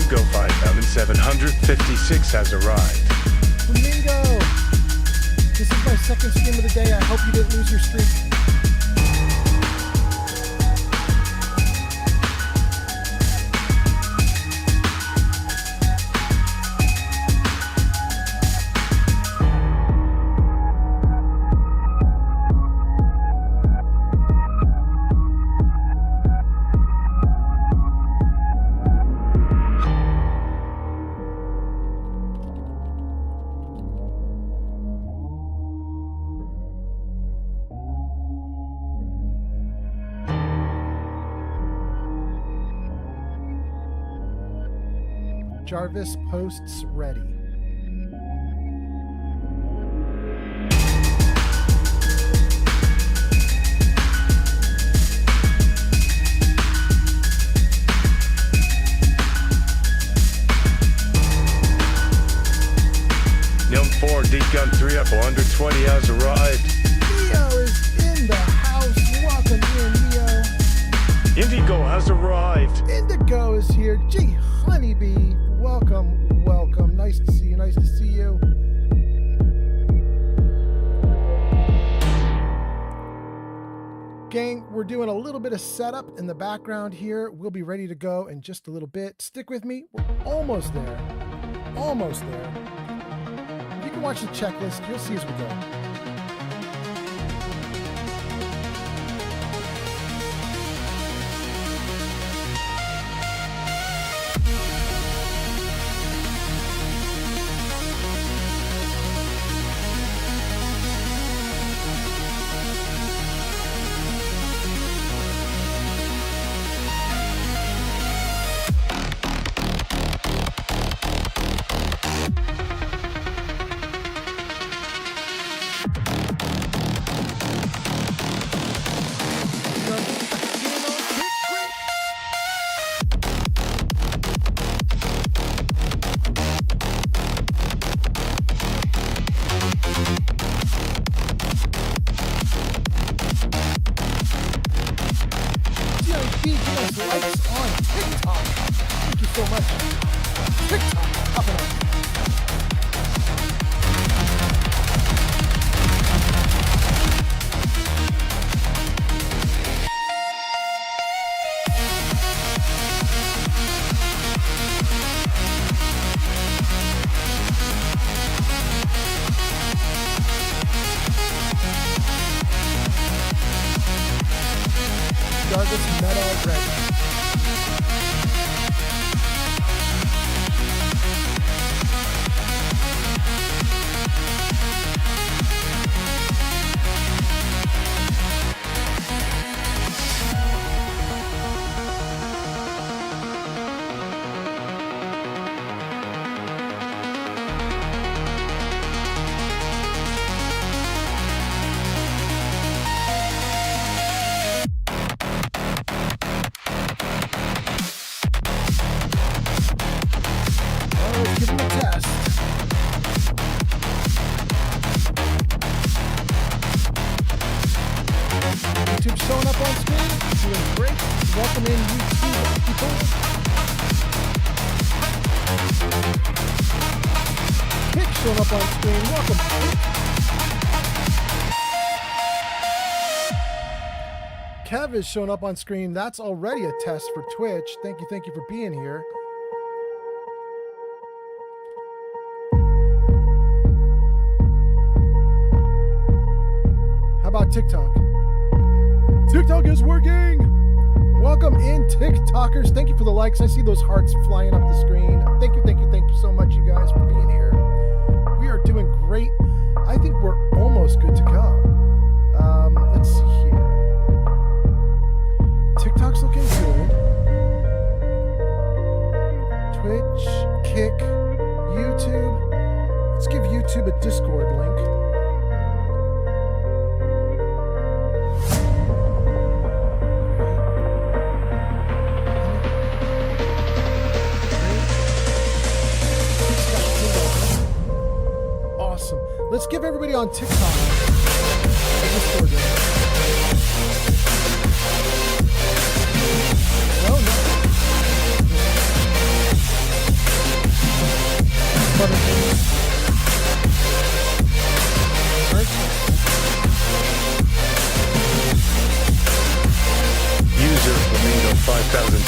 Flamingo 5756 has arrived. Flamingo! This is my second stream of the day. I hope you didn't lose your streak. Jarvis posts ready. Num 4 D Gun 3 up under 20 has arrived. Neo is in the house. Welcome in, Neo. Indigo has arrived. Indigo is here. Gee, honeybee. Welcome, welcome. Nice to see you, nice to see you. Gang, we're doing a little bit of setup in the background here. We'll be ready to go in just a little bit. Stick with me. We're almost there. Almost there. You can watch the checklist. You'll see as we go. Is showing up on screen. That's already a test for Twitch. Thank you for being here. How about TikTok? TikTok is working. Welcome in, TikTokers. Thank you for the likes. I see those hearts flying up the screen. Thank you so much, you guys, for being here. We are doing great. I think we're almost good to go. Let's see here. TikTok's looking good. Twitch, Kick, YouTube. Let's give YouTube a Discord link. Awesome. Let's give everybody on TikTok a Discord link.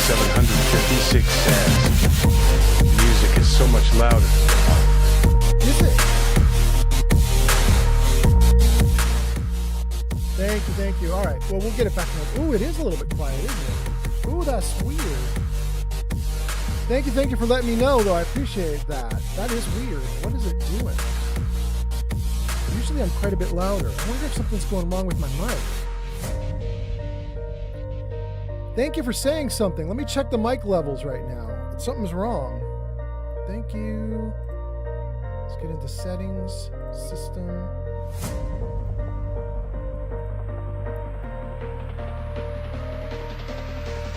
$756. Music is so much louder. Is it? Thank you. All right. Well, we'll get it back. Ooh, it is a little bit quiet, isn't it? Ooh, that's weird. Thank you for letting me know, though. I appreciate that. That is weird. What is it doing? Usually I'm quite a bit louder. I wonder if something's going wrong with my mic. Thank you for saying something. Let me check the mic levels right now. Something's wrong. Thank you. Let's get into settings, system.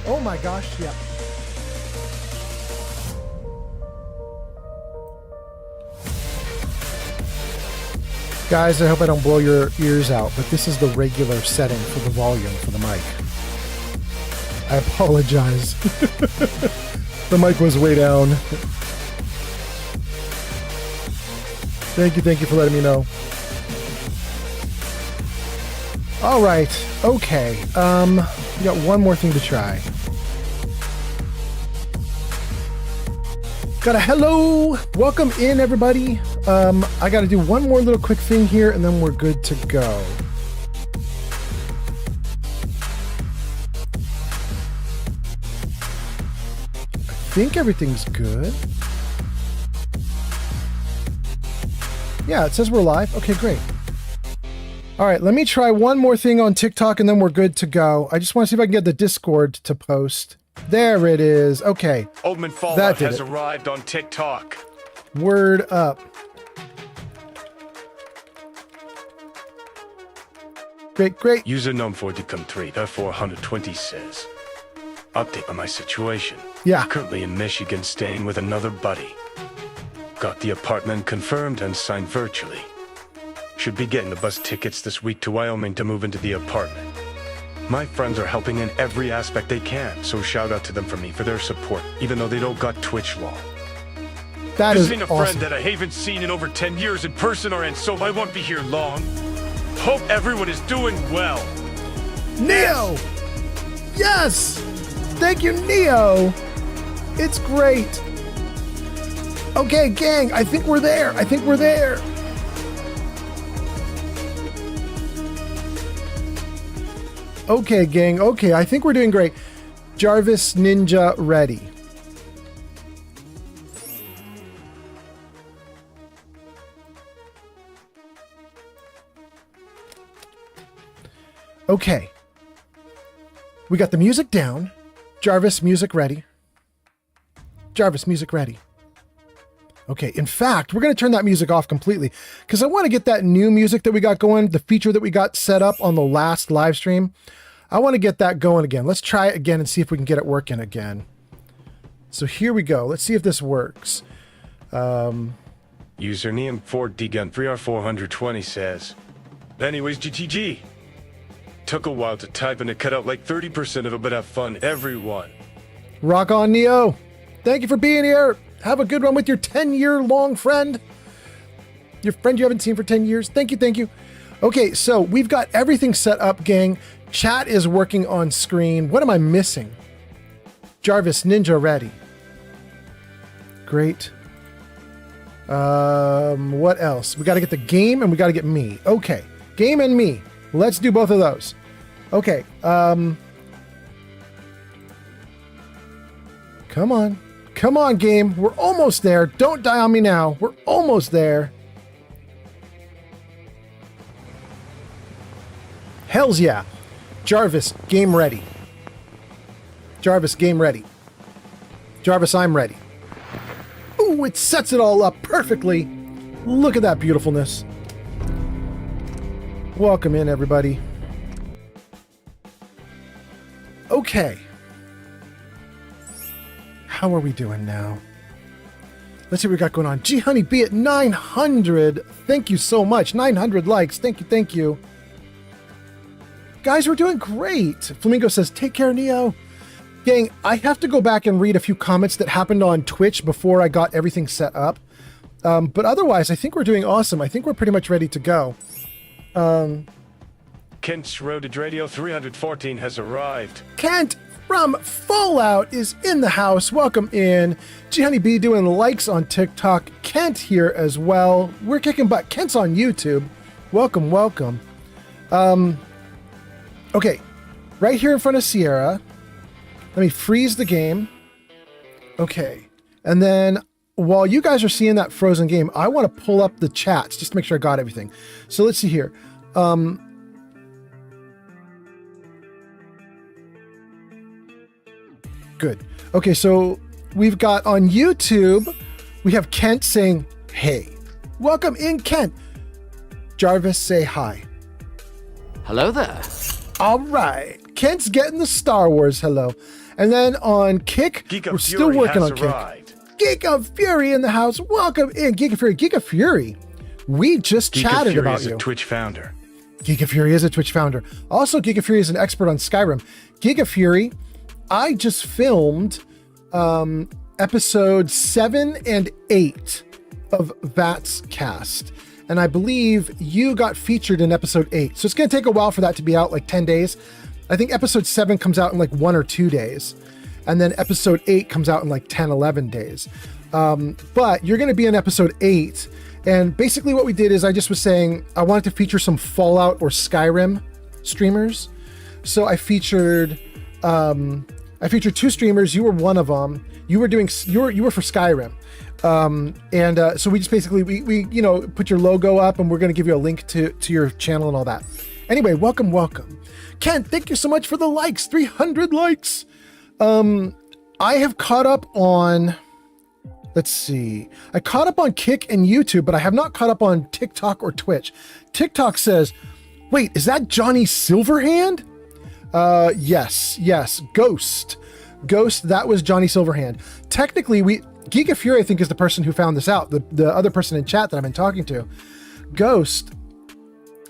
Oh my gosh, yeah. Guys, I hope I don't blow your ears out, but this is the regular setting for the volume for the mic. I apologize. The mic was way down. Thank you for letting me know. All right, okay. We got one more thing to try. Got a hello. Welcome in, everybody. I got to do one more little quick thing here, and then we're good to go. I think everything's good. Yeah, it says we're live. Okay, great. All right, let me try one more thing on TikTok, and then we're good to go. I just want to see if I can get the Discord to post. There it is. Okay. Oldman Fallout has arrived on TikTok. Word up. Great. User gnome 420 says, update on my situation. Yeah. Currently in Michigan, staying with another buddy. Got the apartment confirmed and signed virtually. Should be getting the bus tickets this week to Wyoming to move into the apartment. My friends are helping in every aspect they can, so shout out to them for me for their support, even though they don't got Twitch law. That I've is seen a awesome. friend that I haven't seen in over 10 years in person or and so I won't be here long. Hope everyone is doing well. Neo! Yes! Thank you, Neo! It's great. Okay, gang, I think we're there. Okay, gang. Okay, I think we're doing great. Jarvis Ninja ready. Okay. We got the music down. Jarvis, music ready. Jarvis, music ready. Okay, in fact, we're going to turn that music off completely because I want to get that new music that we got going, the feature that we got set up on the last live stream. I want to get that going again. Let's try it again and see if we can get it working again. So here we go. Let's see if this works. Username 4DGun3R420 says, anyways, GTG. Took a while to type and it cut out like 30% of it, but have fun, everyone. Rock on, Neo. Thank you for being here. Have a good one with your 10-year-long friend. Your friend you haven't seen for 10 years. Thank you. Okay, so we've got everything set up, gang. Chat is working on screen. What am I missing? Jarvis Ninja ready. Great. What else? We got to get the game and we got to get me. Okay, game and me. Let's do both of those. Okay. Come on, game. We're almost there. Don't die on me now. We're almost there. Hells yeah. Jarvis, game ready. Jarvis, game ready. Jarvis, I'm ready. Ooh, it sets it all up perfectly. Look at that beautifulness. Welcome in, everybody. Okay. How are we doing now? Let's see what we got going on. G Honey B at 900. Thank you so much. 900 likes. Thank you. Guys, we're doing great. Flamingo says, take care, Neo. Gang, I have to go back and read a few comments that happened on Twitch before I got everything set up. But otherwise, I think we're doing awesome. I think we're pretty much ready to go. Kent's Roaded Radio 314 has arrived. Kent, from Fallout is in the house. Welcome in. G Honeybee doing likes on TikTok. Kent here as well. We're kicking butt. Kent's on YouTube. Welcome, welcome. Okay, right here in front of Sierra. Let me freeze the game. Okay, and then while you guys are seeing that frozen game, I want to pull up the chats just to make sure I got everything. So let's see here. Good. Okay, so we've got on YouTube, we have Kent saying, hey. Welcome in, Kent. Jarvis, say hi. Hello there. All right. Kent's getting the Star Wars hello. And then on Kick, we're still working on Kick. Geek of Fury in the house. Welcome in, Geek of Fury. Geek of Fury, we just chatted about you. Geek of Fury is a Twitch founder. Geek of Fury is a Twitch founder. Also, Geek of Fury is an expert on Skyrim. Geek of Fury, I just filmed episode 7 and 8 of That's Cast. And I believe you got featured in episode 8. So it's going to take a while for that to be out, like 10 days. I think episode 7 comes out in like 1 or 2 days. And then episode 8 comes out in like 10, 11 days. But you're going to be in episode 8. And basically what we did is I just was saying I wanted to feature some Fallout or Skyrim streamers. So I featured 2 streamers. You were one of them. You were for Skyrim. So we just basically, we put your logo up and we're going to give you a link to your channel and all that. Anyway, welcome. Kent, thank you so much for the likes, 300 likes. I have caught up on, let's see. I caught up on Kick and YouTube, but I have not caught up on TikTok or Twitch. TikTok says, wait, is that Johnny Silverhand? Yes. Ghost, that was Johnny Silverhand. Technically, Geek of Fury, I think, is the person who found this out. The other person in chat that I've been talking to. Ghost,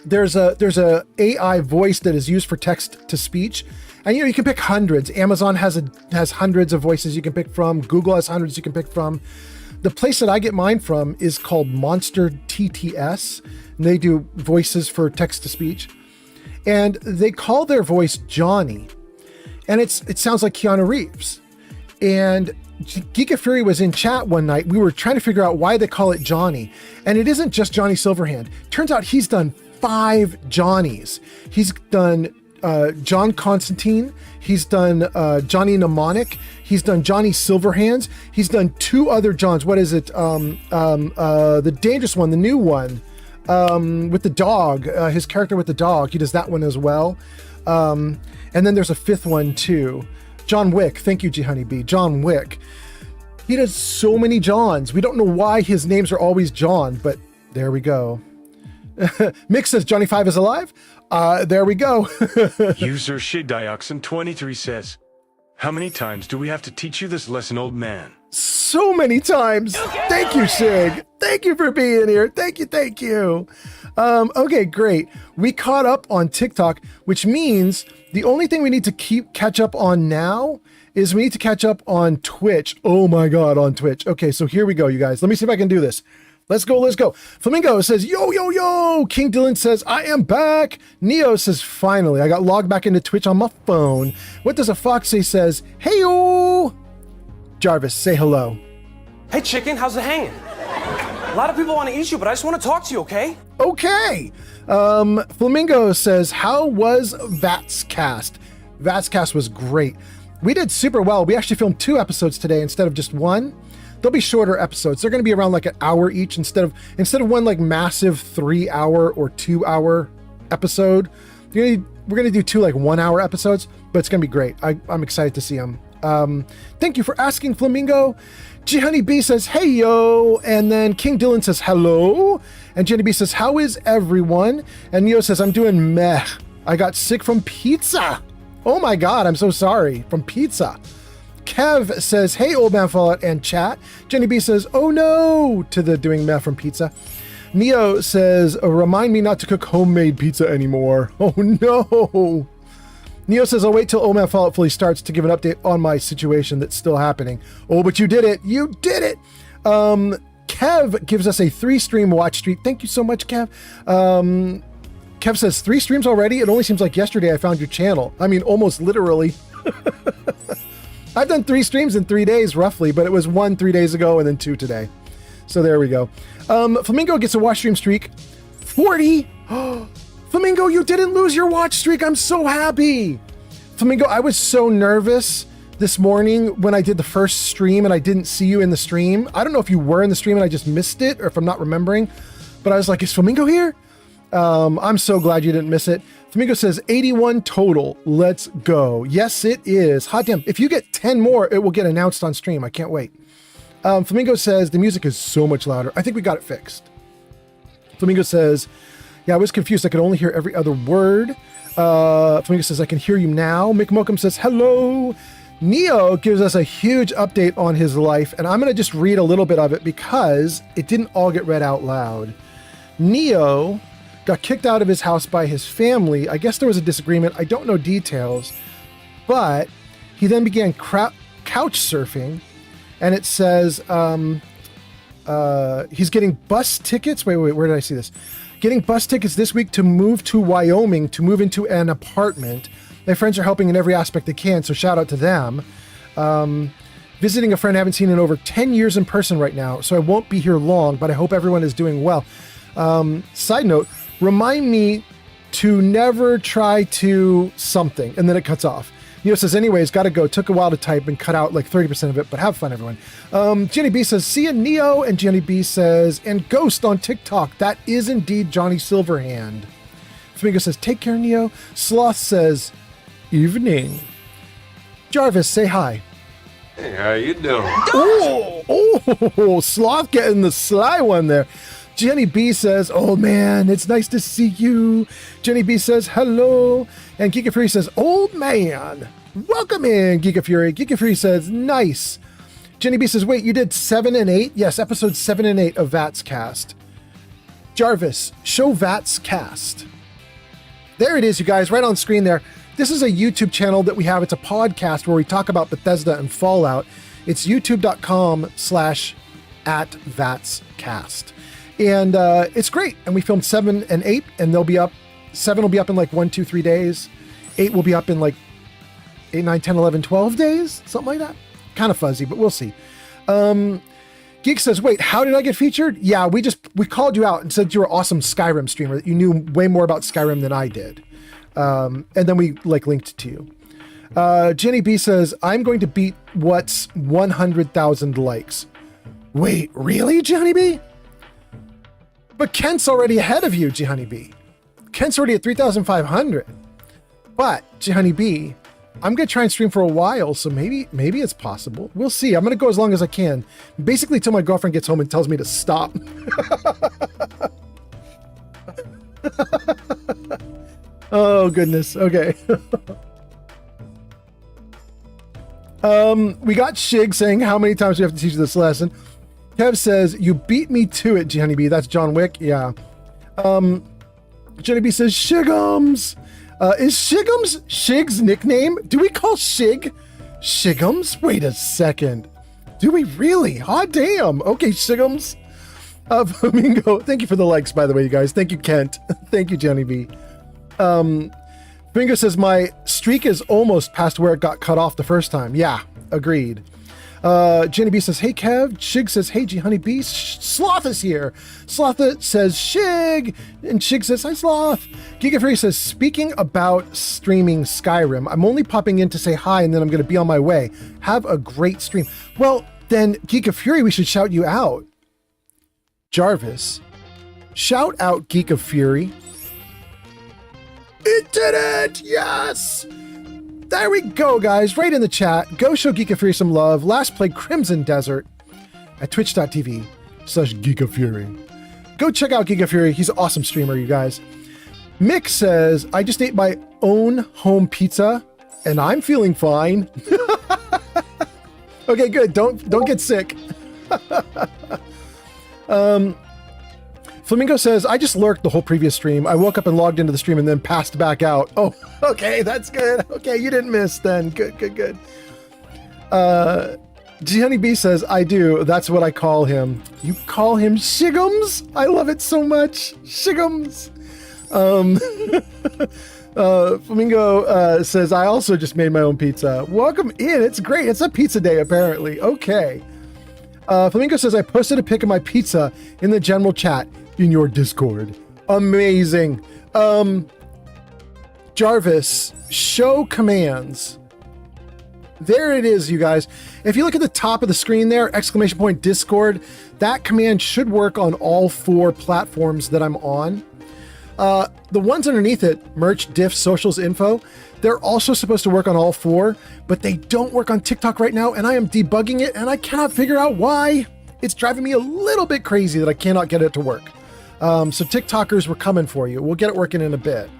there's a AI voice that is used for text to speech. And you can pick hundreds. Amazon has hundreds of voices you can pick from. Google has hundreds you can pick from. The place that I get mine from is called Monster TTS. And they do voices for text to speech. And they call their voice Johnny. And it sounds like Keanu Reeves. And Geek of Fury was in chat one night. We were trying to figure out why they call it Johnny. And it isn't just Johnny Silverhand. Turns out he's done 5 Johnnies. He's done John Constantine. He's done Johnny Mnemonic. He's done Johnny Silverhands. He's done 2 other Johns. What is it? The dangerous one, the new one, with the dog. His character with the dog. He does that one as well. And then there's a 5th one too. John Wick. Thank you, G Honeybee. John Wick. He does so many Johns. We don't know why his names are always John, but there we go. Mick says Johnny 5 is alive. There we go. User Shidioxin23 says, how many times do we have to teach you this lesson, old man? So many times. Thank you, Sig. Thank you for being here. Thank you. Okay, great. We caught up on TikTok, which means the only thing we need to catch up on now is we need to catch up on Twitch. Oh my God, on Twitch. Okay, so here we go, you guys. Let me see if I can do this. Let's go. Flamingo says, yo. King Dylan says, I am back. Neo says, finally, I got logged back into Twitch on my phone. What does a fox say? Says, hey-o. Jarvis, say hello. Hey, chicken, how's it hanging? A lot of people want to eat you, but I just want to talk to you, okay? Okay. Flamingo says, how was That's Cast? That's Cast was great. We did super well. We actually filmed 2 episodes today instead of just 1. They'll be shorter episodes. They're going to be around like an hour each instead of one like massive 3-hour or 2-hour episode. We're going to do 2 like 1-hour episodes, but it's going to be great. I'm excited to see them. Thank you for asking, Flamingo. G Honeybee says, hey yo. And then King Dylan says, hello. And G Honeybee says, how is everyone? And Neo says, I'm doing meh. I got sick from pizza. Oh my God, I'm so sorry. From pizza. Kev says, hey, old man Fallout and chat. Jenny B says, oh no, to the doing meh from pizza. Neo says, remind me not to cook homemade pizza anymore. Oh no. Neo says, I'll wait till old man Fallout fully starts to give an update on my situation that's still happening. Oh, but you did it. You did it. Kev gives us a 3-stream watch streak. Thank you so much, Kev. Kev says, 3 streams already? It only seems like yesterday I found your channel. I mean, almost literally. I've done 3 streams in 3 days roughly, but it was 1 3 days ago and then 2 today. So there we go. Flamingo gets a watch stream streak. 40. Flamingo, you didn't lose your watch streak. I'm so happy. Flamingo, I was so nervous this morning when I did the first stream and I didn't see you in the stream. I don't know if you were in the stream and I just missed it or if I'm not remembering, but I was like, is Flamingo here? I'm so glad you didn't miss it. Flamingo says 81 total. Let's go. Yes, it is. Hot damn. If you get 10 more, it will get announced on stream. I can't wait. Flamingo says the music is so much louder. I think we got it fixed. Flamingo says, yeah, I was confused. I could only hear every other word. Flamingo says, I can hear you now. Mick Mokum says, hello. Neo gives us a huge update on his life, and I'm going to just read a little bit of it because it didn't all get read out loud. Neo got kicked out of his house by his family. I guess there was a disagreement. I don't know details, but he then began couch surfing, and it says he's getting bus tickets. Wait, where did I see this? Getting bus tickets this week to move to Wyoming, to move into an apartment. My friends are helping in every aspect they can, so shout out to them. Visiting a friend I haven't seen in over 10 years in person right now, so I won't be here long, but I hope everyone is doing well. Side note, remind me to never try to something, and then it cuts off. Neo says, anyways, gotta go. Took a while to type and cut out like 30% of it, but have fun, everyone. Jenny B says, see ya, Neo. And Jenny B says, and Ghost on TikTok. That is indeed Johnny Silverhand. Flamingo says, take care, Neo. Sloth says, evening. Jarvis, say hi. Hey, how you doing? Oh, Sloth getting the sly one there. Jenny B says, oh man, it's nice to see you. Jenny B says, hello. And Geeka Fury says, old man. Welcome in, Geeka Fury. Geeka Fury says, nice. Jenny B says, wait, you did 7 and 8? Yes, episodes 7 and 8 of Vats Cast. Jarvis, show Vats Cast. There it is, you guys, right on screen there. This is a YouTube channel that we have. It's a podcast where we talk about Bethesda and Fallout. It's youtube.com/@VatsCast. And it's great. And we filmed 7 and 8, and they'll be up. 7 will be up in like 1, 2, 3 days. 8 will be up in like 8, 9, 10, 11, 12 days, something like that. Kind of fuzzy, but we'll see. Geek says, wait, how did I get featured? Yeah, we called you out and said you were an awesome Skyrim streamer, that you knew way more about Skyrim than I did. And then we like linked to you. Jenny B says, I'm going to beat what's 100,000 likes. Wait, really, Johnny B? But Kent's already ahead of you, Johnny B. Kent's already at 3,500. But, Johnny B, I'm going to try and stream for a while, so maybe it's possible. We'll see. I'm going to go as long as I can. Basically till my girlfriend gets home and tells me to stop. Oh, goodness. Okay. We got Shig saying, how many times do we have to teach this lesson? Kev says, you beat me to it, Johnny B. That's John Wick. Yeah. Johnny B says, Shigums. Is Shigums Shig's nickname? Do we call Shig Shigums? Wait a second. Do we really? Hot damn. Okay, Shigums. Flamingo. Thank you for the likes, by the way, you guys. Thank you, Kent. Thank you, Johnny B. Flamingo says, my streak is almost past where it got cut off the first time. Yeah, agreed. Jenny B says, hey, Kev. Shig says, hey, G Honey B. Sloth is here. Sloth says, Shig. And Shig says, hi, Sloth. Giga Fury says, speaking about streaming Skyrim, I'm only popping in to say hi, and then I'm going to be on my way. Have a great stream. Well, then, Giga Fury, we should shout you out. Jarvis, shout out Geek of Fury. It did it! Yes! There we go, guys. Right in the chat. Go show Geek of Fury some love. Last played Crimson Desert at twitch.tv/Geek of Fury. Go check out Geek of Fury. He's an awesome streamer, you guys. Mick says, I just ate my own home pizza and I'm feeling fine. Okay, good. Don't get sick. Flamingo says, I just lurked the whole previous stream. I woke up and logged into the stream and then passed back out. Oh, okay, that's good. Okay, you didn't miss then. Good. G Honey B says, I do. That's what I call him. You call him Shigums? I love it so much. Shigums. Flamingo says, I also just made my own pizza. Welcome in. It's great. It's a pizza day, apparently. Okay. Flamingo says, I posted a pic of my pizza in the general chat in your Discord. Amazing. Jarvis, show commands. There it is, you guys. If you look at the top of the screen there, exclamation point Discord, that command should work on all 4 platforms that I'm on. The ones underneath it, merch, diff, socials, info, they're also supposed to work on all 4, but they don't work on TikTok right now, and I am debugging it, and I cannot figure out why. It's driving me a little bit crazy that I cannot get it to work. So TikTokers, we're coming for you. We'll get it working in a bit.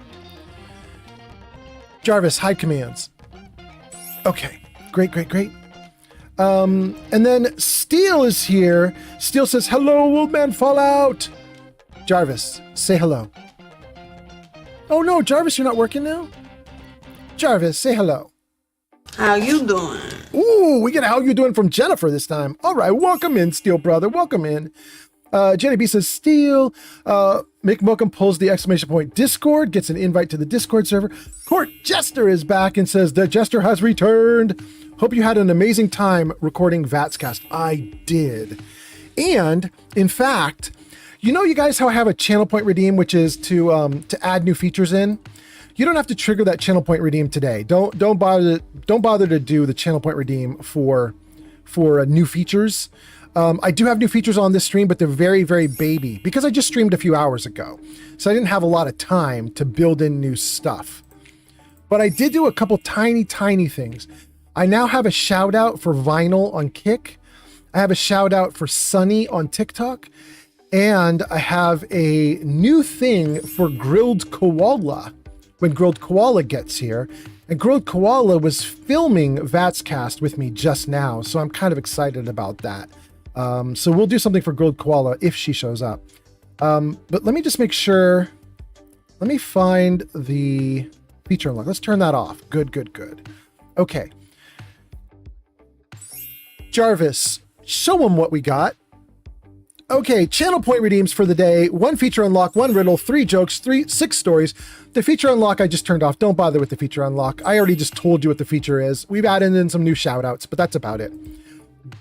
Jarvis, hide commands. Okay, great. And then Steel is here. Steel says, hello, Wolfman Fallout. Jarvis, say hello. Oh no, Jarvis, you're not working now? Jarvis, say hello. How you doing? Ooh, we get a how you doing from Jennifer this time. All right, welcome in, Steel brother, welcome in. Jenny B says, Steel. Mick Mokum pulls the exclamation point Discord, gets an invite to the Discord server. Court Jester is back and says, the Jester has returned. Hope you had an amazing time recording Vatscast. I did. And in fact, you know, you guys how I have a channel point redeem, which is to add new features in. You don't have to trigger that channel point redeem today. Don't bother to do the channel point redeem for new features. I do have new features on this stream, but they're very, very baby because I just streamed a few hours ago. So I didn't have a lot of time to build in new stuff. But I did do a couple tiny things. I now have a shout out for Vinyl on Kick. I have a shout out for Sunny on TikTok. And I have a new thing for Grilled Koala when Grilled Koala gets here. And Grilled Koala was filming Vatscast with me just now. So I'm kind of excited about that. So we'll do something for Grilled Koala if she shows up. But let me just make sure. Let me find the feature unlock. Let's turn that off. Good. Okay. Jarvis, show them what we got. Okay, channel point redeems for the day. 1 feature unlock, 1 riddle, 3 jokes, 6 stories. The feature unlock I just turned off. Don't bother with the feature unlock. I already just told you what the feature is. We've added in some new shout outs, but that's about it.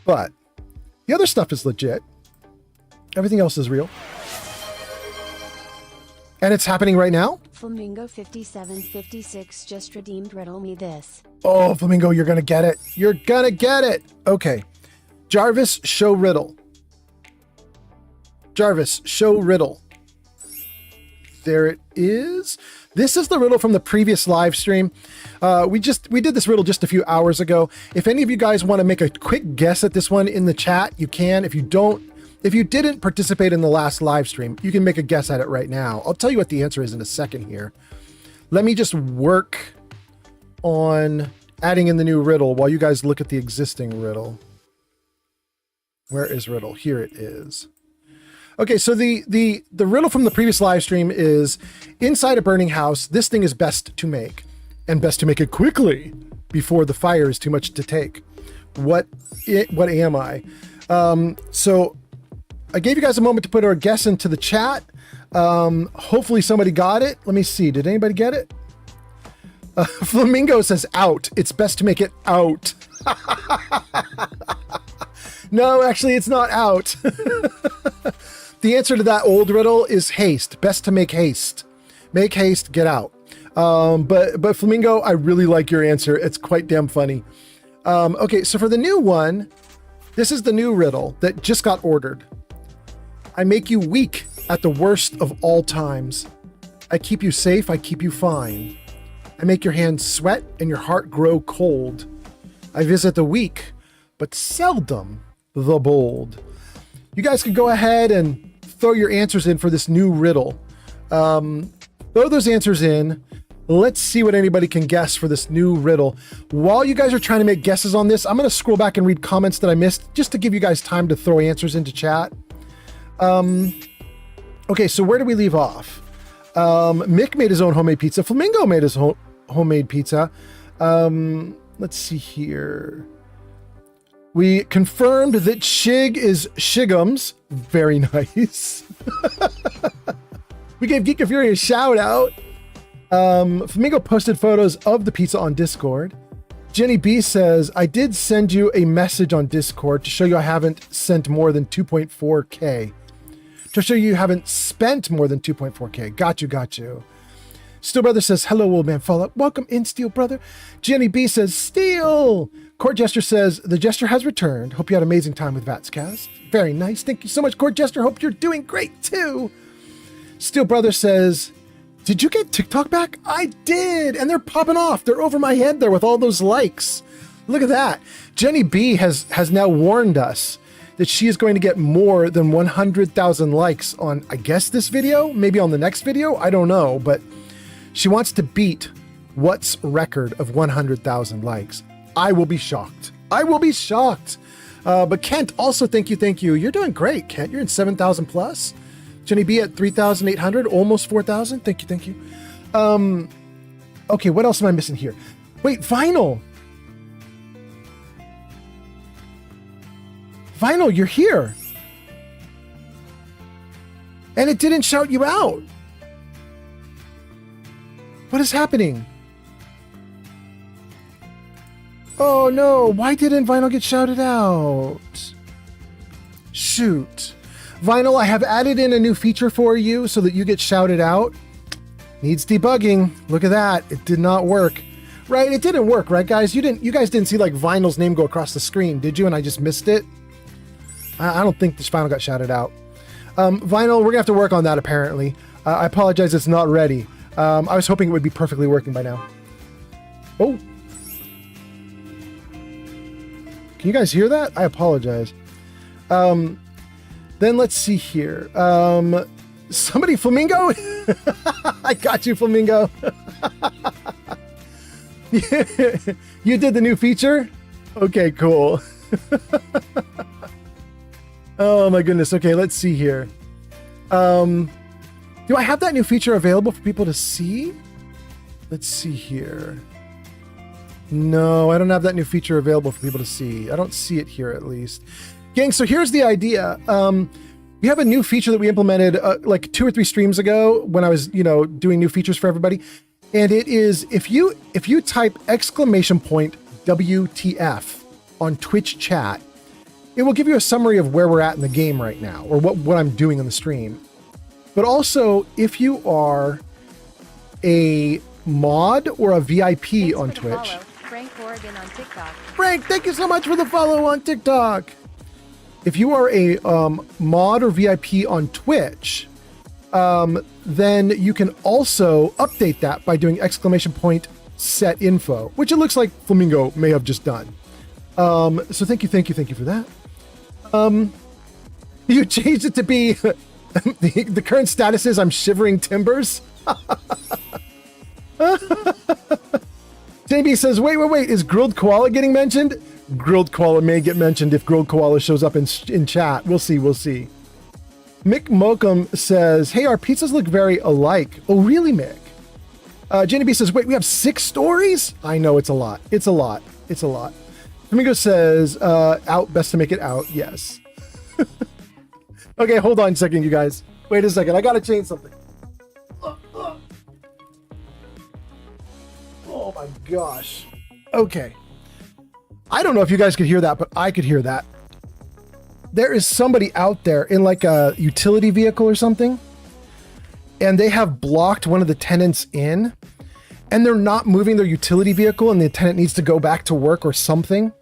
But the other stuff is legit. Everything else is real. And it's happening right now? Flamingo 5756 just redeemed riddle me this. Oh, Flamingo, you're gonna get it. You're gonna get it. Okay. Jarvis, show riddle. Jarvis, show riddle. There it is. This is the riddle from the previous live stream. We did this riddle just a few hours ago. If any of you guys want to make a quick guess at this one in the chat, you can. If you didn't participate in the last live stream, you can make a guess at it right now. I'll tell you what the answer is in a second here. Let me just work on adding in the new riddle while you guys look at the existing riddle. Where is riddle? Here it is. Okay, so the riddle from the previous live stream is, inside a burning house, this thing is best to make, and best to make it quickly before the fire is too much to take. What am I? So I gave you guys a moment to put our guess into the chat. Hopefully somebody got it. Let me see. Did anybody get it? Flamingo says out. It's best to make it out. No, actually, it's not out. The answer to that old riddle is haste. Best to make haste. Make haste, get out. But Flamingo, I really like your answer. It's quite damn funny. Okay, so for the new one, this is the new riddle that just got ordered. I make you weak at the worst of all times. I keep you safe, I keep you fine. I make your hands sweat and your heart grow cold. I visit the weak, but seldom the bold. You guys can go ahead and throw your answers in for this new riddle. Throw those answers in. Let's see what anybody can guess for this new riddle. While you guys are trying to make guesses on this, I'm going to scroll back and read comments that I missed just to give you guys time to throw answers into chat. Okay, so where do we leave off? Mick made his own homemade pizza. Flamingo made his homemade pizza. Let's see here. We confirmed that Shig is Shigums. Very nice. We gave Geek and Fury a shout out. Flamingo posted photos of the pizza on Discord. Jenny B says, I did send you a message on Discord to show you I haven't sent more than 2.4K. To show you haven't spent more than 2.4K. Got you. Steel Brother says, hello, old man Fallout. Welcome in, Steel Brother. Jenny B says, Steel. Court Jester says, the Jester has returned. Hope you had an amazing time with Vatscast. Very nice. Thank you so much, Court Jester. Hope you're doing great, too. Steel Brother says, did you get TikTok back? I did. And they're popping off. They're over my head there with all those likes. Look at that. Jenny B has now warned us that she is going to get more than 100,000 likes on, I guess, this video, maybe on the next video. I don't know, but she wants to beat What's record of 100,000 likes. I will be shocked. But Kent, also thank you. You're doing great, Kent. You're in 7,000 plus. Jenny B at 3,800, almost 4,000. Thank you. Okay, what else am I missing here? Wait, Vinyl, you're here. And it didn't shout you out. What is happening? Oh no, why didn't Vinyl get shouted out? Shoot. Vinyl, I have added in a new feature for you so that you get shouted out. Needs debugging. Look at that. It did not work. Right? It didn't work, right, guys? You guys didn't see like Vinyl's name go across the screen, did you? And I just missed it. I don't think this Vinyl got shouted out. Vinyl, we're gonna have to work on that apparently. I apologize, it's not ready. I was hoping it would be perfectly working by now. Oh. Can you guys hear that? I apologize. Then let's see here. Somebody, Flamingo? I got you, Flamingo. You did the new feature? Okay, cool. Oh my goodness. Okay, let's see here. Do I have that new feature available for people to see? Let's see here. No, I don't have that new feature available for people to see. I don't see it here at least. Gang, so here's the idea. We have a new feature that we implemented like 2 or 3 streams ago when I was, doing new features for everybody. And it is, if you type WTF on Twitch chat, it will give you a summary of where we're at in the game right now, or what I'm doing on the stream. But also, if you are a mod or a VIP on Twitch. Frank Oregon on TikTok. Frank, thank you so much for the follow on TikTok. If you are a mod or VIP on Twitch, then you can also update that by doing !set info, which it looks like Flamingo may have just done. So thank you for that. You changed it to be the current status is I'm shivering timbers. JB says, wait, is grilled koala getting mentioned? Grilled koala may get mentioned if grilled koala shows up in chat. We'll see. Mick Mokum says, hey, our pizzas look very alike. Oh, really, Mick? Jenny B says, wait, we have 6 stories? I know, it's a lot. Flamingo says, out, best to make it out. Yes. Okay, hold on a second, you guys. Wait a second, I gotta change something. Oh my gosh. Okay. I don't know if you guys could hear that, but I could hear that. There is somebody out there in like a utility vehicle or something, and they have blocked one of the tenants in, and they're not moving their utility vehicle, and the tenant needs to go back to work or something.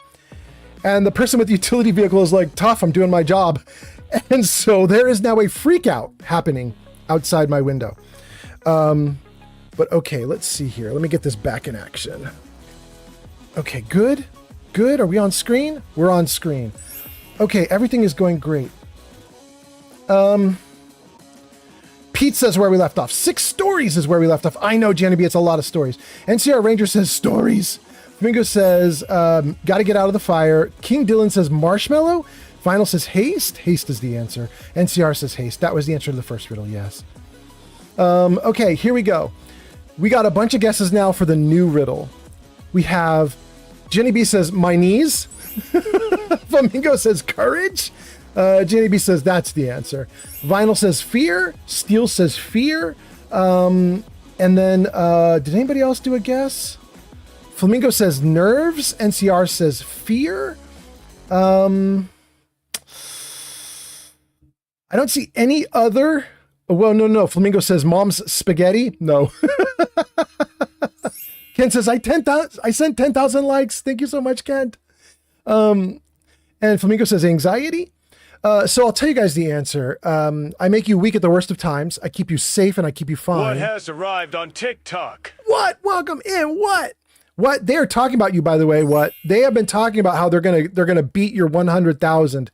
And the person with the utility vehicle is like, tough, I'm doing my job. And so there is now a freak out happening outside my window. But okay, let's see here. Let me get this back in action. Okay, good. Are we on screen? We're on screen. Okay, everything is going great. Pete says where we left off. 6 stories is where we left off. I know, Jenny B, it's a lot of stories. NCR Ranger says stories. Flamingo says, gotta get out of the fire. King Dylan says marshmallow. Final says haste. Haste is the answer. NCR says haste. That was the answer to the first riddle, yes. Okay, here we go. We got a bunch of guesses now for the new riddle. We have Jenny B says my knees. Flamingo says courage. Jenny B says that's the answer. Vinyl says fear. Steel says fear. And then, did anybody else do a guess? Flamingo says nerves. NCR says fear. I don't see any other. Well, no. Flamingo says mom's spaghetti. No. Ken says I sent 10,000 likes. Thank you so much, Kent. And Flamingo says anxiety. So I'll tell you guys the answer. I make you weak at the worst of times. I keep you safe and I keep you fine. What has arrived on TikTok? What? Welcome in. What? What? They are talking about you, by the way. What? They have been talking about how they're gonna beat your 100,000.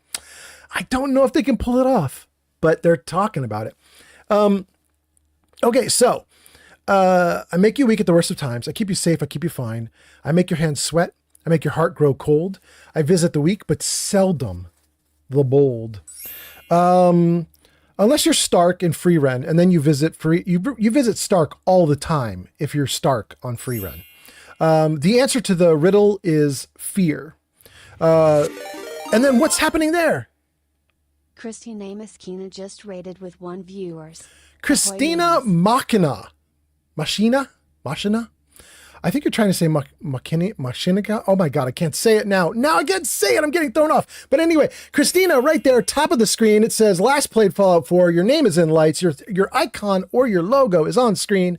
I don't know if they can pull it off, but they're talking about it. Okay, so I make you weak at the worst of times. I keep you safe. I keep you fine. I make your hands sweat. I make your heart grow cold. I visit the weak, but seldom the bold. Unless you're Stark in free run, and then you visit you visit Stark all the time if you're Stark on free run. The answer to the riddle is fear. And then what's happening there? Christina Maskina just rated with 1 viewers. Christina Machina. I think you're trying to say Machinica. Oh my God, I can't say it now. Now I can't say it. I'm getting thrown off. But anyway, Christina, right there, top of the screen, it says last played Fallout 4. Your name is in lights. Your icon or your logo is on screen.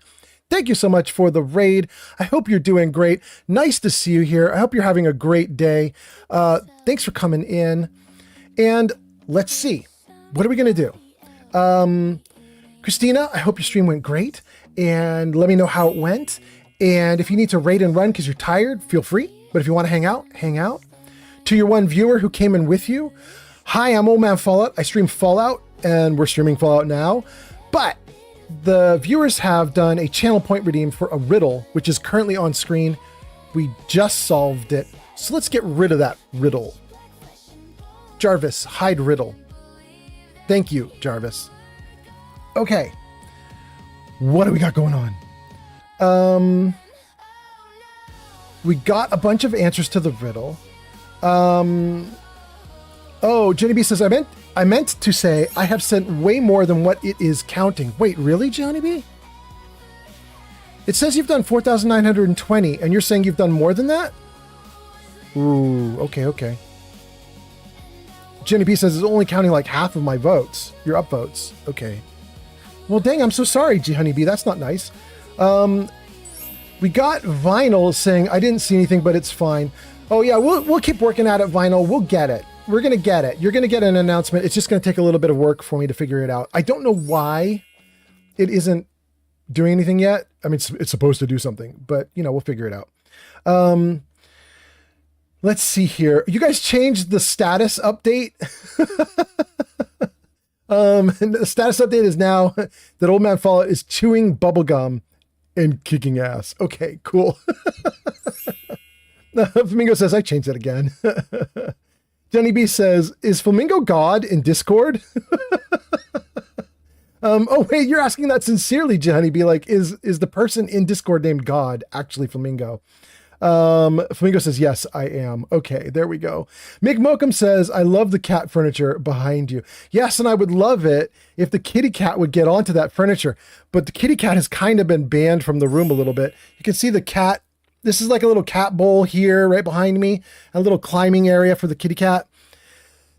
Thank you so much for the raid. I hope you're doing great. Nice to see you here. I hope you're having a great day. Thanks for coming in. And let's see. What are we going to do? Christina, I hope your stream went great. And let me know how it went. And if you need to raid and run because you're tired, feel free. But if you want to hang out, hang out. To your one viewer who came in with you, hi, I'm Old Man Fallout. I stream Fallout, and we're streaming Fallout now. But the viewers have done a channel point redeem for a riddle, which is currently on screen. We just solved it. So let's get rid of that riddle. Jarvis, hide riddle. Thank you, Jarvis. Okay. What do we got going on? We got a bunch of answers to the riddle. Oh, Jenny B says, I meant to say I have sent way more than what it is counting. Wait, really, Johnny B? It says you've done 4,920 and you're saying you've done more than that? Ooh, okay. Jenny B says it's only counting like half of my votes. Your upvotes. Okay. Well, dang, I'm so sorry, G Honey B. That's not nice. We got Vinyl saying, I didn't see anything, but it's fine. Oh yeah, we'll keep working at it, Vinyl. We'll get it. We're going to get it. You're going to get an announcement. It's just going to take a little bit of work for me to figure it out. I don't know why it isn't doing anything yet. I mean, it's supposed to do something, but we'll figure it out. Let's see here. You guys changed the status update. And the status update is now that Old Man Fallout is chewing bubblegum and kicking ass. Okay, cool. Flamingo says, I changed it again. Jenny B says, is Flamingo God in Discord? Oh, wait, you're asking that sincerely, Jenny B. Like, is the person in Discord named God actually Flamingo? Flamingo says, yes, I am. Okay, there we go. Mick Mokum says, I love the cat furniture behind you. Yes, and I would love it if the kitty cat would get onto that furniture, but the kitty cat has kind of been banned from the room a little bit. You can see the cat. This is like a little cat bowl here right behind me, a little climbing area for the kitty cat.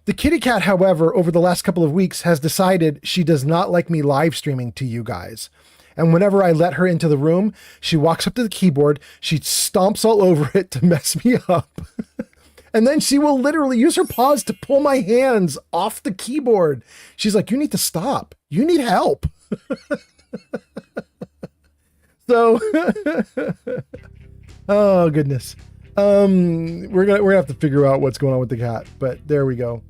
The kitty cat, however, over the last couple of weeks has decided she does not like me live streaming to you guys. And whenever I let her into the room, she walks up to the keyboard, she stomps all over it to mess me up. And then she will literally use her paws to pull my hands off the keyboard. She's like, you need to stop. You need help. So, oh goodness. We're gonna have to figure out what's going on with the cat, but there we go.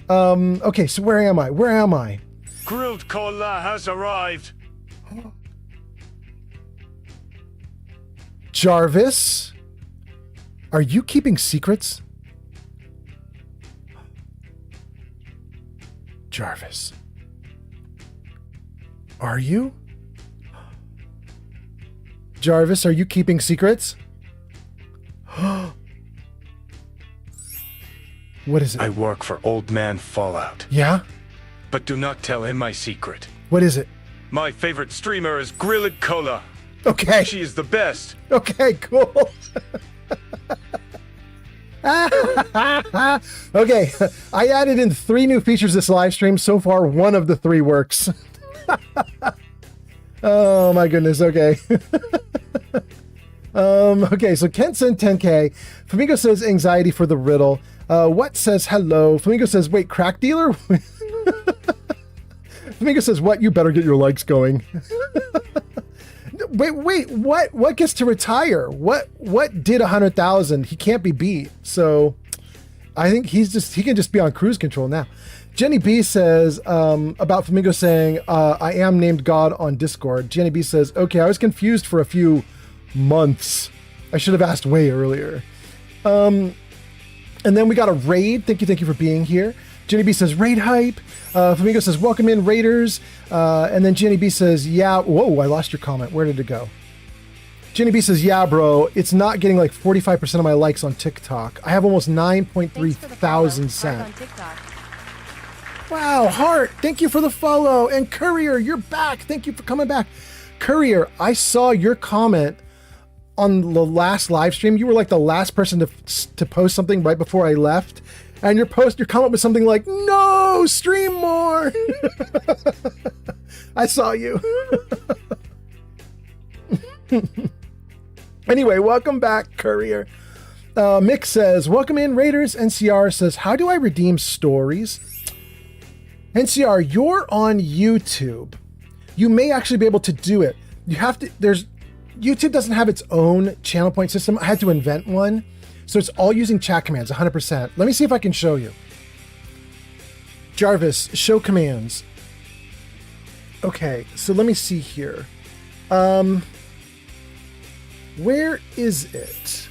Okay, so where am I? Grilled cola has arrived. Jarvis, are you keeping secrets? Jarvis, are you? Jarvis, are you keeping secrets? What is it? I work for Old Man Fallout. Yeah? But do not tell him my secret. What is it? My favorite streamer is Grilled Cola. Okay. She is the best. Okay, cool. Okay, I added in 3 new features this live stream. So far, 1 of the 3 works. Oh my goodness, okay. Okay, so Kent sent 10K. Flamingo says anxiety for the riddle. What says hello? Flamingo says, wait, crack dealer? Flamingo says, what? You better get your legs going. Wait, what gets to retire? What did 100,000? He can't be beat. So I think he can just be on cruise control now. Jenny B says, about Flamingo saying, I am named God on Discord. Jenny B says, okay, I was confused for a few months. I should have asked way earlier. And then we got a raid. Thank you for being here. Jenny B says, raid hype. Flamingo says, welcome in, raiders. And then Jenny B says, yeah. Whoa, I lost your comment. Where did it go? Jenny B says, yeah, bro, it's not getting like 45% of my likes on TikTok. I have almost 9.3 thousand sent. Wow, Heart, thank you for the follow. And Courier, you're back. Thank you for coming back. Courier, I saw your comment on the last live stream. You were like the last person to post something right before I left. And your comment was something like, no, stream more. I saw you. Anyway, welcome back, Courier. Mick says, welcome in, Raiders. NCR says, how do I redeem stories? NCR, you're on YouTube. You may actually be able to do it. You have to, YouTube doesn't have its own channel point system. I had to invent one. So it's all using chat commands, 100%. Let me see if I can show you. Jarvis, show commands. Okay, so let me see here. Where is it?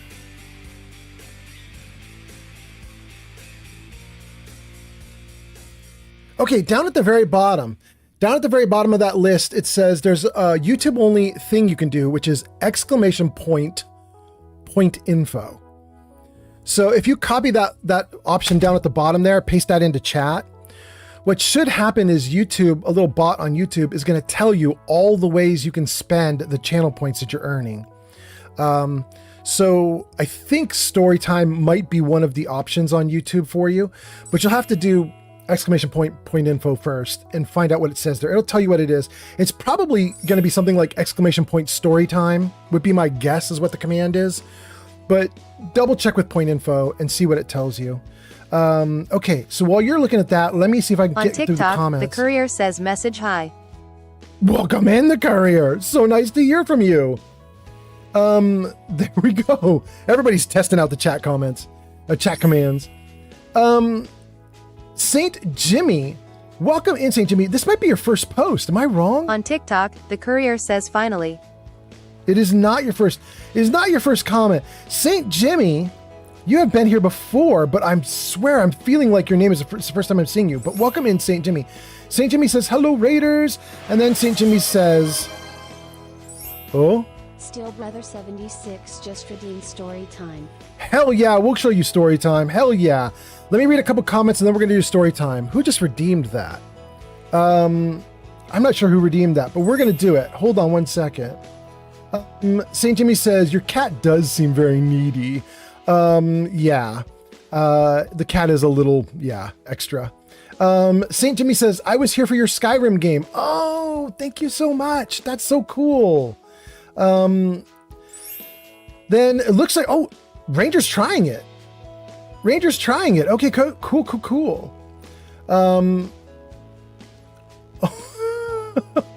Okay, down at the very bottom. Down at the very bottom of that list, it says there's a YouTube only thing you can do, which is point info. So if you copy that option down at the bottom there, paste that into chat, what should happen is YouTube, a little bot on YouTube, is going to tell you all the ways you can spend the channel points that you're earning. So I think Storytime might be one of the options on YouTube for you, but you'll have to do point info first and find out what it says there. It'll tell you what it is. It's probably going to be something like Storytime would be my guess is what the command is, but double check with point info and see what it tells you. Okay, so while you're looking at that, let me see if I can get TikTok, through the comments. The Courier says message hi. Welcome in, the Courier. So nice to hear from you. There we go. Everybody's testing out the chat comments, chat commands. Saint Jimmy, welcome in, Saint Jimmy. This might be your first post. Am I wrong? On TikTok, the Courier says finally. It is not your first. It is not your first comment. Saint Jimmy, you have been here before, but I swear I'm feeling like your name is the first time I'm seeing you. But welcome in, Saint Jimmy. Saint Jimmy says, hello, Raiders. And then Saint Jimmy says, oh? Steel Brother 76 just redeemed story time. Hell yeah, we'll show you story time. Hell yeah. Let me read a couple comments and then we're going to do story time. Who just redeemed that? I'm not sure who redeemed that, but we're going to do it. Hold on one second. St. Jimmy says, your cat does seem very needy. Yeah. The cat is a little, extra. St. Jimmy says, I was here for your Skyrim game. Oh, thank you so much. That's so cool. Then it looks like, oh, Ranger's trying it. Ranger's trying it. Okay, cool.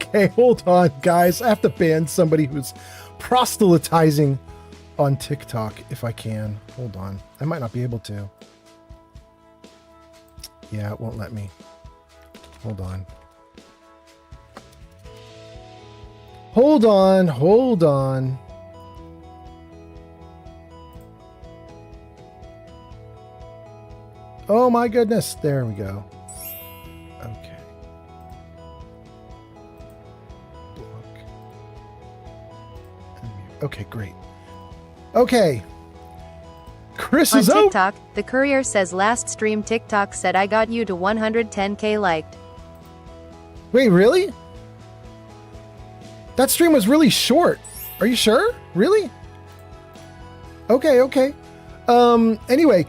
Okay, hold on, guys. I have to ban somebody who's proselytizing on TikTok if I can. Hold on. I might not be able to. Yeah, it won't let me. Hold on. Hold on. Oh my goodness. There we go. Okay. Block. Okay, great. Okay. Chris On is TikTok, the Courier says last stream TikTok said I got you to 110K liked. Wait, really? That stream was really short. Are you sure? Really? Okay. Anyway,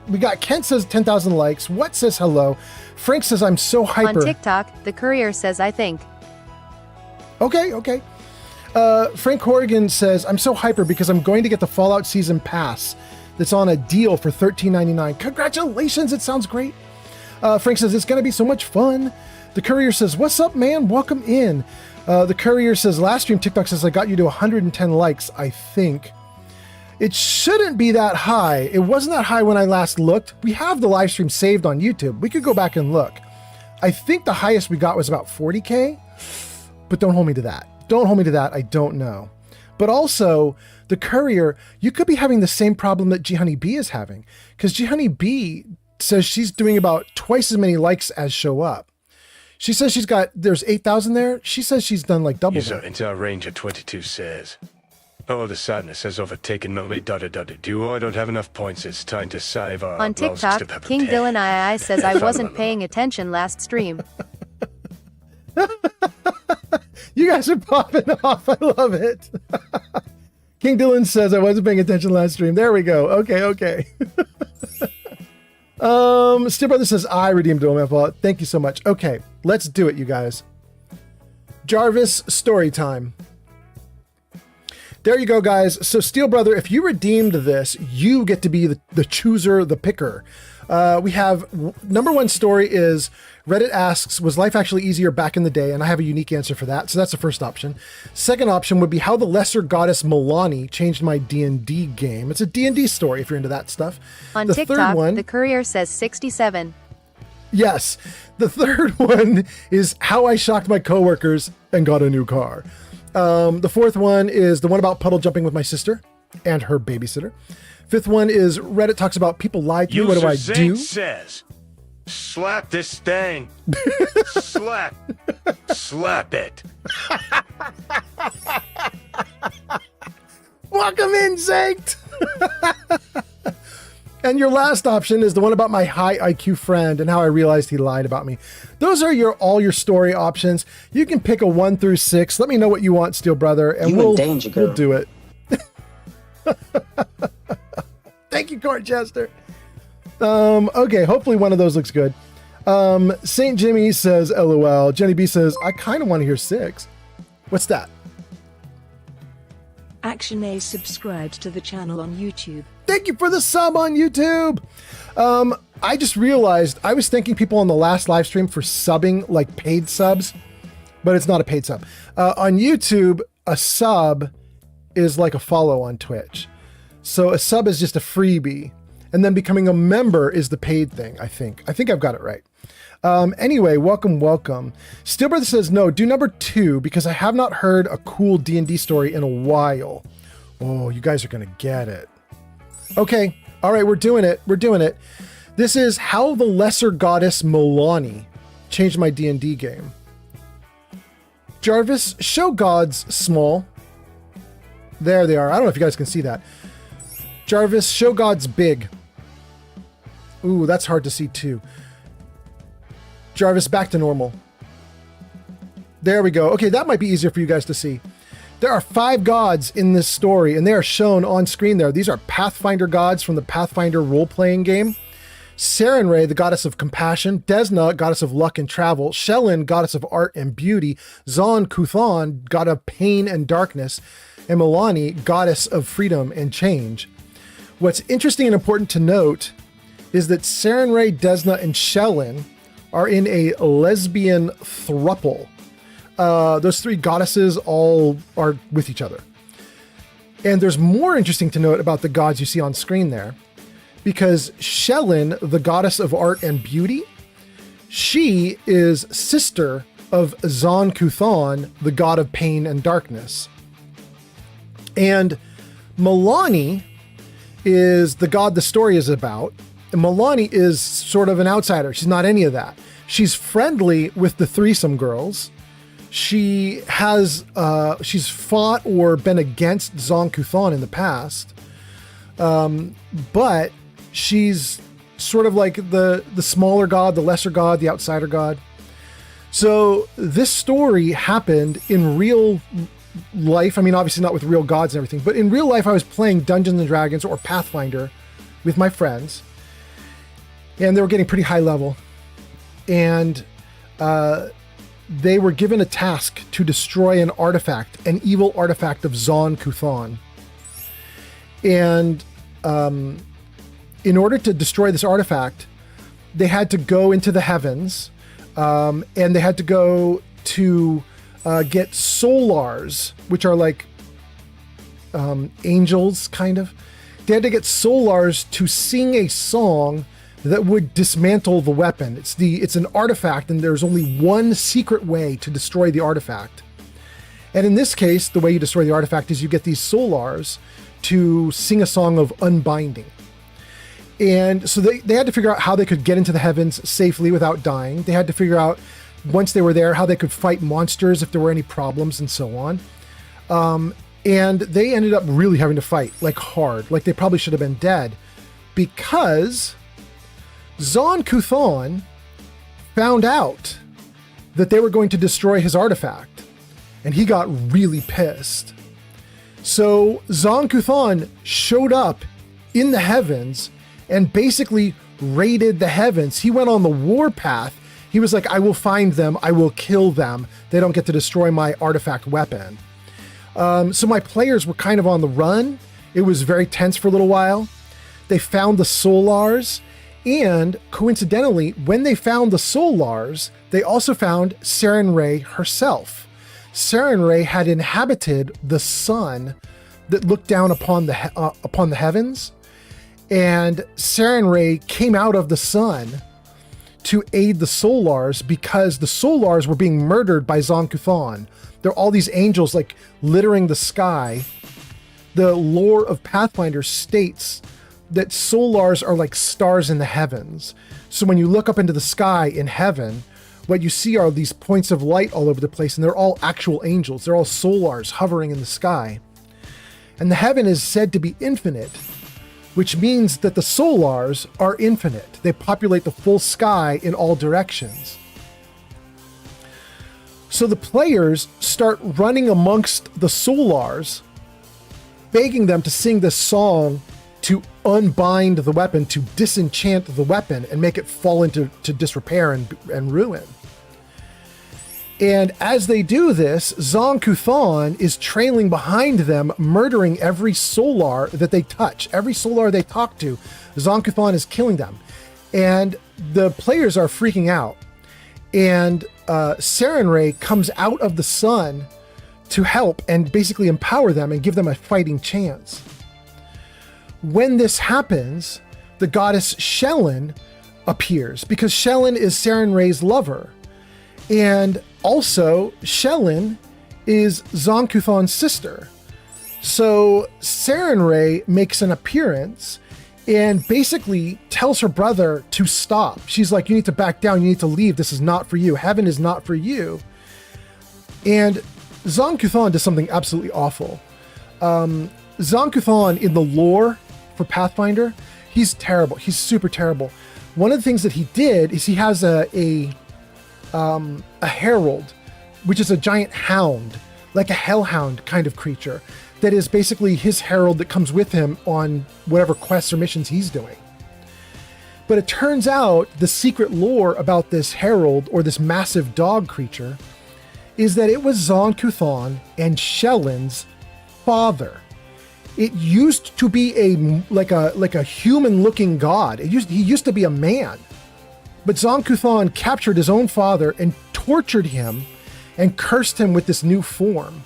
we got Kent says 10,000 likes. What says hello? Frank says I'm so hyper. On TikTok, the courier says I think. Okay. Frank Horrigan says I'm so hyper because I'm going to get the Fallout Season Pass that's on a deal for $13.99. Congratulations, it sounds great. Frank says it's going to be so much fun. The courier says, what's up, man? Welcome in. The courier says last stream TikTok says I got you to 110 likes, I think. It shouldn't be that high. It wasn't that high when I last looked. We have the live stream saved on YouTube. We could go back and look. I think the highest we got was about 40K, but don't hold me to that. I don't know. But also, the courier, you could be having the same problem that G Honey B is having, because G Honey B says she's doing about twice as many likes as show up. She says there's 8,000 there. She says she's done like double User that. into our Ranger 22 says, oh, the sadness has overtaken me. Do I don't have enough points. It's time to save our On TikTok, King Dylan II says I wasn't paying attention last stream. You guys are popping off. I love it. King Dylan says I wasn't paying attention last stream. There we go. Okay. Steel Brother says I redeemed all my fault. Thank you so much. Okay, let's do it, you guys. Jarvis story time. There you go, guys. So Steel Brother, if you redeemed this, you get to be the chooser, the picker. We have number one story is Reddit asks, was life actually easier back in the day? And I have a unique answer for that. So that's the first option. Second option would be how the lesser goddess Milani changed my D&D game. It's a D&D story if you're into that stuff. On the TikTok, third one, the courier says 67. Yes. The third one is how I shocked my coworkers and got a new car. The fourth one is the one about puddle jumping with my sister and her babysitter. Fifth one is Reddit talks about people lie to me. What do I do? Says, slap this thing. slap it. Welcome in, Zanked. And your last option is the one about my high IQ friend and how I realized he lied about me. Those are all your story options. You can pick a 1 through 6. Let me know what you want, Steel Brother, and we'll do it. Thank you, Court Jester. Okay, hopefully one of those looks good. St. Jimmy says, LOL. Jenny B says, I kind of want to hear 6. What's that? Action A subscribed to the channel on YouTube. Thank you for the sub on YouTube. I just realized I was thanking people on the last live stream for subbing like paid subs, but it's not a paid sub. On YouTube, a sub is like a follow on Twitch. So a sub is just a freebie, and then becoming a member is the paid thing, I think. I think I've got it right. Anyway, welcome. Steel Brother says, no, do number 2 because I have not heard a cool D&D story in a while. Oh, you guys are going to get it. Okay. All right. We're doing it. This is how the lesser goddess Milani changed my D&D game. Jarvis, show gods small. There they are. I don't know if you guys can see that. Jarvis, show gods big. Ooh, that's hard to see too. Jarvis, back to normal. There we go. Okay, that might be easier for you guys to see. There are 5 gods in this story, and they are shown on screen there. These are Pathfinder gods from the Pathfinder role-playing game. Sarenrae, the goddess of compassion. Desna, goddess of luck and travel. Shellin, goddess of art and beauty. Zon Kuthon, god of pain and darkness. And Milani, goddess of freedom and change. What's interesting and important to note is that Sarenrae, Desna, and Shellin are in a lesbian throuple. Those 3 goddesses all are with each other. And there's more interesting to note about the gods you see on screen there, because Shellin, the goddess of art and beauty, she is sister of Zon Kuthon, the god of pain and darkness. And Milani is the god the story is about. And Milani is sort of an outsider. She's not any of that. She's friendly with the threesome girls. She has she's fought or been against Zon Kuthon in the past, but she's sort of like the smaller god, the lesser god, the outsider god. So this story happened in real life. I mean, obviously not with real gods and everything, but in real life, I was playing Dungeons and Dragons or Pathfinder with my friends, and they were getting pretty high level, and they were given a task to destroy an artifact, an evil artifact of Zon Kuthon. And in order to destroy this artifact, they had to go into the heavens, and they had to go to get solars, which are like angels, kind of. They had to get solars to sing a song that would dismantle the weapon. It's an artifact, and there's only one secret way to destroy the artifact. And in this case, the way you destroy the artifact is you get these solars to sing a song of unbinding. And so they had to figure out how they could get into the heavens safely without dying. They had to figure out, once they were there, how they could fight monsters if there were any problems and so on. And they ended up really having to fight, like hard, like they probably should have been dead, because Zon Kuthon found out that they were going to destroy his artifact, and he got really pissed. So Zon Kuthon showed up in the heavens and basically raided the heavens. He went on the warpath. He was like, I will find them. I will kill them. They don't get to destroy my artifact weapon. So my players were kind of on the run. It was very tense for a little while. They found the solars, and coincidentally, when they found the solars, they also found Sarenrae herself. Sarenrae had inhabited the sun that looked down upon the heavens, and Sarenrae came out of the sun to aid the solars because the solars were being murdered by Zon Kuthon. There are all these angels like littering the sky. The lore of Pathfinder states that solars are like stars in the heavens. So when you look up into the sky in heaven, what you see are these points of light all over the place, and they're all actual angels. They're all solars hovering in the sky. And the heaven is said to be infinite, which means that the solars are infinite. They populate the full sky in all directions. So the players start running amongst the solars, begging them to sing this song to unbind the weapon, to disenchant the weapon and make it fall into disrepair and ruin. And as they do this, Zon Kuthon is trailing behind them, murdering every solar that they touch. Every solar they talk to, Zon Kuthon is killing them. And the players are freaking out. And Sarenrae comes out of the sun to help and basically empower them and give them a fighting chance. When this happens, the goddess Shelyn appears, because Shelyn is Sarenrae's lover. And also, Shelyn is Zon Kuthon's sister. So Sarenrae makes an appearance and basically tells her brother to stop. She's like, you need to back down. You need to leave. This is not for you. Heaven is not for you. And Zon Kuthon does something absolutely awful. Zon Kuthon in the lore for Pathfinder, he's terrible. He's super terrible. One of the things that he did is he has a herald, which is a giant hound, like a hellhound kind of creature, that is basically his herald that comes with him on whatever quests or missions he's doing. But it turns out the secret lore about this herald, or this massive dog creature, is that it was Zon Kuthon and Shelyn's father. It used to be like a human-looking god. He used to be a man. But Zon Kuthon captured his own father and tortured him and cursed him with this new form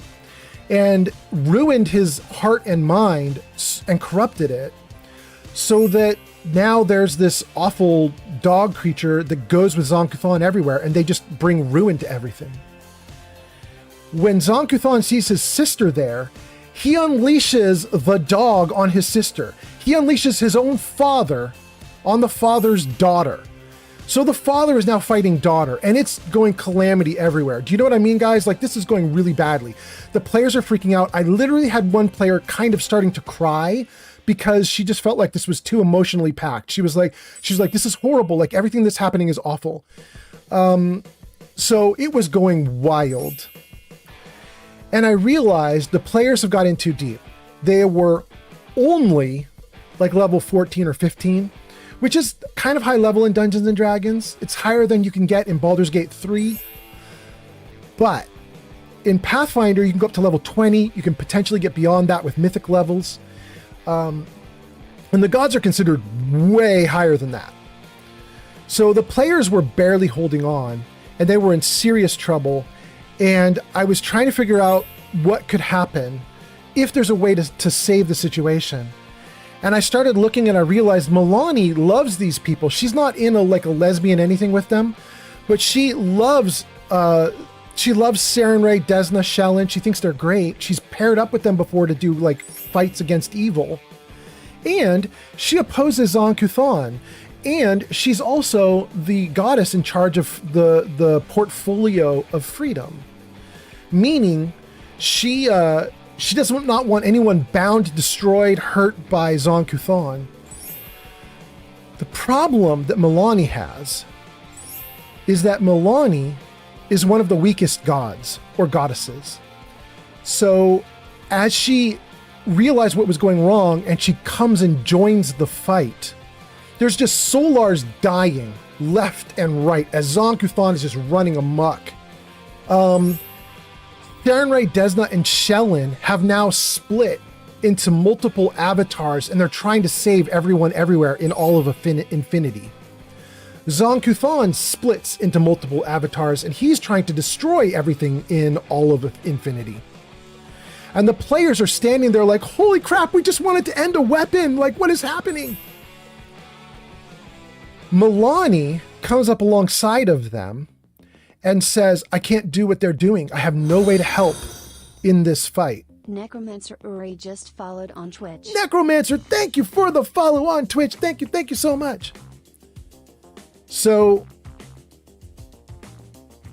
and ruined his heart and mind and corrupted it, so that now there's this awful dog creature that goes with Zon Kuthon everywhere, and they just bring ruin to everything. When Zon Kuthon sees his sister there, he unleashes the dog on his sister. He unleashes his own father on the father's daughter. So the father is now fighting daughter, and it's going calamity everywhere. Do you know what I mean, guys? Like, this is going really badly. The players are freaking out. I literally had one player kind of starting to cry because she just felt like this was too emotionally packed. She was like, this is horrible. Like, everything that's happening is awful. So it was going wild. And I realized the players have got in too deep. They were only like level 14 or 15, which is kind of high level in Dungeons and Dragons. It's higher than you can get in Baldur's Gate 3. But in Pathfinder, you can go up to level 20. You can potentially get beyond that with mythic levels. And the gods are considered way higher than that. So the players were barely holding on, and they were in serious trouble. And I was trying to figure out what could happen if there's a way to save the situation. And I started looking and I realized Milani loves these people. She's not in a lesbian anything with them, but she loves Sarenrae, Desna, Shellen. She thinks they're great. She's paired up with them before to do like fights against evil. And she opposes Zon-Kuthon. And she's also the goddess in charge of the portfolio of freedom. Meaning she does not want anyone bound, destroyed, hurt by Zon-Kuthon. The problem that Milani has is that Milani is one of the weakest gods or goddesses. So as she realized what was going wrong and she comes and joins the fight, there's just Solars dying left and right as Zon-Kuthon is just running amok. Sarenrae, Desna, and Shellen have now split into multiple avatars, and they're trying to save everyone everywhere in all of infinity. Zon-Kuthon splits into multiple avatars, and he's trying to destroy everything in all of infinity. And the players are standing there like, holy crap, we just wanted to end a weapon. Like, what is happening? Milani comes up alongside of them and says, I can't do what they're doing. I have no way to help in this fight. Necromancer Uri just followed on Twitch. Necromancer, thank you for the follow on Twitch. Thank you so much. So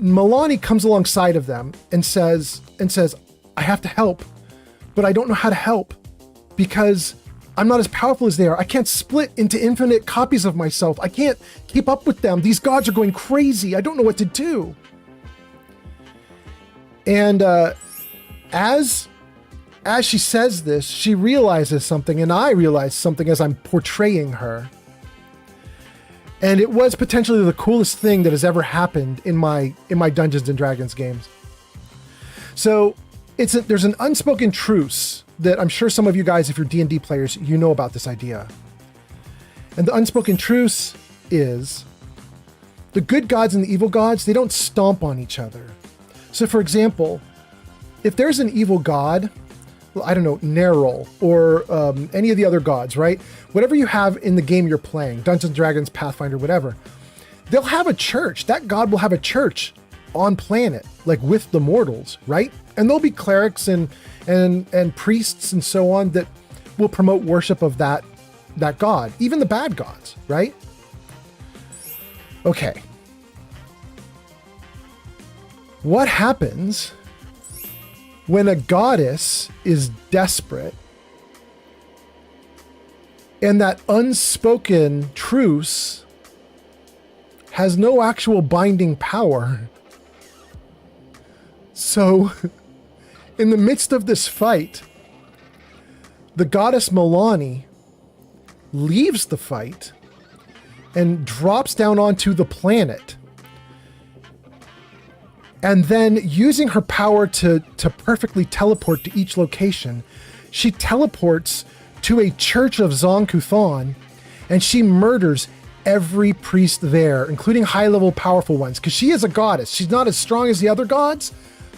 Milani comes alongside of them and says, I have to help, but I don't know how to help because I'm not as powerful as they are. I can't split into infinite copies of myself. I can't keep up with them. These gods are going crazy. I don't know what to do. And as she says this, she realizes something, and I realize something as I'm portraying her. And it was potentially the coolest thing that has ever happened in my Dungeons and Dragons games. So there's an unspoken truce that I'm sure some of you guys, if you're D&D players, you know about this idea. And the unspoken truce is the good gods and the evil gods, they don't stomp on each other. So for example, if there's an evil god, well, I don't know, Nerul or any of the other gods, right? Whatever you have in the game you're playing, Dungeons & Dragons, Pathfinder, whatever, they'll have a church. That god will have a church on planet, like with the mortals, right? And there'll be clerics and priests and so on that will promote worship of that god, even the bad gods, right? Okay. What happens when a goddess is desperate and that unspoken truce has no actual binding power? So, in the midst of this fight, the goddess Milani leaves the fight and drops down onto the planet. And then, using her power to perfectly teleport to each location, she teleports to a church of Zon-Kuthon, and she murders every priest there, including high-level powerful ones, because she is a goddess. She's not as strong as the other gods,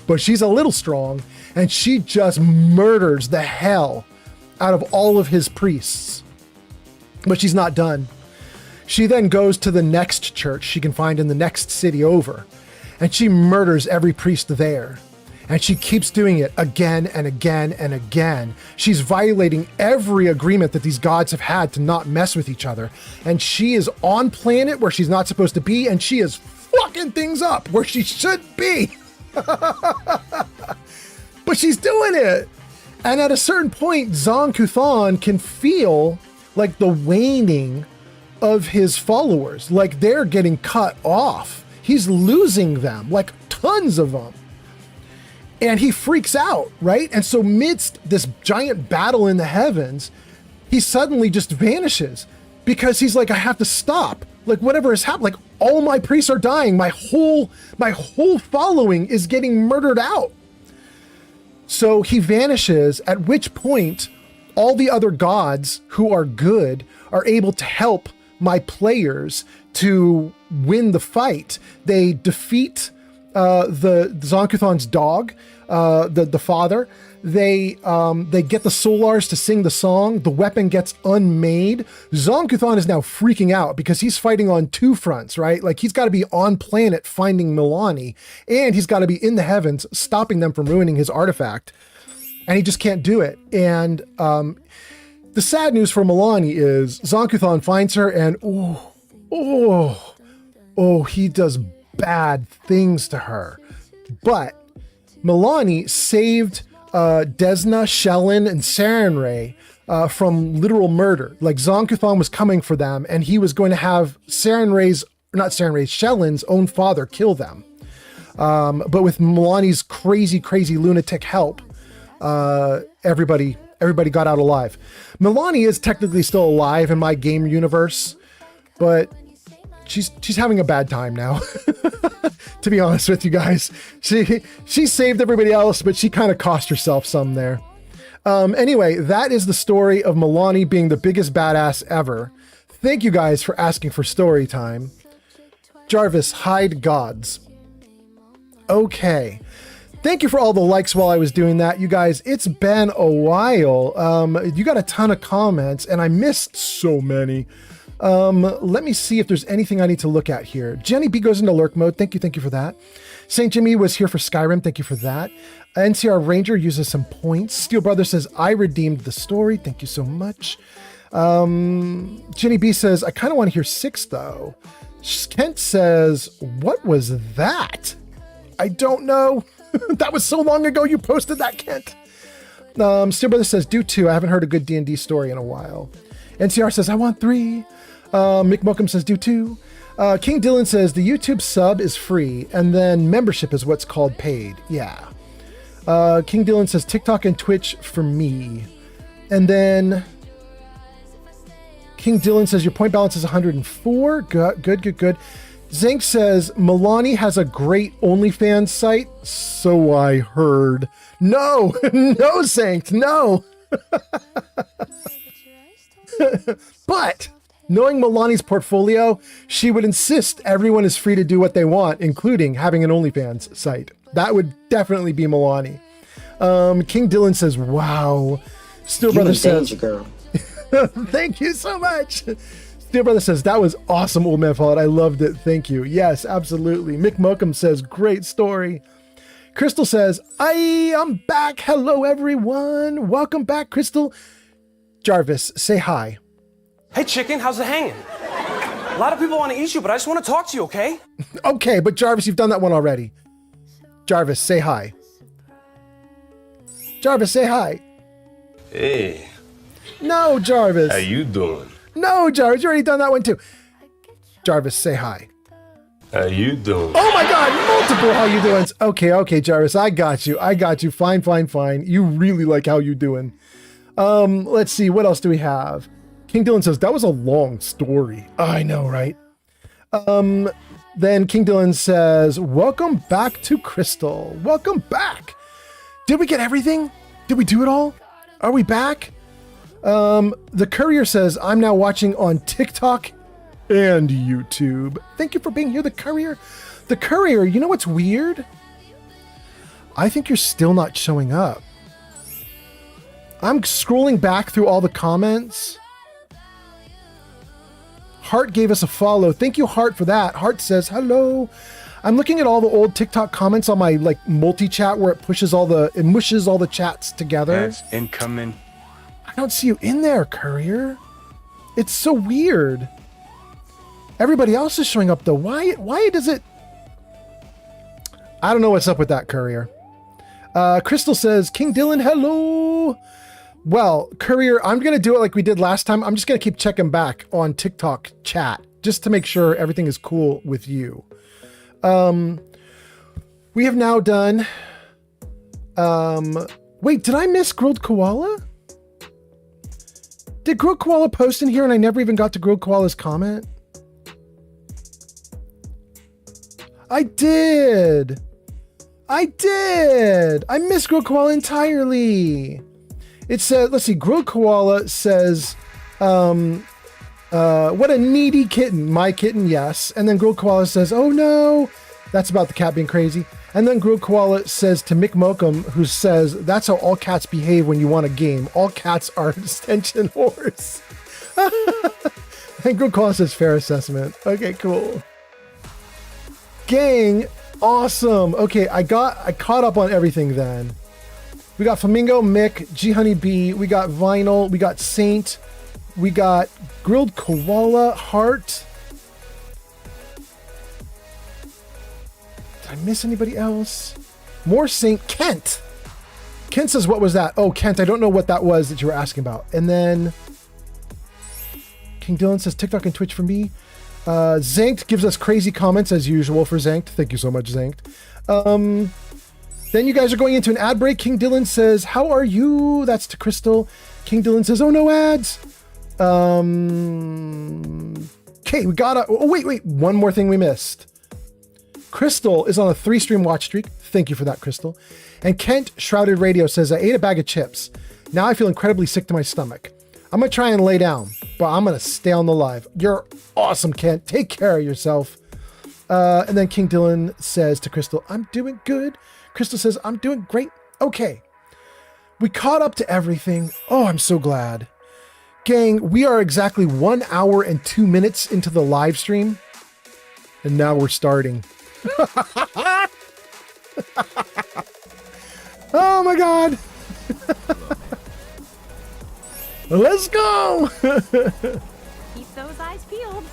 but she's a little strong, and she just murders the hell out of all of his priests. But she's not done. She then goes to the next church she can find in the next city over, and she murders every priest there. And she keeps doing it again and again and again. She's violating every agreement that these gods have had to not mess with each other. And she is on planet where she's not supposed to be, and she is fucking things up where she should be. But she's doing it. And at a certain point, Zon-Kuthon can feel like the waning of his followers, like they're getting cut off. he's losing them, like tons of them. And he freaks out, right? And so midst this giant battle in the heavens, he suddenly just vanishes because he's like, I have to stop. Like whatever has happened, like all my priests are dying. My whole following is getting murdered out. So he vanishes, at which point all the other gods who are good are able to help my players to win the fight. They defeat the Zonkuthon's dog, the father. They get the Solars to sing the song. The weapon gets unmade. Zonkuthon is now freaking out because he's fighting on two fronts, right? Like he's got to be on planet finding Milani, and he's got to be in the heavens stopping them from ruining his artifact. And he just can't do it. And the sad news for Milani is Zonkuthon finds her and he does bad things to her. But Milani saved Desna, Shellin, and Sarenrae from literal murder. Like Zonkuthon was coming for them, and he was going to have Shellin's own father kill them. But with Milani's crazy lunatic help, everybody got out alive. Milani is technically still alive in my game universe, but she's having a bad time now. To be honest with you guys, she saved everybody else, but she kind of cost herself some there. Anyway, that is the story of Milani being the biggest badass ever. Thank you guys for asking for story time. Jarvis, hide gods. Okay. Thank you for all the likes while I was doing that. You guys, it's been a while. You got a ton of comments and I missed so many. Let me see if there's anything I need to look at here. Jenny B goes into lurk mode. Thank you for that. St. Jimmy was here for Skyrim. Thank you for that. NCR Ranger uses some points. Steel Brother says, I redeemed the story. Thank you so much. Jenny B says, I kind of want to hear 6 though. Kent says, what was that? I don't know. That was so long ago you posted that, Kent. Steel Brother says, do 2. I haven't heard a good D&D story in a while. NCR says, I want 3. Mick Mokum says, do 2. King Dylan says, the YouTube sub is free, and then membership is what's called paid. Yeah. King Dylan says, TikTok and Twitch for me. And then King Dylan says, your point balance is 104. Good. Zank says, Milani has a great OnlyFans site. So I heard. No, no, Zank, no. But knowing Milani's portfolio, she would insist everyone is free to do what they want, including having an OnlyFans site. That would definitely be Milani. King Dylan says, wow. Steel Brother says, girl. Thank you so much. Steel Brother says, that was awesome, Old Man Fallout. I loved it. Thank you. Yes, absolutely. Mick Mokum says, great story. Crystal says, I'm back. Hello, everyone. Welcome back, Crystal. Jarvis, say hi. Hey, chicken, how's it hanging? A lot of people want to eat you, but I just want to talk to you, okay? Okay, but Jarvis, you've done that one already. Jarvis, say hi. Jarvis, say hi. Hey. No, Jarvis. How you doing? No, Jarvis, you already done that one too. Jarvis, say hi. How you doing? Oh my God, multiple how you doing? Okay, Jarvis, I got you. Fine. You really like how you doing. Let's see, what else do we have? King Dylan says, that was a long story. I know, right? Then King Dylan says, welcome back to Crystal. Welcome back. Did we get everything? Did we do it all? Are we back? The Courier says, I'm now watching on TikTok and YouTube. Thank you for being here, The Courier. The Courier, you know what's weird? I think you're still not showing up. I'm scrolling back through all the comments. Hart gave us a follow. Thank you, Hart, for that. Hart says, hello. I'm looking at all the old TikTok comments on my multi-chat where it mushes all the chats together. That's incoming. I don't see you in there, Courier. It's so weird. Everybody else is showing up though. Why does it? I don't know what's up with that, Courier. Crystal says, King Dylan, hello. Well, Courier, I'm going to do it like we did last time. I'm just going to keep checking back on TikTok chat just to make sure everything is cool with you. We have now done, wait, did I miss Grilled Koala? Did Grilled Koala post in here and I never even got to Grilled Koala's comment? I did. I missed Grilled Koala entirely. It said, let's see, Grilled Koala says, what a needy kitten. My kitten, yes. And then Grilled Koala says, oh no. That's about the cat being crazy. And then Grilled Koala says to Mick Mokum, who says, that's how all cats behave when you want a game. All cats are extension whores. And Grilled Koala says, fair assessment. Okay, cool. Gang, awesome. Okay, I caught up on everything then. We got Flamingo, Mick, G Honey Bee, we got Vinyl, we got Saint, we got Grilled Koala, Heart. Did I miss anybody else? More Saint, Kent. Kent says, what was that? Oh, Kent, I don't know what that was that you were asking about. And then King Dylan says, TikTok and Twitch for me. Zankt gives us crazy comments as usual for Zankt. Thank you so much, Zankt. Then you guys are going into an ad break. King Dylan says, how are you? That's to Crystal. King Dylan says, oh, no ads. Okay, we got oh, wait. One more thing we missed. Crystal is on a 3-stream watch streak. Thank you for that, Crystal. And Kent Shrouded Radio says, I ate a bag of chips. Now I feel incredibly sick to my stomach. I'm going to try and lay down, but I'm going to stay on the live. You're awesome, Kent. Take care of yourself. And then King Dylan says to Crystal, I'm doing good. Crystal says, I'm doing great. Okay. We caught up to everything. Oh, I'm so glad. Gang, we are exactly 1 hour and 2 minutes into the live stream. And now we're starting. Oh my God. Let's go. Keep those eyes peeled.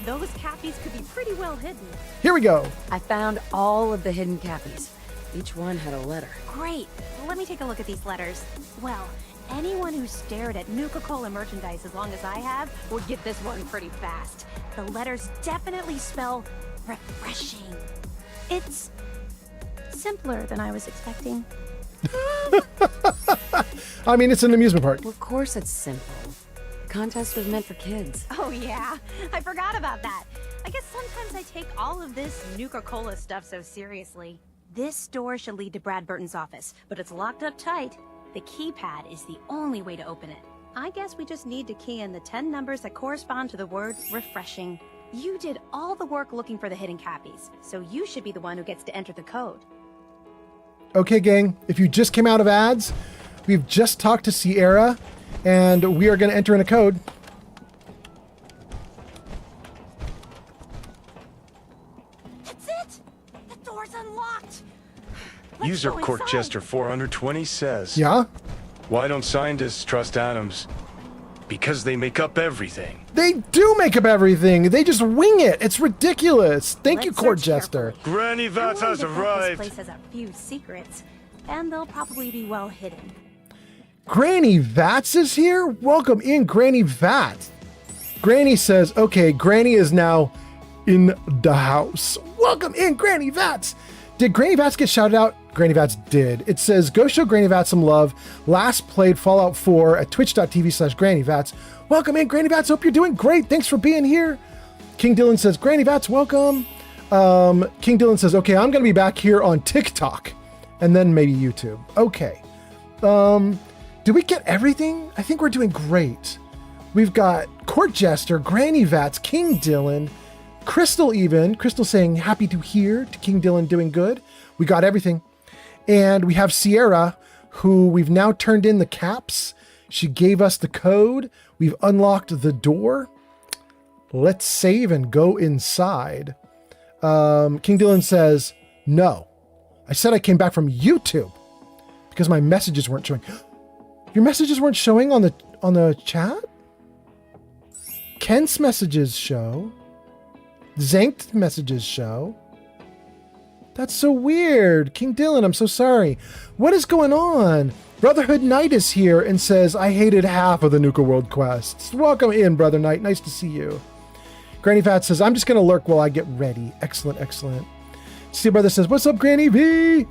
Those cappies could be pretty well hidden. Here we go. I found all of the hidden cappies. Each one had a letter. Great. Let me take a look at these letters. Well, anyone who stared at Nuka-Cola merchandise as long as I have would get this one pretty fast. The letters definitely spell refreshing. It's simpler than I was expecting. I mean, it's an amusement park. Well, of course it's simple. The contest was meant for kids. Oh yeah, I forgot about that. I guess sometimes I take all of this Nuka-Cola stuff so seriously. This door should lead to Brad Burton's office, but it's locked up tight. The keypad is the only way to open it. I guess we just need to key in the 10 numbers that correspond to the word refreshing. You did all the work looking for the hidden cappies, so you should be the one who gets to enter the code. Okay, gang, if you just came out of ads, we've just talked to Sierra, and we are going to enter in a code. That's it! The door's unlocked! User Court Jester 420 says, Yeah? why don't scientists trust atoms? Because they make up everything. They do make up everything. They just wing it. It's ridiculous. Thank you, Court Jester. Granny Vats has arrived. This place has a few secrets, and they'll probably be well hidden. Granny Vats is here? Welcome in, Granny Vats. Granny says, okay, Granny is now in the house. Welcome in, Granny Vats. Did Granny Vats get shouted out? Granny Vats did. It says, go show Granny Vats some love. Last played Fallout 4 at twitch.tv/Granny Vats. Welcome in, Granny Vats. Hope you're doing great. Thanks for being here. King Dylan says, Granny Vats, welcome. King Dylan says, okay, I'm going to be back here on TikTok and then maybe YouTube. Okay. Did we get everything? I think we're doing great. We've got Court Jester, Granny Vats, King Dylan, Crystal even. Crystal saying, happy to hear, to King Dylan doing good. We got everything. And we have Sierra, who we've now turned in the caps. She gave us the code. We've unlocked the door. Let's save and go inside. King Dylan says, no. I said I came back from YouTube because my messages weren't showing. Your messages weren't showing on the chat? Kent's messages show. Zank's messages show. That's so weird. King Dylan, I'm so sorry. What is going on? Brotherhood Knight is here and says, I hated half of the Nuka World quests. Welcome in, Brother Knight. Nice to see you. Granny Fat says, I'm just going to lurk while I get ready. Excellent, excellent. Steve Brother says, what's up, Granny V?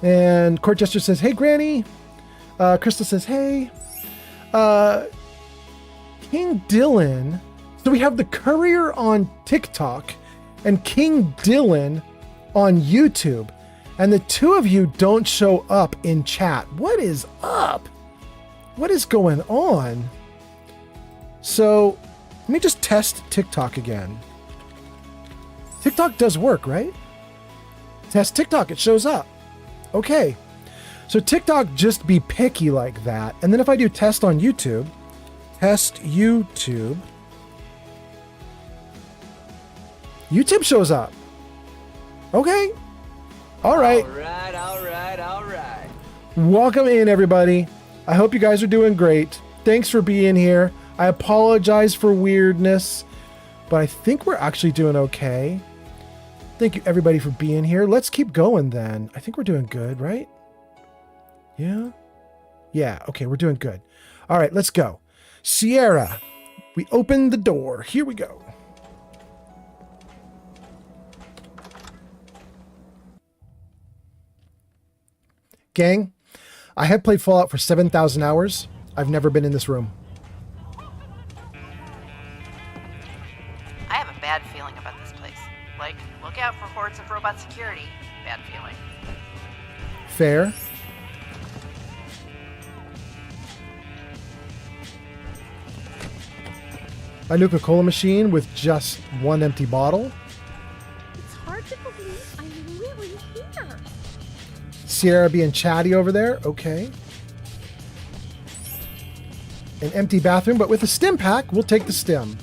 And Court Jester says, hey, Granny. Crystal says, hey. King Dylan. So we have the Courier on TikTok and King Dylan on YouTube. And the two of you don't show up in chat. What is up? What is going on? So let me just test TikTok again. TikTok does work, right? Test TikTok, it shows up. Okay. So TikTok just be picky like that. And then if I do test on YouTube, test YouTube, YouTube shows up. Okay. All right. All right. Welcome in, everybody. I hope you guys are doing great. Thanks for being here. I apologize for weirdness, but I think we're actually doing okay. Thank you, everybody, for being here. Let's keep going then. I think we're doing good, right? Yeah? Yeah, okay, we're doing good. All right, let's go. Sierra, we opened the door. Here we go. Gang, I have played Fallout for 7,000 hours. I've never been in this room. I have a bad feeling about this place. Like, look out for hordes of robot security. Bad feeling. Fair. A Nuka-Cola machine with just one empty bottle. It's hard to believe I'm really here. Sierra being chatty over there. Okay. An empty bathroom, but with a stim pack, we'll take the stim.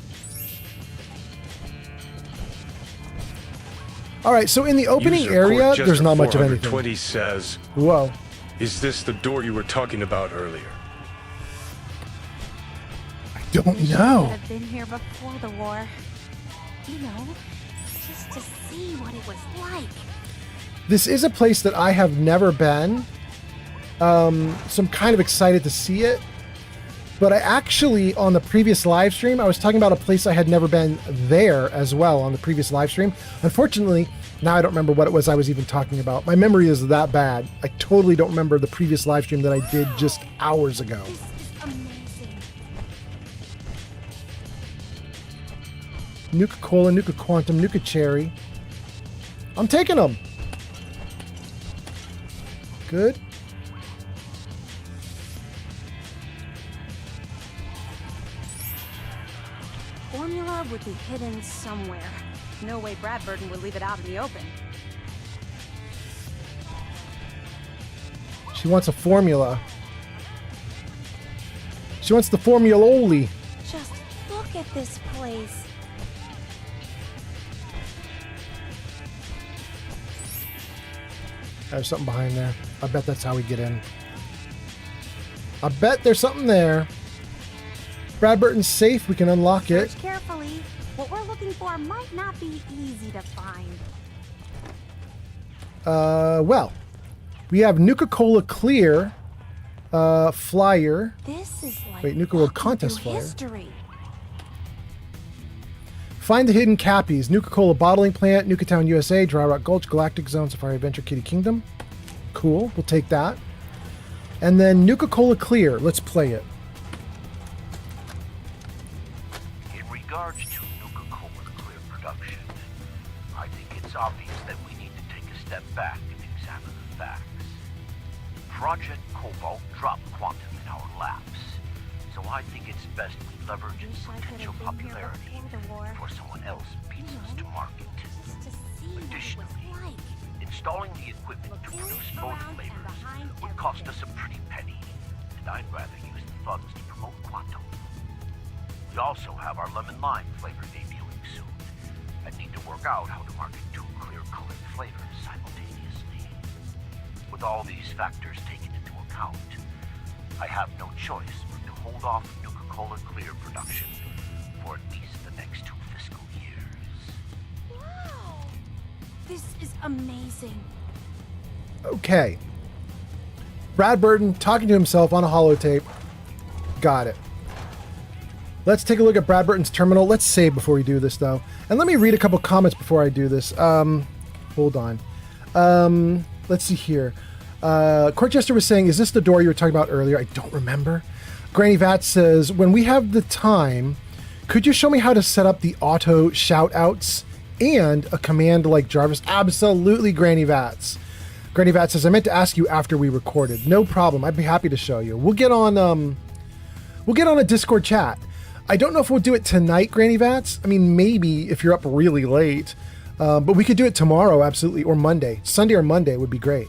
All right, so in the opening area, there's not much of anything. 20 says, whoa. Is this the door you were talking about earlier? I don't know. I've been here before the war. You know, just to see what it was like. This is a place that I have never been. So I'm kind of excited to see it. But I actually, on the previous live stream, I was talking about a place I had never been there as well on the previous live stream. Unfortunately, now I don't remember what it was I was even talking about. My memory is that bad. I totally don't remember the previous live stream that I did just hours ago. This is amazing. Nuka-Cola, Nuka-Quantum, Nuka-Cherry. I'm taking them. Good. Formula would be hidden somewhere. No way Brad Burton would leave it out in the open. She wants a formula. She wants the formuloli. Just look at this place. There's something behind there. I bet that's how we get in. I bet there's something there. Brad Burton's safe. We can unlock it. Search carefully. What we're looking for might not be easy to find. Well, we have Nuka-Cola Clear flyer. This is like Wait, Nuka-Cola contest flyer. history. Find the hidden cappies. Nuka-Cola bottling plant, Nukatown, USA, Dry Rock Gulch, Galactic Zone, Safari Adventure, Kitty Kingdom. Cool. We'll take that. And then Nuka-Cola Clear. Let's play it. In regards to Nuka-Cola Clear production, I think it's obvious that we need to take a step back and examine the facts. Project Cobalt dropped quantum in our laps, so I think it's best we leverage its potential popularity before someone else beats us to market. Additionally, installing the equipment to produce both flavors would cost us a pretty penny, and I'd rather use the funds to promote quantum. We also have our lemon lime flavor debuting soon, and need to work out how to market two clear-colored flavors simultaneously. With all these factors taken into account, I have no choice but to hold off Nuka-Cola Clear production for at least the next 2 fiscal years. Wow! This is amazing. Okay. Brad Burton talking to himself on a holotape. Got it. Let's take a look at Brad Burton's terminal. Let's save before we do this, though. And let me read a couple comments before I do this. Hold on. Let's see here. Court Jester was saying, is this the door you were talking about earlier? I don't remember. Granny Vat says, when we have the time, could you show me how to set up the auto shout outs and a command like Jarvis? Absolutely, Granny Vats. Granny Vat says, I meant to ask you after we recorded. No problem. I'd be happy to show you. We'll get on a Discord chat. I don't know if we'll do it tonight, Granny Vats. I mean, maybe if you're up really late, but we could do it tomorrow, absolutely, or Monday. Sunday or Monday would be great.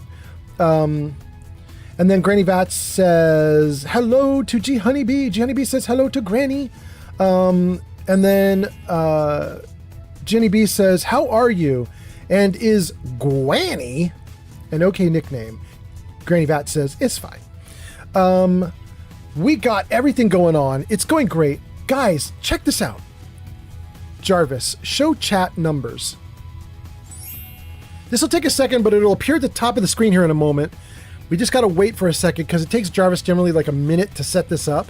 And then Granny Vats says, hello to G Honeybee. G Honeybee says hello to Granny. And then Jenny B says, how are you? And is Granny an okay nickname? Granny Vat says, it's fine. We got everything going on. It's going great. Guys, check this out. Jarvis, show chat numbers. This will take a second, but it'll appear at the top of the screen here in a moment. We just got to wait for a second because it takes Jarvis generally like a minute to set this up.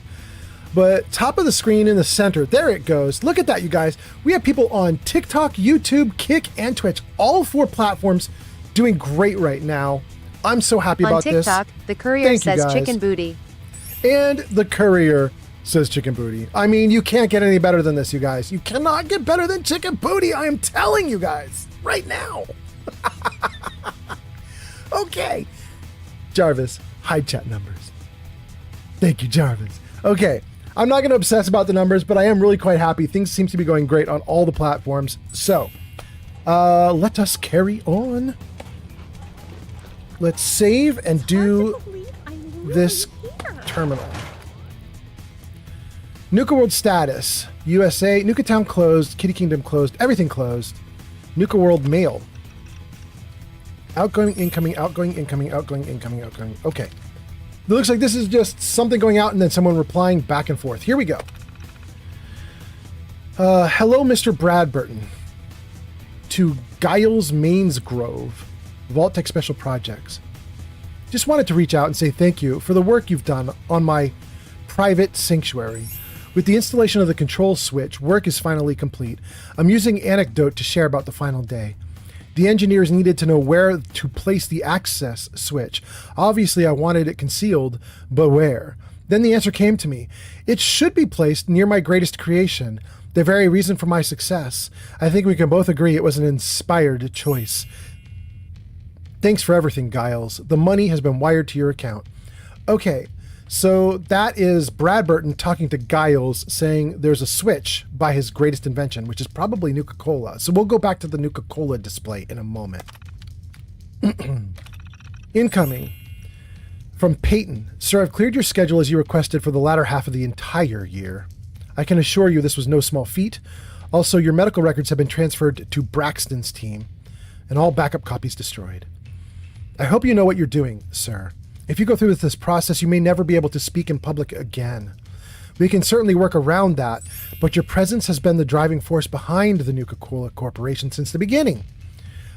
But top of the screen in the center, there it goes. Look at that, you guys. We have people on TikTok, YouTube, Kick, and Twitch. All 4 platforms doing great right now. I'm so happy about this. On TikTok, the courier says chicken booty. And the courier says chicken booty. I mean, you can't get any better than this, you guys. You cannot get better than chicken booty. I am telling you guys right now. Okay. Jarvis, hide chat numbers. Thank you, Jarvis. Okay. I'm not going to obsess about the numbers, but I am really quite happy. Things seem to be going great on all the platforms. So, let us carry on. Let's save and do this terminal. Nuka World status. USA, Nuka Town closed, Kitty Kingdom closed, everything closed. Nuka World mail. Outgoing, incoming, outgoing, incoming, outgoing, incoming, outgoing. Okay. It looks like this is just something going out and then someone replying back and forth. Here we go. Hello, Mr. Bradburton. To Giles Mainsgrove, Vault-Tec Special Projects. Just wanted to reach out and say thank you for the work you've done on my private sanctuary. With the installation of the control switch, work is finally complete. I'm using anecdote to share about the final day. The engineers needed to know where to place the access switch. Obviously, I wanted it concealed, but where? Then the answer came to me. It should be placed near my greatest creation, the very reason for my success. I think we can both agree it was an inspired choice. Thanks for everything, Giles. The money has been wired to your account. Okay, so that is Bradburton talking to Giles saying there's a switch by his greatest invention, which is probably Nuka-Cola. So we'll go back to the Nuka-Cola display in a moment. Incoming from Peyton. Sir, I've cleared your schedule as you requested for the latter half of the entire year. I can assure you this was no small feat. Also, your medical records have been transferred to Braxton's team, and all backup copies destroyed. I hope you know what you're doing, sir. If you go through with this process, you may never be able to speak in public again. We can certainly work around that, but your presence has been the driving force behind the Nuka-Cola Corporation since the beginning.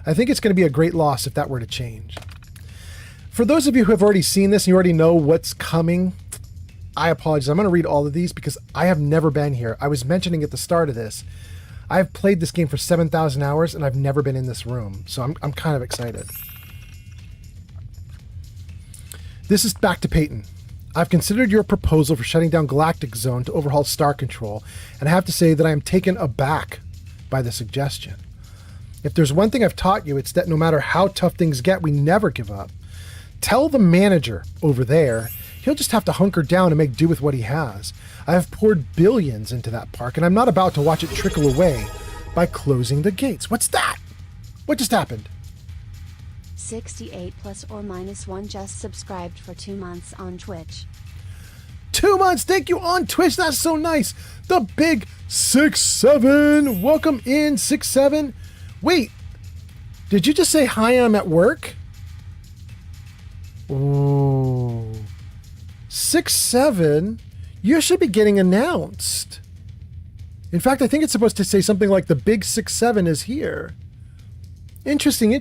I think it's going to be a great loss if that were to change. For those of you who have already seen this and you already know what's coming, I apologize. I'm going to read all of these because I have never been here. I was mentioning at the start of this, I've played this game for 7,000 hours and I've never been in this room, so I'm kind of excited. This is back to Peyton. I've considered your proposal for shutting down Galactic Zone to overhaul Star Control, and I have to say that I am taken aback by the suggestion. If there's one thing I've taught you, it's that no matter how tough things get, we never give up. Tell the manager over there, he'll just have to hunker down and make do with what he has. I have poured billions into that park, and I'm not about to watch it trickle away by closing the gates. What's that? What just happened? 68 ± 1 just subscribed for 2 months on Twitch. 2 months, thank you on Twitch, that's so nice. The big 6-7, welcome in 6-7. Wait, did you just say hi, I'm at work? Ooh, 6-7, you should be getting announced. In fact, I think it's supposed to say something like the big 6-7 is here. Interesting.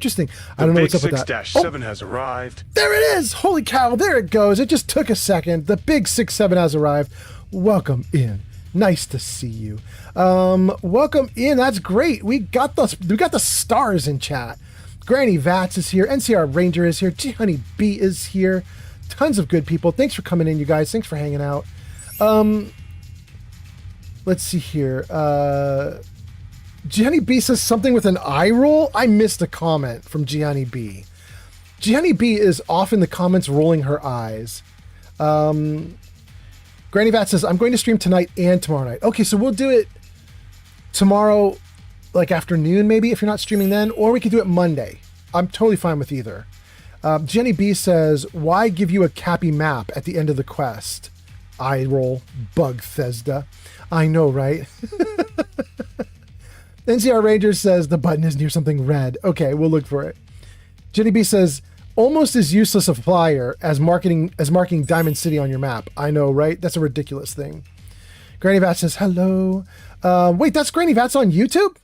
I don't know what's up with that. The big 6-7 has arrived. There it is! Holy cow, there it goes. It just took a second. The big 6-7 has arrived. Welcome in. Nice to see you. Welcome in. That's great. We got the stars in chat. Granny Vats is here. NCR Ranger is here. G Honey B is here. Tons of good people. Thanks for coming in, you guys. Thanks for hanging out. Let's see here. Gianni B says something with an eye roll. I missed a comment from Gianni B. Gianni B is off in the comments rolling her eyes. Granny Vat says, I'm going to stream tonight and tomorrow night. Okay, so we'll do it tomorrow, like afternoon maybe, if you're not streaming then, or we could do it Monday. I'm totally fine with either. Jenny B says, why give you a cappy map at the end of the quest? Eye roll, bug Thesda. I know, right? NCR Ranger says the button is near something red. Okay, we'll look for it. Jenny B says, almost as useless a flyer as marking Diamond City on your map. I know, right? That's a ridiculous thing. Granny Vat says, hello. Wait, that's Granny Vat's on YouTube?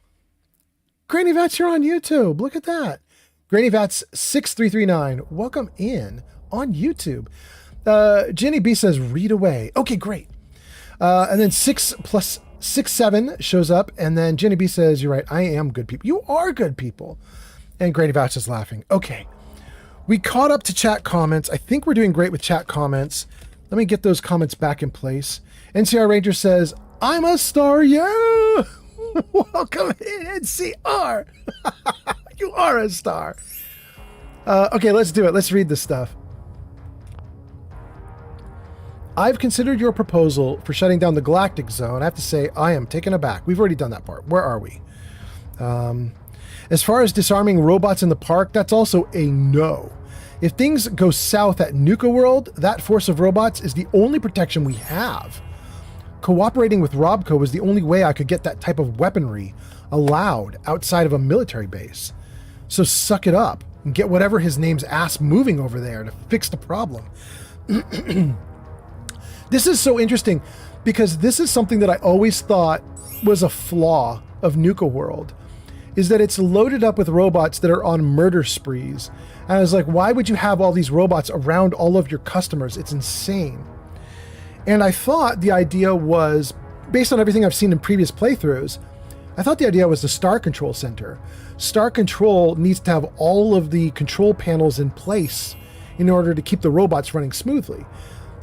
Granny Vats, you're on YouTube. Look at that. Granny Vats 6339. Welcome in on YouTube. Jenny B says, read away. Okay, great. And then 6 + 6 7 shows up, and then Jenny B says, you're right, I am good people. You are good people. And Granny Vouch is laughing. Okay. We caught up to chat comments. I think we're doing great with chat comments. Let me get those comments back in place. NCR Ranger says, I'm a star, yeah! Welcome in, NCR! You are a star. Okay, let's do it. Let's read this stuff. I've considered your proposal for shutting down the Galactic Zone. I have to say, I am taken aback. We've already done that part. Where are we? As far as disarming robots in the park, that's also a no. If things go south at Nuka World, that force of robots is the only protection we have. Cooperating with Robco was the only way I could get that type of weaponry allowed outside of a military base. So suck it up and get whatever his name's ass moving over there to fix the problem. This is so interesting because this is something that I always thought was a flaw of Nuka World, is that it's loaded up with robots that are on murder sprees. And I was like, why would you have all these robots around all of your customers? It's insane. And I thought the idea was, based on everything I've seen in previous playthroughs, I thought the idea was the Star Control Center. Star Control needs to have all of the control panels in place in order to keep the robots running smoothly.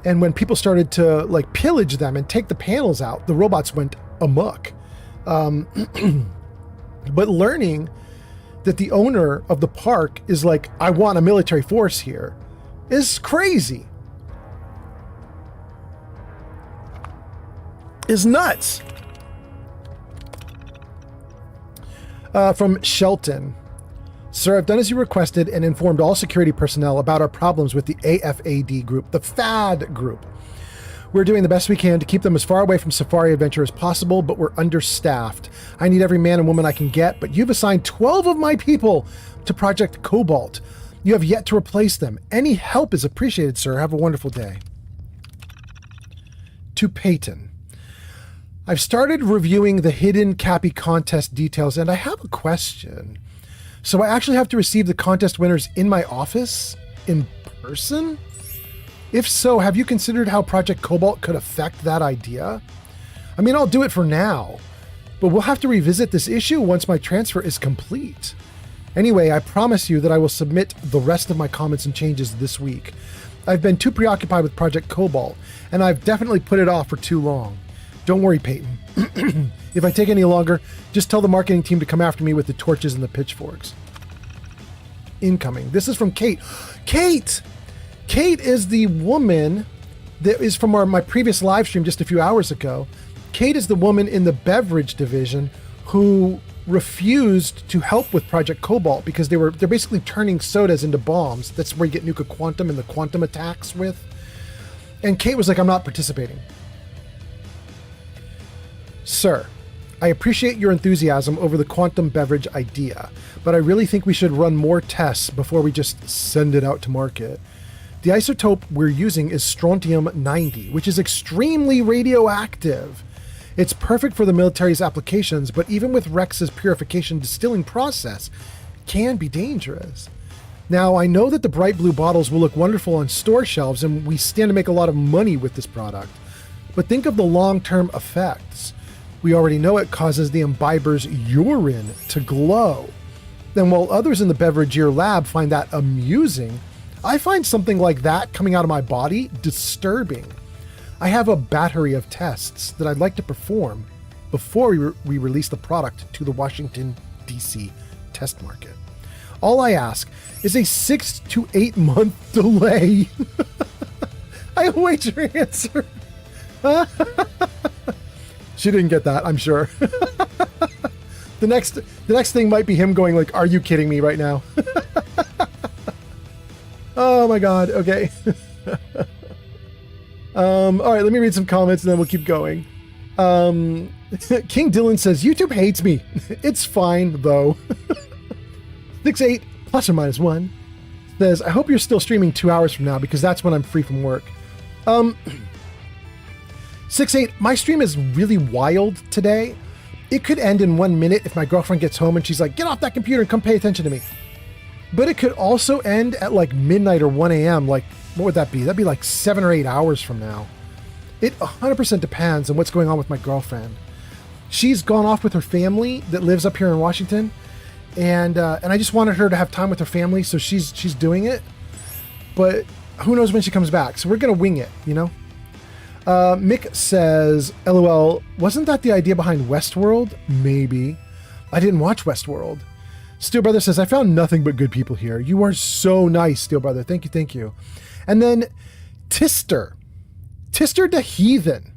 And when people started to like pillage them and take the panels out, the robots went amok. But learning that the owner of the park is like, I want a military force here, is crazy. Is nuts. From Shelton. Sir, I've done as you requested and informed all security personnel about our problems with the AFAD group, the FAD group. We're doing the best we can to keep them as far away from Safari Adventure as possible, but we're understaffed. I need every man and woman I can get, but you've assigned 12 of my people to Project Cobalt. You have yet to replace them. Any help is appreciated, sir. Have a wonderful day. To Peyton. I've started reviewing the hidden Cappy contest details, and I have a question. So I actually have to receive the contest winners in my office? In person? If so, have you considered how Project Cobalt could affect that idea? I mean, I'll do it for now, but we'll have to revisit this issue once my transfer is complete. Anyway, I promise you that I will submit the rest of my comments and changes this week. I've been too preoccupied with Project Cobalt, and I've definitely put it off for too long. Don't worry, Peyton. If I take any longer, just tell the marketing team to come after me with the torches and the pitchforks. Incoming. This is from Kate. Kate! Kate is the woman that is from my previous live stream just a few hours ago. Kate is the woman in the beverage division who refused to help with Project Cobalt because they're basically turning sodas into bombs. That's where you get Nuka Quantum and the quantum attacks with. And Kate was like, I'm not participating. Sir, I appreciate your enthusiasm over the quantum beverage idea, but I really think we should run more tests before we just send it out to market. The isotope we're using is strontium-90, which is extremely radioactive. It's perfect for the military's applications, but even with Rex's purification distilling process, it can be dangerous. Now, I know that the bright blue bottles will look wonderful on store shelves, and we stand to make a lot of money with this product, but think of the long-term effects. We already know it causes the imbiber's urine to glow. And while others in the Beverageer lab find that amusing, I find something like that coming out of my body disturbing. I have a battery of tests that I'd like to perform before we release the product to the Washington, D.C. test market. All I ask is a 6 to 8 month delay. I await your answer. She didn't get that, I'm sure. The next thing might be him going like, "Are you kidding me right now?" Oh my God. Okay. All right, let me read some comments and then we'll keep going. King Dylan says, YouTube hates me. It's fine though. 68 plus or minus 1 says, I hope you're still streaming 2 hours from now because that's when I'm free from work. 68, my stream is really wild today. It could end in 1 minute if my girlfriend gets home and she's like, "Get off that computer and come pay attention to me." But it could also end at like midnight or 1 a.m. Like, what would that be? That'd be like 7 or 8 hours from now. It 100% depends on what's going on with my girlfriend. She's gone off with her family that lives up here in Washington. And I just wanted her to have time with her family, so she's doing it. But who knows when she comes back? So we're going to wing it, you know? Mick says, LOL, wasn't that the idea behind Westworld? Maybe. I didn't watch Westworld. Steel Brother says, I found nothing but good people here. You are so nice, Steel Brother. Thank you, thank you. And then Tister the Heathen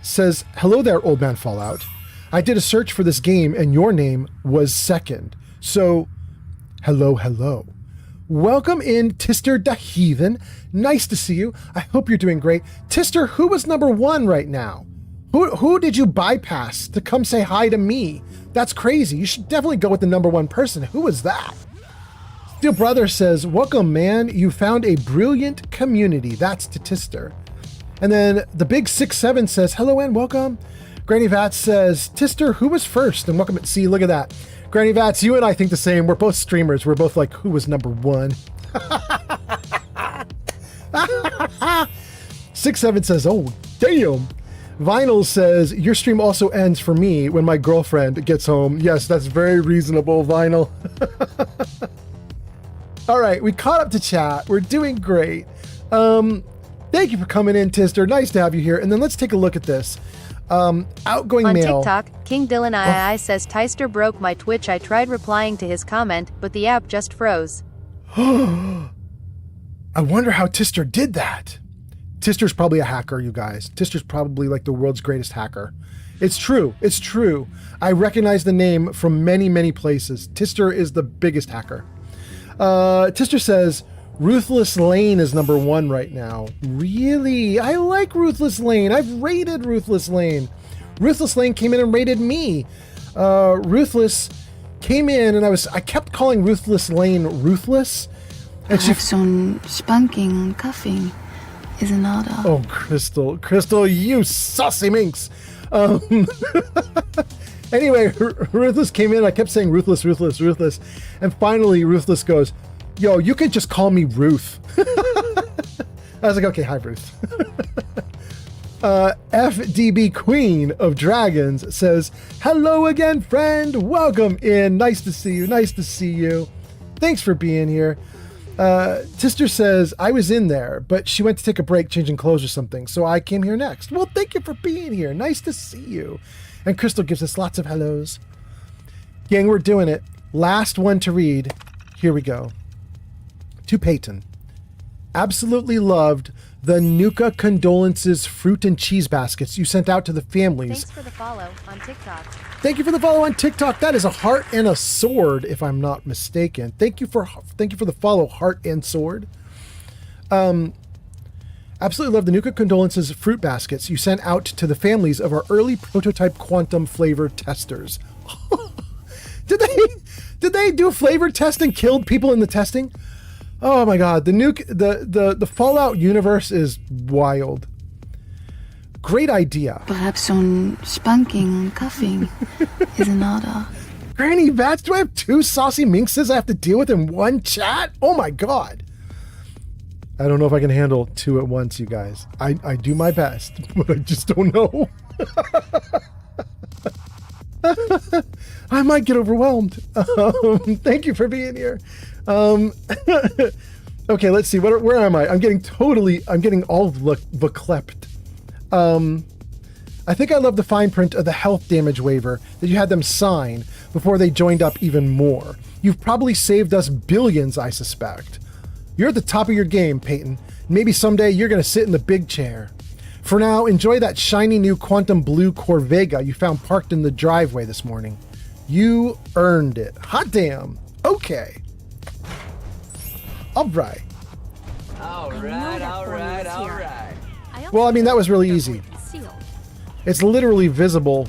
says, hello there, Old Man Fallout. I did a search for this game and your name was second. So, hello. Welcome in, Tister the Heathen. Nice to see you. I hope you're doing great. Tister, who was number 1 right now? Who did you bypass to come say hi to me? That's crazy. You should definitely go with the number 1 person. Who was that? Steel Brother says, welcome, man. You found a brilliant community. That's to Tister. And then the big 6-7 says, hello and welcome. Granny Vats says, Tister, who was first? And welcome. See, look at that. Granny Vats, you and I think the same. We're both streamers. We're both like, who was number 1? 6-7 says, oh, damn. Vinyl says, your stream also ends for me when my girlfriend gets home. Yes, that's very reasonable, Vinyl. All right, we caught up to chat. We're doing great. Thank you for coming in, Tister. Nice to have you here. And then let's take a look at this. Outgoing on mail. TikTok, King Dylan II says Tyster broke my Twitch. I tried replying to his comment, but the app just froze. I wonder how Tister did that. Tister's probably a hacker, you guys. Tister's probably like the world's greatest hacker. It's true. It's true. I recognize the name from many, many places. Tister is the biggest hacker. Tister says, Ruthless Lane is number 1 right now. Really? I like Ruthless Lane. I've rated Ruthless Lane. Ruthless Lane came in and rated me. Ruthless came in and I kept calling Ruthless Lane Ruthless. And I have some spanking and cuffing is an order. Oh, Crystal, you saucy minx. Anyway, Ruthless came in. I kept saying Ruthless. And finally, Ruthless goes, yo, you could just call me Ruth. I was like, okay, hi, Ruth. FDB Queen of Dragons says, hello again, friend. Welcome in. Nice to see you. Thanks for being here. Tister says, I was in there, but she went to take a break changing clothes or something, so I came here next. Well, thank you for being here. Nice to see you. And Crystal gives us lots of hellos. Gang, we're doing it. Last one to read. Here we go. To Peyton. Absolutely loved the Nuka Condolences fruit and cheese baskets you sent out to the families. Thanks for the follow on TikTok. Thank you for the follow on TikTok. That is a heart and a sword, if I'm not mistaken. Thank you for the follow, heart and sword. Absolutely love the Nuka Condolences fruit baskets you sent out to the families of our early prototype quantum flavor testers. Did they do flavor test and killed people in the testing? Oh my God, the Fallout universe is wild. Great idea. Perhaps some spanking and cuffing is an order. Granny Vats, do I have 2 saucy minxes I have to deal with in one chat? Oh my God. I don't know if I can handle 2 at once, you guys. I do my best, but I just don't know. I might get overwhelmed. Thank you for being here. Okay, let's see. Where am I? I'm getting all verklempt. I think I love the fine print of the health damage waiver that you had them sign before they joined up even more. You've probably saved us billions, I suspect. You're at the top of your game, Peyton. Maybe someday you're going to sit in the big chair. For now, enjoy that shiny new quantum blue Corvega you found parked in the driveway this morning. You earned it. Hot damn. Okay. All right. All right. Well, I mean, that was really easy. It's literally visible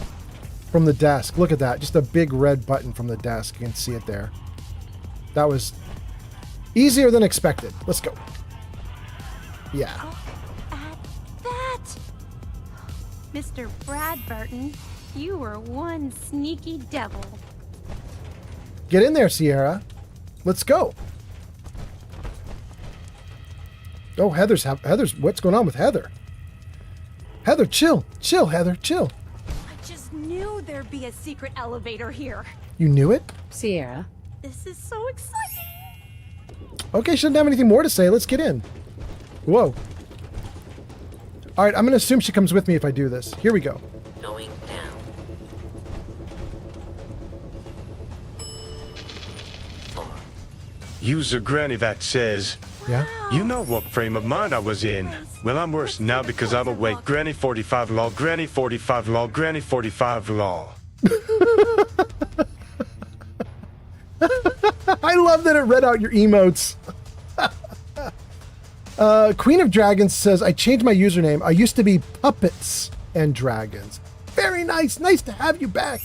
from the desk. Look at that. Just a big red button from the desk. You can see it there. That was easier than expected. Let's go. Yeah. That! Mr. Bradburton, you were one sneaky devil. Get in there, Sierra. Let's go. Oh, Heather's, what's going on with Heather? Heather, chill. Chill, Heather, chill. I just knew there'd be a secret elevator here. You knew it? Sierra. This is so exciting. Okay, shouldn't have anything more to say. Let's get in. Whoa. All right, I'm going to assume she comes with me if I do this. Here we go. Going down. User Grannyvat says, yeah? You know what frame of mind I was in. Well, I'm worse now because I'm awake. Granny 45 lol, Granny 45 lol, Granny 45 lol. I love that it read out your emotes. Queen of Dragons says, I changed my username. I used to be Puppets and Dragons. Very nice. Nice to have you back.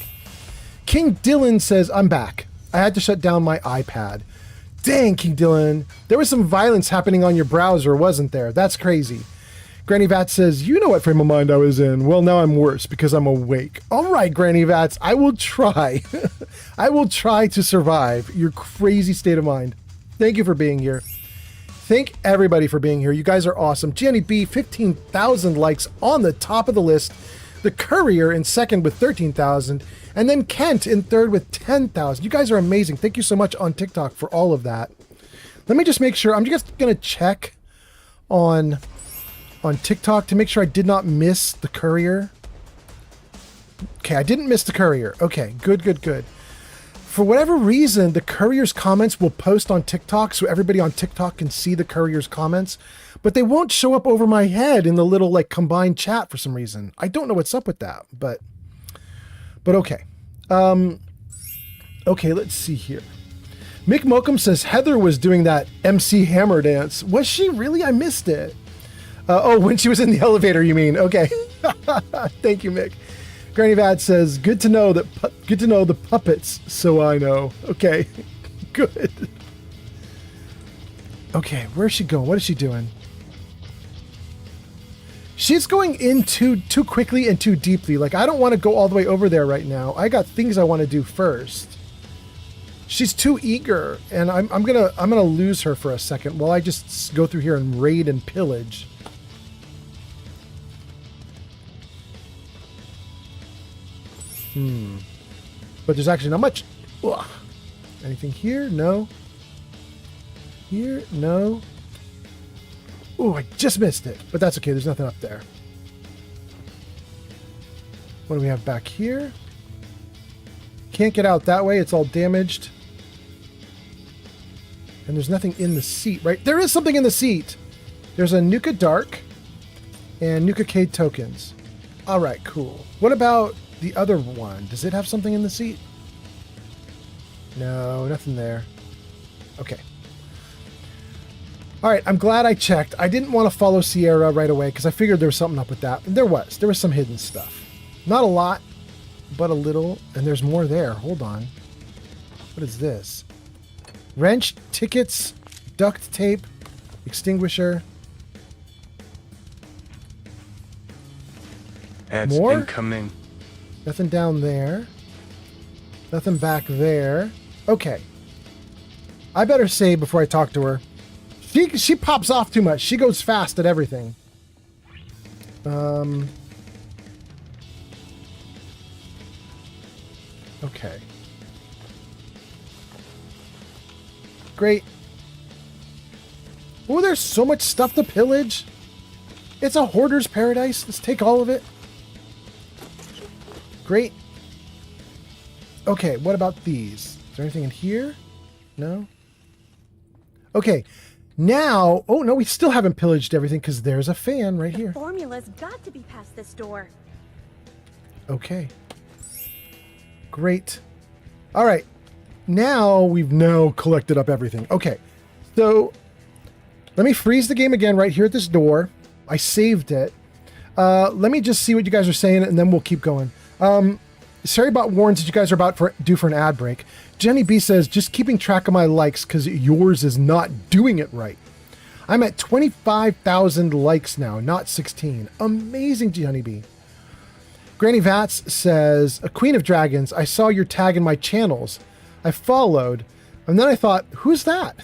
King Dylan says, I'm back. I had to shut down my iPad. Dang, King Dylan. There was some violence happening on your browser, wasn't there? That's crazy. Granny Vats says, you know what frame of mind I was in. Well, now I'm worse because I'm awake. All right, Granny Vats, I will try. I will try to survive your crazy state of mind. Thank you for being here. Thank everybody for being here. You guys are awesome. Jenny B, 15,000 likes on the top of the list. The Courier in second with 13,000. And then Kent in third with 10,000. You guys are amazing. Thank you so much on TikTok for all of that. Let me just make sure. I'm just going to check on TikTok to make sure I did not miss the Courier. Okay, I didn't miss the Courier. Okay, good, good, good. For whatever reason, the Courier's comments will post on TikTok so everybody on TikTok can see the Courier's comments, but they won't show up over my head in the little like combined chat for some reason. I don't know what's up with that, but okay. Okay, let's see here. Mick Mokum says Heather was doing that MC Hammer dance. Was she really? I missed it. Oh, when she was in the elevator, you mean? Okay. Thank you, Mick. Granny Vad says, good to know the puppets, so I know. Okay, good. Okay, where's she going? What is she doing? She's going in too quickly and too deeply. Like, I don't want to go all the way over there right now. I got things I want to do first. She's too eager, and I'm gonna lose her for a second while I just go through here and raid and pillage. But there's actually not much. Ugh. Anything here? No. Here? No. Oh, I just missed it. But that's okay. There's nothing up there. What do we have back here? Can't get out that way. It's all damaged. And there's nothing in the seat, right? There is something in the seat. There's a Nuka Dark and Nuka K tokens. All right, cool. What about the other one? Does it have something in the seat? No, nothing there. Okay. All right, I'm glad I checked. I didn't want to follow Sierra right away because I figured there was something up with that. And there was some hidden stuff. Not a lot, but a little. And there's more there. Hold on. What is this? Wrench, tickets, duct tape, extinguisher. Ads more? Incoming. Nothing down there. Nothing back there. Okay. I better save before I talk to her. She pops off too much. She goes fast at everything. Okay. Great. Oh, there's so much stuff to pillage. It's a hoarder's paradise. Let's take all of it. Great. Okay, what about these? Is there anything in here? No? Okay, now... Oh, no, we still haven't pillaged everything because there's a fan right here. Formula's got to be past this door. Okay. Great. All right. Now we've collected up everything. Okay, so let me freeze the game again right here at this door. I saved it. Let me just see what you guys are saying, and then we'll keep going. Sarybot warns that you guys are due for an ad break. Jenny B says, just keeping track of my likes because yours is not doing it right. I'm at 25,000 likes now, not 16. Amazing, Jenny B. Granny Vats says, a Queen of Dragons, I saw your tag in my channels. I followed, and then I thought, who's that?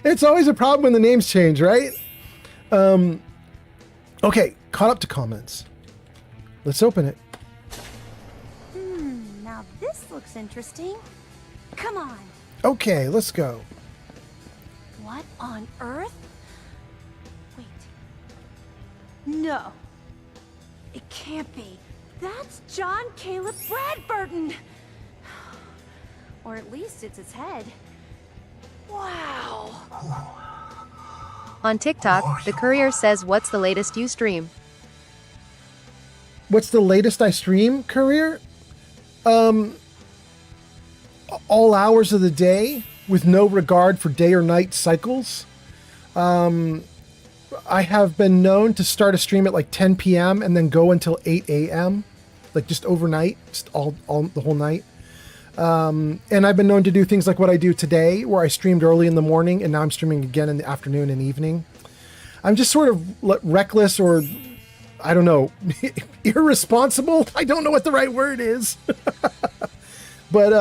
It's always a problem when the names change, right? Okay, caught up to comments. Let's open it. Now this looks interesting. Come on. Okay, let's go. What on earth? Wait. No. It can't be. That's John Caleb Bradburton. Or at least it's his head. Wow. On TikTok, the courier says, what's the latest you stream? What's the latest I stream, Courier? All hours of the day with no regard for day or night cycles. I have been known to start a stream at like 10 p.m. and then go until 8 a.m. like just overnight, just all the whole night. And I've been known to do things like what I do today, where I streamed early in the morning and now I'm streaming again in the afternoon and evening. I'm just sort of reckless, or I don't know, irresponsible. I don't know what the right word is. But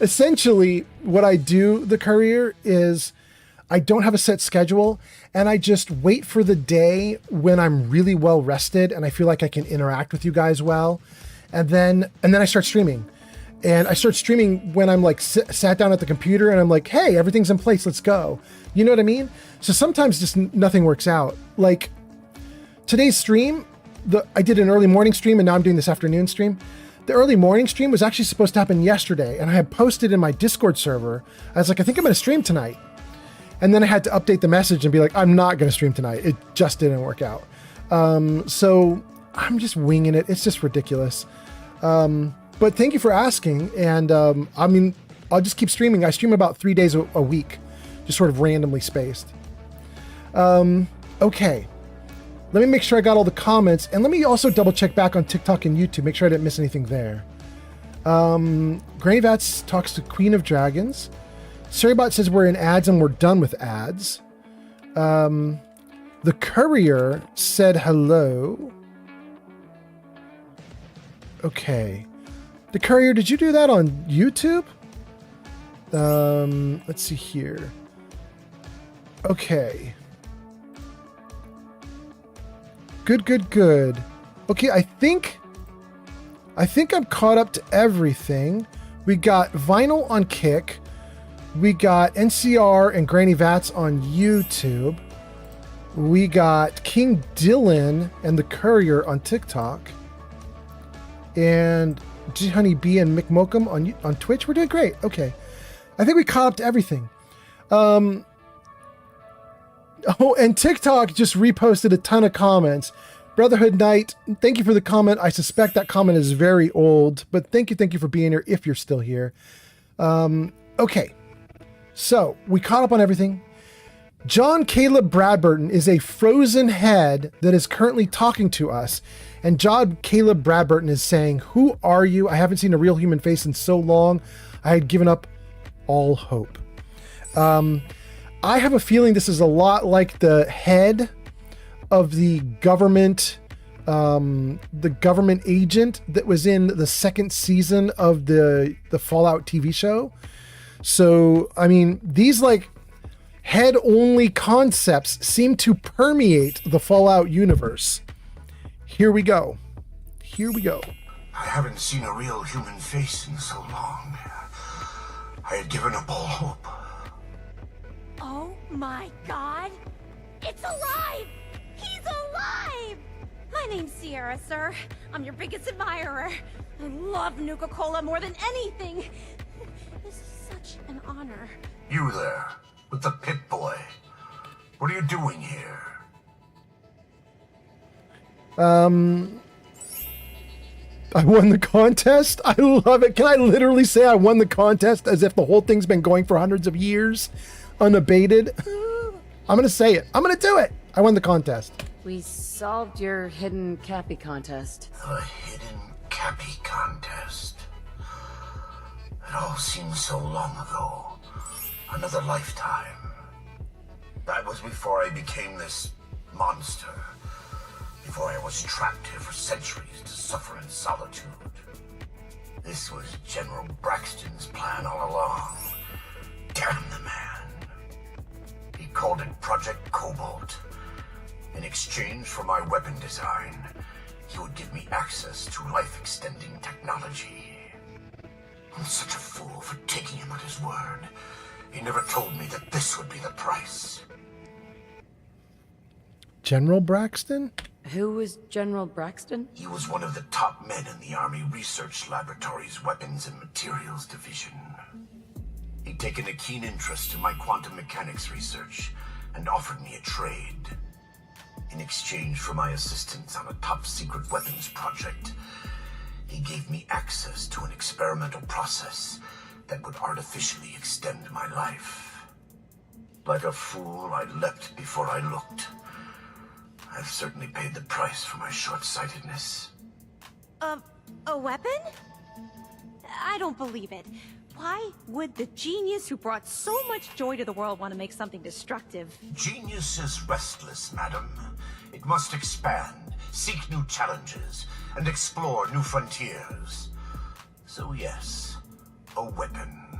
essentially what I do, the Courier, is I don't have a set schedule, and I just wait for the day when I'm really well rested and I feel like I can interact with you guys well. And then I start streaming. And I start streaming when I'm like sat down at the computer and I'm like, hey, everything's in place, let's go. You know what I mean? So sometimes just nothing works out. Like today's stream, I did an early morning stream and now I'm doing this afternoon stream. The early morning stream was actually supposed to happen yesterday, and I had posted in my Discord server. I was like, I think I'm going to stream tonight. And then I had to update the message and be like, I'm not going to stream tonight. It just didn't work out. So I'm just winging it. It's just ridiculous. But thank you for asking. And I mean, I'll just keep streaming. I stream about 3 days a week, just sort of randomly spaced. Okay. Let me make sure I got all the comments, and let me also double check back on TikTok and YouTube, make sure I didn't miss anything there. Granny Vats talks to Queen of Dragons. Sarybot says we're in ads and we're done with ads. The Courier said hello. Okay. The Courier, did you do that on YouTube? Let's see here. Okay. Good. Okay, I think I'm caught up to everything. We got Vinyl on Kick. We got NCR and Granny Vats on YouTube. We got King Dylan and the Courier on TikTok. And G Honey B and Mick Mokum on Twitch. We're doing great. Okay. I think we caught up to everything. Oh, and TikTok just reposted a ton of comments. Brotherhood Knight, thank you for the comment. I suspect that comment is very old, but thank you for being here if you're still here. Okay, so we caught up on everything. John Caleb Bradburton is a frozen head that is currently talking to us. And John Caleb Bradburton is saying, who are you? I haven't seen a real human face in so long. I had given up all hope. I have a feeling this is a lot like the head of the government agent that was in the second season of the Fallout TV show. So, I mean, these like head-only concepts seem to permeate the Fallout universe. Here we go. I haven't seen a real human face in so long. I had given up all hope. Oh my god! It's alive! He's alive! My name's Sierra, sir. I'm your biggest admirer. I love Nuka-Cola more than anything. This is such an honor. You there, with the Pip-Boy. What are you doing here? I won the contest. I love it. Can I literally say I won the contest as if the whole thing's been going for hundreds of years, unabated? I'm gonna say it. I'm gonna do it. I won the contest. We solved your hidden cappy contest. The hidden cappy contest. It all seems so long ago. Another lifetime. That was before I became this monster. Before I was trapped here for centuries to suffer in solitude. This was General Braxton's plan all along. Damn the man. He called it Project Cobalt. In exchange for my weapon design, he would give me access to life-extending technology. I'm such a fool for taking him at his word. He never told me that this would be the price. General Braxton? Who was General Braxton? He was one of the top men in the Army Research Laboratory's Weapons and Materials Division. He'd taken a keen interest in my quantum mechanics research and offered me a trade. In exchange for my assistance on a top-secret weapons project, he gave me access to an experimental process that would artificially extend my life. Like a fool, I leapt before I looked. I've certainly paid the price for my short-sightedness. A weapon? I don't believe it. Why would the genius who brought so much joy to the world want to make something destructive? Genius is restless, madam. It must expand, seek new challenges, and explore new frontiers. So yes, a weapon.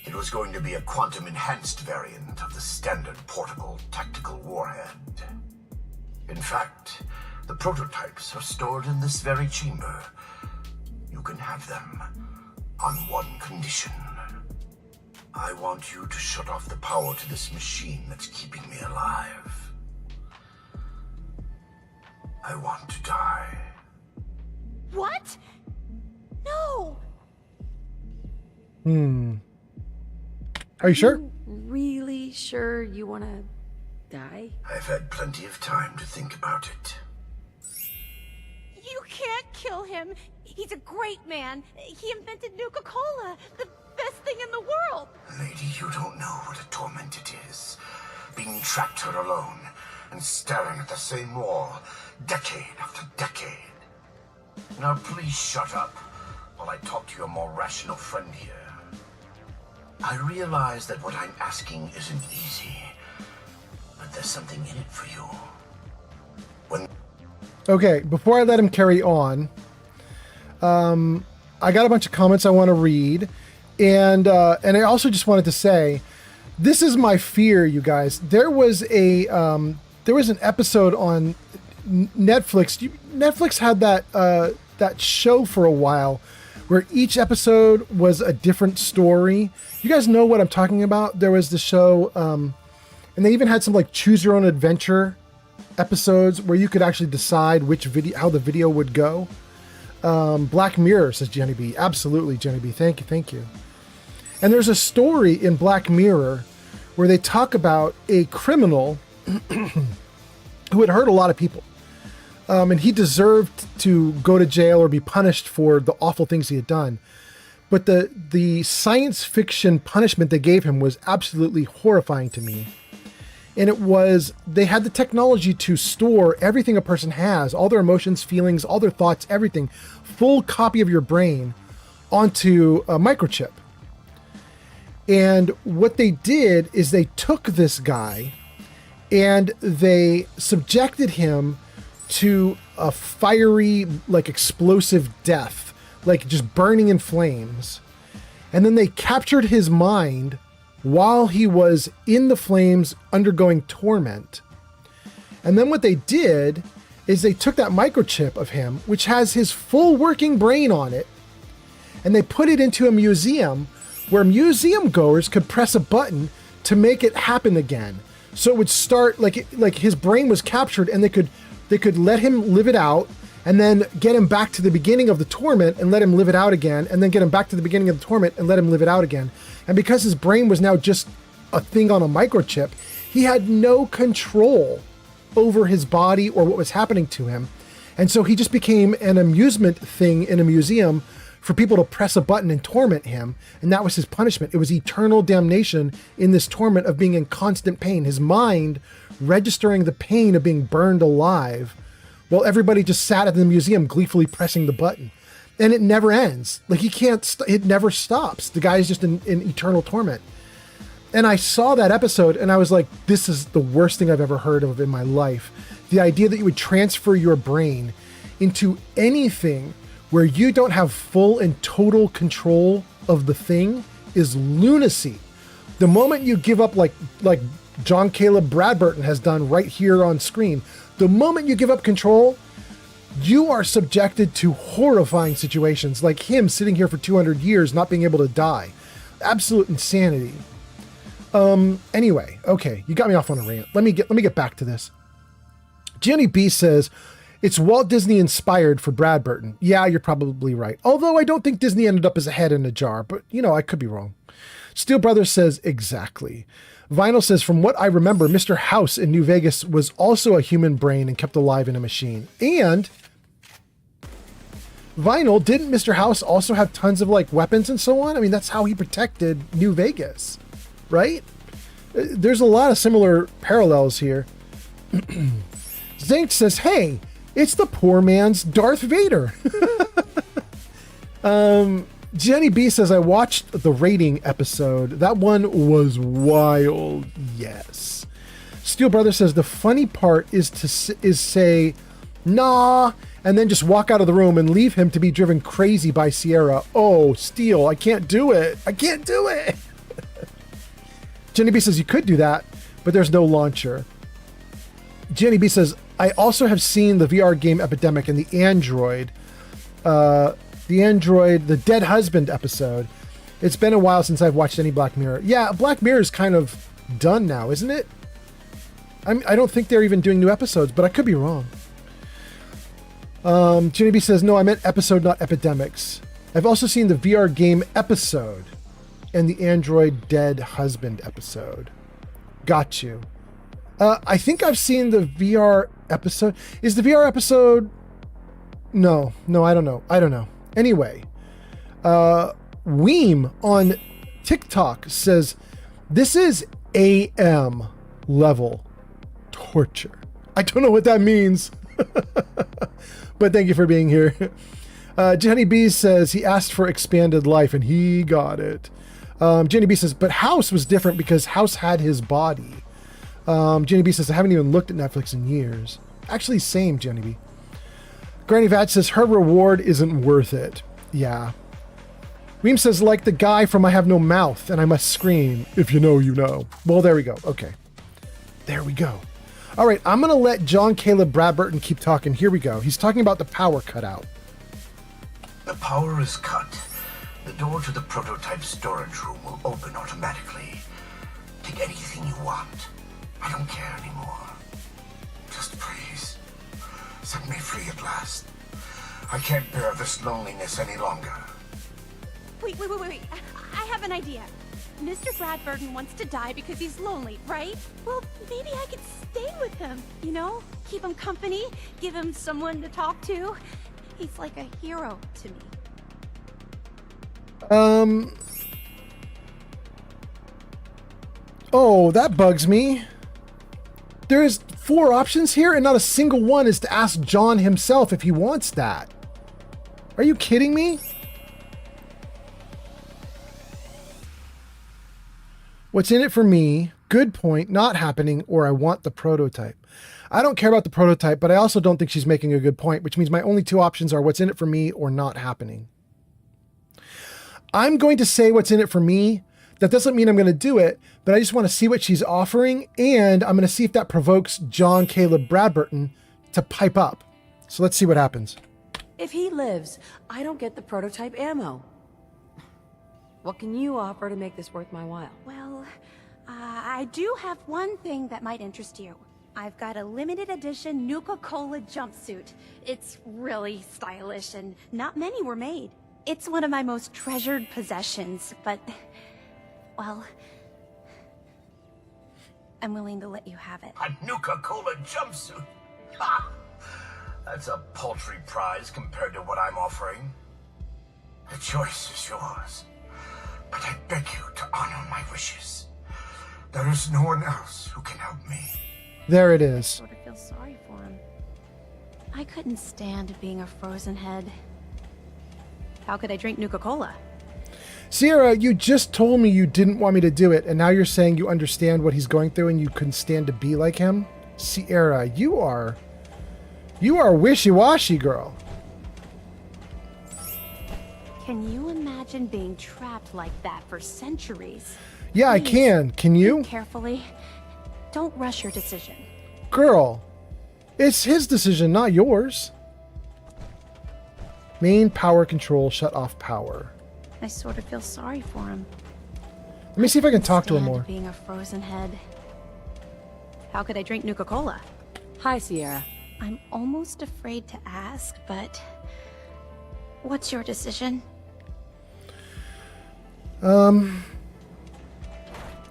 It was going to be a quantum-enhanced variant of the standard portable tactical warhead. In fact, the prototypes are stored in this very chamber. You can have them on one condition. I want you to shut off the power to this machine that's keeping me alive. I want to die. What? No! Are you sure? Really sure you want to die? I've had plenty of time to think about it. You can't kill him. He's a great man. He invented Nuka-Cola, the best thing in the world. Lady, you don't know what a torment it is. Being trapped here alone and staring at the same wall, decade after decade. Now please shut up while I talk to your more rational friend here. I realize that what I'm asking isn't easy, but there's something in it for you. Okay, before I let him carry on, I got a bunch of comments I want to read, and I also just wanted to say, this is my fear, you guys. There was an episode on Netflix. Netflix had that show for a while, where each episode was a different story. You guys know what I'm talking about? There was the show, and they even had some like choose your own adventure episodes where you could actually decide how the video would go. Black Mirror, says Jenny B. Absolutely, Jenny B. Thank you. And there's a story in Black Mirror where they talk about a criminal who had hurt a lot of people. And he deserved to go to jail or be punished for the awful things he had done. But the science fiction punishment they gave him was absolutely horrifying to me. And it was, they had the technology to store everything a person has, all their emotions, feelings, all their thoughts, everything, full copy of your brain onto a microchip. And what they did is they took this guy and they subjected him to a fiery, like explosive death, like just burning in flames. And then they captured his mind while he was in the flames undergoing torment. And then what they did is they took that microchip of him, which has his full working brain on it, and they put it into a museum where museum goers could press a button to make it happen again. So it would start like his brain was captured, and they could let him live it out, and then get him back to the beginning of the torment and let him live it out again, and then get him back to the beginning of the torment and let him live it out again. And because his brain was now just a thing on a microchip, he had no control over his body or what was happening to him. And so he just became an amusement thing in a museum for people to press a button and torment him. And that was his punishment. It was eternal damnation in this torment of being in constant pain. His mind registering the pain of being burned alive while everybody just sat at the museum gleefully pressing the button. And it never ends. Like he can't, it never stops. The guy is just in eternal torment. And I saw that episode and I was like, this is the worst thing I've ever heard of in my life. The idea that you would transfer your brain into anything where you don't have full and total control of the thing is lunacy. The moment you give up, like John Caleb Bradburton has done right here on screen, the moment you give up control, you are subjected to horrifying situations like him sitting here for 200 years not being able to die. Absolute insanity. Anyway, okay, you got me off on a rant. Let me get back to this. Jenny B says, it's Walt Disney inspired for Bradburton. Yeah, you're probably right. Although I don't think Disney ended up as a head in a jar, but I could be wrong. Steel Brothers says, exactly. Vinyl says, from what I remember, Mr. House in New Vegas was also a human brain and kept alive in a machine. And Vinyl, didn't Mr. House also have tons of weapons and so on? I mean, that's how he protected New Vegas, right? There's a lot of similar parallels here. Zank says, hey, it's the poor man's Darth Vader. Jenny B says, I watched the rating episode. That one was wild. Yes. Steel Brother says, the funny part is say, nah, and then just walk out of the room and leave him to be driven crazy by Sierra. Oh, Steel, I can't do it. I can't do it. Jenny B says, you could do that, but there's no launcher. Jenny B says, I also have seen the VR game Epidemic and the Android, the Dead Husband episode. It's been a while since I've watched any Black Mirror. Yeah, Black Mirror is kind of done now, isn't it? I don't think they're even doing new episodes, but I could be wrong. Jenny B says, no, I meant episode, not epidemics. I've also seen the VR game episode and the Android Dead Husband episode. Got you. I think I've seen the VR episode. Is the VR episode? No, I don't know. Anyway, Weem on TikTok says, this is AM level torture. I don't know what that means, but thank you for being here. Jenny B says he asked for expanded life and he got it. Jenny B says, but House was different because House had his body. Jenny B says, I haven't even looked at Netflix in years. Actually, same, Jenny B. Granny Vat says, her reward isn't worth it. Yeah. Reem says, like the guy from I Have No Mouth and I Must Scream. If you know, you know. Well, there we go. Okay. There we go. All right, I'm going to let John Caleb Bradburton keep talking. Here we go. He's talking about the power cutout. The power is cut. The door to the prototype storage room will open automatically. Take anything you want. I don't care anymore. Just please, set me free at last. I can't bear this loneliness any longer. Wait. I have an idea. Mr. Bradburton wants to die because he's lonely, right? Well, maybe I could stay with him, Keep him company, give him someone to talk to. He's like a hero to me. Oh, that bugs me. There's 4 options here and not a single one is to ask John himself if he wants that. Are you kidding me? What's in it for me? Good point, not happening, or I want the prototype. I don't care about the prototype, but I also don't think she's making a good point, which means my only 2 options are what's in it for me or not happening. I'm going to say what's in it for me. That doesn't mean I'm going to do it, but I just want to see what she's offering, and I'm going to see if that provokes John Caleb Bradburton to pipe up. So let's see what happens. If he lives, I don't get the prototype ammo. What can you offer to make this worth my while? Well, I do have one thing that might interest you. I've got a limited edition Nuka-Cola jumpsuit. It's really stylish and not many were made. It's one of my most treasured possessions, but, well, I'm willing to let you have it. A Nuka-Cola jumpsuit? Ha! That's a paltry prize compared to what I'm offering. The choice is yours, but I beg you to honor my wishes. There is no one else who can help me. There it is. Sort of feel sorry for him. I couldn't stand being a frozen head. How could I drink Nuka-Cola? Sierra, you just told me you didn't want me to do it, and now you're saying you understand what he's going through and you couldn't stand to be like him? Sierra, you are wishy-washy, girl. Can you imagine being trapped like that for centuries? Yeah, I can. Can you? Think carefully. Don't rush your decision. Girl, it's his decision, not yours. Main power control, shut off power. I sort of feel sorry for him. Let me see if I can talk to him Stand more. Being a frozen head. How could I drink Nuka-Cola? Hi, Sierra. I'm almost afraid to ask, but what's your decision? I'm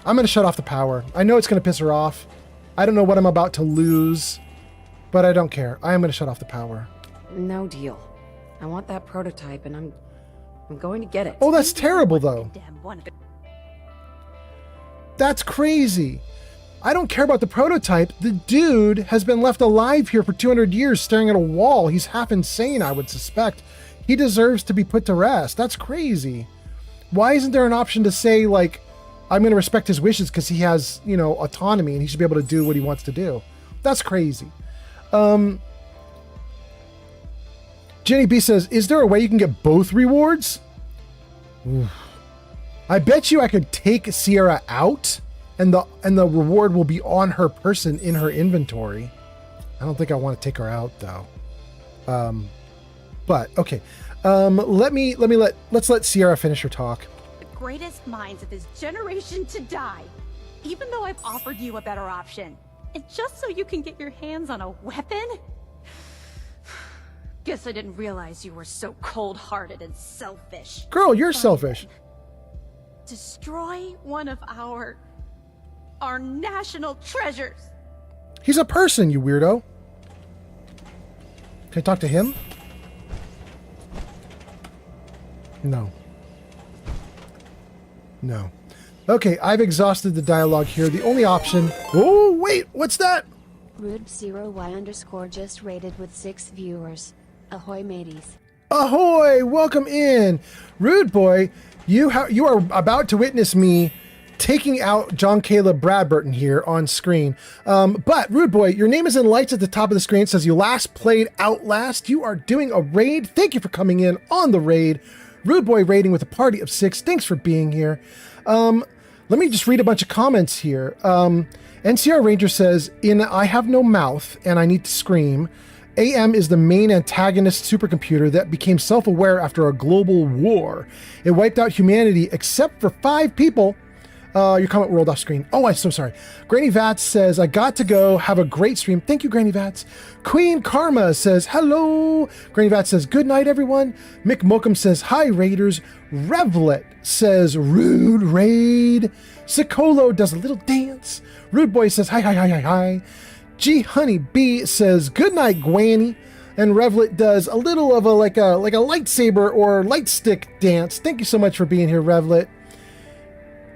going to shut off the power. I know it's going to piss her off. I don't know what I'm about to lose, but I don't care. I am going to shut off the power. No deal. I want that prototype, and I'm going to get it. Oh, that's terrible, though. That's crazy. I don't care about the prototype. The dude has been left alive here for 200 years staring at a wall. He's half insane, I would suspect. He deserves to be put to rest. That's crazy. Why isn't there an option to say, like, I'm going to respect his wishes because he has, you know, autonomy and he should be able to do what he wants to do? That's crazy. Jenny B says, is there a way you can get both rewards? Oof. I bet you I could take Sierra out and the reward will be on her person in her inventory. I don't think I want to take her out though. But okay. Let's let Sierra finish her talk. The greatest minds of his generation to die, even though I've offered you a better option. And just so you can get your hands on a weapon? Guess I didn't realize you were so cold-hearted and selfish. Girl, you're selfish. Destroy one of our national treasures. He's a person, you weirdo. Can I talk to him? No. No. Okay, I've exhausted the dialogue here. The only option... Oh, wait, what's that? Rude0y_ just rated with 6 viewers. Ahoy, mateys. Ahoy! Welcome in! Rude Boy, you are about to witness me taking out John Caleb Bradburton here on screen. But, Rude Boy, your name is in lights at the top of the screen. It says you last played Outlast. You are doing a raid. Thank you for coming in on the raid. Rude Boy raiding with a party of 6. Thanks for being here. Let me just read a bunch of comments here. NCR Ranger says, in I Have No Mouth and I Need to Scream, AM is the main antagonist supercomputer that became self-aware after a global war. It wiped out humanity except for 5 people. Your comment rolled off screen. Oh, I'm so sorry. Granny Vats says, I got to go. Have a great stream. Thank you, Granny Vats. Queen Karma says, hello. Granny Vats says, good night, everyone. Mick Mokum says, hi, Raiders. Revlet says, rude raid. Sicolo does a little dance. Rude Boy says, hi, hi, hi, hi, hi. G Honey B says, good night, Gwanny. And Revlet does a little of a like a lightsaber or light stick dance. Thank you so much for being here, Revlet.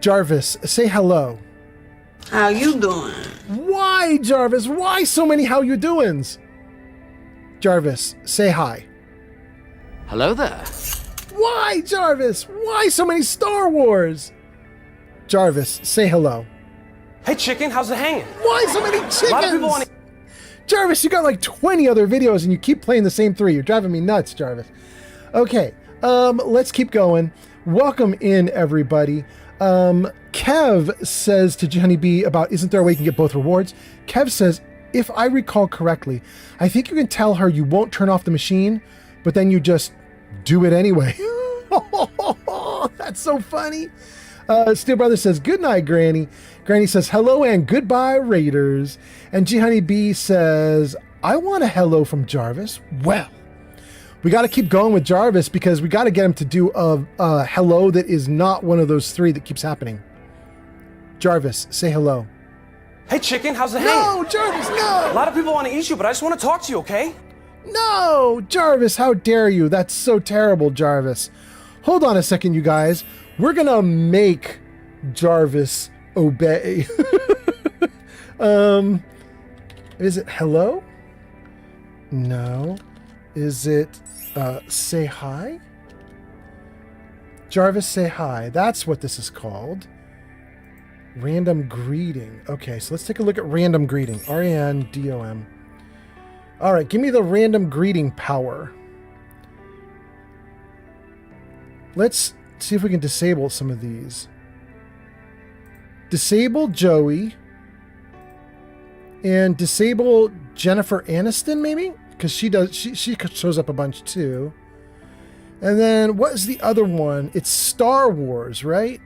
Jarvis, say hello. How you doing? Why, Jarvis? Why so many how you doings? Jarvis, say hi. Hello there. Why, Jarvis? Why so many Star Wars? Jarvis, say hello. Hey, chicken, how's it hanging? Why so many chickens? A lot of people want to... Jarvis, you got like 20 other videos and you keep playing the same 3. You're driving me nuts, Jarvis. Okay, let's keep going. Welcome in, everybody. Kev says to Johnny B about, isn't there a way you can get both rewards? Kev says, if I recall correctly, I think you can tell her you won't turn off the machine, but then you just do it anyway. That's so funny. Steel Brother says, good night, Granny. Granny says, hello and goodbye, Raiders. And G Honey B says, I want a hello from Jarvis. Well, we got to keep going with Jarvis because we got to get him to do a hello that is not one of those three that keeps happening. Jarvis, say hello. Hey, chicken, how's the hanging? No, Jarvis, no! A lot of people want to eat you, but I just want to talk to you, okay? No, Jarvis, how dare you? That's so terrible, Jarvis. Hold on a second, you guys. We're going to make Jarvis obey. Is it hello? No. Is it say hi? Jarvis, say hi. That's what this is called. Random greeting. Okay, so let's take a look at random greeting. R-A-N-D-O-M. All right, give me the random greeting power. Let's see if we can disable some of these. Disable Joey. And disable Jennifer Aniston, maybe? Because she shows up a bunch too. And then what is the other one? It's Star Wars, right?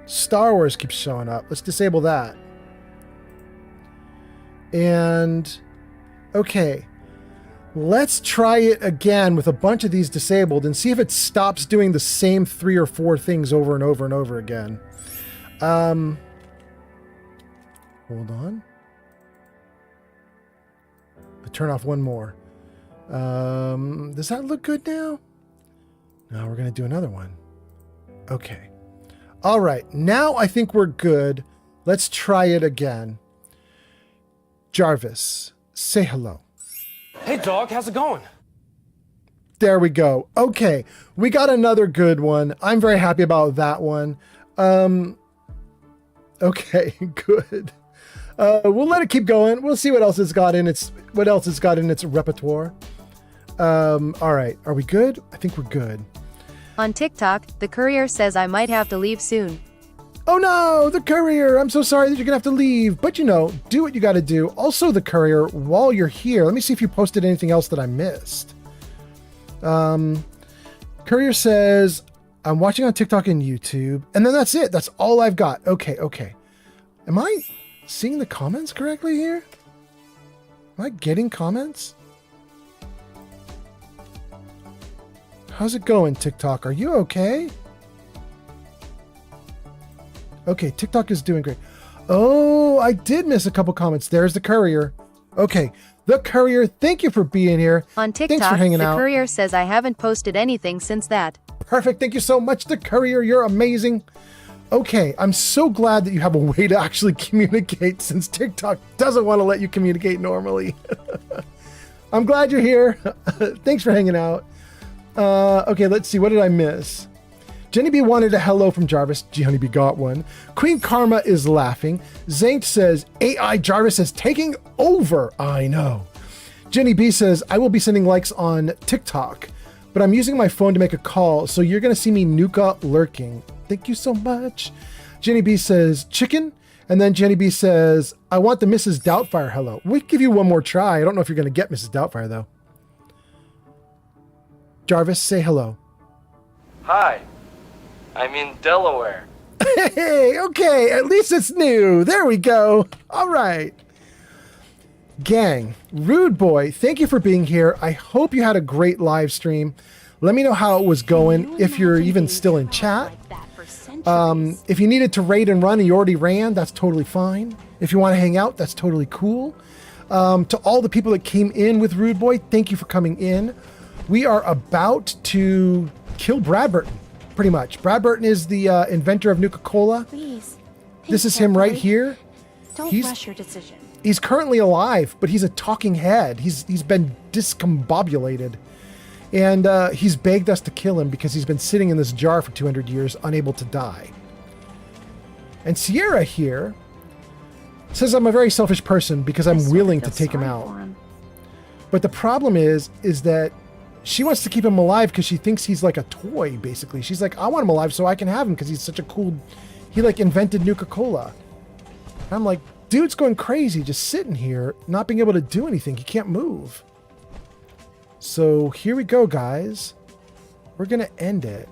Star Wars keeps showing up. Let's disable that. And okay, let's try it again with a bunch of these disabled and see if it stops doing the same 3 or 4 things over and over and over again. Hold on. I'll turn off one more. Does that look good now? No, we're going to do another one. Okay. All right. Now I think we're good. Let's try it again. Jarvis, say hello. Hey, dog, how's it going? There we go. Okay. We got another good one. I'm very happy about that one. Okay, good. We'll let it keep going. We'll see what else it's got in its repertoire. All right. Are we good? I think we're good. On TikTok, the courier says I might have to leave soon. Oh no, the courier. I'm so sorry that you're gonna have to leave, but you know, do what you gotta do. Also, the courier, while you're here, let me see if you posted anything else that I missed. Courier says, I'm watching on TikTok and YouTube, and then that's it. That's all I've got. Okay. Am I seeing the comments correctly here? Am I getting comments? How's it going, TikTok? Are you okay? Okay, TikTok is doing great. Oh, I did miss a couple comments. There's the courier. Okay, the courier, thank you for being here. On TikTok, thanks for hanging out. The courier says I haven't posted anything since that. Perfect, thank you so much, the courier. You're amazing. Okay, I'm so glad that you have a way to actually communicate since TikTok doesn't want to let you communicate normally. I'm glad you're here. Thanks for hanging out. Okay, let's see. What did I miss? Jenny B wanted a hello from Jarvis. G Honey B got one. Queen Karma is laughing. Zank says, AI Jarvis is taking over. I know. Jenny B says, I will be sending likes on TikTok, but I'm using my phone to make a call, so you're going to see me Nuka lurking. Thank you so much. Jenny B says, chicken. And then Jenny B says, I want the Mrs. Doubtfire hello. We'll give you one more try. I don't know if you're going to get Mrs. Doubtfire, though. Jarvis, say hello. Hi. I'm in Delaware. Hey, okay, at least it's new. There we go. All right. Gang, Rude Boy, thank you for being here. I hope you had a great live stream. Let me know how it was going, if you're even still in chat. If you needed to raid and run and you already ran, that's totally fine. If you want to hang out, that's totally cool. To all the people that came in with Rude Boy, thank you for coming in. We are about to kill Brad Burton, pretty much. Brad Burton is the inventor of Nuka-Cola. Please. This is him right here. Don't rush your decision. He's currently alive, but he's a talking head. He's been discombobulated. And he's begged us to kill him because he's been sitting in this jar for 200 years, unable to die. And Sierra here says I'm a very selfish person because I'm willing to take him out. But the problem is that she wants to keep him alive because she thinks he's like a toy, basically. She's like, I want him alive so I can have him because he's such a cool... He like invented Nuka-Cola. I'm like, Dude's going crazy, just sitting here, not being able to do anything. He can't move. So here we go, guys. We're going to end it.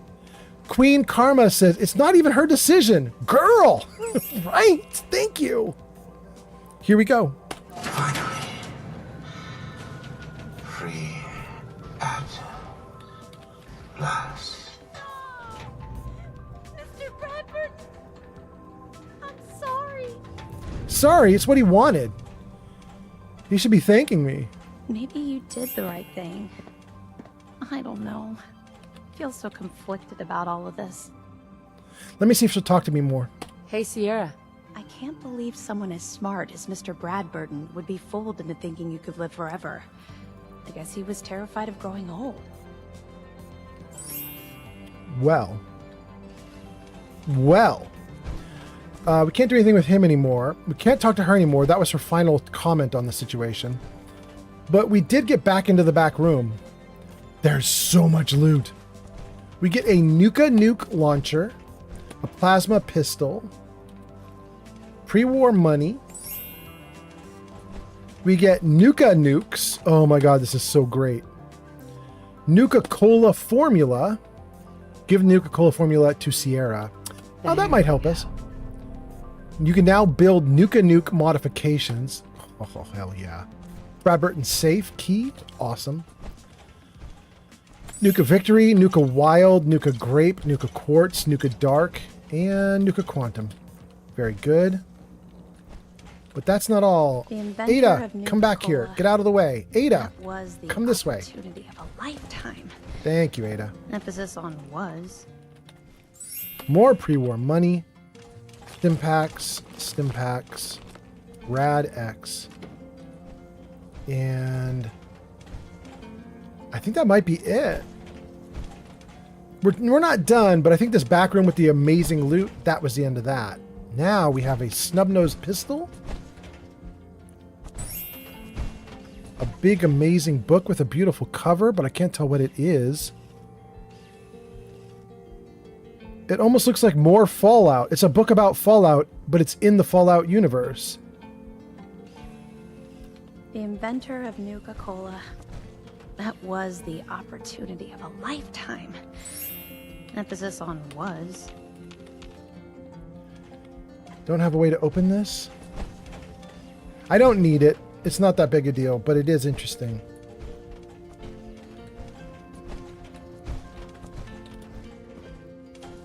Queen Karma says, it's not even her decision. Girl! Right? Thank you. Here we go. Finally. Free at last. Mr. Bradford, I'm sorry. Sorry, it's what he wanted. He should be thanking me. Maybe you did the right thing. I don't know. I feel so conflicted about all of this. Let me see if she'll talk to me more. Hey, Sierra. I can't believe someone as smart as Mr. Bradburton would be fooled into thinking you could live forever. I guess he was terrified of growing old. Well. We can't do anything with him anymore. We can't talk to her anymore. That was her final comment on the situation. But we did get back into the back room. There's so much loot. We get a Nuka Nuke launcher, a plasma pistol, pre-war money. We get Nuka Nukes. Oh my god, this is so great. Nuka-Cola formula. Give Nuka-Cola formula to Sierra. Oh, that might help us. You can now build Nuka Nuke modifications. Oh, hell yeah. Bradburton safe key. Awesome. Nuka Victory, Nuka Wild, Nuka Grape, Nuka Quartz, Nuka Dark, and Nuka Quantum. Very good. But that's not all. Ada, come back here. Get out of the way. Ada, come this way. Opportunity of a lifetime. Thank you, Ada. Emphasis on was. More pre-war money. Stimpaks, Rad X. And I think that might be it. We're not done, but I think this back room with the amazing loot, that was the end of that. Now we have a snub-nosed pistol. A big amazing book with a beautiful cover, but I can't tell what it is. It almost looks like more Fallout. It's a book about Fallout, but it's in the Fallout universe. The inventor of Nuka-Cola. That was the opportunity of a lifetime. Emphasis on was. Don't have a way to open this? I don't need it. It's not that big a deal, but it is interesting.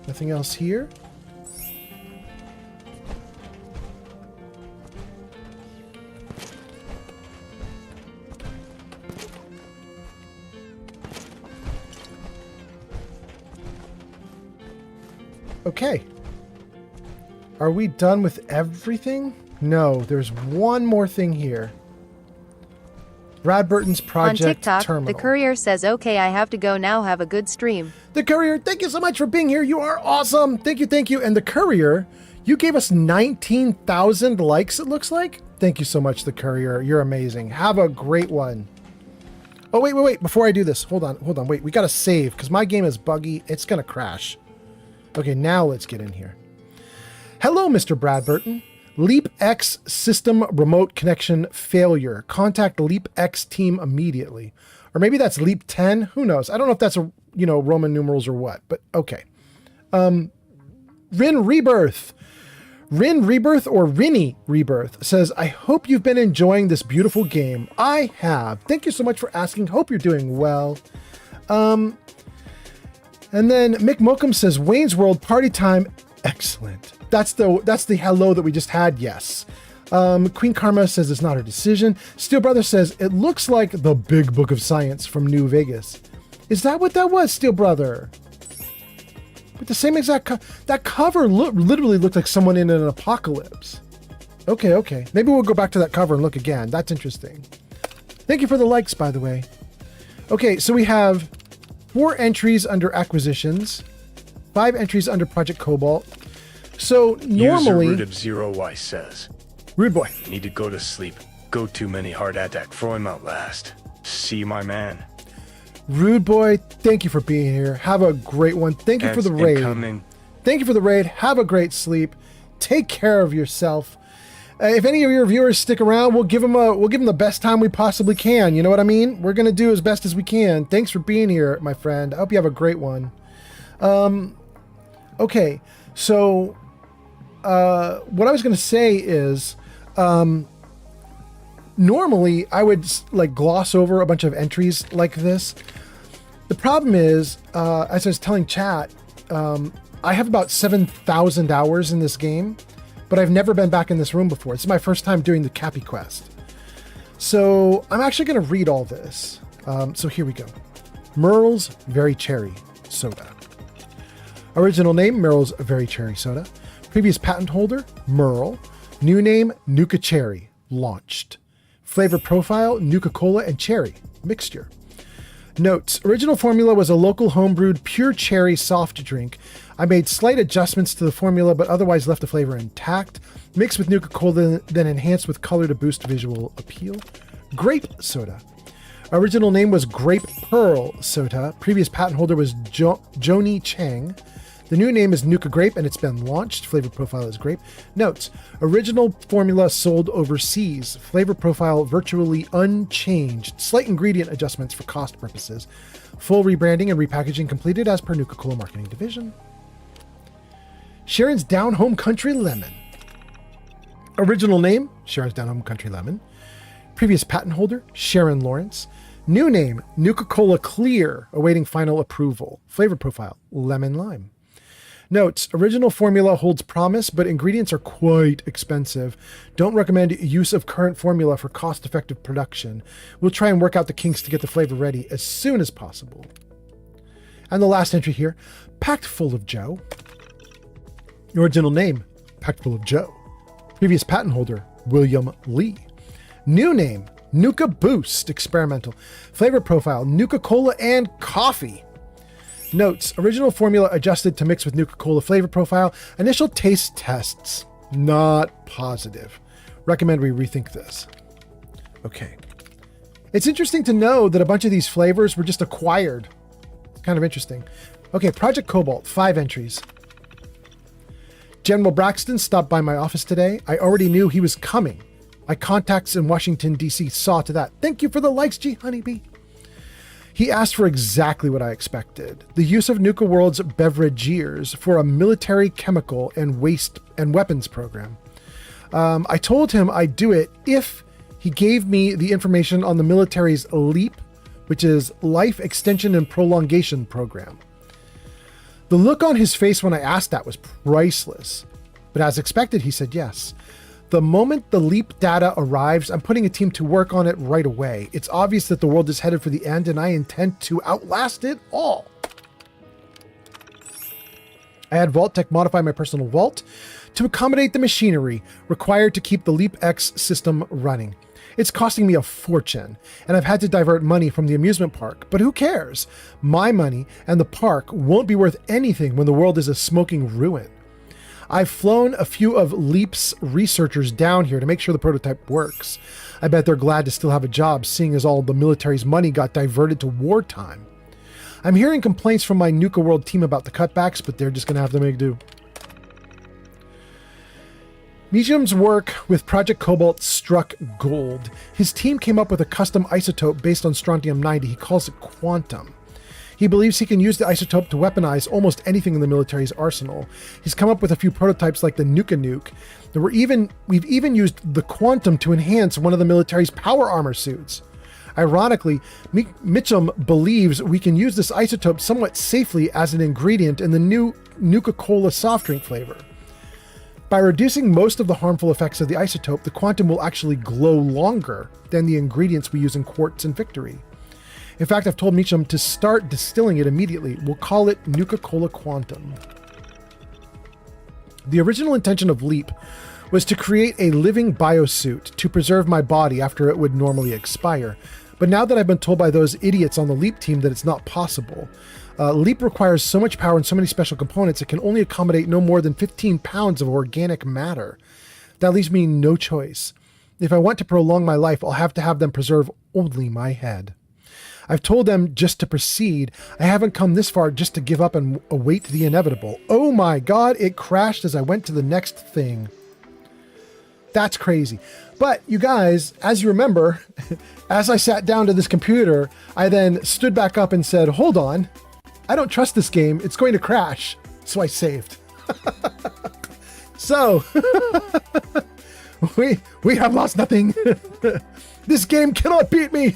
Nothing else here? Okay. Are we done with everything? No, there's one more thing here. Bradburton's Project On TikTok, Terminal. the courier says, okay, I have to go now. Have a good stream. The courier, thank you so much for being here. You are awesome. Thank you. And the courier, you gave us 19,000 likes, it looks like. Thank you so much, the courier. You're amazing. Have a great one. Oh, wait. Before I do this, hold on. Wait, we got to save because my game is buggy. It's going to crash. Okay, now let's get in here. Hello, Mr. Bradburton. LeapX system remote connection failure. Contact LeapX team immediately. Or maybe that's Leap 10. Who knows? I don't know if that's Roman numerals or what, but okay. Rin Rebirth or Rinny Rebirth says, I hope you've been enjoying this beautiful game. I have. Thank you so much for asking. Hope you're doing well. And then Mick Mokum says, Wayne's World party time. Excellent. That's the hello that we just had. Yes. Queen Karma says it's not her decision. Steel Brother says it looks like the Big Book of Science from New Vegas. Is that what that was, Steel Brother? With the same exact that cover literally looked like someone in an apocalypse. Okay. Maybe we'll go back to that cover and look again. That's interesting. Thank you for the likes, by the way. Okay, so we have 4 entries under acquisitions, 5 entries under Project Cobalt. So normally, User Root of 0Y says, Rude boy, need to go to sleep. Go too many heart attack. Throw him out last. See my man. Rude boy, thank you for being here. Have a great one. Thank you for the raid. Incoming. Thank you for the raid. Have a great sleep. Take care of yourself. If any of your viewers stick around, we'll give them the best time we possibly can. You know what I mean? We're gonna do as best as we can. Thanks for being here, my friend. I hope you have a great one. Okay, so what I was gonna say is, normally I would like gloss over a bunch of entries like this. The problem is, as I was telling chat, I have about 7,000 hours in this game, but I've never been back in this room before. This is my first time doing the Cappy quest. So I'm actually going to read all this. So here we go. Merle's Very Cherry Soda. Original name, Merle's Very Cherry Soda. Previous patent holder, Merle. New name, Nuka Cherry. Launched. Flavor profile, Nuka-Cola and cherry. Mixture. Notes. Original formula was a local homebrewed pure cherry soft drink. I made slight adjustments to the formula, but otherwise left the flavor intact. Mixed with Nuka-Cola, then enhanced with color to boost visual appeal. Grape soda. Original name was Grape Pearl Soda. Previous patent holder was Joni Chang. The new name is Nuka Grape, and it's been launched. Flavor profile is grape. Notes. Original formula sold overseas. Flavor profile virtually unchanged. Slight ingredient adjustments for cost purposes. Full rebranding and repackaging completed as per Nuka-Cola Marketing Division. Sharon's Down Home Country Lemon. Original name, Sharon's Down Home Country Lemon. Previous patent holder, Sharon Lawrence. New name, Nuka-Cola Clear, awaiting final approval. Flavor profile, lemon lime. Notes, original formula holds promise, but ingredients are quite expensive. Don't recommend use of current formula for cost-effective production. We'll try and work out the kinks to get the flavor ready as soon as possible. And the last entry here, Packed Full of Joe. Original name, Packed Full of Joe. Previous patent holder, William Lee. New name, Nuka Boost Experimental. Flavor profile, Nuka-Cola and coffee. Notes, original formula adjusted to mix with Nuka-Cola. Flavor profile, initial taste tests, not positive. Recommend we rethink this. Okay. It's interesting to know that a bunch of these flavors were just acquired. It's kind of interesting. Okay, Project Cobalt, 5 entries. General Braxton stopped by my office today. I already knew he was coming. My contacts in Washington, D.C. saw to that. Thank you for the likes, G Honeybee. He asked for exactly what I expected. The use of Nuka World's beverageers for a military chemical and waste and weapons program. I told him I'd do it if he gave me the information on the military's LEAP, which is Life Extension and Prolongation Program. The look on his face when I asked that was priceless. But as expected, he said yes. The moment the LEAP data arrives, I'm putting a team to work on it right away. It's obvious that the world is headed for the end, and I intend to outlast it all. I had Vault Tech modify my personal vault to accommodate the machinery required to keep the LEAP X system running. It's costing me a fortune, and I've had to divert money from the amusement park, but who cares? My money and the park won't be worth anything when the world is a smoking ruin. I've flown a few of LEAP's researchers down here to make sure the prototype works. I bet they're glad to still have a job, seeing as all the military's money got diverted to wartime. I'm hearing complaints from my Nuka World team about the cutbacks, but they're just going to have to make do. Mijum's work with Project Cobalt struck gold. His team came up with a custom isotope based on strontium-90. He calls it Quantum. He believes he can use the isotope to weaponize almost anything in the military's arsenal. He's come up with a few prototypes like the Nuka Nuke. We've even used the Quantum to enhance one of the military's power armor suits. Ironically, Mitchum believes we can use this isotope somewhat safely as an ingredient in the new Nuka-Cola soft drink flavor. By reducing most of the harmful effects of the isotope, the Quantum will actually glow longer than the ingredients we use in Quartz and Victory. In fact, I've told Meacham to start distilling it immediately. We'll call it Nuka-Cola Quantum. The original intention of LEAP was to create a living biosuit to preserve my body after it would normally expire. But now that I've been told by those idiots on the LEAP team that it's not possible, LEAP requires so much power and so many special components it can only accommodate no more than 15 pounds of organic matter. That leaves me no choice. If I want to prolong my life, I'll have to have them preserve only my head. I've told them just to proceed. I haven't come this far just to give up and await the inevitable. Oh my God, it crashed as I went to the next thing. That's crazy. But you guys, as you remember, as I sat down to this computer, I then stood back up and said, hold on, I don't trust this game. It's going to crash. So I saved. So we have lost nothing. This game cannot beat me.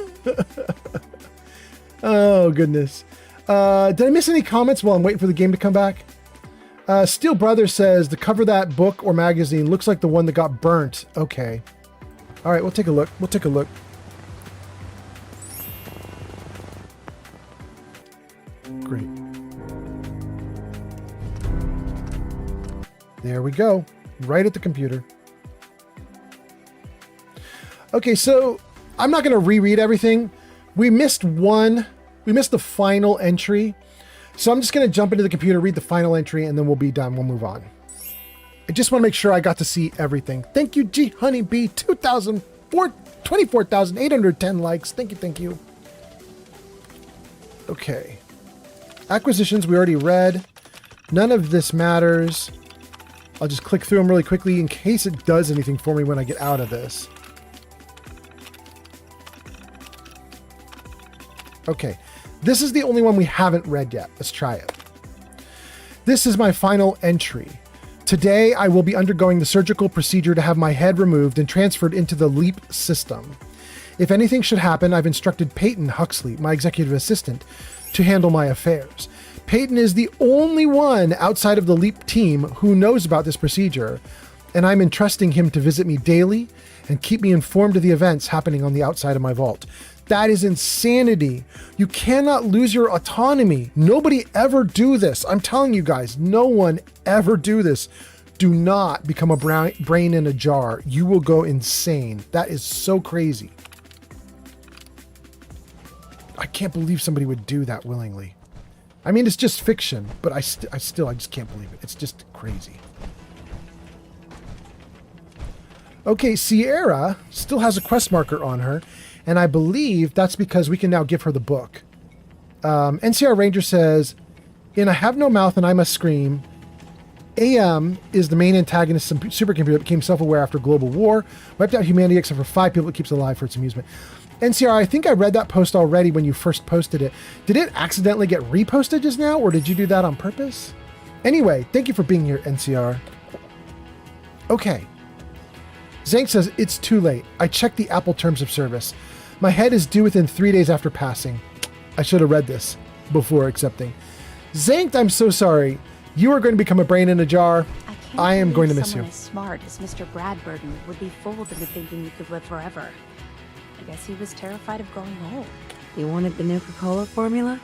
Oh, goodness. Did I miss any comments while I'm waiting for the game to come back? Steel Brother says the cover of that book or magazine looks like the one that got burnt. Okay. All right, we'll take a look. We'll take a look. Great. There we go. Right at the computer. Okay, so I'm not going to reread everything. We missed one. We missed the final entry. So I'm just going to jump into the computer, read the final entry, and then we'll be done. We'll move on. I just want to make sure I got to see everything. Thank you, G Honeybee, 24,810 likes. Thank you, thank you. Okay. Acquisitions, we already read. None of this matters. I'll just click through them really quickly in case it does anything for me when I get out of this. Okay. This is the only one we haven't read yet. Let's try it. This is my final entry. Today, I will be undergoing the surgical procedure to have my head removed and transferred into the LEAP system. If anything should happen, I've instructed Peyton Huxley, my executive assistant, to handle my affairs. Peyton is the only one outside of the LEAP team who knows about this procedure, and I'm entrusting him to visit me daily and keep me informed of the events happening on the outside of my vault. That is insanity. You cannot lose your autonomy. Nobody ever do this. I'm telling you guys, no one ever do this. Do not become a brain in a jar. You will go insane. That is so crazy. I can't believe somebody would do that willingly. I mean, it's just fiction, but I just can't believe it. It's just crazy. Okay, Sierra still has a quest marker on her. And I believe that's because we can now give her the book. NCR Ranger says, in I Have No Mouth and I Must Scream, AM is the main antagonist supercomputer that became self-aware after global war, wiped out humanity except for 5 people it keeps alive for its amusement. NCR, I think I read that post already when you first posted it. Did it accidentally get reposted just now, or did you do that on purpose? Anyway, thank you for being here, NCR. Okay. Zank says, it's too late. I checked the Apple terms of service. My head is due within 3 days after passing. I should have read this before accepting. Zank, I'm so sorry. You are going to become a brain in a jar. I am going to miss you. Someone as smart as Mr. Bradburton would be fooled into thinking you could live forever. I guess he was terrified of growing old. You wanted the Nuka-Cola formula?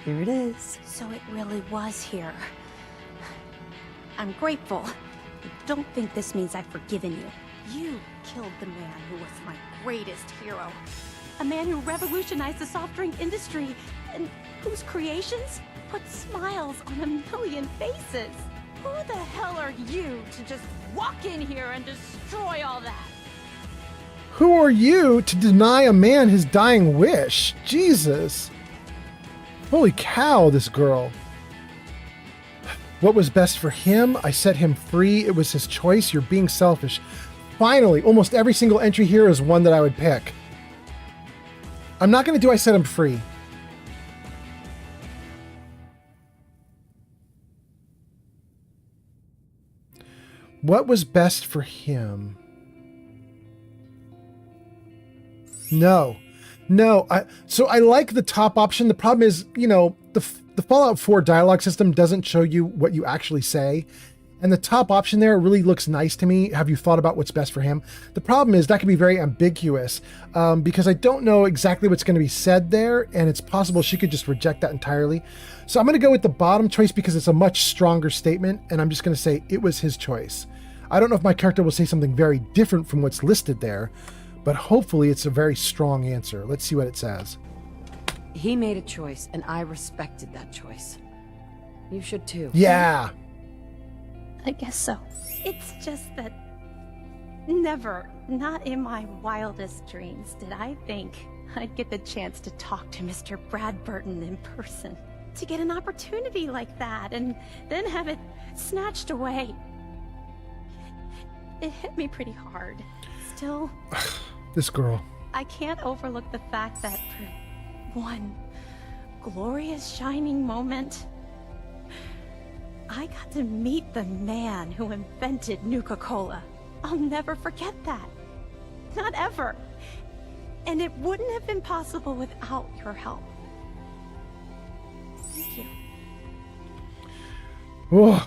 Here it is. So it really was here. I'm grateful. I don't think this means I've forgiven you. You killed the man who was my greatest hero. A man who revolutionized the soft drink industry and whose creations put smiles on a million faces. Who the hell are you to just walk in here and destroy all that? Who are you to deny a man his dying wish? Jesus. Holy cow, this girl. What was best for him? I set him free. It was his choice. You're being selfish. Finally, almost every single entry here is one that I would pick. I'm not going to do I set him free. What was best for him? No. So I like the top option. The problem is, you know, the Fallout 4 dialogue system doesn't show you what you actually say. And the top option there really looks nice to me. Have you thought about what's best for him? The problem is that can be very ambiguous because I don't know exactly what's going to be said there. And it's possible she could just reject that entirely. So I'm going to go with the bottom choice because it's a much stronger statement. And I'm just going to say it was his choice. I don't know if my character will say something very different from what's listed there, but hopefully it's a very strong answer. Let's see what it says. He made a choice, and I respected that choice. You should too. Yeah. I guess so. It's just that never, not in my wildest dreams, did I think I'd get the chance to talk to Mr. Bradburton in person. To get an opportunity like that and then have it snatched away. It hit me pretty hard. Still, This girl. I can't overlook the fact that for one glorious shining moment, I got to meet the man who invented Nuka-Cola. I'll never forget that. Not ever. And it wouldn't have been possible without your help. Thank you. Whoa.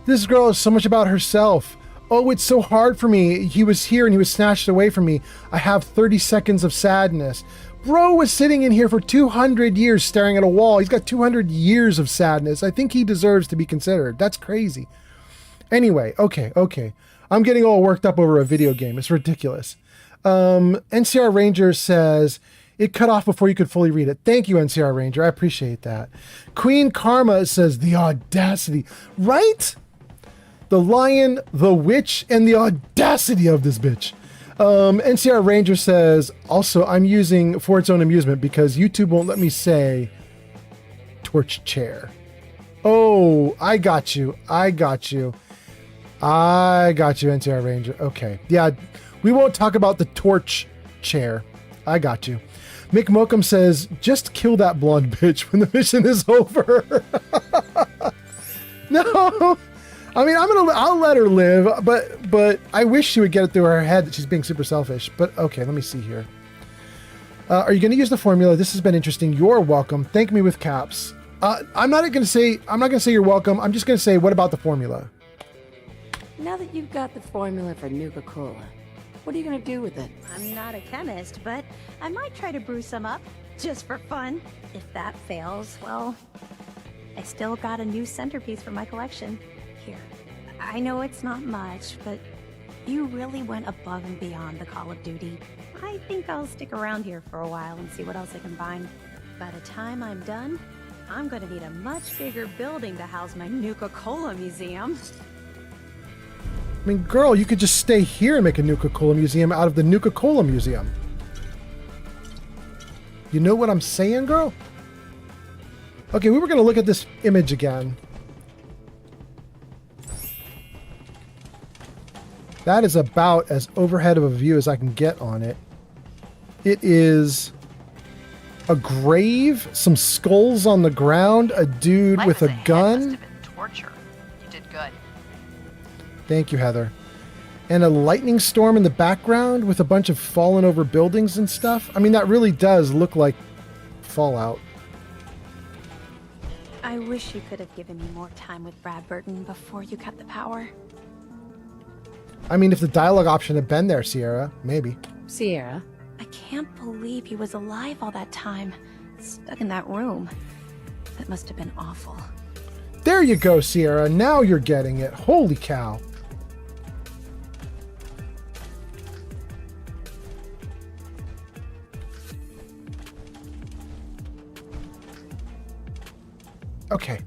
This girl is so much about herself. Oh, it's so hard for me. He was here and he was snatched away from me. I have 30 seconds of sadness. Bro was sitting in here for 200 years staring at a wall. He's got 200 years of sadness. I think he deserves to be considered. That's crazy. Anyway, okay. I'm getting all worked up over a video game. It's ridiculous. NCR Ranger says, it cut off before you could fully read it. Thank you, NCR Ranger. I appreciate that. Queen Karma says, the audacity. Right? The lion, the witch, and the audacity of this bitch. NCR Ranger says, also, I'm using for its own amusement because YouTube won't let me say torch chair. Oh, I got you, NCR Ranger. Okay. Yeah, we won't talk about the torch chair. I got you. Mick Mokum says, just kill that blonde bitch when the mission is over. No. I mean, I'll let her live, but I wish she would get it through her head that she's being super selfish. But okay, let me see here. Are you going to use the formula? This has been interesting. You're welcome. Thank me with caps. I'm not going to say you're welcome. I'm just going to say, what about the formula? Now that you've got the formula for Nuka-Cola, what are you going to do with it? I'm not a chemist, but I might try to brew some up, just for fun. If that fails, well, I still got a new centerpiece for my collection. Here, I know it's not much, but you really went above and beyond the Call of Duty. I think I'll stick around here for a while and see what else I can find. By the time I'm done, I'm gonna need a much bigger building to house my Nuka-Cola museum. I mean, girl, you could just stay here and make a Nuka-Cola museum out of the Nuka-Cola museum. You know what I'm saying, girl? Okay, we were gonna look at this image again. That is about as overhead of a view as I can get on it. It is a grave, some skulls on the ground, a dude with a gun. Must have been torture. You did good. Thank you, Heather. And a lightning storm in the background with a bunch of fallen over buildings and stuff. I mean, that really does look like Fallout. I wish you could have given me more time with Brad Burton before you cut the power. I mean, if the dialogue option had been there, Sierra, maybe. Sierra? I can't believe he was alive all that time, stuck in that room. That must have been awful. There you go, Sierra. Now you're getting it. Holy cow. Okay.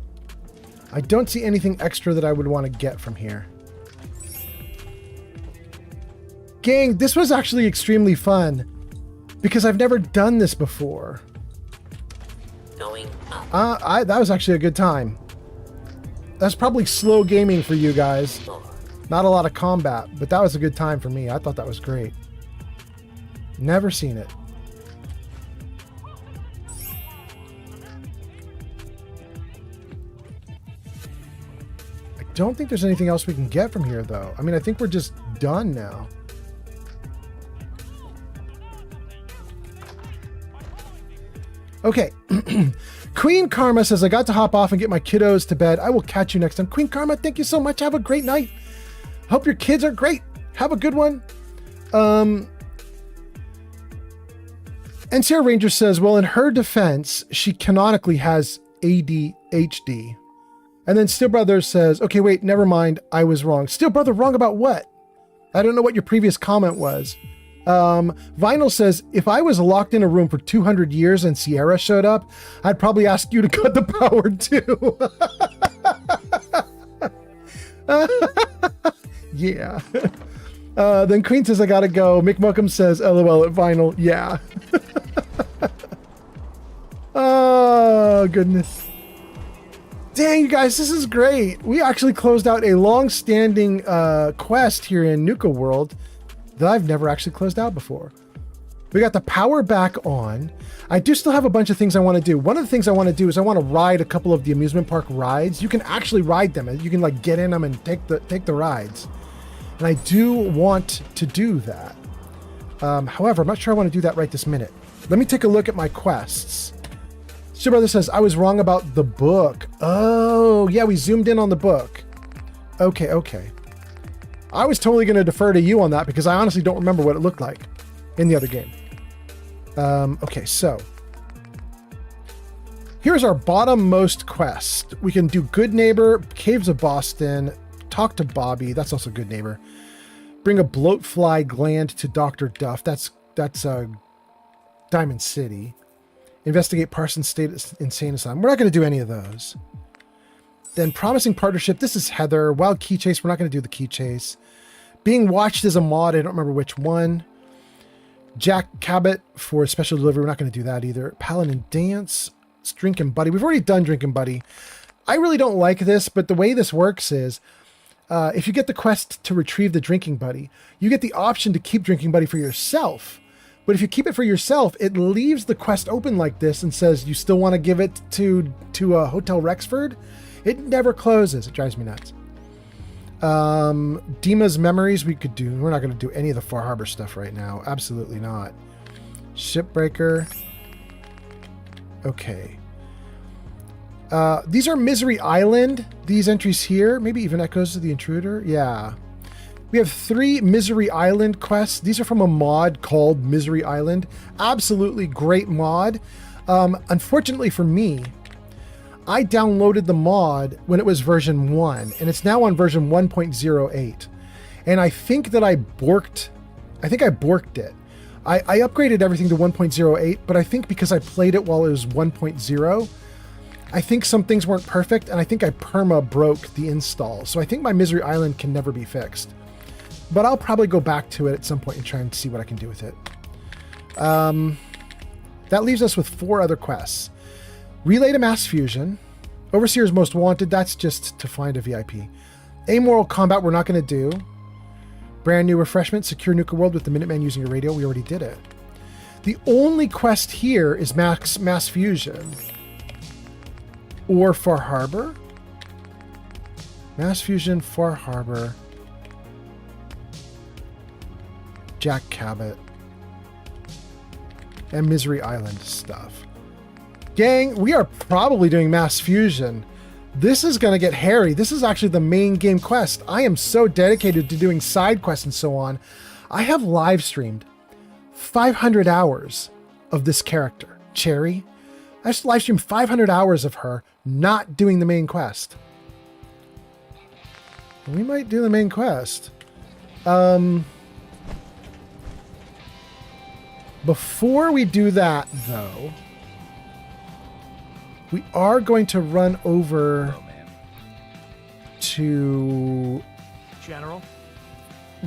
I don't see anything extra that I would want to get from here. Gang, this was actually extremely fun because I've never done this before. Going up. That was actually a good time. That's probably slow gaming for you guys. Not a lot of combat, but that was a good time for me. I thought that was great. Never seen it. I don't think there's anything else we can get from here, though. I mean, I think we're just done now. Okay. Queen Karma says, I got to hop off and get my kiddos to bed. I will catch you next time. Queen Karma, thank you so much. Have a great night. Hope your kids are great. Have a good one. NCR Ranger says, well, in her defense, she canonically has ADHD. And then Steel Brother says, okay, wait, never mind. I was wrong. Steel Brother, wrong about what? I don't know what your previous comment was. Vinyl says, if I was locked in a room for 200 years and Sierra showed up, I'd probably ask you to cut the power too. Yeah. Then Queen says, I gotta go. Mick Muckham says, LOL at Vinyl. Yeah. Oh, goodness. Dang, you guys, this is great. We actually closed out a long-standing quest here in Nuka World that I've never actually closed out before. We got the power back on. I do still have a bunch of things I want to do. One of the things I want to do is I want to ride a couple of the amusement park rides. You can actually ride them. You can like get in them and take the rides. And I do want to do that. However, I'm not sure I want to do that right this minute. Let me take a look at my quests. Shit Brother says, I was wrong about the book. Oh, yeah, we zoomed in on the book. Okay. I was totally going to defer to you on that because I honestly don't remember what it looked like in the other game. Okay, so here's our bottommost quest. We can do Good Neighbor, Caves of Boston, talk to Bobby. That's also Good Neighbor. Bring a bloatfly gland to Dr. Duff. That's Diamond City. Investigate Parsons State Insane Asylum. We're not going to do any of those. Then Promising Partnership. This is Heather. Wild Key Chase. We're not going to do the Key Chase. Being Watched as a mod. I don't remember which one. Jack Cabot for Special Delivery. We're not going to do that either. Paladin Dance. It's Drinking Buddy. We've already done Drinking Buddy. I really don't like this, but the way this works is if you get the quest to retrieve the Drinking Buddy, you get the option to keep Drinking Buddy for yourself. But if you keep it for yourself, it leaves the quest open like this and says you still want to give it to Hotel Rexford. It never closes. It drives me nuts. Dima's Memories we could do. We're not going to do any of the Far Harbor stuff right now. Absolutely not. Shipbreaker. Okay. These are Misery Island. These entries here. Maybe even Echoes of the Intruder. Yeah. We have 3 Misery Island quests. These are from a mod called Misery Island. Absolutely great mod. Unfortunately for me, I downloaded the mod when it was version 1, and it's now on version 1.08. And I think that I borked it. I upgraded everything to 1.08, but I think because I played it while it was 1.0, I think some things weren't perfect, and I think I perma broke the install. So I think my Misery Island can never be fixed. But I'll probably go back to it at some point and try and see what I can do with it. That leaves us with 4 other quests. Relay to Mass Fusion. Overseer's Most Wanted, that's just to find a VIP. Amoral Combat, we're not going to do. Brand New Refreshment, Secure Nuka World with the Minuteman using a radio, we already did it. The only quest here is Mass Fusion. Or Far Harbor. Mass Fusion, Far Harbor. Jack Cabot. And Misery Island stuff. Gang, we are probably doing Mass Fusion. This is going to get hairy. This is actually the main game quest. I am so dedicated to doing side quests and so on. I have live streamed 500 hours of this character, Cherry. I just live streamed 500 hours of her not doing the main quest. We might do the main quest. Before we do that, though, we are going to run over to General.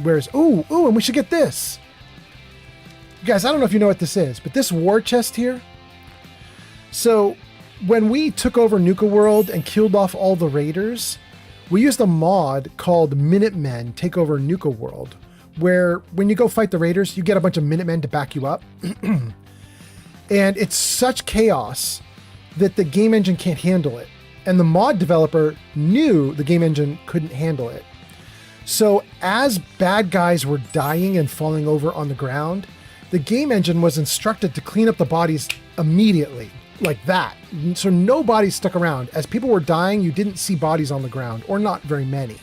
Where's and we should get this. You guys, I don't know if you know what this is, but this war chest here. So when we took over Nuka World and killed off all the raiders, we used a mod called Minutemen Take Over Nuka World, where when you go fight the raiders, you get a bunch of Minutemen to back you up. And it's such chaos that the game engine can't handle it. And the mod developer knew the game engine couldn't handle it. So as bad guys were dying and falling over on the ground, the game engine was instructed to clean up the bodies immediately, like that. So no bodies stuck around. As people were dying, you didn't see bodies on the ground, or not very many.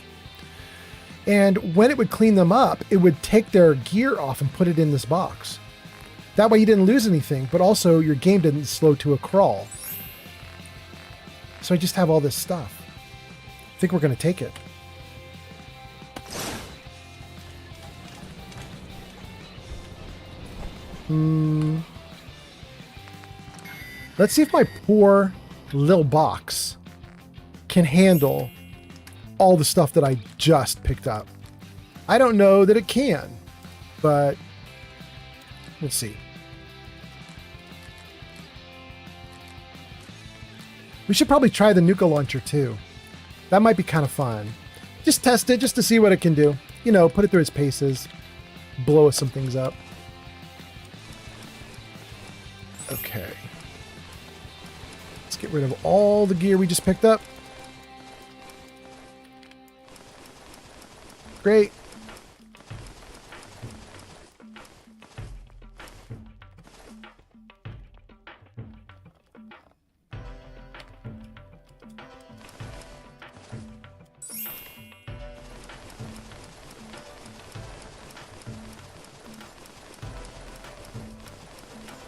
And when it would clean them up, it would take their gear off and put it in this box. That way you didn't lose anything, but also your game didn't slow to a crawl. So I just have all this stuff. I think we're going to take it. Let's see if my poor little box can handle all the stuff that I just picked up. I don't know that it can, but we'll see. We should probably try the Nuka launcher too. That might be kind of fun. Just test it just to see what it can do. You know, put it through its paces. Blow some things up. Okay. Let's get rid of all the gear we just picked up. Great.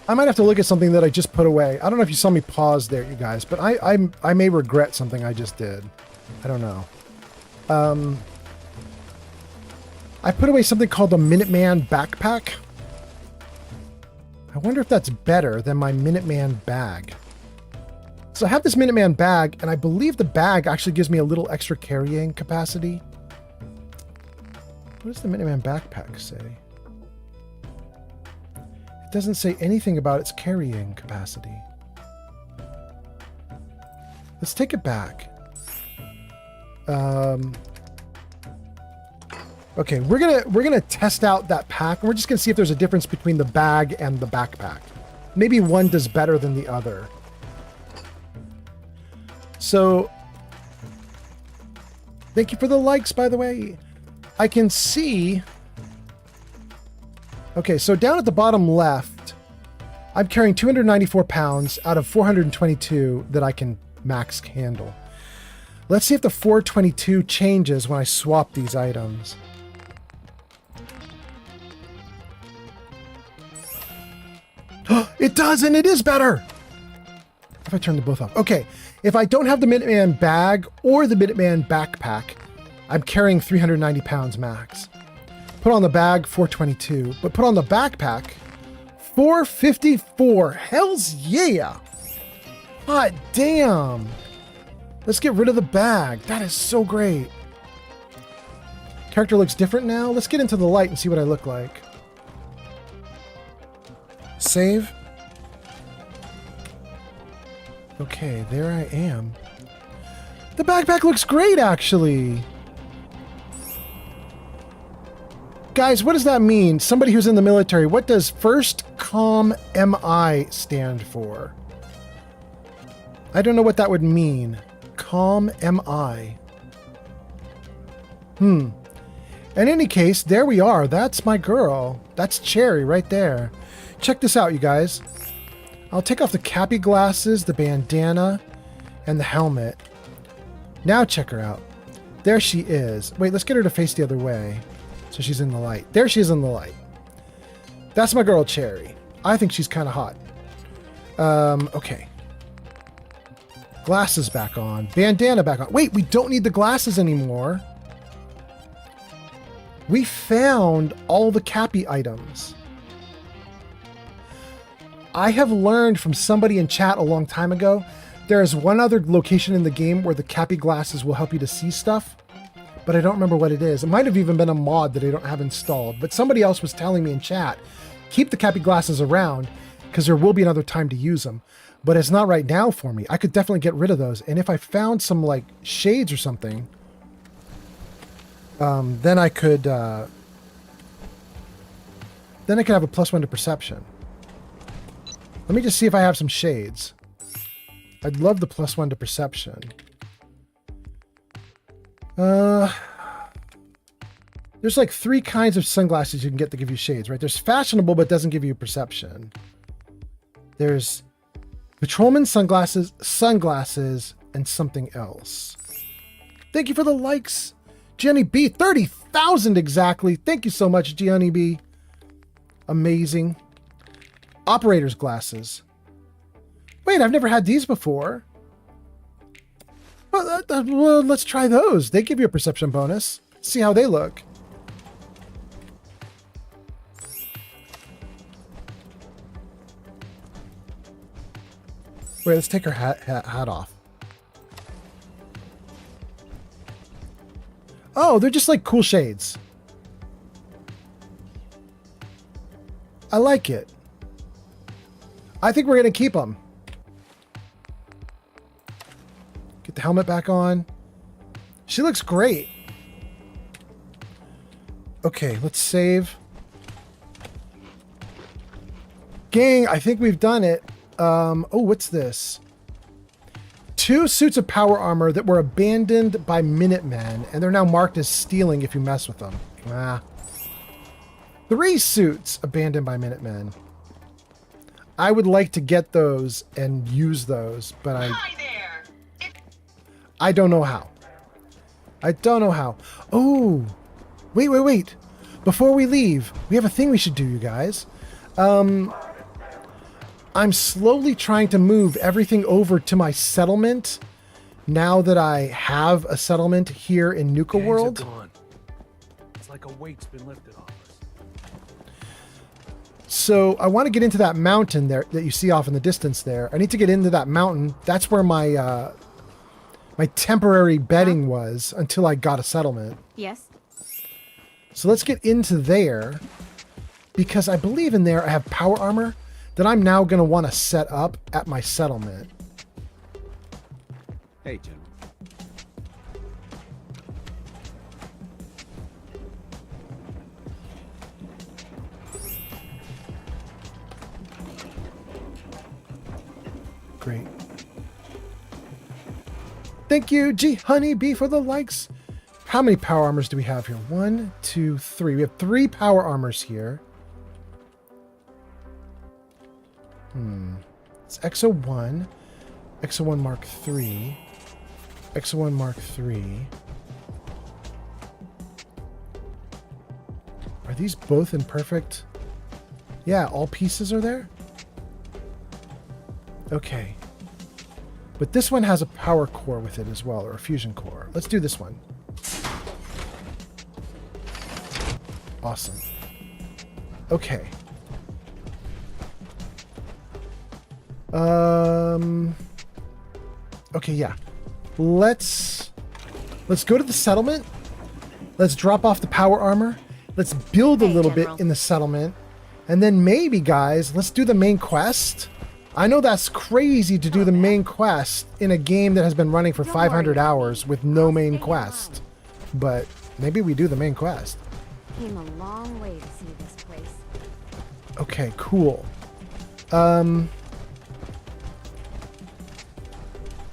I might have to look at something that I just put away. I don't know if you saw me pause there, you guys, but I may regret something I just did. I don't know. I put away something called the Minuteman backpack. I wonder if that's better than my Minuteman bag. So I have this Minuteman bag, and I believe the bag actually gives me a little extra carrying capacity. What does the Minuteman backpack say? It doesn't say anything about its carrying capacity. Let's take it back. Okay, we're gonna test out that pack, and we're just gonna see if there's a difference between the bag and the backpack. Maybe one does better than the other. So, thank you for the likes, by the way. I can see. Okay, so down at the bottom left, I'm carrying 294 pounds out of 422 that I can max handle. Let's see if the 422 changes when I swap these items. It does, and it is better! If I turn them both off. Okay, if I don't have the Minuteman bag or the Minuteman backpack, I'm carrying 390 pounds max. Put on the bag, 422. But put on the backpack, 454. Hells yeah! Hot damn! Let's get rid of the bag. That is so great. Character looks different now. Let's get into the light and see what I look like. Save. Okay, there I am. The backpack looks great, actually. Guys, what does that mean? Somebody who's in the military, what does First Com MI stand for? I don't know what that would mean. Com MI. In any case, there we are. That's my girl. That's Cherry right there. Check this out, you guys. I'll take off the cappy glasses, the bandana, and the helmet. Now check her out. There she is. Wait, let's get her to face the other way. So she's in the light. There she is in the light. That's my girl, Cherry. I think she's kind of hot. Okay. Glasses back on. Bandana back on. Wait, we don't need the glasses anymore. We found all the cappy items. I have learned from somebody in chat a long time ago, there is one other location in the game where the cappy glasses will help you to see stuff, but I don't remember what it is. It might have even been a mod that I don't have installed, but somebody else was telling me in chat, keep the cappy glasses around because there will be another time to use them, but it's not right now for me. I could definitely get rid of those, and if I found some like shades or something, then I could have a +1 to perception. Let me just see if I have some shades. I'd love the +1 to perception. There's like 3 kinds of sunglasses you can get that give you shades, right? There's fashionable but doesn't give you perception. There's patrolman sunglasses, and something else. Thank you for the likes, Jenny B. 30,000 exactly. Thank you so much, Gianni B. Amazing. Operator's glasses. Wait, I've never had these before. Well, let's try those. They give you a perception bonus. See how they look. Wait, let's take her hat off. Oh, they're just like cool shades. I like it. I think we're going to keep them. the helmet back on. She looks great. Okay, let's save. Gang, I think we've done it. Oh, what's this? 2 suits of power armor that were abandoned by Minutemen, and they're now marked as stealing if you mess with them. 3 suits abandoned by Minutemen. I would like to get those and use those, but I don't know how. I don't know how. Oh, wait. Before we leave, we have a thing we should do, you guys. I'm slowly trying to move everything over to my settlement now that I have a settlement here in Nuka World. It's like a weight's been lifted off us. So I want to get into that mountain there that you see off in the distance there. I need to get into that mountain. That's where my my temporary bedding was until I got a settlement. Yes. So let's get into there because I believe in there I have power armor that I'm now going to want to set up at my settlement. Hey, General. Great. Thank you, G Honeybee, for the likes. How many power armors do we have here? 1, 2, 3. We have 3 power armors here. It's XO1, XO1 Mark III, XO1 Mark III. Are these both in perfect? Yeah, all pieces are there? Okay. But this one has a power core with it as well, or a fusion core. Let's do this one. Awesome. Okay. Okay, yeah. Let's go to the settlement. Let's drop off the power armor. Let's build a little bit in the settlement. And then maybe, guys, let's do the main quest. I know that's crazy to do the main quest in a game that has been running for 500 hours with no main quest. But maybe we do the main quest. Came a long way to see this place. Okay, cool.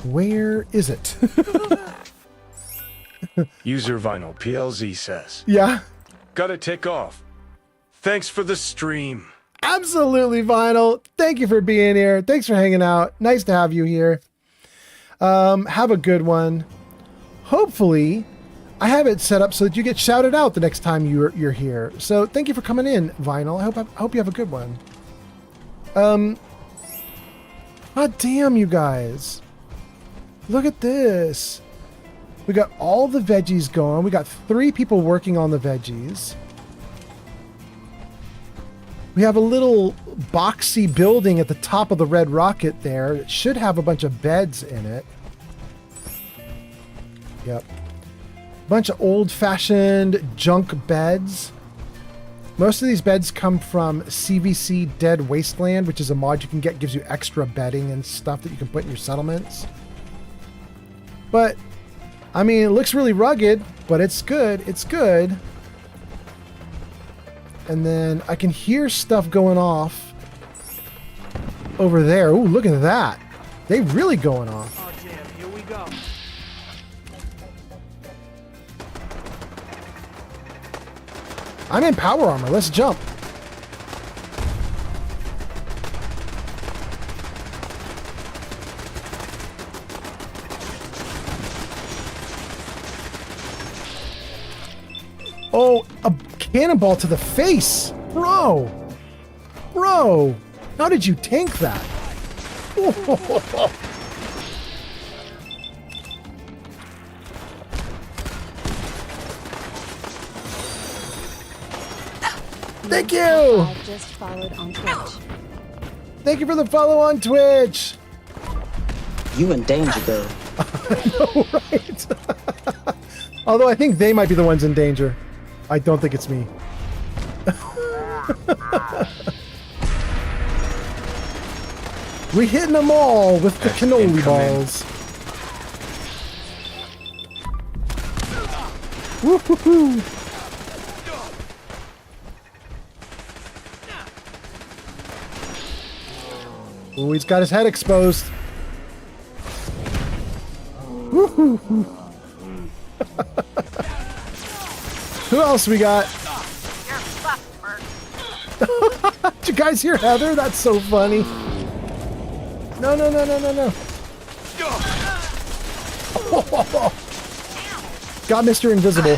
Where is it? User Vinyl PLZ says. Yeah? Gotta take off. Thanks for the stream. Absolutely, Vinyl. Thank you for being here. Thanks for hanging out. Nice to have you here. Have a good one. Hopefully, I have it set up so that you get shouted out the next time you're here. So thank you for coming in, Vinyl. I hope you have a good one. God damn, you guys. Look at this. We got all the veggies going. We got 3 people working on the veggies. We have a little boxy building at the top of the red rocket there. It should have a bunch of beds in it. Yep. Bunch of old-fashioned junk beds. Most of these beds come from CVC Dead Wasteland, which is a mod you can get, gives you extra bedding and stuff that you can put in your settlements. But, I mean, it looks really rugged, but it's good. It's good. And then I can hear stuff going off over there. Ooh, look at that. They really going off. Oh, damn, here we go. I'm in power armor. Let's jump. Oh, a cannonball to the face. Bro. Bro. How did you tank that? Thank you. I just followed on Twitch. Thank you for the follow on Twitch. You in danger, girl. I know, right? Although I think they might be the ones in danger. I don't think it's me. We hitting them all with the cannoli balls. Woo-hoo-hoo. Oh, he's got his head exposed. Woo-hoo-hoo. Who else we got? Did you guys hear Heather? That's so funny. No. Got Mr. Invisible.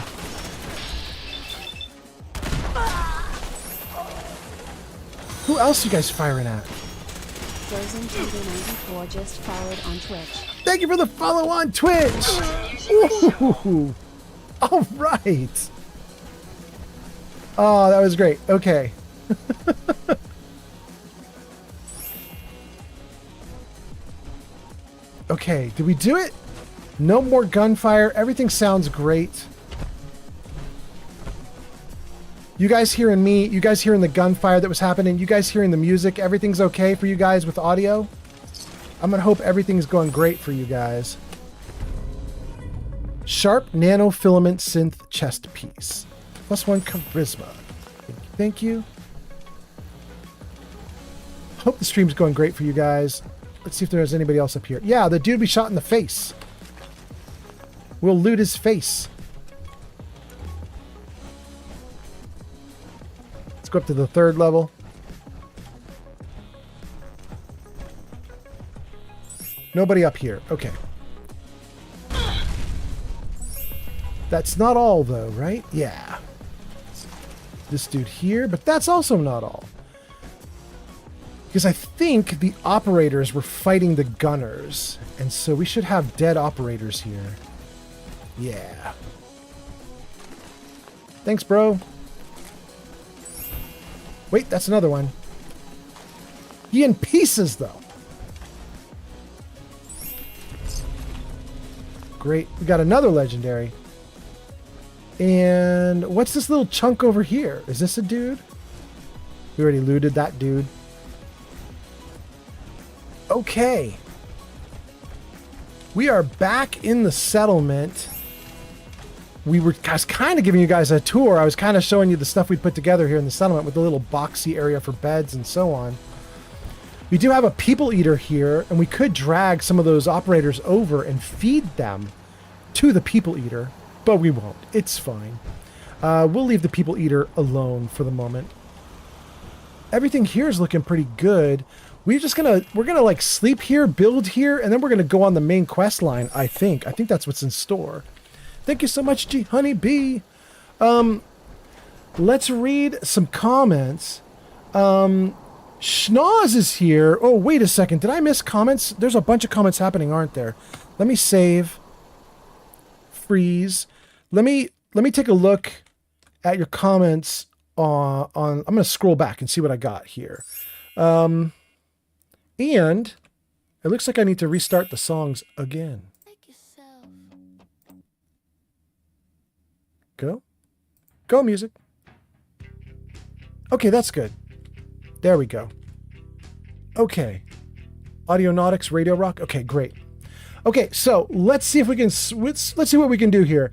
Who else you guys firing at? Frozen 94 just followed on Twitch. Thank you for the follow on Twitch. Ooh. All right. Oh, that was great. Okay. Okay, did we do it? No more gunfire. Everything sounds great. You guys hearing me? You guys hearing the gunfire that was happening? You guys hearing the music? Everything's okay for you guys with audio? I'm gonna hope everything's going great for you guys. Sharp nanofilament synth chest piece. +1 charisma. Thank you. Hope the stream's going great for you guys. Let's see if there's anybody else up here. Yeah, the dude we shot in the face. We'll loot his face. Let's go up to the 3rd level. Nobody up here. Okay. That's not all though, right? Yeah. This dude here, but that's also not all. Because I think the operators were fighting the gunners, and so we should have dead operators here. Yeah. Thanks, bro. Wait, that's another one. He in pieces, though. Great. We got another legendary. And what's this little chunk over here? Is this a dude? We already looted that dude. Okay. We are back in the settlement. I was kind of giving you guys a tour. I was kind of showing you the stuff we put together here in the settlement with the little boxy area for beds and so on. We do have a people eater here, and we could drag some of those operators over and feed them to the people eater, but we won't. It's fine. We'll leave the people eater alone for the moment. Everything here is looking pretty good. We're gonna like sleep here, build here, and then we're gonna go on the main quest line. I think that's what's in store. Thank you so much, G Honeybee. Let's read some comments. Schnoz is here. Oh, wait a second. Did I miss comments? There's a bunch of comments happening, aren't there? Let me save. Freeze. Let me take a look at your comments on I'm going to scroll back and see what I got here. And it looks like I need to restart the songs again. Go music. Okay, that's good. There we go. Okay. Audionautics, Radio Rock. Okay, great. Okay, so let's see if we can let's see what we can do here.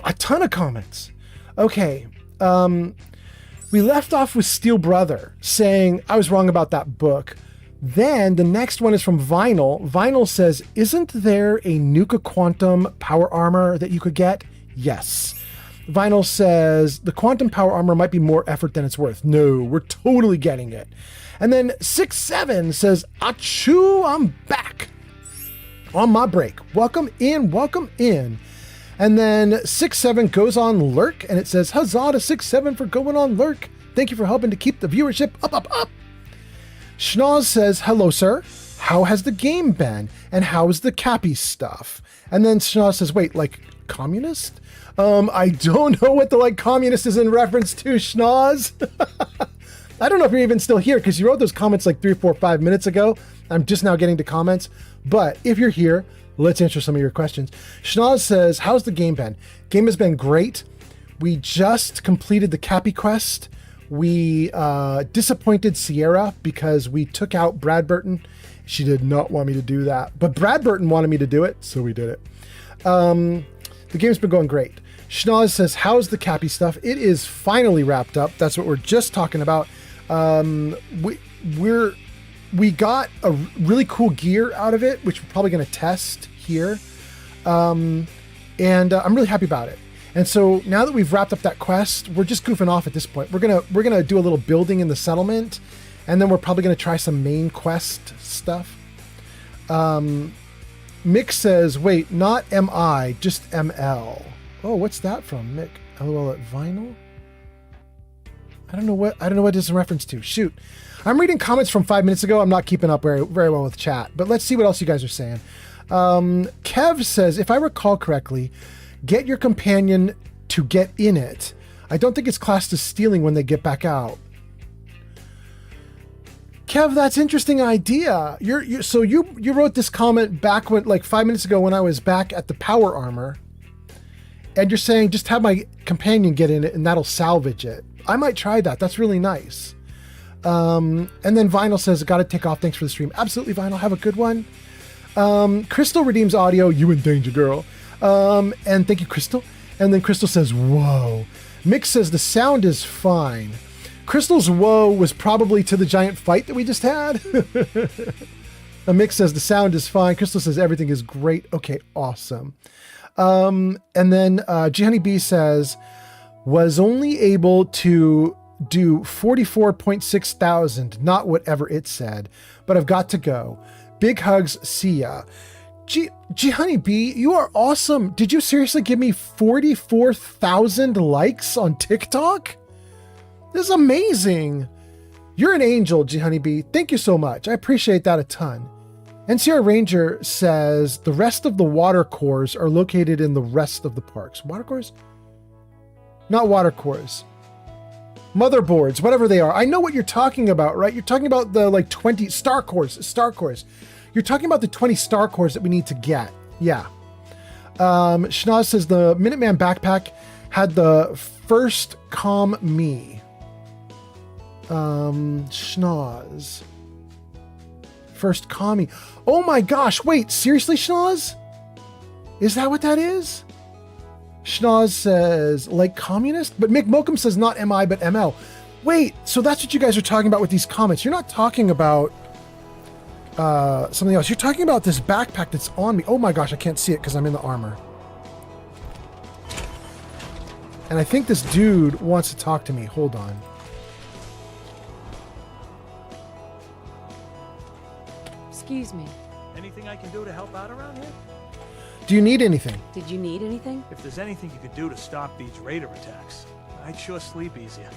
A ton of comments. Okay. We left off with Steel Brother saying I was wrong about that book. Then the next one is from Vinyl. Vinyl says, "Isn't there a Nuka Quantum power armor that you could get?" Yes. Vinyl says, "The quantum power armor might be more effort than it's worth." No, we're totally getting it. And then 6-7 says, "Achoo, I'm back on my break. Welcome in, welcome in." And then 6-7 goes on Lurk, and it says, "Huzzah to 6-7 for going on Lurk. Thank you for helping to keep the viewership up. Schnoz says, "Hello, sir. How has the game been? And how is the cappy stuff?" And then Schnoz says, "Wait, like communist?" I don't know what the like communist is in reference to, Schnoz. I don't know if you're even still here because you wrote those comments like 3, 4, 5 minutes ago. I'm just now getting to comments. But if you're here, let's answer some of your questions. Schnoz says, "How's the game been?" Game has been great. We just completed the Cappy quest. We disappointed Sierra because we took out Brad Burton. She did not want me to do that. But Brad Burton wanted me to do it, so we did it. The game's been going great. Schnoz says, how's the Cappy stuff? It is finally wrapped up. That's what we're just talking about. We got a really cool gear out of it, which we're probably going to test here. And I'm really happy about it. And so now that we've wrapped up that quest, we're just goofing off at this point. We're gonna do a little building in the settlement, and then we're probably gonna try some main quest stuff. Mick says, wait, not MI, just ML. Oh, what's that from, Mick? LOL at Vinyl? I don't know what this is in reference to. Shoot. I'm reading comments from 5 minutes ago. I'm not keeping up very, very well with chat, but let's see what else you guys are saying. Kev says, if I recall correctly, get your companion to get in it. I don't think it's classed as stealing when they get back out. Kev, that's interesting idea. So you wrote this comment back when, like 5 minutes ago, when I was back at the power armor, and you're saying just have my companion get in it and that'll salvage it. I might try that. That's really nice. And then Vinyl says, gotta take off. Thanks for the stream. Absolutely, Vinyl. Have a good one. Crystal redeems audio. You in danger, girl. And thank you, Crystal. And then Crystal says, whoa. Mick says the sound is fine. Crystal's whoa was probably to the giant fight that we just had. Mick says the sound is fine. Crystal says everything is great. Okay, awesome. And then G Honeybee says, was only able to do 44.6 thousand, not whatever it said, but I've got to go. Big hugs, see ya. G Honeybee, you are awesome. Did you seriously give me 44,000 likes on TikTok? This is amazing. You're an angel, G Honeybee. Thank you so much. I appreciate that a ton. NCR Ranger says the rest of the water cores are located in the rest of the parks. Water cores? Not water cores. Motherboards, whatever they are. I know what you're talking about, right? You're talking about the like 20 star cores. You're talking about the 20 star cores that we need to get. Yeah. Schnoz says the Minuteman backpack had the first calm me. Schnoz. First calm me. Oh my gosh. Wait, seriously, Schnoz? Is that what that is? Schnoz says, like communist? But Mick Mokum says not MI, but ML. Wait, so that's what you guys are talking about with these comments. You're not talking about something else. You're talking about this backpack that's on me. Oh my gosh, I can't see it because I'm in the armor. And I think this dude wants to talk to me. Hold on. Excuse me. Anything I can do to help out around here? Do you need anything? Did you need anything? If there's anything you could do to stop these raider attacks, I'd sure sleep easier.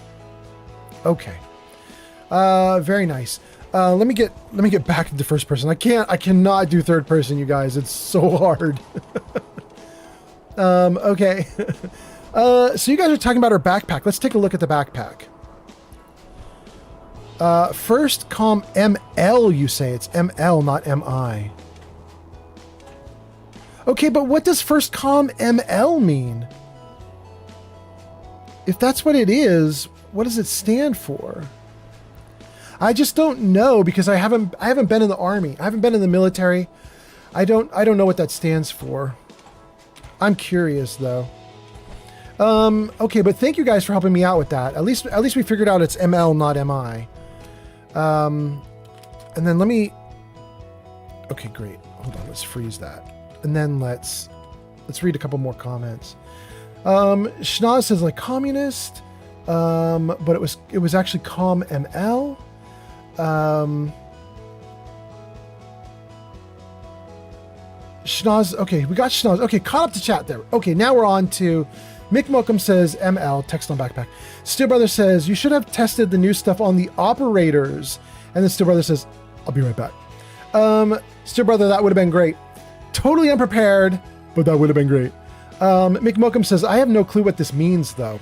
Okay. Very nice. Let me get back into first person. I cannot do third person, you guys. It's so hard. Okay. So you guys are talking about our backpack. Let's take a look at the backpack. First com ML, you say. It's ML, not MI. Okay, but what does first com ML mean? If that's what it is, what does it stand for? I just don't know because I haven't been in the army. I haven't been in the military. I don't know what that stands for. I'm curious though. Okay, but thank you guys for helping me out with that. At least we figured out it's ML, not MI. And then let me. Okay, great. Hold on. Let's freeze that. And then let's read a couple more comments. Schnoz says like communist, but it was actually com ML. Schnoz, okay, we got Schnoz. Okay, caught up to chat there. Okay, now we're on to Mick Mokum says ML, text on backpack. Steel Brother says you should have tested the new stuff on the operators. And then Steel Brother says, I'll be right back. Steel Brother, that would have been great. Totally unprepared, but that would have been great. Mick Mokum says, I have no clue what this means, though.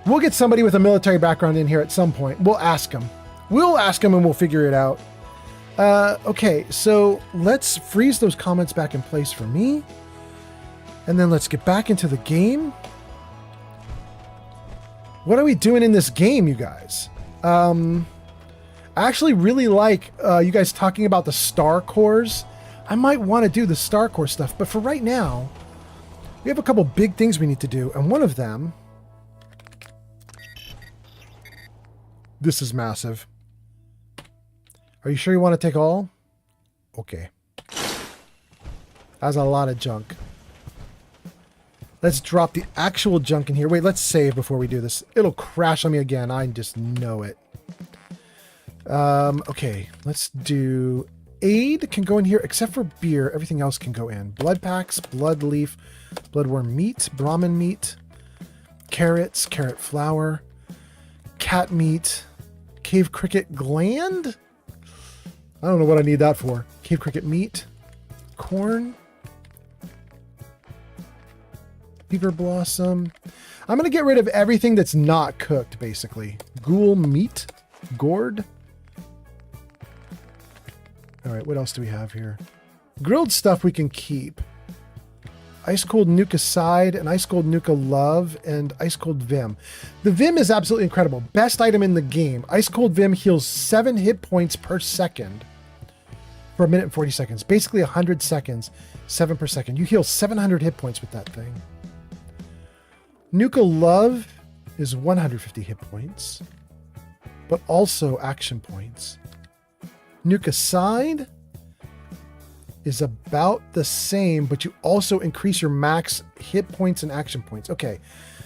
We'll get somebody with a military background in here at some point. We'll ask him. And we'll figure it out. Okay, so let's freeze those comments back in place for me. And then let's get back into the game. What are we doing in this game, you guys? I actually really like you guys talking about the star cores. I might want to do the star core stuff, but for right now, We have a couple big things we need to do, and one of them... This is massive. Are you sure you want to take all? Okay. That's a lot of junk. Let's drop the actual junk in here. Wait, let's save before we do this. It'll crash on me again. I just know it. Okay, let's do... Aid can go in here, except for beer. Everything else can go in. Blood packs, blood leaf, bloodworm meat, Brahmin meat, carrots, carrot flour, cat meat, cave cricket gland? I don't know what I need that for. Cave cricket meat, corn, beaver blossom. I'm going to get rid of everything that's not cooked, basically. Ghoul meat, gourd. All right, what else do we have here? Grilled stuff we can keep. Ice Cold Nuka Side and Ice Cold Nuka Love and Ice Cold Vim. The Vim is absolutely incredible. Best item in the game. Ice Cold Vim heals 7 hit points per second for 1 minute and 40 seconds. Basically 100 seconds, 7 per second. You heal 700 hit points with that thing. Nuka Love is 150 hit points, but also action points. Nuka Side is about the same, but you also increase your max hit points and action points. Okay,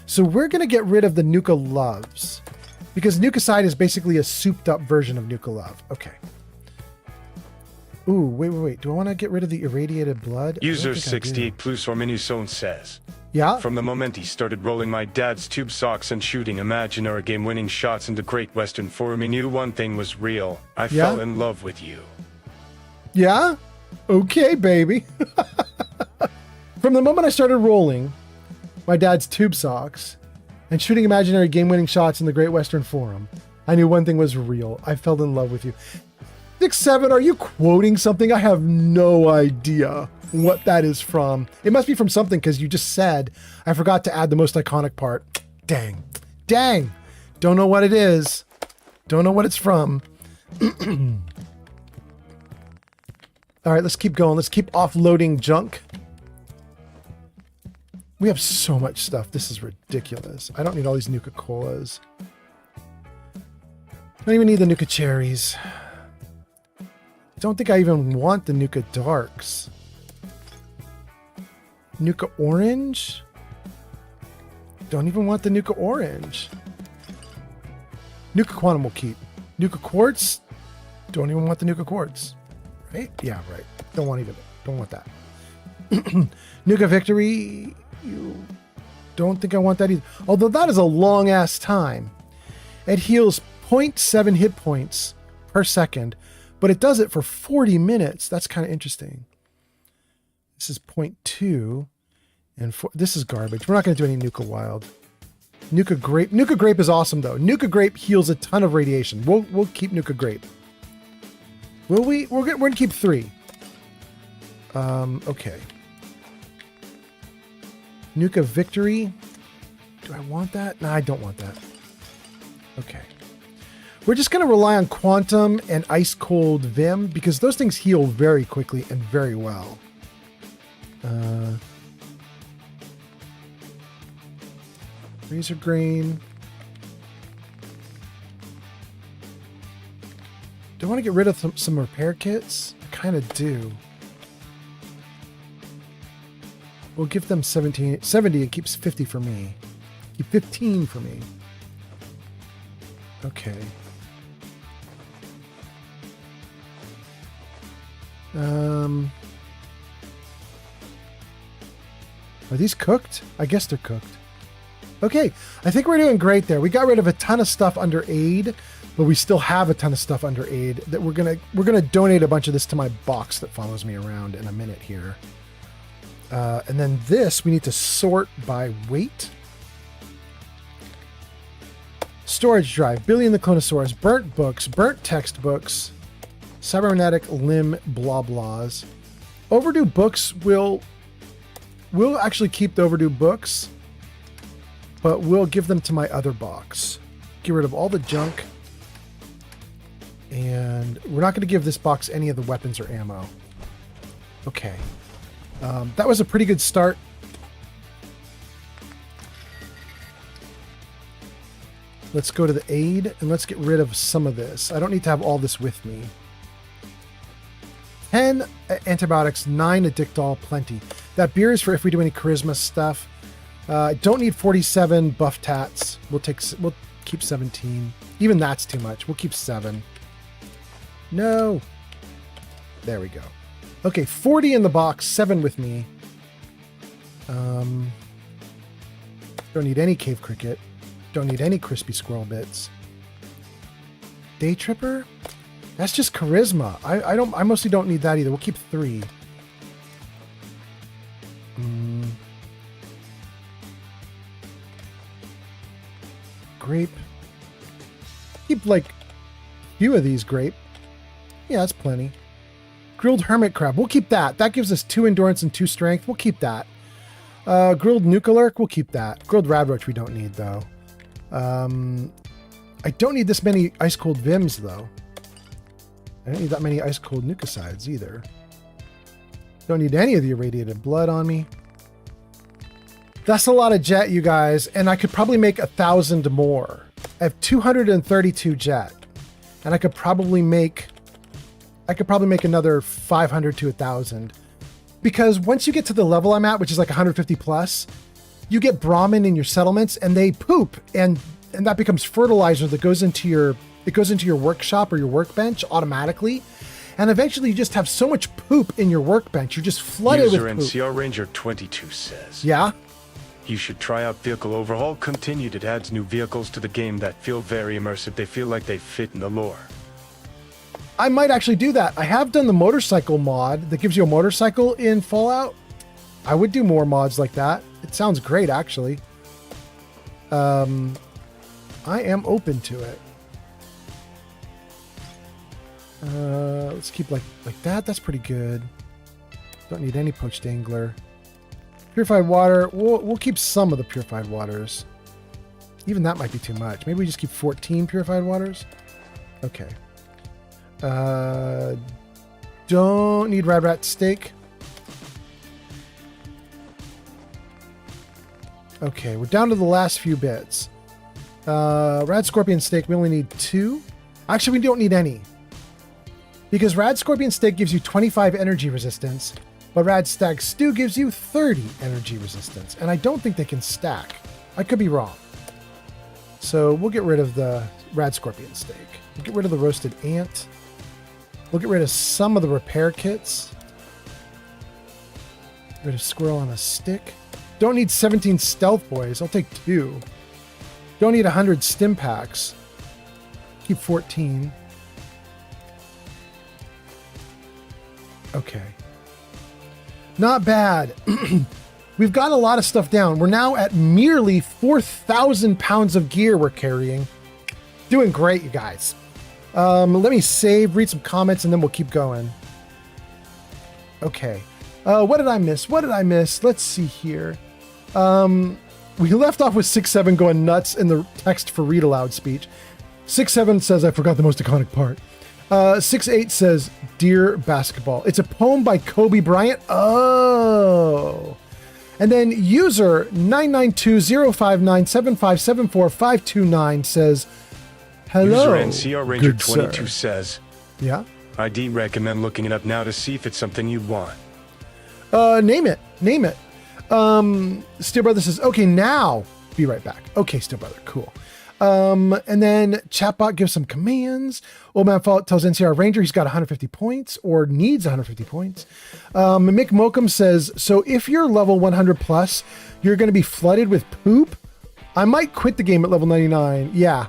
so we're going to get rid of the Nuka Loves because Nuka Side is basically a souped up version of Nuka Love. Okay. Ooh, wait. Do I want to get rid of the irradiated blood? User 68 plus or Minusone says. Yeah? From the moment he started rolling my dad's tube socks and shooting imaginary game-winning shots into Great Western Forum, he knew one thing was real. I fell in love with you. Yeah? Okay, baby. From the moment I started rolling my dad's tube socks and shooting imaginary game-winning shots in the Great Western Forum, I knew one thing was real. I fell in love with you. 6-7, are you quoting something? I have no idea what that is from. It must be from something because you just said I forgot to add the most iconic part. Dang. Don't know what it is. Don't know what it's from. All right, let's keep going. Let's keep offloading junk. We have so much stuff. This is ridiculous. I don't need all these Nuka-Colas. I don't even need the Nuka Cherries. I don't think I even want the Nuka Darks. Nuka Orange? Don't even want the Nuka Orange. Nuka Quantum will keep. Nuka Quartz? Don't even want the Nuka Quartz. Right? Yeah, right. Don't want that. Nuka Victory? You don't think I want that either. Although that is a long ass time. It heals 0.7 hit points per second, but it does it for 40 minutes. That's kind of interesting. This is 0.2. And this is garbage. We're not going to do any Nuka Wild. Nuka Grape. Nuka Grape is awesome, though. Nuka Grape heals a ton of radiation. We'll keep Nuka Grape. Will we? We're going to keep 3. Okay. Nuka Victory. Do I want that? No, I don't want that. Okay. We're just going to rely on Quantum and Ice Cold Vim because those things heal very quickly and very well. Razor Grain. Do I want to get rid of some repair kits? I kind of do. We'll give them 70. It keeps 50 for me. Keep 15 for me. Okay. Are these cooked? I guess they're cooked. Okay, I think we're doing great there. We got rid of a ton of stuff under aid, but we still have a ton of stuff under aid that we're gonna donate a bunch of this to my box that follows me around in a minute here. And then this we need to sort by weight. Storage drive, Billy and the Clonosaurus, burnt books, burnt textbooks, cybernetic limb blah blahs. Overdue books we'll actually keep the overdue books, but we'll give them to my other box. Get rid of all the junk. And we're not going to give this box any of the weapons or ammo. Okay. That was a pretty good start. Let's go to the aid and let's get rid of some of this. I don't need to have all this with me. 10 antibiotics, 9 addictol, plenty. That beer is for if we do any charisma stuff. Don't need 47 buff tats. We'll keep 17. Even that's too much. We'll keep 7. No. There we go. Okay, 40 in the box, 7 with me. Don't need any cave cricket. Don't need any crispy squirrel bits. Day tripper? That's just charisma. I mostly don't need that either. We'll keep 3. Grape. Keep like a few of these grape. Yeah, that's plenty. Grilled hermit crab. We'll keep that. That gives us 2 endurance and 2 strength. We'll keep that. Grilled nucalurk. We'll keep that. Grilled radroach we don't need though. I don't need this many ice cold vims though. I don't need that many ice cold nucicides either. Don't need any of the irradiated blood on me. That's a lot of jet, you guys, and I could probably make 1,000 more. I have 232 jet, and I could probably make another 500 to 1,000. Because once you get to the level I'm at, which is like 150 plus, you get Brahmin in your settlements, and they poop, and that becomes fertilizer that goes into your workshop or your workbench automatically. And eventually you just have so much poop in your workbench, you're just flooded with poop. User NCR Ranger 22 says. Yeah? You should try out Vehicle Overhaul Continued. It adds new vehicles to the game that feel very immersive. They feel like they fit in the lore. I might actually do that. I have done the motorcycle mod that gives you a motorcycle in Fallout. I would do more mods like that. It sounds great, actually. I am open to it. Let's keep like that. That's pretty good. Don't need any poached angler. Purified water. We'll keep some of the purified waters. Even that might be too much. Maybe we just keep 14 purified waters. Okay. Don't need rad rat steak. Okay, we're down to the last few bits. Rad scorpion steak, we only need 2. Actually, we don't need any. Because rad scorpion steak gives you 25 energy resistance, but rad stag stew gives you 30 energy resistance. And I don't think they can stack. I could be wrong. So we'll get rid of the rad scorpion steak. We'll get rid of the roasted ant. We'll get rid of some of the repair kits. Get rid of squirrel on a stick. Don't need 17 stealth boys. I'll take 2. Don't need 100 stim packs. Keep 14. Okay. Not bad. We've got a lot of stuff down. We're now at merely 4,000 pounds of gear we're carrying. Doing great, you guys. Let me save, read some comments, and then we'll keep going. Okay. What did I miss? Let's see here. We left off with 6-7 going nuts in the text for read aloud speech. 6-7 says, I forgot the most iconic part. 6-8 says, Dear Basketball. It's a poem by Kobe Bryant. Oh. And then user 992-059-7574529 says, Hello. User NCR Ranger 22 sir. says, Yeah? I'd recommend looking it up now to see if it's something you want. Name it. Steel Brother says, okay, now be right back. Okay, Steel Brother, cool. And then Chatbot gives some commands. Old Man Fallout tells NCR Ranger he's got 150 points or needs 150 points. Mick Mokum says, so if you're level 100 plus, you're going to be flooded with poop? I might quit the game at level 99. Yeah,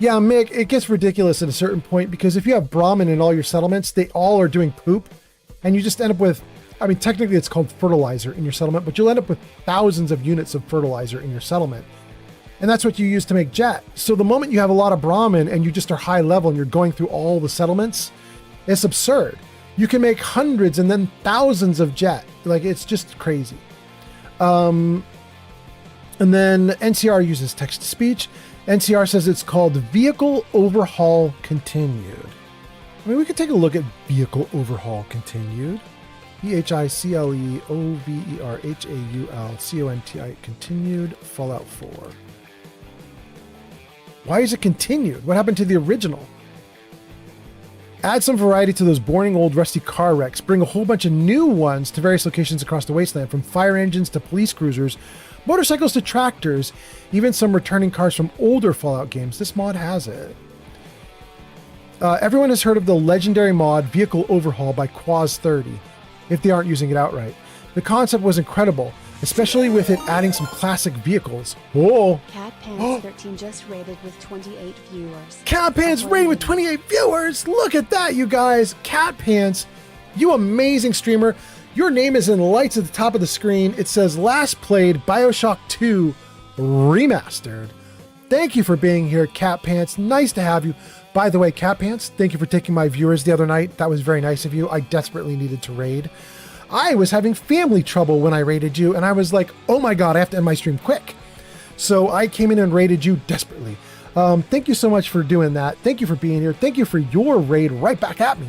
Mick, it gets ridiculous at a certain point because if you have Brahmin in all your settlements, they all are doing poop and you just end up with, I mean, technically it's called fertilizer in your settlement, but you'll end up with thousands of units of fertilizer in your settlement. And that's what you use to make jet. So the moment you have a lot of Brahmin and you just are high level and you're going through all the settlements, it's absurd. You can make hundreds and then thousands of jet. Like, it's just crazy. And then NCR uses text-to-speech. NCR says it's called Vehicle Overhaul Continued. I mean, we could take a look at Vehicle Overhaul Continued. VHICLEOVERHAUL CONTI Continued Fallout 4. Why is it continued? What happened to the original? Add some variety to those boring old rusty car wrecks. Bring a whole bunch of new ones to various locations across the wasteland, from fire engines to police cruisers, motorcycles to tractors, even some returning cars from older Fallout games. This mod has it. Everyone has heard of the legendary mod Vehicle Overhaul by Quaz30, if they aren't using it outright. The concept was incredible, especially with it adding some classic vehicles. Oh! Cat Pants 13 just rated with 28 viewers. Cat Pants rated with 28 viewers! Look at that, you guys! Cat Pants, you amazing streamer. Your name is in lights at the top of the screen. It says last played BioShock 2 Remastered. Thank you for being here, Cat Pants. Nice to have you. By the way, Cat Pants, thank you for taking my viewers the other night. That was very nice of you. I desperately needed to raid. I was having family trouble when I raided you, and I was like, oh my god, I have to end my stream quick. So I came in and raided you desperately. Thank you so much for doing that. Thank you for being here. Thank you for your raid right back at me.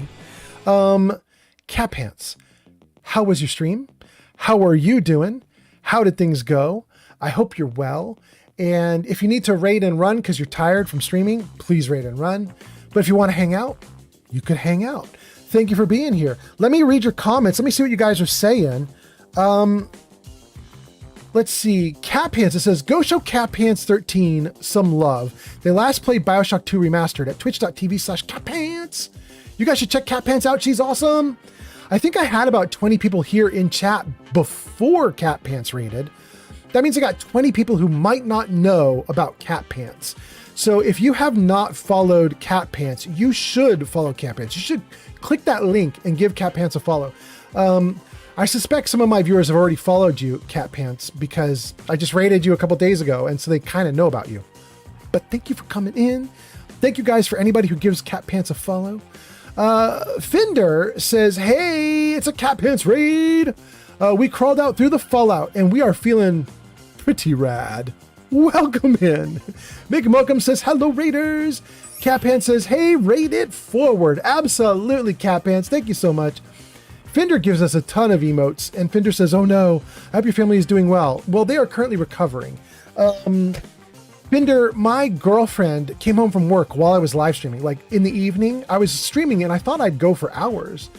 Cat Pants, how was your stream? How are you doing? How did things go? I hope you're well. And if you need to raid and run because you're tired from streaming, please raid and run. But if you want to hang out, you could hang out. Thank you for being here. Let me read your comments. Let me see what you guys are saying. Let's see. Cat Pants, it says, go show Cat Pants 13 some love. They last played BioShock 2 Remastered at twitch.tv/CatPants. You guys should check Cat Pants out. She's awesome. I think I had about 20 people here in chat before Cat Pants raided. That means I got 20 people who might not know about Cat Pants. So if you have not followed Cat Pants, you should follow Cat Pants. You should click that link and give Cat Pants a follow. I suspect some of my viewers have already followed you, Cat Pants, because I just raided you a couple days ago, and so they kind of know about you. But thank you for coming in. Thank you guys for anybody who gives Cat Pants a follow. Fender says, hey, it's a Cat Pants raid. We crawled out through the Fallout, and we are feeling pretty rad. Welcome in. Mick Mokum says, hello, Raiders. Cat Pants says, hey, raid it forward. Absolutely, Cat Pants. Thank you so much. Fender gives us a ton of emotes, and Fender says, oh no, I hope your family is doing well. Well, they are currently recovering. Fender, my girlfriend came home from work while I was live streaming. Like in the evening, I was streaming and I thought I'd go for hours.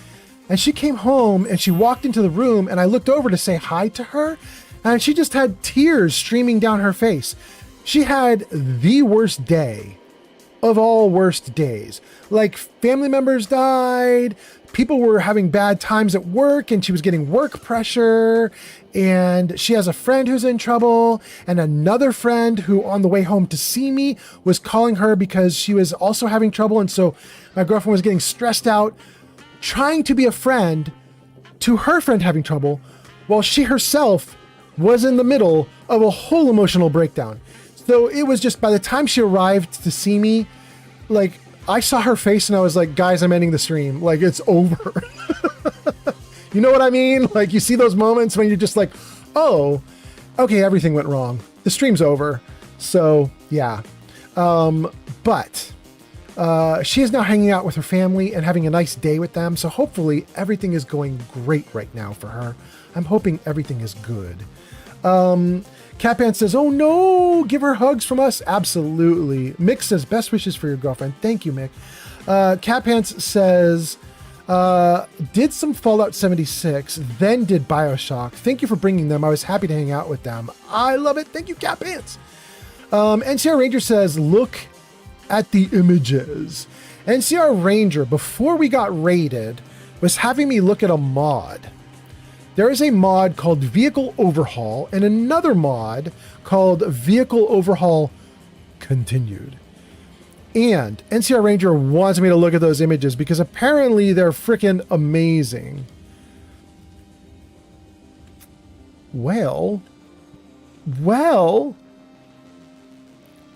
And she came home and she walked into the room and I looked over to say hi to her. And she just had tears streaming down her face. She had the worst day of all worst days. Like, family members died, people were having bad times at work, and she was getting work pressure, and she has a friend who's in trouble, and another friend who on the way home to see me was calling her because she was also having trouble. And so my girlfriend was getting stressed out, trying to be a friend to her friend having trouble, while she herself was in the middle of a whole emotional breakdown. So it was just, by the time she arrived to see me, like, I saw her face and I was like, guys, I'm ending the stream. Like, it's over. You know what I mean? Like, you see those moments when you're just like, oh, okay, everything went wrong. The stream's over. So yeah. But she is now hanging out with her family and having a nice day with them. So hopefully everything is going great right now for her. I'm hoping everything is good. Catpan says, oh no, give her hugs from us. Absolutely. Mick says, best wishes for your girlfriend. Thank you, Mick. Catpants says, did some Fallout 76, then did BioShock. Thank you for bringing them. I was happy to hang out with them. I love it. Thank you, Catpants. NCR Ranger says, look at the images. NCR Ranger, before we got raided, was having me look at a mod. There is a mod called Vehicle Overhaul and another mod called Vehicle Overhaul Continued. And NCR Ranger wants me to look at those images because apparently they're freaking amazing. Well,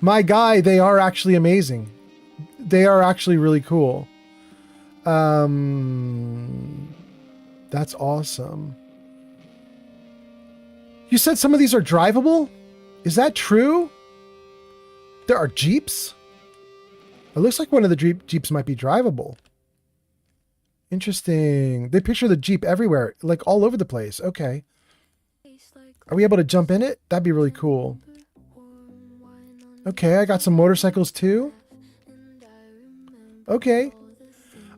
my guy, they are actually amazing. They are actually really cool. That's awesome. You said some of these are drivable? Is that true? There are Jeeps? It looks like one of the Jeeps might be drivable. Interesting. They picture the Jeep everywhere, like all over the place. Okay. Are we able to jump in it? That'd be really cool. Okay, I got some motorcycles too. Okay.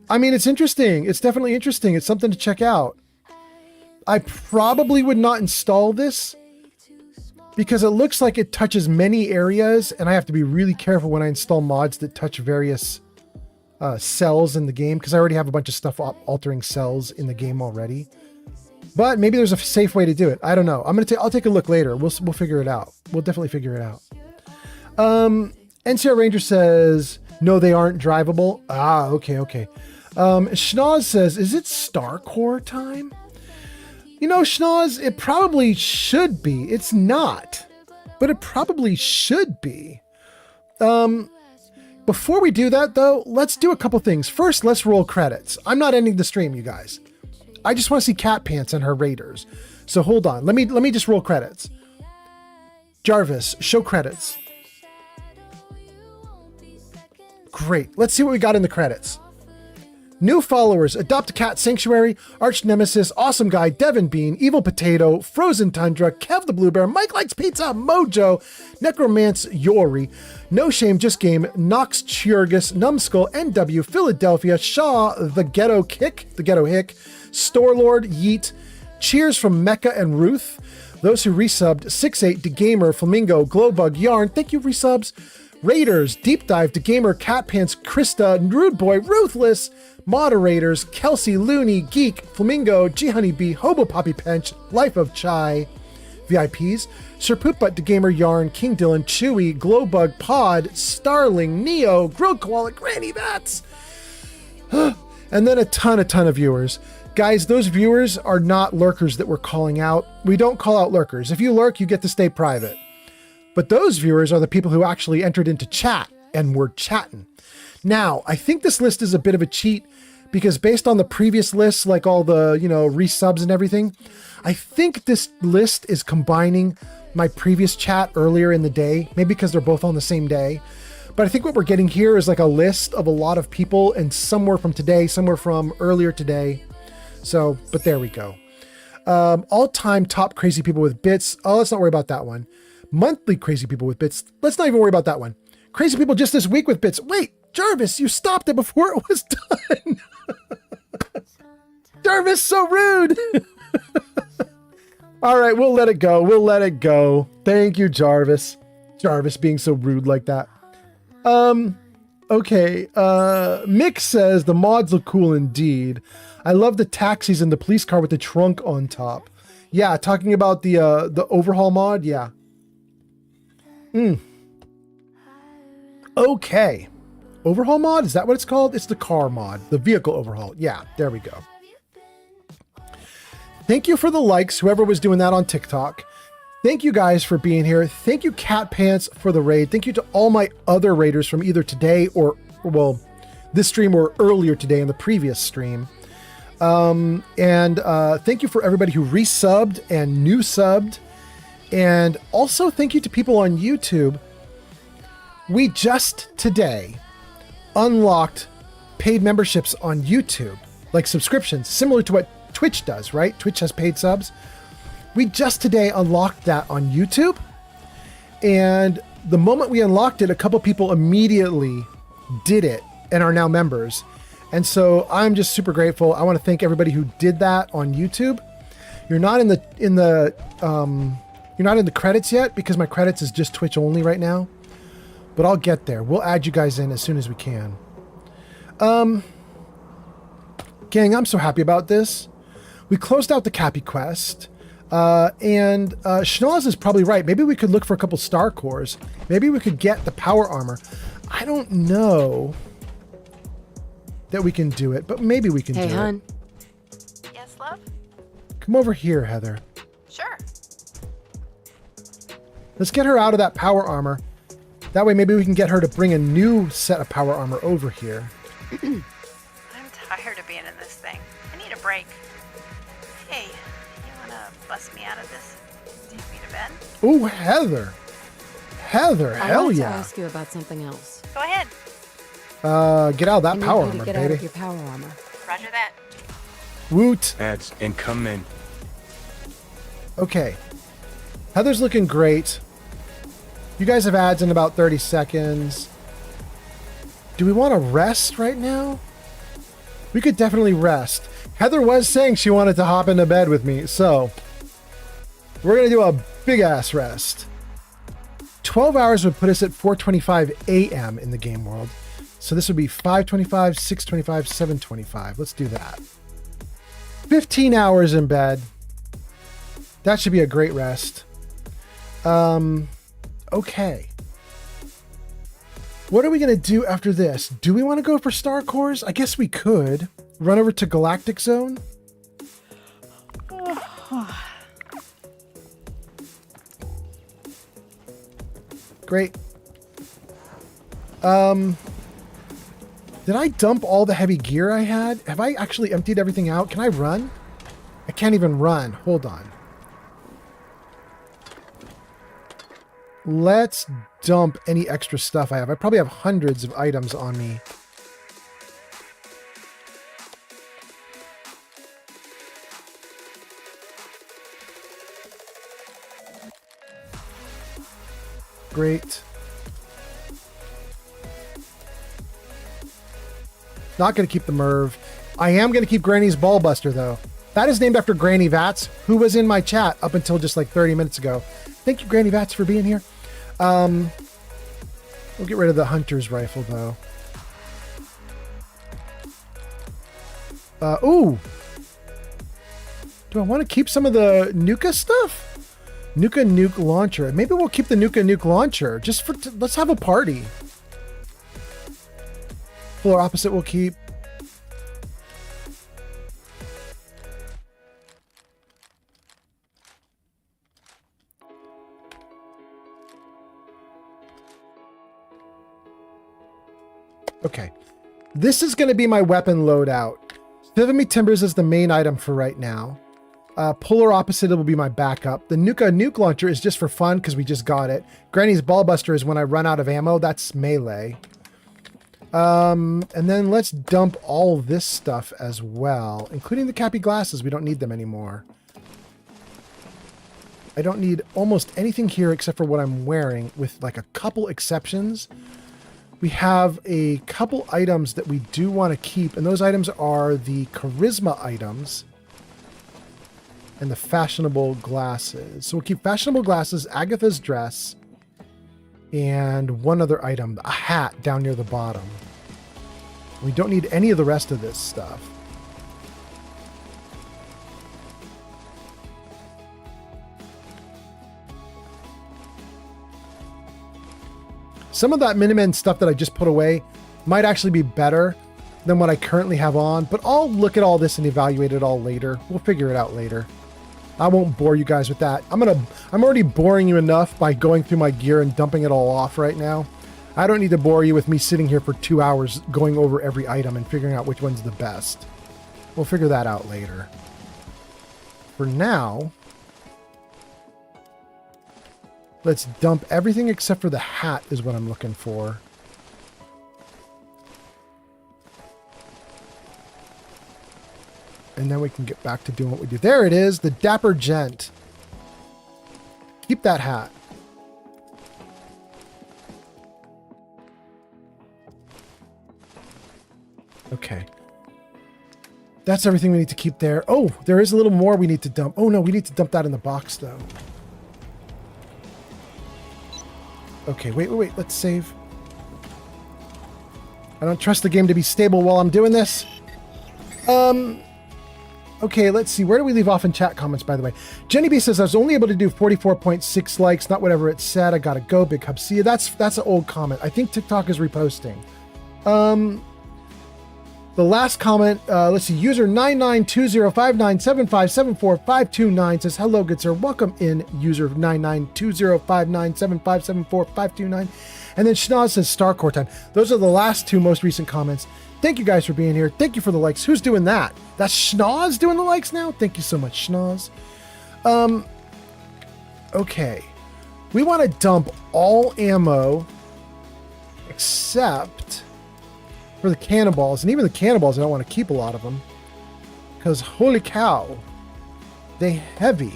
I mean, it's interesting. It's definitely interesting. It's something to check out. I probably would not install this because it looks like it touches many areas, and I have to be really careful when I install mods that touch various cells in the game, because I already have a bunch of stuff altering cells in the game already. But maybe there's a safe way to do it. I don't know. I'll take a look later. We'll figure it out. We'll definitely figure it out. NCR Ranger says, no, they aren't drivable. Ah, okay. Schnoz says, is it StarCore time? You know, Schnoz, it probably should be. It's not, but it probably should be. Before we do that, though, let's do a couple things. First, let's roll credits. I'm not ending the stream, you guys. I just want to see Cat Pants and her Raiders. So hold on. Let me just roll credits. Jarvis, show credits. Great. Let's see what we got in the credits. New followers: Adopt a Cat Sanctuary, Arch Nemesis, Awesome Guy, Devin Bean, Evil Potato, Frozen Tundra, Kev the Blue Bear, Mike Likes Pizza, Mojo, Necromance Yori, No Shame Just Game, Nox Chirgus, Numbskull, NW, Philadelphia, Shaw, The Ghetto Hick, Storelord, Yeet, Cheers from Mecca and Ruth, those who resubbed, 6-8, DeGamer, Flamingo, Glowbug, Yarn, thank you resubs, Raiders, Deep Dive, DeGamer, Cat Pants, Krista, Rude Boy, Ruthless, Moderators, Kelsey, Looney, Geek, Flamingo, G Honeybee, Hobo Poppy Pench, Life of Chai, VIPs, Sir Poopbutt, DeGamer, Yarn, King Dylan, Chewy, Glowbug, Pod, Starling, Neo, Grilled Koala, Granny Bats, and then a ton of viewers. Guys, those viewers are not lurkers that we're calling out. We don't call out lurkers. If you lurk, you get to stay private. But those viewers are the people who actually entered into chat and were chatting. Now, I think this list is a bit of a cheat because based on the previous lists, like all the, resubs and everything, I think this list is combining my previous chat earlier in the day, maybe because they're both on the same day. But I think what we're getting here is like a list of a lot of people, and somewhere from today, somewhere from earlier today. So, but there we go. All-time top crazy people with bits. Oh, let's not worry about that one. Monthly crazy people with bits. Let's not even worry about that one. Crazy people just this week with bits. Wait, Jarvis, you stopped it before it was done. Jarvis, so rude. All right, we'll let it go. Thank you, Jarvis. Jarvis being so rude like that. Okay. Mick says the mods look cool indeed. I love the taxis and the police car with the trunk on top. Yeah, talking about the overhaul mod. Yeah. Okay. Overhaul mod? Is that what it's called? It's the car mod. The vehicle overhaul. Yeah, there we go. Thank you for the likes, whoever was doing that on TikTok. Thank you guys for being here. Thank you, Cat Pants, for the raid. Thank you to all my other raiders from either today or this stream or earlier today in the previous stream. And thank you for everybody who resubbed and new subbed. And also thank you to people on YouTube. We just today unlocked paid memberships on YouTube, like subscriptions, similar to what Twitch does, right? Twitch has paid subs. We just today unlocked that on YouTube. And the moment we unlocked it, a couple people immediately did it and are now members. And so I'm just super grateful. I want to thank everybody who did that on YouTube. You're not in the credits yet because my credits is just Twitch only right now. But I'll get there. We'll add you guys in as soon as we can. Gang, I'm so happy about this. We closed out the Cappy quest. And Schnoz is probably right. Maybe we could look for a couple star cores. Maybe we could get the power armor. I don't know that we can do it, but maybe we can do it. Hey, hon. Yes, love? Come over here, Heather. Sure. Let's get her out of that power armor. That way maybe we can get her to bring a new set of power armor over here. I'm tired of being in this thing. I need a break. Hey, you wanna bust me out of this? Take me to bed? Oh, Heather. Heather, hell I yeah. want to ask you about something else. Go ahead. Get out of that power armor, get baby. out of your power armor. Roger that. Woot. Ads incoming. Okay. Heather's looking great. You guys have ads in about 30 seconds. Do we want to rest right now? We could definitely rest. Heather was saying she wanted to hop into bed with me, so we're going to do a big ass rest. 12 hours would put us at 4:25 a.m. in the game world. So this would be 5:25, 6:25, 7:25. Let's do that. 15 hours in bed. That should be a great rest. Okay. What are we going to do after this? Do we want to go for Star Cores? I guess we could. Run over to Galactic Zone. Great. Did I dump all the heavy gear I had? Have I actually emptied everything out? Can I run? I can't even run. Hold on. Let's dump any extra stuff I have. I probably have hundreds of items on me. Great. Not going to keep the Merv. I am going to keep Granny's Ball Buster, though. That is named after Granny Vats, who was in my chat up until just like 30 minutes ago. Thank you, Granny Vats, for being here. We'll get rid of the Hunter's Rifle, though. Ooh! Do I want to keep some of the Nuka stuff? Nuka Nuke Launcher. Maybe we'll keep the Nuka Nuke Launcher. Just for... let's have a party. Polar Opposite we'll keep. Okay. This is going to be my weapon loadout. Sivamy Timbers is the main item for right now. Polar Opposite will be my backup. The Nuka Nuke Launcher is just for fun because we just got it. Granny's Ballbuster is when I run out of ammo. That's melee. And then let's dump all this stuff as well, including the Cappy glasses. We don't need them anymore. I don't need almost anything here except for what I'm wearing, with like a couple exceptions. We have a couple items that we do want to keep, and those items are the charisma items and the fashionable glasses. So we'll keep fashionable glasses, Agatha's dress, and one other item, a hat down near the bottom. We don't need any of the rest of this stuff. Some of that Miniman stuff that I just put away might actually be better than what I currently have on, but I'll look at all this and evaluate it all later. We'll figure it out later. I won't bore you guys with that. I'm already boring you enough by going through my gear and dumping it all off right now. I don't need to bore you with me sitting here for 2 hours going over every item and figuring out which one's the best. We'll figure that out later. For now, let's dump everything except for the hat is what I'm looking for. And then we can get back to doing what we do. There it is, the Dapper Gent. Keep that hat. Okay. That's everything we need to keep there. Oh, there is a little more we need to dump. Oh no, we need to dump that in the box though. Okay, wait. Let's save. I don't trust the game to be stable while I'm doing this. Okay, let's see. Where do we leave off in chat comments, by the way? Jenny B says, I was only able to do 44.6 likes, not whatever it said. I gotta go, Big Hub. See, that's an old comment. I think TikTok is reposting. The last comment, let's see, user 99205975745529 says, hello, good sir. Welcome in, user 99205975745529. And then Schnoz says, Starcore time. Those are the last two most recent comments. Thank you guys for being here. Thank you for the likes. Who's doing that? That's Schnoz doing the likes now? Thank you so much, Schnoz. Okay. We want to dump all ammo except for the cannonballs. And even the cannonballs, I don't want to keep a lot of them. Because holy cow, they heavy.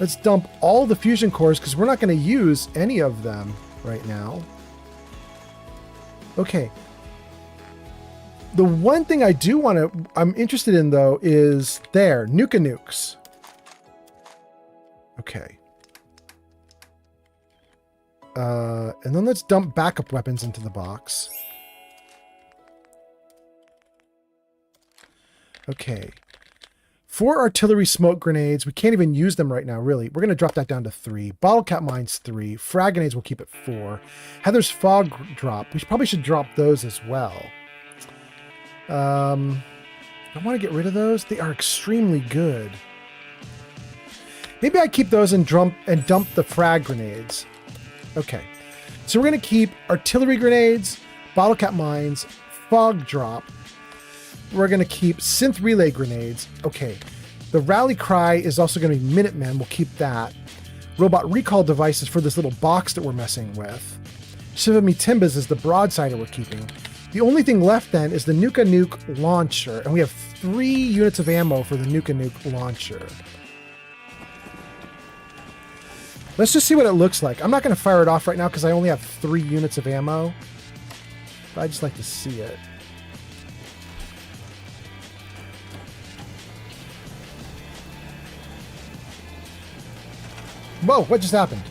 Let's dump all the fusion cores because we're not going to use any of them right now. Okay. The one thing I'm interested in though is Nuka Nukes. Okay. And then let's dump backup weapons into the box. Okay. 4 artillery smoke grenades. We can't even use them right now, really. We're going to drop that down to 3. Bottle cap mines, 3. Frag grenades we'll keep at 4. Heather's fog drop. We probably should drop those as well. I want to get rid of those. They are extremely good. Maybe I keep those and dump the frag grenades. Okay. So we're going to keep artillery grenades, bottle cap mines, fog drop. We're going to keep synth relay grenades. Okay. The rally cry is also going to be Minutemen. We'll keep that. Robot recall devices for this little box that we're messing with. Shivami Timbas is the broadsider we're keeping. The only thing left then is the Nuka Nuke launcher. And we have 3 units of ammo for the Nuka Nuke launcher. Let's just see what it looks like. I'm not going to fire it off right now because I only have 3 units of ammo. But I'd just like to see it. Whoa, what just happened?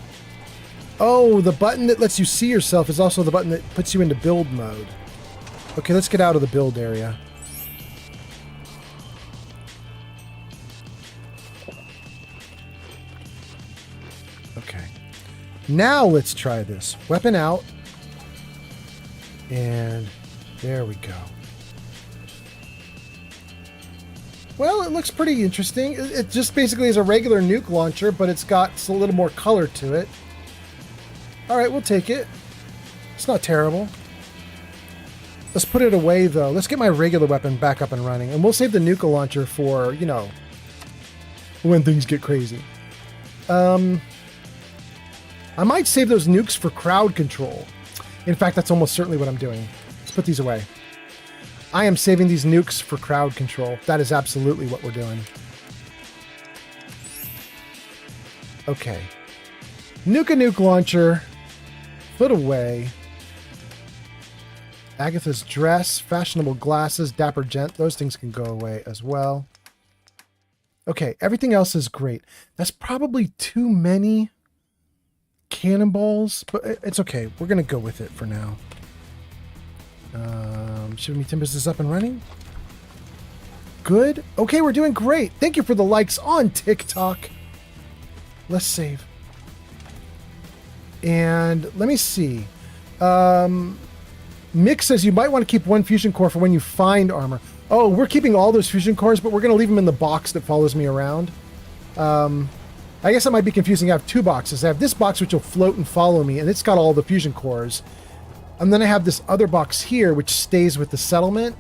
Oh, the button that lets you see yourself is also the button that puts you into build mode. Okay, let's get out of the build area. Okay. Now let's try this. Weapon out. And there we go. Well, it looks pretty interesting. It just basically is a regular nuke launcher, but it's got a little more color to it. All right, we'll take it. It's not terrible. Let's put it away, though. Let's get my regular weapon back up and running, and we'll save the nuke launcher for, you know, when things get crazy. I might save those nukes for crowd control. In fact, that's almost certainly what I'm doing. Let's put these away. I am saving these nukes for crowd control. That is absolutely what we're doing. Okay. Nuka Nuke launcher. Put away. Agatha's dress. Fashionable glasses. Dapper gent. Those things can go away as well. Okay. Everything else is great. That's probably too many cannonballs, but it's okay. We're going to go with it for now. Shivami Timbers is up and running. Good. Okay, we're doing great. Thank you for the likes on TikTok. Let's save. And let me see. Mick says you might want to keep 1 fusion core for when you find armor. Oh, we're keeping all those fusion cores, but we're going to leave them in the box that follows me around. I guess that might be confusing. I have 2 boxes. I have this box, which will float and follow me, and it's got all the fusion cores. And then I have this other box here, which stays with the settlement.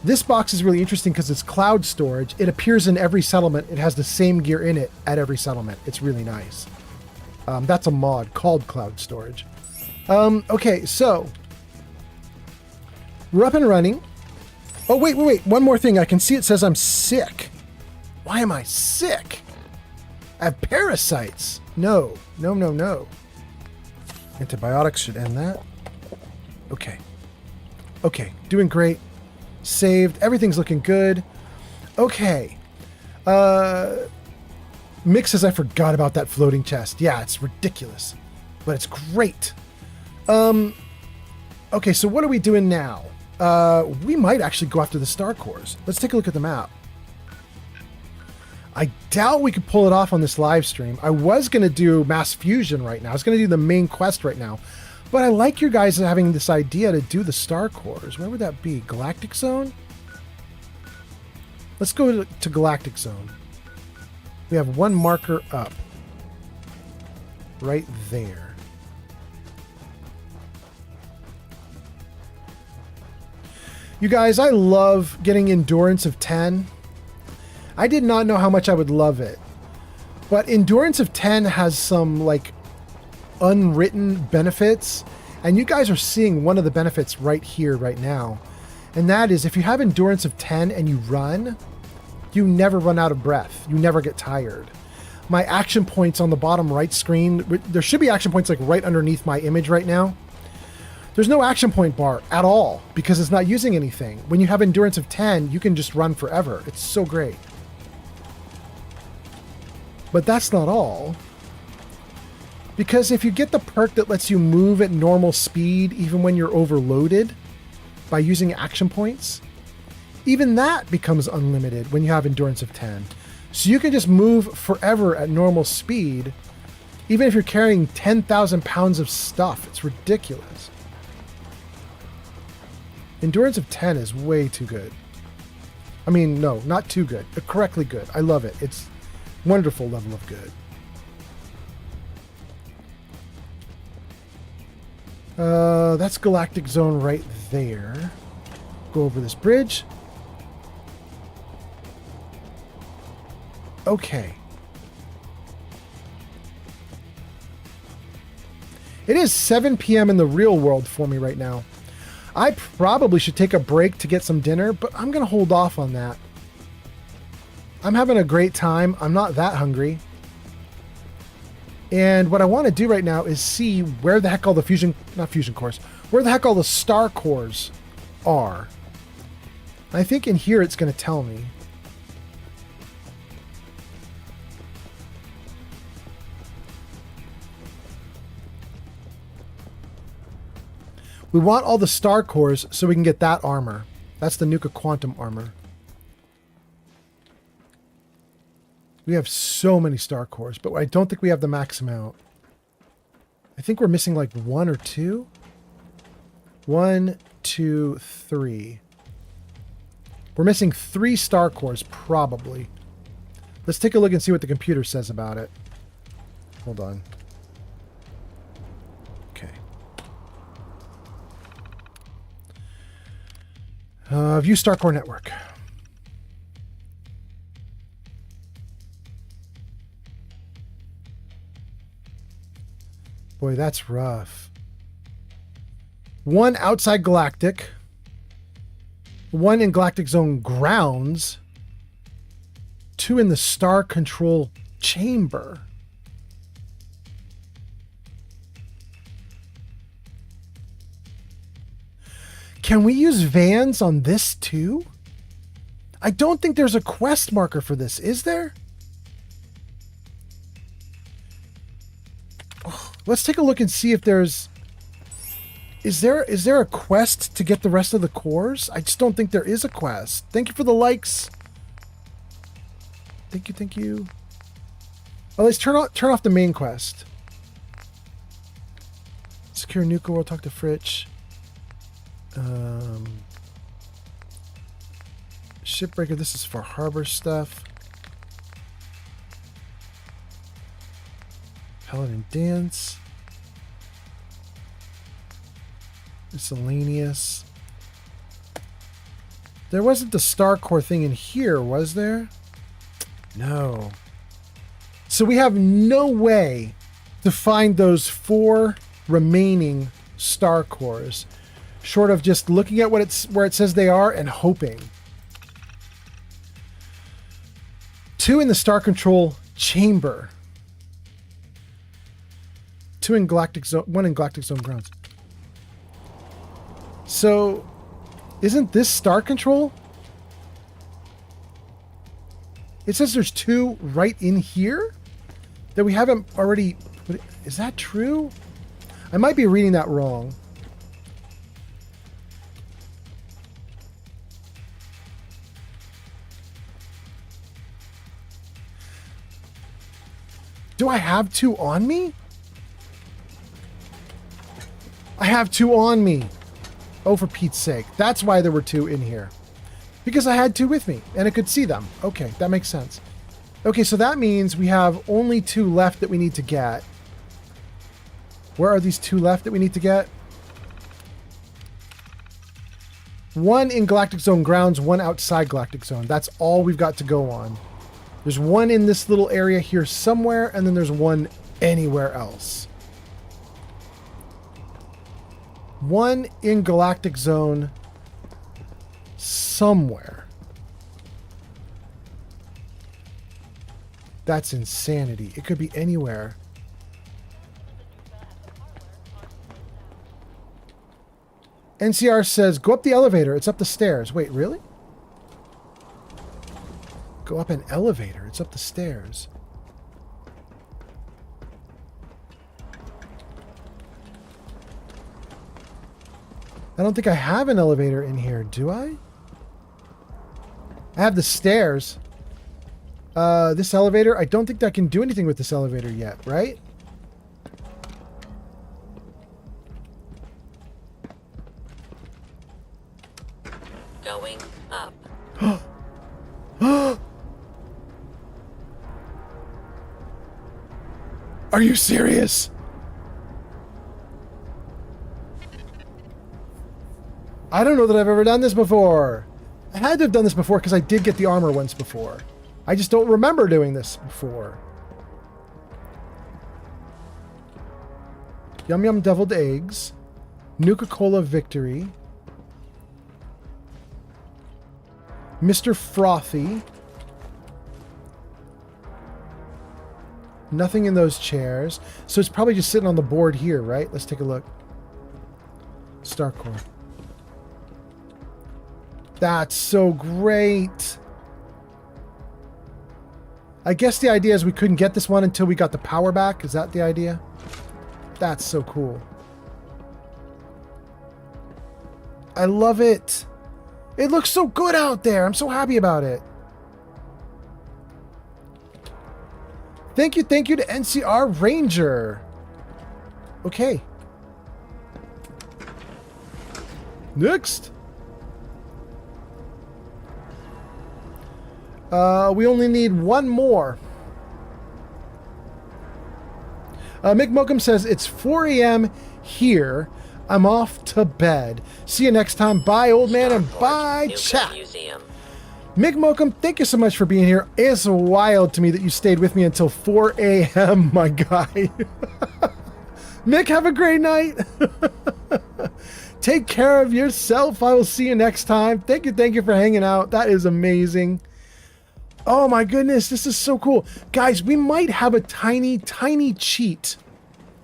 This box is really interesting because it's cloud storage. It appears in every settlement. It has the same gear in it at every settlement. It's really nice. That's a mod called cloud storage. Okay, so we're up and running. Oh, wait. One more thing. I can see it says I'm sick. Why am I sick? I have parasites. No. Antibiotics should end that. Okay. Doing great. Saved. Everything's looking good. Okay. Mick says I forgot about that floating chest. Yeah, it's ridiculous. But it's great. Okay, so what are we doing now? We might actually go after the star cores. Let's take a look at the map. I doubt we could pull it off on this live stream. I was going to do mass fusion right now. I was going to do the main quest right now. But I like you guys having this idea to do the star cores. Where would that be? Galactic Zone? Let's go to Galactic Zone. We have 1 marker up. Right there. You guys, I love getting endurance of 10. I did not know how much I would love it. But endurance of 10 has some, like, unwritten benefits. And you guys are seeing one of the benefits right here, right now. And that is, if you have endurance of 10 and you run, you never run out of breath. You never get tired. my action points on the bottom right screen. There should be action points like right underneath my image right now. There's no action point bar at all because it's not using anything. When you have endurance of 10, you can just run forever. It's so great. But that's not all. Because if you get the perk that lets you move at normal speed even when you're overloaded by using action points, even that becomes unlimited when you have endurance of 10. So you can just move forever at normal speed even if you're carrying 10,000 pounds of stuff. It's ridiculous. Endurance of 10 is way too good. I mean, no, not too good. Correctly good. I love it. It's wonderful level of good. That's Galactic Zone right there. Go over this bridge. Okay. It is 7 p.m. in the real world for me right now. I probably should take a break to get some dinner, but I'm going to hold off on that. I'm having a great time. I'm not that hungry. And what I want to do right now is see where the heck all the where the heck all the star cores are. I think in here it's going to tell me. We want all the star cores so we can get that armor. That's the Nuka Quantum armor. We have so many star cores, but I don't think we have the max amount. I think we're missing like 1 or 2. 1, 2, 3. We're missing 3 star cores, probably. Let's take a look and see what the computer says about it. Hold on. Okay. View star core network. Boy, that's rough. 1 outside Galactic. 1 in Galactic Zone grounds. 2 in the Star Control Chamber. Can we use vans on this too? I don't think there's a quest marker for this, is there? Let's take a look and see if there's... Is there a quest to get the rest of the cores? I just don't think there is a quest. Thank you for the likes. Thank you, thank you. Oh, let's turn off the main quest. Secure Nuka World, talk to Fritch. Shipbreaker, this is for harbor stuff. Paladin Dance. Miscellaneous. There wasn't the Star Core thing in here, was there? No. So we have no way to find those 4 remaining Star Cores, short of just looking at where it says they are and hoping. 2 in the Star Control Chamber. 2 in Galactic Zone, 1 in Galactic Zone grounds. So, isn't this Star Control? It says there's 2 right in here that we haven't already put. Is that true? I might be reading that wrong. Do I have 2 on me? I have 2 on me. Oh, for Pete's sake. That's why there were 2 in here. Because I had 2 with me, and I could see them. Okay, that makes sense. Okay, so that means we have only 2 left that we need to get. Where are these 2 left that we need to get? 1 in Galactic Zone grounds, 1 outside Galactic Zone. That's all we've got to go on. There's 1 in this little area here somewhere, and then there's 1 anywhere else. 1 in Galactic Zone somewhere. That's insanity. It could be anywhere. NCR says, go up the elevator. It's up the stairs. Wait, really? Go up an elevator. It's up the stairs. I don't think I have an elevator in here, do I? I have the stairs. This elevator, I don't think I can do anything with this elevator yet, right? Going up. Are you serious? I don't know that I've ever done this before. I had to have done this before because I did get the armor once before. I just don't remember doing this before. Yum Yum Deviled Eggs. Nuka-Cola Victory. Mr. Frothy. Nothing in those chairs. So it's probably just sitting on the board here, right? Let's take a look. Starcore. That's so great. I guess the idea is we couldn't get this one until we got the power back. Is that the idea? That's so cool. I love it. It looks so good out there. I'm so happy about it. Thank you to NCR Ranger. Okay. Next. We only need one more. Mick Mokum says, it's 4 a.m. here. I'm off to bed. See you next time. Bye, old man, and bye, chat. Mick Mokum, thank you so much for being here. It's wild to me that you stayed with me until 4 a.m., my guy. Mick, have a great night. Take care of yourself. I will see you next time. Thank you for hanging out. That is amazing. Oh my goodness, this is so cool. Guys, we might have a tiny cheat.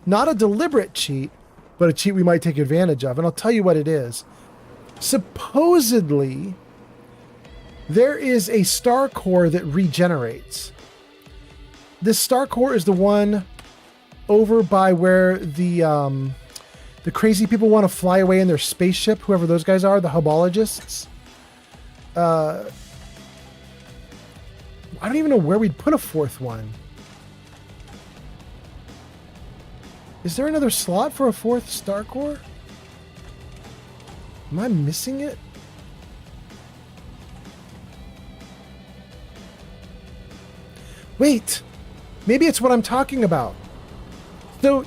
Not a deliberate cheat, but a cheat we might take advantage of. And I'll tell you what it is. Supposedly, there is a star core that regenerates. This star core is the one over by where the crazy people want to fly away in their spaceship, whoever those guys are, the hubologists. I don't even know where we'd put a fourth one. Is there another slot for a fourth star core? Am I missing it? Wait, maybe it's what I'm talking about. So,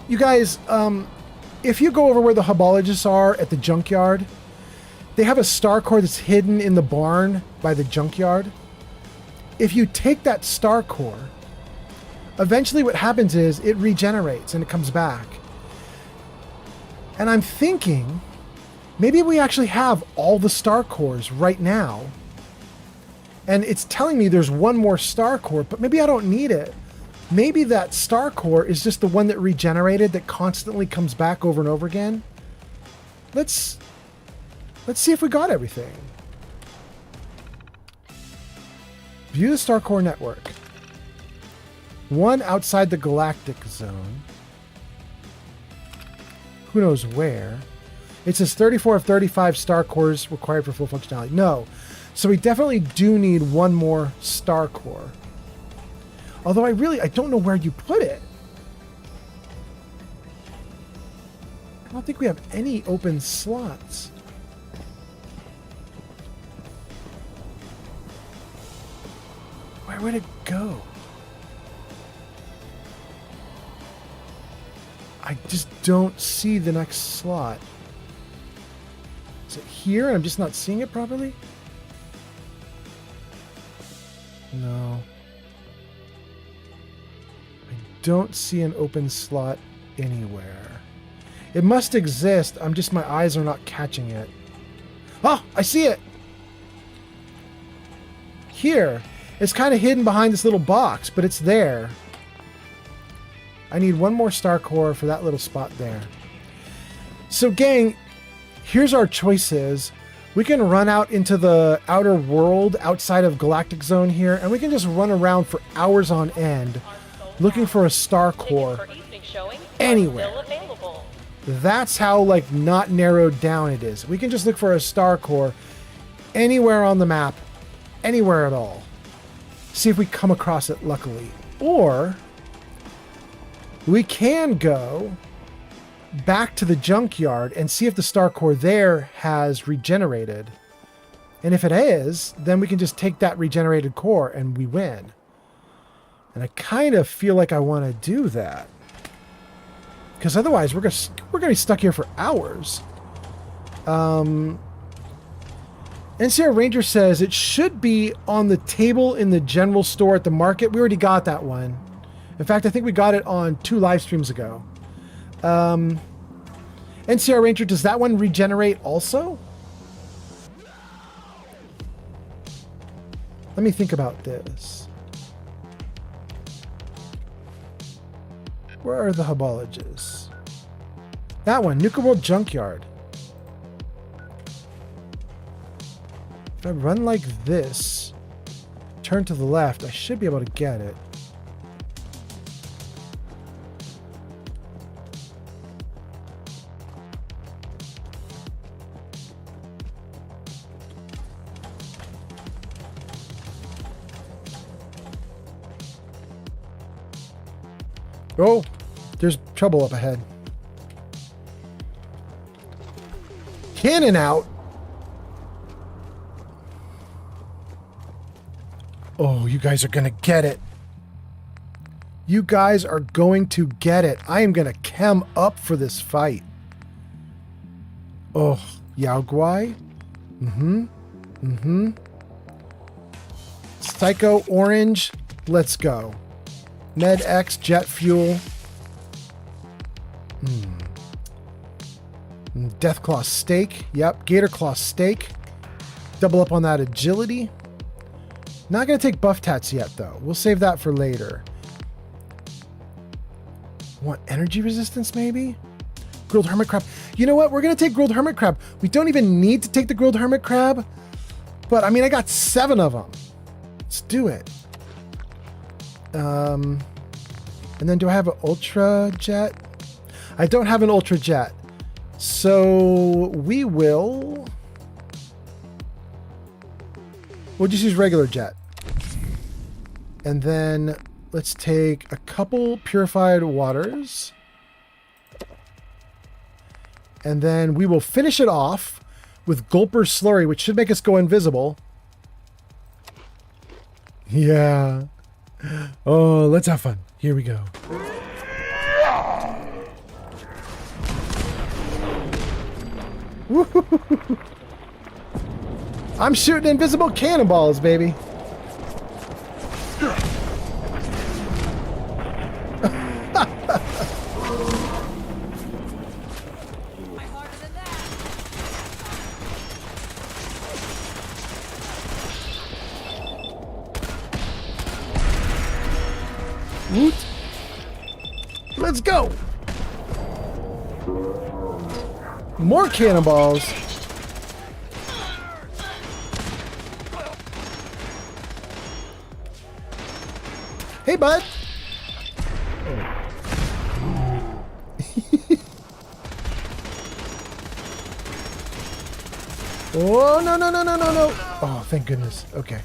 you guys, if you go over where the hubologists are at the junkyard, they have a star core that's hidden in the barn by the junkyard. If you take that star core, eventually what happens is it regenerates and it comes back. And I'm thinking, maybe we actually have all the star cores right now. And it's telling me there's one more star core, but maybe I don't need it. Maybe that star core is just the one that regenerated that constantly comes back over and over again. Let's see if we got everything. View the star core network. One outside the galactic zone. Who knows where? It says 34 of 35 star cores required for full functionality. No. So we definitely do need one more star core. Although I don't know where you put it. I don't think we have any open slots. Where would it go? I just don't see the next slot. Is it here? I'm just not seeing it properly? No. I don't see an open slot anywhere. It must exist. My eyes are not catching it. Oh, I see it! Here. It's kind of hidden behind this little box, but it's there. I need one more star core for that little spot there. So gang, here's our choices. We can run out into the outer world outside of Galactic Zone here, and we can just run around for hours on end looking for a star core anywhere. That's how like not narrowed down it is. We can just look for a star core anywhere on the map, anywhere at all. See if we come across it luckily. Or we can go back to the junkyard and see if the star core there has regenerated. And if it is, then we can just take that regenerated core and we win. And I kind of feel like I want to do that. Because otherwise we're gonna be stuck here for hours. NCR Ranger says it should be on the table in the general store at the market. We already got that one. In fact, I think we got it on 2 live streams ago. NCR Ranger, does that one regenerate also? Let me think about this. Where are the hubologists? That one, Nuka World Junkyard. If I run like this, turn to the left, I should be able to get it. Oh, there's trouble up ahead. Cannon out. Oh, you guys are going to get it. You guys are going to get it. I am going to chem up for this fight. Oh, Yao Guai. Psycho Orange. Let's go. Med X, jet fuel. Deathclaw steak. Yep, Gator Claw steak. Double up on that agility. Not going to take buff tats yet, though. We'll save that for later. Want energy resistance, maybe? Grilled Hermit Crab. You know what? We're going to take Grilled Hermit Crab. We don't even need to take the Grilled Hermit Crab. But, I mean, I got 7 of them. Let's do it. And then do I have an Ultra Jet? I don't have an Ultra Jet. So we will... We'll just use regular jet. And then let's take a couple purified waters. And then we will finish it off with Gulper Slurry, which should make us go invisible. Yeah. Oh, let's have fun. Here we go. I'm shooting invisible cannonballs, baby. Woot. Let's go. More cannonballs. Hey, bud. Oh, no, no, no, no, no, no. Oh, thank goodness. Okay.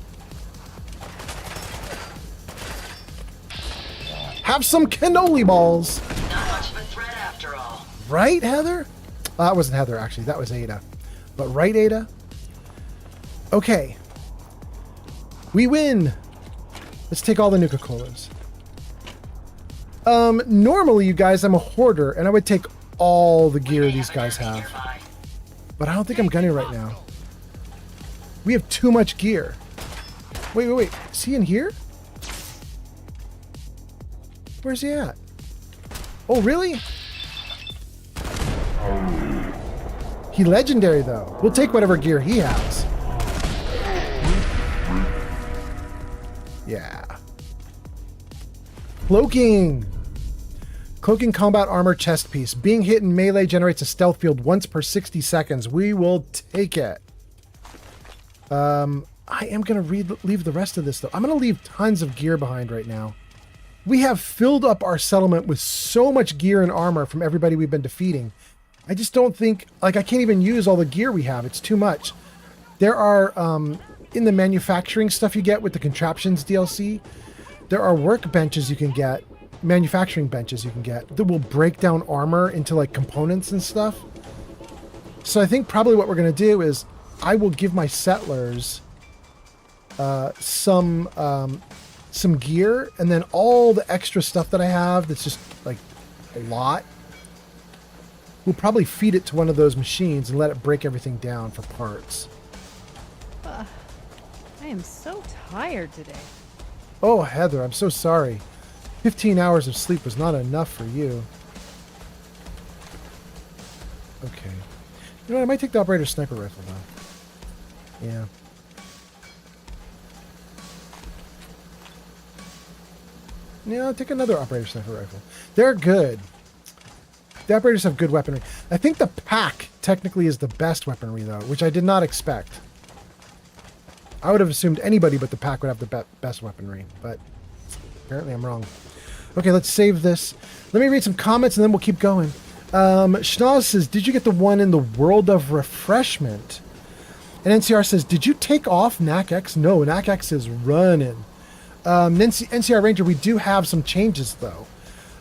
Have some cannoli balls. Not much of a threat after all. Right, Heather? That wasn't Heather, actually. That was Ada. But right, Ada? Okay. We win. Let's take all the Nuka-Colas. Normally, you guys, I'm a hoarder, and I would take all the gear these guys have. But I don't think I'm gunning right now. We have too much gear. Wait, wait, wait. Is he in here? Where's he at? Oh, really? He legendary, though. We'll take whatever gear he has. Yeah. Cloaking. Cloaking combat armor chest piece. Being hit in melee generates a stealth field once per 60 seconds. We will take it. I am going to leave the rest of this, though. I'm going to leave tons of gear behind right now. We have filled up our settlement with so much gear and armor from everybody we've been defeating. I just don't think... Like, I can't even use all the gear we have. It's too much. There are, in the manufacturing stuff you get with the Contraptions DLC, there are workbenches you can get, manufacturing benches you can get, that will break down armor into, like, components and stuff. So I think probably what we're going to do is I will give my settlers some gear, and then all the extra stuff that I have that's just, like, a lot, we'll probably feed it to one of those machines and let it break everything down for parts. I am so tired today. Oh, Heather, I'm so sorry. 15 hours of sleep was not enough for you. Okay. You know what? I might take the operator's sniper rifle, though. Yeah. Yeah, I'll take another operator sniper rifle. They're good. The operators have good weaponry. I think the pack technically is the best weaponry, though, which I did not expect. I would have assumed anybody but the pack would have the best weaponry, but apparently I'm wrong. Okay, let's save this. Let me read some comments and then we'll keep going. Schnoz says, did you get the one in the World of Refreshment? And NCR says, did you take off NACX? No, NACX is running. NCR Ranger, we do have some changes, though.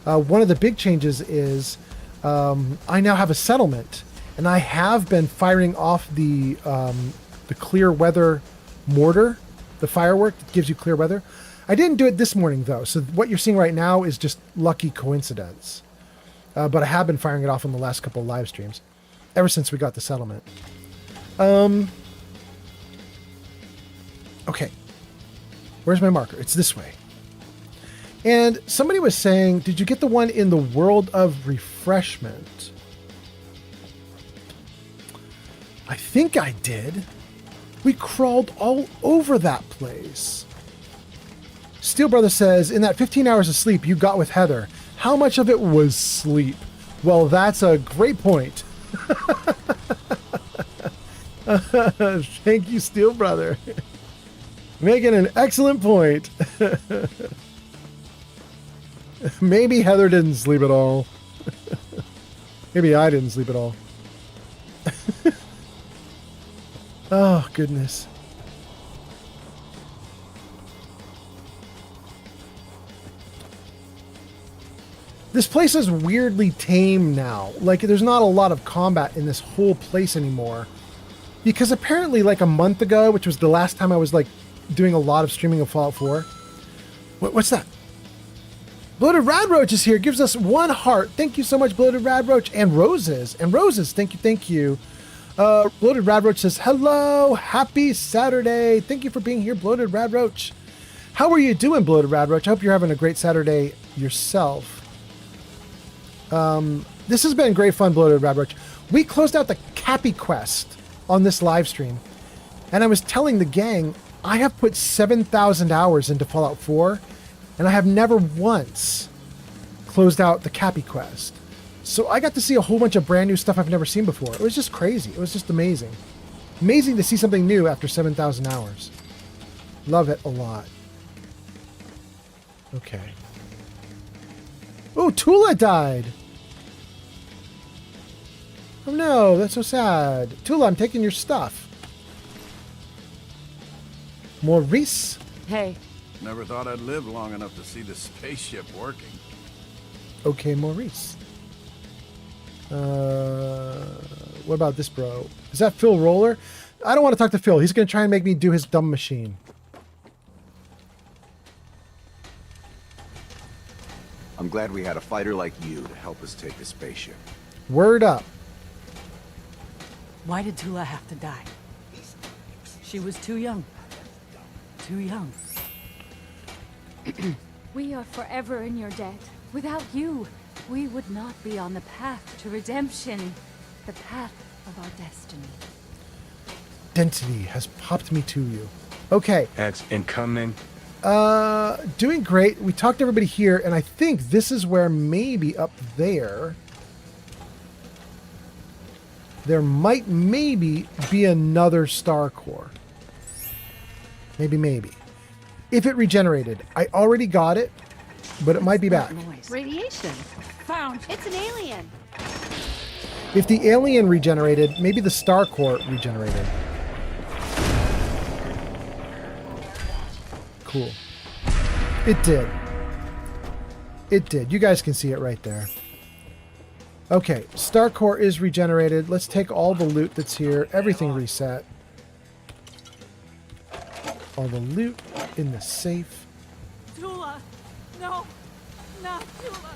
One of the big changes is I now have a settlement, and I have been firing off the clear weather mortar, the firework that gives you clear weather. I didn't do it this morning, though, so what you're seeing right now is just lucky coincidence. But I have been firing it off in the last couple of live streams, ever since we got the settlement. Okay. Where's my marker? It's this way. And somebody was saying, did you get the one in the World of Refreshment? I think I did. We crawled all over that place. Steel Brother says, in that 15 hours of sleep you got with Heather, how much of it was sleep? Well, that's a great point. Thank you, Steel Brother. Making an excellent point. Maybe Heather didn't sleep at all. Maybe I didn't sleep at all. Oh, goodness. This place is weirdly tame now. Like, there's not a lot of combat in this whole place anymore. Because apparently, like, a month ago, which was the last time I was, like, doing a lot of streaming of Fallout 4. What's that? Bloated Radroach is here. Gives us 1 heart. Thank you so much, Bloated Radroach. And roses. And roses. Thank you. Thank you. Bloated Radroach says, hello. Happy Saturday. Thank you for being here, Bloated Radroach. How are you doing, Bloated Radroach? I hope you're having a great Saturday yourself. This has been great fun, Bloated Radroach. We closed out the Cappy quest on this live stream. And I was telling the gang, I have put 7,000 hours into Fallout 4, and I have never once closed out the Cappy quest. So I got to see a whole bunch of brand new stuff I've never seen before. It was just crazy. It was just amazing. Amazing to see something new after 7,000 hours. Love it a lot. Okay. Oh, Tula died. Oh no, that's so sad. Tula, I'm taking your stuff. Maurice? Hey. Never thought I'd live long enough to see the spaceship working. Okay, Maurice. What about this bro? Is that Phil Roller? I don't want to talk to Phil. He's going to try and make me do his dumb machine. I'm glad we had a fighter like you to help us take the spaceship. Word up. Why did Tula have to die? She was too young. Too young. We are forever in your debt. Without you, we would not be on the path to redemption. The path of our destiny. Density has popped me to you. Okay. That's incoming. Doing great. We talked to everybody here, and I think this is where maybe up there there might maybe be another star core. Maybe. If it regenerated. I already got it, but it might be back. Radiation. Found. It's an alien. If the alien regenerated, maybe the star core regenerated. Cool. It did. It did. You guys can see it right there. Okay, star core is regenerated. Let's take all the loot that's here. Everything reset. All the loot in the safe. Tula! No! Not Tula!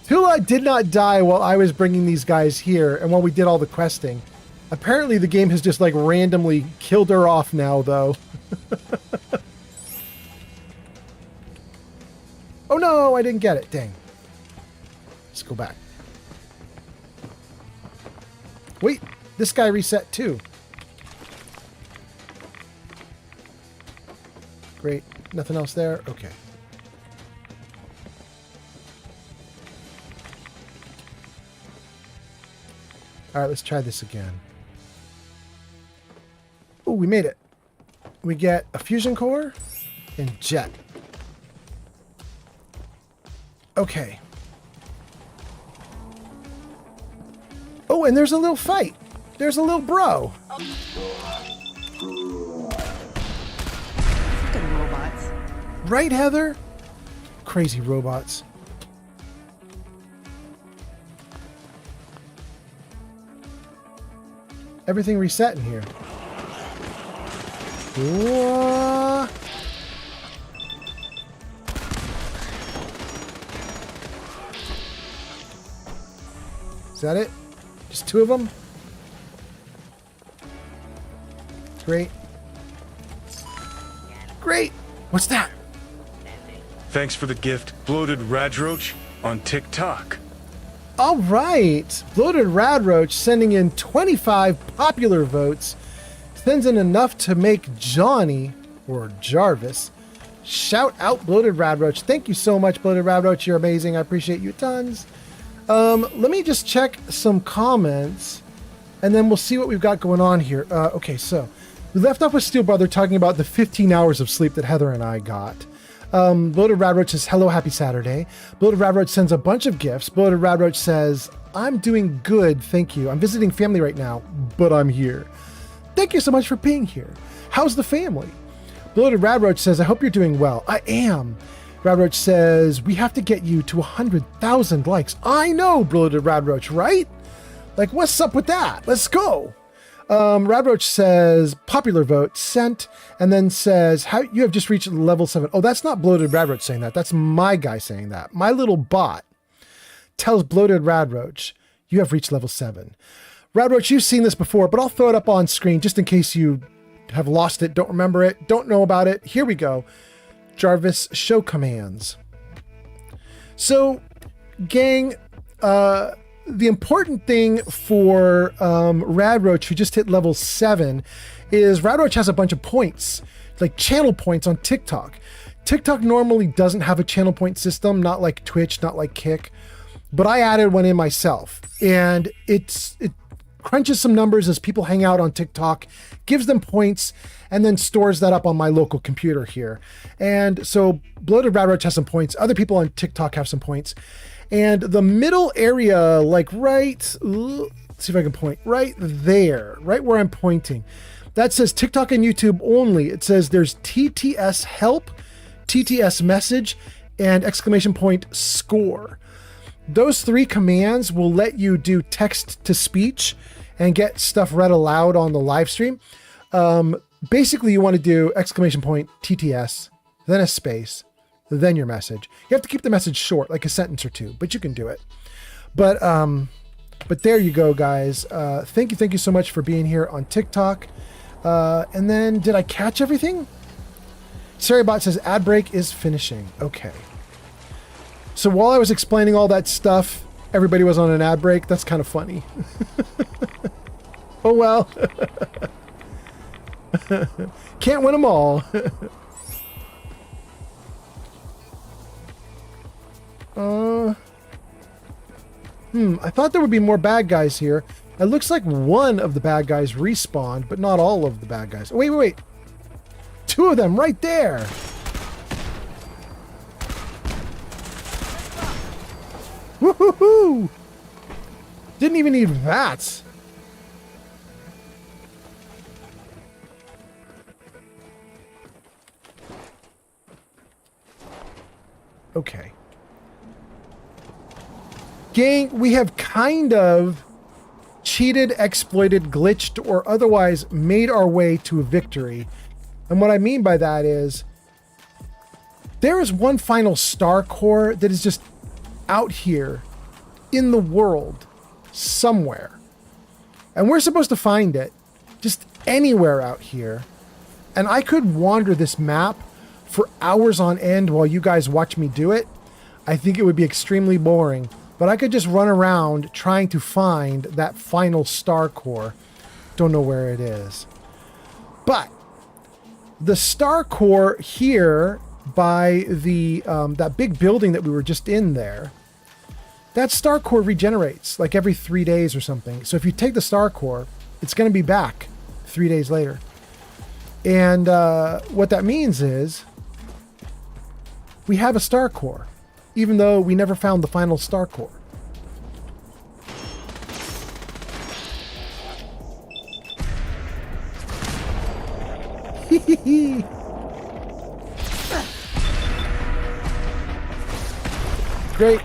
Tula did not die while I was bringing these guys here and while we did all the questing. Apparently the game has just like randomly killed her off now, though. Oh no, I didn't get it. Dang. Let's go back. Wait, this guy reset too. Great. Nothing else there? Okay. Alright, let's try this again. Oh, we made it. We get a fusion core and jet. Okay. Oh, and there's a little fight. There's a little bro. Fucking robots. Right, Heather? Crazy robots. Everything reset in here. Whoa. Is that it? Just two of them? Great. Great! What's that? Thanks for the gift, Bloated Radroach on TikTok. All right. Bloated Radroach sending in 25 popular votes. Sends in enough to make Johnny, or Jarvis, shout out Bloated Radroach. Thank you so much, Bloated Radroach. You're amazing. I appreciate you tons. Let me just check some comments, and then we'll see what we've got going on here. Okay, so we left off with Steel Brother talking about the 15 hours of sleep that Heather and I got. Bloated Radroach says, hello, happy Saturday. Bloated Radroach sends a bunch of gifts. Bloated Radroach says, I'm doing good, thank you. I'm visiting family right now, but I'm here. Thank you so much for being here. How's the family? Bloated Radroach says, I hope you're doing well. I am. Radroach says, we have to get you to 100,000 likes. I know, Bloated Radroach, right? Like, what's up with that? Let's go. Radroach says, popular vote sent, and then says, how you have just reached level 7. Oh, that's not Bloated Radroach saying that. That's my guy saying that. My little bot tells Bloated Radroach, you have reached level 7. Radroach, you've seen this before, but I'll throw it up on screen just in case you have lost it, don't remember it, don't know about it. Here we go. Jarvis, show commands. So, gang, the important thing for Radroach, who just hit level 7, is Radroach has a bunch of points, like channel points on TikTok. TikTok normally doesn't have a channel point system, not like Twitch, not like Kick, but I added one in myself, and it crunches some numbers as people hang out on TikTok, gives them points, and then stores that up on my local computer here. And so Bloated Radroach has some points. Other people on TikTok have some points. And the middle area, like let's see if I can point, right there, right where I'm pointing, that says TikTok and YouTube only. It says there's TTS help, TTS message, and exclamation point score. Those 3 commands will let you do text to speech and get stuff read aloud on the live stream. Basically, you want to do exclamation point TTS, then a space, then your message. You have to keep the message short, like a sentence or 2, but you can do it. But there you go, guys. Thank you so much for being here on TikTok. And then, did I catch everything? Saribot says ad break is finishing. Okay. So while I was explaining all that stuff, everybody was on an ad break. That's kind of funny. Oh well. Can't win them all. I thought there would be more bad guys here. It looks like one of the bad guys respawned, but not all of the bad guys. Wait, wait, wait. Two of them right there. Woohoo! Didn't even need that. Okay. Gang, we have kind of cheated, exploited, glitched, or otherwise made our way to a victory. And what I mean by that is there is one final star core that is just out here in the world somewhere. And we're supposed to find it just anywhere out here. And I could wander this map for hours on end while you guys watch me do it. I think it would be extremely boring. But I could just run around trying to find that final star core. Don't know where it is. But the star core here by the that big building that we were just in there, that star core regenerates like every 3 days or something. So if you take the star core, it's going to be back 3 days later. And what that means is we have a star core, even though we never found the final star core. Great.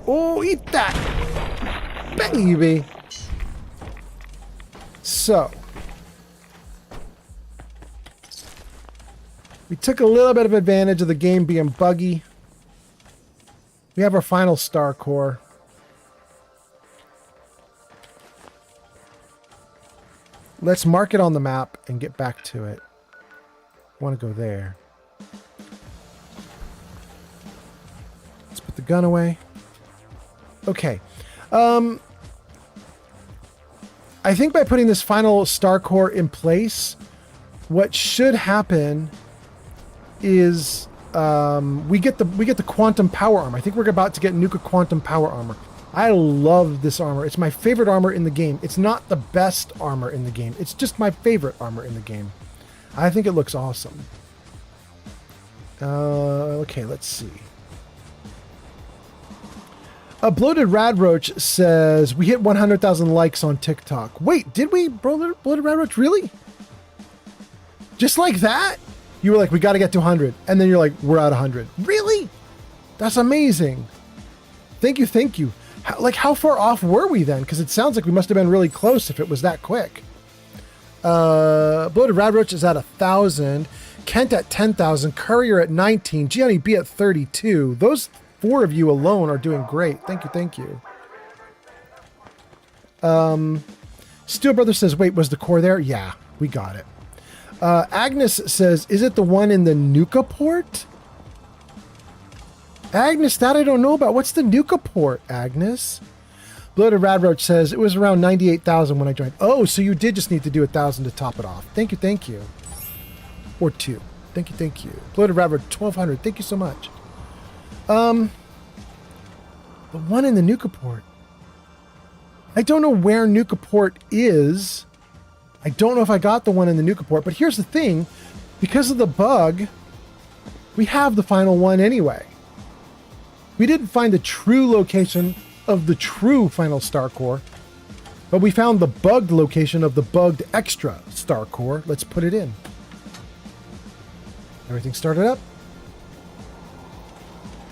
Oh, eat that, baby. So we took a little bit of advantage of the game being buggy. We have our final star core. Let's mark it on the map and get back to it. I want to go there. Let's put the gun away. Okay. I think by putting this final star core in place, what should happen is we get the quantum power armor. I think we're about to get Nuka quantum power armor. I love this armor. It's my favorite armor in the game. It's not the best armor in the game. It's just my favorite armor in the game. I think it looks awesome. Okay, let's see. A Bloated Radroach says, we hit 100,000 likes on TikTok. Wait, did we? Bloated Radroach, really? Just like that? You were like, we got to get to 100. And then you're like, we're at 100. Really? That's amazing. Thank you, thank you. How far off were we then? Because it sounds like we must have been really close if it was that quick. Bloated Radroach is at 1,000. Kent at 10,000. Courier at 19. Gianni B at 32. Those 4 of you alone are doing great. Thank you, thank you. Steel Brother says, wait, was the core there? Yeah, we got it. Agnes says, is it the one in the Nuka port? Agnes, that I don't know about. What's the Nuka port, Agnes? Bloated Radroach says, it was around 98,000 when I joined. Oh, so you did just need to do 1,000 to top it off. Thank you, thank you. Or 2. Thank you, thank you. Bloated Radroach, 1,200. Thank you so much. The one in the Nuka port. I don't know where Nuka port is. I don't know if I got the one in the Nuka port, but here's the thing. Because of the bug, we have the final one anyway. We didn't find the true location of the true final star core, but we found the bugged location of the bugged extra star core. Let's put it in. Everything started up.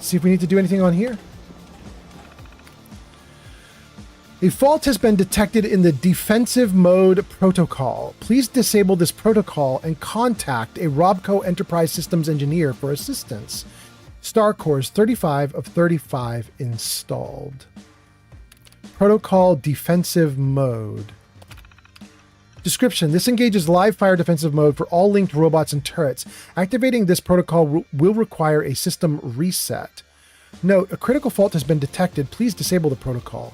See if we need to do anything on here. A fault has been detected in the defensive mode protocol. Please disable this protocol and contact a Robco Enterprise Systems engineer for assistance. Star cores 35 of 35 installed. Protocol defensive mode. Description: this engages live fire defensive mode for all linked robots and turrets. Activating this protocol will require a system reset. Note: a critical fault has been detected. Please disable the protocol.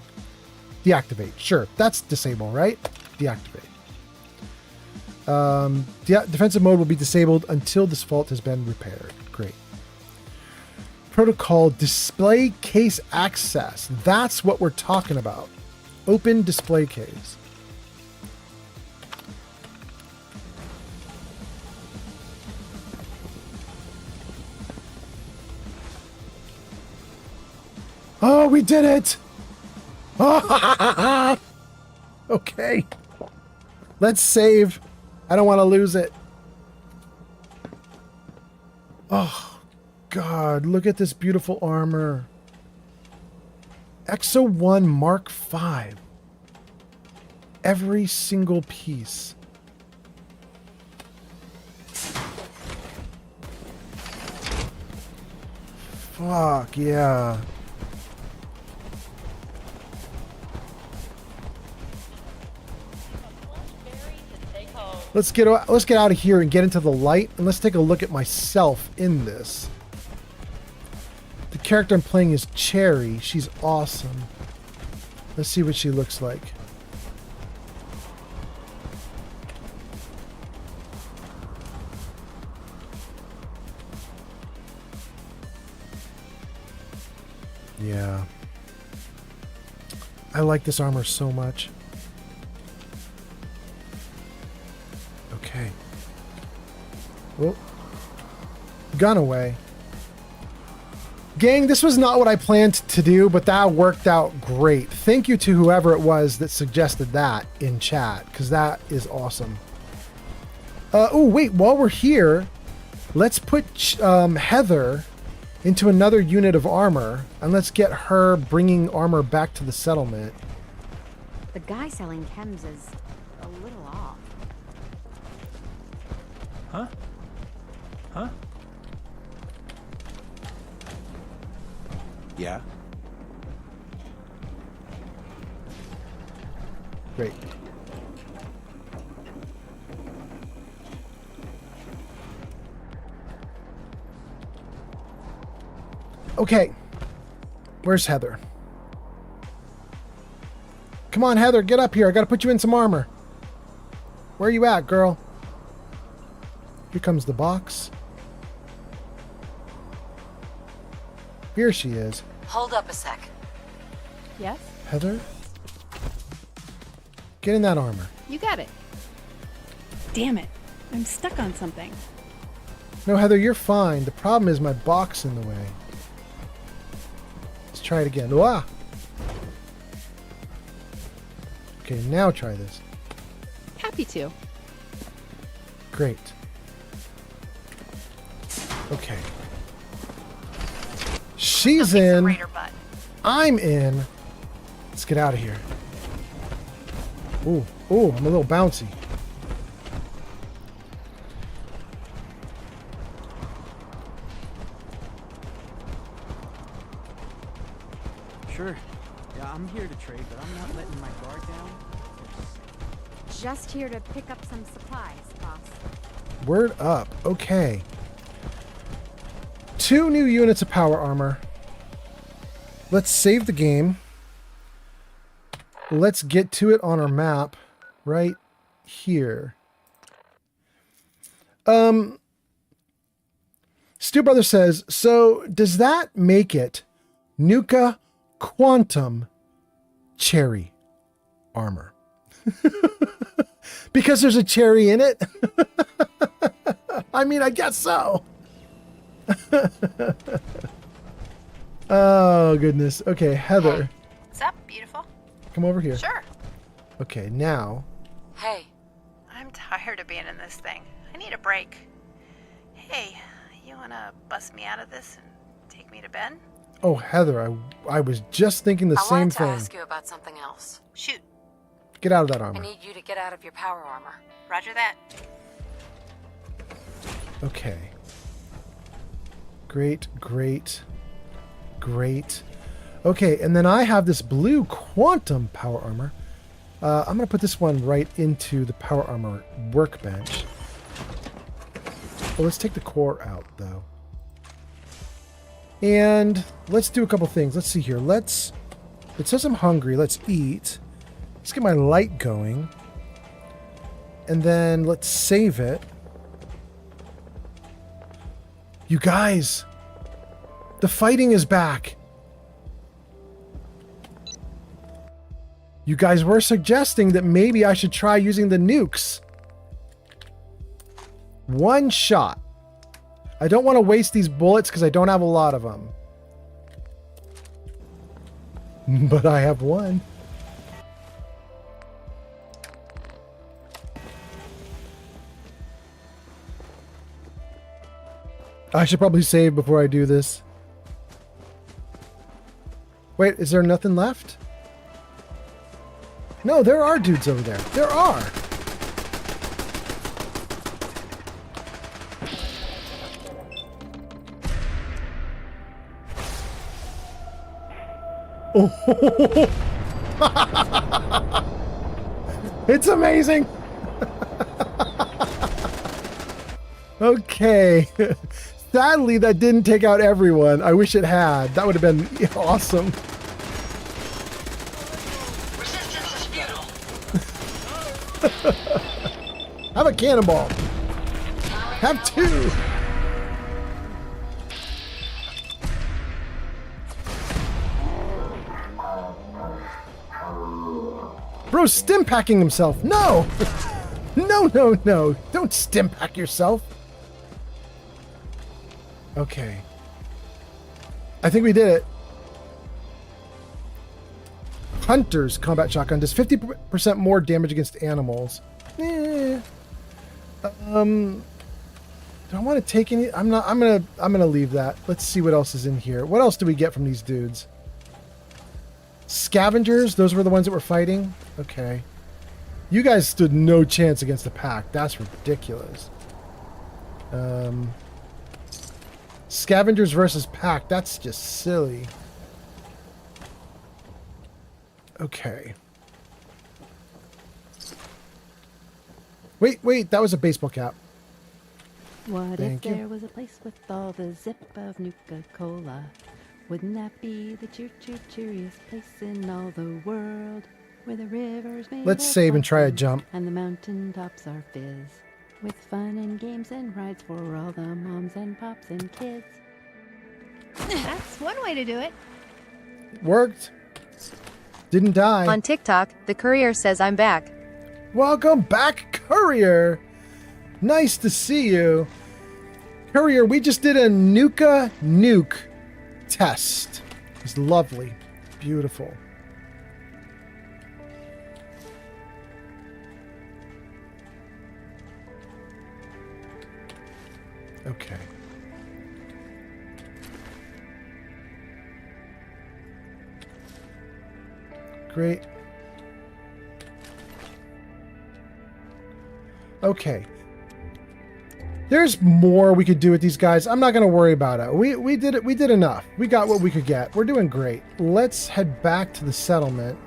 Deactivate. Sure, that's disable, right? Deactivate. Defensive mode will be disabled until this fault has been repaired. Great. Protocol display case access. That's what we're talking about. Open display case. Oh, we did it! Okay. Let's save. I don't want to lose it. Oh, God. Look at this beautiful armor. Exo 1 Mark V. Every single piece. Fuck, yeah. Let's get out of here and get into the light, and let's take a look at myself in this. The character I'm playing is Cherry. She's awesome. Let's see what she looks like. Yeah. I like this armor so much. Okay. Well, gun away. Gang, this was not what I planned to do, but that worked out great. Thank you to whoever it was that suggested that in chat, because that is awesome. Oh, wait, while we're here, let's put Heather into another unit of armor, and let's get her bringing armor back to the settlement. The guy selling chems is a little off. Huh? Huh? Yeah? Great. Okay. Where's Heather? Come on, Heather, get up here. I gotta put you in some armor. Where are you at, girl? Here comes the box. Here she is. Hold up a sec. Yes? Heather? Get in that armor. You got it. Damn it. I'm stuck on something. No, Heather, you're fine. The problem is my box in the way. Let's try it again. Wah! Okay, now try this. Happy to. Great. Okay. She's in. I'm in. Let's get out of here. Ooh, ooh, I'm a little bouncy. Sure. Yeah, I'm here to trade, but I'm not letting my guard down. Just here to pick up some supplies, boss. Word up. Okay. 2 new units of power armor. Let's save the game. Let's get to it on our map right here. Stu Brother says, so does that make it Nuka Quantum Cherry armor? Because there's a cherry in it? I mean, I guess so. Oh, goodness. Okay, Heather. What's up, beautiful? Come over here. Sure. Okay, now. Hey. I'm tired of being in this thing. I need a break. Hey, you wanna bust me out of this and take me to bed? Oh, Heather, I was just thinking the same thing. I wanted to ask you about something else. Shoot. Get out of that I armor. need you to get out of your power armor. Roger that. Okay. Great, great, great. Okay, and then I have this blue quantum power armor. I'm going to put this one right into the power armor workbench. Well, let's take the core out, though. And let's do a couple things. Let's see here. Let's It says I'm hungry. Let's eat. Let's get my light going. And then let's save it. You guys, the fighting is back. You guys were suggesting that maybe I should try using the nukes. One shot. I don't want to waste these bullets because I don't have a lot of them. But I have one. I should probably save before I do this. Wait, is there nothing left? No, there are dudes over there. There are. Oh. It's amazing. Okay. Sadly, that didn't take out everyone. I wish it had. That would have been awesome. Resistance is futile. Have a cannonball. Have two. Bro's stim packing himself. No. No, no, no. Don't stim pack yourself. Okay. I think we did it. Hunter's combat shotgun does 50% more damage against animals. Do I want to take any? I'm gonna leave that. Let's see what else is in here. What else do we get from these dudes? Scavengers, those were the ones that were fighting. Okay. You guys stood no chance against the pack. That's ridiculous. Scavengers versus pack. That's just silly. Okay. Wait, that was a baseball cap. What Thank if you. there was a place with all the zip of Nuka-Cola? Wouldn't that be the cheeriest place in all the world? Where the rivers made Let's of save and try a blossom jump. and the mountain tops are fizz. With fun and games and rides for all the moms and pops and kids. That's one way to do it. Worked. Didn't die. On TikTok, the courier says I'm back. Welcome back, Courier. Nice to see you. Courier, we just did a nuke test. It was lovely. Beautiful. Okay. Great. Okay. There's more we could do with these guys. I'm not going to worry about it. We did it. We did enough. We got what we could get. We're doing great. Let's head back to the settlement.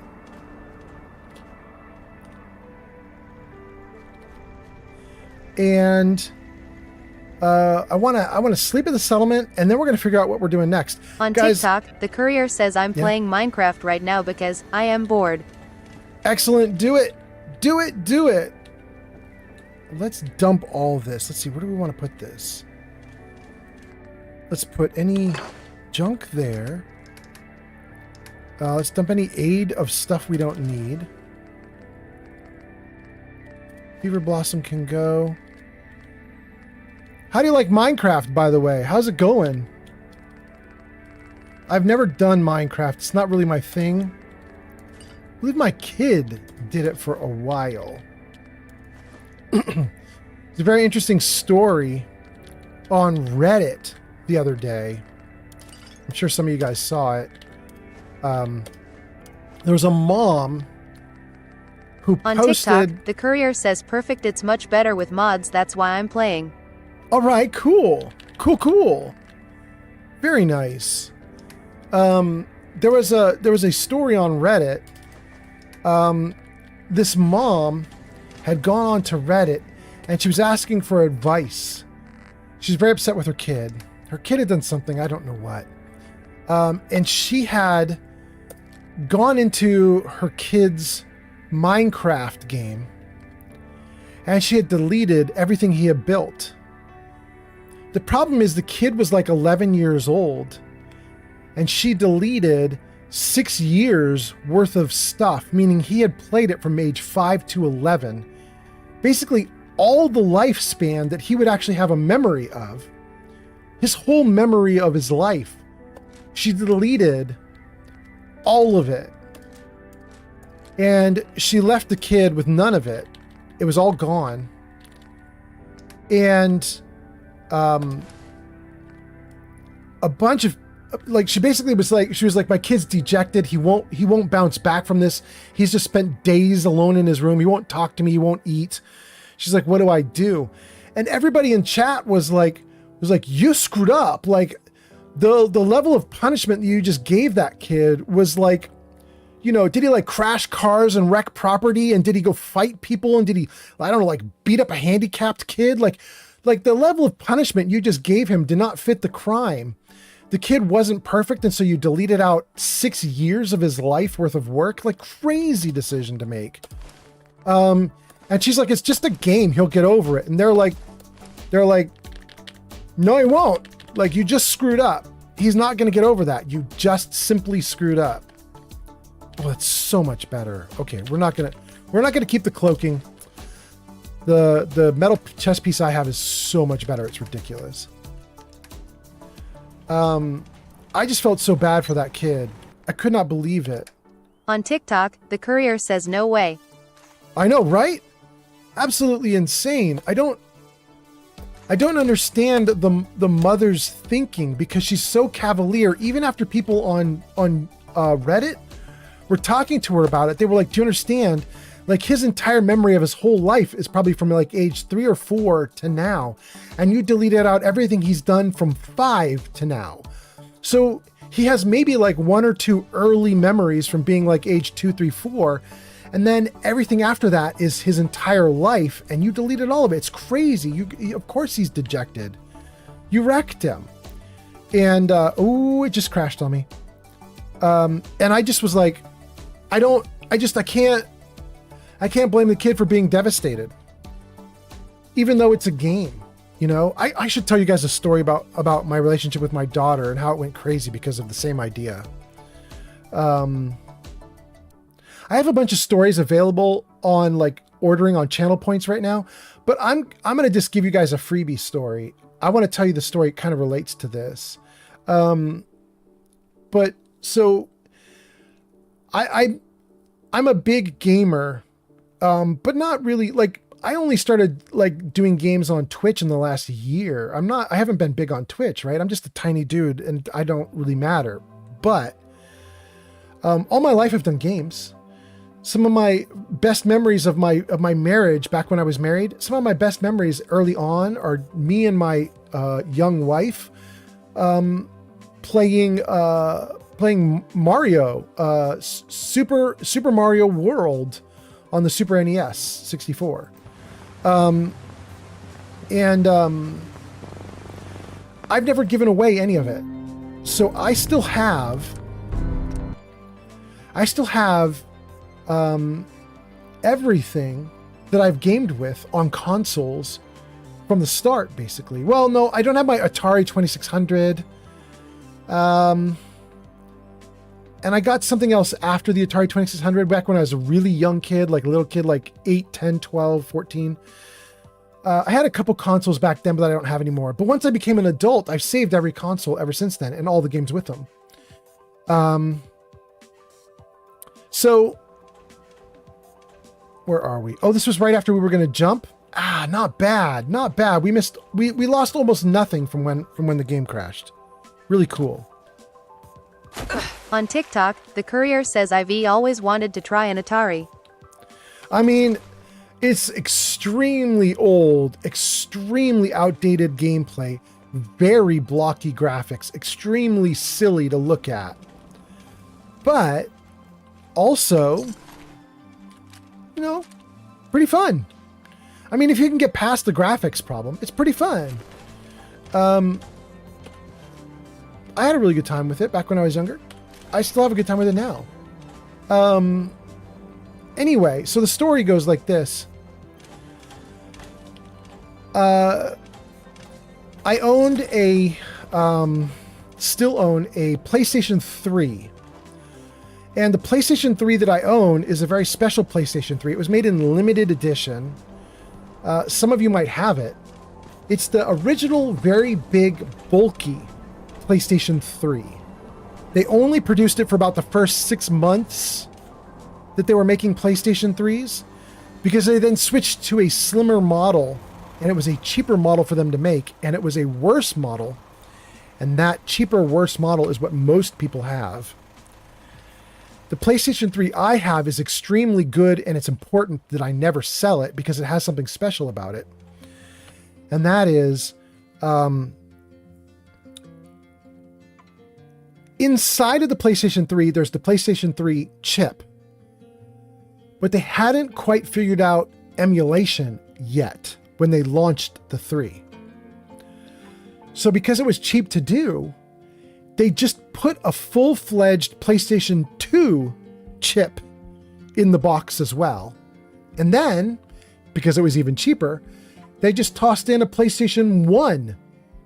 And I want to sleep at the settlement, and then we're going to figure out what we're doing next. On Guys, TikTok, the courier says I'm Yeah. playing Minecraft right now because I am bored. excellent. Do it. Do it. Do it. Let's dump all this. Let's see. Where do we want to put this? Let's put any junk there. Let's dump any aid of stuff we don't need. Fever Blossom can go. How do you like Minecraft, by the way? How's it going? I've never done Minecraft. It's not really my thing. I believe my kid did it for a while. It's a very interesting story on Reddit the other day. I'm sure some of you guys saw it. There was a mom who On posted... TikTok, the courier says perfect, it's much better with mods, that's why I'm playing. All right, cool. Cool. Very nice. There was a story on Reddit. This mom had gone on to Reddit and she was asking for advice. She's very upset with her kid. Her kid had done something, I don't know what. And she had gone into her kid's Minecraft game, and she had deleted everything he had built. The problem is the kid was like 11 years old, and she deleted 6 years worth of stuff, meaning he had played it from age 5 to 11. Basically, all the lifespan that he would actually have a memory of. His whole memory of his life. She deleted all of it. And she left the kid with none of it. It was all gone. And a bunch of, like, she basically was like, she was like, my kid's dejected. He won't bounce back from this. He's just spent days alone in his room. He won't talk to me. He won't eat. She's like, what do I do? And everybody in chat was like, you screwed up. Like, the level of punishment that you just gave that kid was like, you know, did he like crash cars and wreck property? And did he go fight people? And did he, I don't know, like beat up a handicapped kid? Like the level of punishment you just gave him did not fit the crime. The kid wasn't perfect, and so you deleted out 6 years of his life worth of work. Like, crazy decision to make. And she's like, it's just a game. He'll get over it. And they're like, no, he won't. Like, you just screwed up. He's not going to get over that. You just simply screwed up. Oh, that's so much better. Okay, we're not gonna keep the cloaking. The metal chest piece I have is so much better. It's ridiculous. I just felt so bad for that kid. I could not believe it. On TikTok, the courier says no way. I know, right? Absolutely insane. I don't understand the mother's thinking, because she's so cavalier. Even after people on Reddit were talking to her about it, they were like, do you understand? Like, his entire memory of his whole life is probably from like age 3 or 4 to now. And you deleted out everything he's done from 5 to now. So he has maybe like 1 or 2 early memories from being like age 2, 3, 4. And then everything after that is his entire life. And you deleted all of it. It's crazy. You of course he's dejected. You wrecked him. And, it just crashed on me. And I just was like, I can't blame the kid for being devastated, even though it's a game. You know, I should tell you guys a story about my relationship with my daughter and how it went crazy because of the same idea. I have a bunch of stories available on like ordering on channel points right now, but I'm going to just give you guys a freebie story. I want to tell you the story. It kind of relates to this. But so I'm a big gamer, but not really. Like, I only started like doing games on Twitch in the last year. I haven't been big on Twitch, right? I'm just a tiny dude and I don't really matter. But all my life I've done games. Some of my best memories of my marriage back when I was married, some of my best memories early on are me and my young wife playing Mario, Super Mario World on the Super NES 64. I've never given away any of it. So I still have everything that I've gamed with on consoles from the start, basically. Well, no, I don't have my Atari 2600. And I got something else after the Atari 2600 back when I was a really young kid, like a little kid, like 8, 10, 12, 14. I had a couple consoles back then, but I don't have anymore. But once I became an adult, I've saved every console ever since then and all the games with them. So where are we? Oh, this was right after we were going to jump. Not bad. Not bad. We lost almost nothing from when the game crashed. Really cool. On TikTok, the courier says I've always wanted to try an Atari. I mean, it's extremely old, extremely outdated gameplay, very blocky graphics, extremely silly to look at. But also, you know, pretty fun. I mean, if you can get past the graphics problem, it's pretty fun. I had a really good time with it back when I was younger. I still have a good time with it now. Anyway, so the story goes like this. I still own a PlayStation 3. And the PlayStation 3 that I own is a very special PlayStation 3. It was made in limited edition. Some of you might have it. It's the original, very big, bulky PlayStation 3. They only produced it for about the first 6 months that they were making PlayStation 3s, because they then switched to a slimmer model, and it was a cheaper model for them to make, and it was a worse model. And that cheaper, worse model is what most people have. The PlayStation 3 I have is extremely good, and it's important that I never sell it because it has something special about it. And that is, inside of the PlayStation 3, there's the PlayStation 3 chip. But they hadn't quite figured out emulation yet when they launched the 3. So because it was cheap to do, they just put a full-fledged PlayStation 2 chip in the box as well. And then, because it was even cheaper, they just tossed in a PlayStation 1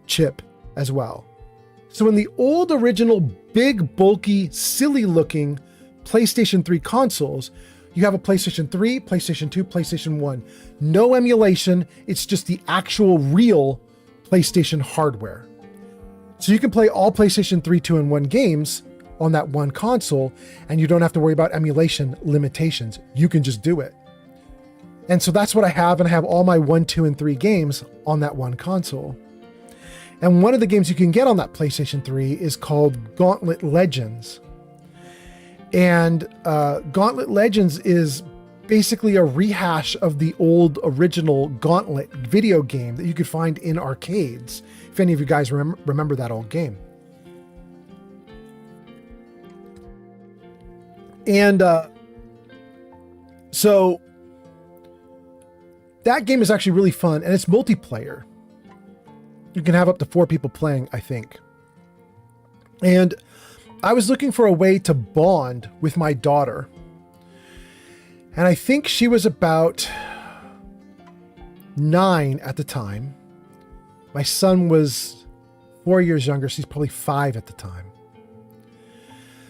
chip as well. So in the old original big, bulky, silly-looking PlayStation 3 consoles, you have a PlayStation 3, PlayStation 2, PlayStation 1. No emulation, it's just the actual real PlayStation hardware. So you can play all PlayStation 3, 2, and 1 games on that one console, and you don't have to worry about emulation limitations. You can just do it. And so that's what I have, and I have all my 1, 2, and 3 games on that one console. And one of the games you can get on that PlayStation 3 is called Gauntlet Legends. And Gauntlet Legends is basically a rehash of the old original Gauntlet video game that you could find in arcades, if any of you guys remember that old game. And so that game is actually really fun, and it's multiplayer. You can have up to 4 people playing, I think. And I was looking for a way to bond with my daughter. And I think she was about 9 at the time. My son was 4 years younger, so he's probably 5 at the time.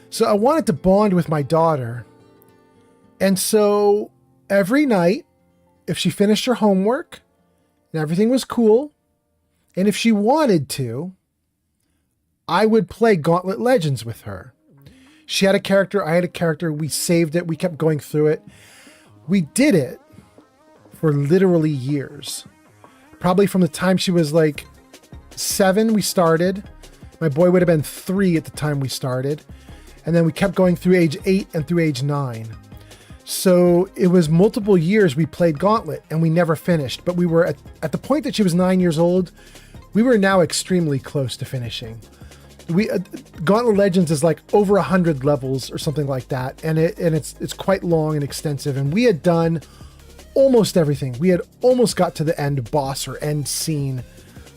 So I wanted to bond with my daughter. And so every night, if she finished her homework and everything was cool, and if she wanted to, I would play Gauntlet Legends with her. She had a character, I had a character, we saved it, we kept going through it. We did it for literally years. Probably from the time she was like 7, we started. My boy would have been 3 at the time we started. And then we kept going through age 8 and through age 9. So it was multiple years we played Gauntlet, and we never finished. But we were at the point that she was 9 years old, we were now extremely close to finishing. Gauntlet Legends is like over 100 levels or something like that, and it's quite long and extensive. And we had done almost everything. We had almost got to the end boss or end scene.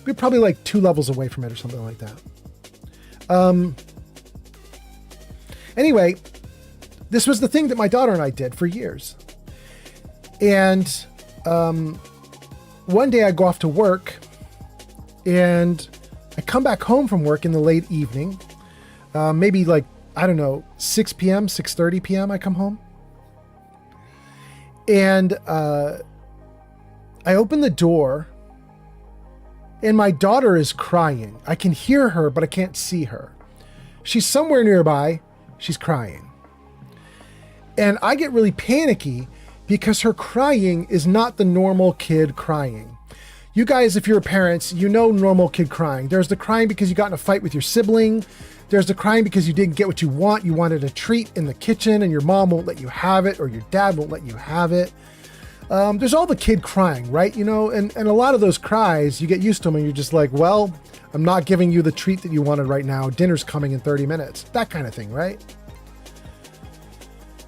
We were probably like 2 levels away from it or something like that. Anyway, this was the thing that my daughter and I did for years. And one day I go off to work, and I come back home from work in the late evening, maybe like, I don't know, 6 p.m., 6:30 p.m. I come home. And I open the door, and my daughter is crying. I can hear her, but I can't see her. She's somewhere nearby. She's crying. And I get really panicky because her crying is not the normal kid crying. You guys, if you're parents, you know normal kid crying. There's the crying because you got in a fight with your sibling. There's the crying because you didn't get what you want. You wanted a treat in the kitchen and your mom won't let you have it, or your dad won't let you have it. There's all the kid crying, right? You know, and a lot of those cries, you get used to them and you're just like, well, I'm not giving you the treat that you wanted right now. Dinner's coming in 30 minutes. That kind of thing, right?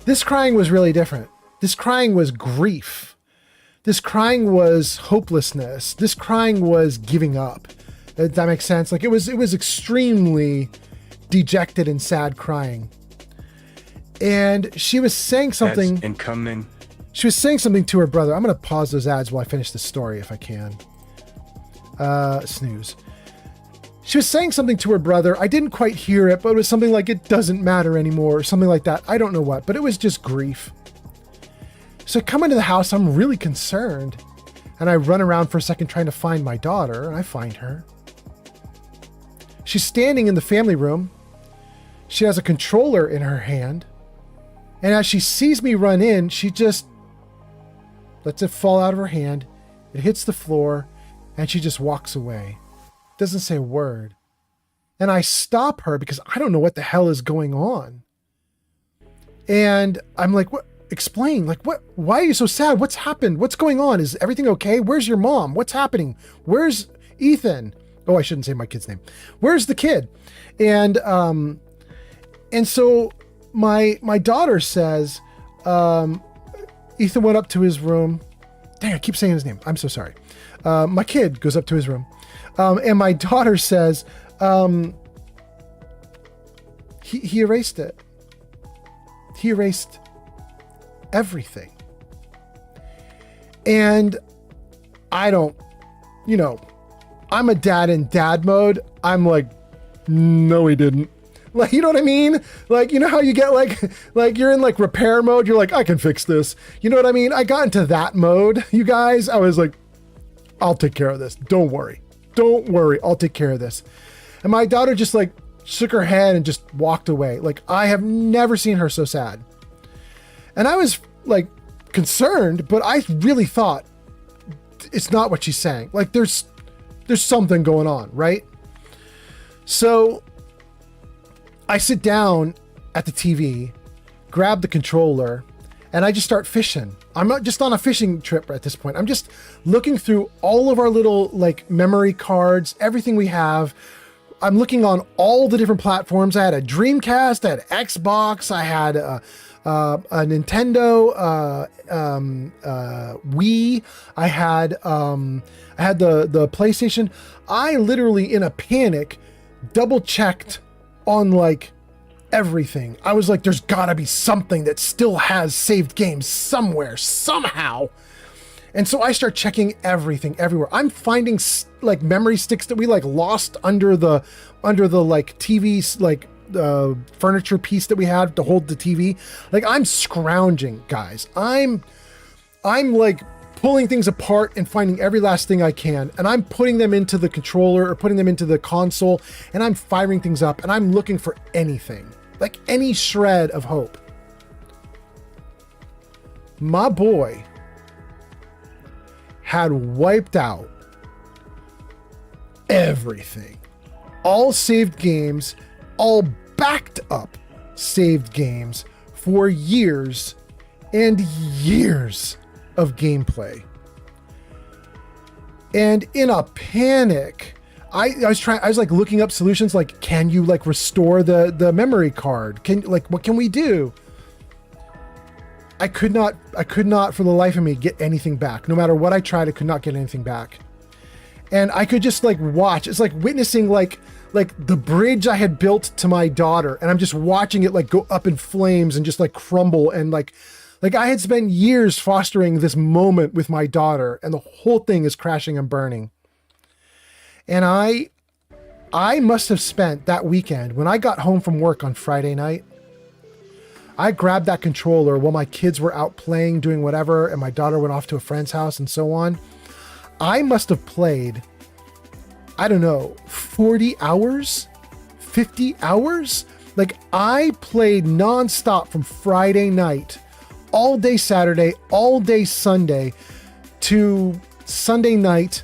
This crying was really different. This crying was grief. This crying was hopelessness. This crying was giving up. Does that make sense? Like it was extremely dejected and sad crying. And she was saying something. That's incoming. She was saying something to her brother. I'm going to pause those ads while I finish the story if I can. Snooze. She was saying something to her brother. I didn't quite hear it, but it was something like, it doesn't matter anymore, or something like that. I don't know what, but it was just grief. So I come into the house, I'm really concerned. And I run around for a second trying to find my daughter, and I find her. She's standing in the family room. She has a controller in her hand. And as she sees me run in, she just lets it fall out of her hand. It hits the floor, and she just walks away. Doesn't say a word. And I stop her because I don't know what the hell is going on. And I'm like, what? Explain. Like, what? Why are you so sad? What's happened? What's going on? Is everything okay? Where's your mom? What's happening? Where's Ethan? Oh, I shouldn't say my kid's name. Where's the kid? And so my daughter says, Ethan went up to his room. Dang, I keep saying his name. I'm so sorry. My kid goes up to his room. And my daughter says, he erased it. He erased everything. And I don't, I'm a dad in dad mode. I'm like, no, he didn't. Like, you know what I mean? Like, you know how you get like you're in like repair mode. You're like, I can fix this. You know what I mean? I got into that mode, you guys. I was like, I'll take care of this. Don't worry. I'll take care of this. And my daughter just like shook her head and just walked away. Like, I have never seen her so sad. And I was like concerned, but I really thought it's not what she's saying. Like, there's something going on, right? So I sit down at the TV, grab the controller, and I just start fishing. I'm not just on a fishing trip at this point. I'm just looking through all of our little like memory cards, everything we have. I'm looking on all the different platforms. I had a Dreamcast, I had Xbox, I had a Nintendo, Wii, I had the PlayStation. I literally, in a panic, double checked on like everything. I was like, there's gotta be something that still has saved games somewhere, somehow. And so I start checking everything everywhere. I'm finding like memory sticks that we like lost under the like TV, like furniture piece that we had to hold the TV. Like, I'm scrounging, guys. I'm like pulling things apart and finding every last thing I can. And I'm putting them into the controller or putting them into the console, and I'm firing things up, and I'm looking for anything, like any shred of hope. My boy had wiped out everything. All saved games, all backed up saved games for years and years of gameplay. And in a panic, I was like looking up solutions, like, can you like restore the memory card? What can we do? I could not for the life of me get anything back. No matter what I tried, I could not get anything back. And I could just like watch. It's like witnessing like the bridge I had built to my daughter, and I'm just watching it like go up in flames and just like crumble, and like I had spent years fostering this moment with my daughter, and the whole thing is crashing and burning. And I must have spent that weekend, when I got home from work on Friday night, I grabbed that controller while my kids were out playing, doing whatever, and my daughter went off to a friend's house and so on. I must have played, I don't know, 40 hours, 50 hours. Like, I played nonstop from Friday night, all day Saturday, all day Sunday, to Sunday night,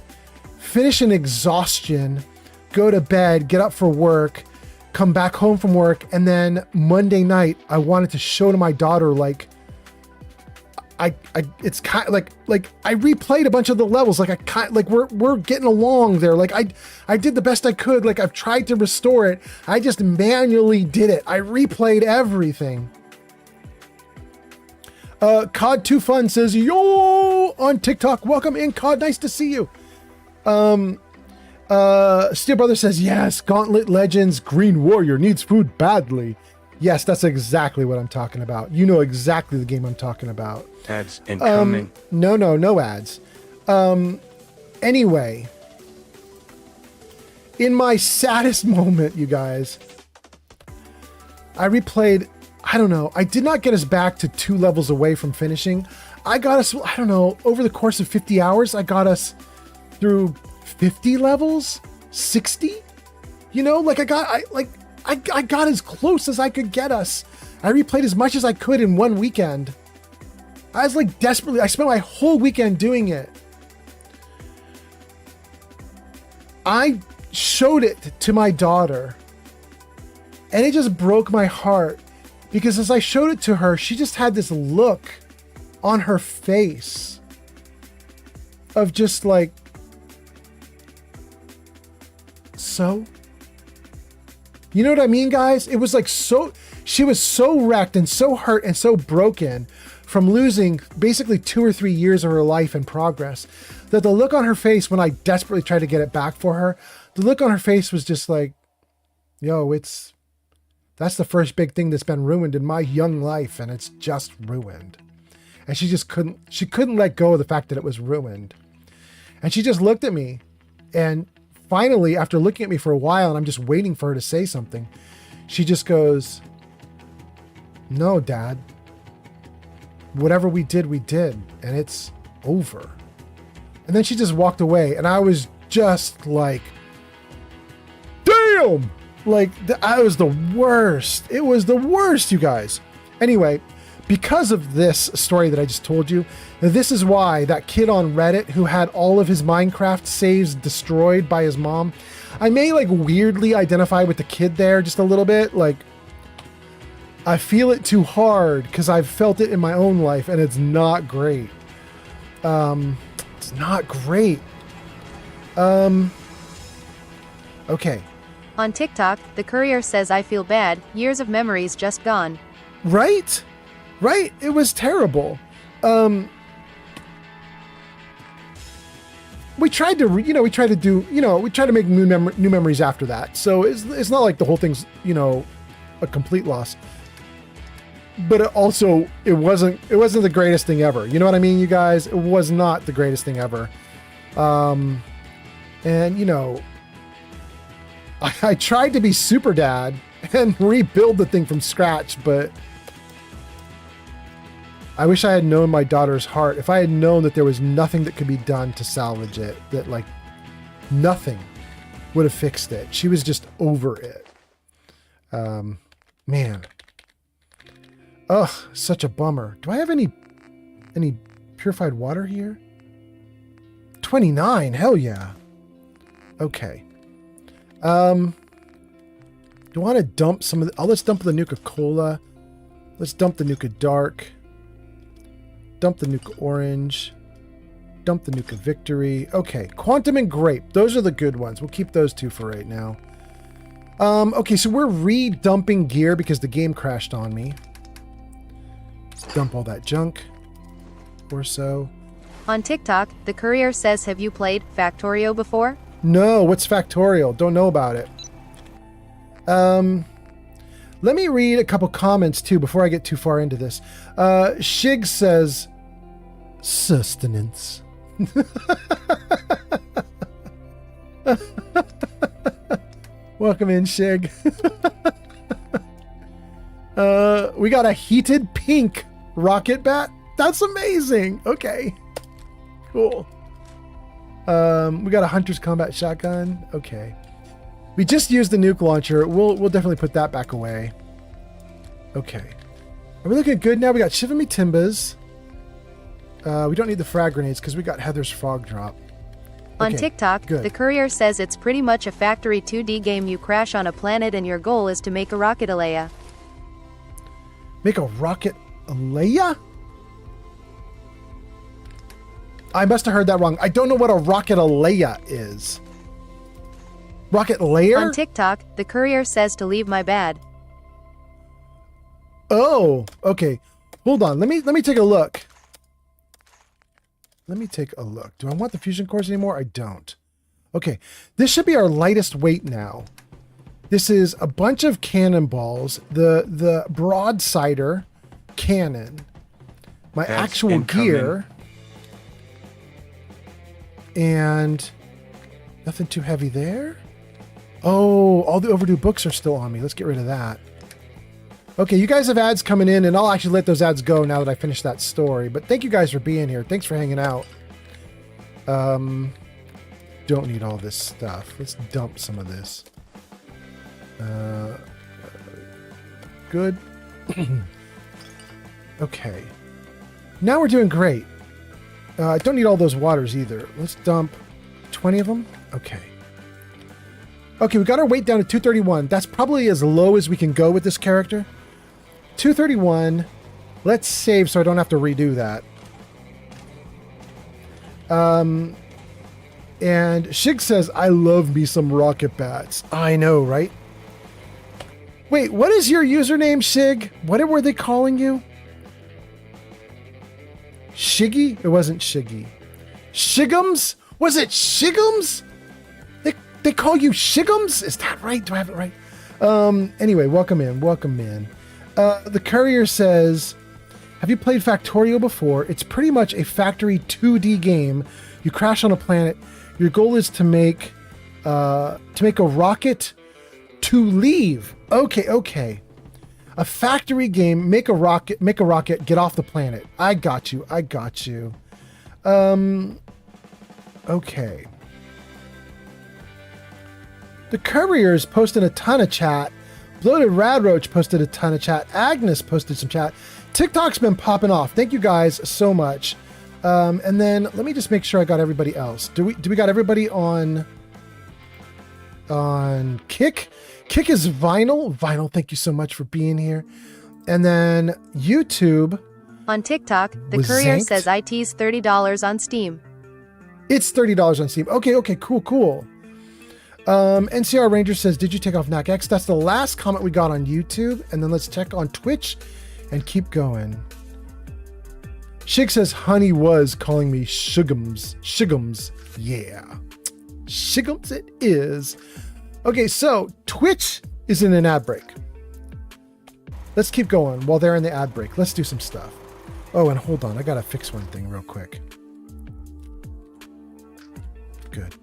finish in exhaustion, go to bed, get up for work, come back home from work, and then Monday night, I wanted to show to my daughter, like, it's kind of like I replayed a bunch of the levels. Like, we're getting along there. Like, I did the best I could. Like, I've tried to restore it. I just manually did it. I replayed everything. COD 2 Fun says, yo, on TikTok. Welcome in, COD. Nice to see you. Steel Brother says, yes, Gauntlet Legends Green Warrior needs food badly. Yes, that's exactly what I'm talking about. You know exactly the game I'm talking about. Ads incoming. No ads. Anyway, in my saddest moment, you guys, I replayed, I don't know, I did not get us back to 2 levels away from finishing. I got us, I don't know, over the course of 50 hours, I got us through 50 levels, 60. You know, like I got as close as I could get us. I replayed as much as I could in one weekend. I was like desperately, I spent my whole weekend doing it. I showed it to my daughter and it just broke my heart because as I showed it to her, she just had this look on her face of just like, so? You know what I mean, guys? It was like so, she was so wrecked and so hurt and so broken from losing basically 2 or 3 years of her life and progress that the look on her face when I desperately tried to get it back for her, the look on her face was just like, yo, that's the first big thing that's been ruined in my young life and it's just ruined. And she couldn't let go of the fact that it was ruined. And she just looked at me and finally, after looking at me for a while and I'm just waiting for her to say something, she just goes, no, Dad, whatever we did, and it's over. And then she just walked away and I was just like, damn, like I was the worst. It was the worst, you guys. Anyway, because of this story that I just told you, this is why that kid on Reddit who had all of his Minecraft saves destroyed by his mom, I may like weirdly identify with the kid there just a little bit. Like I feel it too hard because I've felt it in my own life and it's not great. It's not great. Okay. On TikTok, the courier says I feel bad, years of memories just gone. Right? Right? It was terrible. We tried to, we tried to make new memories after that. So it's not like the whole thing's, a complete loss. But it wasn't the greatest thing ever. You know what I mean, you guys? It was not the greatest thing ever. And I tried to be super dad and rebuild the thing from scratch, but I wish I had known my daughter's heart. If I had known that there was nothing that could be done to salvage it, that like nothing would have fixed it. She was just over it. Man. Ugh, such a bummer. Do I have any purified water here? 29, hell yeah. Okay. Do I want to dump some of the... let's dump the Nuka-Cola. Let's dump the Nuka Dark. Dump the Nuka Orange. Dump the Nuka Victory. Okay, Quantum and Grape. Those are the good ones. We'll keep those 2 for right now. Okay, so we're re-dumping gear because the game crashed on me. Let's dump all that junk. Or so. On TikTok, the courier says, have you played Factorio before? No, what's Factorial? Don't know about it. Let me read a couple comments too before I get too far into this. Shig says, sustenance. Welcome in, Shig. We got a heated pink rocket bat. That's amazing. Okay, cool. We got a Hunter's Combat Shotgun. Okay. We just used the nuke launcher. We'll definitely put that back away. Okay. Are we looking good now? We got Shiva Me Timbas. We don't need the frag grenades because we got Heather's Frog Drop. On Okay, TikTok, good. the courier says it's pretty much a factory 2D game. You crash on a planet and your goal is to make a rocket Alea. Make a rocket Alea? I must have heard that wrong. I don't know what a rocket Alea is. Rocket layer? On TikTok, the courier says to leave my bad. Oh, okay. Hold on. Let me take a look. Let me take a look. Do I want the fusion cores anymore? I don't. Okay. This should be our lightest weight now. This is a bunch of cannonballs. The broadsider cannon. My That's actual incoming. gear. And nothing too heavy there. Oh, all the overdue books are still on me. Let's get rid of that. Okay, you guys have ads coming in, and I'll actually let those ads go now that I finished that story. But thank you guys for being here. Thanks for hanging out. Don't need all this stuff. Let's dump some of this. Good. Okay. Now we're doing great. Don't need all those waters either. Let's dump 20 of them. Okay. Okay, we got our weight down to 231. That's probably as low as we can go with this character. 231. Let's save so I don't have to redo that. And Shig says, I love me some rocket bats. I know, right? Wait, what is your username, Shig? What were they calling you? Shiggy? It wasn't Shiggy. Shigums? Was it Shigums? They call you Shigums? Is that right? Do I have it right? Anyway, welcome in. Welcome in. The courier says, have you played Factorio before? It's pretty much a factory 2D game. You crash on a planet. Your goal is to make a rocket to leave. Okay. A factory game, make a rocket, get off the planet. I got you. Okay. The couriers posted a ton of chat. Bloated Radroach posted a ton of chat. Agnes posted some chat. TikTok's been popping off. Thank you guys so much. And then let me just make sure I got everybody else. Do we got everybody on Kick? Kick is Vinyl. Vinyl, thank you so much for being here. And then YouTube. On TikTok, the was courier Zanked. says IT's $30 on Steam. It's $30 on Steam. Okay, cool. NCR Ranger says, did you take off NACX? That's the last comment we got on YouTube. And then let's check on Twitch and keep going. Shig says, honey was calling me Shigums. Yeah. Shigums it is. Okay, so Twitch is in an ad break. Let's keep going while they're in the ad break. Let's do some stuff. Oh, and hold on. I got to fix one thing real quick. Good.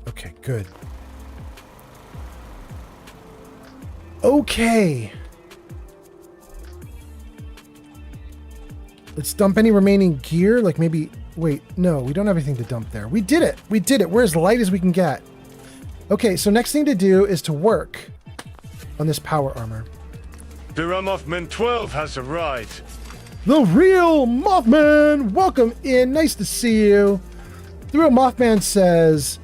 Okay, good. Okay. Let's dump any remaining gear. Like maybe, wait, no, we don't have anything to dump there. We did it. We're as light as we can get. Okay, so next thing to do is to work on this power armor. The Mothman 12 has arrived. The Real Mothman, welcome in. Nice to see you. The Real Mothman says,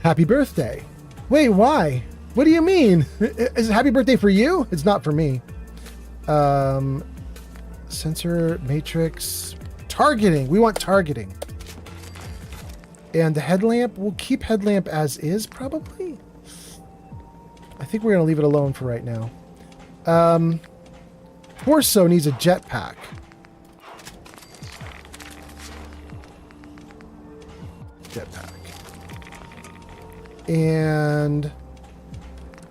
happy birthday. Wait, why? What do you mean? Is it happy birthday for you? It's not for me. Sensor, matrix, targeting. We want targeting. And the headlamp, we'll keep headlamp as is, probably. I think we're going to leave it alone for right now. Torso needs a jetpack. And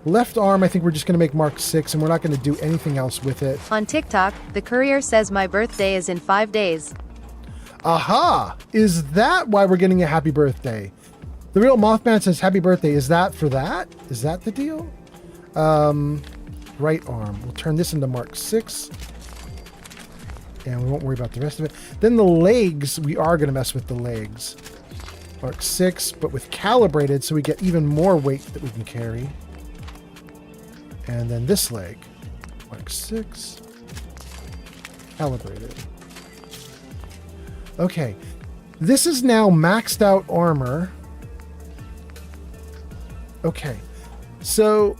left arm, I think we're just going to make Mark 6, and we're not going to do anything else with it. On TikTok, the courier says my birthday is in 5 days. Aha! Is that why we're getting a happy birthday? The Real Mothman says happy birthday. Is that for that? Is that the deal? Right arm. We'll turn this into Mark 6. And we won't worry about the rest of it. Then the legs, we are going to mess with the legs. Mark 6, but with calibrated, so we get even more weight that we can carry. And then this leg. Mark 6. Calibrated. Okay. This is now maxed out armor. Okay. So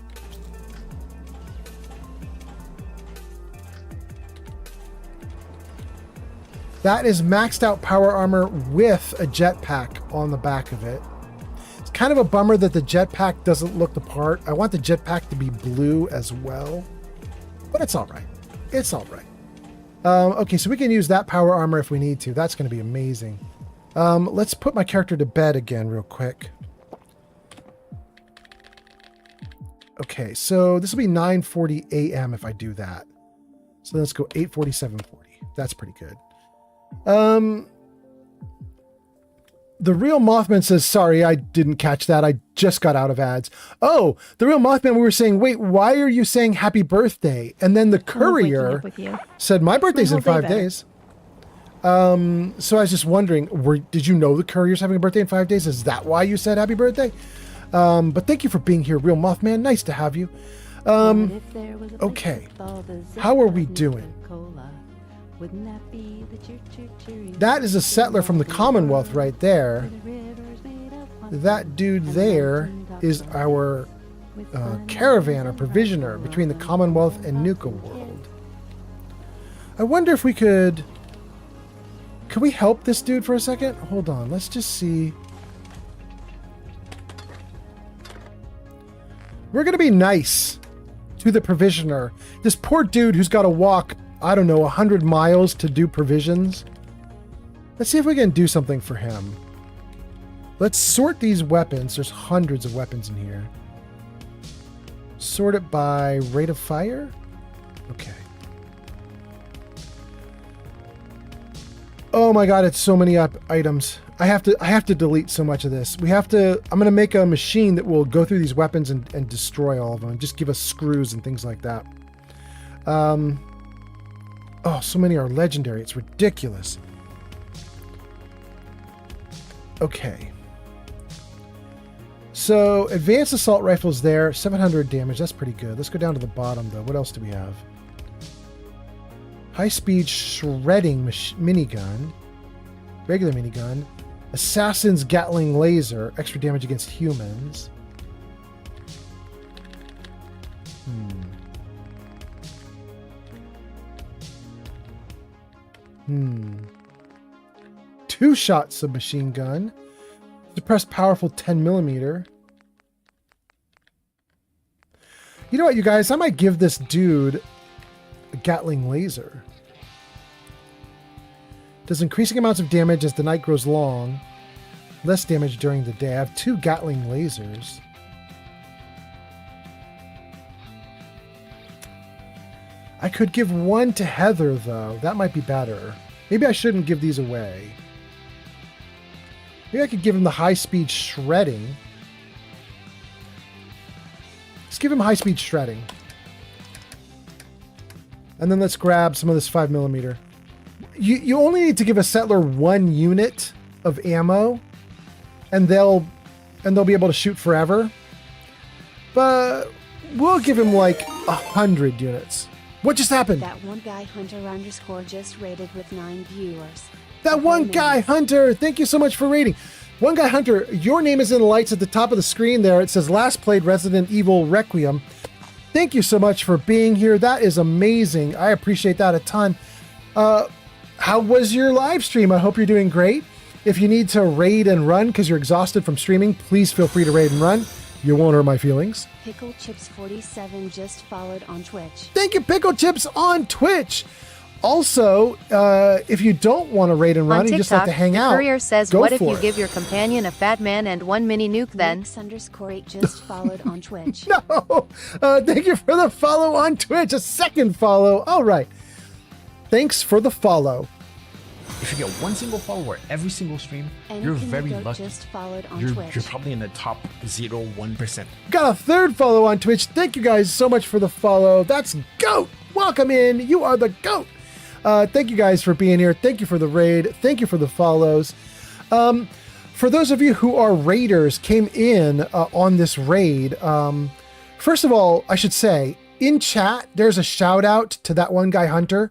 that is maxed out power armor with a jetpack on the back of it. It's kind of a bummer that the jetpack doesn't look the part. I want the jetpack to be blue as well, but it's all right. It's all right. Okay, so we can use that power armor if we need to. That's going to be amazing. Let's put my character to bed again real quick. Okay, so this will be 9:40 a.m. if I do that. So let's go 8:47:40. That's pretty good. The Real Mothman says, sorry, I didn't catch that. I just got out of ads. Oh, The Real Mothman, we were saying, wait, why are you saying happy birthday? And then the courier said, my birthday's in 5 days. So I was just wondering, did you know the courier's having a birthday in 5 days? Is that why you said happy birthday? But thank you for being here, Real Mothman. Nice to have you. Okay. How are we doing? That is a settler from the Commonwealth right there. That dude there is our caravan or provisioner between the Commonwealth and Nuka World. I wonder if we could we help this dude for a second? Hold on, let's just see. We're gonna be nice to the provisioner. This poor dude who's got to walk, I don't know, 100 miles to do provisions. Let's see if we can do something for him. Let's sort these weapons. There's hundreds of weapons in here. Sort it by rate of fire? Okay. Oh my god, it's so many items. I have to delete so much of this. I'm gonna make a machine that will go through these weapons and destroy all of them and just give us screws and things like that. Oh, so many are legendary. It's ridiculous. Okay. So, advanced assault rifles there, 700 damage. That's pretty good. Let's go down to the bottom, though. What else do we have? High-speed shredding minigun. Regular minigun. Assassin's Gatling laser. Extra damage against humans. Two-shot submachine gun. Suppressed powerful 10mm. You know what, you guys? I might give this dude a Gatling laser. Does increasing amounts of damage as the night grows long. Less damage during the day. I have 2 Gatling lasers. I could give one to Heather, though. That might be better. Maybe I shouldn't give these away. Maybe I could give him the high-speed shredding. Let's give him high-speed shredding. And then let's grab some of this 5mm. You only need to give a settler 1 unit of ammo, and they'll be able to shoot forever. But we'll give him like 100 units. What just happened? That one guy Hunter _ just rated with 9 viewers. That one guy Hunter, thank you so much for rating. One guy Hunter, your name is in the lights at the top of the screen there. It says last played Resident Evil Requiem. Thank you so much for being here. That is amazing. I appreciate that a ton. How was your live stream? I hope you're doing great. If you need to raid and run because you're exhausted from streaming, please feel free to raid and run. You won't hurt my feelings. Pickle Chips 47 just followed on Twitch. Thank you, Pickle Chips on Twitch. Also, if you don't want to raid and run, on you just like to hang out. Courier says, go what if for you it. give your companion a fat man and 1 mini nuke then? Mix_8 just followed on Twitch. No, thank you for the follow on Twitch. A second follow. All right. Thanks for the follow. If you get one single follower every single stream, And you're very lucky. Just followed on You're Twitch. probably in the top 0.1%. Got a third follow on Twitch. Thank you guys so much for the follow. That's GOAT. Welcome in. You are the GOAT. Thank you guys for being here. Thank you for the raid. Thank you for the follows. For those of you who are raiders, came in on this raid. First of all, I should say, in chat, there's a shout out to that one guy Hunter.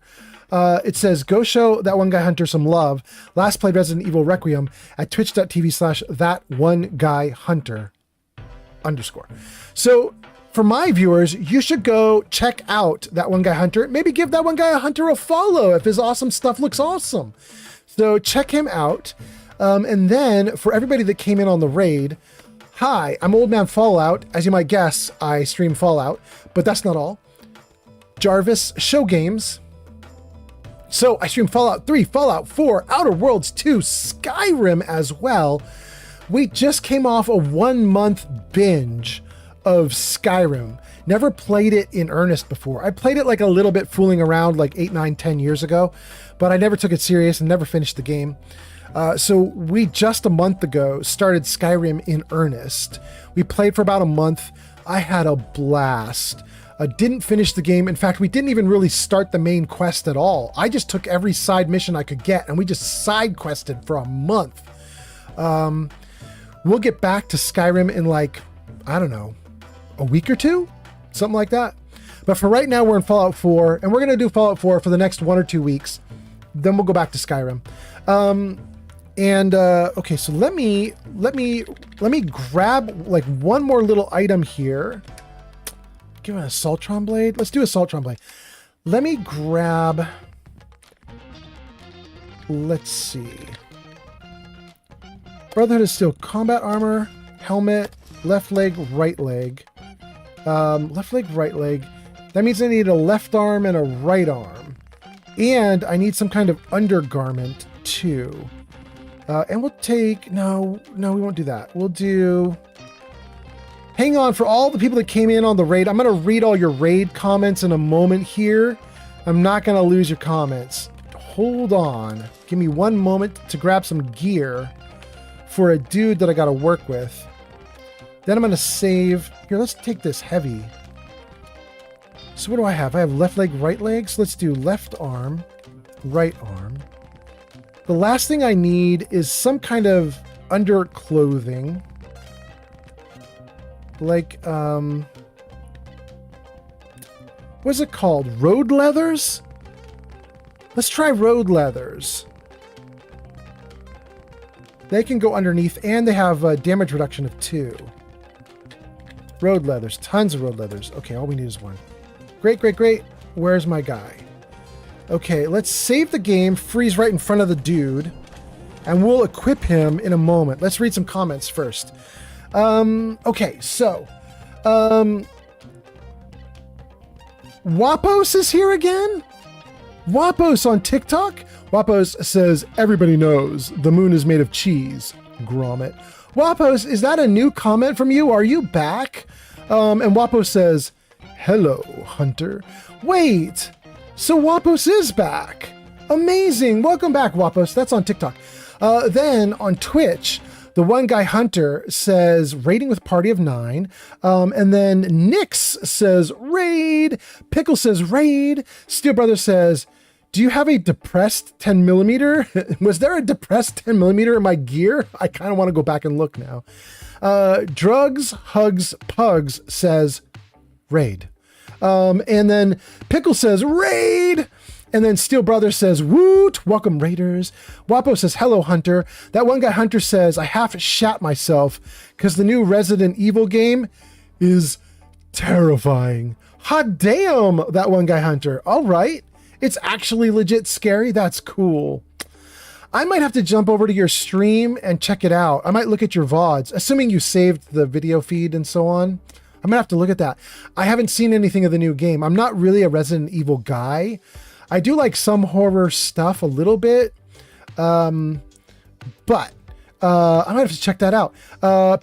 It says, go show that one guy Hunter some love. Last played Resident Evil Requiem at twitch.tv/thatoneguyhunter_. So for my viewers, you should go check out that one guy Hunter. Maybe give that one guy Hunter a follow if his awesome stuff looks awesome. So check him out. And then for everybody that came in on the raid, hi, I'm Old Man Fallout. As you might guess, I stream Fallout, but that's not all. Jarvis Show Games. So I stream Fallout 3, Fallout 4, Outer Worlds 2, Skyrim as well. We just came off a 1-month binge of Skyrim. Never played it in earnest before. I played it like a little bit fooling around like 8, 9, 10 years ago, but I never took it serious and never finished the game. So we just a month ago started Skyrim in earnest. We played for about a month. I had a blast. Didn't finish the game. In fact, we didn't even really start the main quest at all. I just took every side mission I could get and we just side quested for a month. We'll get back to Skyrim in like, I don't know, a week or two, something like that. But for right now, we're in Fallout 4 and we're going to do Fallout 4 for the next 1 or 2 weeks. Then we'll go back to Skyrim. Okay, so let me grab like one more little item here. Give it a Saltron blade. Let's do a Saltron blade. Let me grab, let's see. Brotherhood of Steel combat armor, helmet, left leg, right leg. Left leg, right leg. That means I need a left arm and a right arm. And I need some kind of undergarment too. And we'll take, no, we won't do that. We'll do, hang on, for all the people that came in on the raid, I'm going to read all your raid comments in a moment here. I'm not going to lose your comments. Hold on. Give me one moment to grab some gear for a dude that I got to work with. Then I'm going to save. Here, let's take this heavy. So what do I have? I have left leg, right leg. So let's do left arm, right arm. The last thing I need is some kind of underclothing. Like, what's it called? Road leathers? Let's try road leathers. They can go underneath and they have a damage reduction of 2. Road leathers, tons of road leathers. Okay, all we need is 1. Great, great, great. Where's my guy? Okay, let's save the game, freeze right in front of the dude, and we'll equip him in a moment. Let's read some comments first. Okay, so, Wapos is here again? Wapos on TikTok? Wapos says, everybody knows the moon is made of cheese. Grommet. Wapos, is that a new comment from you? Are you back? And Wapos says, hello, Hunter. Wait, so Wapos is back. Amazing. Welcome back, Wapos. That's on TikTok. Then on Twitch, the one guy Hunter says raiding with party of 9. And then Nix says raid. Pickle says raid. Steel Brother says, do you have a depressed 10mm? Was there a depressed 10mm in my gear? I kind of want to go back and look now. Drugs, Hugs, Pugs says raid. And then Pickle says raid. And then Steel Brother says, woot, welcome Raiders. Wapo says, hello, Hunter. That one guy, Hunter, says, I half shat myself because the new Resident Evil game is terrifying. Hot damn, that one guy, Hunter. All right. It's actually legit scary. That's cool. I might have to jump over to your stream and check it out. I might look at your VODs, assuming you saved the video feed and so on. I'm gonna have to look at that. I haven't seen anything of the new game. I'm not really a Resident Evil guy. I do like some horror stuff a little bit, but I might have to check that out.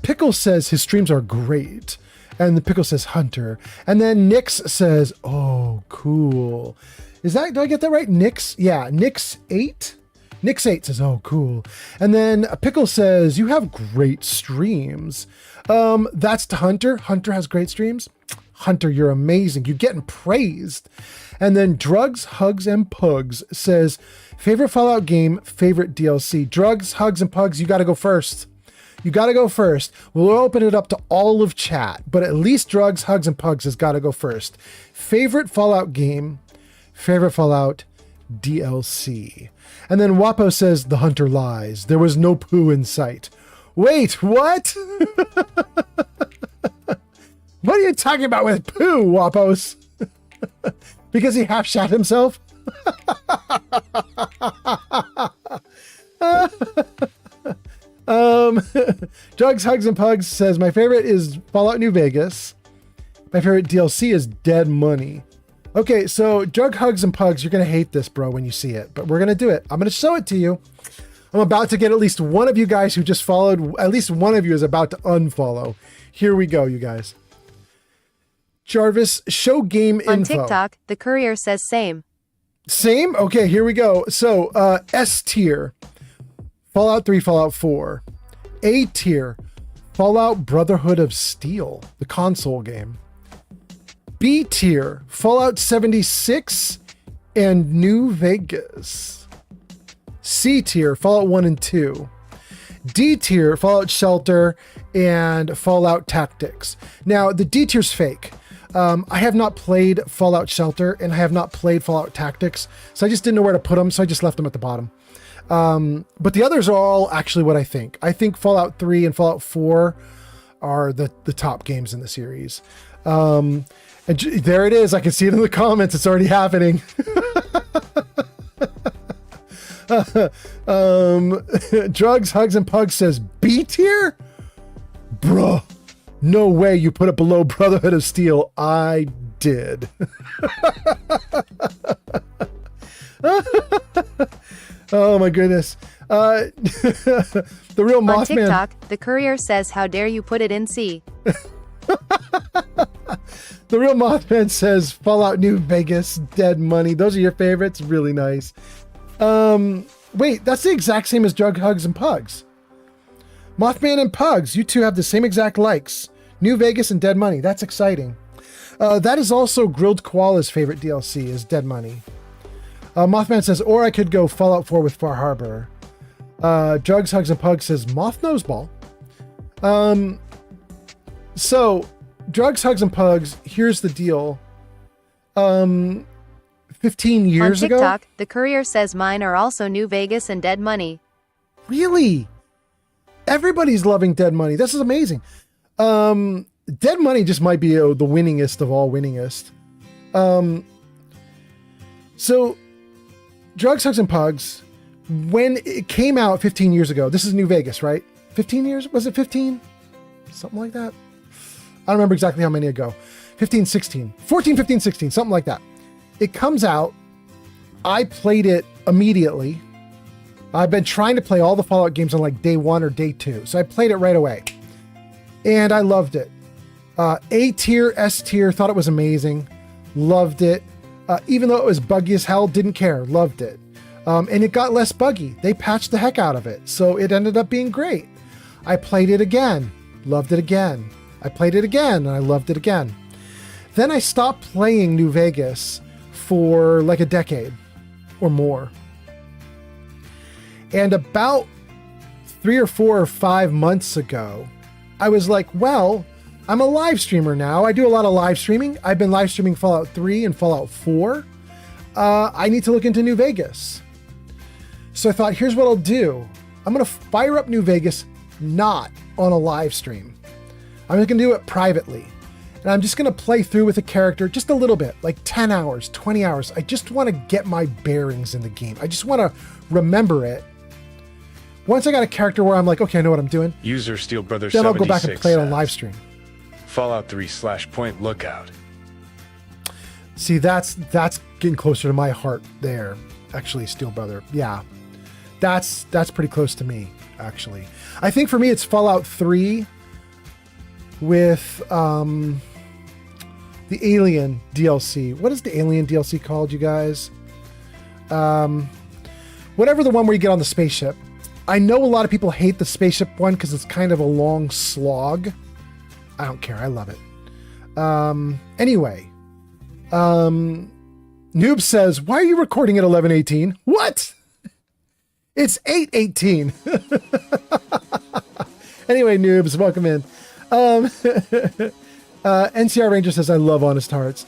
Pickle says his streams are great, and the Pickle says Hunter, and then Nix says, oh, cool. Is that, do I get that right? Nix? Yeah, Nix8? Nix8 says, oh, cool. And then Pickle says, you have great streams. That's to Hunter. Hunter has great streams. Hunter, you're amazing. You're getting praised. And then Drugs, Hugs, and Pugs says, favorite Fallout game, favorite DLC. Drugs, Hugs, and Pugs, you got to go first. You got to go first. We'll open it up to all of chat, but at least Drugs, Hugs, and Pugs has got to go first. Favorite Fallout game, favorite Fallout DLC. And then Wapo says, the Hunter lies. There was no poo in sight. Wait, what? What are you talking about with poo, Wapos? Because he half shot himself? Drugs, Hugs, and Pugs says, my favorite is Fallout New Vegas. My favorite DLC is Dead Money. Okay, so Drug, Hugs, and Pugs, you're going to hate this, bro, when you see it. But we're going to do it. I'm going to show it to you. I'm about to get at least one of you guys who just followed. At least one of you is about to unfollow. Here we go, you guys. Jarvis, show game On info. TikTok, the courier says same. Same? Okay, here we go. So, S tier, Fallout 3, Fallout 4. A tier, Fallout Brotherhood of Steel, the console game. B tier, Fallout 76 and New Vegas. C tier, Fallout 1 and 2. D tier, Fallout Shelter and Fallout Tactics. Now, the D tier's fake. I have not played Fallout Shelter and I have not played Fallout Tactics, so I just didn't know where to put them, so I just left them at the bottom. But the others are all actually what I think. I think Fallout 3 and Fallout 4 are the top games in the series. And there it is. I can see it in the comments. It's already happening. Drugs, Hugs, and Pugs says B tier? Bruh. No way you put it below Brotherhood of Steel. I did. Oh my goodness. The real Mothman. On TikTok, the courier says, how dare you put it in C. The real Mothman says Fallout New Vegas, Dead Money. Those are your favorites? Really nice. Wait, that's the exact same as Drug, Hugs, and Pugs. Mothman and Pugs, you two have the same exact likes. New Vegas and Dead Money. That's exciting. That is also Grilled Koala's favorite DLC is Dead Money. Mothman says, or I could go Fallout 4 with Far Harbor. Drugs, Hugs, and Pugs says Moth Noseball. So, Drugs, Hugs, and Pugs, here's the deal. 15 years ago. On TikTok, the courier says mine are also New Vegas and Dead Money. Really? Everybody's loving Dead Money. This is amazing. Dead Money just might be the winningest of all winningest. So, Drugs, Hugs, and Pugs, when it came out 15 years ago, this is New Vegas, right? 15 years? Was it 15? Something like that? I don't remember exactly how many ago. 15, 16. 14, 15, 16. Something like that. It comes out. I played it immediately. I've been trying to play all the Fallout games on like day 1 or day 2. So I played it right away. And I loved it. A tier, S tier, thought it was amazing. Loved it. Even though it was buggy as hell, didn't care. Loved it. And it got less buggy. They patched the heck out of it. So it ended up being great. I played it again. Loved it again. I played it again and I loved it again. Then I stopped playing New Vegas for like a decade or more. And about 3 or 4 or 5 months ago, I was like, well, I'm a live streamer now. I do a lot of live streaming. I've been live streaming Fallout 3 and Fallout 4. I need to look into New Vegas. So I thought, here's what I'll do. I'm going to fire up New Vegas, not on a live stream. I'm just going to do it privately. And I'm just going to play through with a character just a little bit, like 10 hours, 20 hours. I just want to get my bearings in the game. I just want to remember it. Once I got a character where I'm like, okay, I know what I'm doing. User Steel Brother then 76 I'll go back and play it on live stream. Fallout 3 /Point Lookout. See, that's getting closer to my heart there. Actually, Steel Brother. Yeah. That's pretty close to me, actually. I think for me it's Fallout 3 with the Alien DLC. What is the Alien DLC called, you guys? Whatever the one where you get on the spaceship. I know a lot of people hate the spaceship one because it's kind of a long slog. I don't care. I love it. Anyway. Noob says, why are you recording at 11:18? What? It's 8:18. Anyway, noobs, welcome in. NCR Ranger says, I love Honest Hearts.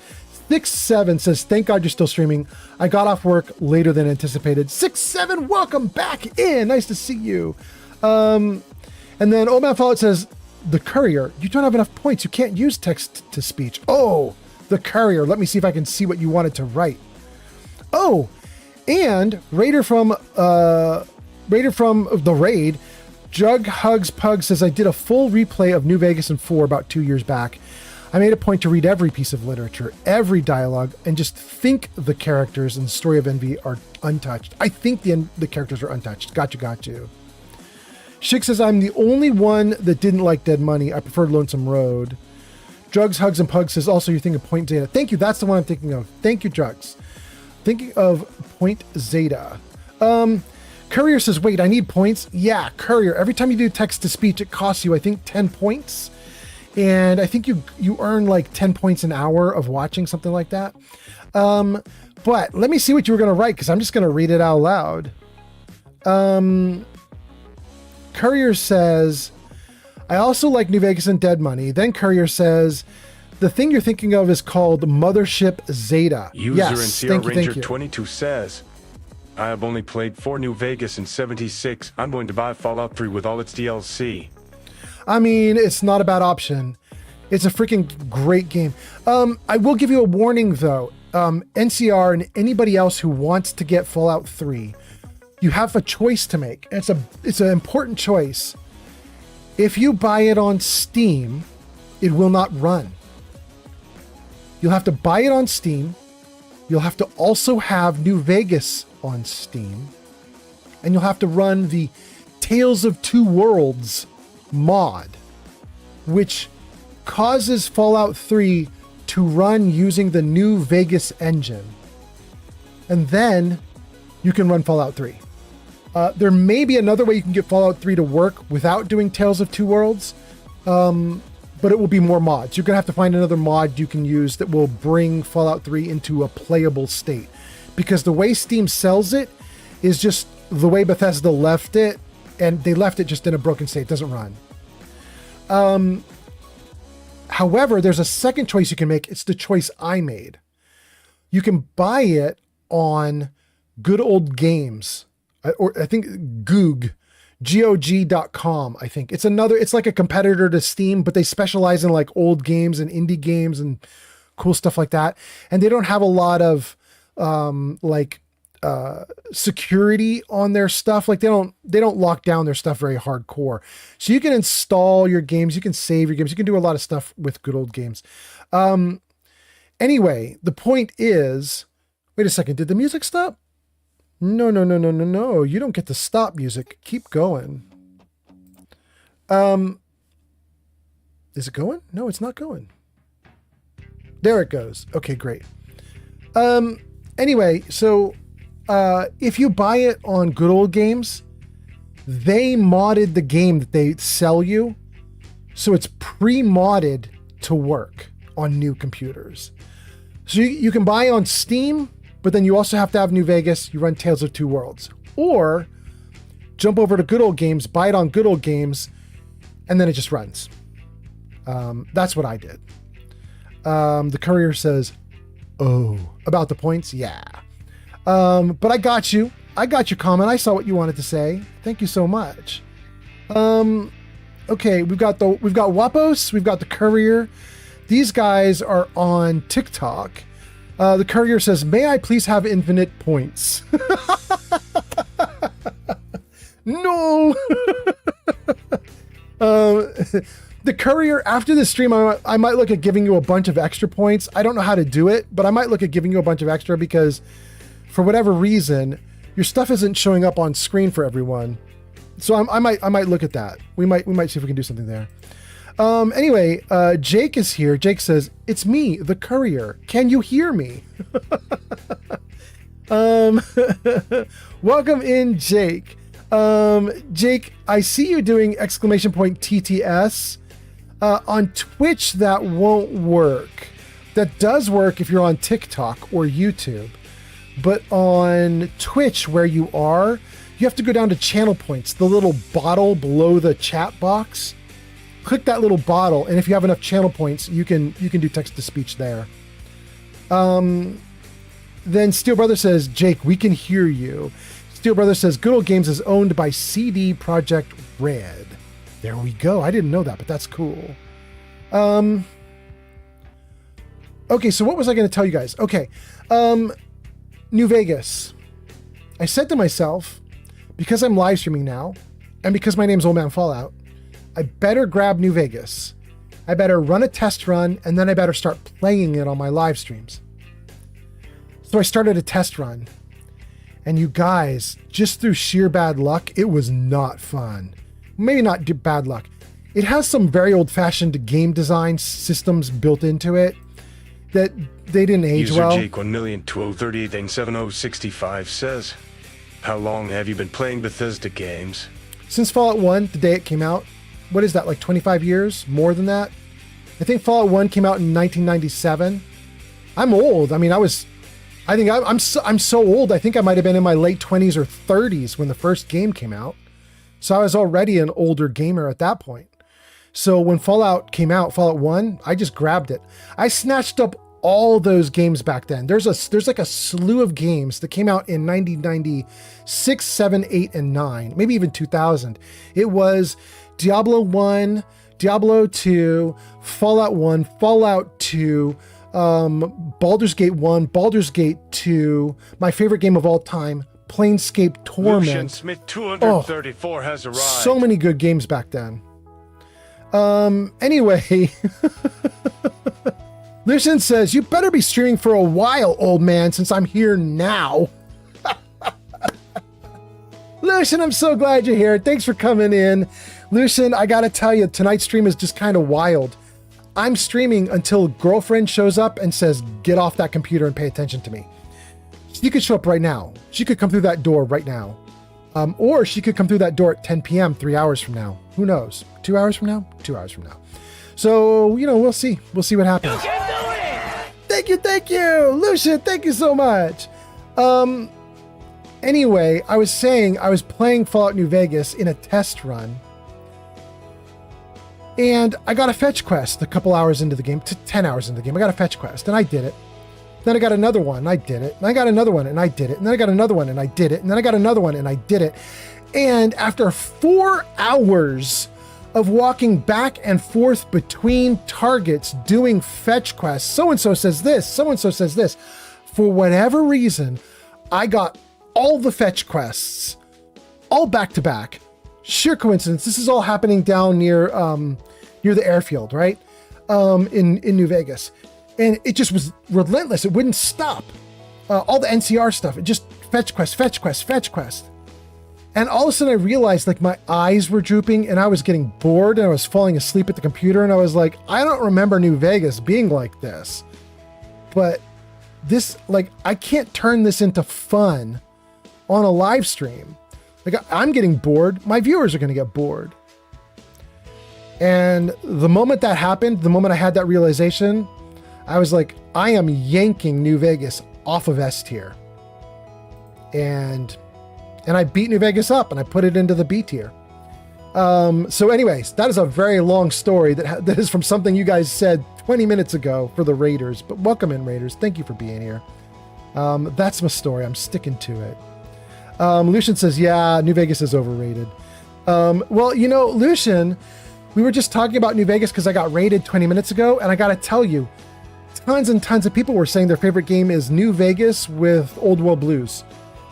6-7 says, thank God you're still streaming. I got off work later than anticipated. 6-7, welcome back in. Nice to see you. And then Old Man Fallout says, the courier, you don't have enough points. You can't use text to speech. Oh, the courier. Let me see if I can see what you wanted to write. Oh, and Raider from the raid, Jug Hugs Pug says, I did a full replay of New Vegas and 4 about 2 years back. I made a point to read every piece of literature, every dialogue, and just think the characters in Story of Envy are untouched. I think the characters are untouched. Got you. Shik says, I'm the only one that didn't like Dead Money. I preferred Lonesome Road. Drugs, Hugs, and Pugs says also you're thinking of Point Zeta. Thank you. That's the one I'm thinking of. Thank you, Drugs. Thinking of Point Zeta. Courier says, wait, I need points. Yeah, Courier. Every time you do text to speech, it costs you, I think, 10 points. And I think you earn like 10 points an hour of watching, something like that. But let me see what you were going to write, because I'm just going to read it out loud. Courier says, I also like New Vegas and Dead Money. Then Courier says, the thing you're thinking of is called Mothership Zeta. User NCR Ranger 22 says, I have only played 4 New Vegas and 76. I'm going to buy Fallout 3 with all its DLC. I mean, it's not a bad option. It's a freaking great game. I will give you a warning though. NCR and anybody else who wants to get Fallout 3, you have a choice to make. It's an important choice. If you buy it on Steam, it will not run. You'll have to buy it on Steam. You'll have to also have New Vegas on Steam. And you'll have to run the Tales of Two Worlds mod, which causes Fallout 3 to run using the New Vegas engine. And then you can run Fallout 3. There may be another way you can get Fallout 3 to work without doing Tales of Two Worlds, but it will be more mods. You're going to have to find another mod you can use that will bring Fallout 3 into a playable state. Because the way Steam sells it is just the way Bethesda left it, and they left it just in a broken state. It doesn't run. However, there's a second choice you can make. It's the choice I made. You can buy it on Good Old Games, or I think GOG.com, I think. It's like a competitor to Steam, but they specialize in like old games and indie games and cool stuff like that. And they don't have a lot of security on their stuff. Like they don't lock down their stuff very hardcore. So you can install your games, you can save your games, you can do a lot of stuff with Good Old Games. Anyway, the point is, wait a second, did the music stop? No. You don't get to stop music. Keep going. Is it going? No, it's not going. There it goes. Okay, great. Anyway, so if you buy it on Good Old Games, they modded the game that they sell you. So it's pre-modded to work on new computers. So you can buy on Steam, but then you also have to have New Vegas. You run Tales of Two Worlds. Or jump over to Good Old Games, buy it on Good Old Games, and then it just runs. That's what I did. The Courier says, oh, about the points? Yeah. But I got you. I got your comment. I saw what you wanted to say. Thank you so much. Okay, we've got Wapos, we've got the Courier. These guys are on TikTok. The Courier says, may I please have infinite points? No. The Courier, after this stream, I might look at giving you a bunch of extra points. I don't know how to do it, but I might look at giving you a bunch of extra because for whatever reason, your stuff isn't showing up on screen for everyone. So I might look at that. We might see if we can do something there. Anyway, Jake is here. Jake says, it's me, the Courier. Can you hear me? Welcome in, Jake. Jake, I see you doing exclamation point TTS. On Twitch, that won't work. That does work if you're on TikTok or YouTube. But on Twitch, where you are, you have to go down to channel points, the little bottle below the chat box. Click that little bottle, and if you have enough channel points, you can do text to speech there. Then Steel Brother says, Jake, we can hear you. Steel Brother says, Good Old Games is owned by CD Projekt Red. There we go. I didn't know that, but that's cool. Okay, so what was I going to tell you guys? Okay, New Vegas. I said to myself, because I'm live streaming now, and because my name's Old Man Fallout, I better grab New Vegas. I better run a test run, and then I better start playing it on my live streams. So I started a test run. And you guys, just through sheer bad luck, it was not fun. Maybe not bad luck. it has some very old-fashioned game design systems built into it that they didn't age User well. Jake 1,020,38,7065 says, how long have you been playing Bethesda games? Since Fallout 1, the day it came out. What is that, like 25 years? More than that? I think Fallout 1 came out in 1997. I'm old. I mean, I'm so old. I think I might have been in my late 20s or 30s when the first game came out. So I was already an older gamer at that point. So when Fallout came out, Fallout 1, I just grabbed it. I snatched up all those games back then. There's like a slew of games that came out in 1996, 7, 8, and 9, maybe even 2000. It was Diablo 1, Diablo 2, Fallout 1, Fallout 2, Baldur's Gate 1, Baldur's Gate 2, my favorite game of all time, Planescape Torment. Lucian Smith 234 has arrived. So many good games back then. Anyway, Lucian says, you better be streaming for a while, old man, since I'm here now. Lucian, I'm so glad you're here. Thanks for coming in. Lucian, I gotta tell you, tonight's stream is just kind of wild. I'm streaming until girlfriend shows up and says, get off that computer and pay attention to me. She could show up right now. She could come through that door right now. Or she could come through that door at 10 p.m. 3 hours from now. Who knows? 2 hours from now? 2 hours from now. So, you know, we'll see. We'll see what happens. You can do it! Thank you! Lucian, thank you so much. Anyway, I was saying I was playing Fallout New Vegas in a test run. And I got a fetch quest a couple hours into the game, to 10 hours into the game. I got a fetch quest, and I did it. Then I got another one, and I did it. And I got another one, and I did it. And then I got another one, and I did it. And then I got another one, and I did it. And after 4 hours of walking back and forth between targets doing fetch quests, so-and-so says this, so-and-so says this. For whatever reason, I got all the fetch quests, all back-to-back. Sheer coincidence. This is all happening down near the airfield, right? In New Vegas. And it just was relentless. It wouldn't stop. All the NCR stuff. It just fetch quest, fetch quest, fetch quest. And all of a sudden I realized like my eyes were drooping and I was getting bored and I was falling asleep at the computer. And I was like, I don't remember New Vegas being like this. But this, like, I can't turn this into fun on a live stream. Like, I'm getting bored. My viewers are going to get bored. And the moment that happened, the moment I had that realization, I was like, I am yanking New Vegas off of S tier. And I beat New Vegas up and I put it into the B tier. So anyways, that is a very long story that is from something you guys said 20 minutes ago for the Raiders. But welcome in, Raiders. Thank you for being here. That's my story. I'm sticking to it. Lucian says, yeah, New Vegas is overrated. Well, you know, Lucian, we were just talking about New Vegas because I got raided 20 minutes ago. And I got to tell you, tons and tons of people were saying their favorite game is New Vegas with Old World Blues.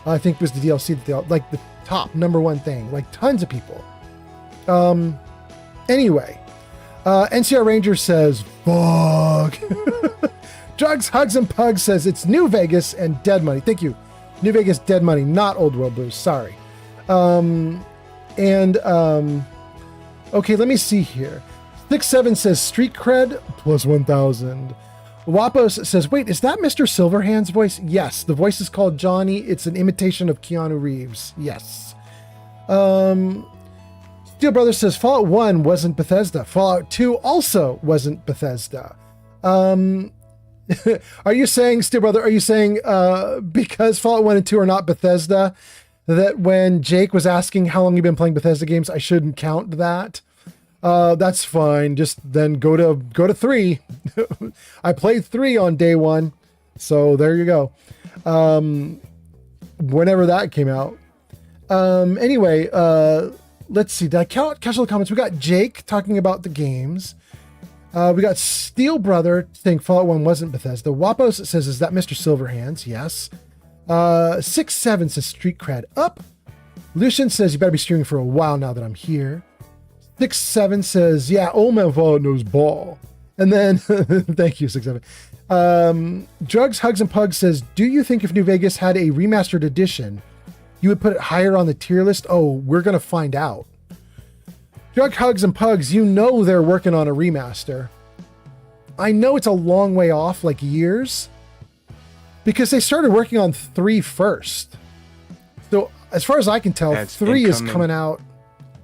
I think was the DLC, like the top #1 thing, like tons of people. Anyway, NCR Ranger says, fuck. Drugs, Hugs, and Pugs says it's New Vegas and Dead Money. Thank you. New Vegas, Dead Money, not Old World Blues. Sorry. Okay, let me see here. 67 says Street Cred plus 1,000. Wapos says, wait, is that Mr. Silverhand's voice? Yes, the voice is called Johnny. It's an imitation of Keanu Reeves. Yes. Steel Brothers says Fallout 1 wasn't Bethesda. Fallout 2 also wasn't Bethesda. Are you saying, Steel Brother, are you saying because Fallout 1 and 2 are not Bethesda, that when Jake was asking how long you've been playing Bethesda games, I shouldn't count that? That's fine. Just then go to 3. I played 3 on day 1. So there you go. Whenever that came out. Anyway, let's see. Did I count casual comments? We got Jake talking about the games. We got Steel Brother saying Fallout 1 wasn't Bethesda. Wapos says, is that Mr. Silverhands? Yes. 67 says Street Cred up. Lucian says, you better be streaming for a while now that I'm here. 67 says, yeah, old man Fallout knows ball. And then, thank you, 67. Drugs, Hugs, and Pugs says, do you think if New Vegas had a remastered edition, you would put it higher on the tier list? Oh, we're going to find out. Drug Hugs and Pugs, you know they're working on a remaster. I know it's a long way off, like years, because they started working on 3 first. So as far as I can tell, Ads 3 is incoming. coming out.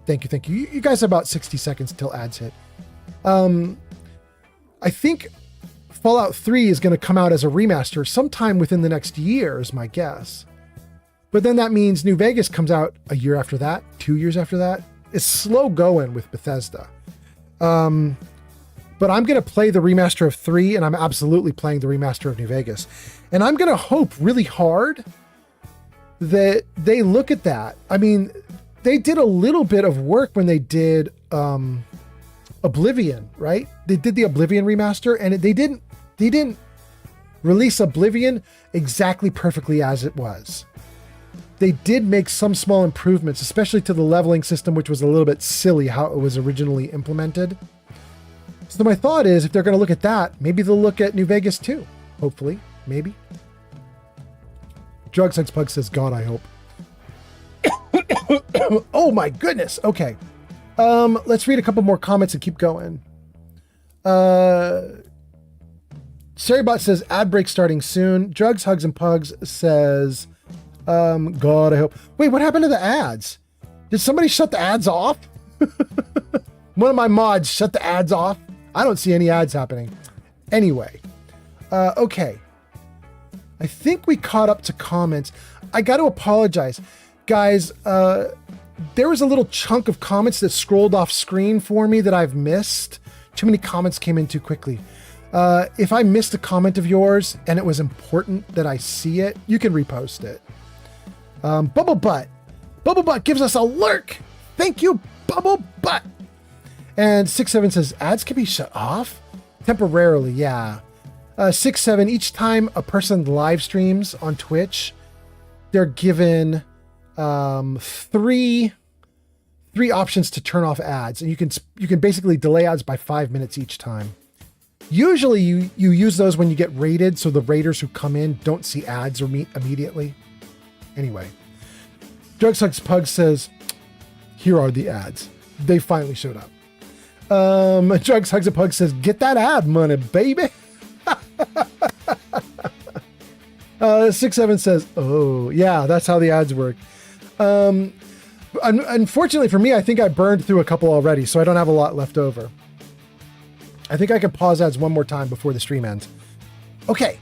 Thank you. You guys have about 60 seconds until ads hit. I think Fallout 3 is going to come out as a remaster sometime within the next year, is my guess. But then that means New Vegas comes out a year after that, 2 years after that. It's slow going with Bethesda. But I'm going to play the remaster of 3, and I'm absolutely playing the remaster of New Vegas. And I'm going to hope really hard that they look at that. I mean, they did a little bit of work when they did Oblivion, right? They did the Oblivion remaster, and they didn't release Oblivion exactly perfectly as it was. They did make some small improvements, especially to the leveling system, which was a little bit silly how it was originally implemented. So my thought is, if they're going to look at that, maybe they'll look at New Vegas too. Hopefully, maybe. Drug Sex Pug says, God, I hope. Oh my goodness. Okay. Let's read a couple more comments and keep going. Sarybot says, ad break starting soon. Drugs, Hugs, and Pugs says, God, I hope. Wait, what happened to the ads? Did somebody shut the ads off? One of my mods shut the ads off. I don't see any ads happening. Anyway. Okay. I think we caught up to comments. I got to apologize. Guys, there was a little chunk of comments that scrolled off screen for me that I've missed. Too many comments came in too quickly. If I missed a comment of yours and it was important that I see it, you can repost it. Bubble Butt gives us a lurk. Thank you, Bubble Butt. And 6-7 says, ads can be shut off? Temporarily, yeah. 6-7, each time a person live streams on Twitch, they're given three options to turn off ads, and you can basically delay ads by 5 minutes each time. Usually you use those when you get raided, so the raiders who come in don't see ads immediately. Anyway, Drug Sucks Pug says, here are the ads. They finally showed up. Drugs Hugs a Pug says, get that ad money, baby. 6-7 says, oh yeah, that's how the ads work. Unfortunately for me, I think I burned through a couple already, so I don't have a lot left over. I think I can pause ads one more time before the stream ends. Okay,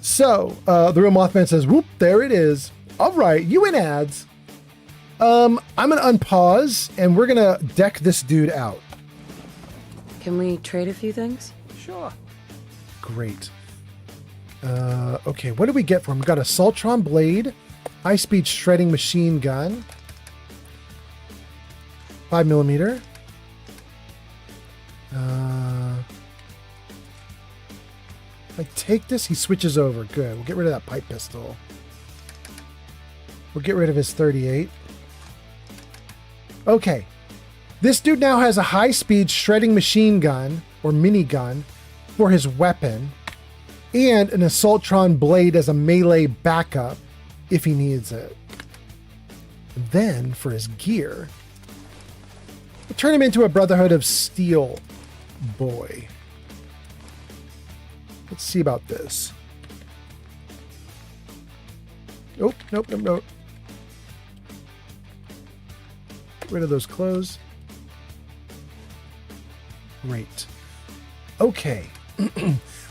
so the Real Mothman says, whoop, there it is. All right, you in ads. I'm gonna unpause and we're gonna deck this dude out. Can we trade a few things? Sure. Great. Okay, what do we get for him? We got a Saltron blade, high-speed shredding machine gun, 5mm. If I take this, he switches over. Good. We'll get rid of that pipe pistol. We'll get rid of his 38. Okay. This dude now has a high-speed shredding machine gun, or minigun, for his weapon, and an Assaultron blade as a melee backup if he needs it. Then, for his gear, we'll turn him into a Brotherhood of Steel boy. Let's see about this. Nope. Get rid of those clothes. Great. Okay.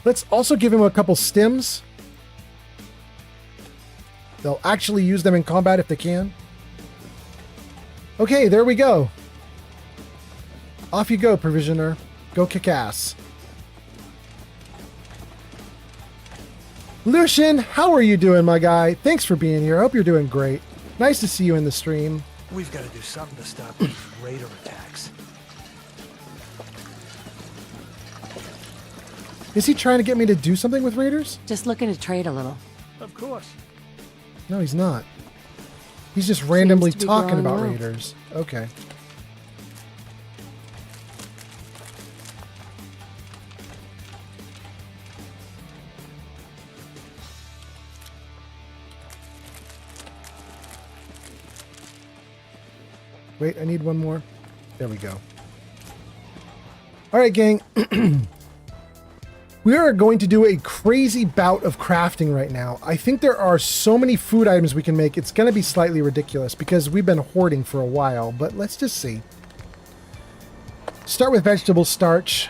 Let's also give him a couple stims. They'll actually use them in combat if they can. Okay, there we go. Off you go, Provisioner. Go kick ass. Lucian, how are you doing, my guy? Thanks for being here. I hope you're doing great. Nice to see you in the stream. We've got to do something to stop these raider attacks. Is he trying to get me to do something with raiders? Just looking to trade a little. Of course. No, he's not. He's just randomly to be talking growing about low. raiders. Okay. Wait, I need one more. There we go. All right, gang. We are going to do a crazy bout of crafting right now. I think there are so many food items we can make. It's going to be slightly ridiculous because we've been hoarding for a while, but let's just see. Start with vegetable starch.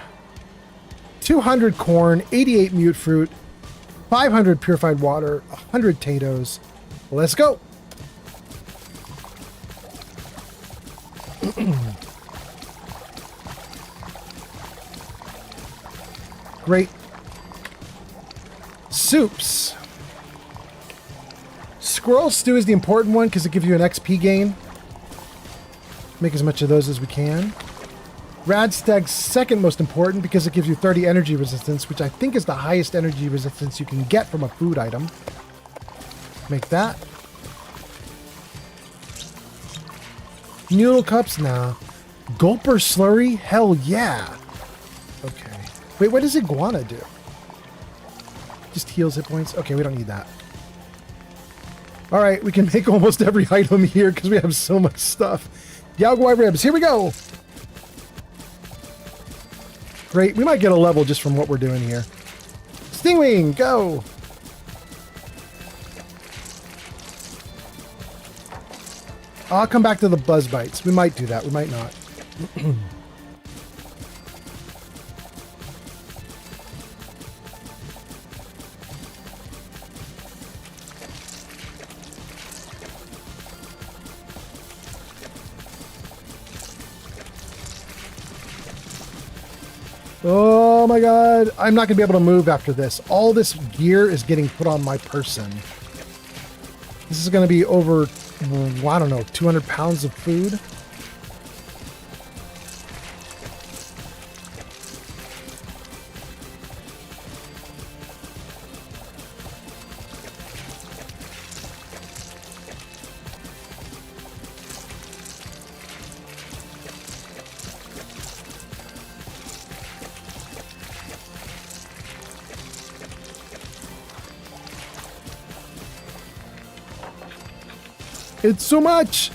200 corn, 88 mute fruit, 500 purified water, 100 potatoes. Let's go. Great. Soups. Squirrel stew is the important one because it gives you an XP gain. Make as much of those as we can. Radstag's second most important because it gives you 30 energy resistance, which I think is the highest energy resistance you can get from a food item. Make that. Noodle cups? Nah. Gulper slurry? Hell yeah. Okay. Wait, what does iguana do? Just heals hit points? Okay, we don't need that. Alright, we can make almost every item here because we have so much stuff. Yaguai ribs, here we go! Great, we might get a level just from what we're doing here. Stingwing, go! I'll come back to the buzz bites. We might do that, we might not. Oh my god, I'm not going to be able to move after this. All this gear is getting put on my person. This is going to be over, I don't know, 200 pounds of food. It's so much!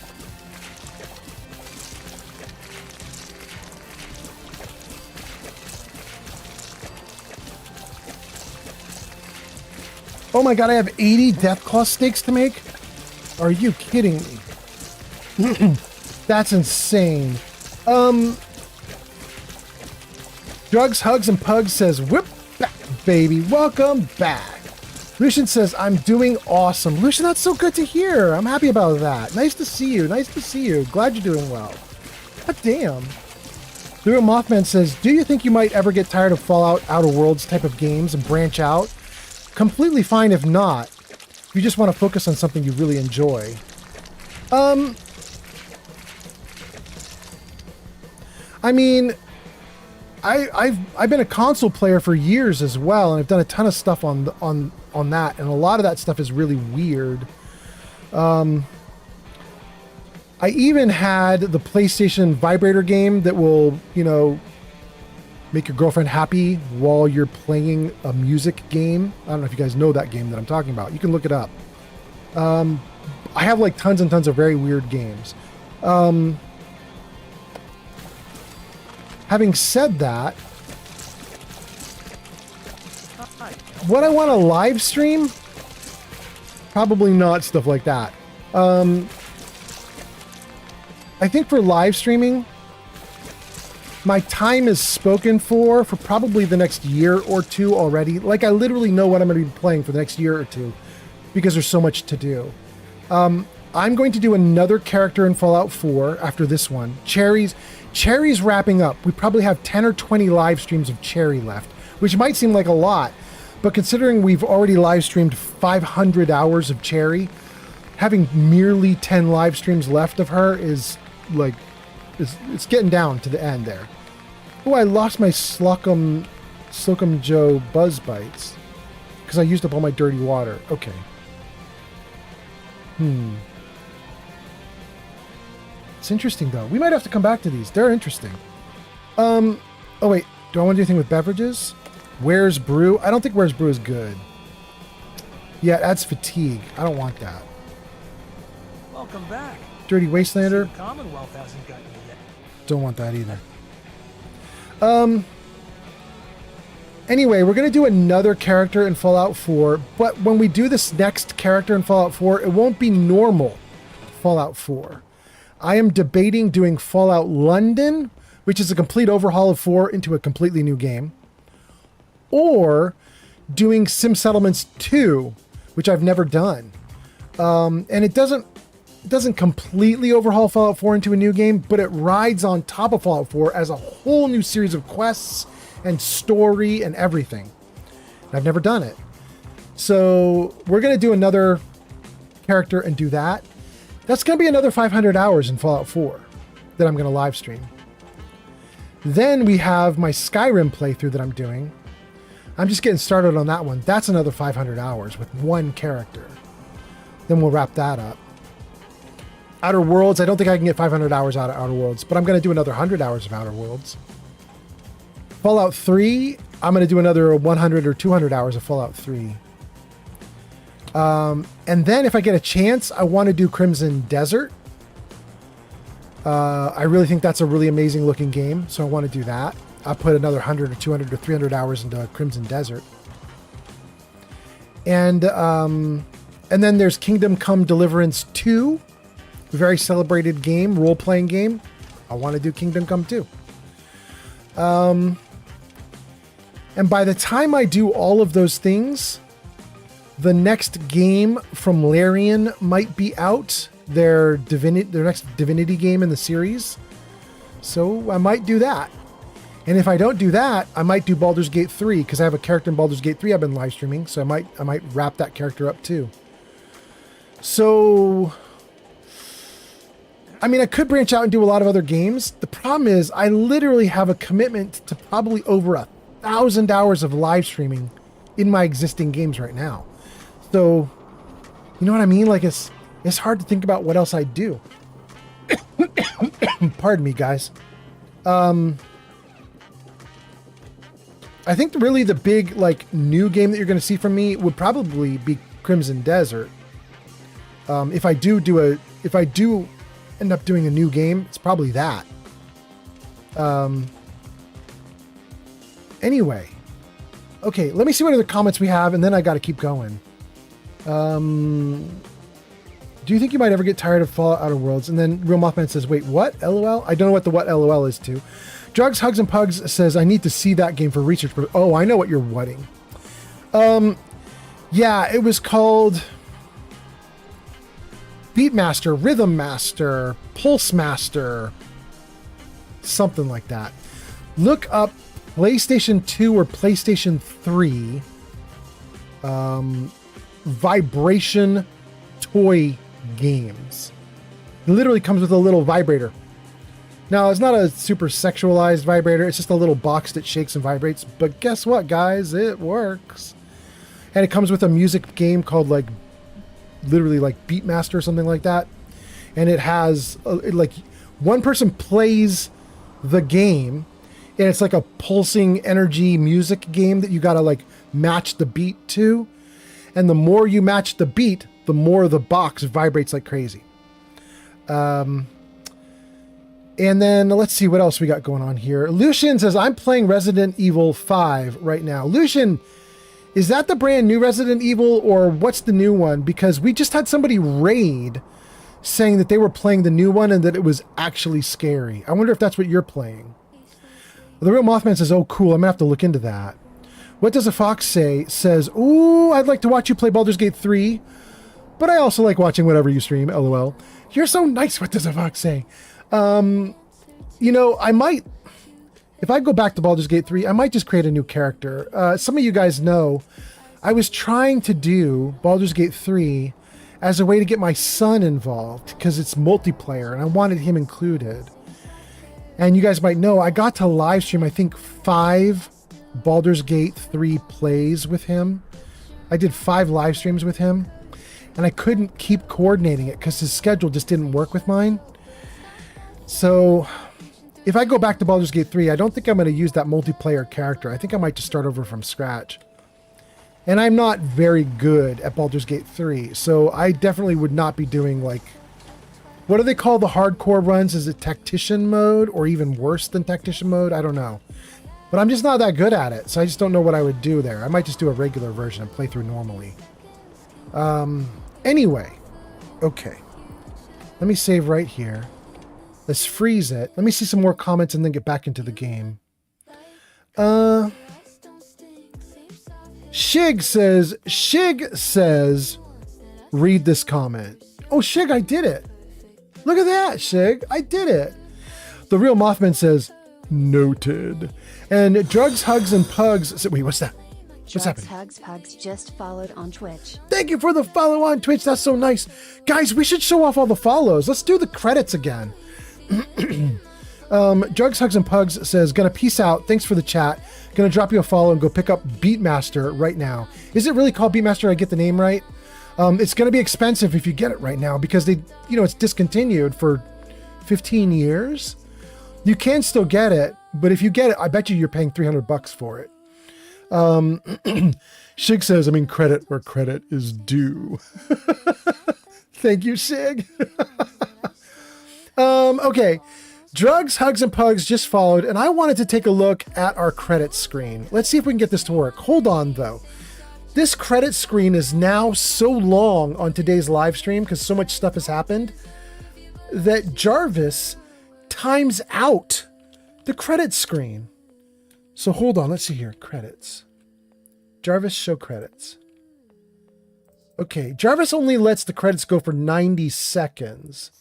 Oh my god, I have 80 Deathclaw steaks to make? Are you kidding me? That's insane. Drugs, Hugs, and Pugs says, whip back, baby. Welcome back. Lucian says, I'm doing awesome. Lucian, that's so good to hear. I'm happy about that. Nice to see you. Nice to see you. Glad you're doing well. God damn. Blue Mothman says, do you think you might ever get tired of Fallout Outer Worlds type of games and branch out? Completely fine if not. If you just want to focus on something you really enjoy. I mean, I've been a console player for years as well, and I've done a ton of stuff on that, and a lot of that stuff is really weird. I even had the PlayStation vibrator game that will, you know, make your girlfriend happy while you're playing a music game. I don't know if you guys know that game that I'm talking about. You can look it up. I have like tons and tons of very weird games. Having said that, would I want to live stream? Probably not stuff like that. I think for live streaming, my time is spoken for probably the next year or two already. Like, I literally know what I'm going to be playing for the next year or two because there's so much to do. I'm going to do another character in Fallout 4 after this one. Cherry's wrapping up. We probably have 10 or 20 live streams of Cherry left, which might seem like a lot, but considering we've already live streamed 500 hours of Cherry, having merely 10 live streams left of her is like, it's getting down to the end there. Oh, I lost my Slocum Joe Buzz Bites because I used up all my dirty water. Okay. It's interesting though. We might have to come back to these. They're interesting. Oh wait, do I want to do anything with beverages? Where's Brew? I don't think Where's Brew is good. Yeah, it adds fatigue. I don't want that. Welcome back. Dirty Wastelander. The Commonwealth hasn't gotten you yet. Don't want that either. Anyway, we're going to do another character in Fallout 4, but when we do this next character in Fallout 4, it won't be normal Fallout 4. I am debating doing Fallout London, which is a complete overhaul of 4 into a completely new game, or doing Sim Settlements 2, which I've never done. And it doesn't completely overhaul Fallout 4 into a new game, but it rides on top of Fallout 4 as a whole new series of quests and story and everything. I've never done it. So we're going to do another character and do that. That's going to be another 500 hours in Fallout 4 that I'm going to live stream. Then we have my Skyrim playthrough that I'm doing. I'm just getting started on that one. That's another 500 hours with one character. Then we'll wrap that up. Outer Worlds, I don't think I can get 500 hours out of Outer Worlds, but I'm going to do another 100 hours of Outer Worlds. Fallout 3, I'm going to do another 100 or 200 hours of Fallout 3. And then if I get a chance, I want to do Crimson Desert. I really think that's a really amazing looking game, so I want to do that. I'll put another 100 or 200 or 300 hours into Crimson Desert. And then there's Kingdom Come Deliverance 2, a very celebrated game, role-playing game. I want to do Kingdom Come 2. And by the time I do all of those things, the next game from Larian might be out, their next Divinity game in the series. So I might do that. And if I don't do that, I might do Baldur's Gate 3, because I have a character in Baldur's Gate 3 I've been live streaming, so I might wrap that character up too. So I mean, I could branch out and do a lot of other games. The problem is I literally have a commitment to probably over 1,000 hours of live streaming in my existing games right now. So, you know what I mean? Like, it's hard to think about what else I do. Pardon me, guys. I think really the big, like, new game that you're going to see from me would probably be Crimson Desert. If I do end up doing a new game, it's probably that. Anyway. Okay, let me see what other comments we have, and then I got to keep going. Do you think you might ever get tired of Fallout Outer Worlds? And then Real Mothman says, wait, what? LOL? I don't know what the what LOL is to. Drugs, Hugs, and Pugs says, I need to see that game for research. But oh, I know what you're whatting. Yeah, it was called Beatmaster, Rhythm Master, Pulse Master, something like that. Look up PlayStation 2 or PlayStation 3 vibration toy games. It literally comes with a little vibrator. Now, it's not a super sexualized vibrator. It's just a little box that shakes and vibrates. But guess what, guys? It works. And it comes with a music game called, like, literally like Beatmaster or something like that. And it has, like, one person plays the game, and it's like a pulsing energy music game that you got to, like, match the beat to. And the more you match the beat, the more the box vibrates like crazy. And then let's see what else we got going on here. Lucian says, I'm playing Resident Evil 5 right now. Lucian, is that the brand new Resident Evil, or what's the new one? Because we just had somebody raid saying that they were playing the new one and that it was actually scary. I wonder if that's what you're playing. The Real Mothman says, oh, cool. I'm going to have to look into that. What Does a Fox Say says, ooh, I'd like to watch you play Baldur's Gate 3, but I also like watching whatever you stream, LOL. You're so nice, What Does a Fox Say? You know, I might, if I go back to Baldur's Gate 3, I might just create a new character. Some of you guys know, I was trying to do Baldur's Gate 3 as a way to get my son involved, because it's multiplayer, and I wanted him included. And you guys might know, I got to live stream, I think, 5 Baldur's Gate 3 plays with him. I did 5 live streams with him, and I couldn't keep coordinating it because his schedule just didn't work with mine. So if I go back to Baldur's Gate 3, I don't think I'm going to use that multiplayer character. I think I might just start over from scratch. And I'm not very good at Baldur's Gate 3, so I definitely would not be doing, like, What do they call the hardcore runs? Is it tactician mode or even worse than tactician mode? I don't know. But I'm just not that good at it, so I just don't know what I would do there. I might just do a regular version and play through normally. Anyway. Okay. Let me save right here. Let's freeze it. Let me see some more comments and then get back into the game. Shig says, read this comment. Oh, Shig, I did it. Look at that, Shig. I did it. The Real Mothman says, noted. And Drugs, Hugs, and Pugs. Wait, what's that? What's happening? Hugs, Pugs just followed on Twitch. Thank you for the follow on Twitch. That's so nice. Guys, we should show off all the follows. Let's do the credits again. Drugs, Hugs, and Pugs says, gonna peace out. Thanks for the chat. Gonna drop you a follow and go pick up Beatmaster right now. Is it really called Beatmaster? I get the name right? It's gonna be expensive if you get it right now because they, it's discontinued for 15 years. You can still get it, but if you get it, I bet you're paying $300 for it. Shig says, credit where credit is due. Thank you, Shig. Okay. Drugs, Hugs, and Pugs just followed, and I wanted to take a look at our credit screen. Let's see if we can get this to work. Hold on, though. This credit screen is now so long on today's live stream because so much stuff has happened that Jarvis times out the credit screen. So hold on, let's see here. Credits. Jarvis, show credits. Okay, Jarvis only lets the credits go for 90 seconds.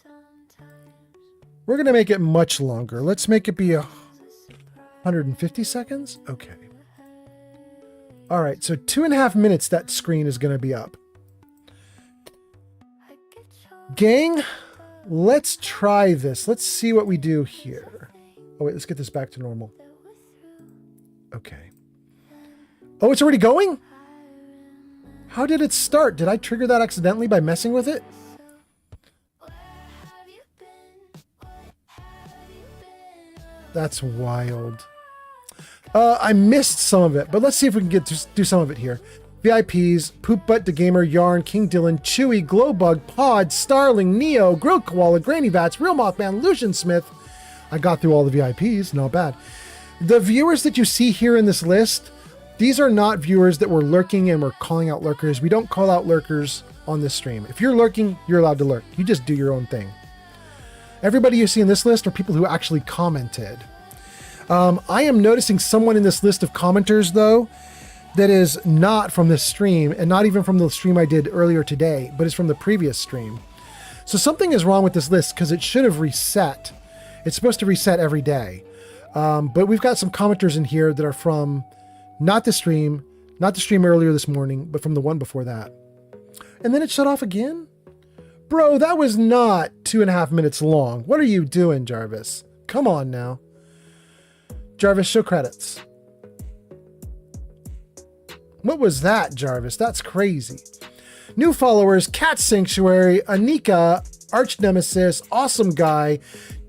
We're going to make it much longer. Let's make it be 150 seconds. Okay. All right, so 2.5 minutes that screen is going to be up. Gang, let's try this. Let's see what we do here. Oh, wait, let's get this back to normal. Okay. Oh, it's already going? How did it start? Did I trigger that accidentally by messing with it? That's wild. I missed some of it, but let's see if we can do some of it here. VIPs, Poop Butt the Gamer, Yarn, King Dylan, Chewy, Glowbug, Pod, Starling, Neo, Grilled Koala, Granny Vats, Real Mothman, Lucian Smith. I got through all the VIPs, not bad. The viewers that you see here in this list, these are not viewers that were lurking and we're calling out lurkers. We don't call out lurkers on this stream. If you're lurking, you're allowed to lurk. You just do your own thing. Everybody you see in this list are people who actually commented. I am noticing someone in this list of commenters, though, that is not from this stream and not even from the stream I did earlier today, but is from the previous stream. So something is wrong with this list because it should have reset. It's supposed to reset every day. But we've got some commenters in here that are from not the stream earlier this morning, but from the one before that. And then it shut off again? Bro, that was not 2.5 minutes long. What are you doing, Jarvis? Come on now. Jarvis, show credits. What was that, Jarvis? That's crazy. New followers, Cat Sanctuary, Anika, Arch Nemesis, Awesome Guy,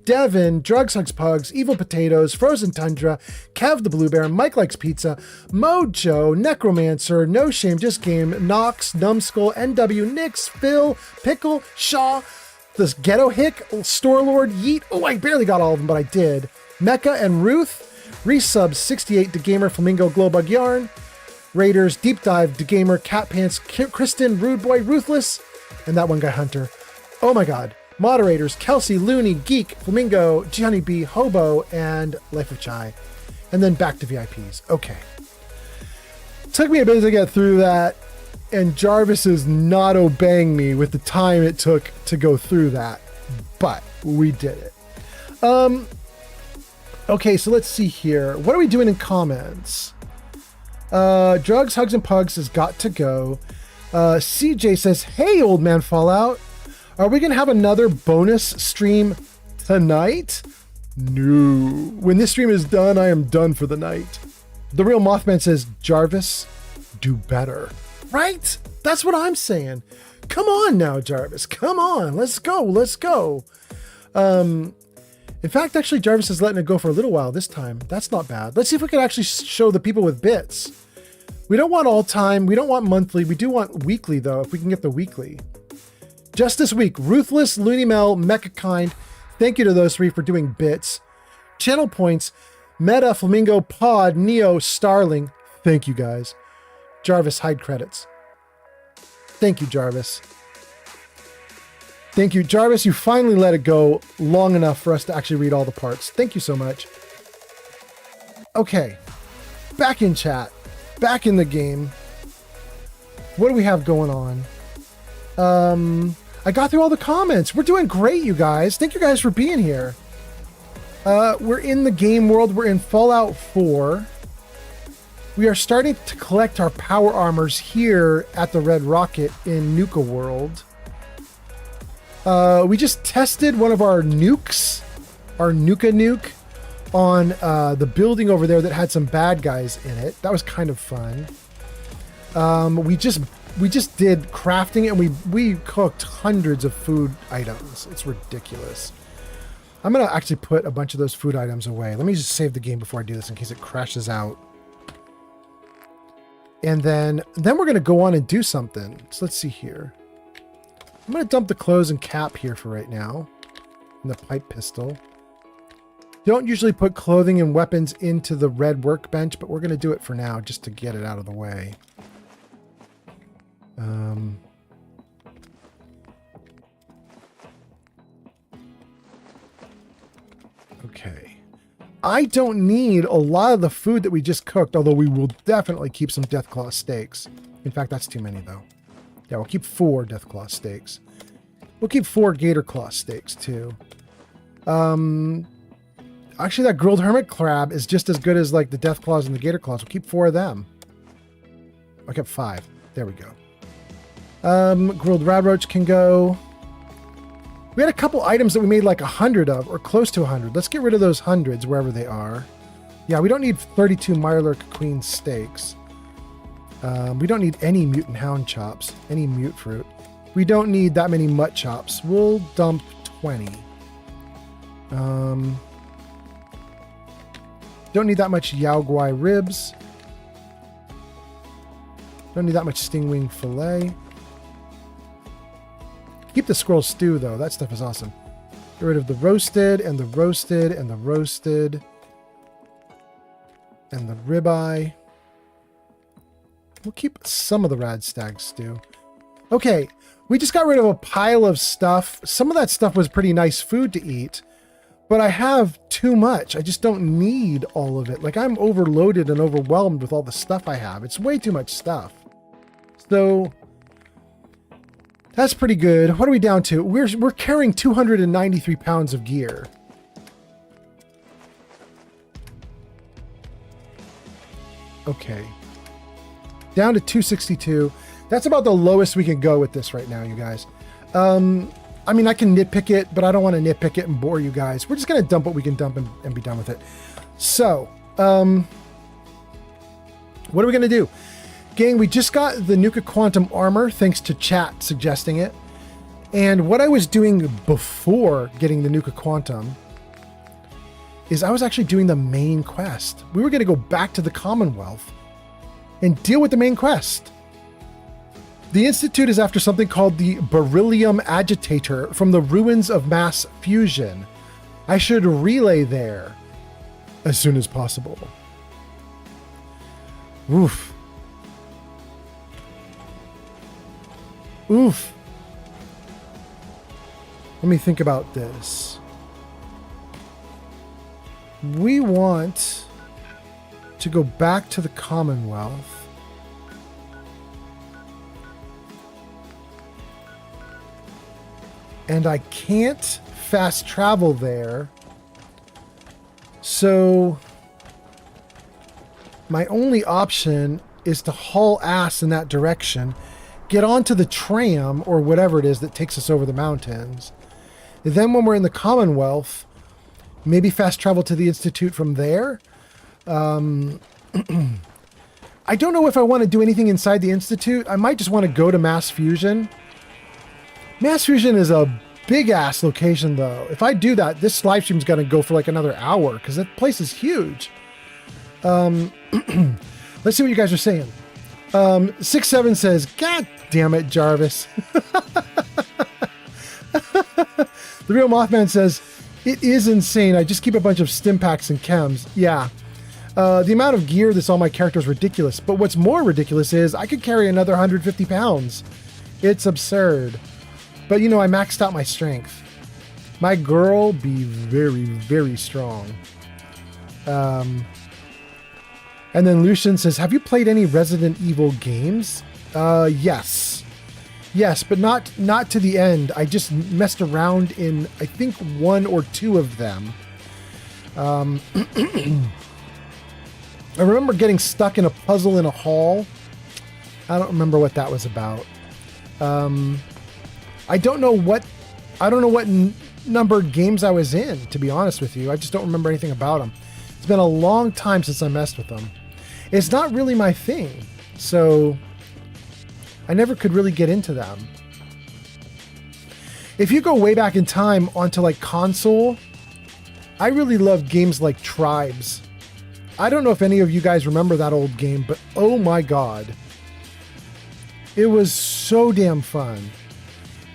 Devin, Drugs, Hugs, Pugs, Evil Potatoes, Frozen Tundra, Kev the Blue Bear, Mike Likes Pizza, Mojo, Necromancer, No Shame, Just Game, Nox, Numbskull, NW, Nix, Phil, Pickle, Shaw, this Ghetto Hick, Storelord, Yeet. Oh, I barely got all of them, but I did. Mecca and Ruth, Resub 68, DeGamer, Flamingo, Glowbug Yarn, Raiders, Deep Dive, DeGamer, Cat Pants, Kristen, Rude Boy, Ruthless, and that one guy, Hunter. Oh my god. Moderators, Kelsey, Looney, Geek, Flamingo, Gianni B, Hobo, and Life of Chai. And then back to VIPs. Okay. Took me a bit to get through that, and Jarvis is not obeying me with the time it took to go through that. But we did it. Okay, so let's see here. What are we doing in comments? Drugs, Hugs, and Pugs has got to go. CJ says, hey, old man Fallout. Are we going to have another bonus stream tonight? No. When this stream is done, I am done for the night. The Real Mothman says, Jarvis, do better. Right? That's what I'm saying. Come on now, Jarvis. Come on. Let's go. Let's go. In fact, actually, Jarvis is letting it go for a little while this time. That's not bad. Let's see if we can actually show the people with bits. We don't want all time. We don't want monthly. We do want weekly, though, if we can get the weekly. Just this week, Ruthless, Looney Mel, Mecha Kind. Thank you to those three for doing bits. Channel points, Meta, Flamingo, Pod, Neo, Starling. Thank you guys. Jarvis, hide credits. Thank you, Jarvis. Thank you, Jarvis. You finally let it go long enough for us to actually read all the parts. Thank you so much. Okay. Back in chat. Back in the game. What do we have going on? I got through all the comments. We're doing great, you guys. Thank you guys for being here. We're in the game world. We're in Fallout 4. We are starting to collect our power armors here at the Red Rocket in Nuka World. We just tested one of our nukes, our Nuka nuke, on the building over there that had some bad guys in it. That was kind of fun. We just did crafting and we cooked hundreds of food items. It's ridiculous. I'm gonna actually put a bunch of those food items away. Let me just save the game before I do this in case it crashes out. And then we're gonna go on and do something. So let's see here. I'm gonna dump the clothes and cap here for right now. And the pipe pistol. Don't usually put clothing and weapons into the red workbench, but we're gonna do it for now just to get it out of the way. Okay. I don't need a lot of the food that we just cooked, although we will definitely keep some Deathclaw steaks. In fact, that's too many, though. Yeah, we'll keep 4 Deathclaw steaks. We'll keep 4 Gator Claw steaks, too. Actually, that grilled hermit crab is just as good as, like, the Deathclaws and the Gator Claws. We'll keep 4 of them. I kept 5. There we go. Grilled radroach can go. We had a couple items that we made like 100 of, or close to 100. Let's get rid of those hundreds wherever they are. Yeah, we don't need 32 Mirelurk Queen steaks. We don't need any mutant hound chops, any mute fruit. We don't need that many mutt chops. We'll dump 20. Don't need that much Yao Guai ribs. Don't need that much stingwing fillet. Keep the squirrel stew, though. That stuff is awesome. Get rid of the roasted, and the roasted, and the roasted. And the ribeye. We'll keep some of the rad stag stew. Okay, we just got rid of a pile of stuff. Some of that stuff was pretty nice food to eat. But I have too much. I just don't need all of it. Like, I'm overloaded and overwhelmed with all the stuff I have. It's way too much stuff. So that's pretty good. What are we down to? We're carrying 293 pounds of gear. Okay. Down to 262. That's about the lowest we can go with this right now, you guys. I mean, I can nitpick it, but I don't want to nitpick it and bore you guys. We're just going to dump what we can dump and be done with it. So, what are we going to do? Gang, we just got the Nuka Quantum armor, thanks to chat suggesting it. And what I was doing before getting the Nuka Quantum is I was actually doing the main quest. We were going to go back to the Commonwealth and deal with the main quest. The Institute is after something called the Beryllium Agitator from the ruins of mass fusion. I should relay there as soon as possible. Oof. Oof. Let me think about this. We want to go back to the Commonwealth. And I can't fast travel there. So my only option is to haul ass in that direction, get onto the tram or whatever it is that takes us over the mountains. And then when we're in the Commonwealth, maybe fast travel to the Institute from there. I don't know if I want to do anything inside the Institute. I might just want to go to Mass Fusion. Mass Fusion is a big-ass location, though. If I do that, this live stream's going to go for like another hour, because that place is huge. Let's see what you guys are saying. 67 says, God damn it, Jarvis. The Real Mothman says, it is insane. I just keep a bunch of stim packs and chems. Yeah. The amount of gear that's on my character is ridiculous. But what's more ridiculous is I could carry another 150 pounds. It's absurd. But, you know, I maxed out my strength. My girl be very, very strong. And then Lucian says, have you played any Resident Evil games? Yes. Yes, but not to the end. I just messed around in, I think, 1 or 2 of them. I remember getting stuck in a puzzle in a hall. I don't remember what that was about. I don't know what numbered games I was in, to be honest with you. I just don't remember anything about them. It's been a long time since I messed with them. It's not really my thing, so I never could really get into them. If you go way back in time onto like console, I really loved games like Tribes. I don't know if any of you guys remember that old game, but oh my god. It was so damn fun.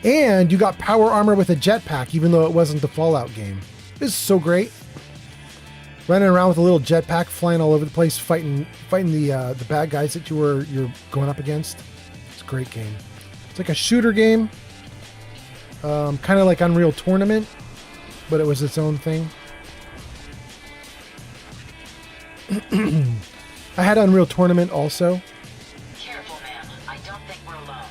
And you got power armor with a jetpack, even though it wasn't the Fallout game. It was so great. Running around with a little jetpack, flying all over the place, fighting the bad guys that you're going up against. It's a great game. It's like a shooter game. Kind of like Unreal Tournament, but it was its own thing. I had Unreal Tournament also. Careful, man. I don't think we're alone.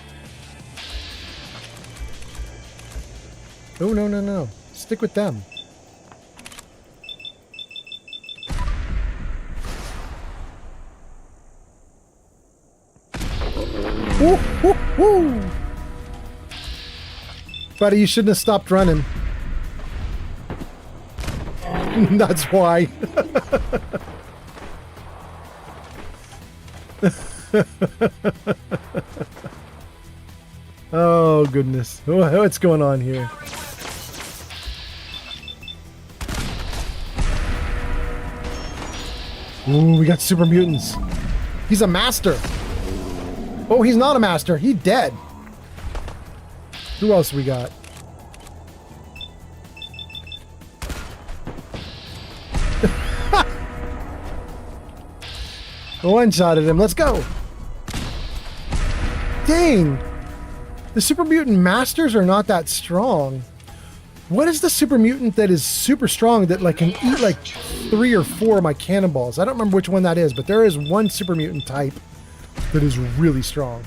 Oh, no, no, no. Stick with them. Woo, woo, woo. Buddy, you shouldn't have stopped running. That's why. Oh, goodness. What's going on here? Ooh, we got super mutants. He's a master. Oh, he's not a master. He's dead. Who else we got? One-shotted him. Let's go. Dang. The super mutant masters are not that strong. What is the super mutant that is super strong that like can eat like 3 or 4 of my cannonballs? I don't remember which one that is, but there is one super mutant type that is really strong.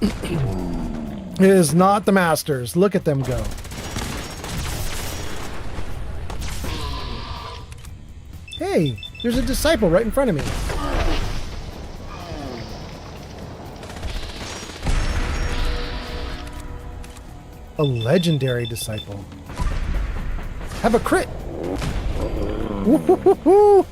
It is not the masters. Look at them go. Hey, there's a disciple right in front of me. A legendary disciple. Have a crit. Woo-hoo-hoo-hoo.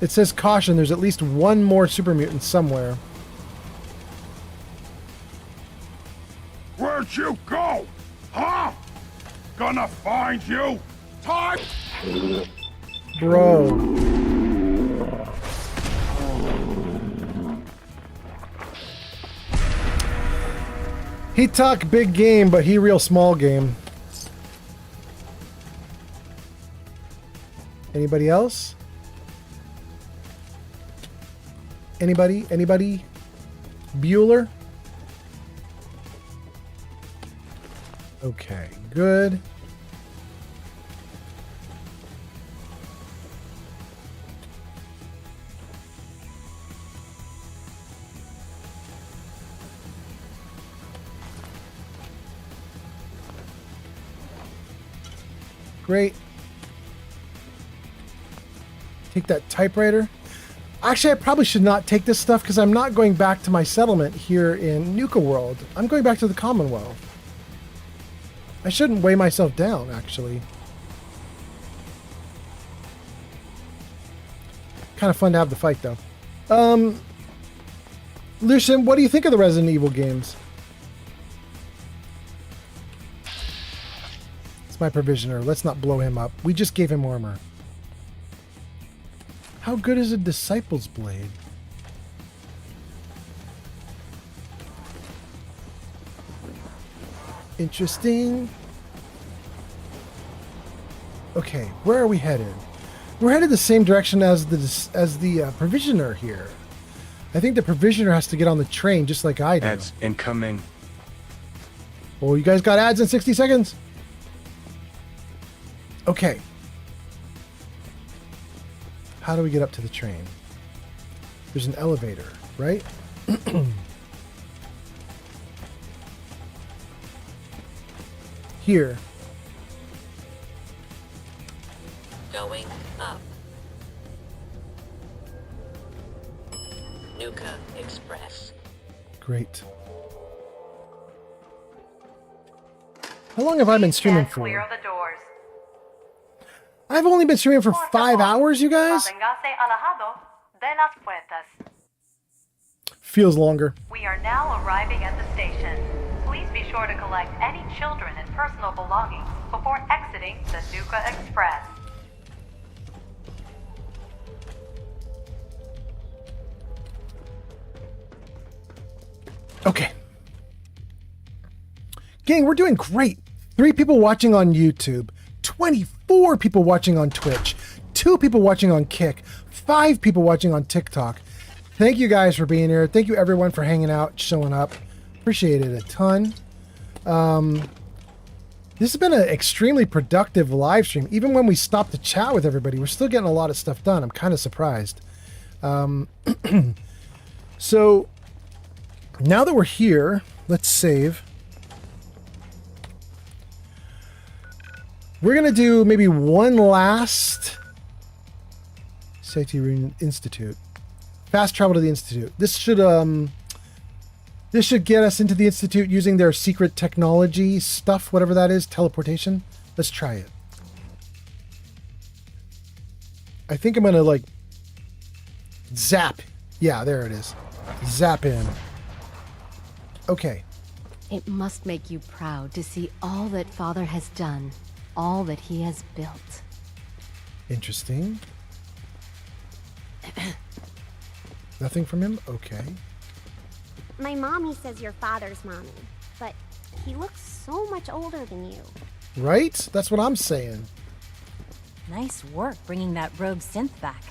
It says caution, there's at least one more super mutant somewhere. Where'd you go? Huh? Gonna find you? Time? Bro. He talk big game, but he real small game. Anybody else? Anybody? Anybody? Bueller? Okay, good. Great. Take that typewriter. Actually, I probably should not take this stuff because I'm not going back to my settlement here in Nuka World. I'm going back to the Commonwealth. I shouldn't weigh myself down, actually. Kind of fun to have the fight, though. Lucian, what do you think of the Resident Evil games? It's my provisioner. Let's not blow him up. We just gave him armor. How good is a Disciple's Blade? Interesting. Okay, where are we headed? We're headed the same direction as the provisioner here. I think the provisioner has to get on the train just like I do. Ads incoming. Oh, you guys got ads in 60 seconds? Okay. How do we get up to the train? There's an elevator, right? Here. Going up. Nuka Express. Great. How long have I been streaming for? Clear the doors. I've only been streaming for 5 hours, you guys? Manténgase alejado de las puertas. Feels longer. We are now arriving at the station. Please be sure to collect any children and personal belongings before exiting the Nuka Express. Okay. Gang, we're doing great. 3 people watching on YouTube, 24 people watching on Twitch, 2 people watching on Kick, 5 people watching on TikTok. Thank you guys for being here. Thank you everyone for hanging out, showing up. Appreciate it a ton. This has been an extremely productive live stream. Even when we stopped to chat with everybody, we're still getting a lot of stuff done. I'm kind of surprised. So now that we're here, let's save. We're going to do maybe one last Safety Institute. Fast travel to the Institute. This should get us into the Institute using their secret technology stuff, whatever that is, teleportation. Let's try it. I think I'm going to like zap. Yeah, there it is. Zap in. Okay. It must make you proud to see all that Father has done, all that he has built. Interesting. Nothing from him? Okay. My mommy says you're Father's mommy, but he looks so much older than you. Right? That's what I'm saying. Nice work bringing that rogue synth back.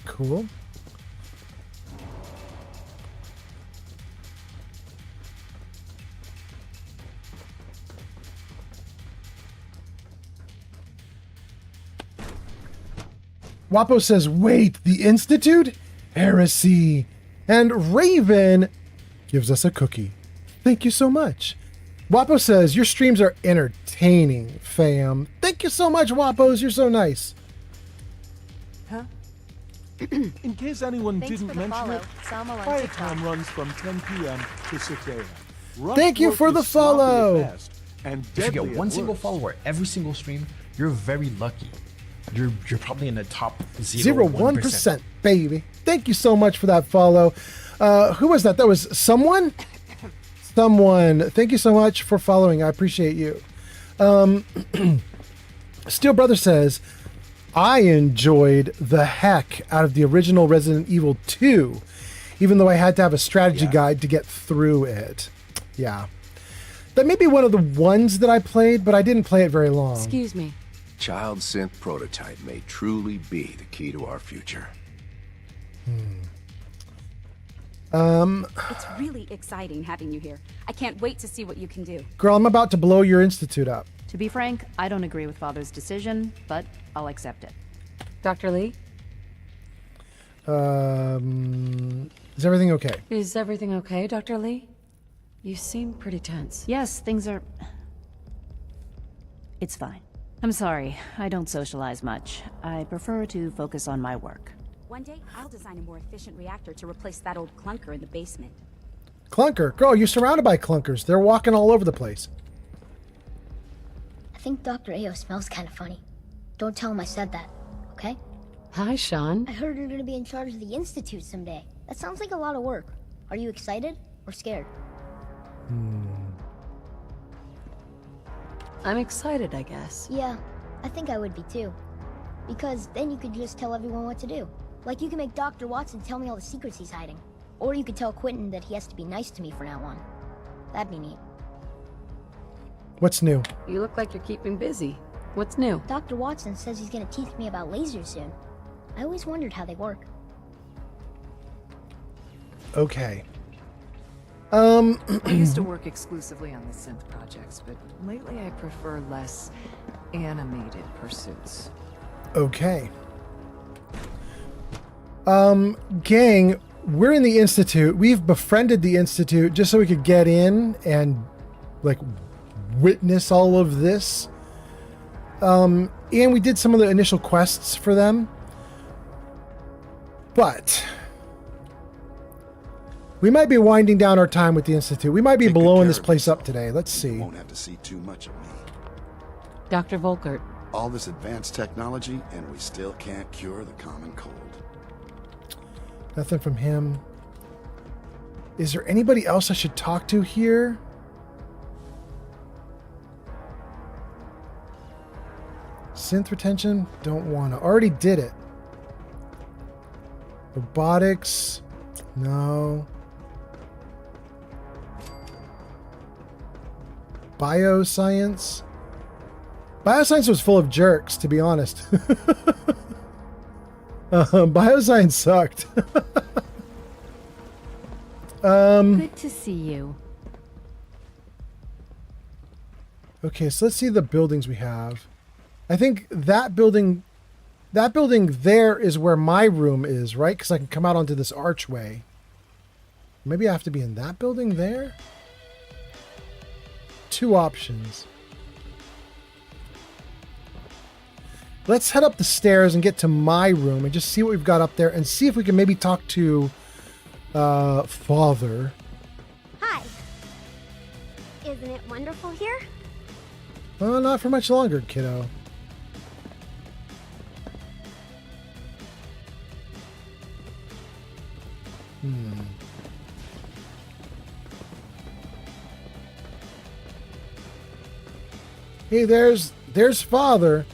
Cool. Wapo says, wait, the Institute? Heresy. And Raven gives us a cookie. Thank you so much. Wapo says, your streams are entertaining, fam. Thank you so much, Wapos. You're so nice. Huh? In case anyone Thanks didn't for the mention follow. it, Salmo on quiet TikTok. time runs from 10 p.m. to 6 a.m. Thank you for the follow. And If you get one single follower every single stream, you're very lucky. You're probably in the top 0.1%, baby. Thank you so much for that follow. Who was that? That was someone? Someone. Thank you so much for following. I appreciate you. Steel Brother says, I enjoyed the heck out of the original Resident Evil 2, even though I had to have a strategy guide to get through it. Yeah. That may be one of the ones that I played, but I didn't play it very long. Excuse me. Child synth prototype may truly be the key to our future. It's really exciting having you here. I can't wait to see what you can do. Girl, I'm about to blow your institute up. To be frank, I don't agree with Father's decision, but I'll accept it. Dr. Lee? Is everything okay? Is everything okay, Dr. Lee? You seem pretty tense. Yes, things are... It's fine. I'm sorry, I don't socialize much. I prefer to focus on my work. One day, I'll design a more efficient reactor to replace that old clunker in the basement. Clunker? Girl, you're surrounded by clunkers. They're walking all over the place. I think Dr. Ao smells kind of funny. Don't tell him I said that, okay? Hi, Sean. I heard you're gonna be in charge of the Institute someday. That sounds like a lot of work. Are you excited or scared? I'm excited, I guess. Yeah, I think I would be too. Because then you could just tell everyone what to do. Like you can make Dr. Watson tell me all the secrets he's hiding. Or you could tell Quentin that he has to be nice to me from now on. That'd be neat. What's new? You look like you're keeping busy. What's new? Dr. Watson says he's gonna teach me about lasers soon. I always wondered how they work. Okay. I used to work exclusively on the synth projects, but lately I prefer less animated pursuits. Okay. Gang, we're in the Institute. We've befriended the Institute just so we could get in and, like, witness all of this. And we did some of the initial quests for them. But we might be winding down our time with the Institute. We might be blowing this place up today. Let's see. Won't have to see too much of me. Dr. Volkert. All this advanced technology, and we still can't cure the common cold. Nothing from him. Is there anybody else I should talk to here? Synth retention? Don't want to. Already did it. Robotics? No. Bioscience? Bioscience was full of jerks, to be honest. Bioscience sucked. Good to see you. Okay, so let's see the buildings we have. I think that building there is where my room is, right? Because I can come out onto this archway. Maybe I have to be in that building there? Two options. Let's head up the stairs and get to my room and just see what we've got up there and see if we can maybe talk to Father. Hi. Isn't it wonderful here? Well, not for much longer, kiddo. Hey, there's Father.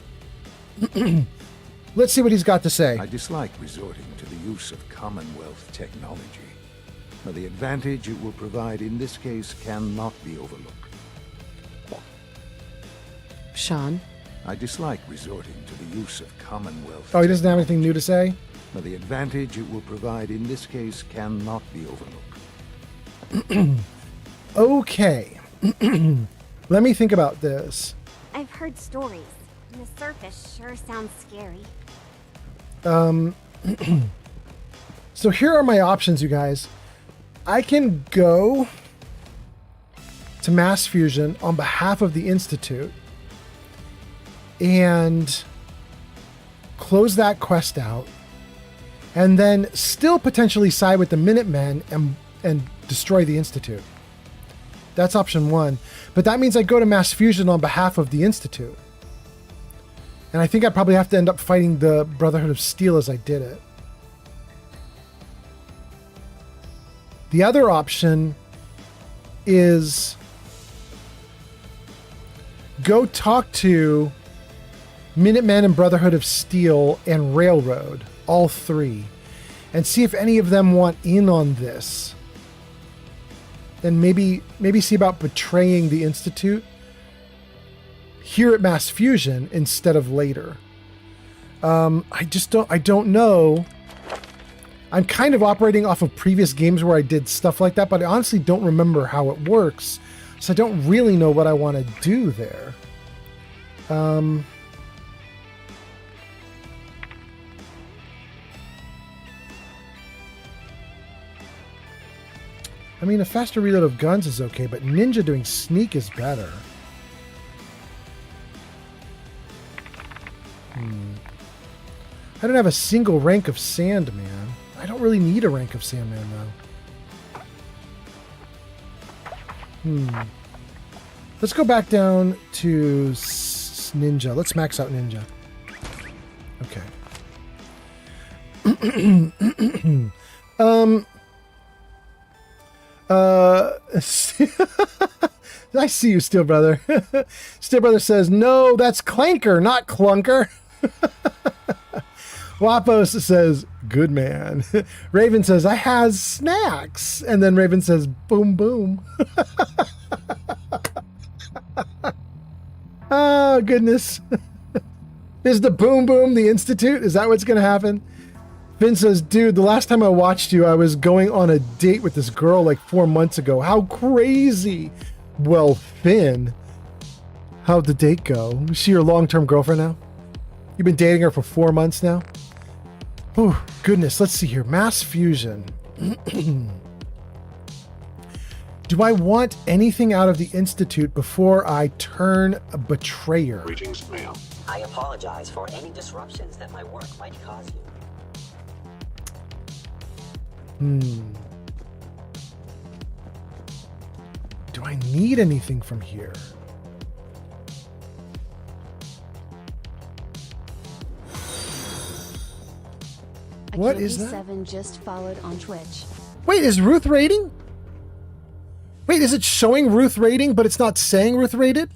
Let's see what he's got to say. I dislike resorting to the use of Commonwealth technology, but the advantage it will provide in this case cannot be overlooked. Sean? I dislike resorting to the use of Commonwealth. Oh, he doesn't have anything new to say? But the advantage it will provide in this case cannot be overlooked. Okay. Let me think about this. I've heard stories. And the surface sure sounds scary. So here are my options, you guys. I can go to Mass Fusion on behalf of the Institute and close that quest out, and then still potentially side with the Minutemen and destroy the Institute. That's option one. But that means I go to Mass Fusion on behalf of the Institute. And I think I'd probably have to end up fighting the Brotherhood of Steel as I did it. The other option is go talk to Minutemen and Brotherhood of Steel and Railroad, all three, and see if any of them want in on this. And maybe see about betraying the Institute here at Mass Fusion instead of later. I don't know. I'm kind of operating off of previous games where I did stuff like that, but I honestly don't remember how it works. So I don't really know what I want to do there. I mean, a faster reload of guns is okay, but ninja doing sneak is better. I don't have a single rank of Sandman. I don't really need a rank of Sandman, though. Let's go back down to Ninja. Let's max out Ninja. Okay. I see you, Steel Brother. Steel Brother says, no, that's Clanker, not Clunker. Wapos says, good man. Raven says, I has snacks. And then Raven says, boom, boom. Oh, goodness. Is the Boom Boom the Institute? Is that what's going to happen? Finn says, dude, the last time I watched you, I was going on a date with this girl like 4 months ago. How crazy. Well, Finn, how'd the date go? Is she your long-term girlfriend now? You've been dating her for 4 months now? Oh, goodness. Let's see here. Mass fusion. Do I want anything out of the Institute before I turn a betrayer? Greetings, ma'am. I apologize for any disruptions that my work might cause you. Do I need anything from here? What is that? 7 just followed on Twitch. Wait, is Ruth rating? Wait, is it showing Ruth rating, but it's not saying Ruth rated?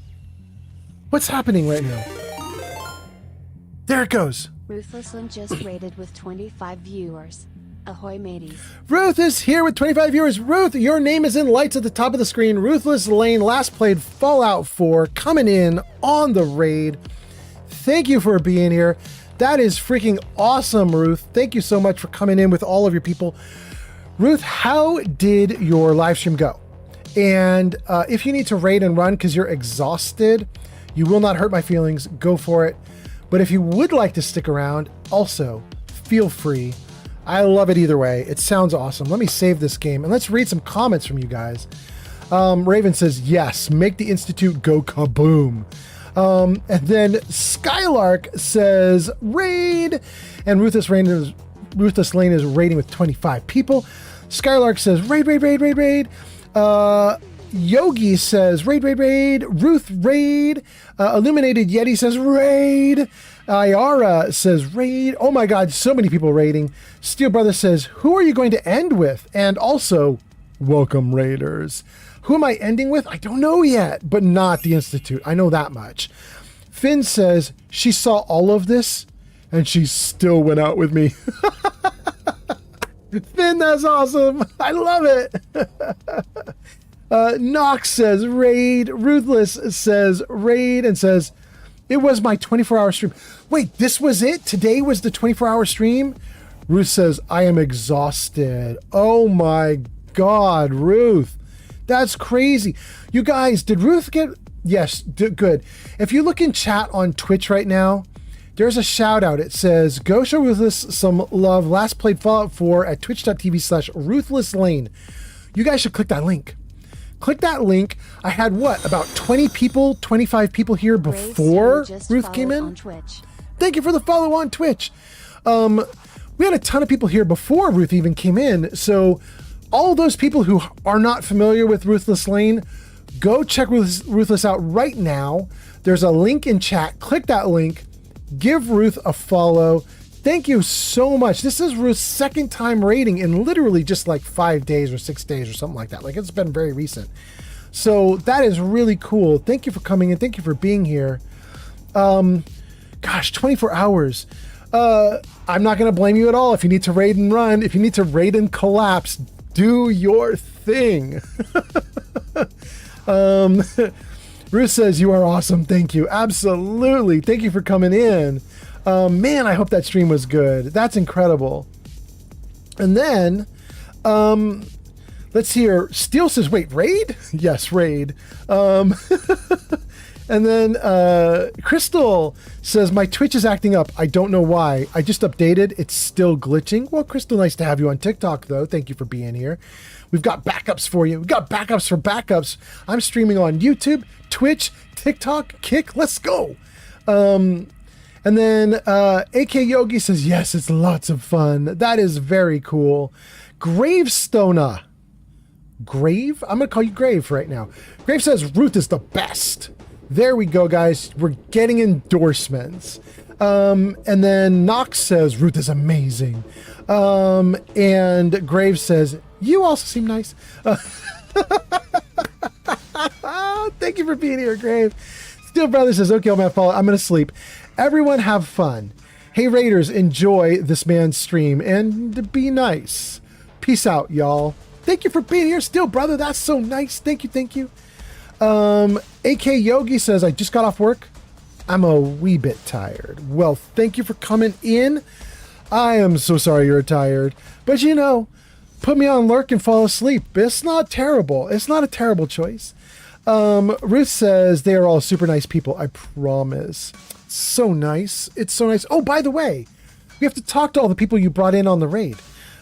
What's happening right now? There it goes. Ruthlessland just rated with 25 viewers. Ahoy, mateys. Ruth is here with 25 viewers. Ruth, your name is in lights at the top of the screen. Ruthless Lane last played Fallout 4, coming in on the raid. Thank you for being here. That is freaking awesome, Ruth. Thank you so much for coming in with all of your people. Ruth, how did your live stream go? And if you need to raid and run because you're exhausted, you will not hurt my feelings. Go for it. But if you would like to stick around, also feel free. I love it either way. It sounds awesome. Let me save this game and let's read some comments from you guys. Raven says, yes, make the Institute go kaboom. And then Skylark says, raid. And Ruthless Lane is raiding with 25 people. Skylark says, raid, raid, raid, raid, raid. Yogi says, raid, raid, raid. Ruth, raid. Illuminated Yeti says, raid. Ayara says, raid. Oh my God, so many people raiding. Steel Brother says, who are you going to end with? And also, welcome, raiders. Who am I ending with? I don't know yet, but not the Institute. I know that much. Finn says, she saw all of this and she still went out with me. Finn, that's awesome. I love it. Nox says, raid. Ruthless says, raid, and says, it was my 24-hour stream. Wait, this was it? Today was the 24-hour stream? Ruth says, I am exhausted. Oh my God, Ruth. That's crazy. You guys, did Ruth get... Yes, good. If you look in chat on Twitch right now, there's a shout out. It says, go show Ruthless some love. Last played Fallout 4 at twitch.tv/ruthlesslane. You guys should click that link. Click that link. I had what, about 20 people, 25 people here before Ruth came in? Thank you for the follow on Twitch. We had a ton of people here before Ruth even came in. So all those people who are not familiar with Ruthless Lane, go check Ruthless out right now. There's a link in chat. Click that link. Give Ruth a follow. Thank you so much. This is Ruth's second time raiding in literally just like 5 days or 6 days or something like that. Like, it's been very recent. So that is really cool. Thank you for coming in. Thank you for being here. Gosh, 24 hours. I'm not going to blame you at all. If you need to raid and run, if you need to raid and collapse, do your thing. Ruth says, you are awesome. Thank you. Absolutely. Thank you for coming in. Man, I hope that stream was good. That's incredible. And then, let's hear. Steel says, wait, raid? Yes, raid. And then Crystal says, my Twitch is acting up. I don't know why. I just updated. It's still glitching. Well, Crystal, nice to have you on TikTok, though. Thank you for being here. We've got backups for you. We've got backups for backups. I'm streaming on YouTube, Twitch, TikTok, Kick. Let's go. And then AK Yogi says, yes, it's lots of fun. That is very cool. Gravestona. Grave? I'm going to call you Grave right now. Grave says, Ruth is the best. There we go, guys. We're getting endorsements. And then Nox says, Ruth is amazing. And Grave says, you also seem nice. Thank you for being here, Grave. Steel Brother says, okay, I'm going to sleep. Everyone have fun. Hey, Raiders, enjoy this man's stream and be nice. Peace out, y'all. Thank you for being here, Steel Brother. That's so nice. Thank you, thank you. AK Yogi says, I just got off work. I'm a wee bit tired. Well, thank you for coming in. I am so sorry you're tired. But you know, put me on lurk and fall asleep. It's not terrible. It's not a terrible choice. Ruth says, they are all super nice people. I promise. So nice. It's so nice. Oh, by the way, we have to talk to all the people you brought in on the raid.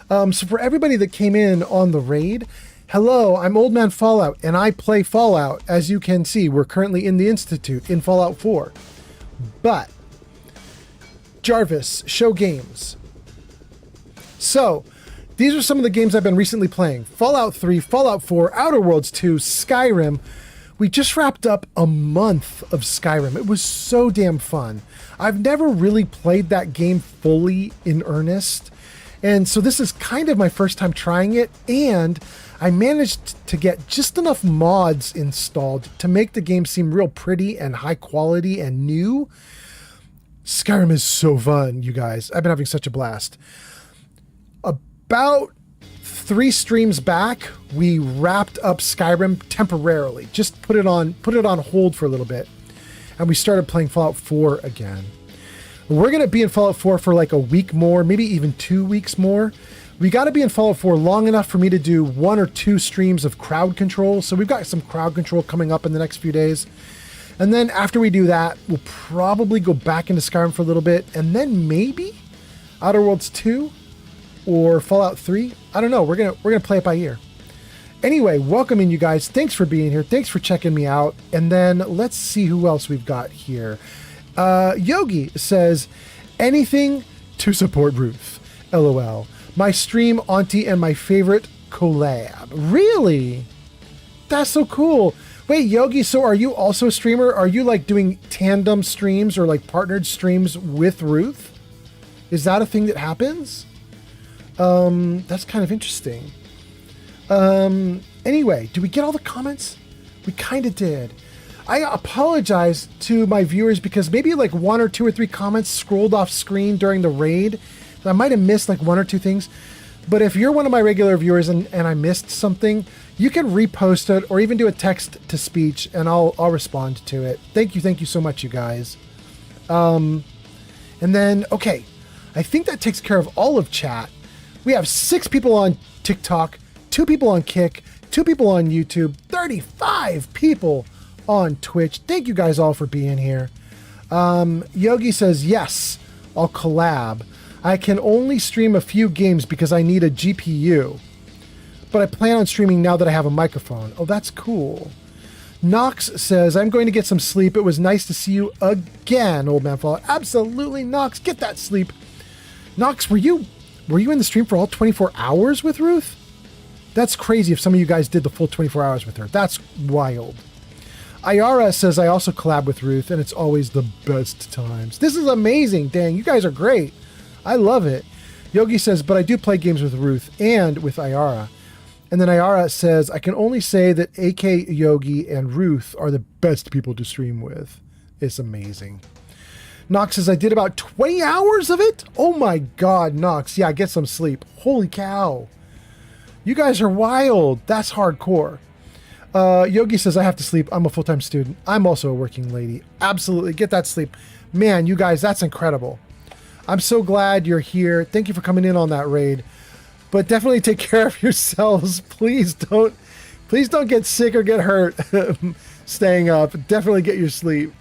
So for everybody that came in on the raid, hello, I'm Old Man Fallout, and I play Fallout. As you can see, we're currently in the Institute in Fallout 4. But, Jarvis, show games. So, these are some of the games I've been recently playing. Fallout 3, Fallout 4, Outer Worlds 2, Skyrim. We just wrapped up a month of Skyrim. It was so damn fun. I've never really played that game fully in earnest. And so this is kind of my first time trying it. And I managed to get just enough mods installed to make the game seem real pretty and high quality and new. Skyrim is so fun, you guys. I've been having such a blast. About 3 streams back, we wrapped up Skyrim temporarily. Just put it on hold for a little bit. And we started playing Fallout 4 again. We're going to be in Fallout 4 for like a week more, maybe even 2 weeks more. We got to be in Fallout 4 long enough for me to do 1 or 2 streams of crowd control. So we've got some crowd control coming up in the next few days. And then after we do that, we'll probably go back into Skyrim for a little bit. And then maybe Outer Worlds 2 or Fallout 3. I don't know. We're gonna play it by ear. Anyway, welcome in, you guys. Thanks for being here. Thanks for checking me out. And then let's see who else we've got here. Yogi says, anything to support Ruth. LOL. My stream, auntie, and my favorite collab. Really? That's so cool. Wait, Yogi, so are you also a streamer? Are you like doing tandem streams or like partnered streams with Ruth? Is that a thing that happens? That's kind of interesting. Anyway, did we get all the comments? We kind of did. I apologize to my viewers because maybe like 1 or 2 or 3 comments scrolled off screen during the raid. I might have missed like 1 or 2 things. But if you're one of my regular viewers and I missed something, you can repost it or even do a text to speech and I'll respond to it. Thank you so much, you guys. And then, okay, I think that takes care of all of chat. We have 6 people on TikTok, 2 people on Kick, 2 people on YouTube, 35 people on Twitch. Thank you guys all for being here. Yogi says, yes, I'll collab. I can only stream a few games because I need a GPU. But I plan on streaming now that I have a microphone. Oh, that's cool. Nox says, I'm going to get some sleep. It was nice to see you again, Old Man Fallout. Absolutely, Nox. Get that sleep. Nox, were you in the stream for all 24 hours with Ruth? That's crazy if some of you guys did the full 24 hours with her. That's wild. Ayara says, I also collab with Ruth, and it's always the best times. This is amazing. Dang, you guys are great. I love it. Yogi says, but I do play games with Ruth and with Ayara. And then Ayara says, I can only say that AK Yogi and Ruth are the best people to stream with. It's amazing. Nox says, I did about 20 hours of it? Oh my God, Nox. Yeah, get some sleep. Holy cow. You guys are wild. That's hardcore. Yogi says, I have to sleep. I'm a full-time student. I'm also a working lady. Absolutely. Get that sleep. Man, you guys, that's incredible. I'm so glad you're here. Thank you for coming in on that raid. But definitely take care of yourselves. Please don't get sick or get hurt staying up. Definitely get your sleep.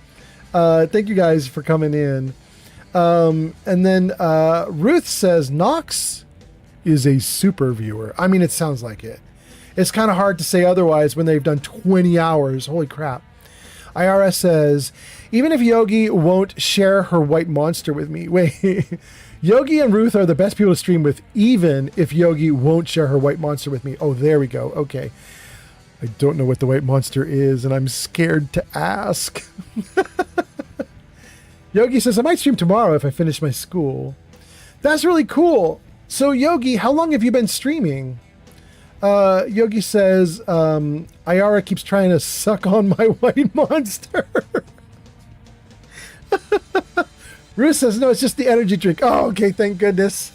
Thank you guys for coming in. And then Ruth says, Nox is a super viewer. I mean, it sounds like it. It's kind of hard to say otherwise when they've done 20 hours. Holy crap. IRS says, even if Yogi won't share her white monster with me. Wait, Yogi and Ruth are the best people to stream with, even if Yogi won't share her white monster with me. Oh, there we go. Okay. I don't know what the white monster is, and I'm scared to ask. Yogi says, I might stream tomorrow if I finish my school. That's really cool. So, Yogi, how long have you been streaming? Yogi says, Ayara keeps trying to suck on my white monster. Ruth says, no, it's just the energy drink. Oh, okay, thank goodness.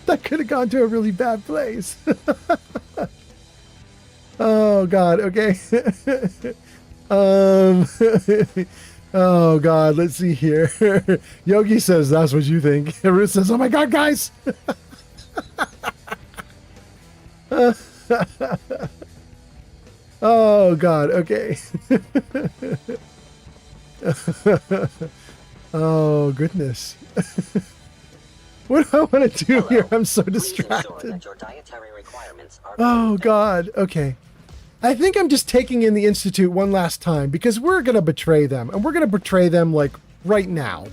That could have gone to a really bad place. Oh God. Okay. Oh God. Let's see here. Yogi says that's what you think. Ruth says, "Oh my God, guys." Oh God. Okay. Oh goodness. What do I want to do here? I'm so distracted. Oh God. Okay. I think I'm just taking in the Institute one last time because we're gonna betray them, and we're gonna betray them like right now.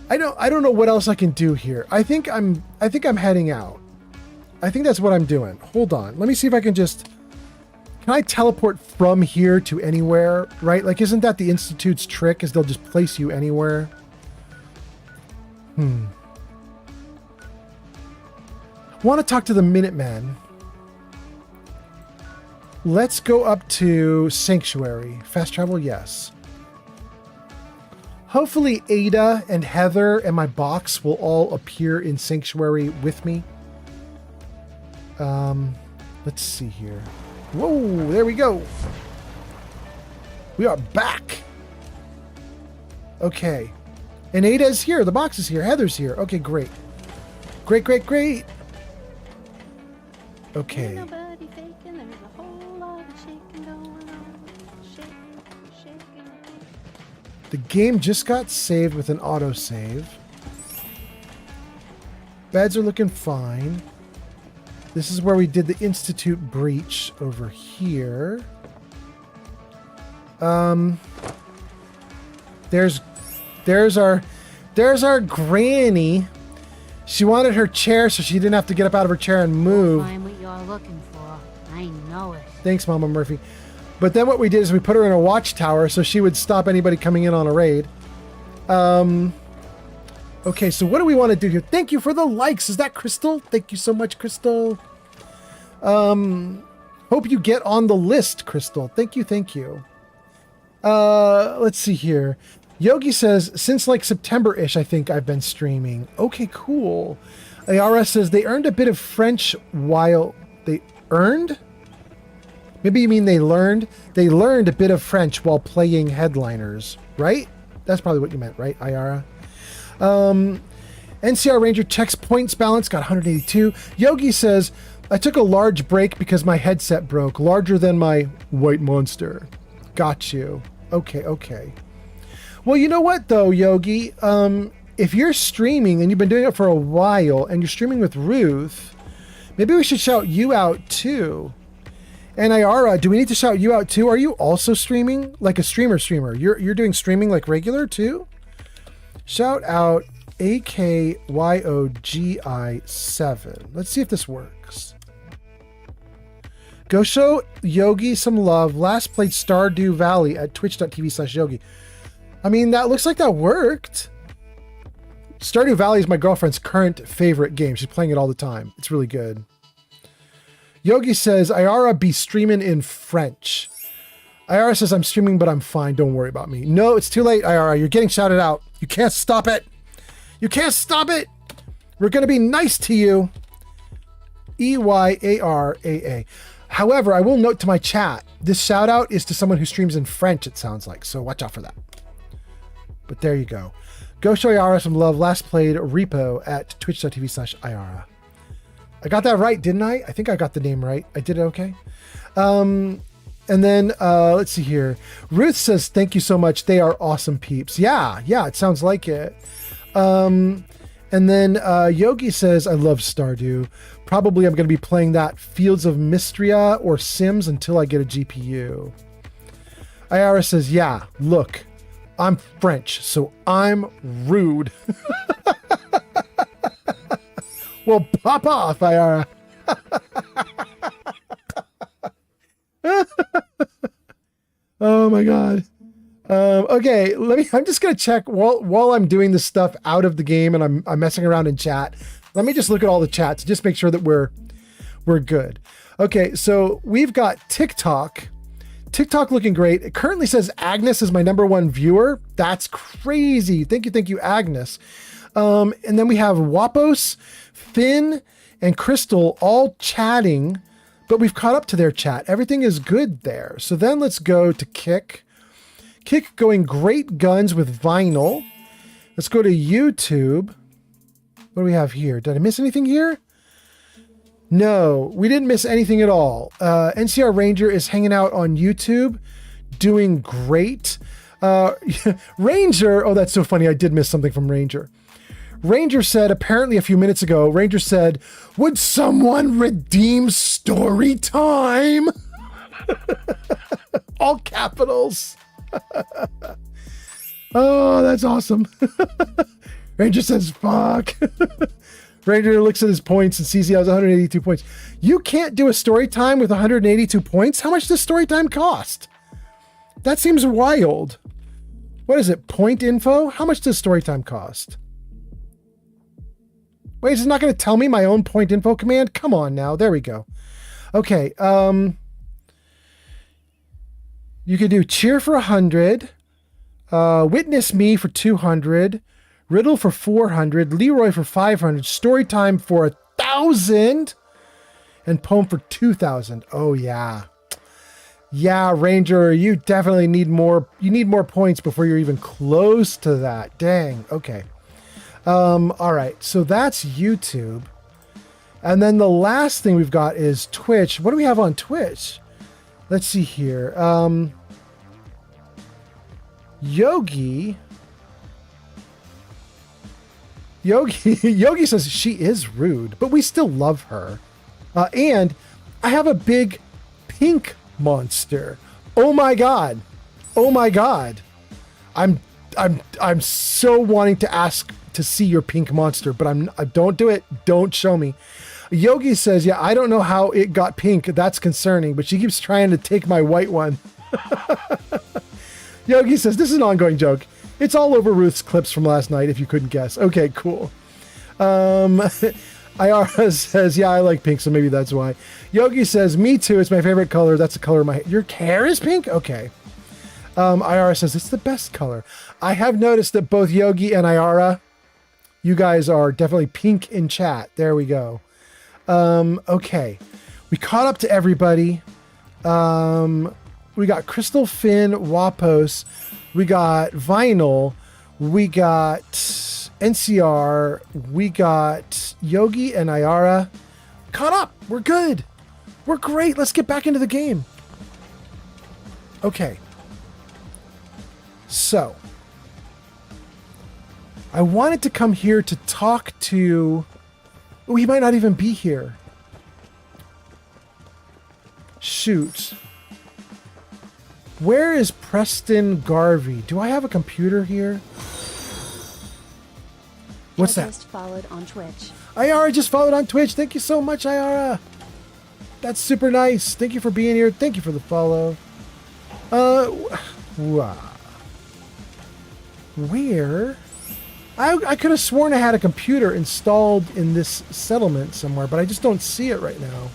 I don't know what else I can do here. I think I'm heading out. I think that's what I'm doing. Hold on. Let me see if I can just. Can I teleport from here to anywhere? Right? Like, isn't that the Institute's trick? Is they'll just place you anywhere? I want to talk to the Minutemen. Let's go up to Sanctuary. Fast travel, yes. Hopefully Ada and Heather and my box will all appear in Sanctuary with me. Let's see here. Whoa, there we go. We are back. Okay. And Ada's here. The box is here. Heather's here. Okay, great. Great, great, great. Okay. The game just got saved with an autosave. Beds are looking fine. This is where we did the Institute breach over here. There's our granny. She wanted her chair so she didn't have to get up out of her chair and move. Find what you're looking for. I know it. Thanks, Mama Murphy. But then what we did is we put her in a watchtower so she would stop anybody coming in on a raid. Okay, so what do we want to do here? Thank you for the likes. Is that Crystal? Thank you so much, Crystal. Hope you get on the list, Crystal. Thank you, thank you. Let's see here. Yogi says, since like September-ish, I think I've been streaming. Okay, cool. Ayara says, they earned a bit of French while... They earned? Maybe you mean they learned? They learned a bit of French while playing Headliners, right? That's probably what you meant, right, Ayara? NCR Ranger checks points balance, got 182. Yogi says, I took a large break because my headset broke. Larger than my white monster. Got you. Okay, okay. Well, you know what, though, Yogi? If you're streaming, and you've been doing it for a while, and you're streaming with Ruth, maybe we should shout you out, too. And Ayara, do we need to shout you out, too? Are you also streaming? Like a streamer? You're doing streaming like regular, too? Shout out AKYOGI7. Let's see if this works. Go show Yogi some love. Last played Stardew Valley at twitch.tv/Yogi. I mean, that looks like that worked. Stardew Valley is my girlfriend's current favorite game. She's playing it all the time. It's really good. Yogi says, Ayara be streaming in French. Ayara says, I'm streaming, but I'm fine. Don't worry about me. No, it's too late, Ayara. You're getting shouted out. You can't stop it. You can't stop it. We're going to be nice to you. EYARAA. However, I will note to my chat, this shout out is to someone who streams in French, it sounds like. So watch out for that. But there you go. Go show Ayara some love. Last played Repo at twitch.tv/Ayara. I got that right, didn't I? I think I got the name right. I did it okay. And then let's see here. Ruth says, thank you so much. They are awesome peeps. Yeah, it sounds like it. And then Yogi says, I love Stardew. Probably I'm going to be playing that Fields of Mystria or Sims until I get a GPU. Ayara says, yeah, look, I'm French, so I'm rude. Well, pop off, Ayara. Oh my God. Okay, I'm just gonna check while I'm doing this stuff out of the game and I'm messing around in chat. Let me just look at all the chats, just make sure that we're good. Okay, so we've got TikTok looking great. It currently says Agnes is my #1 viewer. That's crazy. Thank you, Agnes. And then we have Wapos, Finn, and Crystal all chatting, but we've caught up to their chat. Everything is good there. So then let's go to Kick. Kick going great guns with vinyl. Let's go to YouTube. What do we have here? Did I miss anything here? No, we didn't miss anything at all. NCR Ranger is hanging out on YouTube, doing great. Ranger, oh, that's so funny. I did miss something from Ranger. Ranger said, apparently a few minutes ago, Ranger said, would someone redeem story time? All capitals. Oh, that's awesome. Ranger says, fuck. Ranger looks at his points and sees he has 182 points. You can't do a story time with 182 points? How much does story time cost? That seems wild. What is it? Point info? How much does story time cost? Wait, it's not going to tell me my own point info command? Come on now. There we go. Okay. You could do cheer for 100. Witness me for 200. Riddle for 400. Leroy for 500. Story time for 1,000. And poem for 2,000. Oh, yeah. Yeah, Ranger, you definitely need more. You need more points before you're even close to that. Dang. Okay. All right. So that's YouTube. And then the last thing we've got is Twitch. What do we have on Twitch? Let's see here. Yogi says she is rude, but we still love her. And I have a big pink monster. Oh my god. Oh my god. I'm so wanting to ask to see your pink monster, but don't do it. Don't show me. Yogi says, yeah, I don't know how it got pink. That's concerning, but she keeps trying to take my white one. Yogi says, this is an ongoing joke. It's all over Ruth's clips from last night, if you couldn't guess. Okay, cool. Iara says, yeah, I like pink, so maybe that's why. Yogi says, me too. It's my favorite color. That's the color of my hair. Your hair is pink? Okay. Iara says, it's the best color. I have noticed that both Yogi and Iara, you guys are definitely pink in chat. There we go. Okay. We caught up to everybody. We got Crystal, Finn, Wapos. We got Vinyl. We got NCR. We got Yogi and Iara. Caught up. We're good. We're great. Let's get back into the game. Okay. So, I wanted to come here to talk to... Oh, he might not even be here. Shoot. Where is Preston Garvey? Do I have a computer here? What's that? Just followed on Twitch. Iara just followed on Twitch. Thank you so much, Iara. That's super nice. Thank you for being here. Thank you for the follow. Where? I could have sworn I had a computer installed in this settlement somewhere, but I just don't see it right now.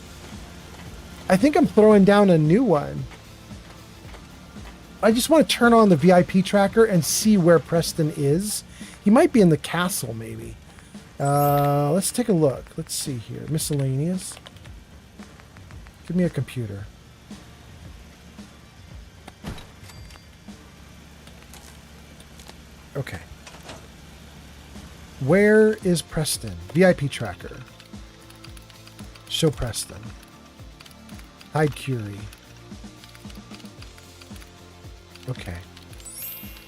I think I'm throwing down a new one. I just want to turn on the VIP tracker and see where Preston is. He might be in the castle, maybe. Let's take a look. Let's see here. Miscellaneous. Give me a computer. Okay. Where is Preston? VIP tracker. Show Preston. Hide Curie. Okay.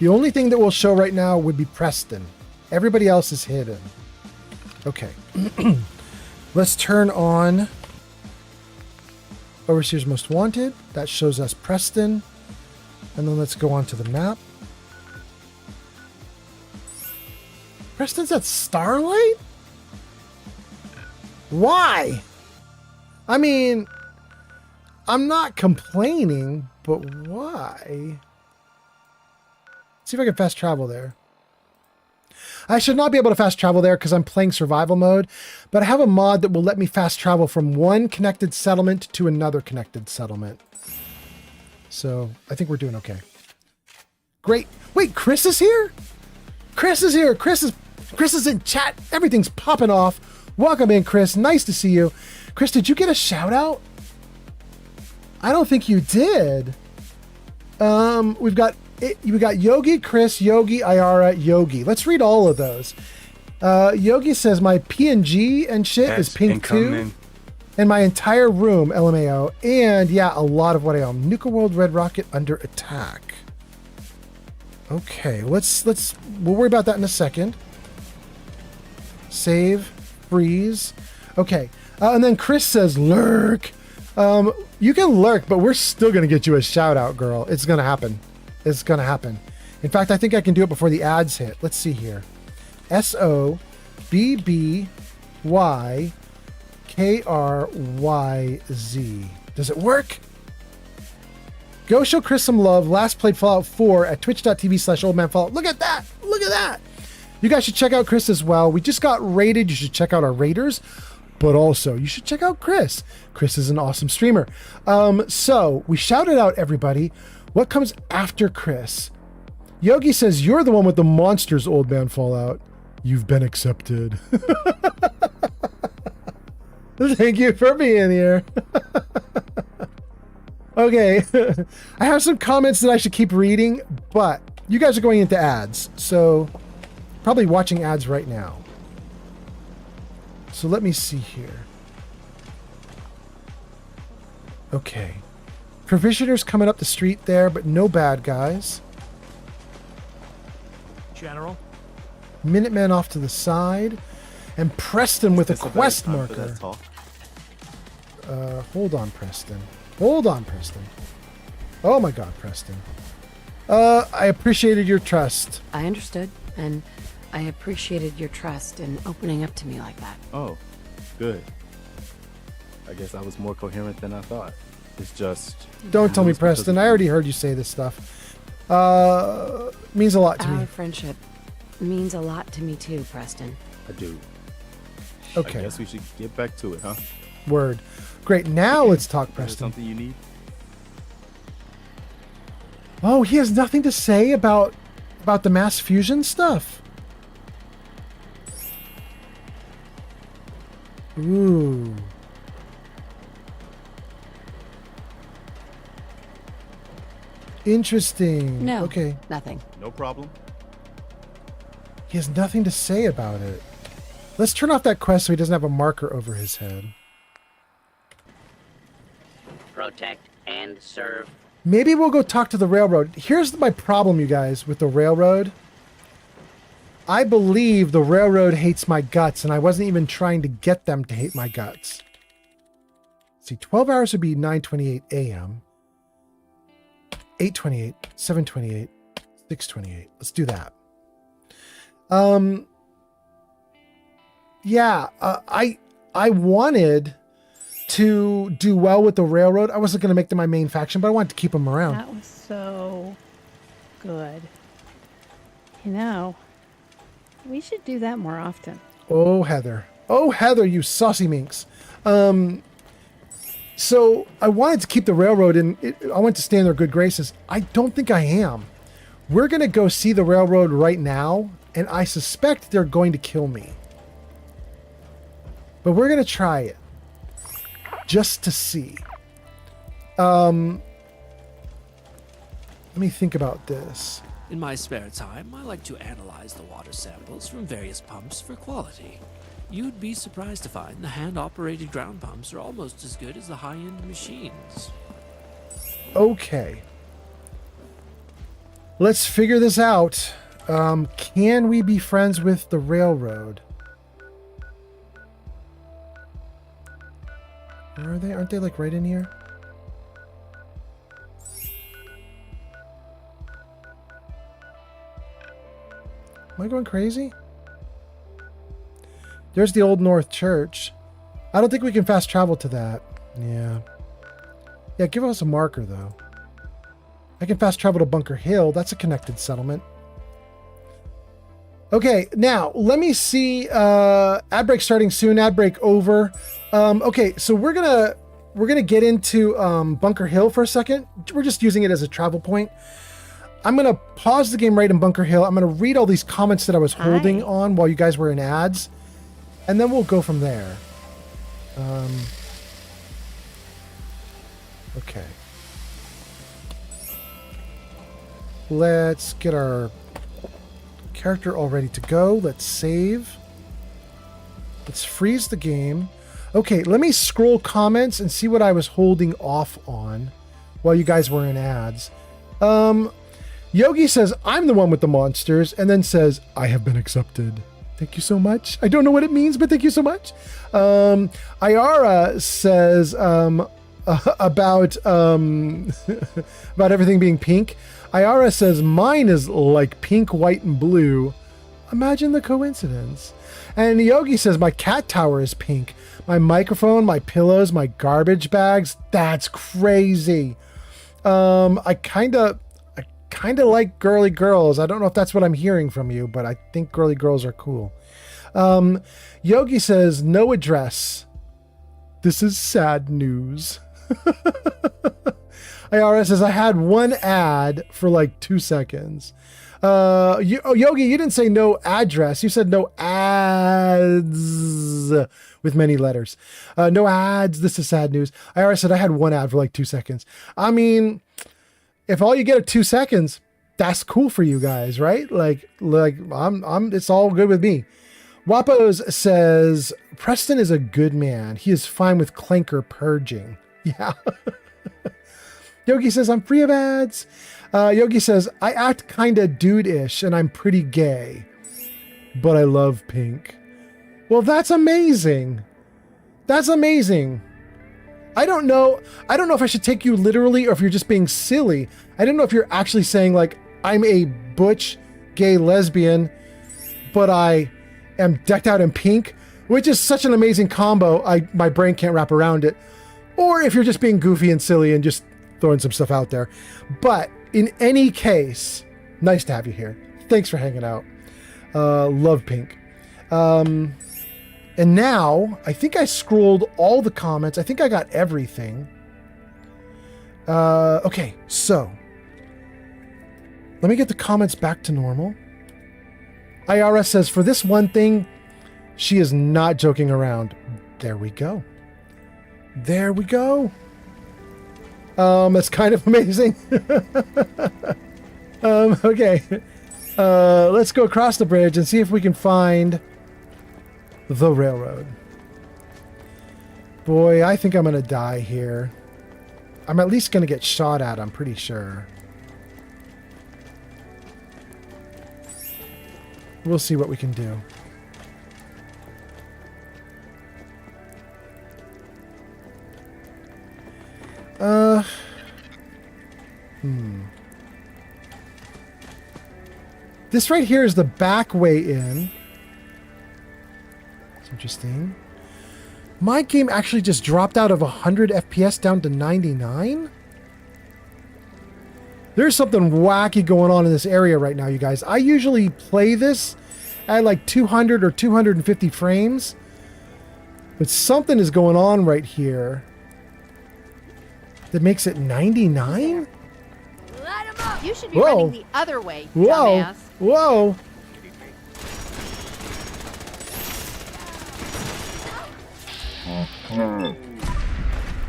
The only thing that will show right now would be Preston. Everybody else is hidden. Okay. Let's turn on Overseer's Most Wanted. That shows us Preston. And then let's go on to the map. Preston's at Starlight? Why? I mean, I'm not complaining, but why? See if I can fast travel there. I should not be able to fast travel there because I'm playing survival mode, but I have a mod that will let me fast travel from one connected settlement to another connected settlement. So I think we're doing okay. Great. Wait, Chris is here? Chris is here. Chris is in chat. Everything's popping off. Welcome in, Chris. Nice to see you. Chris, did you get a shout out? I don't think you did. We got Yogi, Chris, Yogi, Ayara, Yogi. Let's read all of those. Yogi says my PNG and shit is pink too. And my entire room, LMAO. And yeah, a lot of what I own. Nuka World Red Rocket under attack. Okay, we'll worry about that in a second. Save, freeze. Okay, and then Chris says lurk. You can lurk, but we're still gonna get you a shout out, girl. It's gonna happen. It's gonna happen. In fact, I think I can do it before the ads hit. Let's see here. SOBBYKRYZ. Does it work? Go show Chris some love. Last played Fallout 4 at twitch.tv/oldmanfallout. Look at that. Look at that. You guys should check out Chris as well. We just got raided. You should check out our raiders. But also, you should check out Chris. Chris is an awesome streamer. So, we shouted out everybody. What comes after Chris? Yogi says, you're the one with the monsters, Old Man Fallout. You've been accepted. Thank you for being here. Okay. I have some comments that I should keep reading, but you guys are going into ads. So, probably watching ads right now. So let me see here. Okay. Provisioners coming up the street there, but no bad guys. General? Minutemen off to the side. And Preston with a quest marker. Hold on, Preston. Hold on, Preston. Oh my God, Preston. I appreciated your trust. I understood, and I appreciated your trust in opening up to me like that. Oh, good. I guess I was more coherent than I thought. It's just... Don't tell me, Preston. I already heard you say this stuff. Means a lot to me. Our friendship means a lot to me too, Preston. I do. Okay. I guess we should get back to it, huh? Word. Great. Now let's talk, Preston. Something you need? Oh, he has nothing to say about the mass fusion stuff. Ooh. Interesting. No. Okay. Nothing. No problem. He has nothing to say about it. Let's turn off that quest so he doesn't have a marker over his head. Protect and serve. Maybe we'll go talk to the railroad. Here's my problem, you guys, with the railroad. I believe the railroad hates my guts, and I wasn't even trying to get them to hate my guts. See, 12 hours would be 9:28 a.m. 8:28, 7:28, 6:28. Let's do that. Yeah, I wanted to do well with the railroad. I wasn't going to make them my main faction, but I wanted to keep them around. That was so good. You know, we should do that more often. Oh, Heather. Oh, Heather, you saucy minx. So I wanted to keep the railroad in. I went to stay in their good graces. I don't think I am. We're going to go see the railroad right now, and I suspect they're going to kill me. But we're going to try it. Just to see. Let me think about this. In my spare time, I like to analyze the water samples from various pumps for quality. You'd be surprised to find the hand-operated ground pumps are almost as good as the high-end machines. Okay. Let's figure this out. Can we be friends with the railroad? Where are they? Aren't they like right in here? Am I going crazy? There's the Old North Church. I don't think we can fast travel to that. Yeah. Yeah, give us a marker though. I can fast travel to Bunker Hill. That's a connected settlement. Okay, now let me see. Ad break starting soon. Ad break over. Okay, so we're gonna get into Bunker Hill for a second. We're just using it as a travel point. I'm gonna pause the game right in Bunker Hill. I'm gonna read all these comments that I was holding on while you guys were in ads, and then we'll go from there. Okay. Let's get our character all ready to go. Let's save. Let's freeze the game. Okay, let me scroll comments and see what I was holding off on while you guys were in ads. Yogi says, I'm the one with the monsters, and then says, I have been accepted. Thank you so much. I don't know what it means, but thank you so much. Ayara says about about everything being pink. Ayara says, mine is like pink, white, and blue. Imagine the coincidence. And Yogi says, my cat tower is pink. My microphone, my pillows, my garbage bags. That's crazy. I kind of like girly girls. I don't know if that's what I'm hearing from you, but I think girly girls are cool. Yogi says, no address. This is sad news. IRS says, I had one ad for like 2 seconds. Yogi, you didn't say no address. You said no ads with many letters. No ads. This is sad news. IRS said I had one ad for like 2 seconds. I mean, if all you get are 2 seconds, that's cool for you guys, right? Like it's all good with me. Wapos says, Preston is a good man. He is fine with Clanker purging. Yeah. Yogi says, I'm free of ads. Yogi says, I act kind of dude-ish and I'm pretty gay, but I love pink. Well, that's amazing. That's amazing. I don't know if I should take you literally or if you're just being silly. I don't know if you're actually saying like, I'm a butch gay lesbian, but I am decked out in pink, which is such an amazing combo. My brain can't wrap around it. Or if you're just being goofy and silly and just throwing some stuff out there. But in any case, nice to have you here. Thanks for hanging out. Love pink. And now, I think I scrolled all the comments. I think I got everything. Okay, so let me get the comments back to normal. IRS says, for this one thing, she is not joking around. There we go. There we go. That's kind of amazing. Okay. Let's go across the bridge and see if we can find the railroad. Boy, I think I'm going to die here. I'm at least going to get shot at, I'm pretty sure. We'll see what we can do. This right here is the back way in. It's interesting. My game actually just dropped out of 100 FPS down to 99? There's something wacky going on in this area right now, you guys. I usually play this at like 200 or 250 frames. But something is going on right here that makes it 99? You should be running the other way, dumbass. Whoa!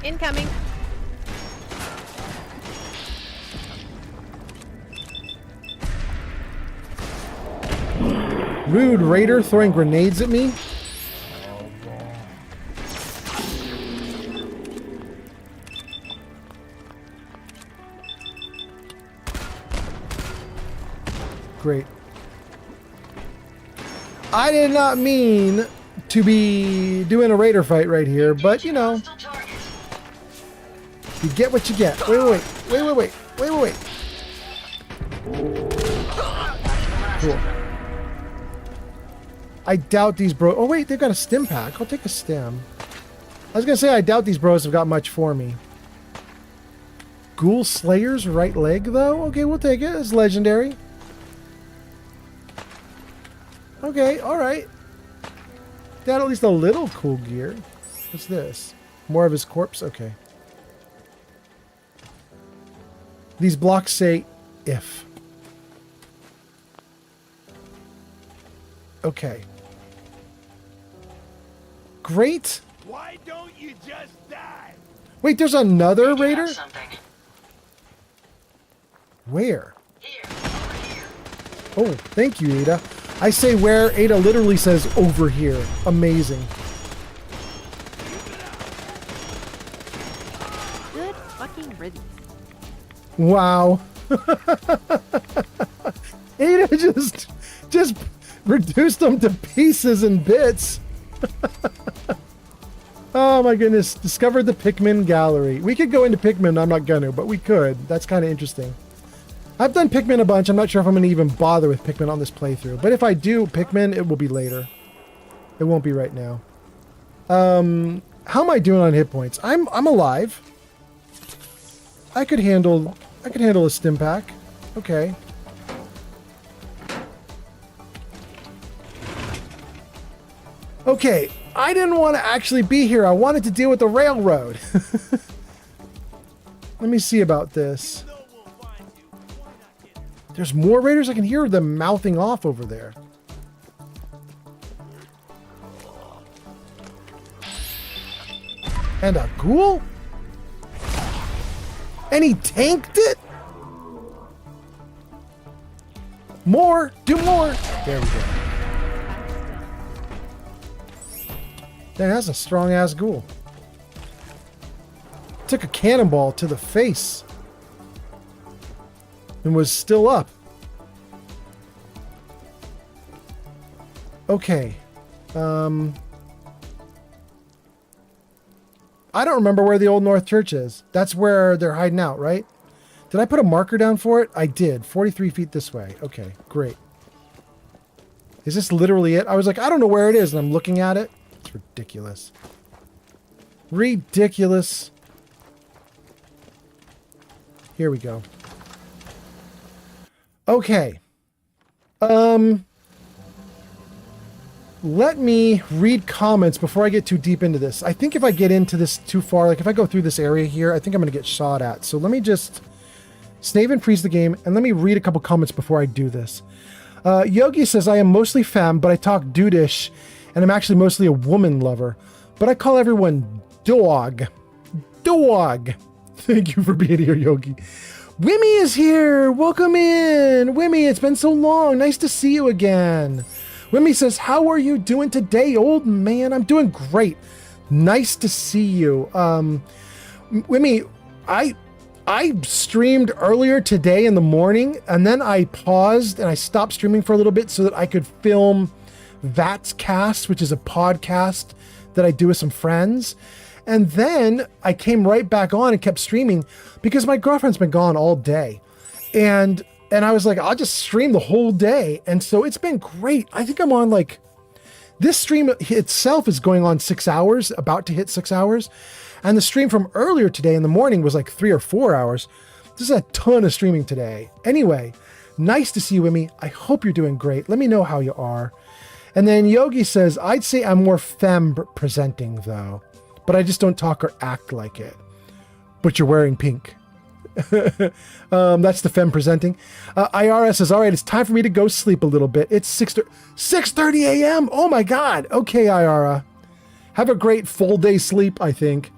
Incoming. Rude raider throwing grenades at me. Great. I did not mean to be doing a raider fight right here, but you know, you get what you get. Wait. Cool. I doubt these bros. Oh wait, they've got a stim pack. I'll take a stim. I was gonna say I doubt these bros have got much for me. Ghoul Slayer's right leg though? Okay, we'll take it. It's legendary. Okay, alright. They had at least a little cool gear. What's this? More of his corpse? Okay. These blocks say if. Okay. great. Why don't you just die? Wait, there's another raider? Where? Oh, thank you, Ada. I say where, Ada literally says over here. Amazing. Good fucking riddance. Wow. Ada just reduced them to pieces and bits. Oh my goodness. Discovered the Pikmin gallery. We could go into Pikmin. I'm not gonna, but we could. That's kind of interesting. I've done Pikmin a bunch. I'm not sure if I'm going to even bother with Pikmin on this playthrough. But if I do Pikmin, it will be later. It won't be right now. How am I doing on hit points? I'm alive. I could handle a stim pack. Okay. Okay, I didn't want to actually be here. I wanted to deal with the railroad. Let me see about this. There's more raiders? I can hear them mouthing off over there. And a ghoul? And he tanked it? More! Do more! There we go. Dang, that's a strong-ass ghoul. Took a cannonball to the face. And was still up. Okay. I don't remember where the Old North Church is. That's where they're hiding out, right? Did I put a marker down for it? I did. 43 feet this way. Okay, great. Is this literally it? I was like, I don't know where it is, and I'm looking at it. It's ridiculous. Ridiculous. Here we go. Okay. Let me read comments before I get too deep into this. I think if I get into this too far, like if I go through this area here, I think I'm going to get shot at. So let me just save and freeze the game, and let me read a couple comments before I do this. Yogi says, I am mostly femme, but I talk dudeish, and I'm actually mostly a woman lover. But I call everyone dog. Dog. Thank you for being here, Yogi. Wimmy is here. Welcome in. Wimmy, it's been so long. Nice to see you again. Wimmy says, how are you doing today, old man? I'm doing great. Nice to see you. Wimmy, I streamed earlier today in the morning, and then I paused and I stopped streaming for a little bit so that I could film That's Cast, which is a podcast that I do with some friends. And then I came right back on and kept streaming because my girlfriend's been gone all day. And I was like, I'll just stream the whole day. And so it's been great. I think I'm on like, this stream itself is going on 6 hours, about to hit 6 hours. And the stream from earlier today in the morning was like 3 or 4 hours. This is a ton of streaming today. Anyway, nice to see you, Wimmy. I hope you're doing great. Let me know how you are. And then Yogi says, I'd say I'm more femme presenting though, but I just don't talk or act like it. But you're wearing pink. That's the femme presenting. IRS says, all right, it's time for me to go sleep a little bit. It's 6:30 a.m. Oh my God. Okay, IRA. Have a great full day sleep, I think.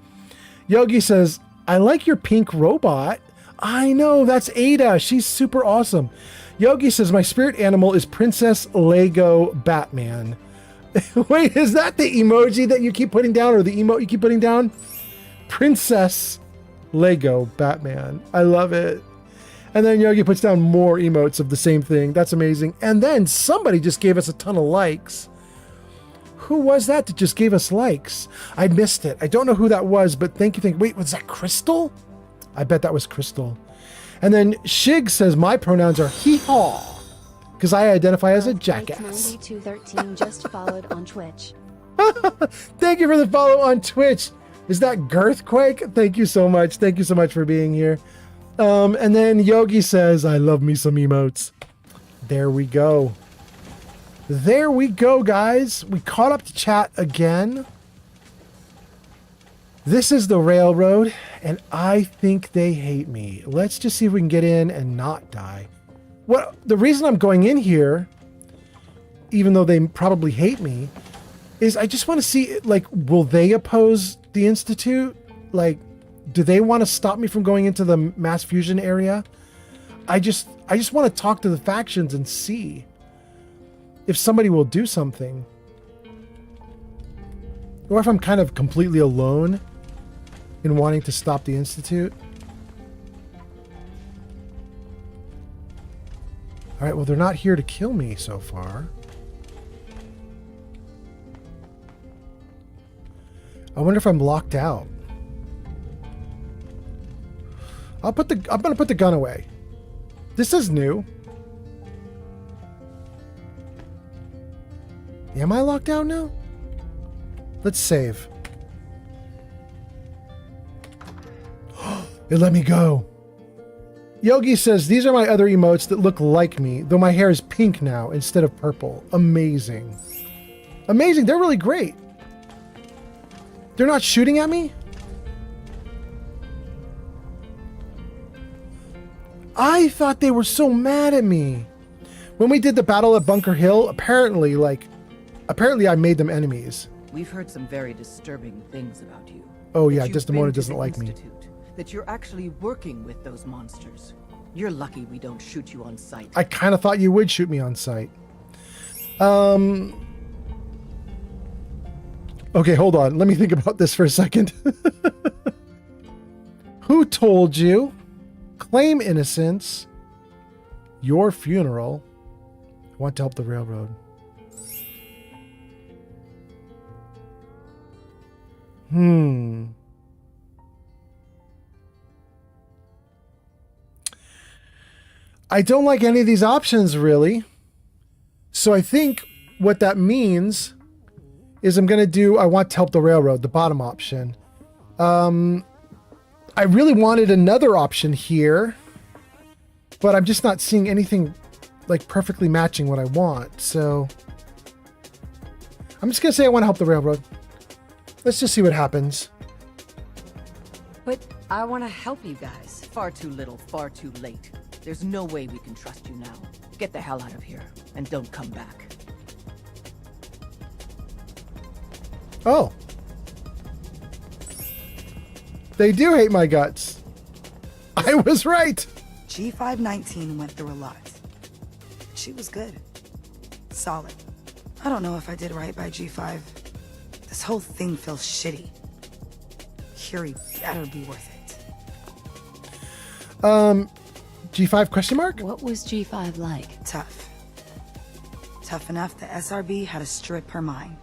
Yogi says, I like your pink robot. I know, that's Ada. She's super awesome. Yogi says, my spirit animal is Princess Lego Batman. Wait, is that the emoji that you keep putting down, or the emote you keep putting down? Princess Lego Batman. I love it. And then Yogi puts down more emotes of the same thing. That's amazing. And then somebody just gave us a ton of likes. Who was that just gave us likes? I missed it. I don't know who that was, but thank you. Wait, was that Crystal? I bet that was Crystal. And then Shig says, my pronouns are hee-haw, because I identify as a jackass. 9213 just followed on Twitch. Thank you for the follow on Twitch. Is that Girthquake? Thank you so much. Thank you so much for being here. And then Yogi says, I love me some emotes. There we go. There we go, guys. We caught up to chat again. This is the railroad, and I think they hate me. Let's just see if we can get in and not die. Well, the reason I'm going in here, even though they probably hate me, is I just want to see, like, will they oppose the Institute? Like, do they want to stop me from going into the mass fusion area? I just want to talk to the factions and see if somebody will do something. Or if I'm kind of completely alone in wanting to stop the Institute. All right, well, they're not here to kill me so far. I wonder if I'm locked out. I'm gonna put the gun away. This is new. Am I locked out now? Let's save. It let me go. Yogi says, these are my other emotes that look like me, though my hair is pink now instead of purple. Amazing. Amazing. They're really great. They're not shooting at me? I thought they were so mad at me. When we did the battle at Bunker Hill, apparently I made them enemies. We've heard some very disturbing things about you. Oh yeah, Desdemona doesn't like me. That you're actually working with those monsters. You're lucky we don't shoot you on sight. I kind of thought you would shoot me on sight. Okay, hold on. Let me think about this for a second. Who told you? Claim innocence. Your funeral. I want to help the railroad. I don't like any of these options, really. So I think what that means is I'm going to do, I want to help the railroad, the bottom option. I really wanted another option here, but I'm just not seeing anything like perfectly matching what I want. So I'm just going to say I want to help the railroad. Let's just see what happens. But I want to help you guys. Far too little, far too late. There's no way we can trust you now. Get the hell out of here, and don't come back. Oh. They do hate my guts. I was right. G519 went through a lot. She was good. Solid. I don't know if I did right by G5. This whole thing feels shitty. Curie better be worth it. G5 question mark? What was G5 like? Tough. Tough enough that SRB had to strip her mind.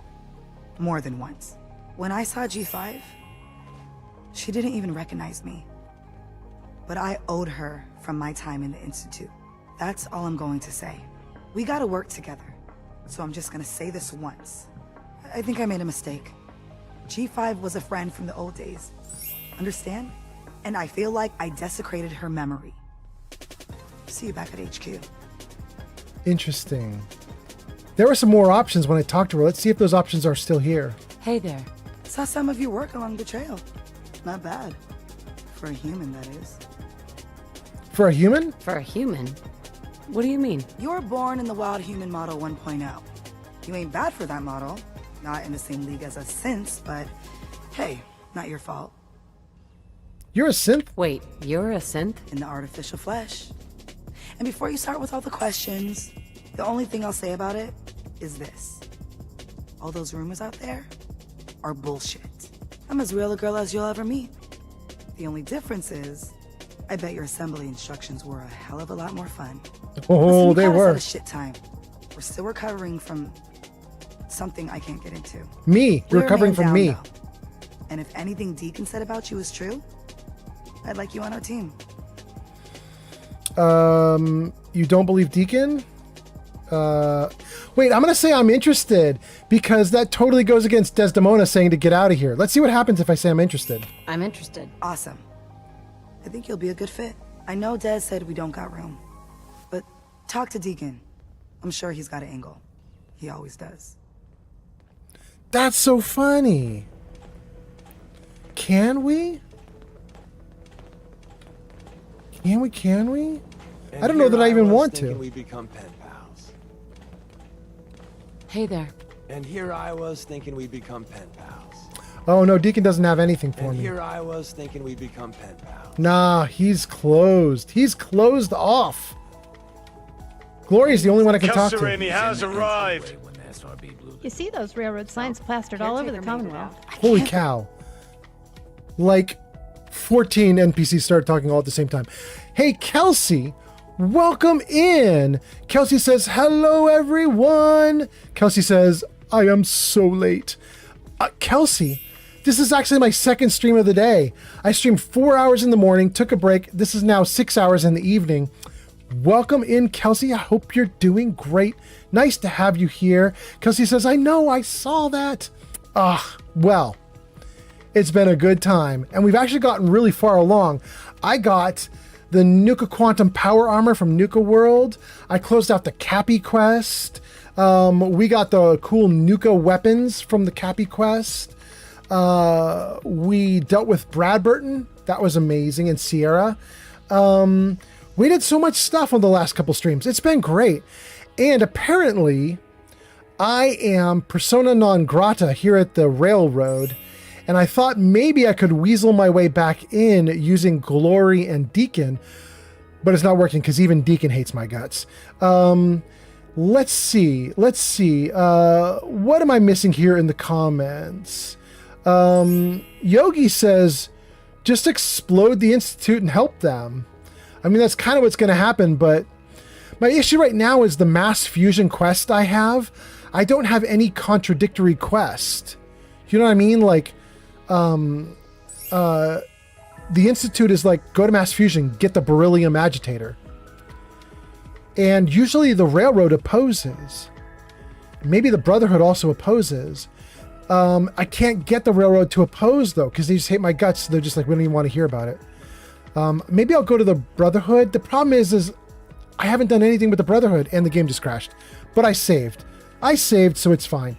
More than once. When I saw G5, she didn't even recognize me. But I owed her from my time in the Institute. That's all I'm going to say. We gotta work together. So I'm just gonna say this once. I think I made a mistake. G5 was a friend from the old days. Understand? And I feel like I desecrated her memory. See you back at HQ. Interesting. There were some more options when I talked to her. Let's see if those options are still here. Hey there. Saw some of your work along the trail. Not bad. For a human, that is. For a human? For a human? What do you mean? You were born in the Wild Human Model 1.0. You ain't bad for that model. Not in the same league as us synths, but hey, not your fault. You're a synth? Wait, you're a synth? In the artificial flesh. And before you start with all the questions, the only thing I'll say about it is this. All those rumors out there are bullshit. I'm as real a girl as you'll ever meet. The only difference is, I bet your assembly instructions were a hell of a lot more fun. Oh, listen, they you caught us were. at a shit time. We're still recovering from something I can't get into. Me. You're We're a recovering man from down, me. though. And if anything Deacon said about you is true, I'd like you on our team. You don't believe Deacon? Wait, I'm gonna say I'm interested because that totally goes against Desdemona saying to get out of here. Let's see what happens if I say I'm interested. I'm interested. Awesome. I think you'll be a good fit. I know Des said we don't got room, but talk to Deacon. I'm sure he's got an angle. He always does. That's so funny. Can we? Can we? I don't know that I even want to. We become pen pals. Hey there. And here I was thinking we'd become pen pals. Oh no, Deacon doesn't have anything for And me. here I was thinking we'd become pen pals. Nah, he's closed. He's closed off. Glory's the only one I can talk to. has arrived. You see those railroad signs plastered all over the Commonwealth. Holy cow. Like 14 NPCs started talking all at the same time. Hey, Kelsey, welcome in. Kelsey says, hello, everyone. Kelsey says, I am so late. Kelsey, this is actually my second stream of the day. I streamed 4 hours in the morning, took a break. This is now 6 hours in the evening. Welcome in, Kelsey. I hope you're doing great. Nice to have you here. Kelsey says, I know, I saw that. Well, it's been a good time. And we've actually gotten really far along. I got the Nuka Quantum Power Armor from Nuka World. I closed out the Cappy quest. We got the cool Nuka weapons from the Cappy quest. We dealt with Brad Burton. That was amazing. And Sierra. We did so much stuff on the last couple streams. It's been great. And apparently, I am persona non grata here at the railroad. And I thought maybe I could weasel my way back in using Glory and Deacon. But it's not working because even Deacon hates my guts. Let's see. What am I missing here in the comments? Yogi says, just explode the Institute and help them. I mean, that's kind of what's going to happen, but my issue right now is the mass fusion quest I have. I don't have any contradictory quest. You know what I mean? Like, the Institute is like, go to mass fusion, get the beryllium agitator. And usually the Railroad opposes. Maybe the Brotherhood also opposes. I can't get the Railroad to oppose, though, because they just hate my guts. So they're just like, we don't even want to hear about it. Maybe I'll go to the Brotherhood. The problem is I haven't done anything with the Brotherhood, and the game just crashed. But I saved, so it's fine.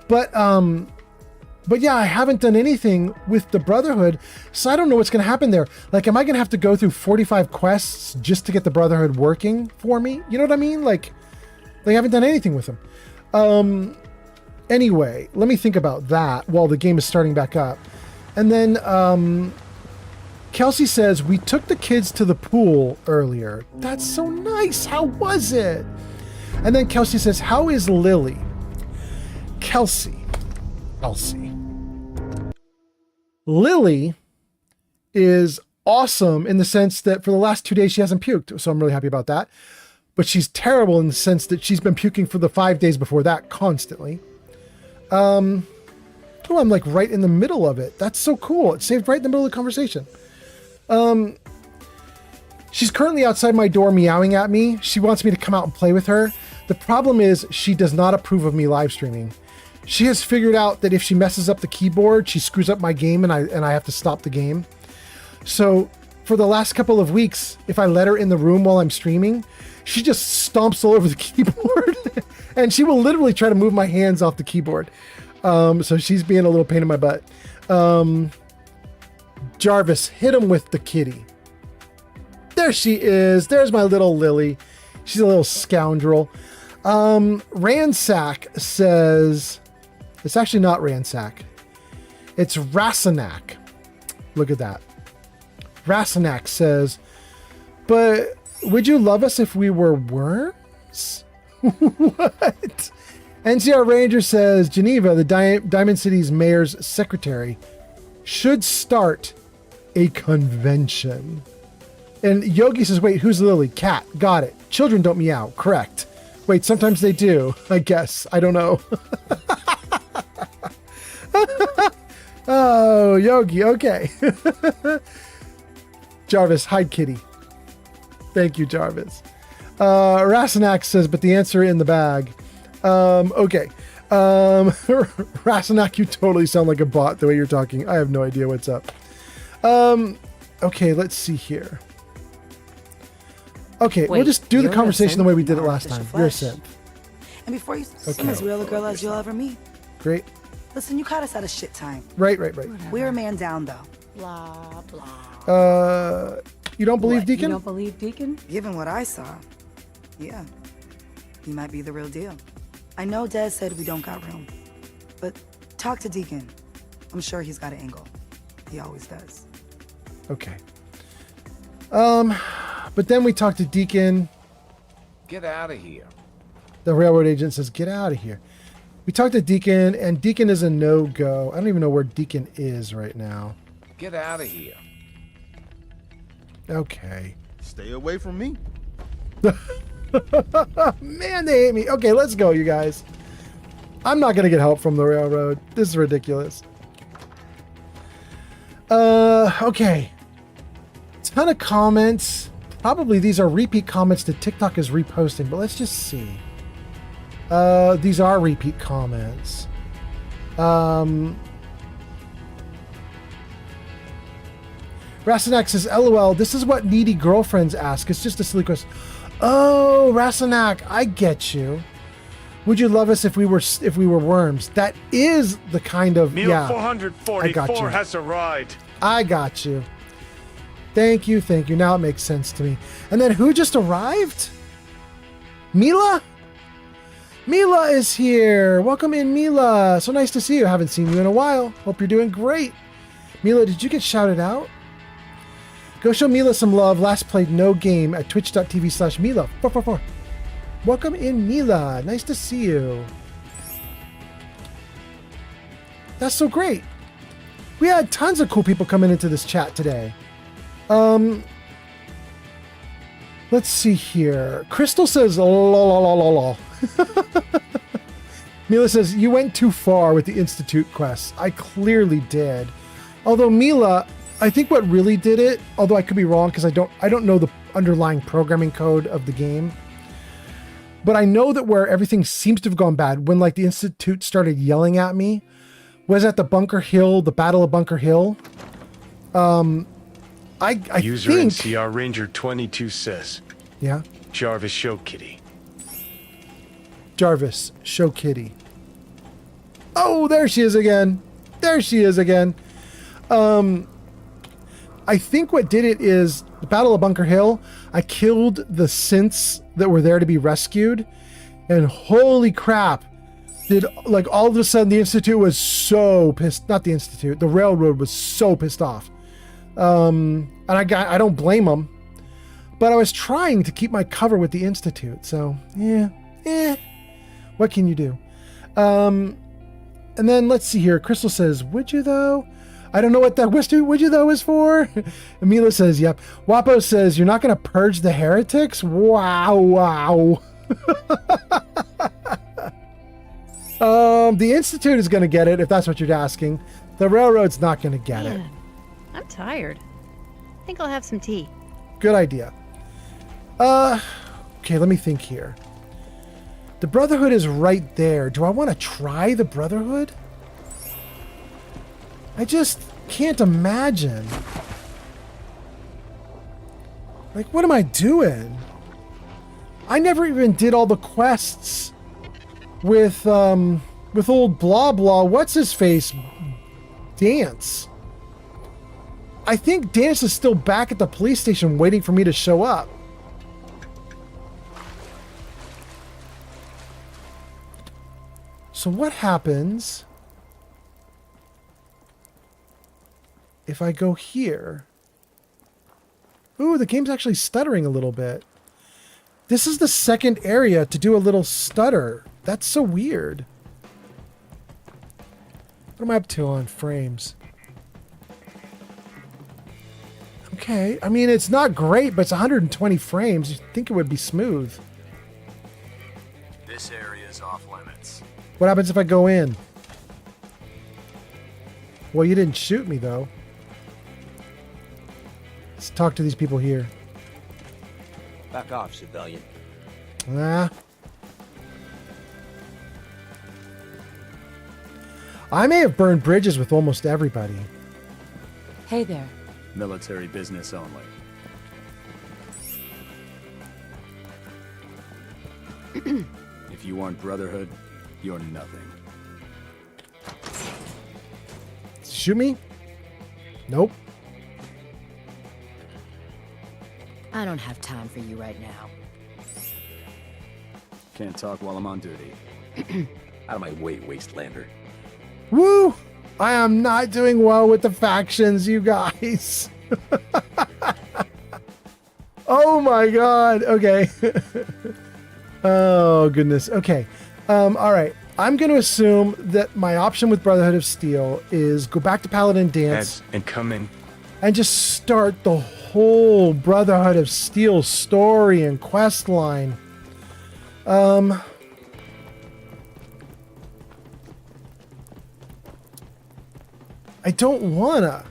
But yeah, I haven't done anything with the Brotherhood, so I don't know what's going to happen there. Like, am I going to have to go through 45 quests just to get the Brotherhood working for me? You know what I mean? Like, they haven't done anything with them. Anyway, let me think about that while the game is starting back up. And then, Kelsey says, we took the kids to the pool earlier. That's so nice. How was it? And then Kelsey says, how is Lily? Kelsey. Lily is awesome in the sense that for the last 2 days she hasn't puked. So I'm really happy about that. But she's terrible in the sense that she's been puking for the 5 days before that constantly. Oh, I'm like right in the middle of it. That's so cool. It saved right in the middle of the conversation. She's currently outside my door meowing at me. She wants me to come out and play with her. The problem is she does not approve of me live streaming. She has figured out that if she messes up the keyboard, she screws up my game and I have to stop the game. So for the last couple of weeks, if I let her in the room while I'm streaming, she just stomps all over the keyboard and she will literally try to move my hands off the keyboard. So she's being a little pain in my butt. Jarvis, hit him with the kitty. There she is. There's my little Lily. She's a little scoundrel. Ransack says, it's actually not Ransack. It's Rasanak. Look at that. Rasanak says, but would you love us if we were worms? What? NCR Ranger says, Geneva, the Diamond City's mayor's secretary, should start a convention. And Yogi says, wait, who's Lily? Cat. Got it. Children don't meow. Correct. Wait, sometimes they do. I guess. I don't know. Oh, Yogi. Okay. Jarvis, hide kitty. Thank you, Jarvis. Rasanak says, but the answer in the bag. Okay. Rasanak, you totally sound like a bot the way you're talking. I have no idea what's up. Okay, let's see here. Okay, Wait, we'll just do the you're conversation the innocent? way we did it You're last time. artificial You're a flesh. simp. And before you Okay. seem as real a girl as you'll ever meet. Great. Listen, you caught us at a shit time. Right. We're a man down, though. Blah, blah. You don't believe What, Deacon? You don't believe Deacon? Given what I saw, yeah. He might be the real deal. I know Des said we don't got room, but talk to Deacon. I'm sure he's got an angle. He always does. Okay. But then we talked to Deacon. Get out of here. The railroad agent says, get out of here. We talked to Deacon, and Deacon is a no-go. I don't even know where Deacon is right now. Get out of here. Okay. Stay away from me. Man, they hate me. Okay, let's go, you guys. I'm not going to get help from the railroad. This is ridiculous. Okay. Ton of comments. Probably these are repeat comments that TikTok is reposting, but let's just see. These are repeat comments. Rasanak says, LOL, this is what needy girlfriends ask. It's just a silly question. Oh, Rasanak, I get you. Would you love us if we were worms? That is the kind of Meal yeah. 444 has arrived. I got you. Thank you, thank you. Now it makes sense to me. And then who just arrived? Mila? Mila is here. Welcome in, Mila. So nice to see you. Haven't seen you in a while. Hope you're doing great. Mila, did you get shouted out? Go show Mila some love. Last played no game at twitch.tv/Mila444. Welcome in, Mila. Nice to see you. That's so great. We had tons of cool people coming into this chat today. Let's see here. Crystal says, lol. Mila says, you went too far with the Institute quests. I clearly did. Although Mila, I think what really did it, although I could be wrong because I don't know the underlying programming code of the game, but I know that where everything seems to have gone bad, when like the Institute started yelling at me, was at the Bunker Hill, the Battle of Bunker Hill. I User think NCR Ranger 22 says, yeah. Jarvis show kitty. Jarvis, show kitty. Oh, there she is again. There she is again. I think what did it is the Battle of Bunker Hill. I killed the synths that were there to be rescued, and holy crap, did like all of a sudden the Institute was so pissed. Not the Institute, the railroad was so pissed off. And I don't blame them, but I was trying to keep my cover with the Institute. So yeah, what can you do? And then let's see here. Crystal says, would you though? I don't know what that would you though is for. Amila says, yep. Wapo says, you're not going to purge the heretics? Wow. The Institute is going to get it if that's what you're asking. The railroad's not going to get it. I'm tired. I think I'll have some tea. Good idea. Okay, let me think here. The Brotherhood is right there. Do I want to try the Brotherhood? I just can't imagine. Like, what am I doing? I never even did all the quests with old blah blah. What's his face? Dance. I think Dance is still back at the police station waiting for me to show up. So what happens if I go here? Ooh, the game's actually stuttering a little bit. This is the second area to do a little stutter. That's so weird. What am I up to on frames? Okay, I mean, it's not great, but it's 120 frames. You'd think it would be smooth. This area is off limits. What happens if I go in? Well, you didn't shoot me, though. Let's talk to these people here. Back off, civilian. Ah. I may have burned bridges with almost everybody. Hey there. Military business only. If you want Brotherhood, you're nothing. Shoot me? Nope. I don't have time for you right now. Can't talk while I'm on duty. Out of my way, Wastelander. Woo! I am not doing well with the factions, you guys. Oh my god. Okay. Oh goodness. Okay. All right. I'm going to assume that my option with Brotherhood of Steel is go back to Paladin Dance and come in and just start the whole Brotherhood of Steel story and quest line. I don't wanna.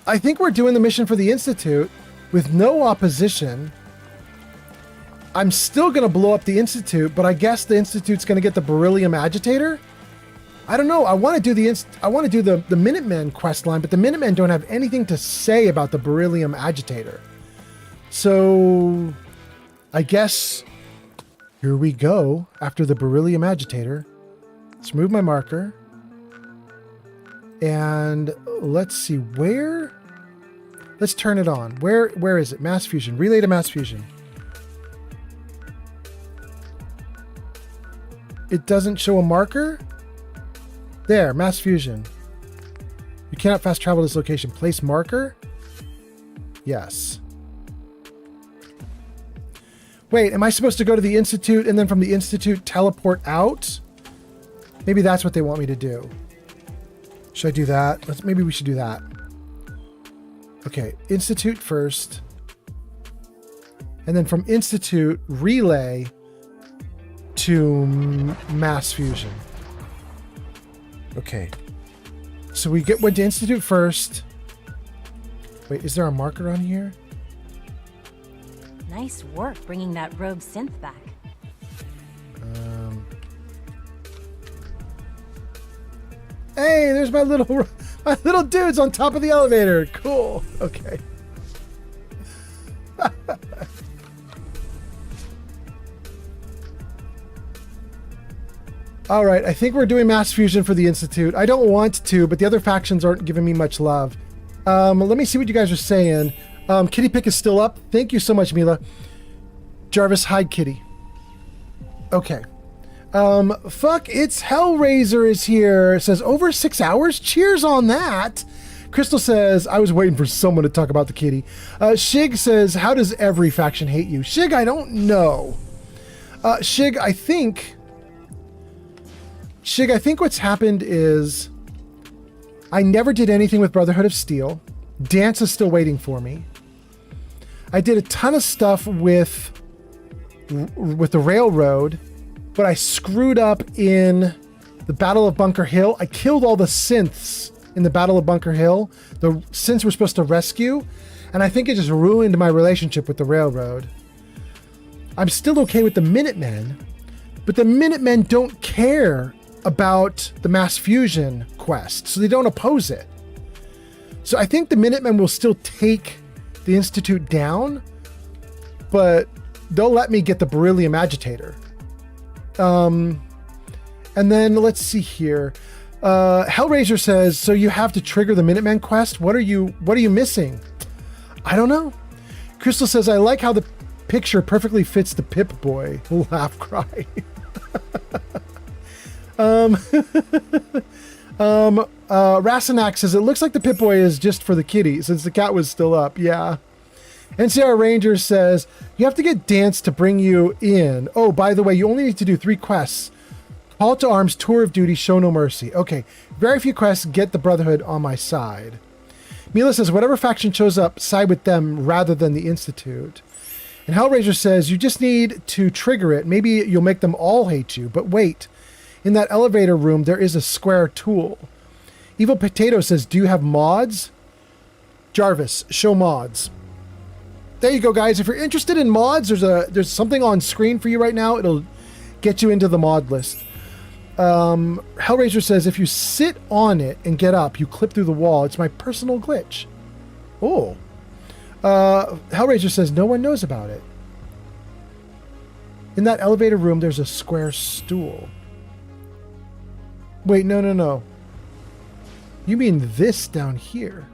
I think we're doing the mission for the Institute with no opposition. I'm still going to blow up the Institute, but I guess the Institute's going to get the beryllium agitator. I don't know. I want to do the Minutemen quest line, but the Minutemen don't have anything to say about the beryllium agitator. So I guess here we go after the beryllium agitator. Let's move my marker. And let's see where. Let's turn it on. Where is it? Mass fusion. Relay to mass fusion. It doesn't show a marker? There, mass fusion. You cannot fast travel this location. Place marker? Yes. Wait, am I supposed to go to the Institute and then from the Institute teleport out? Maybe that's what they want me to do. Should I do that? Maybe we should do that. Okay, Institute first. And then from Institute, relay to mass fusion. Okay. So we went to Institute first. Wait, is there a marker on here? Nice work bringing that rogue synth back. Hey, there's my little dudes on top of the elevator. Cool. Okay. All right, I think we're doing mass fusion for the Institute. I don't want to, but the other factions aren't giving me much love. Let me see what you guys are saying. Kitty Pick is still up. Thank you so much, Mila. Jarvis, hide Kitty. Okay. Fuck, it's Hellraiser is here. It says over 6 hours. Cheers on that. Crystal says, I was waiting for someone to talk about the kitty. Shig says, how does every faction hate you? Shig, I don't know. Shig, I think what's happened is I never did anything with Brotherhood of Steel. Dance is still waiting for me. I did a ton of stuff with the railroad, but I screwed up in the Battle of Bunker Hill. I killed all the synths in the Battle of Bunker Hill. The synths were supposed to rescue, and I think it just ruined my relationship with the railroad. I'm still okay with the Minutemen, but the Minutemen don't care about the mass fusion quest, so they don't oppose it. So I think the Minutemen will still take the Institute down, but they'll let me get the beryllium agitator. And then let's see here. Hellraiser says, so you have to trigger the Minutemen quest? What are you missing? I don't know. Crystal says, I like how the picture perfectly fits the Pip-Boy. Laugh, cry. Rasanak says, it looks like the Pip-Boy is just for the kitty since the cat was still up. Yeah. NCR Ranger says, you have to get Dance to bring you in. Oh, by the way, you only need to do 3 quests. Call to Arms, Tour of Duty, Show No Mercy. Okay, very few quests, get the Brotherhood on my side. Mila says, whatever faction shows up, side with them rather than the Institute. And Hellraiser says, you just need to trigger it. Maybe you'll make them all hate you. But wait, in that elevator room, there is a square tool. Evil Potato says, do you have mods? Jarvis, show mods. There you go, guys. If you're interested in mods, there's something on screen for you right now. It'll get you into the mod list. Hellraiser says, if you sit on it and get up, you clip through the wall. It's my personal glitch. Oh. Hellraiser says, no one knows about it. In that elevator room, there's a square stool. Wait, no. You mean this down here?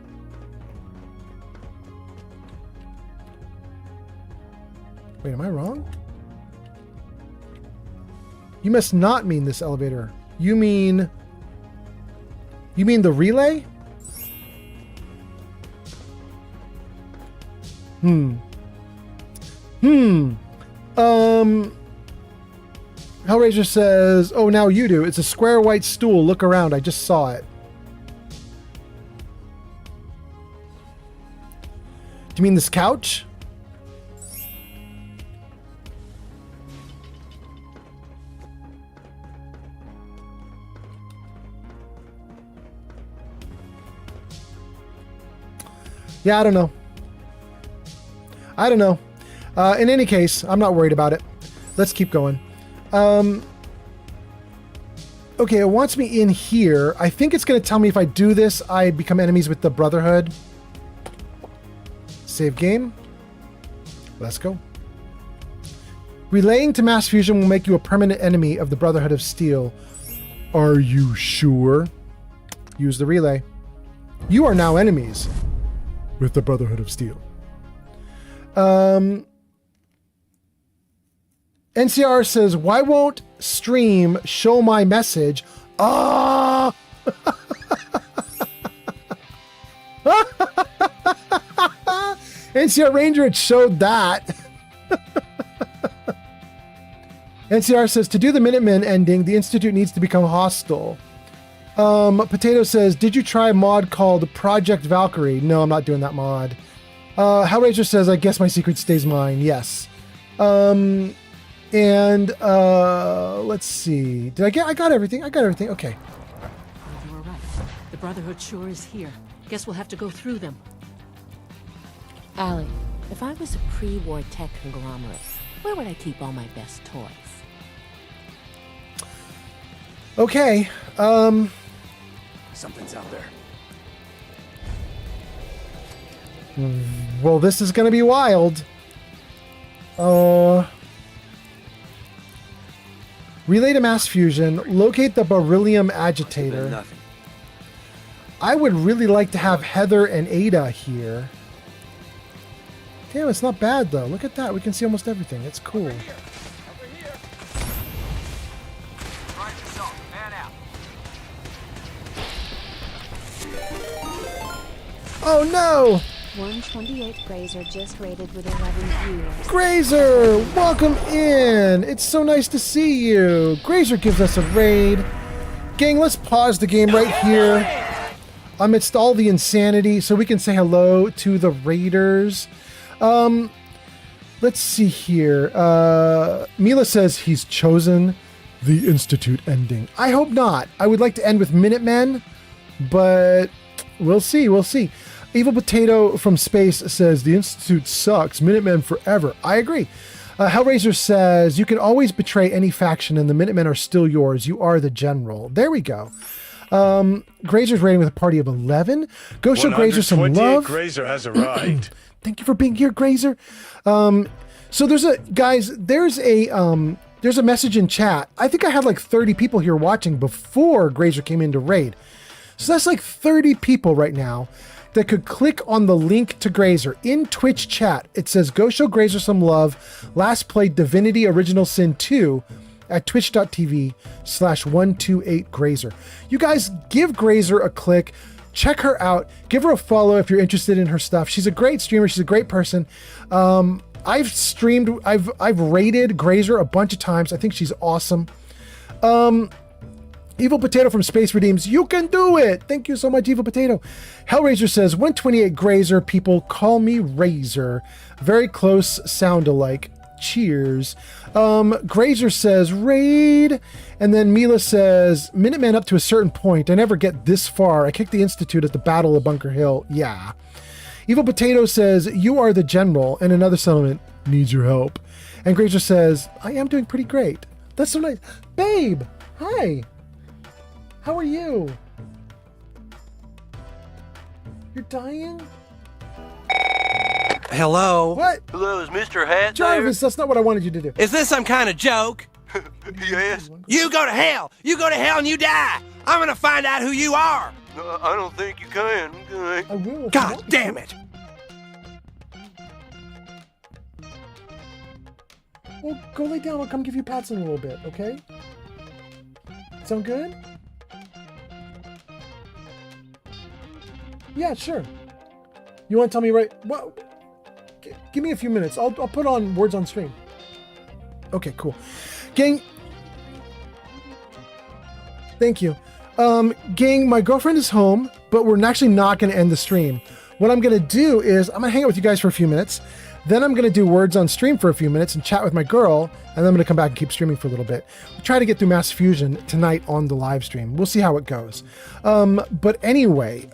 Wait, am I wrong? You must not mean this elevator. You mean the relay? Hellraiser says, oh, now you do. It's a square white stool. Look around. I just saw it. Do you mean this couch? Yeah, I don't know. In any case, I'm not worried about it. Let's keep going. Okay, it wants me in here. I think it's going to tell me if I do this, I become enemies with the Brotherhood. Save game. Let's go. Relaying to mass fusion will make you a permanent enemy of the Brotherhood of Steel. Are you sure? Use the relay. You are now enemies with the Brotherhood of Steel. NCR says, why won't stream show my message? Ah! NCR Ranger, it showed that. NCR says, to do the Minutemen ending, the Institute needs to become hostile. Potato says, did you try a mod called Project Valkyrie? No, I'm not doing that mod. Hellraiser says, I guess my secret stays mine. Yes. Let's see. I got everything. Okay. You were right. The Brotherhood sure is here. Guess we'll have to go through them. Allie, if I was a pre-war tech conglomerate, where would I keep all my best toys? Okay. Something's out there. Well, this is going to be wild. Relay to mass fusion. Locate the beryllium agitator. Nothing. I would really like to have Heather and Ada here. Damn, it's not bad though. Look at that. We can see almost everything. It's cool. Over here. Try yourself. Man out. Oh no! 128 Grazer just rated with 11 viewers. Grazer, welcome in. It's so nice to see you. Grazer gives us a raid. Gang, let's pause the game right here amidst all the insanity so we can say hello to the raiders. Let's see here. Mila says he's chosen the Institute ending. I hope not. I would like to end with Minutemen, but we'll see. Evil Potato from Space says, the Institute sucks. Minutemen forever. I agree. Hellraiser says, you can always betray any faction and the Minutemen are still yours. You are the general. There we go. Grazer's rating with a party of 11. Go show Grazer some love. Grazer has arrived. Thank you for being here, Grazer. So there's a message in chat. I think I had like 30 people here watching before Grazer came in to raid. So that's like 30 people right now that could click on the link to Grazer in Twitch chat. It says, go show Grazer some love. Last played Divinity Original Sin 2 at twitch.tv/128Grazer. You guys give Grazer a click. Check her out. Give her a follow if you're interested in her stuff. She's a great streamer. She's a great person. I've raided Grazer a bunch of times. I think she's awesome. Evil Potato from Space Redeems, you can do it. Thank you so much, Evil Potato. Hellraiser says, 128 Grazer, people call me Razor. Very close sound alike. Cheers. Grazer says, raid. And then Mila says, Minuteman up to a certain point. I never get this far. I kicked the Institute at the Battle of Bunker Hill. Yeah. Evil Potato says, you are the general, and another settlement needs your help. And Grazer says, I am doing pretty great. That's so nice. Babe, hi. How are you? You're dying? Hello? What? Hello, is Mr. Hat Jarvis, that's not what I wanted you to do. Is this some kind of joke? Yes. You go to hell! You go to hell and you die! I'm gonna find out who you are! I don't think you can. Okay. I will. God damn it! Well, go lay down. I'll come give you pats in a little bit, okay? Sound good? Yeah, sure. You want to tell me right? Well, give me a few minutes. I'll put on words on stream. Okay, cool. Gang. Thank you. Gang, my girlfriend is home, but we're actually not going to end the stream. What I'm going to do is I'm going to hang out with you guys for a few minutes. Then I'm going to do words on stream for a few minutes and chat with my girl. And then I'm going to come back and keep streaming for a little bit. We'll try to get through Mass Fusion tonight on the live stream. We'll see how it goes. But anyway,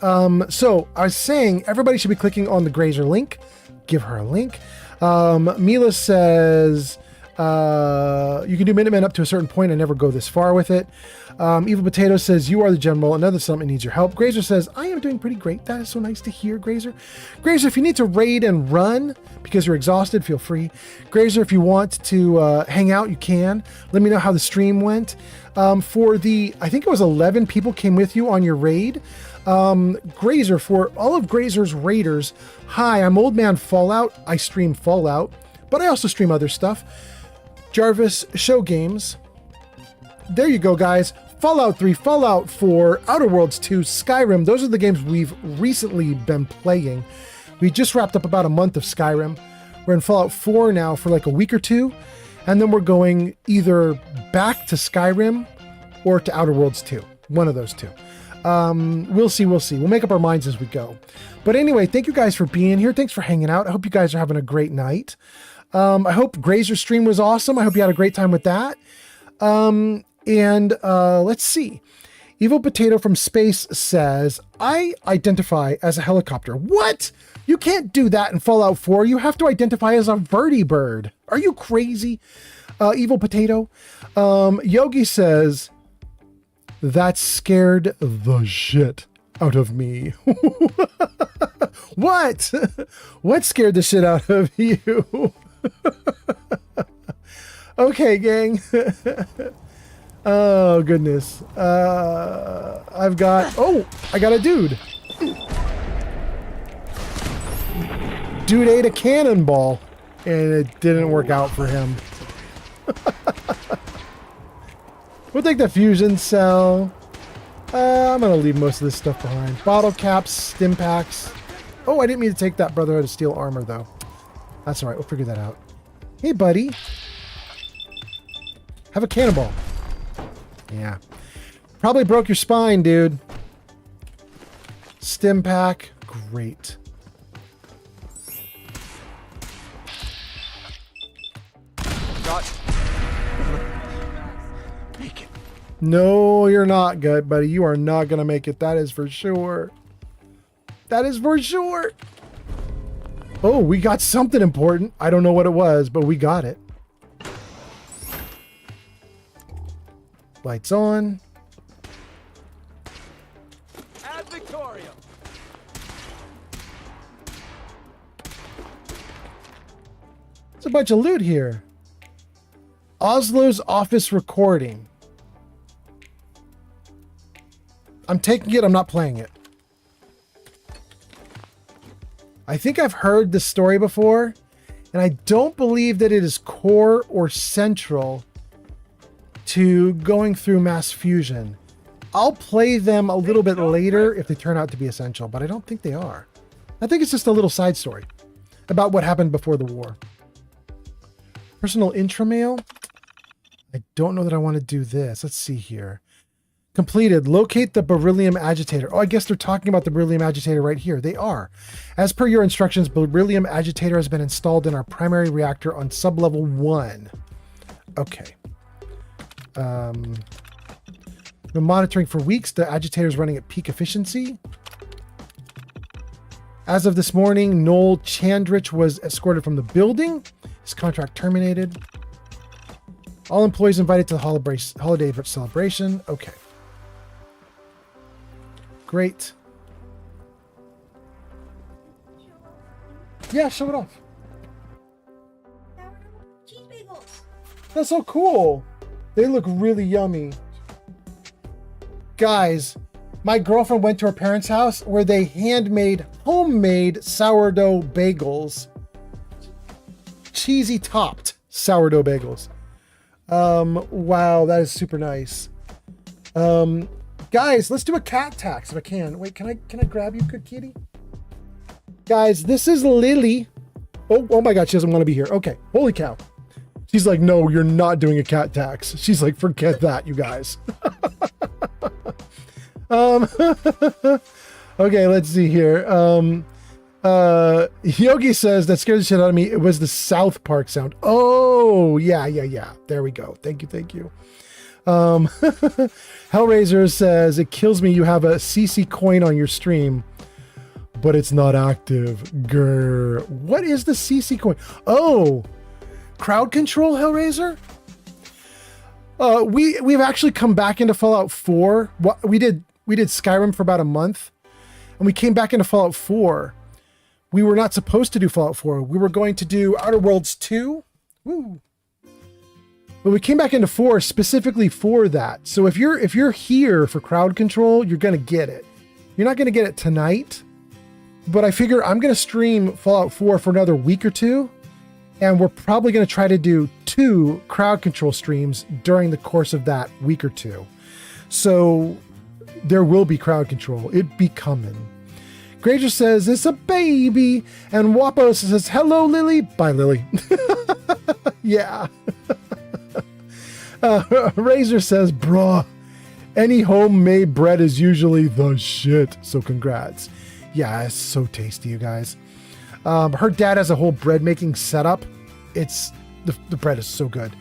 so I was saying everybody should be clicking on the Grazer link. Give her a link. Mila says, you can do Minutemen up to a certain point and never go this far with it. Evil Potato says, you are the general. Another summit needs your help. Grazer says, I am doing pretty great. That is so nice to hear, Grazer. Grazer, if you need to raid and run because you're exhausted, feel free. Grazer, if you want to hang out, you can. Let me know how the stream went. For the, I think it was 11 people came with you on your raid. Grazer, for all of Grazer's raiders, hi, I'm Old Man Fallout. I stream Fallout, but I also stream other stuff. Jarvis Show Games. There you go, guys. Fallout 3, Fallout 4, Outer Worlds 2, Skyrim. Those are the games we've recently been playing. We just wrapped up about a month of Skyrim. We're in Fallout 4 now for like a week or two. And then we're going either back to Skyrim or to Outer Worlds 2. One of those two. We'll see. We'll make up our minds as we go. But anyway, thank you guys for being here. Thanks for hanging out. I hope you guys are having a great night. I hope Grazer's stream was awesome. I hope you had a great time with that. Let's see. Evil Potato from Space says, I identify as a helicopter. What? You can't do that in Fallout 4. You have to identify as a vertibird. Are you crazy? Evil Potato. Yogi says, that scared the shit out of me. What? What scared the shit out of you? Okay, gang. Oh, goodness. I got a dude. Dude ate a cannonball, and it didn't work out for him. We'll take the fusion cell. I'm going to leave most of this stuff behind. Bottle caps, stim packs. Oh, I didn't mean to take that Brotherhood of Steel armor, though. That's all right. We'll figure that out. Hey, buddy. Have a cannonball. Yeah. Probably broke your spine, dude. Stim pack. Great. Make it. No, you're not good, buddy. You are not going to make it. That is for sure. That is for sure. Oh, we got something important. I don't know what it was, but we got it. Lights on. Ad Victoriam. There's a bunch of loot here. Oslo's office recording. I'm taking it. I'm not playing it. I think I've heard this story before, and I don't believe that it is core or central to going through Mass Fusion. I'll play them a little bit later if they turn out to be essential, but I don't think they are. I think it's just a little side story about what happened before the war. Personal intramail. I don't know that I want to do this. Let's see here. Completed. Locate the beryllium agitator. Oh, I guess they're talking about the beryllium agitator right here. They are. As per your instructions, beryllium agitator has been installed in our primary reactor on sublevel 1. Okay. Been monitoring for weeks. The agitator is running at peak efficiency. As of this morning, Noel Chandrich was escorted from the building. His contract terminated. All employees invited to the holiday celebration. Okay. Great. Yeah, show it off. Cheese bagels. That's so cool. They look really yummy. Guys, my girlfriend went to her parents' house where they homemade sourdough bagels. Cheesy topped sourdough bagels. Wow, that is super nice. Guys, let's do a cat tax if I can. Wait, can I grab you, good kitty? Guys, this is Lily. Oh my God, she doesn't want to be here. Okay, holy cow. She's like, no, you're not doing a cat tax. She's like, forget that, you guys. Okay, let's see here. Yogi says that scared the shit out of me. It was the South Park sound. Oh, yeah. There we go. Thank you. Hellraiser says, it kills me you have a CC coin on your stream, but it's not active. Grr. What is the CC coin? Oh, crowd control, Hellraiser? We've actually come back into Fallout 4. We did Skyrim for about a month, and we came back into Fallout 4. We were not supposed to do Fallout 4. We were going to do Outer Worlds 2. Woo. But we came back into 4 specifically for that. So if you're here for crowd control, you're gonna get it. You're not gonna get it tonight, but I figure I'm gonna stream Fallout 4 for another week or two, and we're probably gonna try to do 2 crowd control streams during the course of that week or two. So there will be crowd control. It be coming. Granger says, it's a baby. And Wapo says, hello, Lily. Bye, Lily. Yeah. Razor says, bruh, any homemade bread is usually the shit. So congrats. Yeah, it's so tasty, you guys. Her dad has a whole bread making setup. It's the bread is so good.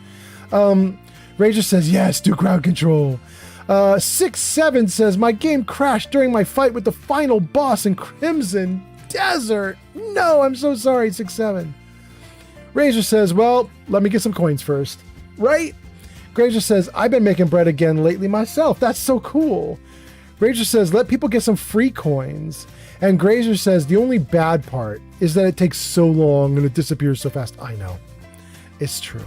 Razor says, yes, do crowd control. 6-7 says, my game crashed during my fight with the final boss in Crimson Desert. No, I'm so sorry, 6-7. Razor says, well, let me get some coins first. Right? Granger says, I've been making bread again lately myself. That's so cool. Granger says, let people get some free coins. And Granger says, the only bad part is that it takes so long and it disappears so fast. I know. It's true.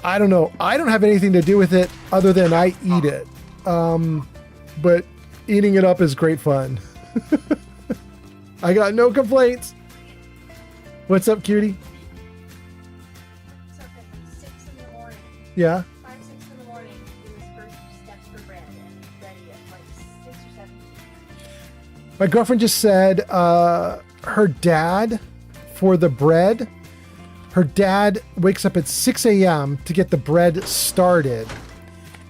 I don't know. I don't have anything to do with it other than I eat it. But eating it up is great fun. I got no complaints. What's up, cutie? It's okay. 6 in the morning. Yeah. 5, 6 in the morning. Do his first steps for Brandon. Ready at like 6 or 7. My girlfriend just said her dad, for the bread, her dad wakes up at 6 a.m. to get the bread started,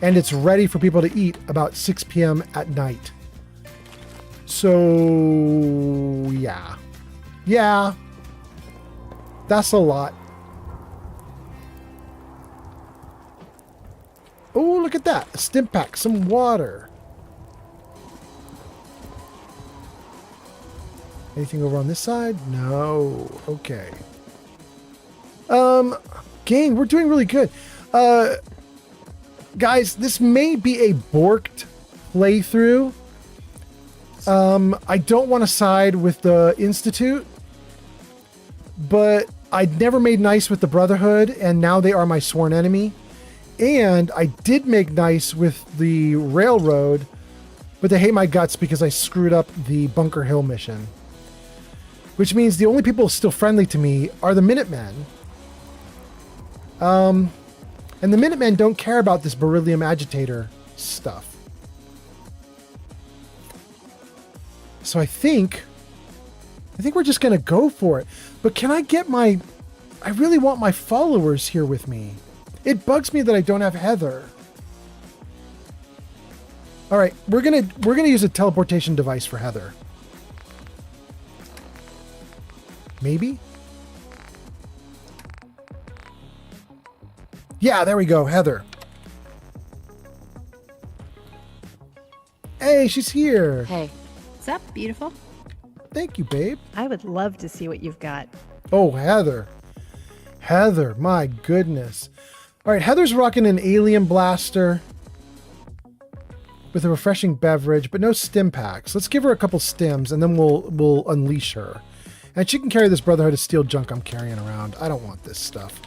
and it's ready for people to eat about 6 p.m. at night. So, yeah. Yeah. That's a lot. Oh, look at that. A stim pack, some water. Anything over on this side? No. Okay. Gang, we're doing really good. Guys, this may be a borked playthrough. I don't want to side with the Institute, but I'd never made nice with the Brotherhood, and now they are my sworn enemy. And I did make nice with the Railroad, but they hate my guts because I screwed up the Bunker Hill mission. Which means the only people still friendly to me are the Minutemen. And the Minutemen don't care about this beryllium agitator stuff. So I think we're just going to go for it. But can I get I really want my followers here with me. It bugs me that I don't have Heather. All right, we're going to use a teleportation device for Heather. Maybe? Yeah, there we go, Heather. Hey, she's here. Hey. What's up, beautiful? Thank you, babe. I would love to see what you've got. Oh, Heather. Heather, my goodness. All right, Heather's rocking an alien blaster with a refreshing beverage, but no stim packs. Let's give her a couple stims, and then we'll unleash her. And she can carry this Brotherhood of Steel junk I'm carrying around. I don't want this stuff.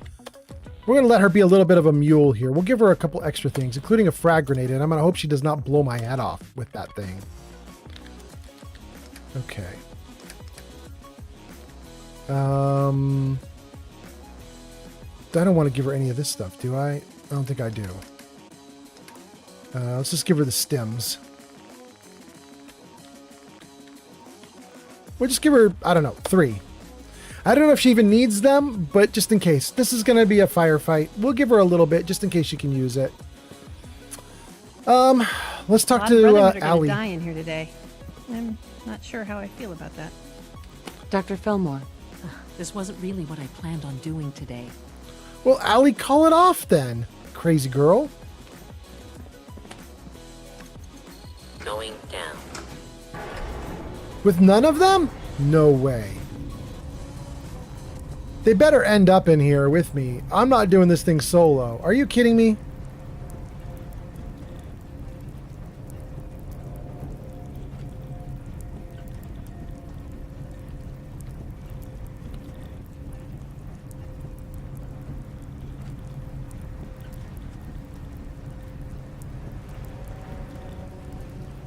We're going to let her be a little bit of a mule here. We'll give her a couple extra things, including a frag grenade, and I'm going to hope she does not blow my head off with that thing. Okay. I don't want to give her any of this stuff, do I? I don't think I do. Let's just give her the stems. We'll just give her, I don't know, 3. I don't know if she even needs them, but just in case. This is going to be a firefight. We'll give her a little bit just in case she can use it. Let's talk to Allie. Die in here today. I'm not sure how I feel about that. Dr. Fillmore, this wasn't really what I planned on doing today. Well, Allie, call it off then, crazy girl. Going down. With none of them? No way. They better end up in here with me. I'm not doing this thing solo. Are you kidding me?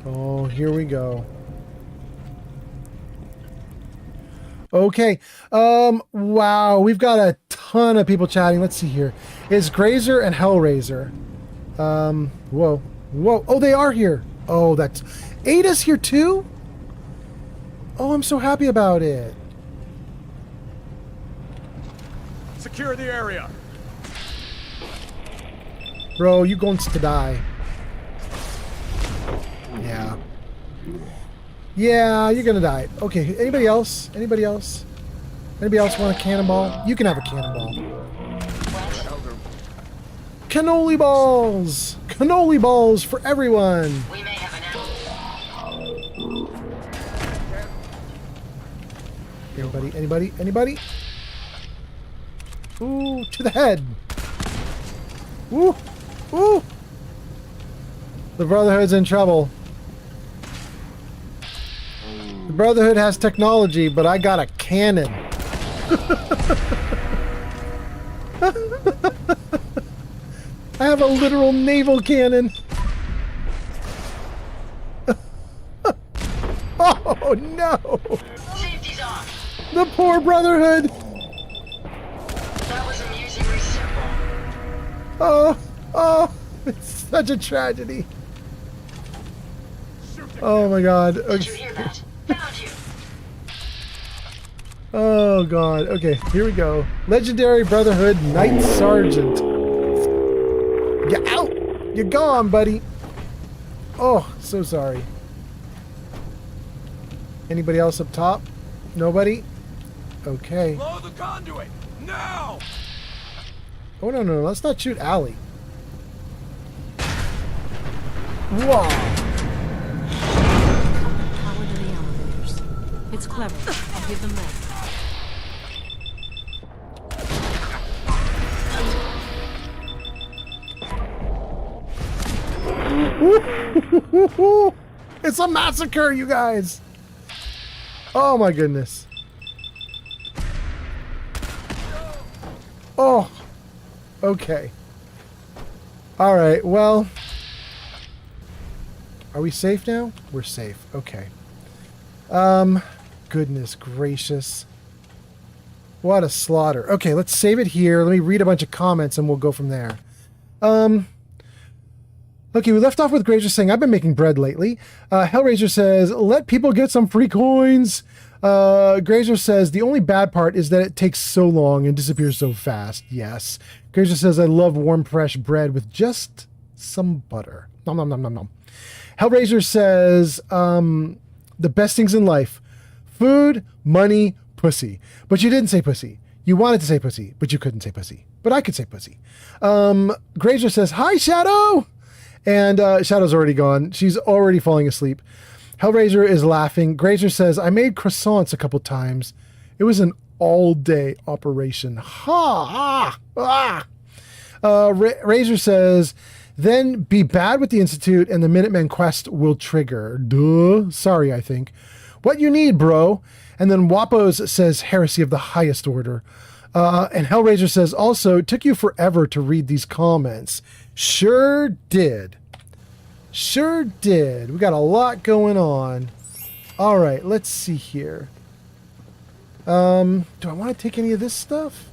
Oh, here we go. Okay. Wow, we've got a ton of people chatting. Let's see here. It's Grazer and Hellraiser. Whoa. Whoa. Oh, they are here. Oh, that's... Ada's here too? Oh, I'm so happy about it. Secure the area. Bro, you going to die. Yeah. Yeah, you're gonna die. Okay, anybody else? Anybody else? Anybody else want a cannonball? You can have a cannonball. Cannoli balls! Cannoli balls for everyone! We may have an Anybody? Anybody? Anybody? Ooh, to the head! Ooh! Ooh! The Brotherhood's in trouble. The Brotherhood has technology, but I got a cannon. I have a literal naval cannon. Oh no! Safety's off. The poor Brotherhood. That was amusingly simple. Oh, it's such a tragedy. Oh my god. Okay. Did you hear that? Found you. Oh god. Okay, here we go. Legendary Brotherhood Knight Sergeant. You're out! You're gone, buddy. Oh, so sorry. Anybody else up top? Nobody? Okay. Blow the conduit! Now! Oh no, no, let's not shoot Allie. Whoa! Power to the elevators. It's clever. I'll give them that. It's a massacre, you guys! Oh my goodness. Oh. Okay. Alright, well. Are we safe now? We're safe. Okay. Goodness gracious. What a slaughter. Okay, let's save it here. Let me read a bunch of comments and we'll go from there. Okay, we left off with Grazer saying, I've been making bread lately. Hellraiser says, let people get some free coins. Grazer says, the only bad part is that it takes so long and disappears so fast. Yes. Grazer says, I love warm, fresh bread with just some butter. Nom, nom, nom, nom, nom. Hellraiser says, the best things in life, food, money, pussy. But you didn't say pussy. You wanted to say pussy, but you couldn't say pussy. But I could say pussy. Grazer says, hi, Shadow. And Shadow's already gone. She's already falling asleep. Hellraiser is laughing. Grazer says, I made croissants a couple times. It was an all-day operation. Ha! Ah! Razor says, then be bad with the Institute and the Minutemen quest will trigger. Duh. Sorry, I think. What you need, bro? And then Wapos says, heresy of the highest order. And Hellraiser says, also, it took you forever to read these comments. Sure did. Sure did. We got a lot going on. All right, let's see here. Do I want to take any of this stuff?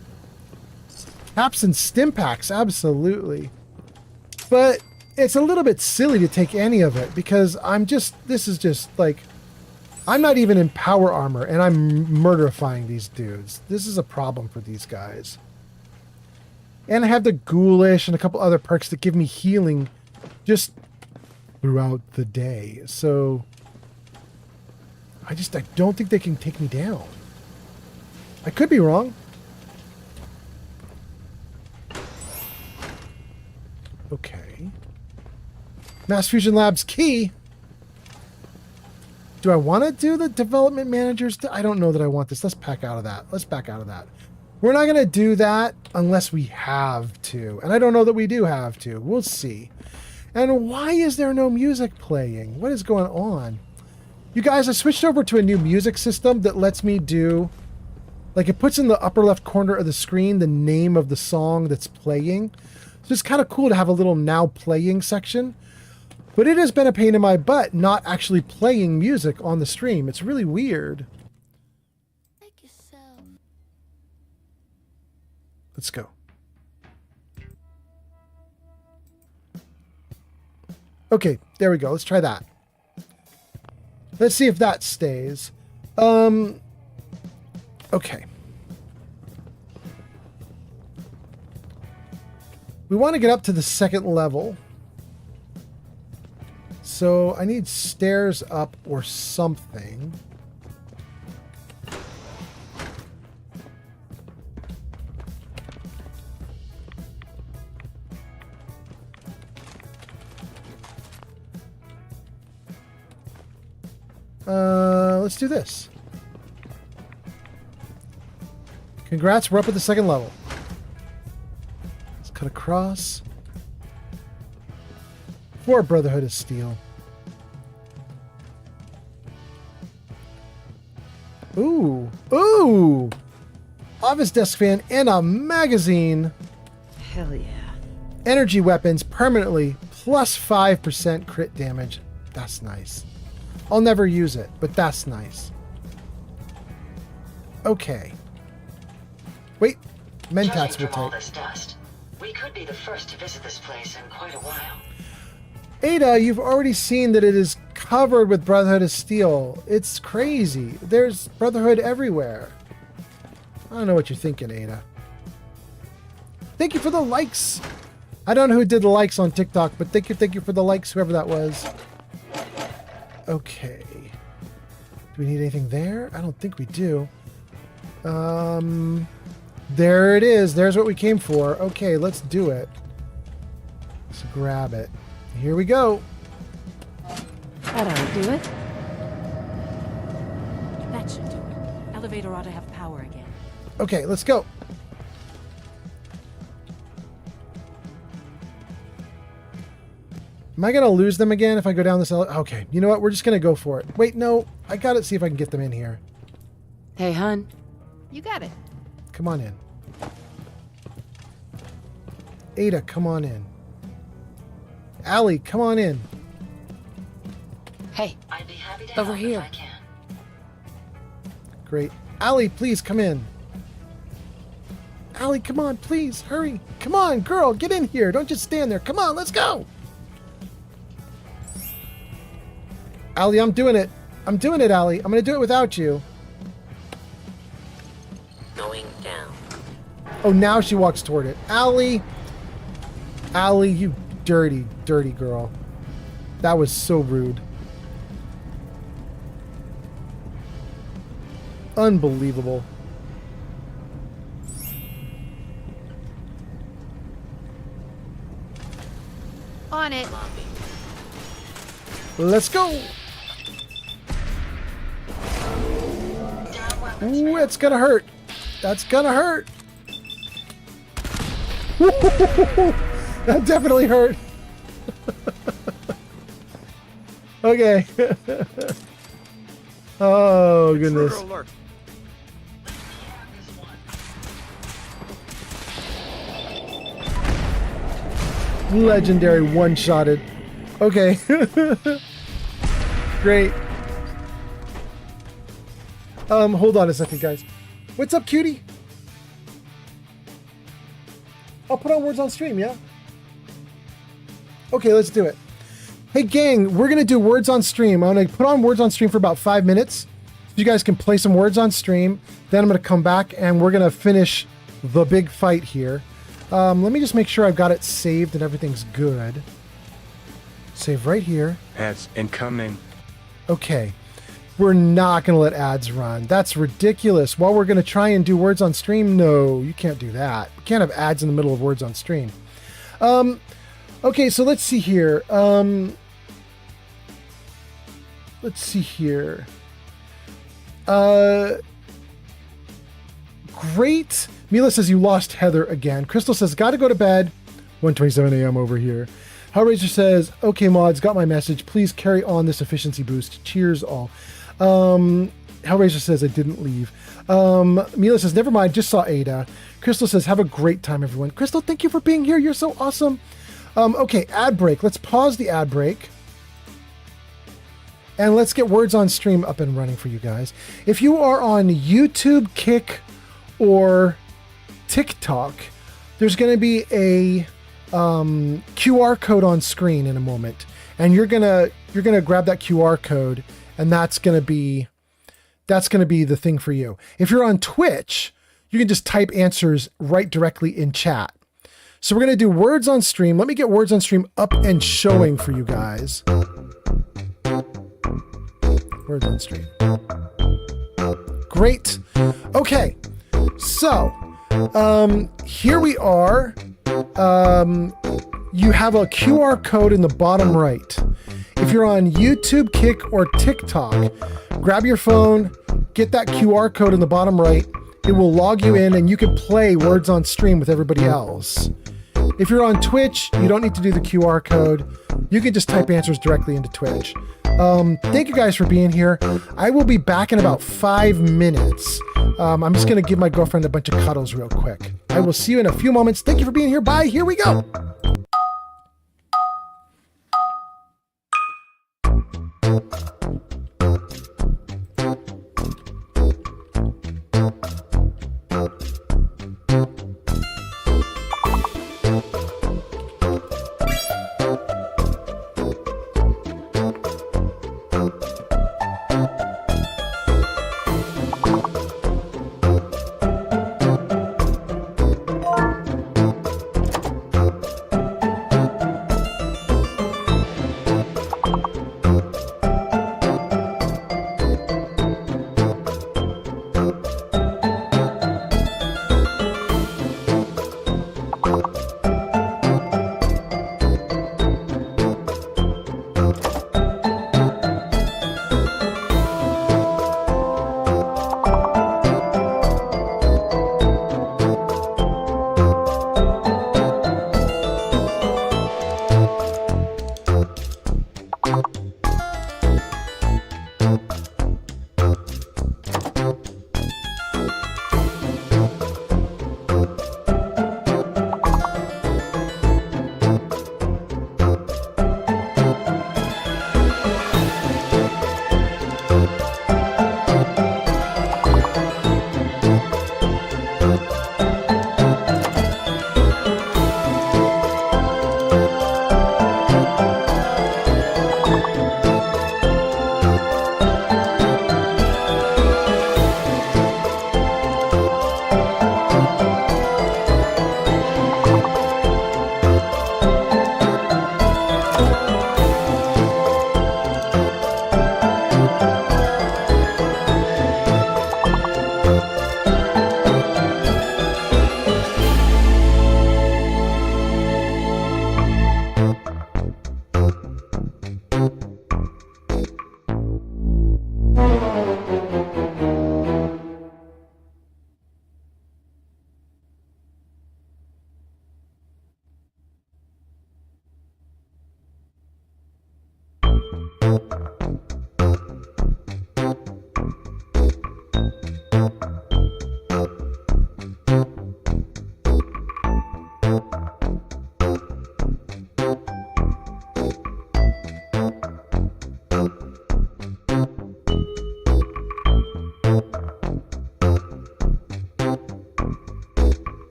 Caps and stim packs, absolutely. But it's a little bit silly to take any of it because this is just like, I'm not even in power armor and I'm murderifying these dudes. This is a problem for these guys. And I have the ghoulish and a couple other perks that give me healing just throughout the day. So I don't think they can take me down. I could be wrong. Okay. Mass Fusion Labs key. Do I want to do the development managers? I don't know that I want this. Let's back out of that. Let's back out of that. We're not going to do that unless we have to. And I don't know that we do have to. We'll see. And why is there no music playing? What is going on? You guys, I switched over to a new music system that lets me do... Like, it puts in the upper left corner of the screen the name of the song that's playing. So it's kind of cool to have a little now playing section. But it has been a pain in my butt not actually playing music on the stream. It's really weird. Let's go. Okay, there we go. Let's try that. Let's see if that stays. Okay. We want to get up to the second level. So I need stairs up or something. Let's do this. Congrats, we're up at the second level. Let's cut across. For Brotherhood of Steel. Ooh. Ooh! Office desk fan and a magazine. Hell yeah. Energy weapons permanently plus 5% crit damage. That's nice. I'll never use it, but that's nice. Okay. Wait. Mentats will take. This dust, we could be the first to visit this place in quite a while. Ada, you've already seen that it is covered with Brotherhood of Steel. It's crazy. There's Brotherhood everywhere. I don't know what you're thinking, Ada. Thank you for the likes. I don't know who did the likes on TikTok, but thank you for the likes, whoever that was. Okay. Do we need anything there? I don't think we do. There it is. There's what we came for. Okay, let's do it. Let's grab it. Here we go. That ought to do it. That should do it. Elevator ought to have power again. Okay, let's go. Am I going to lose them again if I go down this elevator? Okay, you know what? We're just going to go for it. Wait, no. I got to see if I can get them in here. Hey, hun. You got it. Come on in. Ada, come on in. Allie, come on in. Hey, I'd be happy to over help here. If I can. Great. Allie, please come in. Allie, come on, please. Hurry. Come on, girl, get in here. Don't just stand there. Come on, let's go. Allie, I'm doing it. I'm doing it, Allie. I'm going to do it without you. Going down. Oh, now she walks toward it. Allie. Allie, you dirty, dirty girl. That was so rude. Unbelievable. On it. Let's go. Ooh, it's gonna hurt. That's gonna hurt. That definitely hurt. Okay. Oh, goodness. Legendary one-shotted. Okay. Great. Hold on a second, guys. What's up, cutie? I'll put on words on stream, yeah? Okay, let's do it. Hey gang, we're gonna do words on stream. I'm gonna put on words on stream for about 5 minutes. So you guys can play some words on stream. Then I'm gonna come back and we're gonna finish the big fight here. Let me just make sure I've got it saved and everything's good. Save right here. Ads incoming. Okay. We're not gonna let ads run. That's ridiculous. While we're gonna try and do words on stream, no, you can't do that. We can't have ads in the middle of words on stream. Okay, so let's see here. Let's see here. Great. Mila says you lost Heather again. Crystal says, gotta go to bed. 1:27 a.m. over here. Hellraiser says, okay, mods, got my message. Please carry on this efficiency boost. Cheers all. Hellraiser says, I didn't leave. Mila says, never mind, just saw Ada. Crystal says, have a great time, everyone. Crystal, thank you for being here. You're so awesome. Okay, ad break. Let's pause the ad break. And let's get words on stream up and running for you guys. If you are on YouTube, Kick, or TikTok, there's going to be a QR code on screen in a moment, and you're gonna grab that QR code, and that's gonna be the thing for you. If you're on Twitch, you can just type answers right directly in chat. So we're gonna do words on stream. Let me get words on stream up and showing for you guys. Words on stream. Great. Okay. So here we are. You have a QR code in the bottom right. If you're on YouTube, Kick, or TikTok, grab your phone, get that QR code in the bottom right. It will log you in and you can play words on stream with everybody else. If you're on Twitch, you don't need to do the QR code. You can just type answers directly into Twitch. Thank you guys for being here. I will be back in about 5 minutes. I'm just going to give my girlfriend a bunch of cuddles real quick. I will see you in a few moments. Thank you for being here. Bye. Here we go.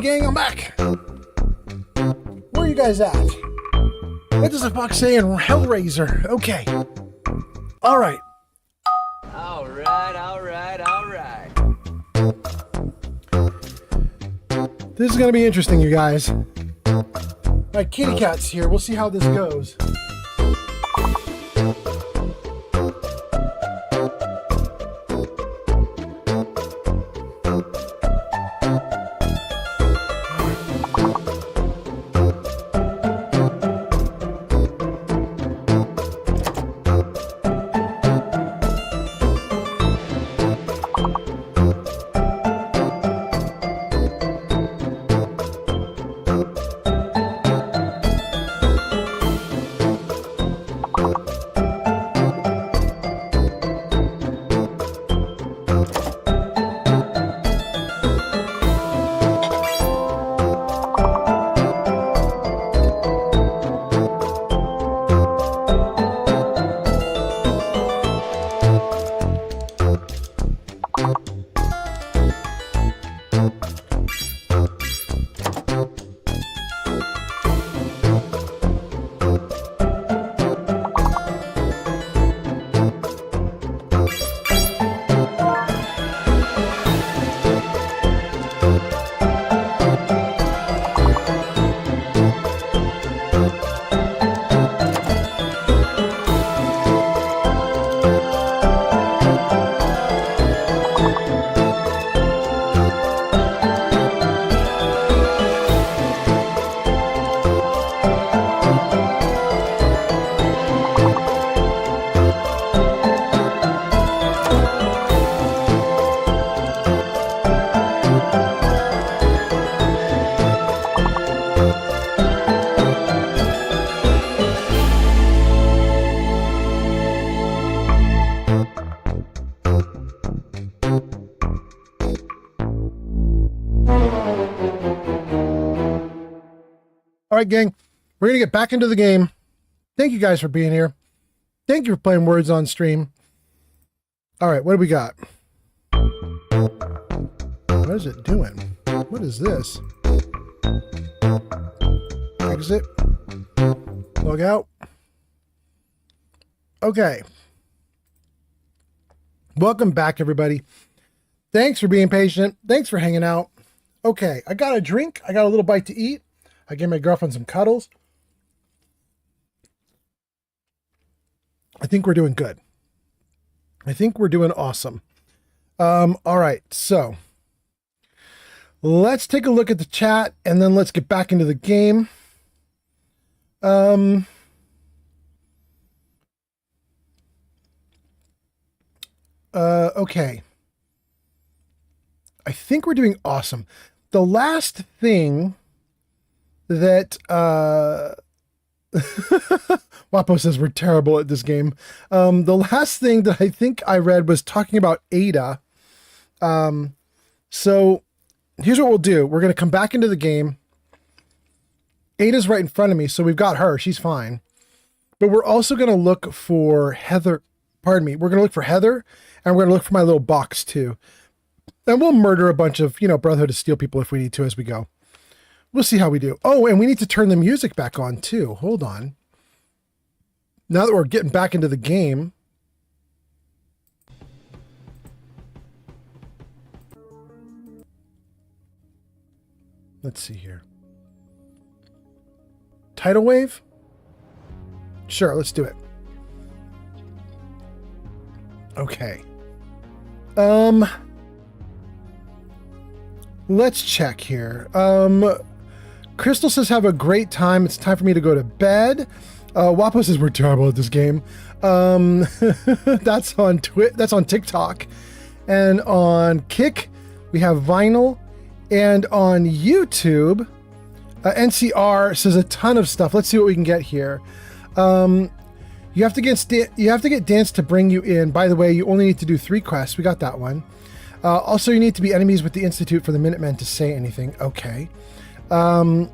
gang, I'm back. Where are you guys at? What does the fox say in Hellraiser? Okay. All right. All right. This is going to be interesting, you guys. My kitty cat's here. We'll see how this goes. All right, gang, we're going to get back into the game. Thank you guys for being here. Thank you for playing Words on stream. All right, what do we got? What is it doing? What is this? Exit. Log out. Okay. Welcome back, everybody. Thanks for being patient. Thanks for hanging out. Okay, I got a drink. I got a little bite to eat. I gave my girlfriend some cuddles. I think we're doing good. I think we're doing awesome. All right, so let's take a look at the chat and then let's get back into the game. Okay. I think we're doing awesome. The last thing that Wapo says we're terrible at this game. The last thing that I think I read was talking about Ada. So here's what we'll do. We're going to come back into the game. Ada's right in front of me, so we've got her. She's fine. But we're also going to look for Heather. Pardon me. We're going to look for Heather, and we're going to look for my little box too. And we'll murder a bunch of, Brotherhood of Steel people if we need to as we go. We'll see how we do. Oh, and we need to turn the music back on too. Hold on. Now that we're getting back into the game. Let's see here. Tidal wave? Sure, let's do it. Okay. Let's check here. Crystal says, have a great time. It's time for me to go to bed. Wapo says we're terrible at this game. That's on that's on TikTok. And on Kick, we have Vinyl. And on YouTube, NCR says a ton of stuff. Let's see what we can get here. You have to get Dance to bring you in. By the way, you only need to do 3 quests. We got that one. Also, you need to be enemies with the Institute for the Minutemen to say anything. Okay. You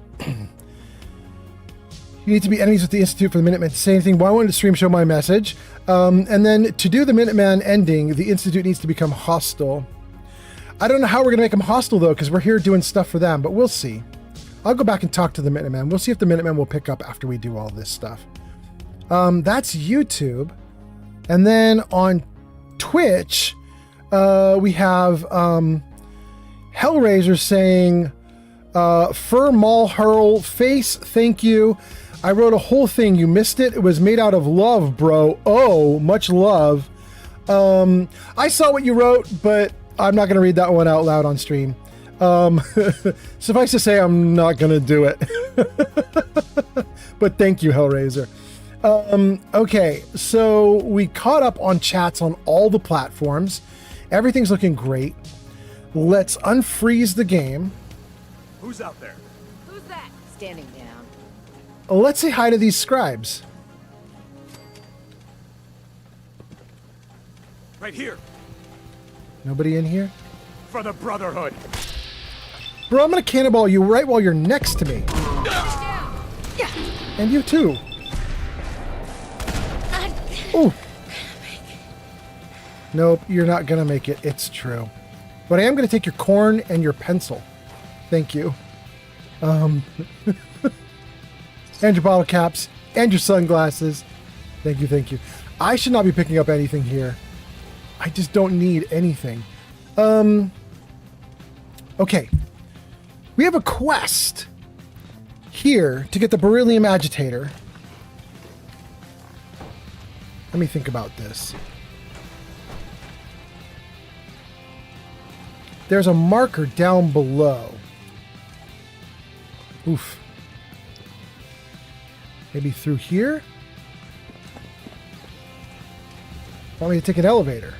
need to be enemies with the Institute for the Minutemen to say anything. Well, I wanted to stream show my message. And then to do the Minuteman ending, the Institute needs to become hostile. I don't know how we're going to make them hostile, though, because we're here doing stuff for them, but we'll see. I'll go back and talk to the Minutemen. We'll see if the Minutemen will pick up after we do all this stuff. That's YouTube. And then on Twitch, we have Hellraiser saying, Fur Mall Hurl Face, thank you. I wrote a whole thing. You missed it. It was made out of love, bro. Oh, much love. I saw what you wrote, but I'm not going to read that one out loud on stream. Suffice to say, I'm not going to do it. But thank you, Hellraiser. Okay, so we caught up on chats on all the platforms. Everything's looking great. Let's unfreeze the game. Who's out there? Who's that? Standing down. Let's say hi to these scribes. Right here. Nobody in here? For the Brotherhood. Bro, I'm gonna cannonball you right while you're next to me. Yeah. And you too. Ooh. Nope, you're not gonna make it. It's true. But I am gonna take your corn and your pencil. Thank you. And your bottle caps and your sunglasses. Thank you, thank you. I should not be picking up anything here. I just don't need anything. Okay. We have a quest here to get the beryllium agitator. Let me think about this. There's a marker down below. Oof. Maybe through here? Want me to take an elevator?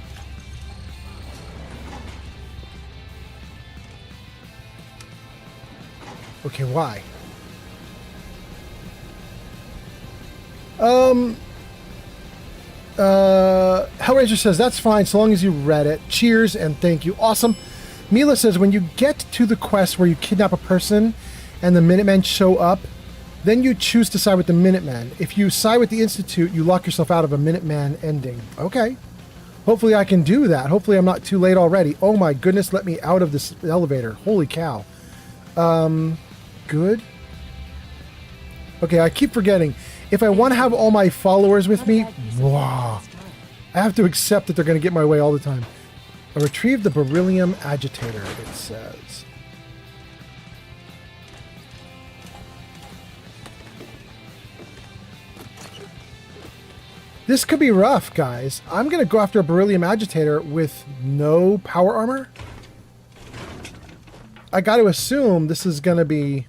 Okay, why? Hellraiser says, that's fine, so long as you read it. Cheers and thank you. Awesome. Mila says, when you get to the quest where you kidnap a person and the Minutemen show up, then you choose to side with the Minutemen. If you side with the Institute, you lock yourself out of a Minuteman ending. Okay. Hopefully I can do that. Hopefully I'm not too late already. Oh my goodness, let me out of this elevator. Holy cow. Good. Okay, I keep forgetting. If I want to have all my followers with me, wow, I have to accept that they're going to get my way all the time. I retrieved the beryllium agitator, it says. This could be rough, guys. I'm going to go after a beryllium agitator with no power armor. I got to assume this is going to be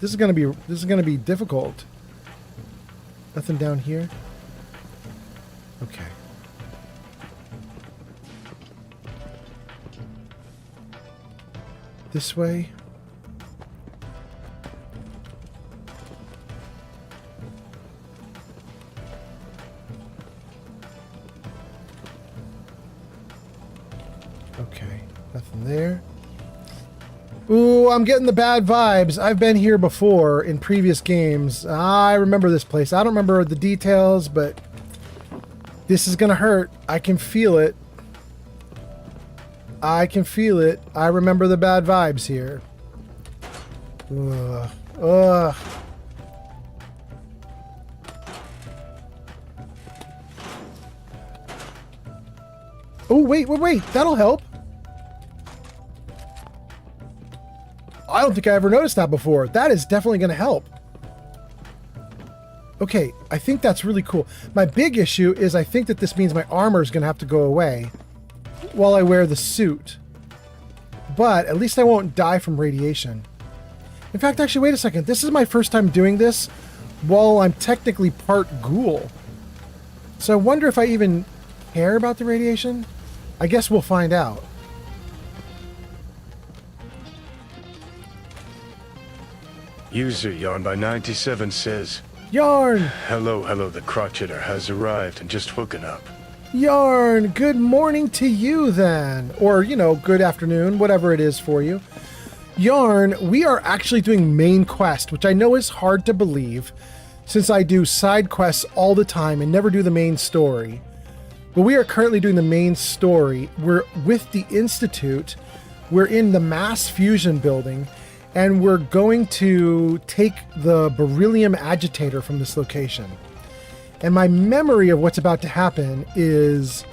difficult. Nothing down here. Okay. This way. Okay, nothing there. Ooh, I'm getting the bad vibes. I've been here before in previous games. I remember this place. I don't remember the details, but this is gonna hurt. I can feel it. I can feel it. I remember the bad vibes here. Ugh. Ugh. Oh, wait. That'll help. I don't think I ever noticed that before. That is definitely going to help. Okay, I think that's really cool. My big issue is I think that this means my armor is going to have to go away while I wear the suit. But at least I won't die from radiation. In fact, actually, wait a second. This is my first time doing this while I'm technically part ghoul. So I wonder if I even care about the radiation. I guess we'll find out. User Yarn by 97 says, Yarn! Hello, the crotch hitter has arrived and just hooking up. Yarn, good morning to you then. Or, you know, good afternoon, whatever it is for you. Yarn, we are actually doing main quest, which I know is hard to believe since I do side quests all the time and never do the main story. But we are currently doing the main story. We're with the Institute. We're in the mass fusion building, and we're going to take the beryllium agitator from this location. And my memory of what's about to happen is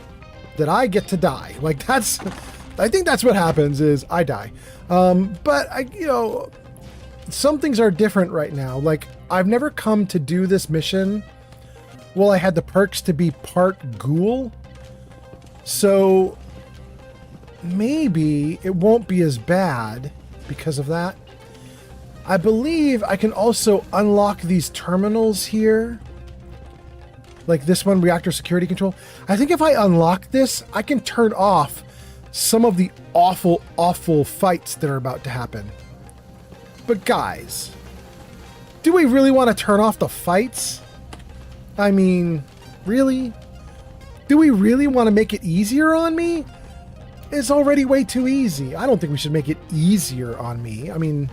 that I get to die. Like I think that's what happens is I die. But some things are different right now. Like I've never come to do this mission. Well, I had the perks to be part ghoul. So maybe it won't be as bad because of that. I believe I can also unlock these terminals here. Like this one, reactor security control. I think if I unlock this, I can turn off some of the awful, awful fights that are about to happen. But guys, do we really want to turn off the fights? I mean, really? Do we really want to make it easier on me? It's already way too easy. I don't think we should make it easier on me. I mean,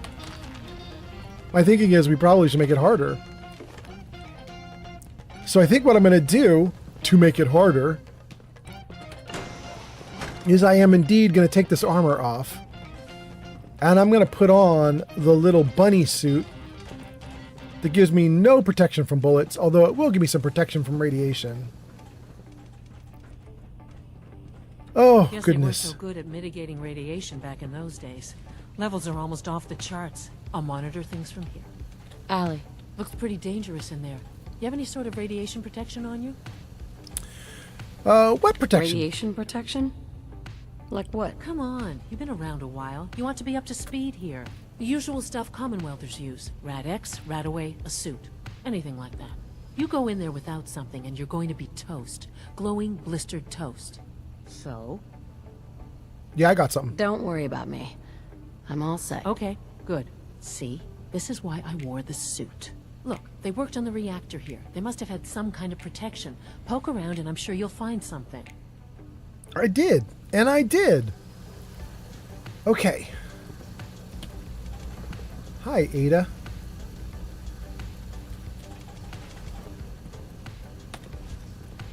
my thinking is we probably should make it harder. So I think what I'm going to do to make it harder is I am indeed going to take this armor off. And I'm going to put on the little bunny suit that gives me no protection from bullets, although it will give me some protection from radiation. Oh, Guess goodness. They weren't so good at mitigating radiation back in those days. Levels are almost off the charts. I'll monitor things from here. Allie, looks pretty dangerous in there. You have any sort of radiation protection on you? What protection? Radiation protection? Like what? Come on, you've been around a while. You ought to be up to speed here. The usual stuff Commonwealthers use. Rad-X, Rad-Away, a suit. Anything like that. You go in there without something and you're going to be toast. Glowing, blistered toast. So? Yeah, I got something. Don't worry about me. I'm all set. Okay, good. See? This is why I wore the suit. Look, they worked on the reactor here. They must have had some kind of protection. Poke around and I'm sure you'll find something. I did. And I did. Okay. Hi, Ada.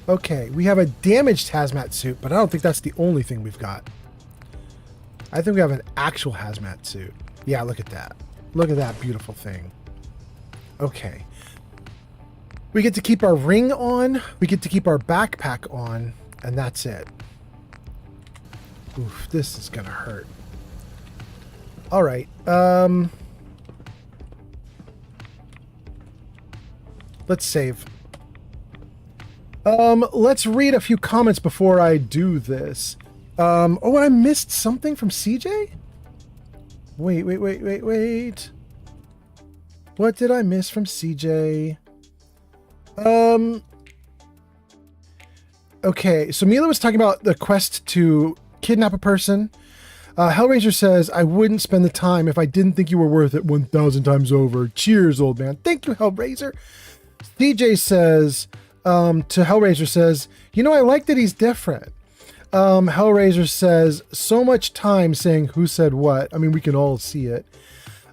Okay, we have a damaged hazmat suit, but I don't think that's the only thing we've got. I think we have an actual hazmat suit. Yeah, look at that. Look at that beautiful thing. Okay. We get to keep our ring on, we get to keep our backpack on, and that's it. Oof, this is gonna hurt. All right. Let's save. Let's read a few comments before I do this. Oh, I missed something from CJ? Wait. What did I miss from CJ? Okay, so Mila was talking about the quest to kidnap a person. Hellraiser says, I wouldn't spend the time if I didn't think you were worth it 1,000 times over. Cheers, old man. Thank you, Hellraiser. CJ says, to Hellraiser says, you know, I like that he's different. Hellraiser says, so much time saying who said what. I mean, we can all see it.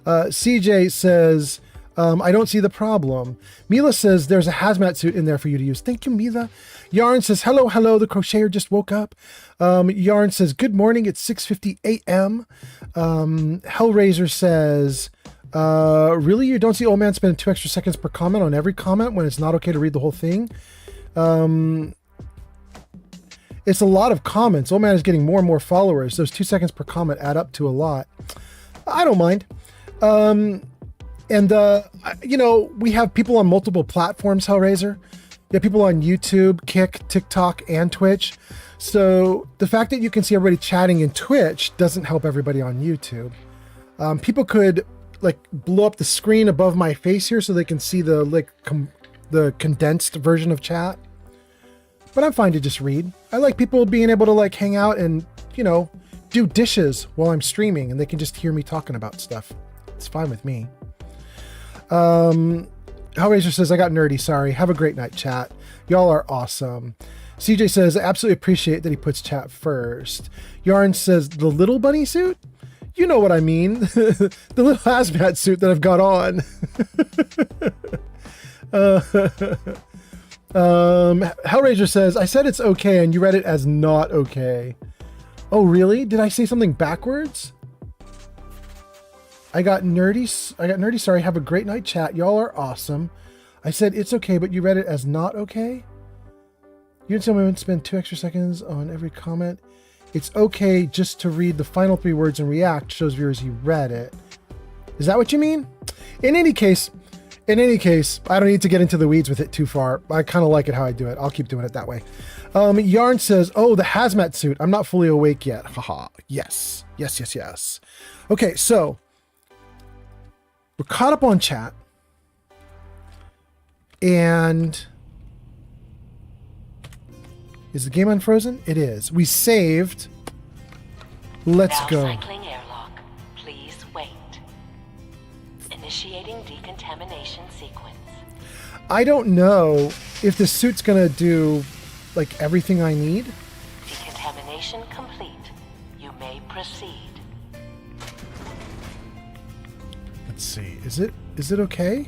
CJ says, I don't see the problem. Mila says, there's a hazmat suit in there for you to use. Thank you, Mila. Yarn says, hello, the crocheter just woke up. Yarn says, good morning, it's 6:50 a.m. Hellraiser says, really, you don't see old man spend 2 extra seconds per comment on every comment when it's not okay to read the whole thing? It's a lot of comments. Old man is getting more and more followers. Those 2 seconds per comment add up to a lot. I don't mind. You know, we have people on multiple platforms, Hellraiser. You have people on YouTube, Kick, TikTok, and Twitch. So the fact that you can see everybody chatting in Twitch doesn't help everybody on YouTube. People could like blow up the screen above my face here so they can see the the condensed version of chat. But I'm fine to just read. I like people being able to like hang out and, you know, do dishes while I'm streaming and they can just hear me talking about stuff. It's fine with me. Hellraiser says, I got nerdy, sorry. Have a great night, chat. Y'all are awesome. CJ says, I absolutely appreciate that he puts chat first. Yarn says, the little bunny suit? You know what I mean. The little hazmat suit that I've got on. Hellraiser says, I said it's okay and you read it as not okay. Oh, really? Did I say something backwards? I got nerdy. Sorry. Have a great night, chat. Y'all are awesome. I said it's okay, but you read it as not okay? You and someone spend 2 extra seconds on every comment. It's okay just to read the final 3 words and react. Shows viewers you read it. Is that what you mean? In any case, I don't need to get into the weeds with it too far. I kind of like it how I do it. I'll keep doing it that way. Yarn says, oh, the hazmat suit. I'm not fully awake yet. Haha. Yes. Yes. Okay, so we're caught up on chat. And is the game unfrozen? It is. We saved. Let's go. Cycling airlock. Please wait. Initiating decontamination sequence. I don't know if the suit's gonna do like everything I need. Decontamination complete. You may proceed. Let's see. Is it okay?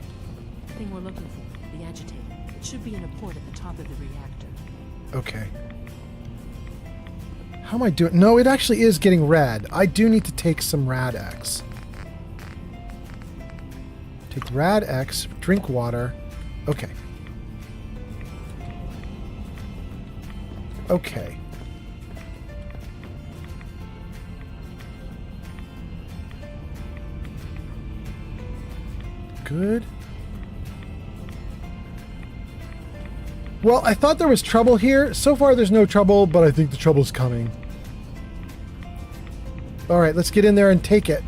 Thing we're looking for, the agitator. It should be in a port at the top of the reactor. Okay. How am I doing? No, it actually is getting red. I do need to take some Rad-X. Take Rad-X, drink water. Okay. Okay. Good. Well, I thought there was trouble here. So far, there's no trouble, but I think the trouble's coming. All right, let's get in there and take it.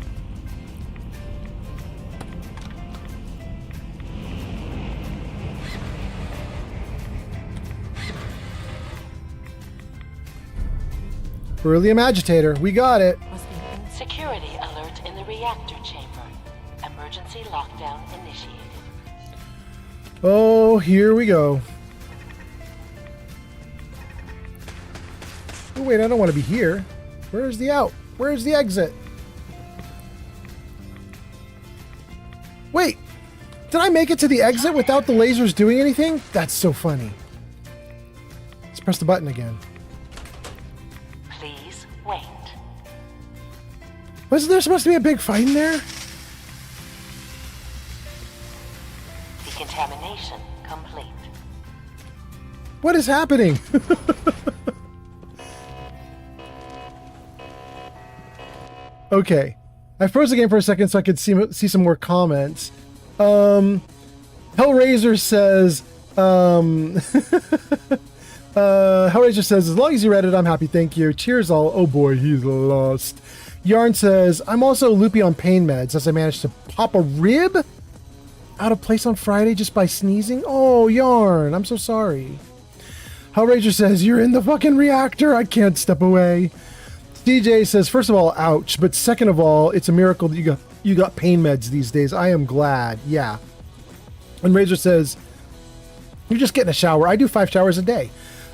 Beryllium agitator. We got it. Security alert in the reactor chamber. Emergency lockdown initiated. Oh, here we go. Oh, wait, I don't want to be here. Where's the out? Where's the exit? Wait, did I make it to the exit without the lasers doing anything? That's so funny. Let's press the button again. Please wait. Wasn't there supposed to be a big fight in there? Decontamination complete. What is happening? Okay. I froze the game for a second so I could see some more comments. Hellraiser says, Hellraiser says, as long as you read it, I'm happy, thank you. Cheers all. Oh boy, he's lost. Yarn says, I'm also loopy on pain meds as I managed to pop a rib out of place on Friday just by sneezing. Oh, Yarn, I'm so sorry. Hellraiser says, you're in the fucking reactor. I can't step away. DJ says, first of all, ouch, but second of all, it's a miracle that you got pain meds these days. I am glad. Yeah. And Razor says, you're just getting a shower. I do 5 showers a day.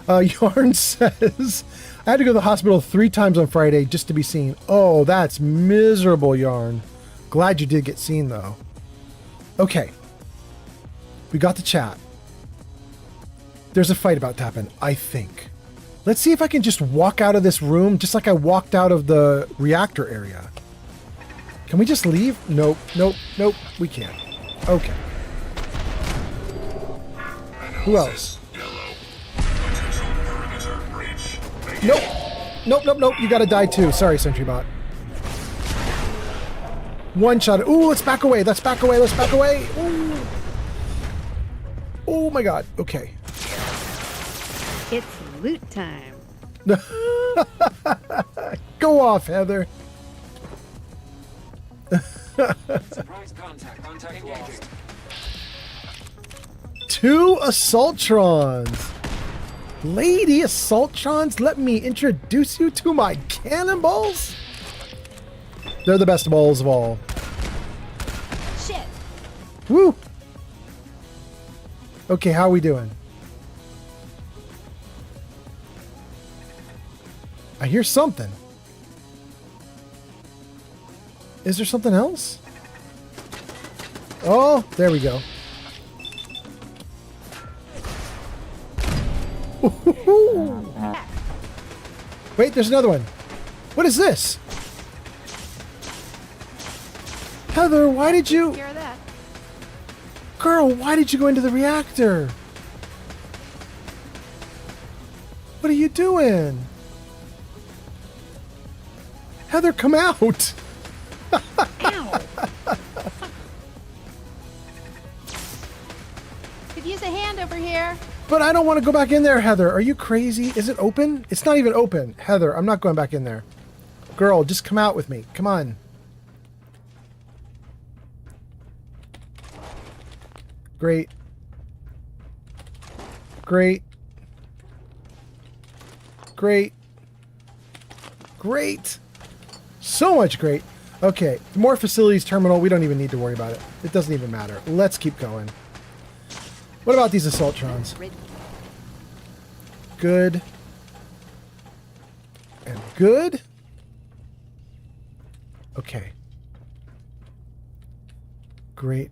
Yarn says, I had to go to the hospital 3 times on Friday just to be seen. Oh, that's miserable, Yarn. Glad you did get seen, though. Okay. We got the chat. There's a fight about to happen, I think. Let's see if I can just walk out of this room just like I walked out of the reactor area. Can we just leave? Nope, nope, nope, we can't. Okay. Who else? Nope. Nope, nope, nope. You gotta die too. Sorry, SentryBot. One shot. Ooh, let's back away. Let's back away. Let's back away. Ooh. Oh my god. Okay. It's loot time. Go off, Heather. Surprise contact. Contact engaging. 2 Assaultrons. Lady Assaultrons, let me introduce you to my cannonballs. They're the best balls of all. Shit. Woo. Okay, how are we doing? I hear something. Is there something else? Oh, there we go. Wait, there's another one. What is this? Heather, why did you... Hear that? Girl, why did you go into the reactor? What are you doing? Heather, come out! Ow! Could use a hand over here. But I don't want to go back in there, Heather. Are you crazy? Is it open? It's not even open. Heather, I'm not going back in there. Girl, just come out with me. Come on. Great. Great. Great. Great. So much great. Okay, more facilities terminal. We don't even need to worry about it. It doesn't even matter. Let's keep going. What about these assaultrons? Good. And good. Okay. Great.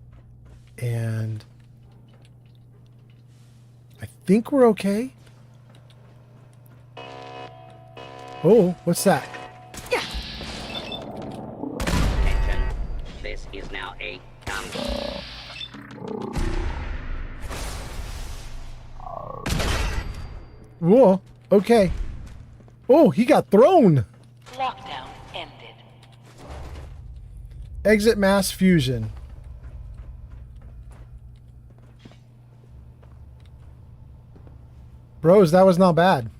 And I think we're okay. Oh, what's that? Attention. This is now a Whoa, okay. Oh, he got thrown. Lockdown ended. Exit mass fusion. Bros, that was not bad.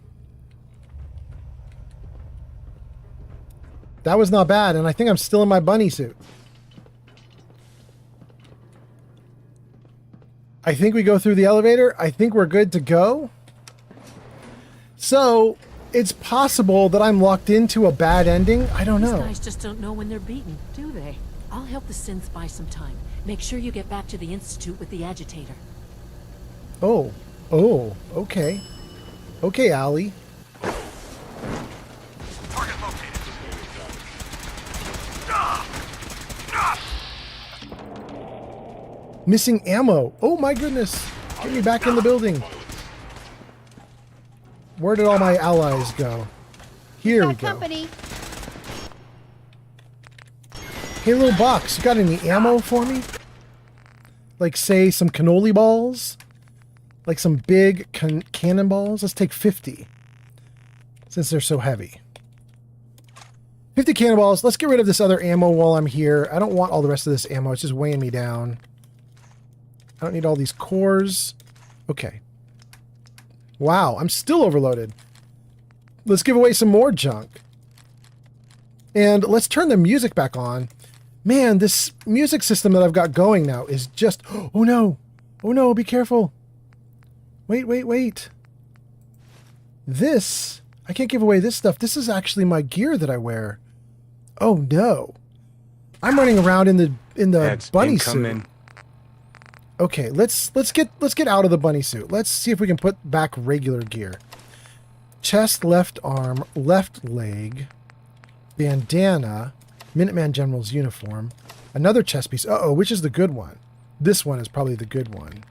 That was not bad, and I think I'm still in my bunny suit. I think we go through the elevator. I think we're good to go. So, it's possible that I'm locked into a bad ending. I don't know. These guys just don't know when they're beaten, do they? I'll help the synths buy some time. Make sure you get back to the Institute with the agitator. Oh. Oh, okay. Okay, Allie. Missing ammo. Oh my goodness. Get me back in the building. Where did all my allies go? Here we go. Company. Hey, little box, you got any ammo for me? Like, say, some cannoli balls? Like some big cannonballs? Let's take 50. Since they're so heavy. 50 cannonballs. Let's get rid of this other ammo while I'm here. I don't want all the rest of this ammo. It's just weighing me down. I don't need all these cores. Okay. Wow, I'm still overloaded. Let's give away some more junk. And let's turn the music back on. Man, this music system that I've got going now is just... Oh no! Oh no, be careful! Wait, wait, wait. This... I can't give away this stuff. This is actually my gear that I wear. Oh no. I'm running around in the bunny suit. Okay, let's get out of the bunny suit. Let's see if we can put back regular gear. Chest, left arm, left leg, bandana, Minuteman General's uniform, another chest piece. Uh-oh, which is the good one? This one is probably the good one.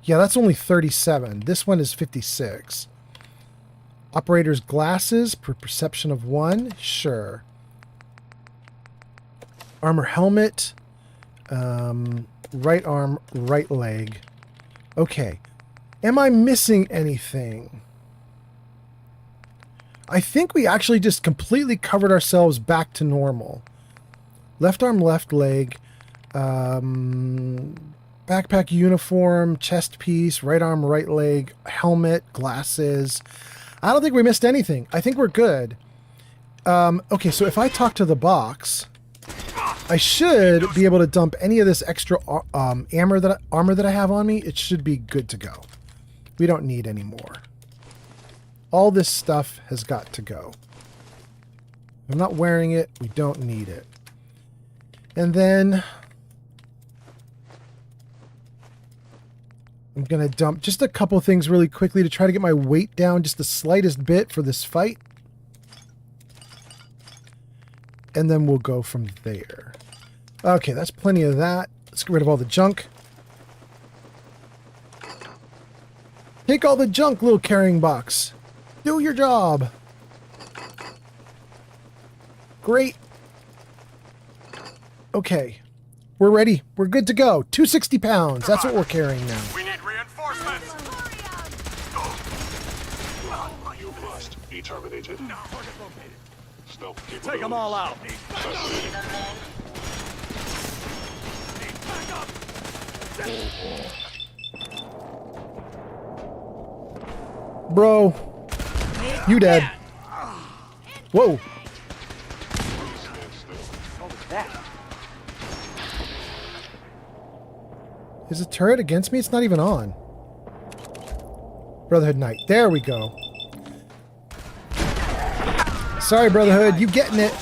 Yeah, that's only 37. This one is 56. Operator's glasses, perception of 1. Sure. Armor helmet. Right arm, right leg. Okay. Am I missing anything? I think we actually just completely covered ourselves back to normal. Left arm, left leg. Backpack uniform, chest piece, right arm, right leg, helmet, glasses. I don't think we missed anything. I think we're good. Okay, so if I talk to the box... I should be able to dump any of this extra armor that I have on me. It should be good to go. We don't need any more. All this stuff has got to go. I'm not wearing it. We don't need it. And then I'm going to dump just a couple things really quickly to try to get my weight down just the slightest bit for this fight. And then we'll go from there. Okay, that's plenty of that. Let's get rid of all the junk. Take all the junk, little carrying box. Do your job. Great. Okay. We're ready. We're good to go. 260 pounds. That's what we're carrying now. We need reinforcements. You must be terminated. Stealth Take them all out. Bro. You dead. Whoa. Is the turret against me? It's not even on. Brotherhood Knight. There we go. Sorry, Brotherhood. You getting it.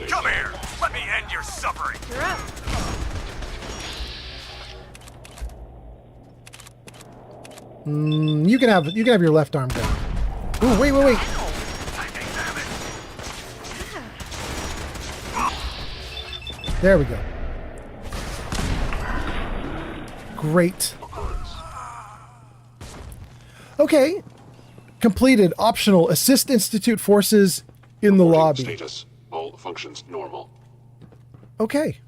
Come here. Let me end your suffering. You're up. You can have your left arm down. Ooh, wait. There we go. Great. Okay. Completed. Optional. Assist Institute forces in the lobby. Status. All functions normal. Okay.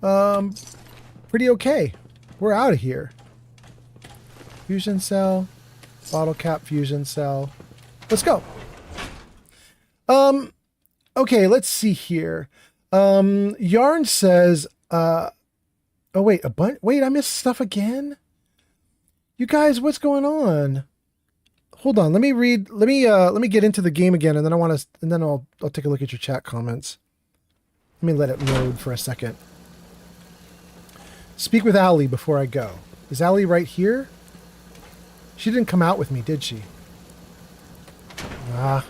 Pretty okay. We're out of here. Fusion cell. Bottle cap fusion cell. Let's go. Okay, let's see here. Yarn says, oh wait, wait, I missed stuff again? You guys, what's going on? Hold on, let me get into the game again, and then I'll take a look at your chat comments. Let me let it load for a second. Speak with Allie before I go. Is Allie right here? She didn't come out with me, did she? Ah.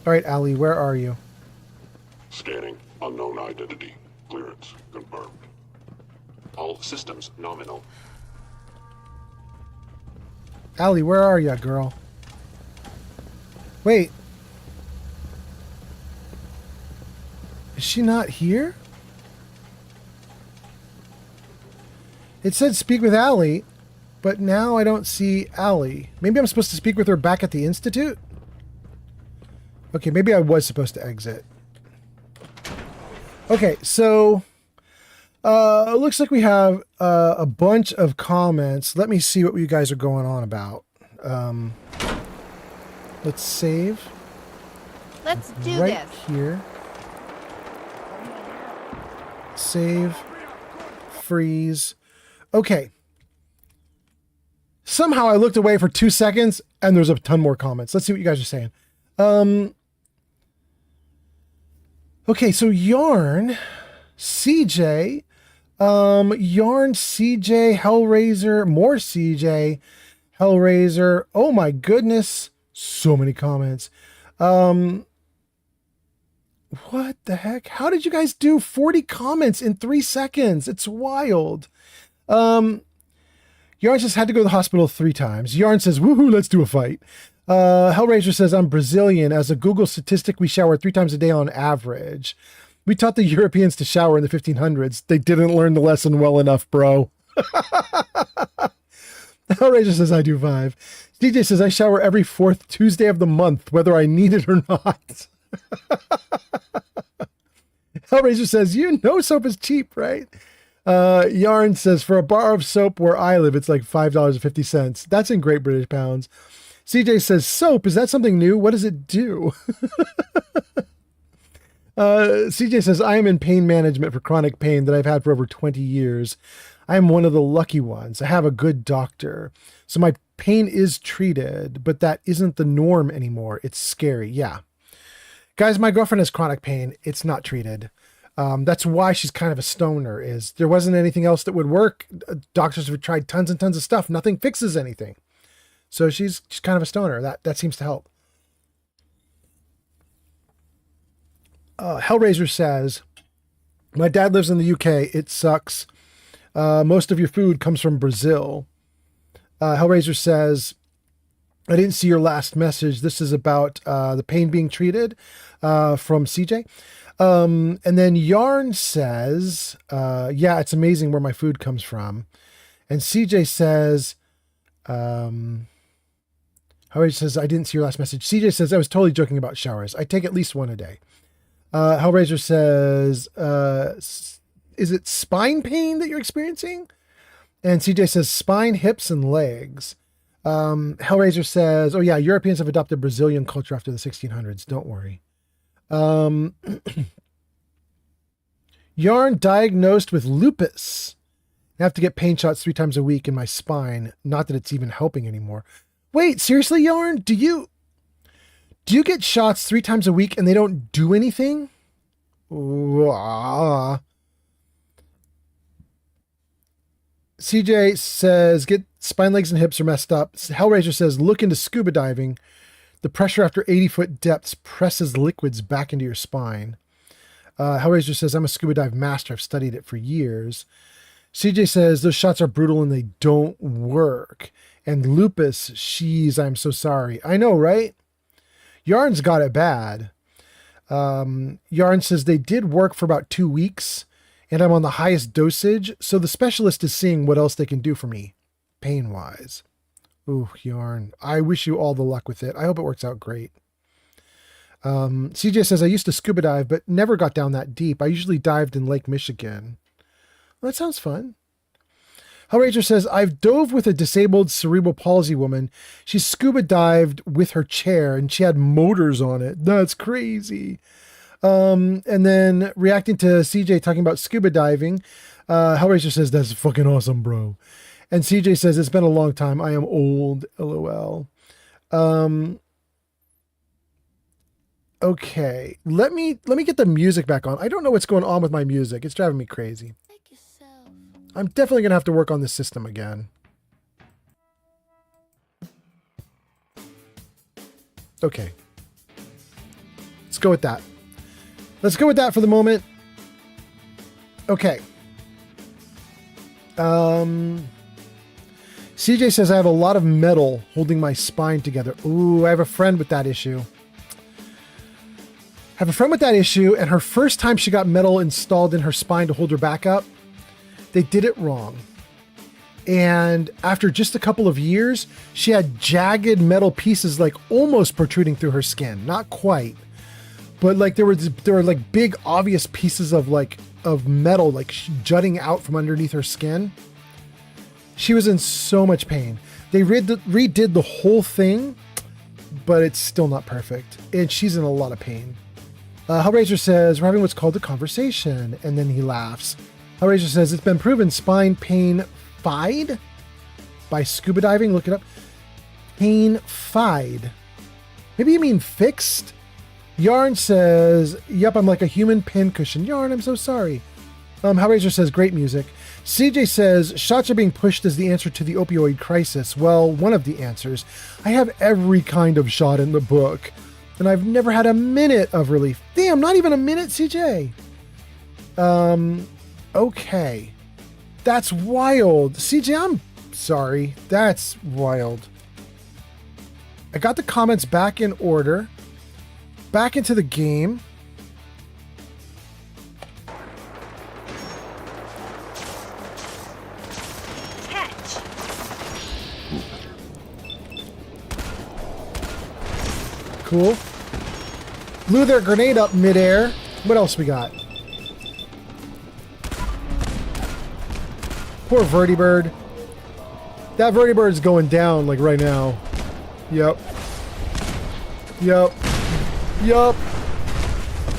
Alright, Allie, where are you? Scanning. Unknown identity. Clearance confirmed. All systems nominal. Allie, where are ya, girl? Wait. Is she not here? It said speak with Allie, but now I don't see Allie. Maybe I'm supposed to speak with her back at the Institute? Okay, maybe I was supposed to exit. Okay, so it looks like we have a bunch of comments. Let me see what you guys are going on about. Let's save. Let's do right this. Here. Save. Freeze. Okay. Somehow I looked away for 2 seconds and there's a ton more comments. Let's see what you guys are saying. Okay, so Yarn, CJ, Yarn, CJ, Hellraiser, more CJ, Hellraiser. Oh my goodness. So many comments. What the heck? How did you guys do 40 comments in 3 seconds? It's wild. Yarn says had to go to the hospital 3 times. Yarn says, woohoo, let's do a fight. Hellraiser says, I'm Brazilian. As a Google statistic, we shower 3 times a day on average. We taught the Europeans to shower in the 1500s. They didn't learn the lesson well enough, bro. Hellraiser says, I do 5. DJ says, I shower every 4th Tuesday of the month, whether I need it or not. Hellraiser says, you know soap is cheap, right? Yarn says, for a bar of soap where I live, it's like $5.50. That's in Great British pounds. CJ says, soap, is that something new? What does it do? CJ says, I am in pain management for chronic pain that I've had for over 20 years. I am one of the lucky ones. I have a good doctor. So my pain is treated, but that isn't the norm anymore. It's scary. Yeah. Guys, my girlfriend has chronic pain. It's not treated. That's why she's kind of a stoner, is there wasn't anything else that would work. Doctors have tried tons and tons of stuff. Nothing fixes anything. So she's kind of a stoner. That seems to help. Hellraiser says, my dad lives in the UK. It sucks. Most of your food comes from Brazil. Hellraiser says, I didn't see your last message. This is about the pain being treated from CJ. And then Yarn says, yeah, it's amazing where my food comes from. And CJ says, Hellraiser says, I didn't see your last message. CJ says, I was totally joking about showers. I take at least one a day. Hellraiser says, is it spine pain that you're experiencing? And CJ says, spine, hips, and legs. Hellraiser says, oh yeah, Europeans have adopted Brazilian culture after the 1600s. Don't worry. Yarn diagnosed with lupus. I have to get pain shots 3 times a week in my spine. Not that it's even helping anymore. Wait, seriously, Yarn? Do you get shots 3 times a week and they don't do anything? CJ says, get spine, legs, and hips are messed up. Hellraiser says, look into scuba diving. The pressure after 80-foot depths presses liquids back into your spine. Hellraiser says, I'm a scuba dive master. I've studied it for years. CJ says, those shots are brutal and they don't work. And lupus, sheesh, I'm so sorry. I know, right? Yarn's got it bad. Yarn says, they did work for about 2 weeks and I'm on the highest dosage. So the specialist is seeing what else they can do for me pain-wise. Ooh, Yarn. I wish you all the luck with it. I hope it works out great. CJ says, I used to scuba dive, but never got down that deep. I usually dived in Lake Michigan. Well, that sounds fun. Hellraiser says, I've dove with a disabled cerebral palsy woman. She scuba dived with her chair and she had motors on it. That's crazy. And then reacting to CJ talking about scuba diving, Hellraiser says, that's fucking awesome, bro. And CJ says, it's been a long time. I am old. LOL. Okay. Let me get the music back on. I don't know what's going on with my music. It's driving me crazy. I'm definitely going to have to work on this system again. Okay. Let's go with that. Let's go with that for the moment. Okay. CJ says, I have a lot of metal holding my spine together. Ooh, I have a friend with that issue. And her first time she got metal installed in her spine to hold her back up, they did it wrong. And after just a couple of years, she had jagged metal pieces like almost protruding through her skin. Not quite. But like there were like big obvious pieces of metal like jutting out from underneath her skin. She was in so much pain. They redid the whole thing, but it's still not perfect. And she's in a lot of pain. Hellraiser says, we're having what's called a conversation. And then he laughs. Hellraiser says, it's been proven spine pain-fied by scuba diving. Look it up. Pain-fied. Maybe you mean fixed? Yarn says, yep, I'm like a human pincushion. Yarn, I'm so sorry. Hellraiser says, great music. CJ says, shots are being pushed as the answer to the opioid crisis. Well, one of the answers. I have every kind of shot in the book. And I've never had a minute of relief. Damn, not even a minute, CJ. Okay. That's wild. CJ, I'm sorry. That's wild. I got the comments back in order. Back into the game. Catch. Cool. Blew their grenade up midair. What else we got? Poor vertibird. That vertibird's going down like right now. Yep. Yep. Yup.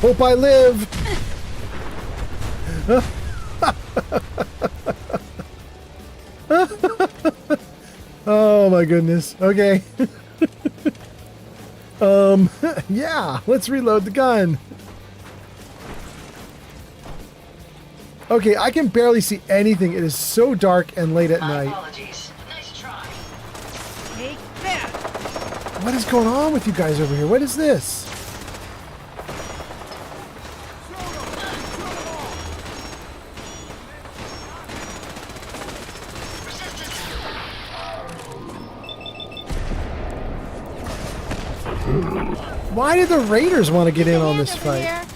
Hope I live. Oh my goodness. Okay. Yeah, let's reload the gun. Okay, I can barely see anything. It is so dark and late at night. Apologies. Nice try. Take that. What is going on with you guys over here? What is this? Why did the Raiders want to get in on this fight?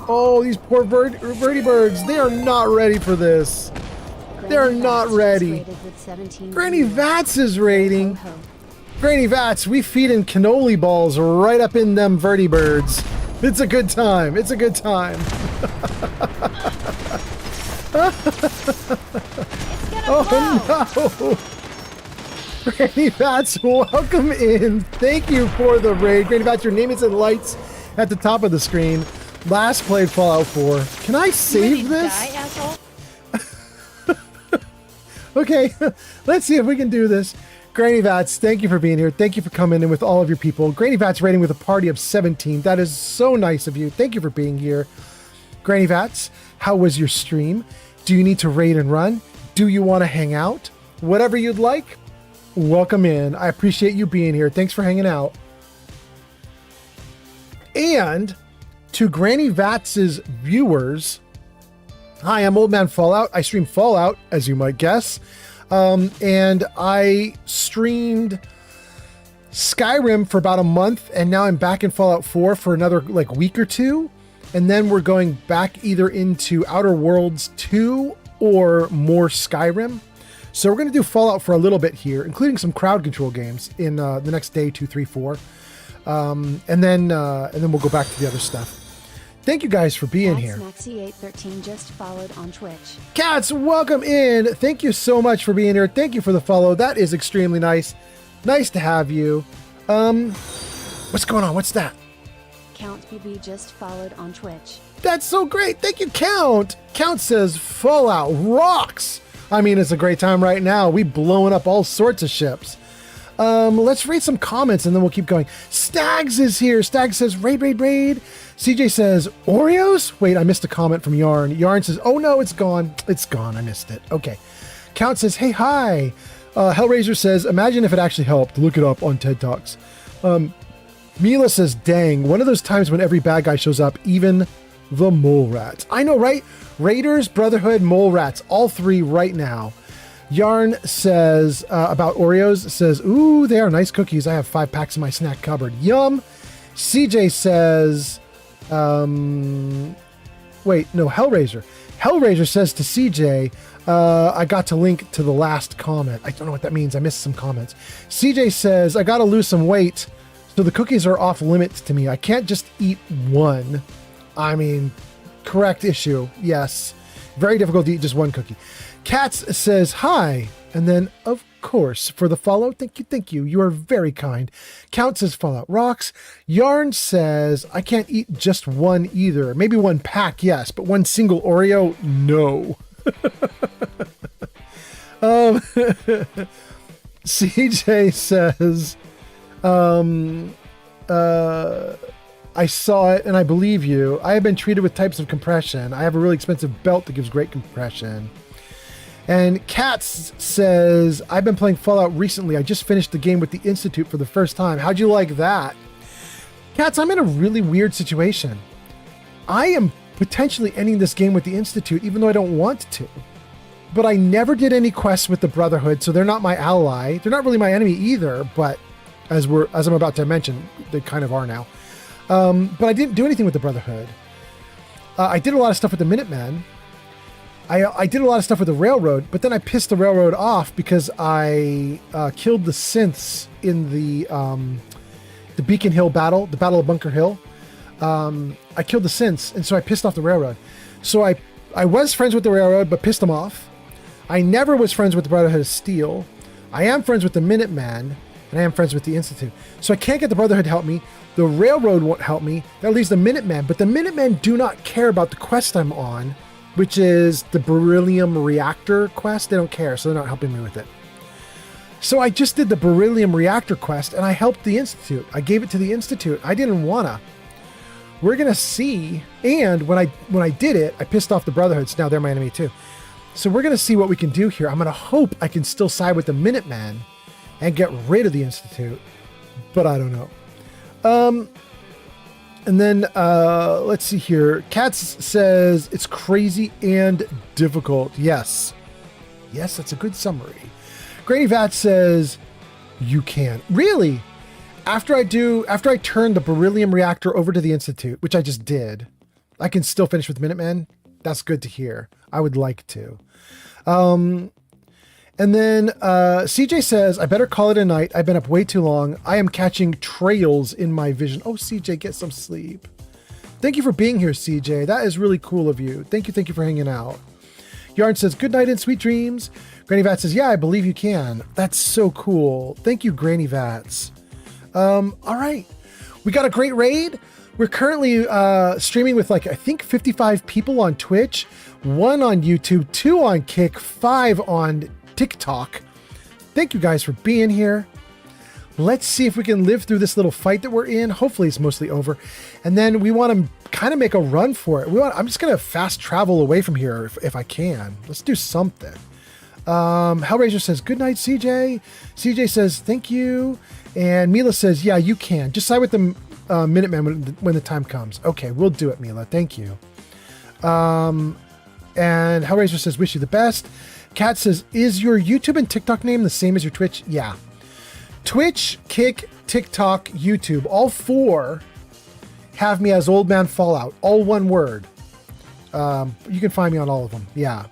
Oh, these poor vertibirds. They are not ready for this. They're not ready. Granny Vats' rating. Granny Vats, we feed in cannoli balls right up in them vertibirds. It's a good time. It's a good time. Oh no! Granny Vats, welcome in. Thank you for the raid. Granny Vats, your name is in lights at the top of the screen. Last played Fallout 4. Can I save this? Die, asshole? Okay, let's see if we can do this. Granny Vats, thank you for being here. Thank you for coming in with all of your people. Granny Vats rating with a party of 17. That is so nice of you. Thank you for being here. Granny Vats, how was your stream? Do you need to raid and run? Do you want to hang out? Whatever you'd like, welcome in. I appreciate you being here. Thanks for hanging out. And to Granny Vats' viewers, hi, I'm Old Man Fallout. I stream Fallout, as you might guess. And I streamed Skyrim for about a month, and now I'm back in Fallout 4 for another week or two. And then we're going back either into Outer Worlds 2 or more Skyrim. So we're going to do Fallout for a little bit here, including some crowd control games in the next day, 2, 3, 4. And then we'll go back to the other stuff. Thank you guys for being here. Maxi813 just followed on Twitch. Cats, welcome in. Thank you so much for being here. Thank you for the follow. That is extremely nice. Nice to have you. What's going on? What's that? Count BB just followed on Twitch. That's so great. Thank you, Count. Count says Fallout rocks. I mean, it's a great time right now. We blowing up all sorts of ships. Let's read some comments and then we'll keep going. Stags is here. Stags says raid, raid, raid. CJ says Oreos. Wait, I missed a comment from Yarn. Yarn says, oh no, it's gone. It's gone. I missed it. Okay. Count says, hey, hi. Hellraiser says, imagine if it actually helped. Look it up on TED Talks. Mila says, dang, one of those times when every bad guy shows up, even the mole rats. I know, right? Raiders, Brotherhood, mole rats, all three right now. Yarn says about Oreos, says, ooh, they are nice cookies. I have 5 packs in my snack cupboard. Yum. CJ says, wait, no, Hellraiser. Hellraiser says to CJ, I got to link to the last comment. I don't know what that means. I missed some comments. CJ says, I got to lose some weight, so the cookies are off limits to me. I can't just eat one. I mean, correct issue. Yes. Very difficult to eat just one cookie. Katz says, hi. And then, of course, for the follow, thank you, thank you. You are very kind. Count says Fallout rocks. Yarn says, I can't eat just one either. Maybe one pack, yes, but one single Oreo, no. CJ says, I saw it and I believe you. I have been treated with types of compression. I have a really expensive belt that gives great compression. And Katz says, I've been playing Fallout recently. I just finished the game with the Institute for the first time. How'd you like that? Katz, I'm in a really weird situation. I am potentially ending this game with the Institute, even though I don't want to. But I never did any quests with the Brotherhood, so they're not my ally. They're not really my enemy either, but as I'm about to mention, they kind of are now. But I didn't do anything with the Brotherhood. I did a lot of stuff with the Minutemen. I did a lot of stuff with the Railroad, but then I pissed the Railroad off because I killed the synths in the Beacon Hill battle, the Battle of Bunker Hill. I killed the synths, and so I pissed off the Railroad. So I was friends with the Railroad, but pissed them off. I never was friends with the Brotherhood of Steel. I am friends with the Minutemen, and I am friends with the Institute. So I can't get the Brotherhood to help me. The Railroad won't help me. That leaves the Minutemen, but the Minutemen do not care about the quest I'm on, which is the beryllium reactor quest. They don't care, so they're not helping me with it. So I just did the beryllium reactor quest, and I helped the Institute. I gave it to the Institute. I didn't wanna. We're gonna see, and when I did it, I pissed off the Brotherhood, so now they're my enemy too. So we're gonna see what we can do here. I'm gonna hope I can still side with the Minutemen and get rid of the Institute, but I don't know. And then, let's see here. Katz says, it's crazy and difficult. Yes. Yes, that's a good summary. Granny Vat says, you can. Really? After I turn the beryllium reactor over to the Institute, which I just did, I can still finish with Minutemen. That's good to hear. I would like to. And then CJ says, I better call it a night. I've been up way too long. I am catching trails in my vision. Oh, CJ, get some sleep. Thank you for being here, CJ. That is really cool of you. Thank you for hanging out. Yarn says, good night and sweet dreams. Granny Vats says, yeah, I believe you can. That's so cool. Thank you, Granny Vats. All right. We got a great raid. We're currently streaming with I think 55 people on Twitch, 1 on YouTube, 2 on Kick, 5 on TikTok. Thank you guys for being here. Let's see if we can live through this little fight that we're in. Hopefully it's mostly over. And then we want to kind of make a run for it. I'm just going to fast travel away from here if I can. Let's do something. Hellraiser says, good night, CJ. CJ says, thank you. And Mila says, yeah, you can. Just side with the Minutemen when the time comes. Okay, we'll do it, Mila. Thank you. And Hellraiser says, wish you the best. Kat says, is your YouTube and TikTok name the same as your Twitch? Yeah. Twitch, Kick, TikTok, YouTube, all 4 have me as Old Man Fallout, all one word. You can find me on all of them. Yeah.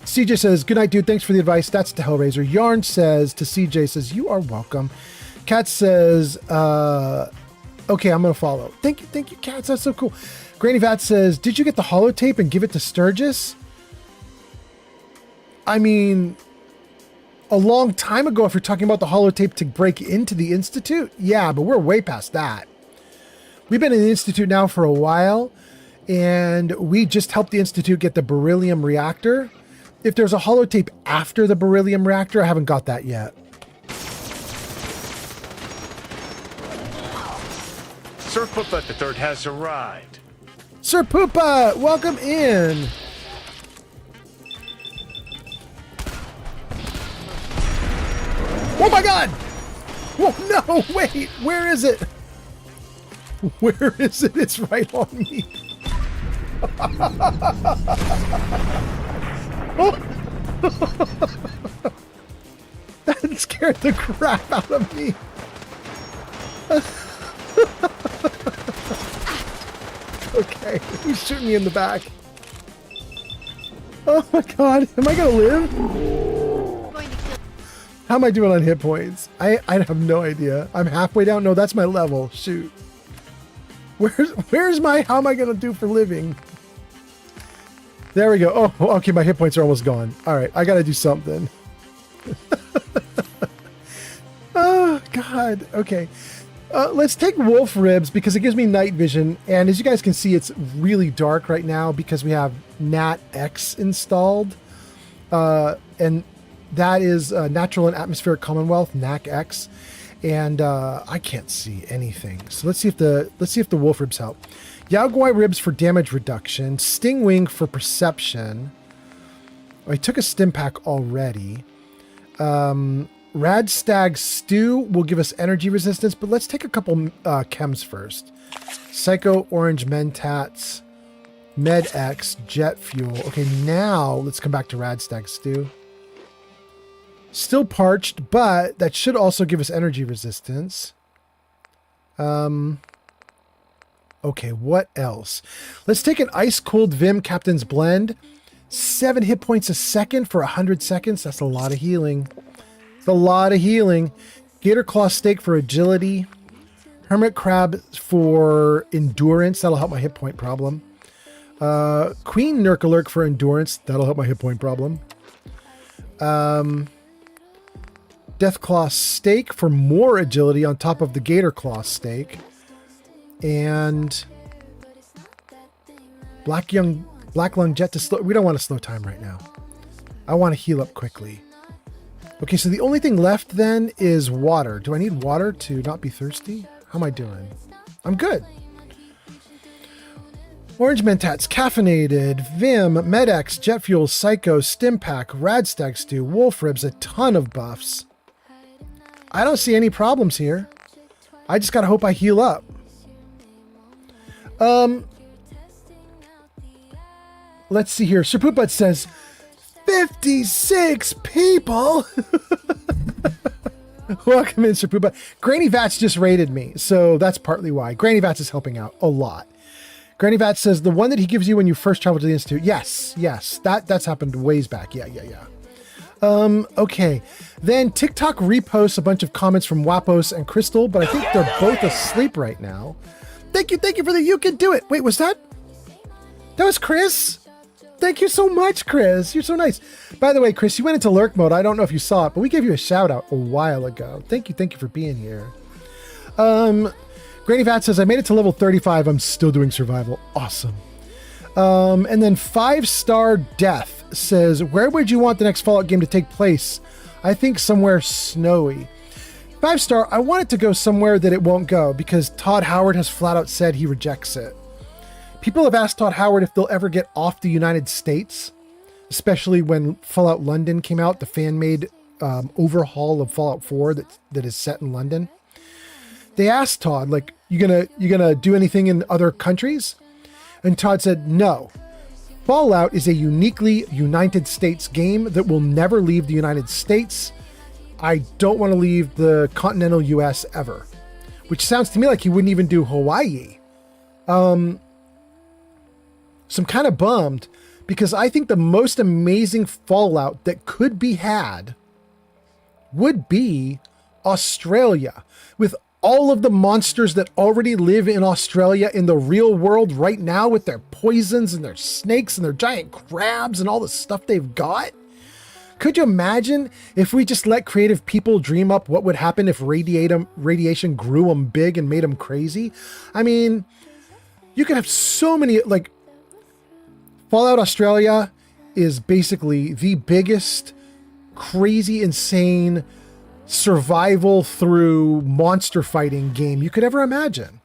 CJ says, good night, dude. Thanks for the advice. That's to Hellraiser. Yarn says to CJ, says, you are welcome. Kat says, okay, I'm going to follow. Thank you, Kat. That's so cool. Granny Vat says, did you get the holotape and give it to Sturgis? I mean, a long time ago, if you're talking about the holotape to break into the Institute. Yeah, but we're way past that. We've been in the Institute now for a while, and we just helped the Institute get the beryllium reactor. If there's a holotape after the beryllium reactor, I haven't got that yet. Sir Poopa the Third has arrived. Sir Poopa, welcome in. Oh my God! Oh no, wait, where is it? Where is it? It's right on me. That scared the crap out of me. Okay, he's shooting me in the back. Oh my God, am I gonna live? How am I doing on hit points? I have no idea. I'm halfway down. No, that's my level. Shoot. Where's my, how am I gonna do for living? There we go. Oh, okay, my hit points are almost gone. All right, I gotta do something. Oh God. Okay. Let's take wolf ribs because it gives me night vision. And as you guys can see, it's really dark right now because we have Nat X installed. And that is Natural and Atmospheric Commonwealth, NAC X. And I can't see anything. So let's see if the wolf ribs help. Yaoguai ribs for damage reduction. Stingwing for perception. I took a stim pack already. Radstag Stew will give us energy resistance, but let's take a couple chems first. Psycho Orange Mentats, Med X, Jet Fuel. Okay, now let's come back to Radstag Stew. Still parched, but that should also give us energy resistance. Okay, what else? Let's take an Ice Cold Vim Captain's Blend. 7 hit points a second for 100 seconds. That's a lot of healing. It's a lot of healing. Gator Claw Steak for agility. Hermit Crab for endurance. That'll help my hit point problem. Queen Nurkalurk for endurance. That'll help my hit point problem. Deathclaw Steak for more agility on top of the Gator Claw Steak. And Black Lung Jet to slow. We don't want to slow time right now. I want to heal up quickly. Okay, so the only thing left then is water. Do I need water to not be thirsty? How am I doing? I'm good. Orange Mentats, Caffeinated, Vim, Medex, Jet Fuel, Psycho, Stimpack, Radstag Stew, Wolf Ribs, a ton of buffs. I don't see any problems here. I just gotta hope I heal up. Let's see here. Sir Poopbutt says 56 people. Welcome in, Serpuba. Granny Vats just raided me, so that's partly why. Granny Vats is helping out a lot. Granny Vats says the one that he gives you when you first travel to the Institute. Yes, that's happened ways back. Yeah. Okay. Then TikTok reposts a bunch of comments from Wapos and Crystal, but I think they're both asleep right now. Thank you for the you can do it. Wait, was that? That was Chris? Thank you so much, Chris. You're so nice. By the way, Chris, you went into lurk mode. I don't know if you saw it, but we gave you a shout out a while ago. Thank you for being here. Granny Vat says, I made it to level 35. I'm still doing survival. Awesome. And then 5-star Death says, where would you want the next Fallout game to take place? I think somewhere snowy. 5-star, I want it to go somewhere that it won't go because Todd Howard has flat out said he rejects it. People have asked Todd Howard if they'll ever get off the United States, especially when Fallout London came out, the fan-made overhaul of Fallout 4 that is set in London. They asked Todd, like, you gonna do anything in other countries? And Todd said, no. Fallout is a uniquely United States game that will never leave the United States. I don't want to leave the continental US ever. Which sounds to me like he wouldn't even do Hawaii. So I'm kind of bummed because I think the most amazing Fallout that could be had would be Australia, with all of the monsters that already live in Australia in the real world right now with their poisons and their snakes and their giant crabs and all the stuff they've got. Could you imagine if we just let creative people dream up what would happen if radiation grew them big and made them crazy? I mean, you could have so many, like, Fallout Australia is basically the biggest, crazy, insane survival through monster fighting game you could ever imagine.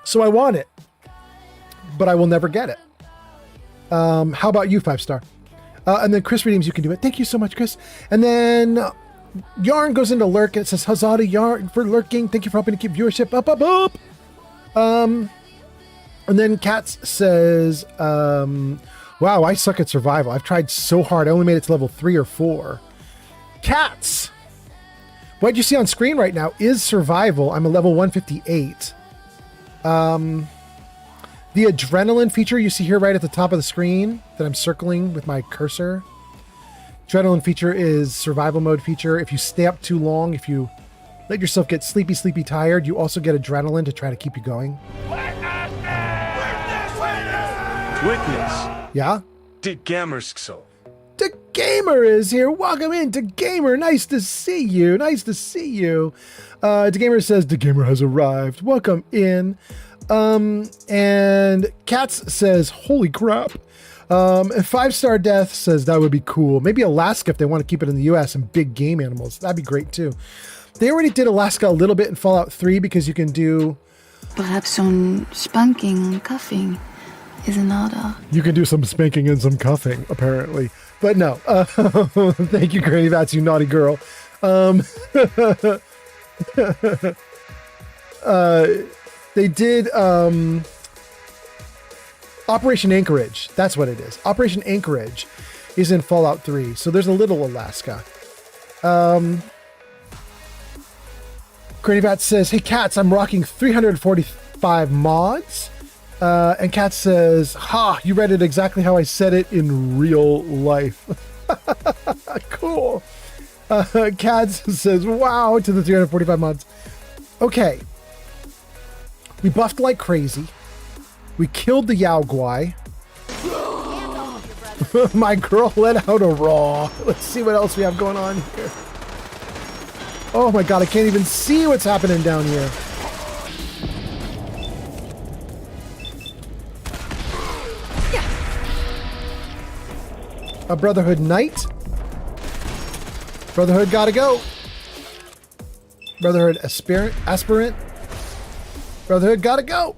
So I want it, but I will never get it. How about you, 5-star? And then Chris redeems, you can do it. Thank you so much, Chris. And then Yarn goes into lurk and it says, huzzah to Yarn for lurking. Thank you for helping to keep viewership up. And then Katz says, wow, I suck at survival. I've tried so hard. I only made it to level 3 or 4. Katz, what you see on screen right now is survival. I'm a level 158. The adrenaline feature you see here right at the top of the screen that I'm circling with my cursor. Adrenaline feature is survival mode feature. If you stay up too long, if you let yourself get sleepy tired, you also get adrenaline to try to keep you going. Witness. Yeah? Dick Gamerskso. The Gamer is here. Welcome in to Gamer. Nice to see you. The Gamer says the Gamer has arrived. Welcome in. And Katz says, holy crap. And 5-star Death says that would be cool. Maybe Alaska if they want to keep it in the US and big game animals. That'd be great too. They already did Alaska a little bit in Fallout 3 because you can do... Perhaps some spanking, cuffing is in order. You can do some spanking and some cuffing, apparently. But no. Thank you, Granny Vats, you naughty girl. They did Operation Anchorage. That's what it is. Operation Anchorage is in Fallout 3. So there's a little Alaska. Granny Vat says, hey, Cats, I'm rocking 345 mods. And Cat says, ha, you read it exactly how I said it in real life. Cool. Cats says, wow, to the 345 mods. Okay. We buffed like crazy. We killed the Yao Guai. My girl let out a raw. Let's see what else we have going on here. Oh my god, I can't even see what's happening down here. A Brotherhood Knight. Brotherhood gotta go. Brotherhood Aspirant. Brotherhood gotta go.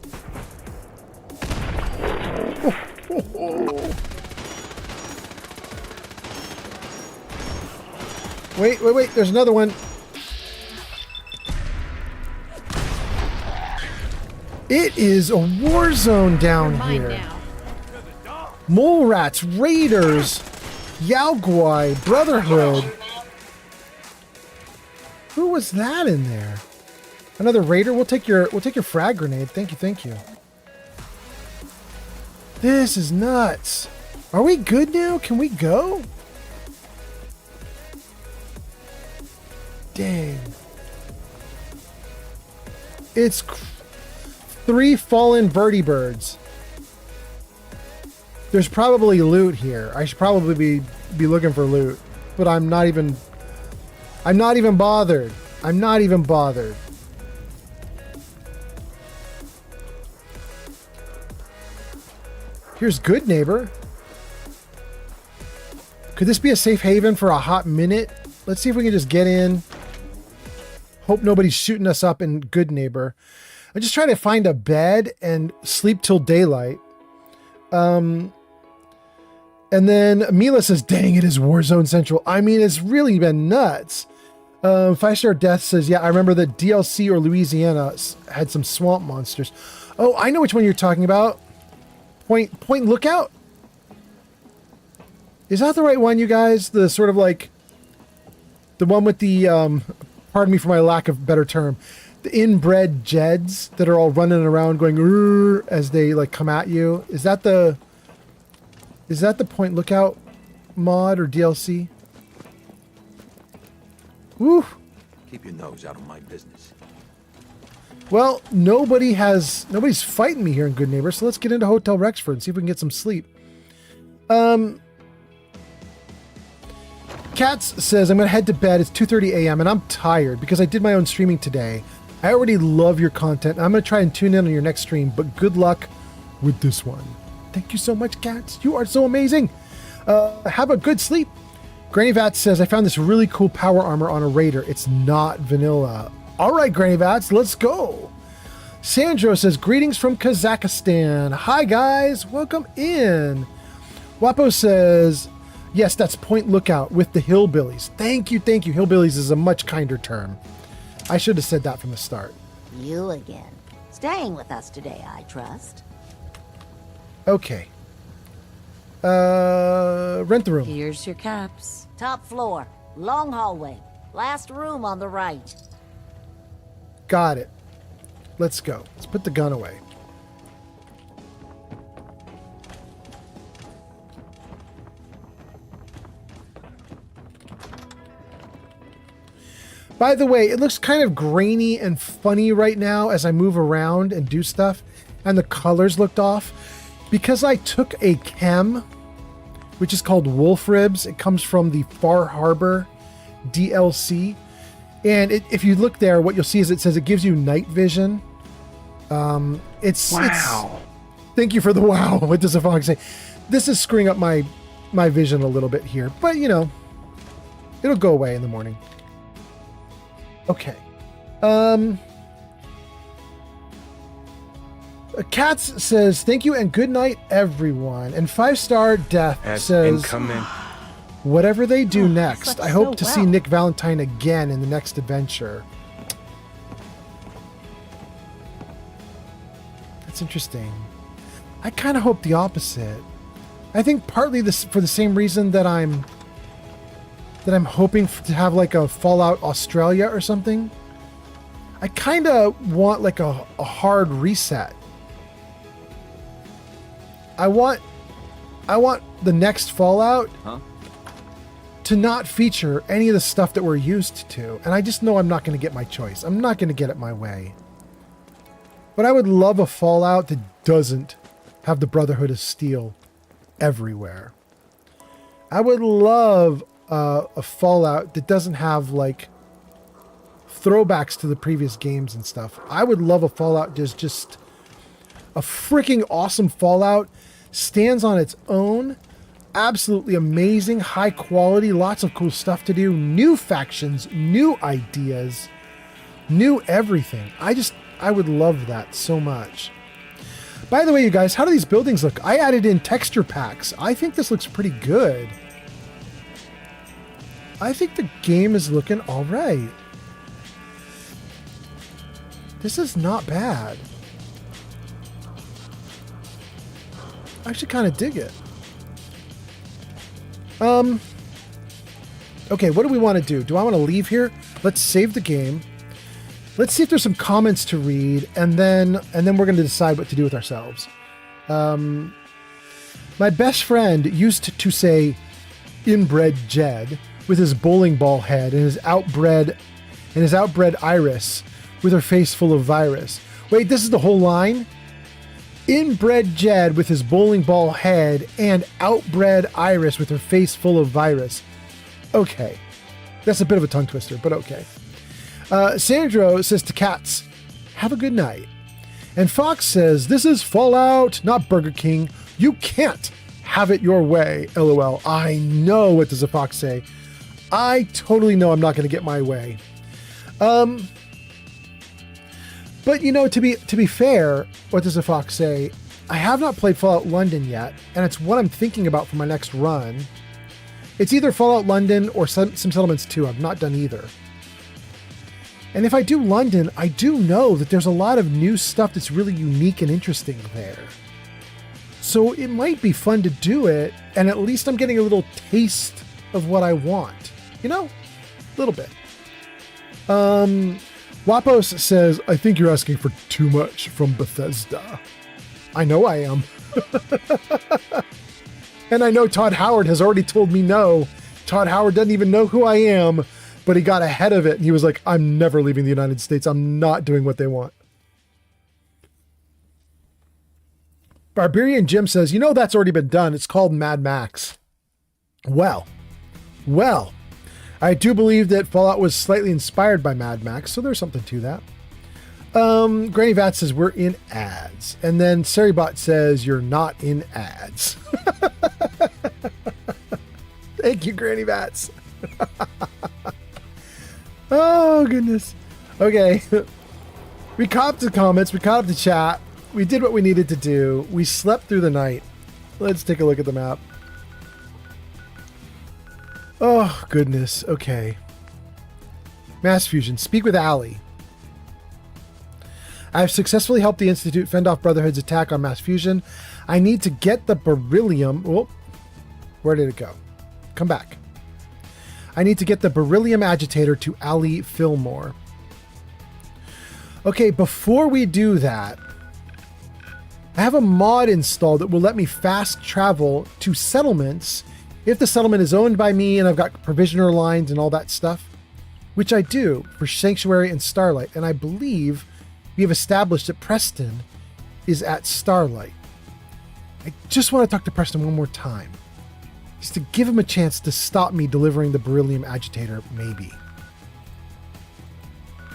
Wait. There's another one. It is a war zone down here. Mole rats, raiders, Yaoguai Brotherhood. Who was that in there? Another raider? We'll take your frag grenade. Thank you, thank you. This is nuts. Are we good now? Can we go? Dang. It's 3 fallen birdie birds. There's probably loot here. I should probably be looking for loot, but I'm not even bothered. I'm not even bothered. Here's Good Neighbor. Could this be a safe haven for a hot minute? Let's see if we can just get in. Hope nobody's shooting us up in Good Neighbor. I'm just trying to find a bed and sleep till daylight. And then Mila says, dang, it is Warzone Central. I mean, it's really been nuts. 5-Star Death says, yeah, I remember that DLC or Louisiana had some swamp monsters. Oh, I know which one you're talking about. Point Lookout? Is that the right one, you guys? The sort of like the one with the pardon me for my lack of better term, the inbred Jeds that are all running around going as they like come at you. Is that the Point Lookout mod or DLC? Woo. Keep your nose out of my business. Well, nobody's fighting me here in Good Neighbor, so let's get into Hotel Rexford and see if we can get some sleep. Katz says, I'm going to head to bed. It's 2:30 a.m. and I'm tired because I did my own streaming today. I already love your content. I'm going to try and tune in on your next stream, but good luck with this one. Thank you so much, Katz. You are so amazing. Have a good sleep. Granny Vats says, I found this really cool power armor on a raider. It's not vanilla. All right, Granny Vats, let's go. Sandro says, greetings from Kazakhstan. Hi, guys. Welcome in. Wapo says, yes, that's Point Lookout with the hillbillies. Thank you, thank you. Hillbillies is a much kinder term. I should have said that from the start. You again. Staying with us today, I trust. Okay. Rent the room. Here's your caps. Top floor. Long hallway. Last room on the right. Got it. Let's go. Let's put the gun away. By the way, it looks kind of grainy and funny right now as I move around and do stuff, and the colors looked off because I took a chem, which is called Wolf Ribs. It comes from the Far Harbor DLC. And if you look there, what you'll see is it says it gives you night vision. Wow. Thank you for the wow. What does the fox say? This is screwing up my vision a little bit here, but you know, it'll go away in the morning. Okay. Katz says, thank you and good night, everyone. And 5-Star Death says, incoming. Whatever they do next, I hope to so see well. Nick Valentine again in the next adventure. That's interesting. I kind of hope the opposite. I think partly this for the same reason that I'm hoping to have like a Fallout Australia or something. I kind of want like a hard reset. I want the next Fallout to not feature any of the stuff that we're used to. And I just know I'm not going to get my choice. I'm not going to get it my way. But I would love a Fallout that doesn't have the Brotherhood of Steel everywhere. I would love a Fallout that doesn't have like throwbacks to the previous games and stuff. I would love a Fallout just a freaking awesome Fallout, stands on its own, absolutely amazing, high quality, lots of cool stuff to do, new factions, new ideas, new everything. I would love that so much. By the way, you guys, how do these buildings look? I added in texture packs. I think this looks pretty good. I think the game is looking all right. This is not bad. I actually kind of dig it. Okay, what do we want to do? Do I want to leave here? Let's save the game. Let's see if there's some comments to read, and then we're going to decide what to do with ourselves. My best friend used to say inbred Jed with his bowling ball head and his outbred Iris with her face full of virus. Wait, this is the whole line? Inbred Jed with his bowling ball head and outbred Iris with her face full of virus. Okay. That's a bit of a tongue twister, but okay. Sandro says to Cats, have a good night. And Fox says, this is Fallout, not Burger King. You can't have it your way, LOL. I know, what does a fox say? I totally know I'm not going to get my way. But you know, to be fair, what does a fox say? I have not played Fallout London yet, and it's what I'm thinking about for my next run. It's either Fallout London or some Settlements 2. I've not done either. And if I do London, I do know that there's a lot of new stuff that's really unique and interesting there. So it might be fun to do it, and at least I'm getting a little taste of what I want. You know? A little bit. Wapos says, I think you're asking for too much from Bethesda. I know I am. And I know Todd Howard has already told me no. Todd Howard doesn't even know who I am, but he got ahead of it and he was like, I'm never leaving the United States. I'm not doing what they want. Barbarian Jim says, you know, that's already been done. It's called Mad Max. Well, I do believe that Fallout was slightly inspired by Mad Max, so there's something to that. Granny Vat says, we're in ads. And then Seribot says, you're not in ads. Thank you, Granny Vats. Oh, goodness. Okay. We caught up the comments. We caught up the chat. We did what we needed to do. We slept through the night. Let's take a look at the map. Oh, goodness. Okay. Mass fusion. Speak with Allie. I've successfully helped the Institute fend off Brotherhood's attack on mass fusion. I need to get the beryllium... Oh, where did it go? Come back. I need to get the beryllium agitator to Allie Fillmore. Okay, before we do that, I have a mod installed that will let me fast travel to settlements if the settlement is owned by me and I've got provisioner lines and all that stuff, which I do for Sanctuary and Starlight. And I believe we have established that Preston is at Starlight. I just want to talk to Preston one more time, just to give him a chance to stop me delivering the beryllium agitator, maybe.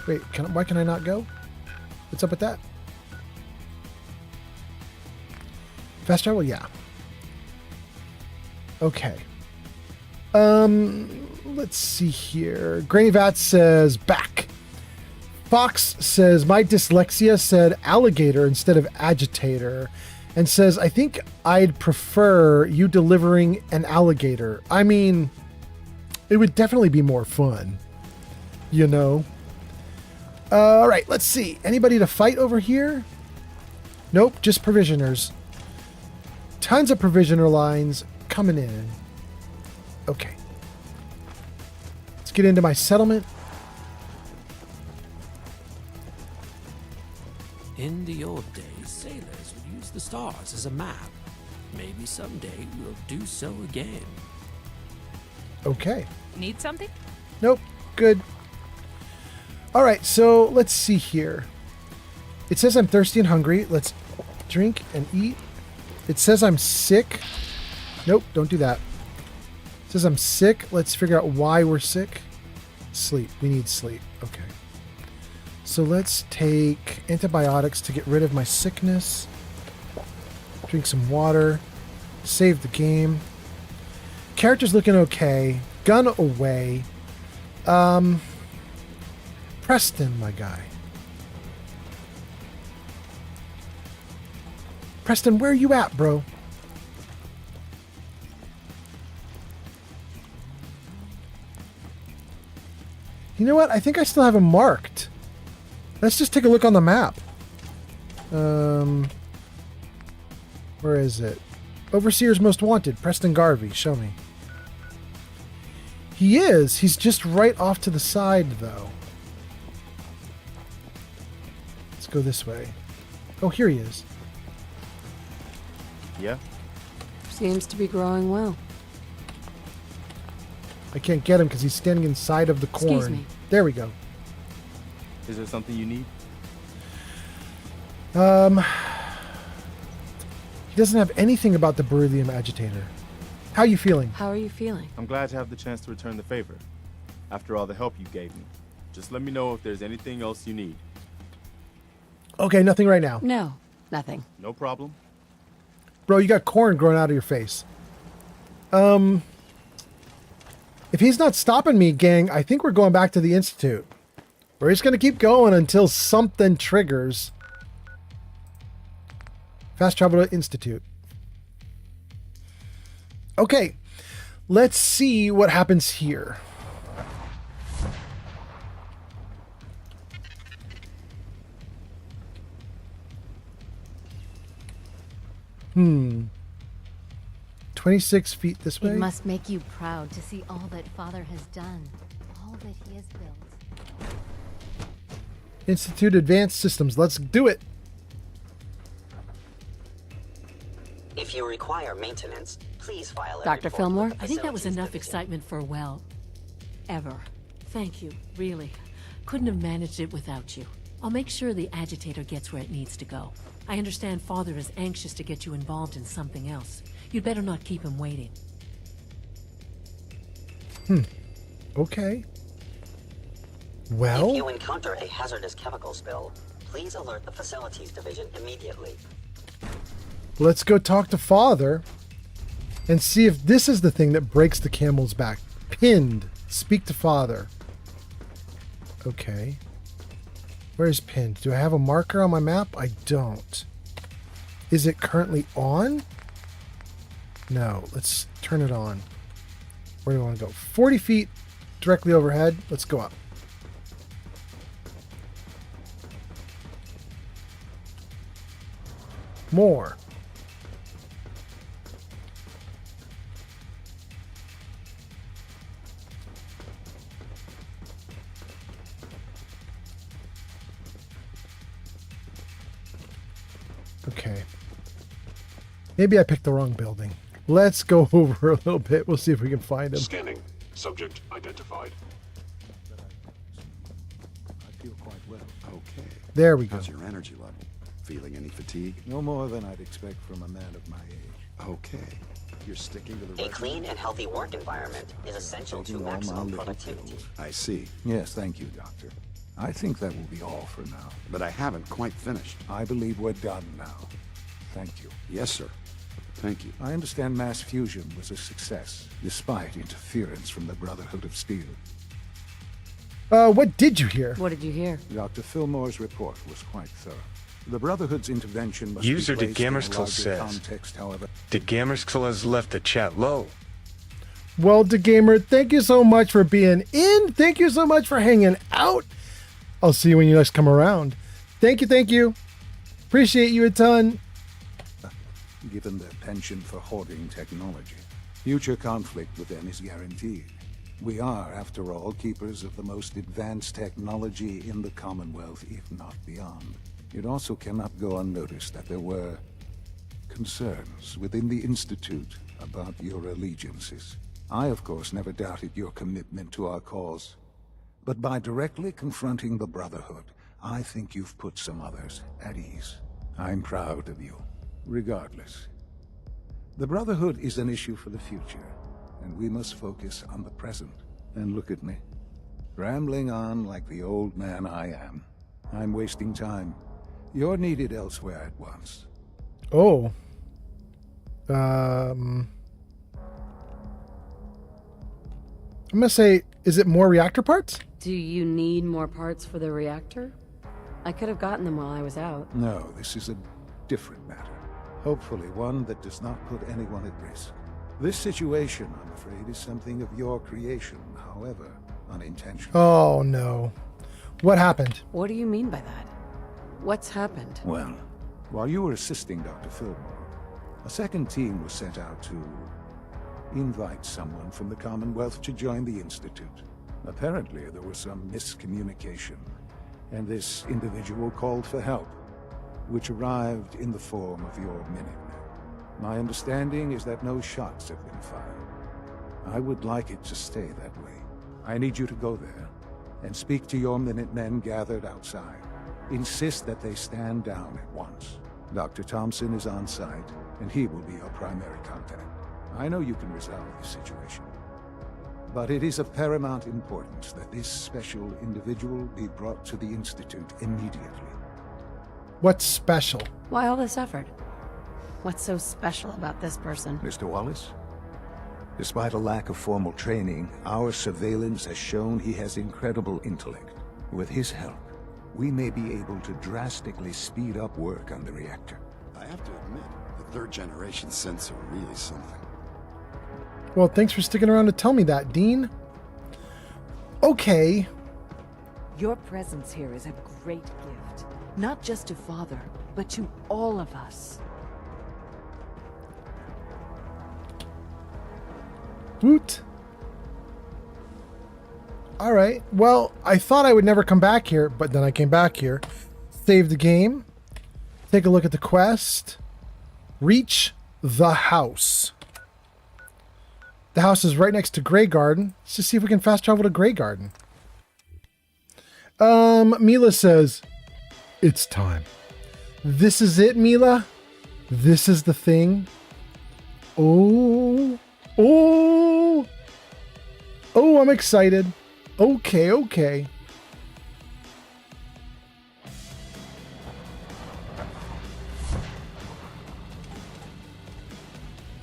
Wait, why can I not go? What's up with that? Fast travel? Yeah. Okay. Let's see here. Granny Vat says back. Fox says my dyslexia said alligator instead of agitator, and says I think I'd prefer you delivering an alligator. I mean, it would definitely be more fun, you know. All right, let's see. Anybody to fight over here? Nope, just provisioners. Tons of provisioner lines coming in. Okay. Let's get into my settlement. In the old days, sailors would use the stars as a map. Maybe someday we'll do so again. Okay. Need something? Nope. Good. All right, so let's see here. It says I'm thirsty and hungry. Let's drink and eat. It says I'm sick. Nope, don't do that. It says I'm sick. Let's figure out why we're sick. Sleep. We need sleep. Okay. So let's take antibiotics to get rid of my sickness. Drink some water. Save the game. Character's looking okay. Gun away. Preston, my guy. Preston, where are you at, bro? You know what? I think I still have him marked. Let's just take a look on the map. Where is it? Overseer's Most Wanted. Preston Garvey. Show me. He is. He's just right off to the side, though. Let's go this way. Oh, here he is. Yeah? Seems to be growing well. I can't get him because he's standing inside of the corn. Excuse me. There we go. Is there something you need? He doesn't have anything about the beryllium agitator. How are you feeling? How are you feeling? I'm glad to have the chance to return the favor. After all the help you gave me. Just let me know if there's anything else you need. Okay, nothing right now. No, nothing. No problem. Bro, you got corn growing out of your face. If he's not stopping me, gang, I think we're going back to the Institute. We're just going to keep going until something triggers. Fast travel to Institute. Okay, let's see what happens here. Hmm. 26 feet this way? It must make you proud to see all that Father has done, all that he has built. Institute Advanced Systems. Let's do it. If you require maintenance, please file a Dr. report Fillmore, with the I think that was facilities enough division. excitement for, well, ever. Thank you, really. Couldn't have managed it without you. I'll make sure the agitator gets where it needs to go. I understand Father is anxious to get you involved in something else. You'd better not keep him waiting. Okay. Well, If you encounter a hazardous chemical spill, please alert the facilities division immediately. let's go talk to Father and see if this is the thing that breaks the camel's back. Pinned. Speak to Father. Okay. Where's pinned? Do I have a marker on my map? I don't. Is it currently on? No. Let's turn it on. Where do I want to go? 40 feet directly overhead. Let's go up. More. Okay. Maybe I picked the wrong building. Let's go over a little bit. We'll see if we can find him. Scanning. Subject identified. I feel quite well. Okay. There we go. How's your energy level? Feeling any fatigue? No more than I'd expect from a man of my age. Okay. You're sticking to the A clean and healthy work environment is essential to maximum productivity. I see. Yes, thank you, Doctor. I think that will be all for now. But I haven't quite finished. I believe we're done now. Thank you. Yes, sir. Thank you. I understand mass fusion was a success, despite interference from the Brotherhood of Steel. What did you hear? What did you hear? Dr. Fillmore's report was quite thorough. The Brotherhood's intervention must User be placed in a DeGamerskill larger says context, however. DeGamerskill has left the chat low. Well, DeGamer, thank you so much for being in. Thank you so much for hanging out. I'll see you when you next come around. Thank you, thank you. Appreciate you a ton. Given their penchant for hoarding technology, future conflict with them is guaranteed. We are, after all, keepers of the most advanced technology in the Commonwealth, if not beyond. It also cannot go unnoticed that there were concerns within the Institute about your allegiances. I, of course, never doubted your commitment to our cause. But by directly confronting the Brotherhood, I think you've put some others at ease. I'm proud of you. Regardless, the Brotherhood is an issue for the future, and we must focus on the present. And look at me, rambling on like the old man I am. I'm wasting time. You're needed elsewhere at once. Oh. I'm gonna say, is it more reactor parts? Do you need more parts for the reactor? I could have gotten them while I was out. No, this is a different matter. Hopefully one that does not put anyone at risk. This situation, I'm afraid, is something of your creation, however unintentional. Oh, no. What happened? What do you mean by that? What's happened? Well, while you were assisting Dr. Fillmore, a second team was sent out to invite someone from the Commonwealth to join the Institute. Apparently, there was some miscommunication, and this individual called for help, which arrived in the form of your Minutemen. My understanding is that no shots have been fired. I would like it to stay that way. I need you to go there and speak to your Minutemen gathered outside. Insist that they stand down at once. Dr. Thompson is on site, and he will be your primary contact. I know you can resolve the situation, but it is of paramount importance that this special individual be brought to the Institute immediately. What's special? Why all this effort? What's so special about this person? Mr. Wallace? Despite a lack of formal training, our surveillance has shown he has incredible intellect. With his help, we may be able to drastically speed up work on the reactor. I have to admit, the third-generation sensor really something. Well, thanks for sticking around to tell me that, Dean. Okay. Your presence here is a great gift. Not just to Father, but to all of us. Woot. All right. Well, I thought I would never come back here, but then I came back here. Save the game. Take a look at the quest. Reach the house. The house is right next to Grey Garden. Let's just see if we can fast travel to Grey Garden. Mila says, it's time. This is it, Mila? This is the thing? Oh, I'm excited. Okay.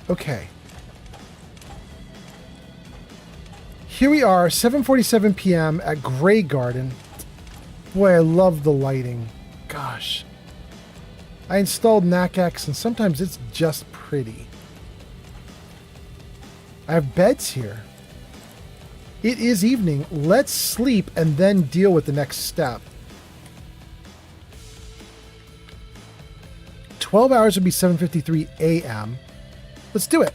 Okay. Here we are, 7:47 p.m. at Grey Garden. Boy, I love the lighting. Gosh. I installed NACX, and sometimes it's just pretty. I have beds here. It is evening. Let's sleep and then deal with the next step. 12 hours would be 7:53 a.m. Let's do it.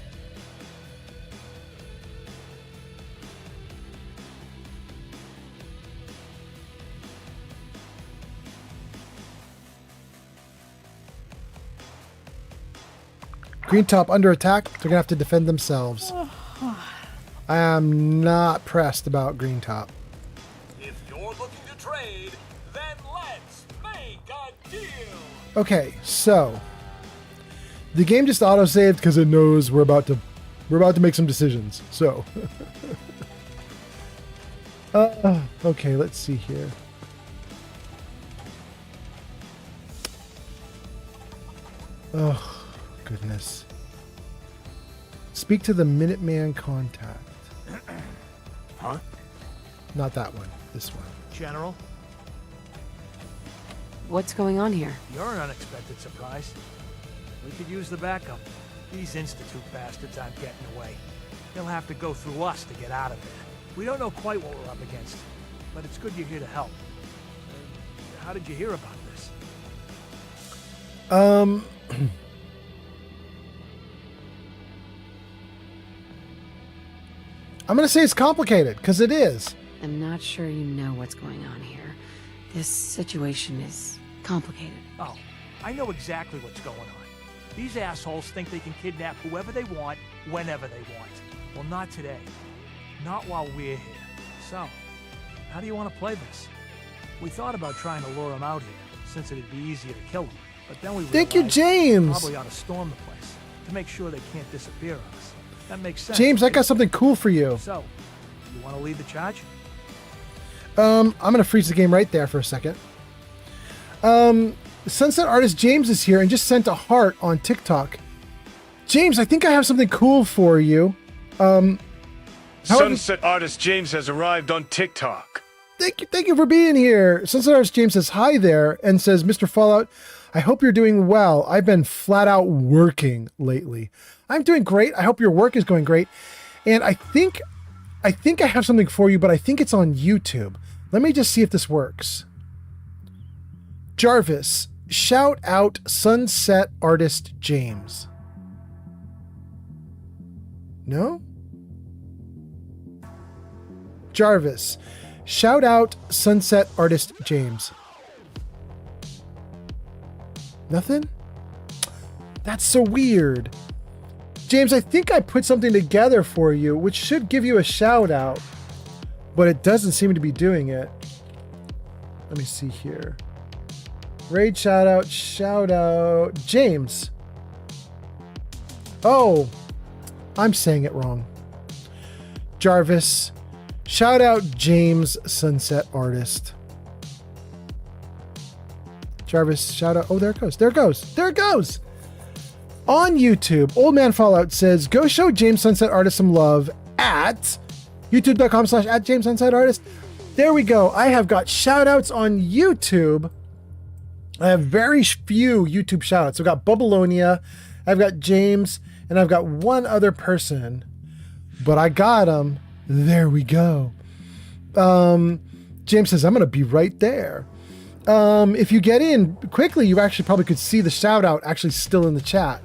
Green Top under attack. They're going to have to defend themselves. I am not pressed about Green Top. If you're looking to trade, then let's make a deal. Okay, so the game just auto-saved because it knows we're about to make some decisions. So okay, let's see here. Oh, goodness. Speak to the Minuteman contact. Huh? Not that one. This one. General, What's going on here? you're an unexpected surprise. We could use the backup. These Institute bastards aren't getting away. They'll have to go through us to get out of there. We don't know quite what we're up against, but it's good you're here to help. How did you hear about this? I'm going to say it's complicated, because it is. I'm not sure you know what's going on here. This situation is complicated. Oh, I know exactly what's going on. These assholes think they can kidnap whoever they want, whenever they want. Well, not today. Not while we're here. So, how do you want to play this? We thought about trying to lure them out here, since it'd be easier to kill them. But then we Thank you, realized James. we probably ought to storm the place, to make sure they can't disappear on us. That makes sense. James, I got something cool for you. So, you want to lead the charge? I'm going to freeze the game right there for a second. Sunset Artist James is here and just sent a heart on TikTok. James, I think I have something cool for you. Sunset Artist James has arrived on TikTok. Thank you for being here. Sunset Artist James says hi there and says, Mr. Fallout, I hope you're doing well. I've been flat out working lately. I'm doing great. I hope your work is going great. And I think I have something for you, but I think it's on YouTube. Let me just see if this works. Jarvis, shout out Sunset Artist James. No? Jarvis. Shout out Sunset Artist James. Nothing? That's so weird. James, I think I put something together for you, which should give you a shout out, but it doesn't seem to be doing it. Let me see here. Raid shout out, James. Oh, I'm saying it wrong. Jarvis, shout out James Sunset Artist. Jarvis, shout out. Oh, there it goes. There it goes. There it goes. On YouTube, Old Man Fallout says, go show James Sunset Artist some love at youtube.com/@JamesSunsetArtist. There we go. I have got shout outs on YouTube. I have very few YouTube shout outs. I've got Babylonia, I've got James, and I've got one other person, but I got him. There we go. James says, I'm going to be right there. If you get in quickly, you actually probably could see the shout out actually still in the chat.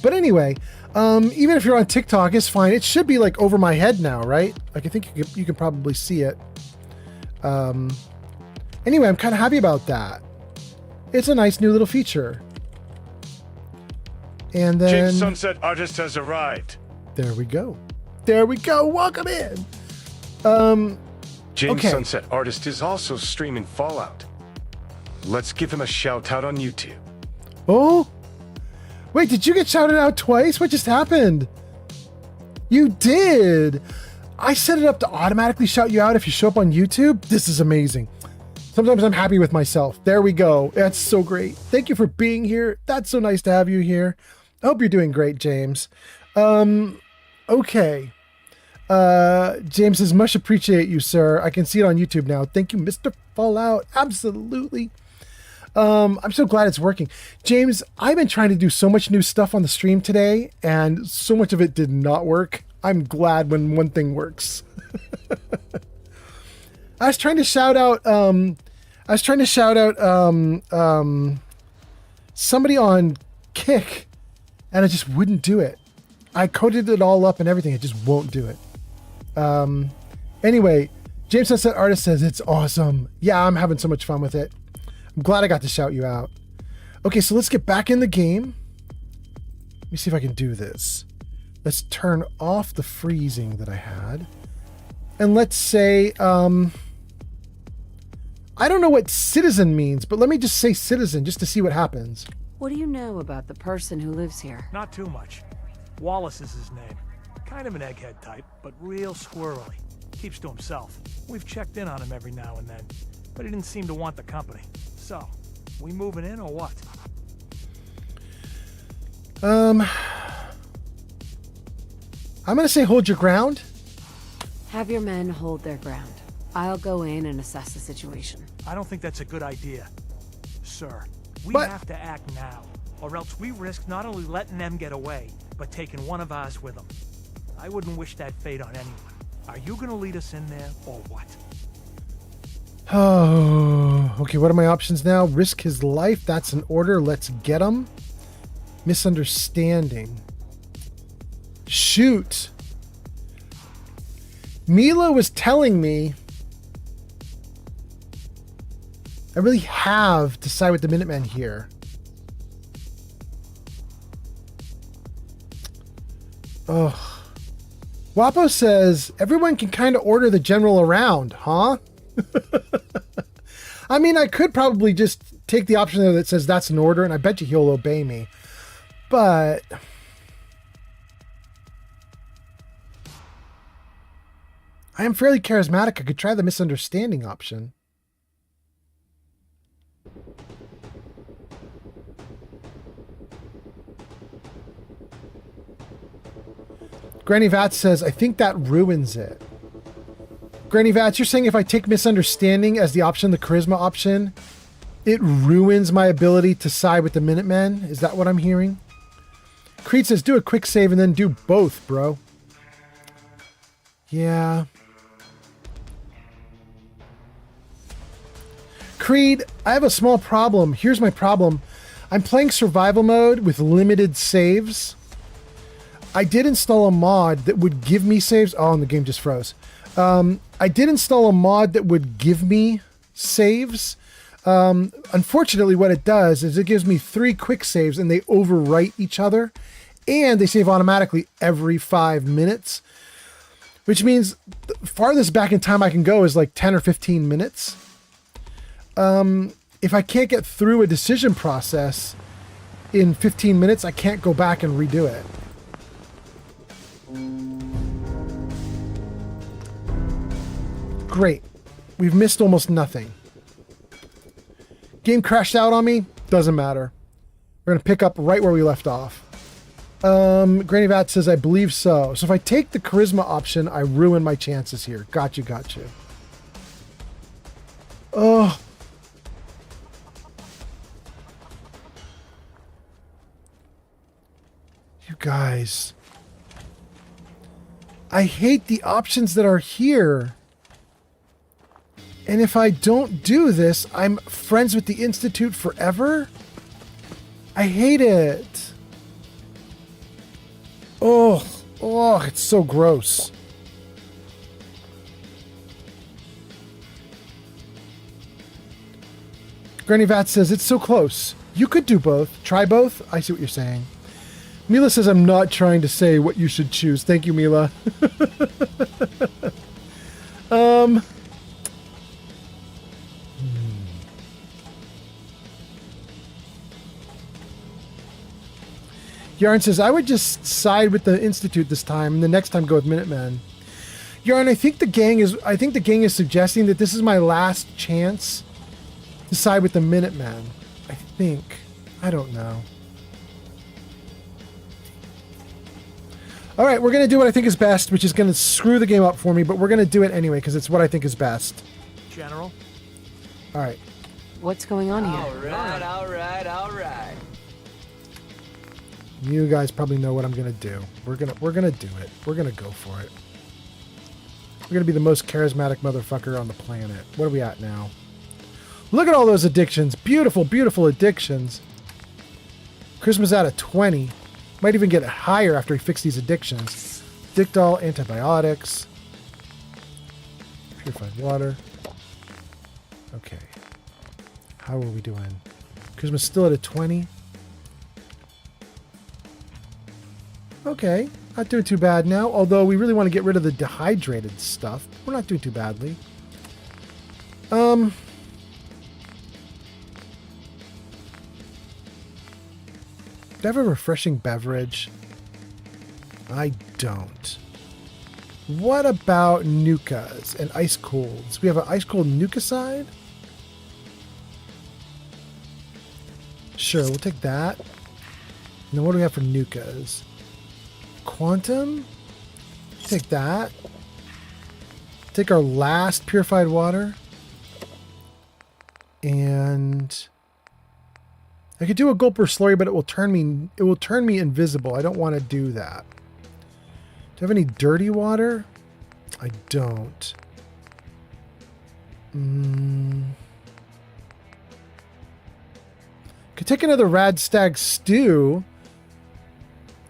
But anyway, even if you're on TikTok, it's fine. It should be like over my head now, right? Like I think you can probably see it. Anyway, I'm kind of happy about that. It's a nice new little feature. And then James Sunset Artist has arrived. There we go. There we go. Welcome in. James okay. Sunset Artist is also streaming Fallout. Let's give him a shout out on YouTube. Oh? Wait, did you get shouted out twice? What just happened? You did. I set it up to automatically shout you out if you show up on YouTube. This is amazing. Sometimes I'm happy with myself. There we go. That's so great. Thank you for being here. That's so nice to have you here. I hope you're doing great, James. Okay. James says, much appreciate you, sir. I can see it on YouTube now. Thank you, Mr. Fallout. Absolutely. I'm so glad it's working. James, I've been trying to do so much new stuff on the stream today, and so much of it did not work. I'm glad when one thing works. I was trying to shout out somebody on Kick, and it just wouldn't do it. I coded it all up and everything. It just won't do it. Anyway, James Sunset Artist says it's awesome. Yeah, I'm having so much fun with it. I'm glad I got to shout you out. Okay, so let's get back in the game. Let me see if I can do this. Let's turn off the freezing that I had. And let's say, I don't know what citizen means, but let me just say citizen just to see what happens. What do you know about the person who lives here? Not too much. Wallace is his name. Kind of an egghead type, but real squirrely. Keeps to himself. We've checked in on him every now and then, but he didn't seem to want the company. So, we moving in or what? I'm gonna say hold your ground. Have your men hold their ground. I'll go in and assess the situation. I don't think that's a good idea, sir. We have to act now, or else we risk not only letting them get away, but taking one of ours with them. I wouldn't wish that fate on anyone. Are you gonna lead us in there, or what? Oh, okay, what are my options now? Risk his life, that's an order, let's get him. Misunderstanding. Shoot. Mila was telling me I really have to side with the Minutemen here. Oh. Wapo says, everyone can kind of order the general around, huh? I mean, I could probably just take the option there that says that's an order, and I bet you he'll obey me. But I am fairly charismatic. I could try the misunderstanding option. Granny Vats says, I think that ruins it. Granny Vats, you're saying if I take misunderstanding as the option, the charisma option, it ruins my ability to side with the Minutemen? Is that what I'm hearing? Creed says, do a quick save and then do both, bro. Yeah. Creed, I have a small problem. Here's my problem. I'm playing survival mode with limited saves. I did install a mod that would give me saves. Oh, and the game just froze. I did install a mod that would give me saves. Unfortunately, what it does is it gives me 3 quick saves and they overwrite each other. And they save automatically every 5 minutes. Which means the farthest back in time I can go is like 10 or 15 minutes. If I can't get through a decision process in 15 minutes, I can't go back and redo it. Great. We've missed almost nothing. Game crashed out on me. Doesn't matter. We're going to pick up right where we left off. Granny Vat says, I believe so. So if I take the charisma option, I ruin my chances here. Got you. Oh. You guys. I hate the options that are here. And if I don't do this, I'm friends with the Institute forever? I hate it. Oh, it's so gross. Granny Vat says, it's so close. You could do both. Try both. I see what you're saying. Mila says, I'm not trying to say what you should choose. Thank you, Mila. Yarn says, I would just side with the Institute this time, and the next time go with Minutemen. Yarn, I think the gang is suggesting that this is my last chance to side with the Minutemen. I think. I don't know. All right, we're going to do what I think is best, which is going to screw the game up for me, but we're going to do it anyway because it's what I think is best. General? All right. What's going on here? All right. You guys probably know what I'm going to do. We're going to do it. We're going to go for it. We're going to be the most charismatic motherfucker on the planet. What are we at now? Look at all those addictions. Beautiful, beautiful addictions. Charisma's at a 20. Might even get higher after he fixed these addictions. Dictol, antibiotics. Purified water. Okay. How are we doing? Charisma's still at a 20. Okay. Not doing too bad now. Although we really want to get rid of the dehydrated stuff. We're not doing too badly. Do I have a refreshing beverage? I don't. What about Nukas and ice colds? We have an ice cold Nuka side? Sure, we'll take that. And then what do we have for Nukas? Quantum? Take that. Take our last purified water. And I could do a gulp or slurry, but it will turn me invisible. I don't want to do that. Do I have any dirty water? I don't. Could take another Rad Stag stew.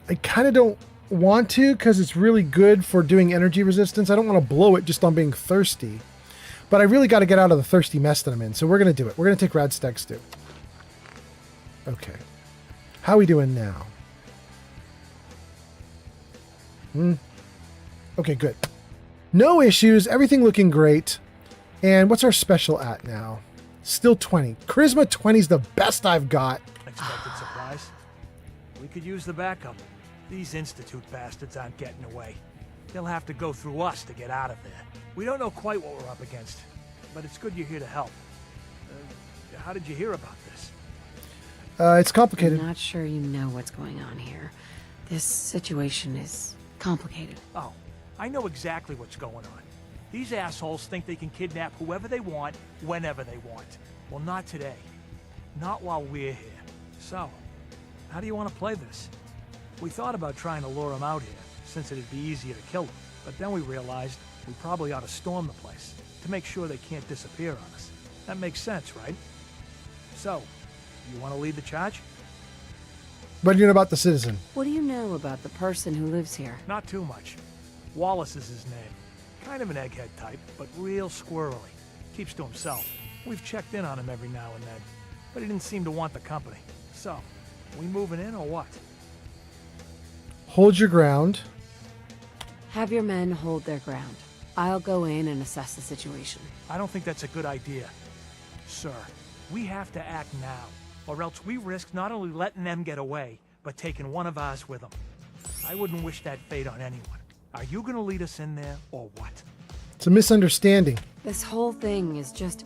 I kind of don't want to because it's really good for doing energy resistance. I don't want to blow it just on being thirsty. But I really got to get out of the thirsty mess that I'm in. So we're going to do it. We're going to take Rad Stag stew. Okay. How are we doing now? Okay, good. No issues. Everything looking great. And what's our special at now? Still 20. Charisma 20 is the best I've got. Expected surprise. We could use the backup. These Institute bastards aren't getting away. They'll have to go through us to get out of there. We don't know quite what we're up against, but it's good you're here to help. How did you hear about this? It's complicated. I'm not sure you know what's going on here. This situation is complicated. Oh, I know exactly what's going on. These assholes think they can kidnap whoever they want, whenever they want. Well, not today. Not while we're here. So, how do you want to play this? We thought about trying to lure them out here, since it'd be easier to kill them. But then we realized we probably ought to storm the place, to make sure they can't disappear on us. That makes sense, right? So, you want to lead the charge? What do you know about the citizen? What do you know about the person who lives here? Not too much. Wallace is his name. Kind of an egghead type, but real squirrely. Keeps to himself. We've checked in on him every now and then, but he didn't seem to want the company. So, we moving in or what? Hold your ground. Have your men hold their ground. I'll go in and assess the situation. I don't think that's a good idea. Sir, we have to act now, or else we risk not only letting them get away, but taking one of ours with them. I wouldn't wish that fate on anyone. Are you gonna lead us in there, or what? It's a misunderstanding. This whole thing is just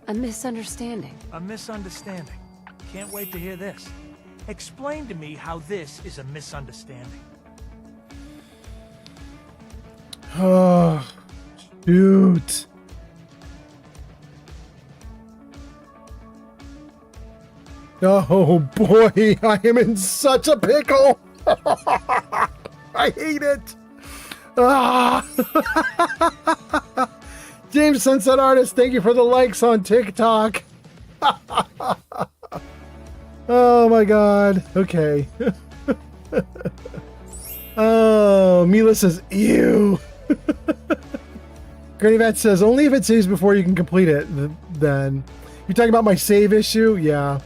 a misunderstanding. A misunderstanding. Can't wait to hear this. Explain to me how this is a misunderstanding. Oh, shoot. Oh boy, I am in such a pickle. I hate it. Ah. James Sunset Artist, thank you for the likes on TikTok. Oh my god. Okay. Oh, Mila says, ew. Granny Vat says, only if it saves before you can complete it, then. You're talking about my save issue? Yeah.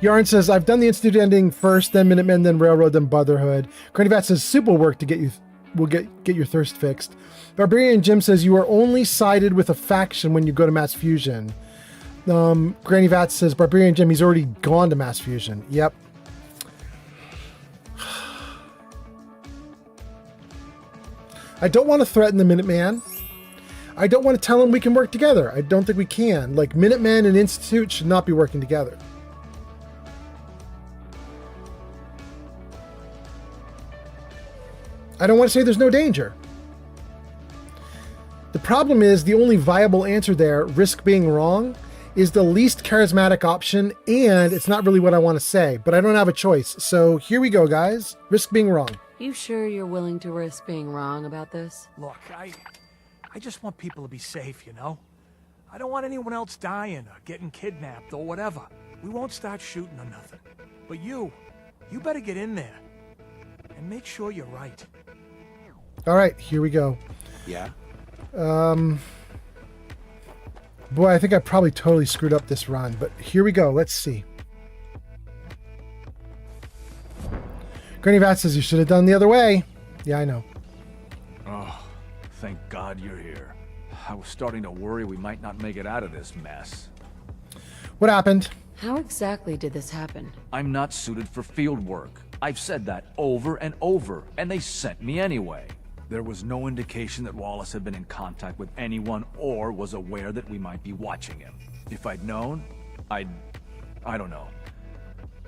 Yarn says, I've done the Institute ending first, then Minutemen, then Railroad, then Brotherhood. Granny Vat says, soup will work to get you, will get your thirst fixed. Barbarian Jim says, you are only sided with a faction when you go to Mass Fusion. Granny Vat says, Barbarian Jim, he's already gone to Mass Fusion. Yep. I don't want to threaten the Minuteman. I don't want to tell him we can work together. I don't think we can. Like, Minutemen and Institute should not be working together. I don't want to say there's no danger. The problem is the only viable answer there, risk being wrong, is the least charismatic option, and it's not really what I want to say, but I don't have a choice. So here we go, guys. Risk being wrong. You sure you're willing to risk being wrong about this? Look, I just want people to be safe, you know? I don't want anyone else dying or getting kidnapped or whatever. We won't start shooting or nothing. But you better get in there and make sure you're right. All right, here we go. Yeah? Boy, I think I probably totally screwed up this run, but here we go. Let's see. Granny Vat says you should have done the other way. Yeah, I know. Oh, thank God you're here. I was starting to worry we might not make it out of this mess. What happened? How exactly did this happen? I'm not suited for field work. I've said that over and over, and they sent me anyway. There was no indication that Wallace had been in contact with anyone or was aware that we might be watching him. If I'd known, I don't know.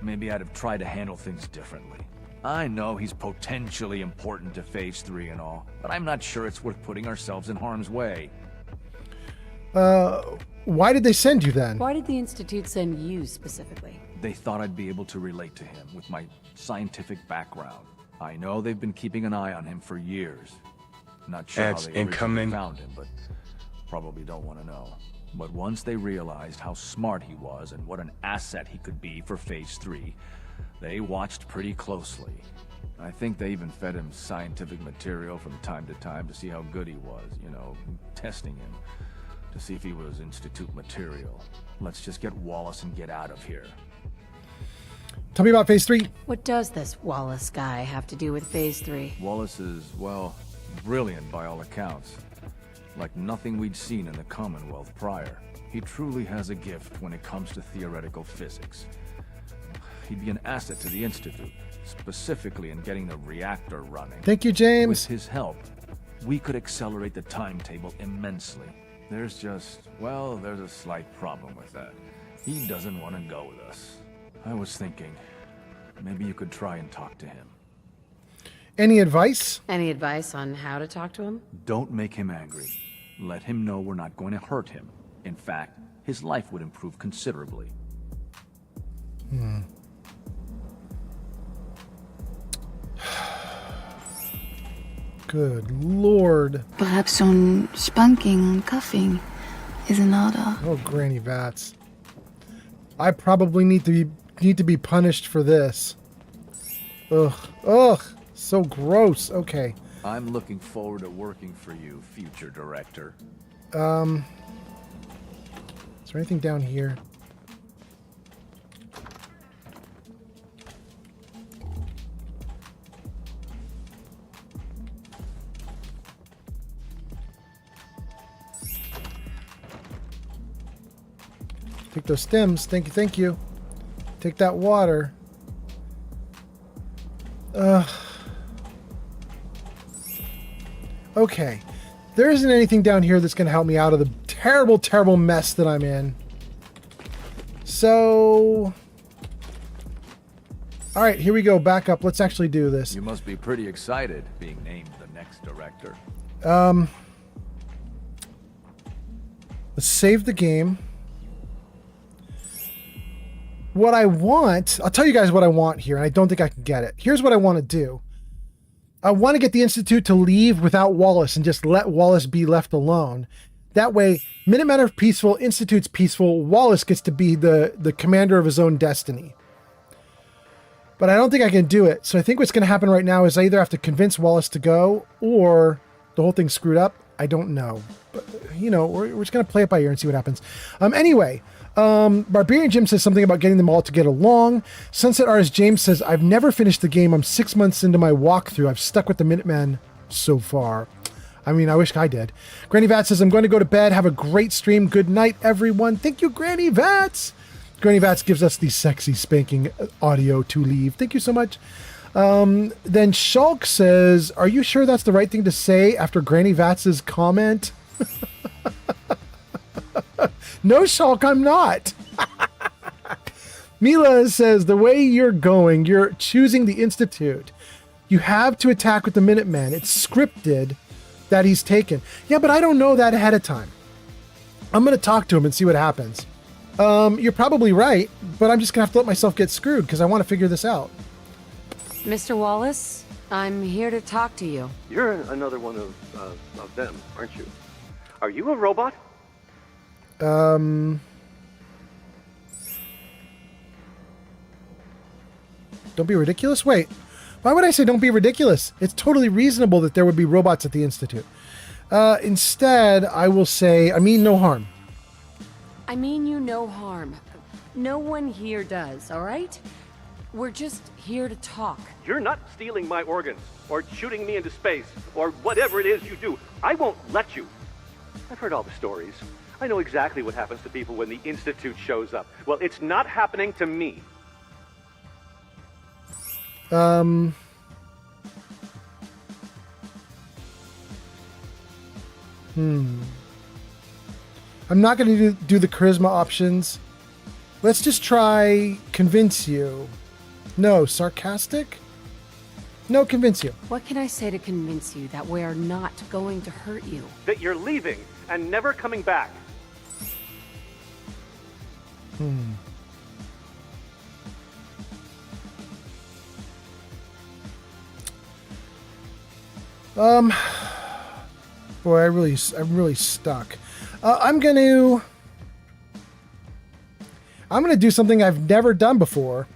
Maybe I'd have tried to handle things differently. I know he's potentially important to Phase 3 and all, but I'm not sure it's worth putting ourselves in harm's way. Why did they send you then? Why did the Institute send you specifically? They thought I'd be able to relate to him with my scientific background. I know they've been keeping an eye on him for years. Not sure how they originally found him, but probably don't want to know. But once they realized how smart he was and what an asset he could be for Phase 3, they watched pretty closely. I think they even fed him scientific material from time to time to see how good he was, you know, testing him, to see if he was Institute material. Let's just get Wallace and get out of here. Tell me about Phase 3. What does this Wallace guy have to do with Phase 3? Wallace is, well, brilliant by all accounts. Like nothing we'd seen in the Commonwealth prior. He truly has a gift when it comes to theoretical physics. He'd be an asset to the Institute, specifically in getting the reactor running. Thank you, James. With his help, we could accelerate the timetable immensely. There's just, well, there's a slight problem with that. He doesn't want to go with us. I was thinking, maybe you could try and talk to him. Any advice? Any advice on how to talk to him? Don't make him angry. Let him know we're not going to hurt him. In fact, his life would improve considerably. Good Lord. Perhaps some spanking and cuffing is in order. Oh, Granny Vats. I probably need to be punished for this. Ugh. Ugh. So gross. Okay. I'm looking forward to working for you, future director. Is there anything down here? Take those stems. Thank you, thank you. Take that water. Okay. There isn't anything down here that's going to help me out of the terrible, terrible mess that I'm in. So... Alright, here we go. Back up. Let's actually do this. You must be pretty excited being named the next director. Let's save the game. What I want... I'll tell you guys what I want here, and I don't think I can get it. Here's what I want to do. I want to get the Institute to leave without Wallace and just let Wallace be left alone. That way, Minutemen are peaceful, Institute's peaceful, Wallace gets to be the commander of his own destiny. But I don't think I can do it. So I think what's going to happen right now is I either have to convince Wallace to go or the whole thing's screwed up. I don't know. But, you know, we're just going to play it by ear and see what happens. Anyway... Barbarian Jim says something about getting them all to get along. Sunset Artist James says, I've never finished the game. I'm 6 months into my walkthrough. I've stuck with the Minutemen so far. I mean, I wish I did. Granny Vats says, I'm going to go to bed. Have a great stream. Good night, everyone. Thank you, Granny Vats. Granny Vats gives us the sexy spanking audio to leave. Thank you so much. Then Shulk says, are you sure that's the right thing to say after Granny Vats' comment? No, Shulk, I'm not. Mila says, the way you're going, you're choosing the Institute. You have to attack with the Minutemen. It's scripted that he's taken. Yeah, but I don't know that ahead of time. I'm going to talk to him and see what happens. You're probably right, but I'm just going to have to let myself get screwed because I want to figure this out. Mr. Wallace, I'm here to talk to you. You're another one of them, aren't you? Are you a robot? Don't be ridiculous? Wait, why would I say don't be ridiculous? It's totally reasonable that there would be robots at the Institute. Instead, I will say, I mean no harm. I mean you no harm. No one here does, all right? We're just here to talk. You're not stealing my organs, or shooting me into space, or whatever it is you do. I won't let you. I've heard all the stories. I know exactly what happens to people when the Institute shows up. Well, it's not happening to me. I'm not going to do the charisma options. Let's just try convince you. No, sarcastic? No, convince you. What can I say to convince you that we're not going to hurt you? That you're leaving and never coming back. Boy, I'm really stuck. I'm gonna do something I've never done before.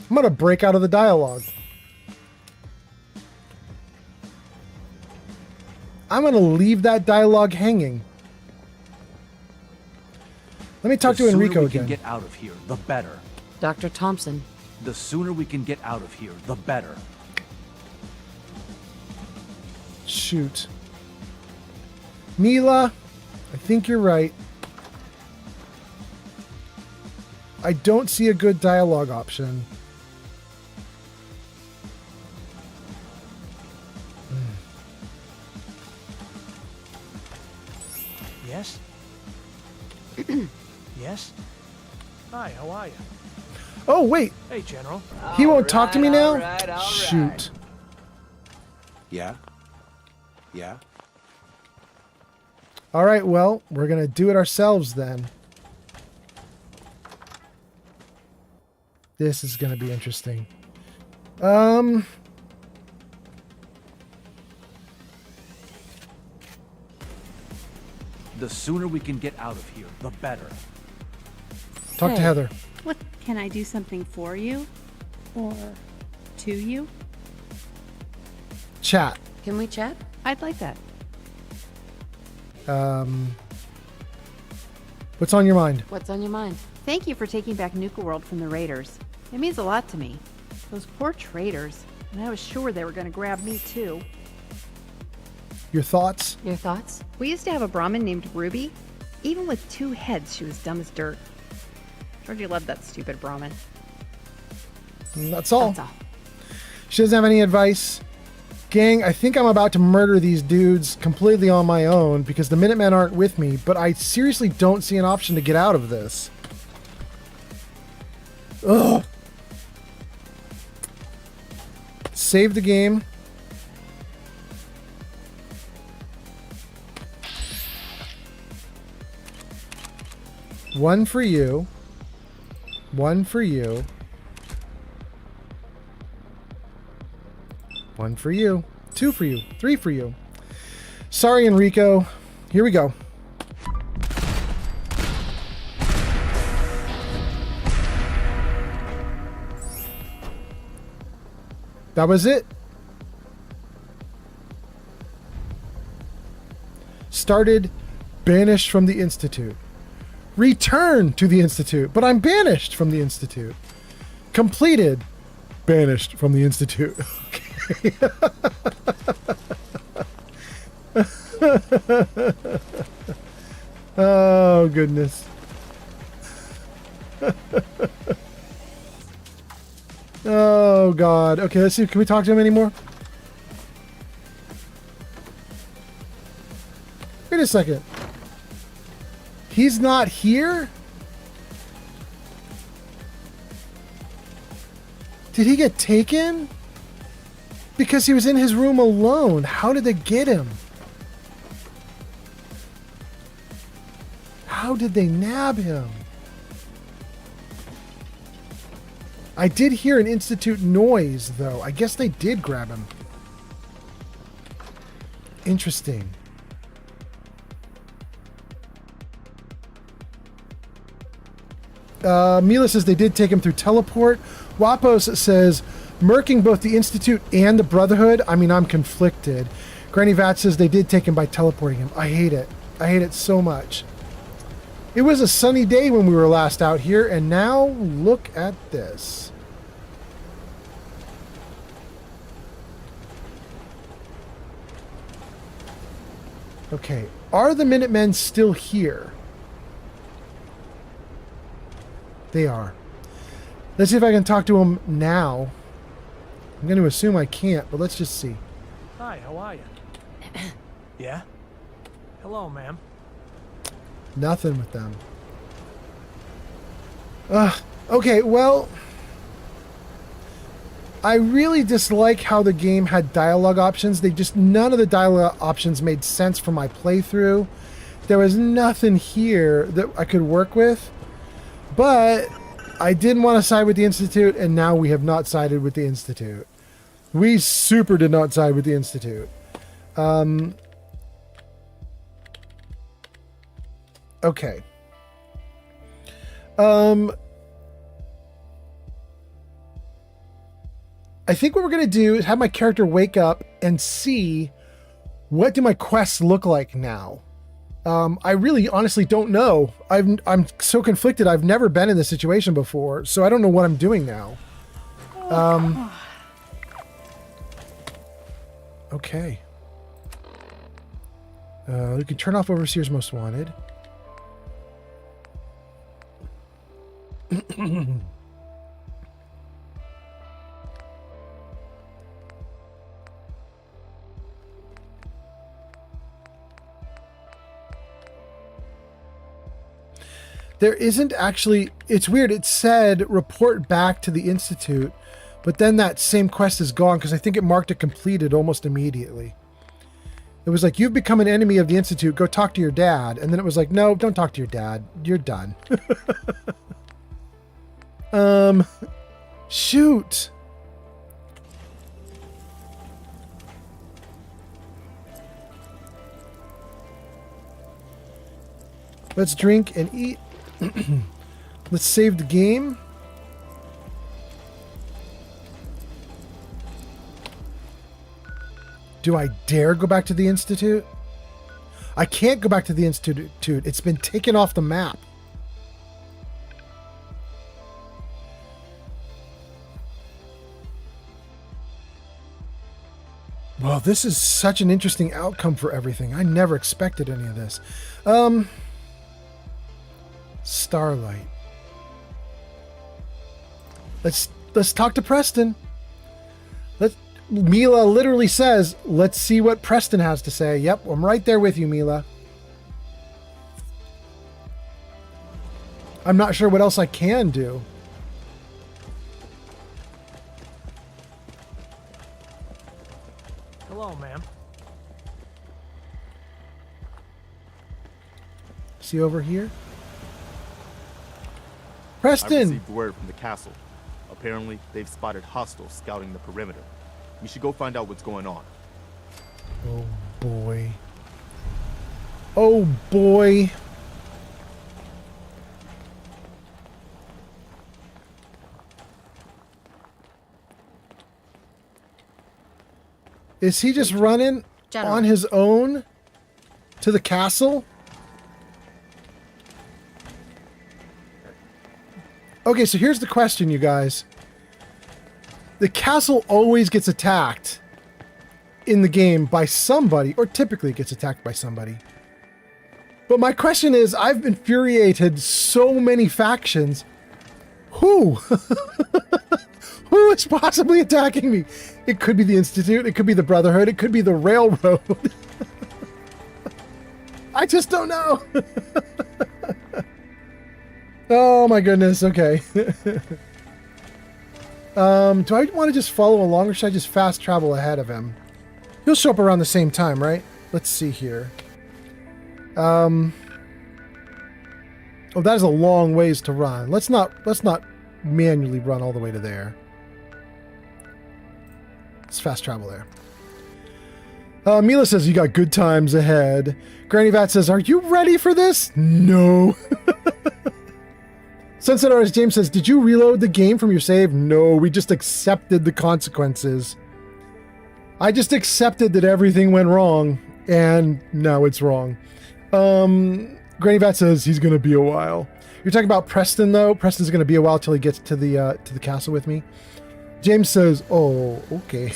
I'm gonna break out of the dialogue. I'm gonna leave that dialogue hanging. Let me talk to Enrico again. The sooner we can get out of here, the better. Dr. Thompson. The sooner we can get out of here, the better. Shoot. Mila, I think you're right. I don't see a good dialogue option. Yes? Yes? Hi, how are you? Oh, wait. Hey, General. He won't talk to me now? Shoot. Yeah? Yeah? All right, well, we're going to do it ourselves then. This is going to be interesting. The sooner we can get out of here, the better. Talk to Heather. What, can I do something for you? Or to you? Chat. Can we chat? I'd like that. What's on your mind? What's on your mind? Thank you for taking back Nuka World from the raiders. It means a lot to me. Those poor traitors. And I was sure they were going to grab me too. Your thoughts? Your thoughts? We used to have a Brahmin named Ruby. Even with 2 heads, she was dumb as dirt. Georgie loved that stupid Brahmin. That's all. That's all. She doesn't have any advice. Gang, I think I'm about to murder these dudes completely on my own because the Minutemen aren't with me, but I seriously don't see an option to get out of this. Ugh. Save the game. One for you. One for you. One for you. 2 for you. 3 for you. Sorry, Enrico. Here we go. That was it. Started, banished from the Institute. Return to the Institute, but I'm banished from the Institute. Completed, banished from the Institute. Okay. Oh, goodness. Oh, God. Okay, let's see. Can we talk to him anymore? Wait a second. He's not here? Did he get taken? Because he was in his room alone. How did they get him? How did they nab him? I did hear an Institute noise, though. I guess they did grab him. Interesting. Mila says they did take him through teleport. Wapos says, murking both the Institute and the Brotherhood. I mean, I'm conflicted. Granny Vat says they did take him by teleporting him. I hate it. I hate it so much. It was a sunny day when we were last out here, and now look at this. Okay, are the Minutemen still here? They are. Let's see if I can talk to them now. I'm going to assume I can't, but let's just see. Hi, how are you? Yeah? Hello, ma'am. Nothing with them. Okay, well, I really dislike how the game had dialogue options. None of the dialogue options made sense for my playthrough. There was nothing here that I could work with, but I didn't want to side with the Institute, and now we have not sided with the Institute. We super did not side with the Institute. Okay. I think what we're going to do is have my character wake up and see what do my quests look like now. I really honestly don't know. I'm so conflicted. I've never been in this situation before, so I don't know what I'm doing now. Okay. We can turn off Overseer's Most Wanted. There isn't actually, it's weird, it said report back to the Institute, but then that same quest is gone because I think it marked it completed almost immediately. It was like, you've become an enemy of the Institute, go talk to your dad. And then it was like, no, don't talk to your dad, you're done. Shoot. Let's drink and eat. Let's save the game. Do I dare go back to the Institute? I can't go back to the Institute. It's been taken off the map. Well, this is such an interesting outcome for everything. I never expected any of this. Starlight. Let's talk to Preston. Mila literally says, let's see what Preston has to say. Yep, I'm right there with you, Mila. I'm not sure what else I can do. Hello, ma'am. Is he over here? I Preston! received word from the castle. Apparently, they've spotted hostiles scouting the perimeter. We should go find out what's going on. Oh boy. Oh boy. Is he just running on his own to the castle? Okay, so here's the question, you guys. The castle always gets attacked in the game by somebody, or typically gets attacked by somebody. But my question is, I've infuriated so many factions. Who? Who is possibly attacking me? It could be the Institute, it could be the Brotherhood, it could be the Railroad. I just don't know. Oh my goodness, okay. Do I want to just follow along, or should I just fast travel ahead of him? He'll show up around the same time, right? Let's see here. Oh, that is a long ways to run. Let's not manually run all the way to there. Let's fast travel there. Mila says you got good times ahead. Granny Vat says, are you ready for this? No. Sunset Artist James says, did you reload the game from your save? No, we just accepted the consequences. I just accepted that everything went wrong, and now it's wrong. Granny Vat says he's going to be a while. You're talking about Preston, though? Preston's going to be a while till he gets to the castle with me. James says, oh, okay.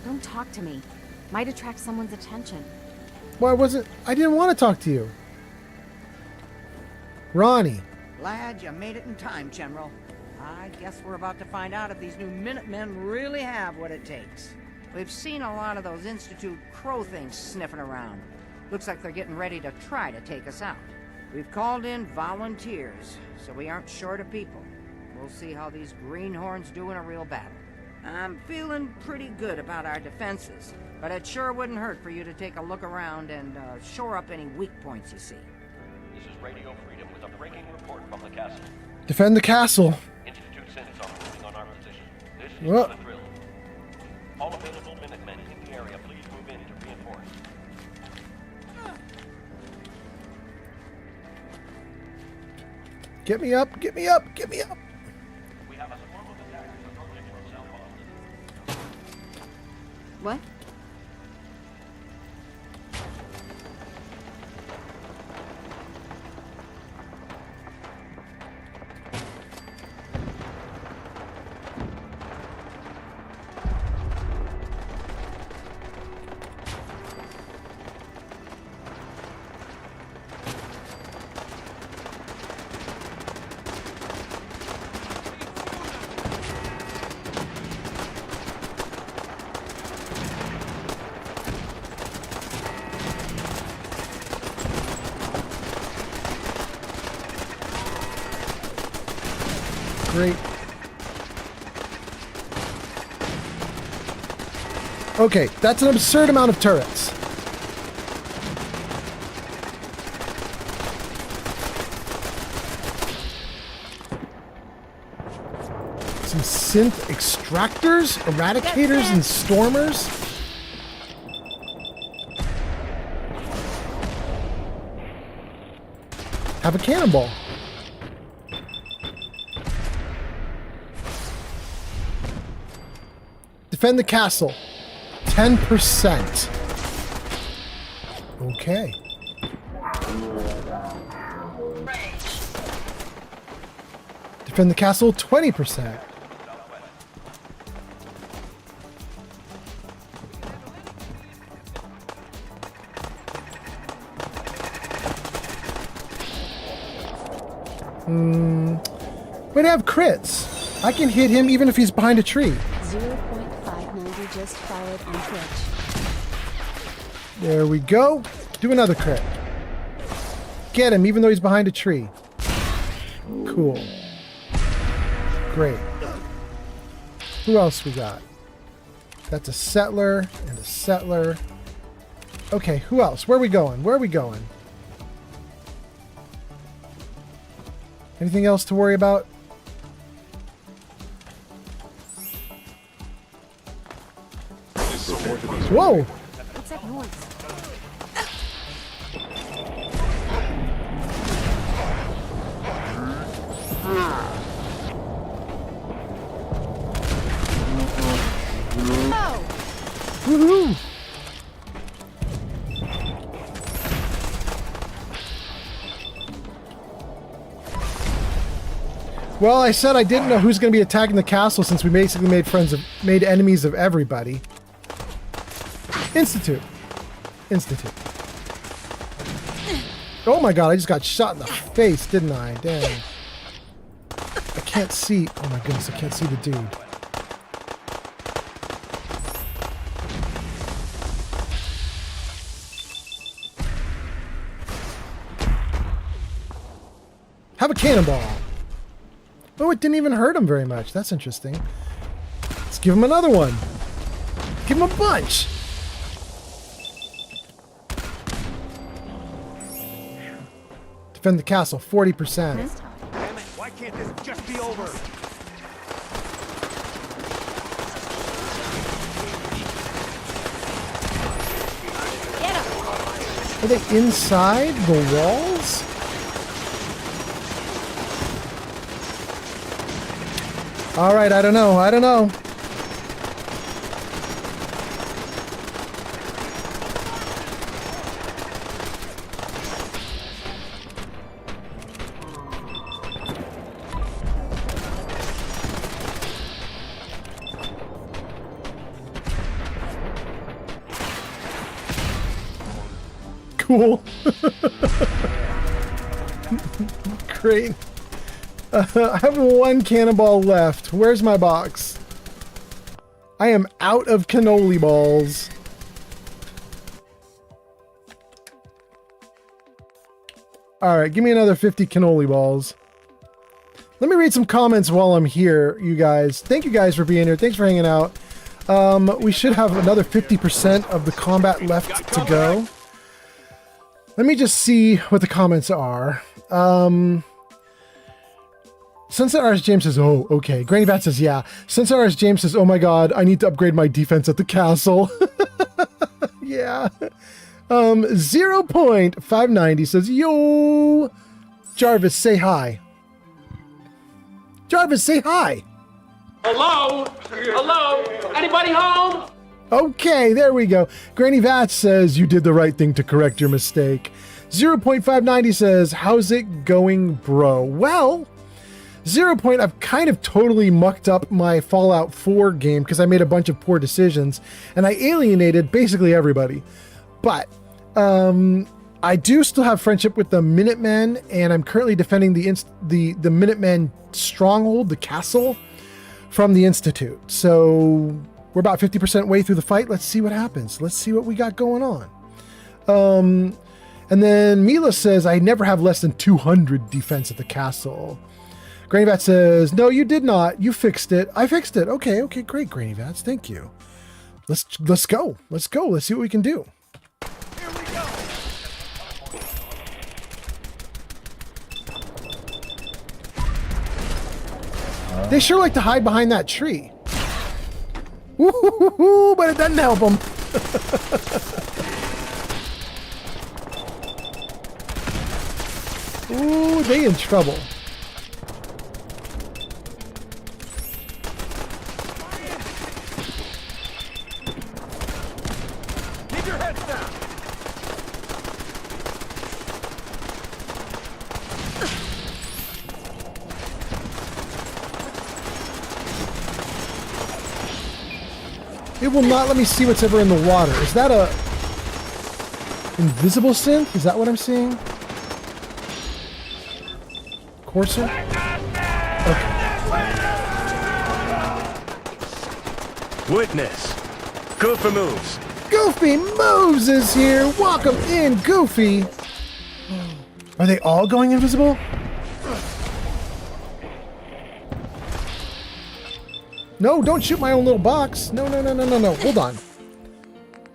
Don't talk to me. Might attract someone's attention. Well, I didn't want to talk to you. Ronnie. Glad you made it in time, General. I guess we're about to find out if these new Minutemen really have what it takes. We've seen a lot of those Institute crow things sniffing around. Looks like they're getting ready to try to take us out. We've called in volunteers, so we aren't short of people. We'll see how these greenhorns do in a real battle. I'm feeling pretty good about our defenses, but it sure wouldn't hurt for you to take a look around and shore up any weak points you see. This is Radio Freedom with a breaking report from the castle. Defend the castle. Institute citizens are moving on our position. This is Well, not a drill. All available Minutemen in the area, please move in to reinforce. Get me up, get me up, get me up. We have a swarm of attackers approaching from South Boston. What? Great. Okay, that's an absurd amount of turrets. Some synth extractors, eradicators, and stormers. Have a cannonball. defend the castle. 10%. Okay. Defend the castle, 20%. But I have crits. I can hit him even if he's behind a tree. 0.590 just fired on Twitch. There we go. Do another crit. Get him even though he's behind a tree. Cool. Great. Who else we got? That's a settler and a settler. Okay, who else? Where are we going? Where are we going? Anything else to worry about? Whoa! What's that noise? Woohoo! Well, I said I didn't know who's going to be attacking the castle since we basically made enemies of everybody. Institute. Oh my god, I just got shot in the face, didn't I? Damn. I can't see. Oh my goodness, I can't see the dude. Have a cannonball. Oh, it didn't even hurt him very much. That's interesting. Let's give him another one. Give him a bunch. Defend the castle, 40%. Damn it, why can't this just be over? Are they inside the walls? All right, I don't know. Cool. Great. I have one cannonball left. Where's my box? I am out of cannoli balls. Alright, give me another 50 cannoli balls. Let me read some comments while I'm here, you guys. Thank you guys for being here. Thanks for hanging out. We should have another 50% of the combat left to go. Let me just see what the comments are. Sunset RS James says, oh, okay. Granny Bat says, yeah. Sunset RS James says, oh my god, I need to upgrade my defense at the castle. Yeah. 0.590 says, yo. Jarvis, say hi. Jarvis, say hi. Hello? Hello? Anybody home? Okay, there we go. Granny Vats says, you did the right thing to correct your mistake. 0.590 says, how's it going, bro? Well, 0. I've kind of totally mucked up my Fallout 4 game because I made a bunch of poor decisions and I alienated basically everybody. But I do still have friendship with the Minutemen, and I'm currently defending the Minutemen stronghold, the castle, from the Institute. So we're about 50% way through the fight. Let's see what happens. Let's see what we got going on. And then Mila says, I never have less than 200 defense at the castle. Granny Vats says, no, you did not. You fixed it. I fixed it. Okay, great, Granny Vats. Thank you. Let's go. Let's go. Let's see what we can do. Here we go. They sure like to hide behind that tree. Woo-hoo-hoo-hoo, but it doesn't help them. Ooh, they in trouble. It will not let me see what's ever in the water. Is that a invisible synth? Is that what I'm seeing? Courser? Okay. Witness. Goofy moves. Goofy Moves is here. Welcome in, Goofy. Are they all going invisible? No, don't shoot my own little box. No. Hold on.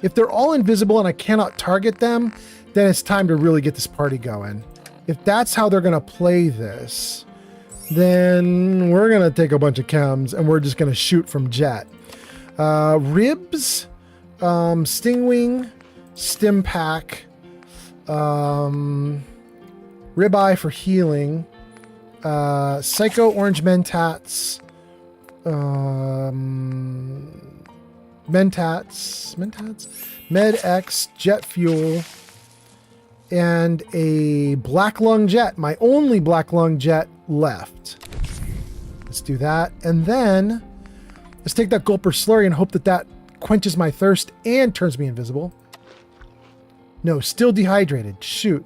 If they're all invisible and I cannot target them, then it's time to really get this party going. If that's how they're going to play this, then we're going to take a bunch of chems and we're just going to shoot from jet. Ribs, Stingwing, Stim Pack, Ribeye for healing, Psycho Orange Mentats, Mentats, Med-X, Jet Fuel, and a Black Lung Jet, my only Black Lung Jet left. Let's do that. And then let's take that Gulper Slurry and hope that that quenches my thirst and turns me invisible. No, still dehydrated. Shoot.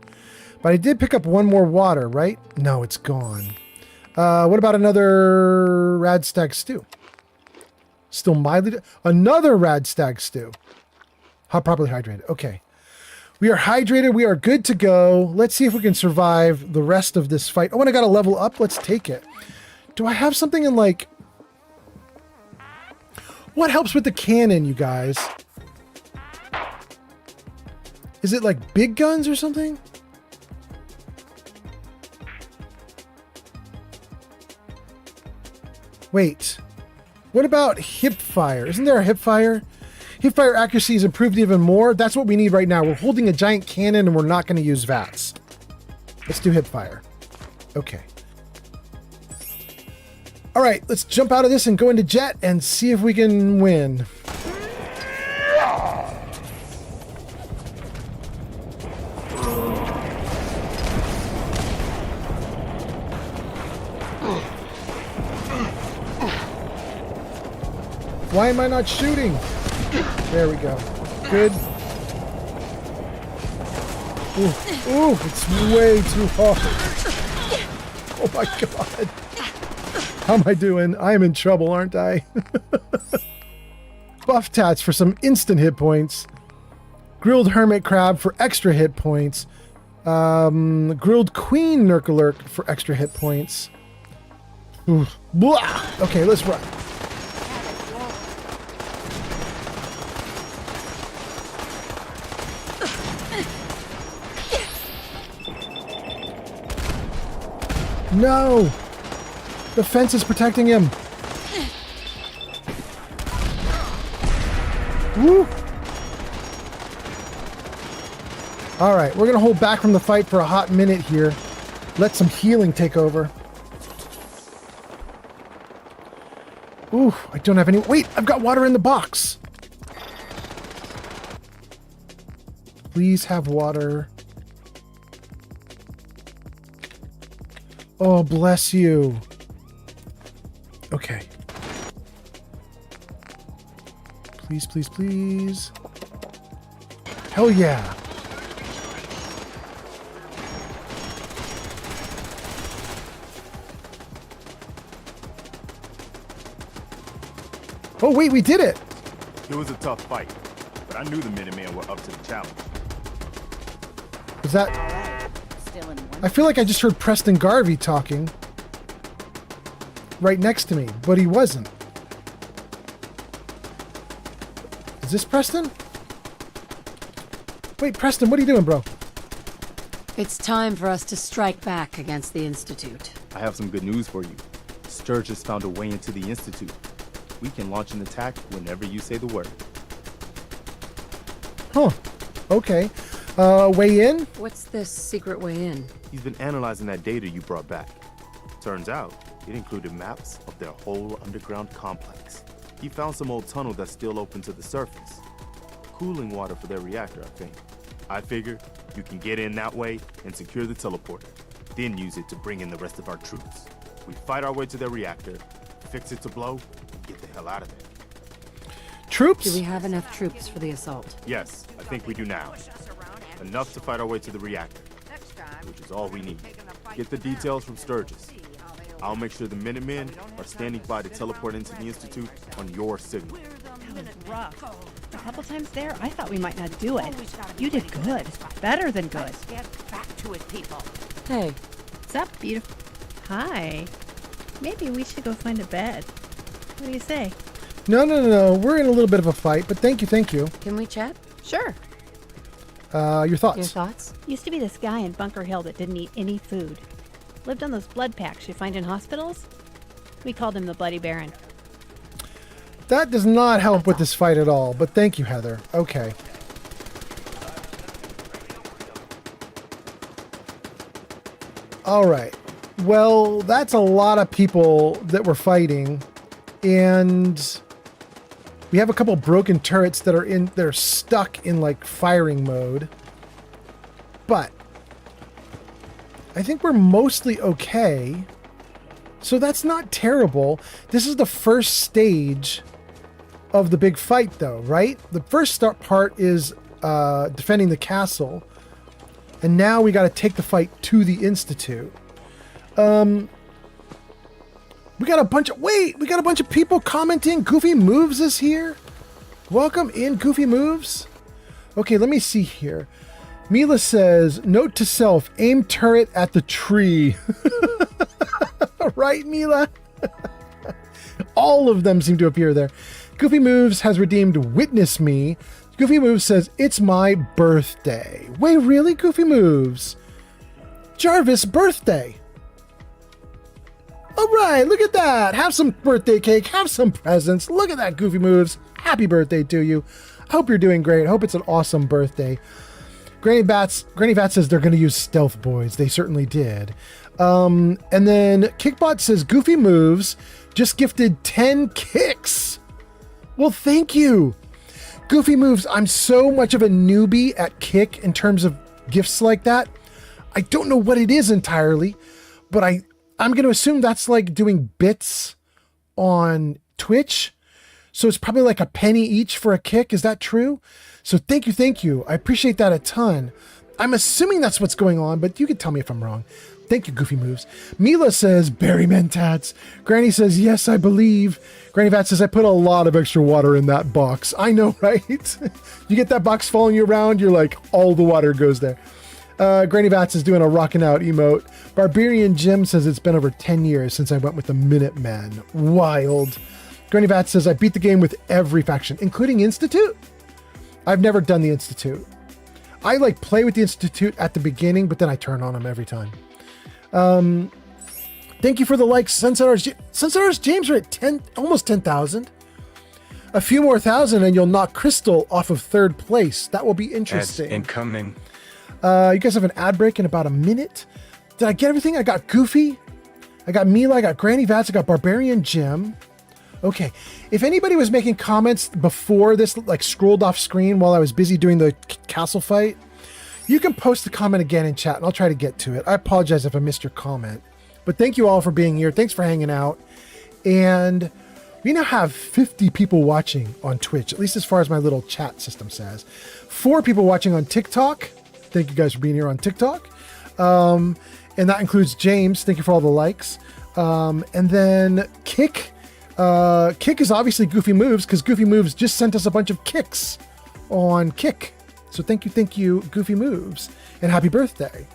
But I did pick up one more water, right? No, it's gone. What about another Rad Stag Stew? Still mildly... Another Rad Stag Stew. Properly hydrated. Okay. We are hydrated. We are good to go. Let's see if we can survive the rest of this fight. Oh, and I got to level up. Let's take it. Do I have something in like... What helps with the cannon, you guys? Is it like big guns or something? Wait. What about hip fire? Isn't there a hip fire? Hip fire accuracy is improved even more. That's what we need right now. We're holding a giant cannon and we're not going to use VATS. Let's do hip fire. Okay. All right, let's jump out of this and go into jet and see if we can win. Why am I not shooting? There we go. Good. Ooh, it's way too hard. Oh my god. How am I doing? I am in trouble, aren't I? Buff Tats for some instant hit points. Grilled Hermit Crab for extra hit points. Grilled Queen Nurkalurk for extra hit points. Ooh. Blah! Okay, let's run. No! The fence is protecting him. Woo! All right, we're gonna hold back from the fight for a hot minute here. Let some healing take over. Ooh, I don't have any. Wait, I've got water in the box. Please have water. Oh, bless you. Okay. Please, please, please. Hell yeah. Oh, wait, we did it. It was a tough fight, but I knew the Minutemen were up to the challenge. Was that... I feel like I just heard Preston Garvey talking right next to me, but he wasn't. Is this Preston? Wait, Preston, what are you doing, bro? It's time for us to strike back against the Institute. I have some good news for you. Sturge has found a way into the Institute. We can launch an attack whenever you say the word. Huh. Okay. Way in? What's this secret way in? He's been analyzing that data you brought back. Turns out, it included maps of their whole underground complex. He found some old tunnel that's still open to the surface. Cooling water for their reactor, I think. I figure you can get in that way and secure the teleporter, then use it to bring in the rest of our troops. We fight our way to their reactor, fix it to blow, and get the hell out of there. troops? Do we have enough troops for the assault? Yes, I think we do now. Enough to fight our way to the reactor, which is all we need. Get the details from Sturgis. I'll make sure the Minutemen are standing by to teleport into the Institute on your signal. That was rough. A couple times there, I thought we might not do it. You did good. Better than good. Let's get back to it, people. Hey. What's up, beautiful? Hi. Maybe we should go find a bed. What do you say? No. We're in a little bit of a fight, but thank you. Can we chat? Sure. Your thoughts? Your thoughts? Used to be this guy in Bunker Hill that didn't eat any food. Lived on those blood packs you find in hospitals. We called him the Bloody Baron. That does not help with this fight at all, but thank you, Heather. Okay. All right. Well, that's a lot of people that we're fighting, and we have a couple broken turrets that are stuck in like firing mode. But I think we're mostly okay. So that's not terrible. This is the first stage of the big fight though, right? The first part is defending the castle. And now we got to take the fight to the Institute. We got a bunch of people commenting. Goofy Moves is here. Welcome in, Goofy Moves. Okay, let me see here. Mila says, note to self, aim turret at the tree. Right, Mila? All of them seem to appear there. Goofy Moves has redeemed Witness Me. Goofy Moves says, it's my birthday. Wait, really, Goofy Moves? Jarvis' birthday. All right, look at that. Have some birthday cake. Have some presents. Look at that, Goofy Moves. Happy birthday to you. I hope you're doing great. I hope it's an awesome birthday. Granny Vat says they're going to use stealth boys. They certainly did. And then Kickbot says Goofy Moves just gifted 10 kicks. Well, thank you. Goofy Moves, I'm so much of a newbie at Kick in terms of gifts like that. I don't know what it is entirely, but I'm going to assume that's like doing bits on Twitch. So it's probably like a penny each for a kick. Is that true? So thank you. I appreciate that a ton. I'm assuming that's what's going on, but you can tell me if I'm wrong. Thank you, Goofy Moves. Mila says, Berry Mentats. Granny says, yes, I believe. Granny Vat says, I put a lot of extra water in that box. I know, right? You get that box following you around, you're like, all the water goes there. Granny Vats is doing a rockin' out emote. Barbarian Jim says it's been over 10 years since I went with the Minutemen. Wild. Granny Vats says, I beat the game with every faction, including Institute. I've never done the Institute. I like play with the Institute at the beginning, but then I turn on them every time. Thank you for the likes. Sunsetars James are at almost 10,000. A few more thousand and you'll knock Crystal off of third place. That will be interesting. Ads incoming. You guys have an ad break in about a minute. Did I get everything? I got Goofy. I got Mila. I got Granny Vats. I got Barbarian Jim. Okay. If anybody was making comments before this, like scrolled off screen while I was busy doing the castle fight, you can post the comment again in chat and I'll try to get to it. I apologize if I missed your comment, but thank you all for being here. Thanks for hanging out. And we now have 50 people watching on Twitch, at least as far as my little chat system says. 4 people watching on TikTok. Thank you guys for being here on TikTok. And that includes James. Thank you for all the likes. And then Kick. Kick is obviously Goofy Moves because Goofy Moves just sent us a bunch of kicks on Kick. So thank you, Goofy Moves. And happy birthday.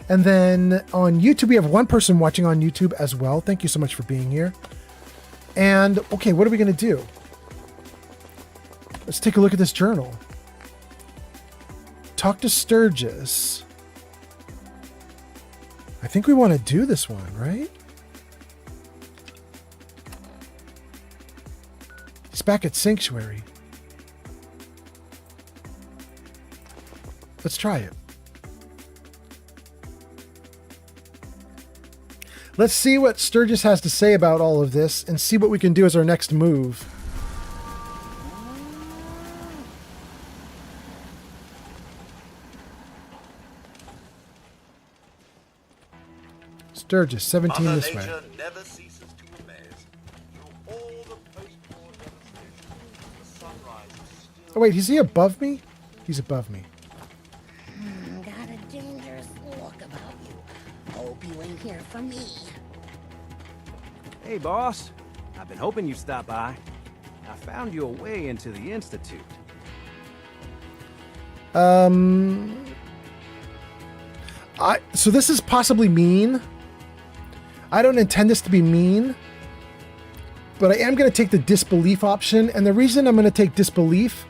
And then on YouTube, we have 1 person watching on YouTube as well. Thank you so much for being here. And okay, what are we going to do? Let's take a look at this journal. Talk to Sturgis. I think we want to do this one, right? He's back at Sanctuary. Let's try it. Let's see what Sturgis has to say about all of this and see what we can do as our next move. Sturgis, 17 Mother this way. Nature never ceases to amaze. Through all the post-war devastation, the sun Oh, wait, is he above me? He's above me. Got a dangerous look about you. Hope you ain't here for me. Hey, boss. I've been hoping you'd stop by. I found you a way into the Institute. So this is possibly mean. I don't intend this to be mean, but I am going to take the disbelief option. And the reason I'm going to take disbelief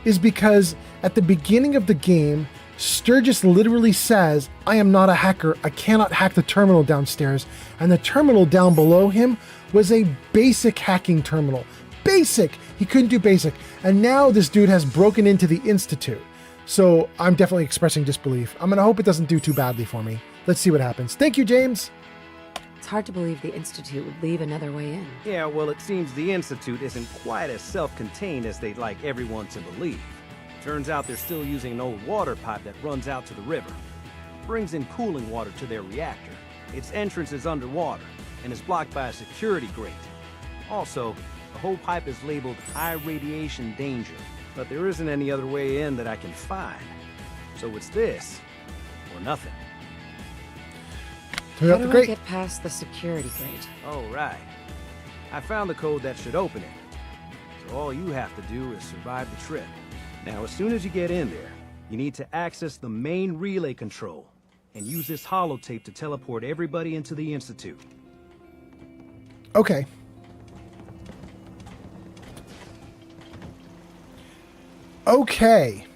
is because at the beginning of the game, Sturgis literally says, I am not a hacker. I cannot hack the terminal downstairs. And the terminal down below him was a basic hacking terminal. Basic. He couldn't do basic. And now this dude has broken into the Institute. So I'm definitely expressing disbelief. I'm going to hope it doesn't do too badly for me. Let's see what happens. Thank you, James. It's hard to believe the Institute would leave another way in. Yeah, well, it seems the Institute isn't quite as self-contained as they'd like everyone to believe. Turns out they're still using an old water pipe that runs out to the river. Brings in cooling water to their reactor. Its entrance is underwater and is blocked by a security grate. Also, the whole pipe is labeled high radiation danger, but there isn't any other way in that I can find. So it's this, or nothing. How do I get past the security grate? Oh, right. I found the code that should open it. So all you have to do is survive the trip. Now, as soon as you get in there, you need to access the main relay control and use this holotape to teleport everybody into the Institute. Okay. Okay.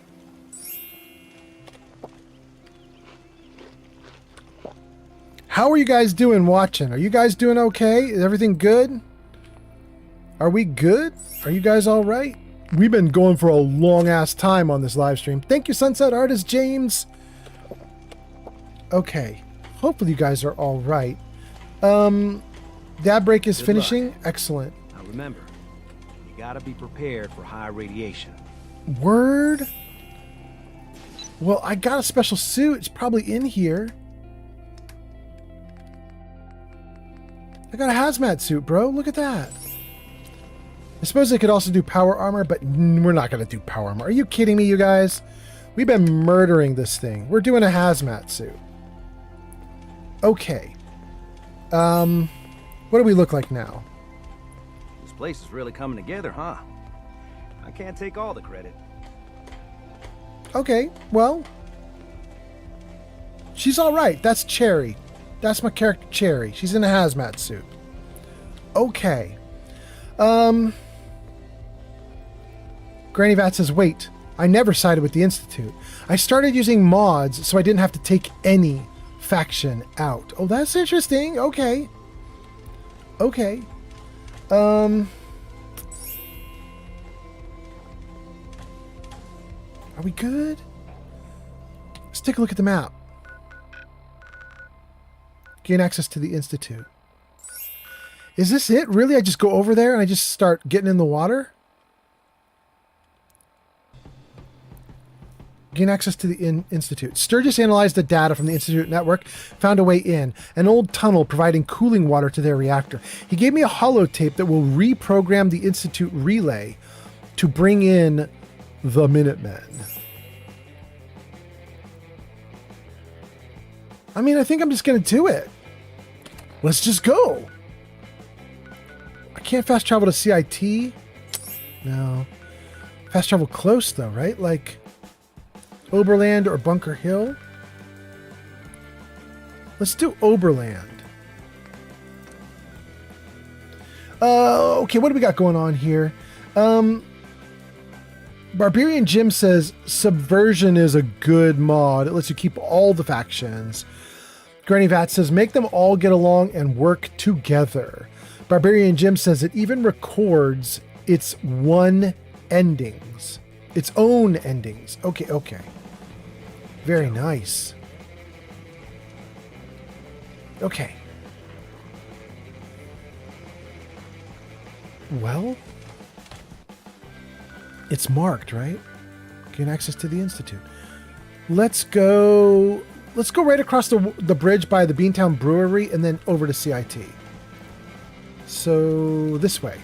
How are you guys doing watching? Are you guys doing okay? Is everything good? Are we good? Are you guys all right? We've been going for a long-ass time on this live stream. Thank you, Sunset Artist James. Okay. Hopefully you guys are all right. Dab break is Good finishing. luck. Excellent. Now remember, you gotta be prepared for high radiation. Word? Well, I got a special suit. It's probably in here. I got a hazmat suit, bro. Look at that. I suppose I could also do power armor, but we're not going to do power armor. Are you kidding me, you guys? We've been murdering this thing. We're doing a hazmat suit. Okay. What do we look like now? This place is really coming together, huh? I can't take all the credit. Okay, well. She's all right. That's Cherry. That's my character, Cherry. She's in a hazmat suit. Okay. Granny Vat says, wait, I never sided with the Institute. I started using mods so I didn't have to take any faction out. Oh, that's interesting. Okay. Okay. Are we good? Let's take a look at the map. Gain access to the Institute. Is this it? Really? I just go over there and I just start getting in the water? Gain access to the Institute. Sturgis analyzed the data from the Institute network, found a way in. An old tunnel providing cooling water to their reactor. He gave me a holotape that will reprogram the Institute relay to bring in the Minutemen. I mean, I think I'm just going to do it. Let's just go. I can't fast travel to CIT. No. Fast travel close, though, right? Like Oberland or Bunker Hill. Let's do Oberland. Okay, what do we got going on here? Barbarian Jim says Subversion is a good mod. It lets you keep all the factions. Granny Vat says make them all get along and work together. Barbarian Jim says it even records its own endings. Okay, okay. Very nice. Okay. Well, it's marked, right? Gain access to the Institute. Let's go right across the bridge by the Beantown Brewery and then over to CIT. So this way.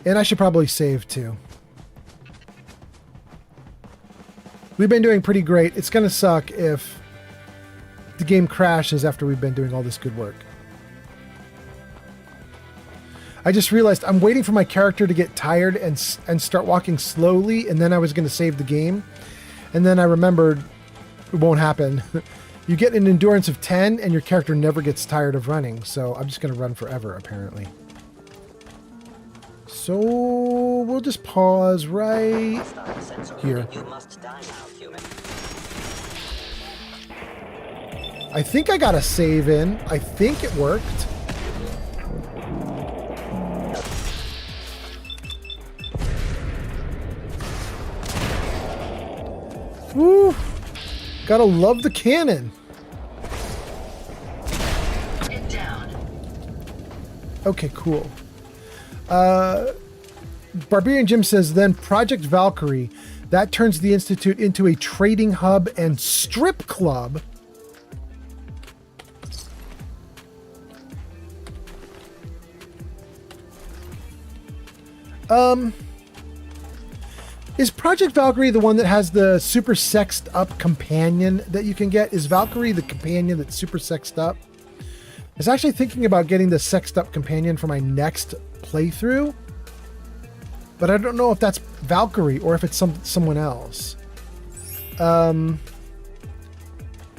And I should probably save too. We've been doing pretty great. It's going to suck if the game crashes after we've been doing all this good work. I just realized I'm waiting for my character to get tired and start walking slowly, and then I was going to save the game. And then I remembered it won't happen. You get an endurance of 10, and your character never gets tired of running. So I'm just going to run forever, apparently. So we'll just pause right here. I think I got a save in. I think it worked. Woo! Gotta love the cannon. Get down. Okay, cool. Barbarian Jim says, then Project Valkyrie. That turns the Institute into a trading hub and strip club. Is Project Valkyrie the one that has the super sexed up companion that you can get? Is Valkyrie the companion that's super sexed up? I was actually thinking about getting the sexed up companion for my next playthrough, but I don't know if that's Valkyrie or if it's someone else. Granny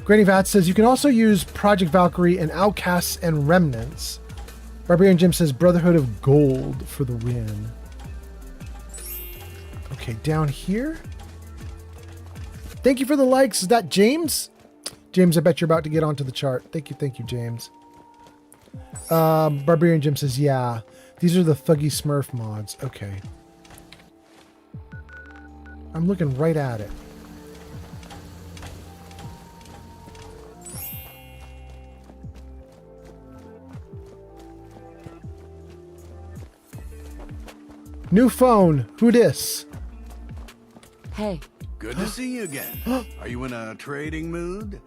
Vat says you can also use Project Valkyrie in Outcasts and Remnants. Barbarian Jim says Brotherhood of Gold for the win. Okay, down here. Thank you for the likes. Is that James? James, I bet you're about to get onto the chart. Thank you, James. Barbarian Jim says, yeah, these are the Thuggy Smurf mods. Okay. I'm looking right at it. New phone. Who dis? Hey. Good to see you again. Are you in a trading mood?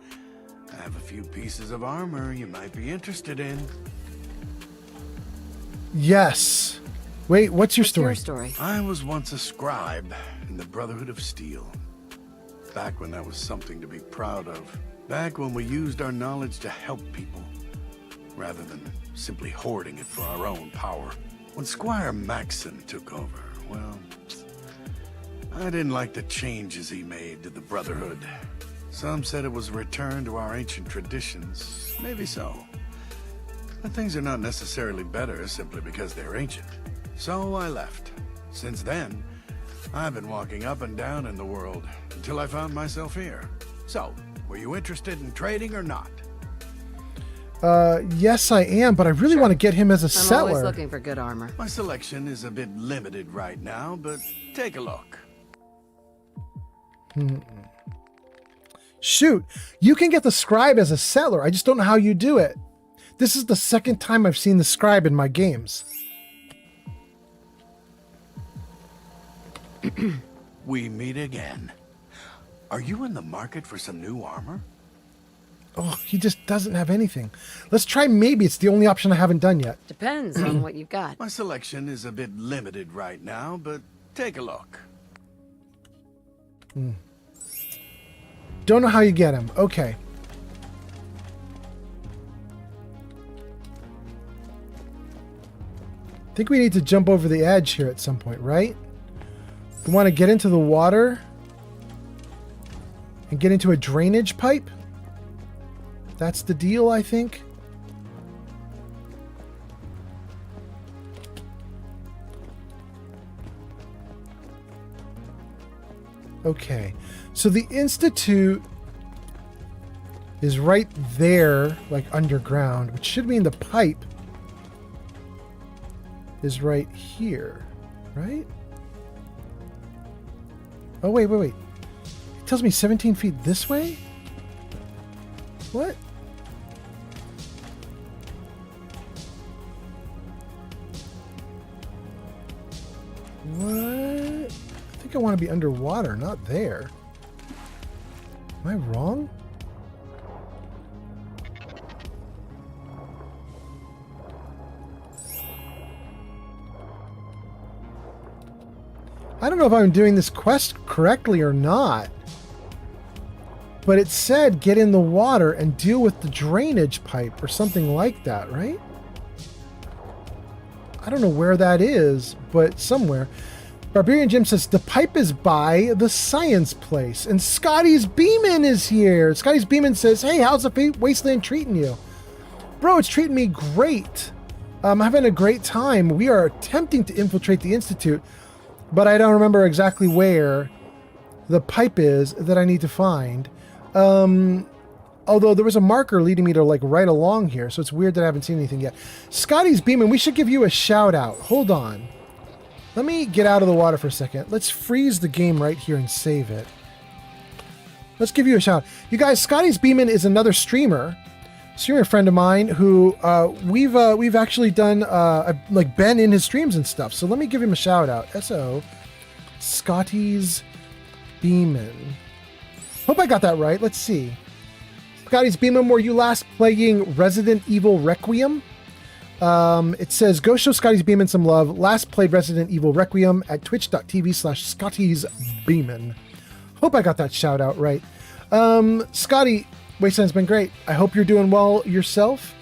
I have a few pieces of armor you might be interested in. Yes. Wait, what's your story? I was once a scribe in the Brotherhood of Steel. Back when that was something to be proud of. Back when we used our knowledge to help people, rather than simply hoarding it for our own power. When Squire Maxson took over, well, I didn't like the changes he made to the Brotherhood. Some said it was a return to our ancient traditions. Maybe so. But things are not necessarily better simply because they're ancient. So I left. Since then, I've been walking up and down in the world until I found myself here. So, were you interested in trading or not? Yes, I am, but I really want to get him as a seller. I'm always looking for good armor. My selection is a bit limited right now, but take a look. Shoot, you can get the scribe as a seller. I just don't know how you do it. This is the second time I've seen the scribe in my games. We meet again. Are you in the market for some new armor? Oh, he just doesn't have anything. Let's try maybe. It's the only option I haven't done yet. Depends on what you've got. My selection is a bit limited right now, but take a look. Don't know how you get him. Okay. I think we need to jump over the edge here at some point, right? We want to get into the water and get into a drainage pipe. That's the deal, I think. Okay, so the Institute is right there, like underground, which should mean the pipe is right here, right? Oh, wait. It tells me 17 feet this way? What? What? I think I want to be underwater, not there. Am I wrong? I don't know if I'm doing this quest correctly or not. But it said get in the water and deal with the drainage pipe or something like that, right? I don't know where that is, but somewhere. Barbarian Jim says the pipe is by the science place. And Scotty's Beeman is here. Scotty's Beeman says, hey, how's the wasteland treating you? Bro, it's treating me great. I'm having a great time. We are attempting to infiltrate the Institute, but I don't remember exactly where the pipe is that I need to find. Although there was a marker leading me to like right along here, so it's weird that I haven't seen anything yet. Scotty's Beeman, we should give you a shout out. Hold on. Let me get out of the water for a second. Let's freeze the game right here and save it. Let's give you a shout. You guys, Scotty's Beeman is another streamer friend of mine who we've actually done like been in his streams and stuff. So let me give him a shout out. SO Scotty's Beeman. Hope I got that right. Let's see. Scotty's Beeman, were you last playing Resident Evil Requiem? It says, go show Scotty's Beeman some love. Last played Resident Evil Requiem at twitch.tv/Scotty's Beeman. Hope I got that shout out right. Scotty, Wasteland's been great. I hope you're doing well yourself.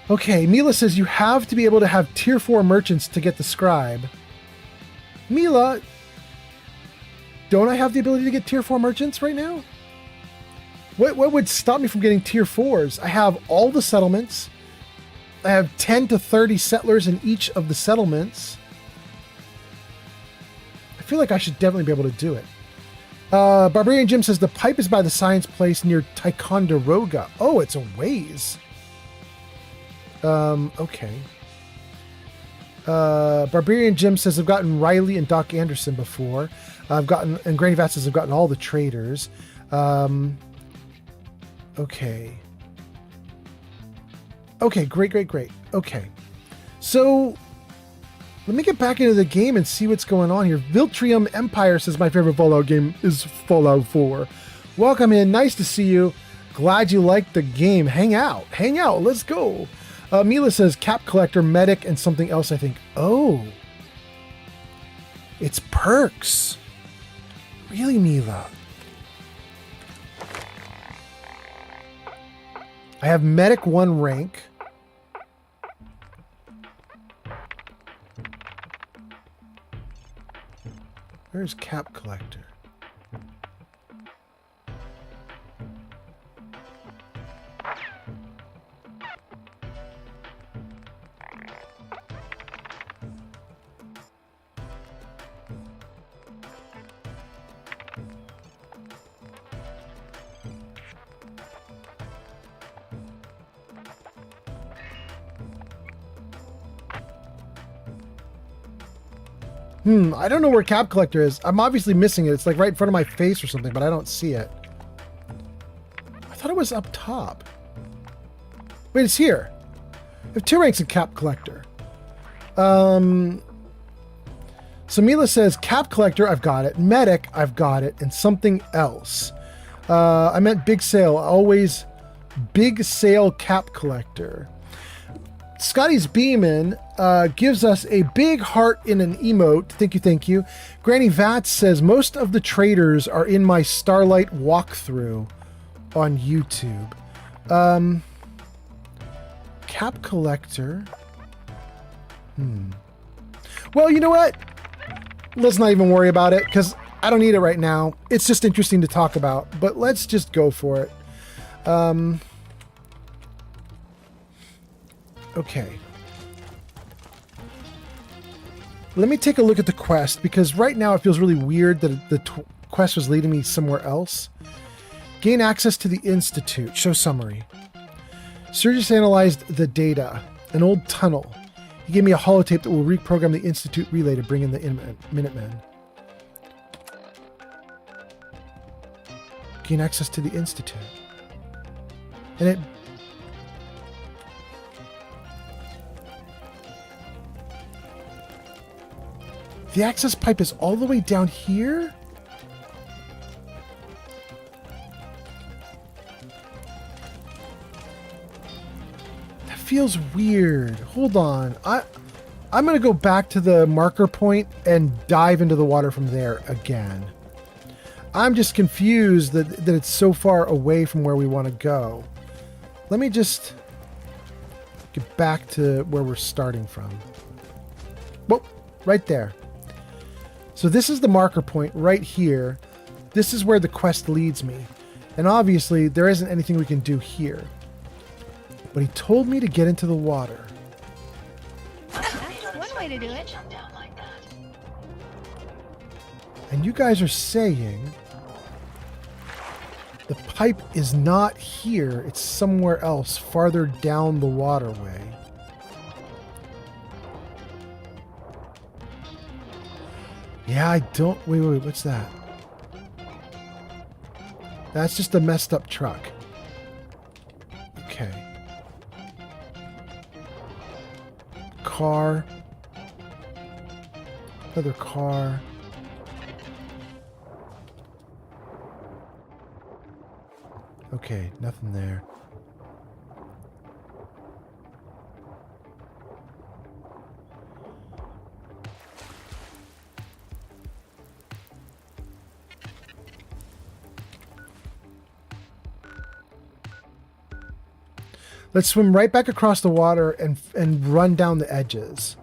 Okay, Mila says you have to be able to have tier 4 merchants to get the scribe. Mila, don't I have the ability to get tier 4 merchants right now? What would stop me from getting tier 4s? I have all the settlements. I have 10 to 30 settlers in each of the settlements. I feel like I should definitely be able to do it. Barbarian Jim says the pipe is by the science place near Ticonderoga. Oh, it's a ways. Okay. Barbarian Jim says I've gotten Riley and Doc Anderson before. And Granny Vat says I've gotten all the traders. Okay. Okay, great. Okay. So, let me get back into the game and see what's going on here. Viltrium Empire says my favorite Fallout game is Fallout 4. Welcome in. Nice to see you. Glad you liked the game. Hang out. Let's go. Mila says Cap Collector, Medic, and something else, I think. Oh. It's perks. Really, Mila? I have Medic 1 rank. Where's Cap Collector? I don't know where Cap Collector is. I'm obviously missing it. It's like right in front of my face or something, but I don't see it. I thought it was up top. Wait, it's here. I have 2 ranks in Cap Collector. So Mila says Cap Collector, I've got it. Medic, I've got it. And something else. I meant Big Sale. Always Big Sale Cap Collector. Scotty's Beeman gives us a big heart in an emote. Thank you. Granny Vats says most of the traders are in my Starlight walkthrough on YouTube. Cap Collector. Well, you know what? Let's not even worry about it because I don't need it right now. It's just interesting to talk about, but let's just go for it. Okay. Let me take a look at the quest because right now it feels really weird that the quest was leading me somewhere else. Gain access to the Institute. Show summary. Sturgis analyzed the data. An old tunnel. He gave me a holotape that will reprogram the Institute relay to bring in the Minutemen. Gain access to the Institute. And it... The access pipe is all the way down here? That feels weird. Hold on. I'm going to go back to the marker point and dive into the water from there again. I'm just confused that it's so far away from where we want to go. Let me just get back to where we're starting from. Well, right there. So this is the marker point right here. This is where the quest leads me. And obviously, there isn't anything we can do here. But he told me to get into the water. That's one way to do it. And you guys are saying the pipe is not here. It's somewhere else, farther down the waterway. Yeah, I don't... Wait, what's that? That's just a messed up truck. Okay. Car. Another car. Okay, nothing there. Let's swim right back across the water and run down the edges.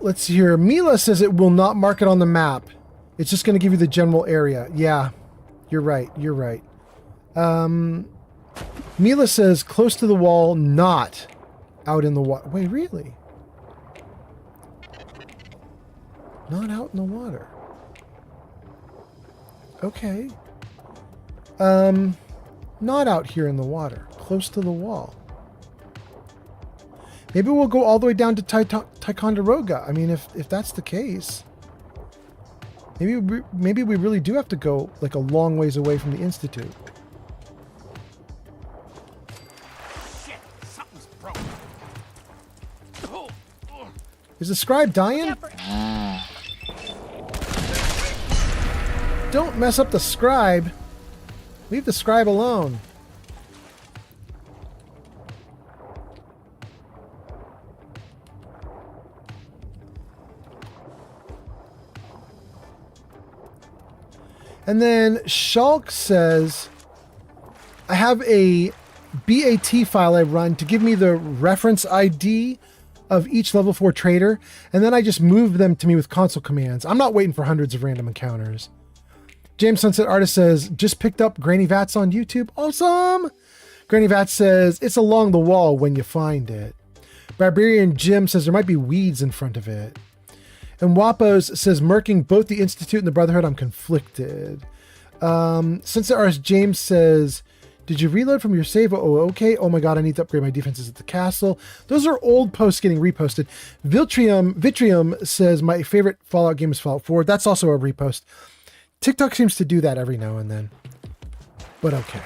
Let's see here. Mila says it will not mark it on the map. It's just going to give you the general area. Yeah, you're right. You're right. Mila says close to the wall, not out in the water. Wait, really? Not out in the water. Okay. Not out here in the water. Close to the wall. Maybe we'll go all the way down to Ticonderoga. I mean, if that's the case, maybe we really do have to go like a long ways away from the Institute. Shit, something's broken. Is the scribe dying? Don't mess up the scribe. Leave the scribe alone. And then Shulk says, I have a BAT file I run to give me the reference ID of each level 4 trader, and then I just move them to me with console commands. I'm not waiting for hundreds of random encounters. James Sunset Artist says, just picked up Granny Vats on YouTube. Awesome! Granny Vats says, it's along the wall when you find it. Barbarian Jim says there might be weeds in front of it. And Wapos says, murking both the Institute and the Brotherhood, I'm conflicted. Sunset Artist James says, did you reload from your save? Oh, okay. Oh my god, I need to upgrade my defenses at the castle. Those are old posts getting reposted. Vitrium says, my favorite Fallout game is Fallout 4. That's also a repost. TikTok seems to do that every now and then. But okay.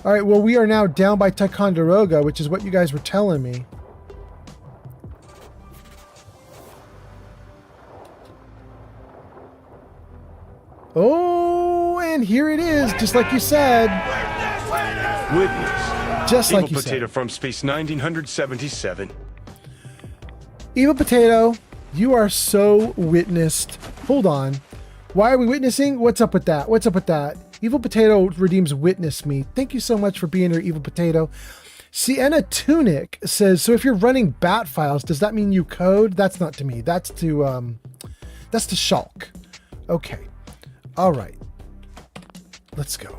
All right, well, we are now down by Ticonderoga, which is what you guys were telling me. Oh, and here it is, just like you said. Witness. Just like you Evil said. Potato from Space 1977. Evil Potato, you are so witnessed. Hold on. Why are we witnessing? What's up with that? What's up with that? Evil Potato redeems witness me. Thank you so much for being here, Evil Potato. Sienna Tunic says, so if you're running bat files, does that mean you code? That's not to me. That's to Shulk. Okay. All right. Let's go.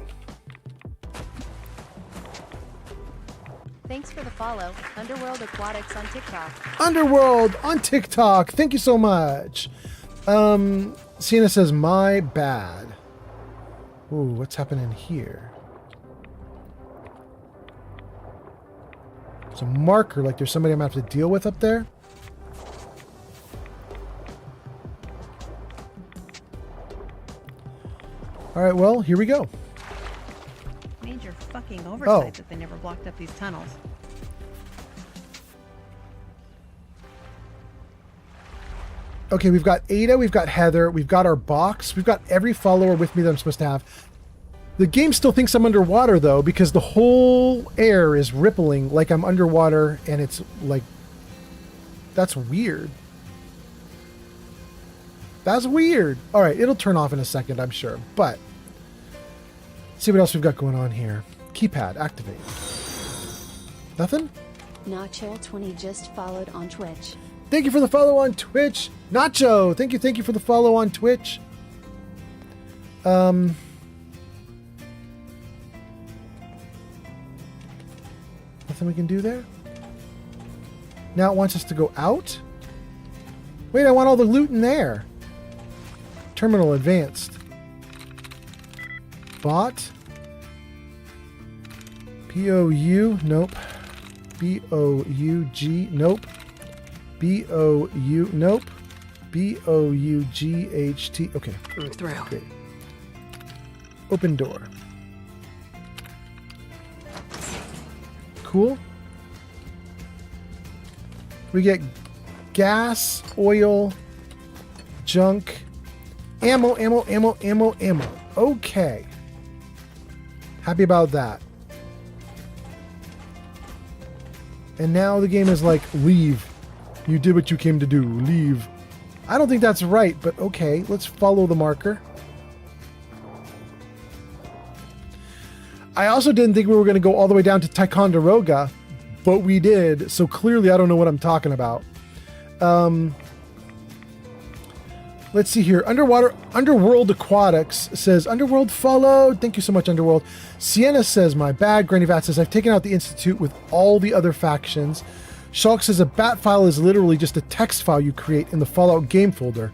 Thanks for the follow. Underworld Aquatics on TikTok. Underworld on TikTok. Thank you so much. Sienna says, my bad. Ooh, what's happening here? There's a marker, like there's somebody I'm gonna have to deal with up there. All right, well, here we go. Major fucking oversight that they never blocked up these tunnels. Okay, we've got Ada, we've got Heather, we've got our box, we've got every follower with me that I'm supposed to have. The game still thinks I'm underwater, though, because the whole air is rippling like I'm underwater, and it's like... That's weird. That's weird. All right, it'll turn off in a second, I'm sure. But, let's see what else we've got going on here. Keypad, activate. Nothing? Nacho20 just followed on Twitch. Thank you for the follow on Twitch. Nacho, thank you for the follow on Twitch. Nothing we can do there? Now it wants us to go out? Wait, I want all the loot in there. Terminal advanced. Bot. POU, nope. BOUG, nope. BOU, nope. BOUGHT, okay. Through. Great. Open door. Cool. We get gas, oil, junk, ammo. Okay. Happy about that. And now the game is like, leave. You did what you came to do. Leave. I don't think that's right, but okay. Let's follow the marker. I also didn't think we were going to go all the way down to Ticonderoga, but we did. So clearly I don't know what I'm talking about. Let's see here. Underworld Aquatics says, Underworld followed. Thank you so much, Underworld. Sienna says, my bad. Granny Vat says, I've taken out the Institute with all the other factions. Shulk says, a bat file is literally just a text file you create in the Fallout game folder.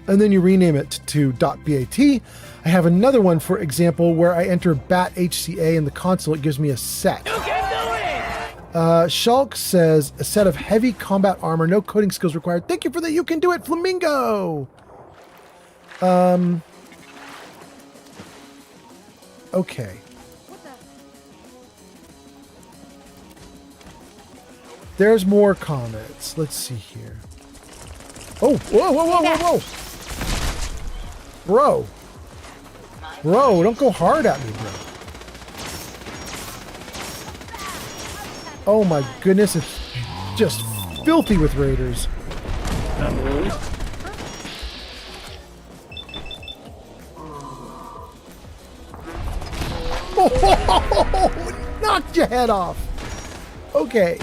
And then you rename it to .bat. I have another one, for example, where I enter bat HCA in the console. It gives me a set. Shulk says, a set of heavy combat armor, no coding skills required. Thank you for that. You can do it, Flamingo. Okay. There's more comments. Let's see here. Oh, whoa. Bro, don't go hard at me, bro. Oh my goodness, it's just filthy with raiders. Oh, knocked your head off. Okay.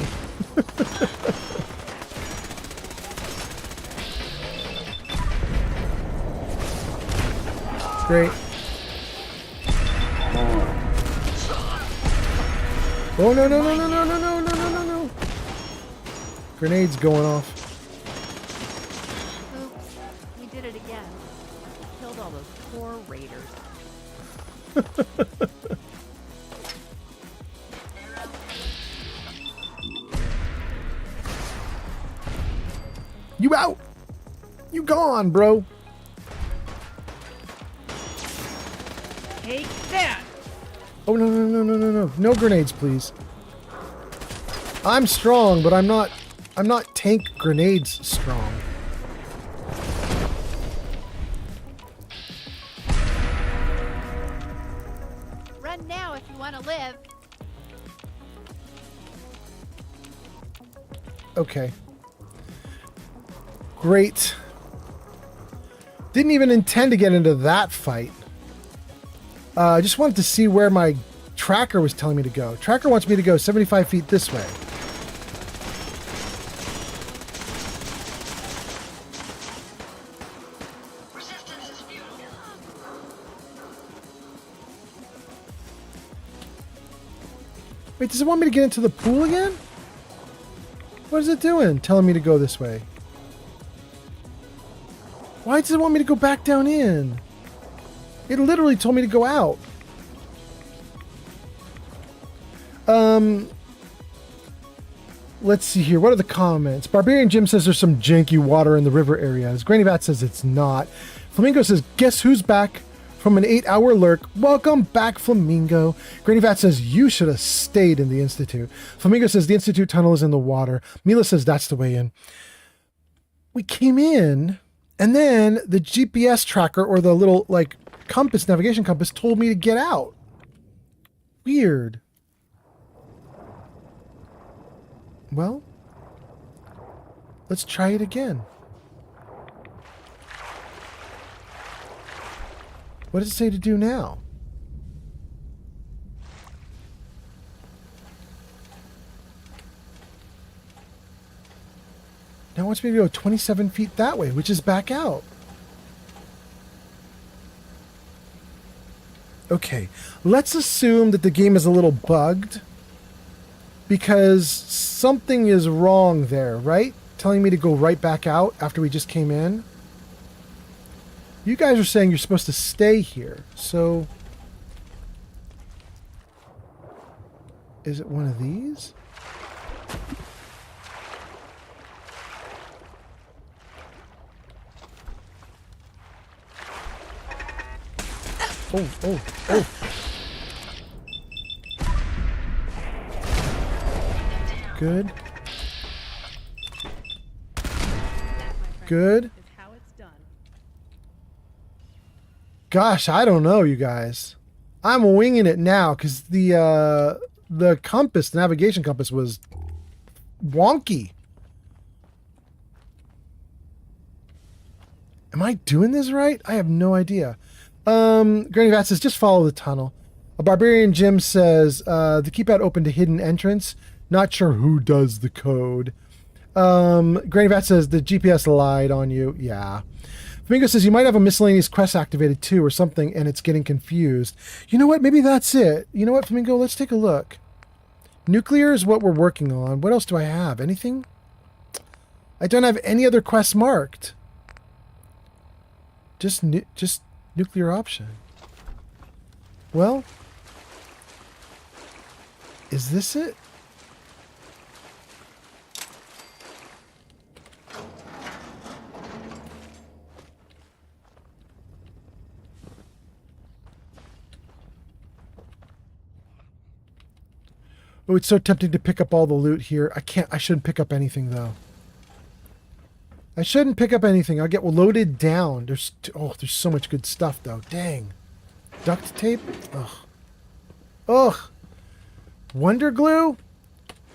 Great. Oh, no. Grenades going off. Oops, we did it again. Killed all those poor raiders. You out! You gone, bro! Take that! Oh, no. No grenades, please. I'm strong, but I'm not tank grenades strong. Run now if you want to live. Okay. Great. Didn't even intend to get into that fight. I just wanted to see where my tracker was telling me to go. Tracker wants me to go 75 feet this way. Wait, does it want me to get into the pool again? What is it doing? Telling me to go this way. Why does it want me to go back down in? It literally told me to go out. Let's see here. What are the comments? Barbarian Jim says there's some janky water in the river areas. Granny Vat says it's not. Flamingo says, guess who's back from an 8-hour lurk. Welcome back, Flamingo. Granny Vat says, you should have stayed in the Institute. Flamingo says, the Institute tunnel is in the water. Mila says, that's the way in. We came in, and then the GPS tracker, or the little, like, compass, navigation compass, told me to get out. Weird. Well, let's try it again. What does it say to do now? Now it wants me to go 27 feet that way, which is back out. Okay, let's assume that the game is a little bugged because something is wrong there, right? Telling me to go right back out after we just came in. You guys are saying you're supposed to stay here, so... Is it one of these? Oh. Good. Good. Gosh, I don't know, you guys. I'm winging it now because the compass, the navigation compass, was wonky. Am I doing this right? I have no idea. Granny Vat says, just follow the tunnel. A Barbarian Jim says, the keypad opened a hidden entrance. Not sure who does the code. Granny Vat says, the GPS lied on you. Yeah. Flamingo says, you might have a miscellaneous quest activated too or something, and it's getting confused. You know what? Maybe that's it. You know what, Flamingo? Let's take a look. Nuclear is what we're working on. What else do I have? Anything? I don't have any other quests marked. Just nuclear option. Well, is this it? Oh, it's so tempting to pick up all the loot here. I shouldn't pick up anything, though. I shouldn't pick up anything. I'll get loaded down. There's so much good stuff, though. Dang. Duct tape? Ugh. Ugh. Wonder glue?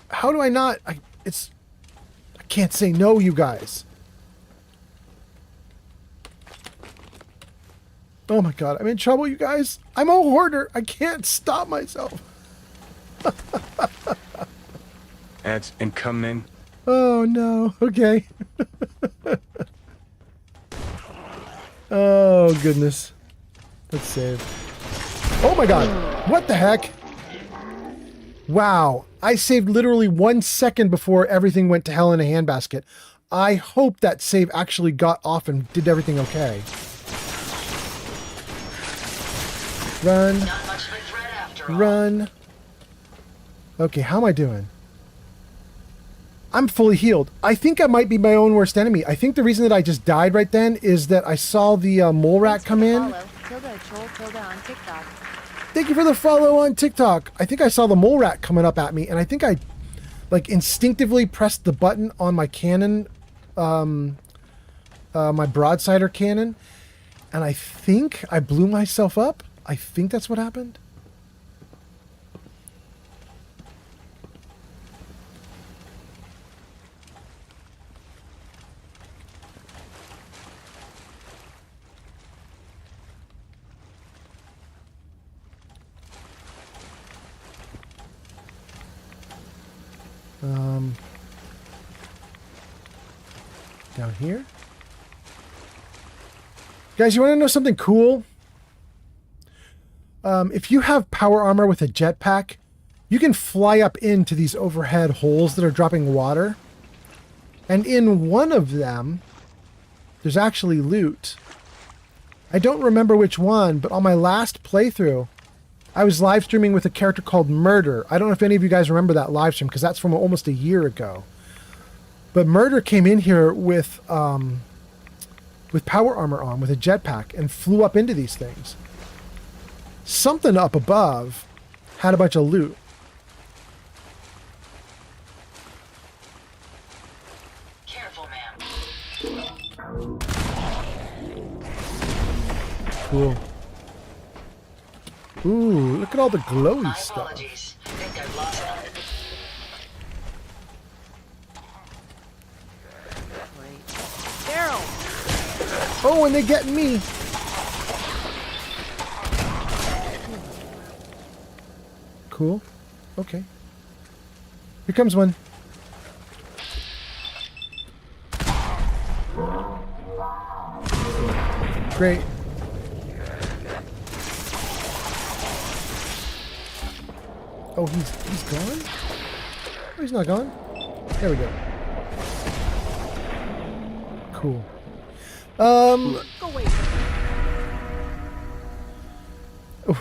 How do I not... I can't say no, you guys. Oh my god, I'm in trouble, you guys. I'm a hoarder. I can't stop myself. Ads incoming. Oh no. Okay. Oh goodness. Let's save. Oh my god. What the heck? Wow. I saved literally 1 second before everything went to hell in a handbasket. I hope that save actually got off and did everything okay. Run. Run. Okay, how am I doing? I'm fully healed. I think I might be my own worst enemy. I think the reason that I just died right then is that I saw the mole rat come in. Thank you for the follow on TikTok. I think I saw the mole rat coming up at me, and I think I like instinctively pressed the button on my cannon, my broadsider cannon, and I think I blew myself up. I think that's what happened. Down here. Guys, you want to know something cool? If you have power armor with a jetpack, you can fly up into these overhead holes that are dropping water. And in one of them, there's actually loot. I don't remember which one, but on my last playthrough, I was live streaming with a character called Murder. I don't know if any of you guys remember that live stream, because that's from almost a year ago. But Murder came in here with power armor on, with a jetpack, and flew up into these things. something up above had a bunch of loot. Careful, ma'am. Cool. Ooh, look at all the glowy My stuff. apologies. I think I've lost one. Daryl! Oh, and they get me. Cool. Okay. Here comes one. Great. Oh, he's gone? Oh, he's not gone. There we go. Cool.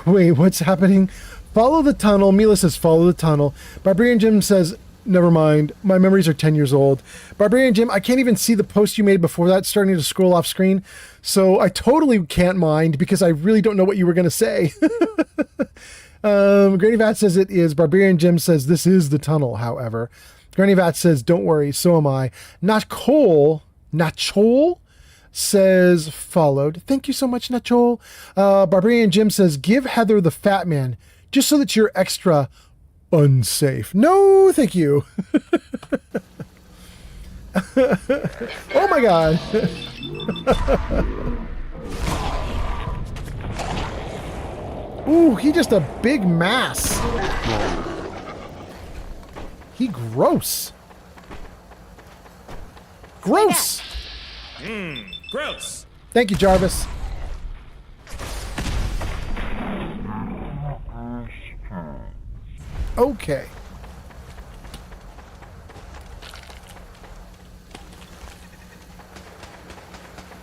Wait, what's happening? Follow the tunnel. Mila says, follow the tunnel. Barbarian Jim says, never mind. My memories are 10 years old. Barbarian Jim, I can't even see the post you made before that starting to scroll off screen. So I totally can't mind because I really don't know what you were going to say. Granny Vat says it is. Barbarian Jim says this is the tunnel, however. Granny Vat says, don't worry, so am I. Nachol says followed. Thank you so much, Nachol. Barbarian Jim says, give Heather the fat man, just so that you're extra unsafe. No, thank you. Oh my god. Ooh, he just a big mass. He gross. Gross. Gross. Thank you, Jarvis. Okay.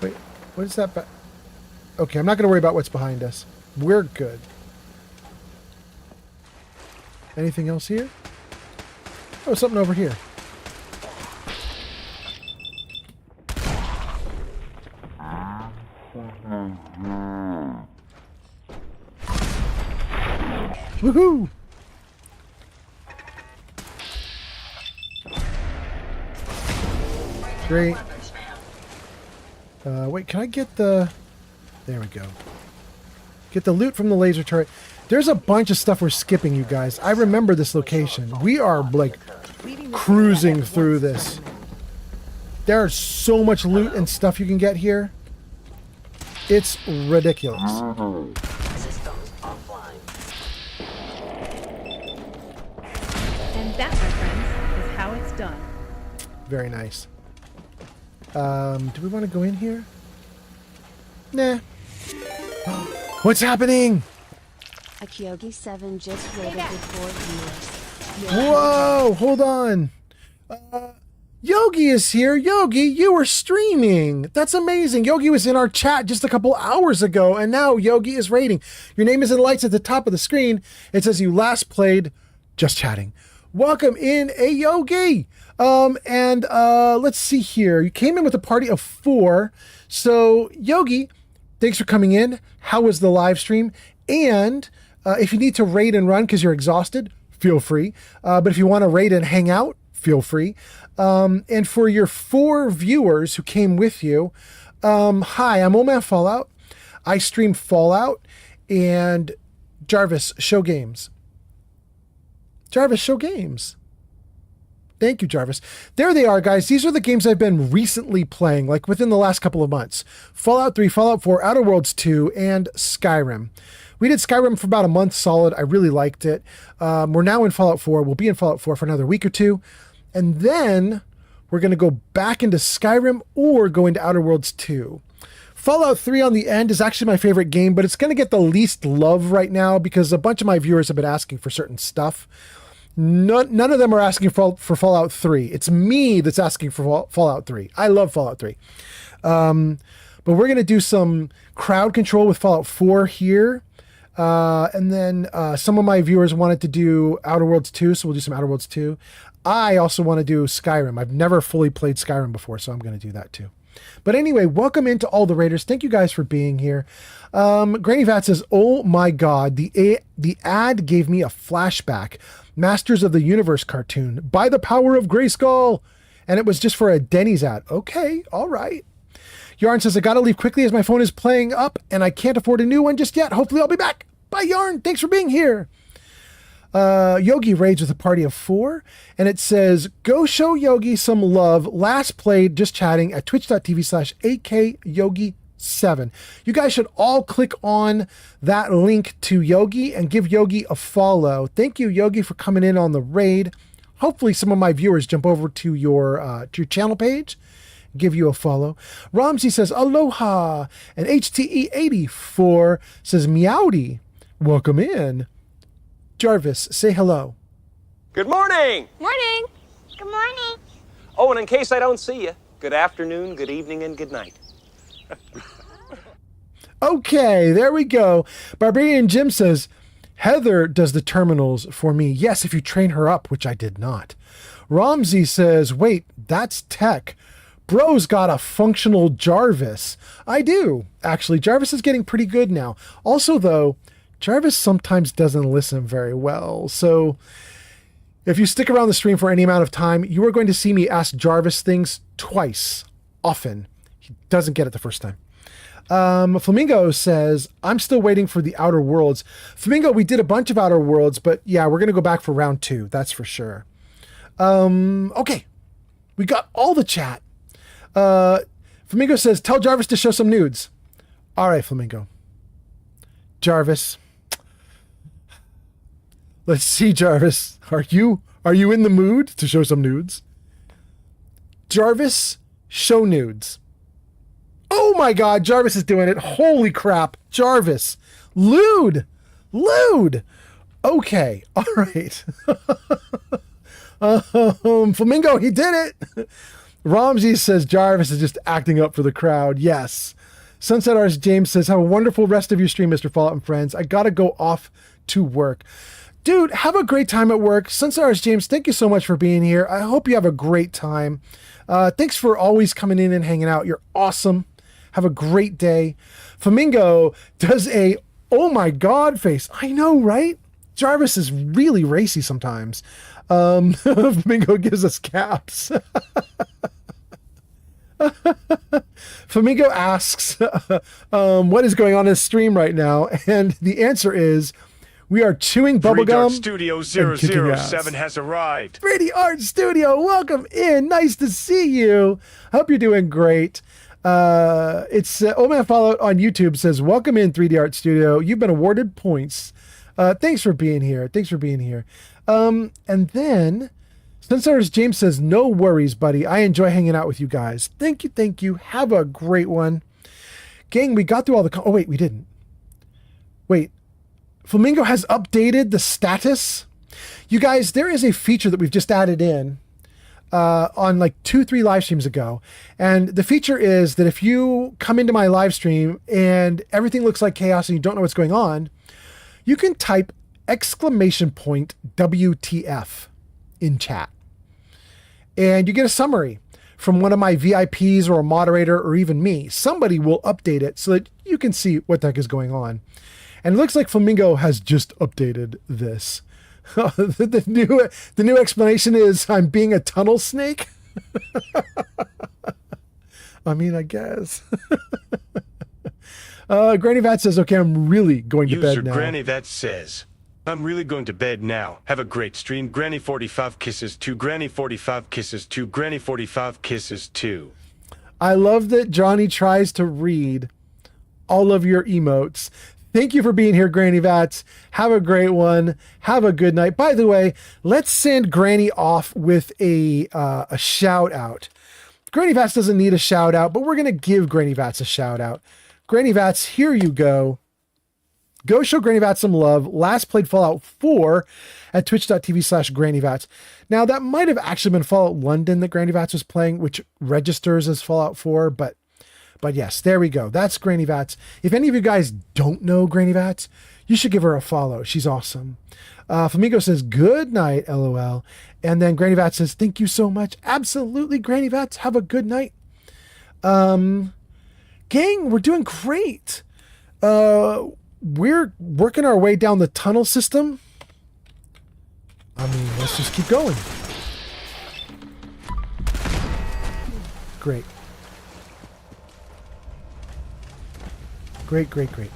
Wait, what is that? Okay, I'm not going to worry about what's behind us. We're good. Anything else here? Oh, something over here. Woohoo! Great. Wait, can I get the... There we go. Get the loot from the laser turret. There's a bunch of stuff we're skipping, you guys. I remember this location. We are, like, cruising through this. There's so much loot and stuff you can get here. It's ridiculous. And that, my friends, is how it's done. Very nice. Do we want to go in here? Nah. What's happening? A Kyogi 7 just rated with 4 viewers. Whoa, hold on. Yogi is here. Yogi, you were streaming. That's amazing. Yogi was in our chat just a couple hours ago, and now Yogi is rating. Your name is in lights at the top of the screen. It says you last played Just Chatting. Welcome in, a Yogi. Let's see here. You came in with a party of 4. So, Yogi, thanks for coming in. How was the live stream? And if you need to raid and run because you're exhausted, feel free. But if you want to raid and hang out, feel free. And for your 4 viewers who came with you, hi, I'm Old Man Fallout. I stream Fallout and Jarvis Show Games. Jarvis Show Games. Thank you, Jarvis. There they are, guys. These are the games I've been recently playing, like within the last couple of months. Fallout 3, Fallout 4, Outer Worlds 2, and Skyrim. We did Skyrim for about a month solid. I really liked it. We're now in Fallout 4. We'll be in Fallout 4 for another week or 2. And then we're going to go back into Skyrim or go into Outer Worlds 2. Fallout 3 on the end is actually my favorite game, but it's going to get the least love right now because a bunch of my viewers have been asking for certain stuff. None of them are asking for Fallout 3. It's me that's asking for Fallout 3. I love Fallout 3. But we're going to do some crowd control with Fallout 4 here. And then some of my viewers wanted to do Outer Worlds 2, so we'll do some Outer Worlds 2. I also want to do Skyrim. I've never fully played Skyrim before, so I'm going to do that too. But anyway, welcome into all the Raiders. Thank you guys for being here. Granny Vat says, oh my God, the ad gave me a flashback. Masters of the Universe cartoon, by the power of Grayskull. And it was just for a Denny's ad. Okay, all right. Yarn says, I gotta leave quickly as my phone is playing up and I can't afford a new one just yet. Hopefully I'll be back. Bye, Yarn. Thanks for being here. Yogi raids with a party of 4, and it says, go show Yogi some love. Last played just chatting at twitch.tv/akyogi7. You guys should all click on that link to Yogi and give Yogi a follow. Thank you, Yogi, for coming in on the raid. Hopefully some of my viewers jump over to your channel page, give you a follow. Ramsey says, aloha. And HTE84 says, meowdy. Welcome in. Jarvis, say hello. Good morning. Morning. Good morning. Oh, and in case I don't see you, good afternoon, good evening, and good night. Okay, there we go. Barbarian Jim says, Heather does the terminals for me. Yes, if you train her up, which I did not. Ramsey says, wait, that's tech. Bro's got a functional Jarvis. I do, actually. Jarvis is getting pretty good now. Also, though, Jarvis sometimes doesn't listen very well. So if you stick around the stream for any amount of time, you are going to see me ask Jarvis things twice, often. He doesn't get it the first time. Flamingo says, I'm still waiting for the Outer Worlds. Flamingo, we did a bunch of Outer Worlds, but yeah, we're going to go back for round 2. That's for sure. Okay. We got all the chat. Flamingo says, tell Jarvis to show some nudes. All right, Flamingo. Jarvis. Let's see, Jarvis. Are you in the mood to show some nudes? Jarvis, show nudes. Oh my God, Jarvis is doing it. Holy crap. Jarvis. Lewd. Okay. All right. Flamingo, he did it. Ramsey says Jarvis is just acting up for the crowd. Yes. Sunset Arts James says, have a wonderful rest of your stream, Mr. Fallout and friends. I gotta go off to work. Dude, have a great time at work. Sunset Arts James, thank you so much for being here. I hope you have a great time. Thanks for always coming in and hanging out. You're awesome. Have a great day. Flamingo does a, oh my God face. I know, right? Jarvis is really racy sometimes. Flamingo gives us caps. Flamingo asks, what is going on in the stream right now? And the answer is, we are chewing bubblegum. Studio 007 has arrived. 3D Art Studio, welcome in. Nice to see you. Hope you're doing great. It's Old Man Fallout on YouTube says, welcome in 3D Art Studio. You've been awarded points. Thanks for being here. And then Sunstars James says, no worries, buddy. I enjoy hanging out with you guys. Thank you. Have a great one. Gang, we got through all the... Oh, wait, we didn't. Wait. Flamingo has updated the status. You guys, there is a feature that we've just added in on like 2-3 live streams ago. And the feature is that if you come into my live stream and everything looks like chaos and you don't know what's going on, you can type WTF in chat. And you get a summary from one of my VIPs or a moderator or even me. Somebody will update it so that you can see what the heck is going on. And it looks like Flamingo has just updated this. The new explanation is I'm being a tunnel snake. I mean, I guess. Granny Vat says, okay, I'm really going to bed now. Granny Vat says, I'm really going to bed now. Have a great stream. Granny 45 kisses 2. Granny 45 kisses 2. Granny 45 kisses 2. I love that Johnny tries to read all of your emotes. Thank you for being here, Granny Vats. Have a great one. Have a good night. By the way, let's send Granny off with a shout out. Granny Vats doesn't need a shout out, but we're going to give Granny Vats a shout out. Granny Vats, here you go. Go show Granny Vats some love. Last played Fallout 4 at twitch.tv/GrannyVats. Now, that might have actually been Fallout London that Granny Vats was playing, which registers as Fallout 4, but yes, there we go. That's Granny Vats. If any of you guys don't know Granny Vats, you should give her a follow. She's awesome. Flamingo says, good night, LOL. And then Granny Vats says, thank you so much. Absolutely, Granny Vats. Have a good night. Gang, we're doing great. We're working our way down the tunnel system. I mean, let's just keep going. Great. Great, great, great.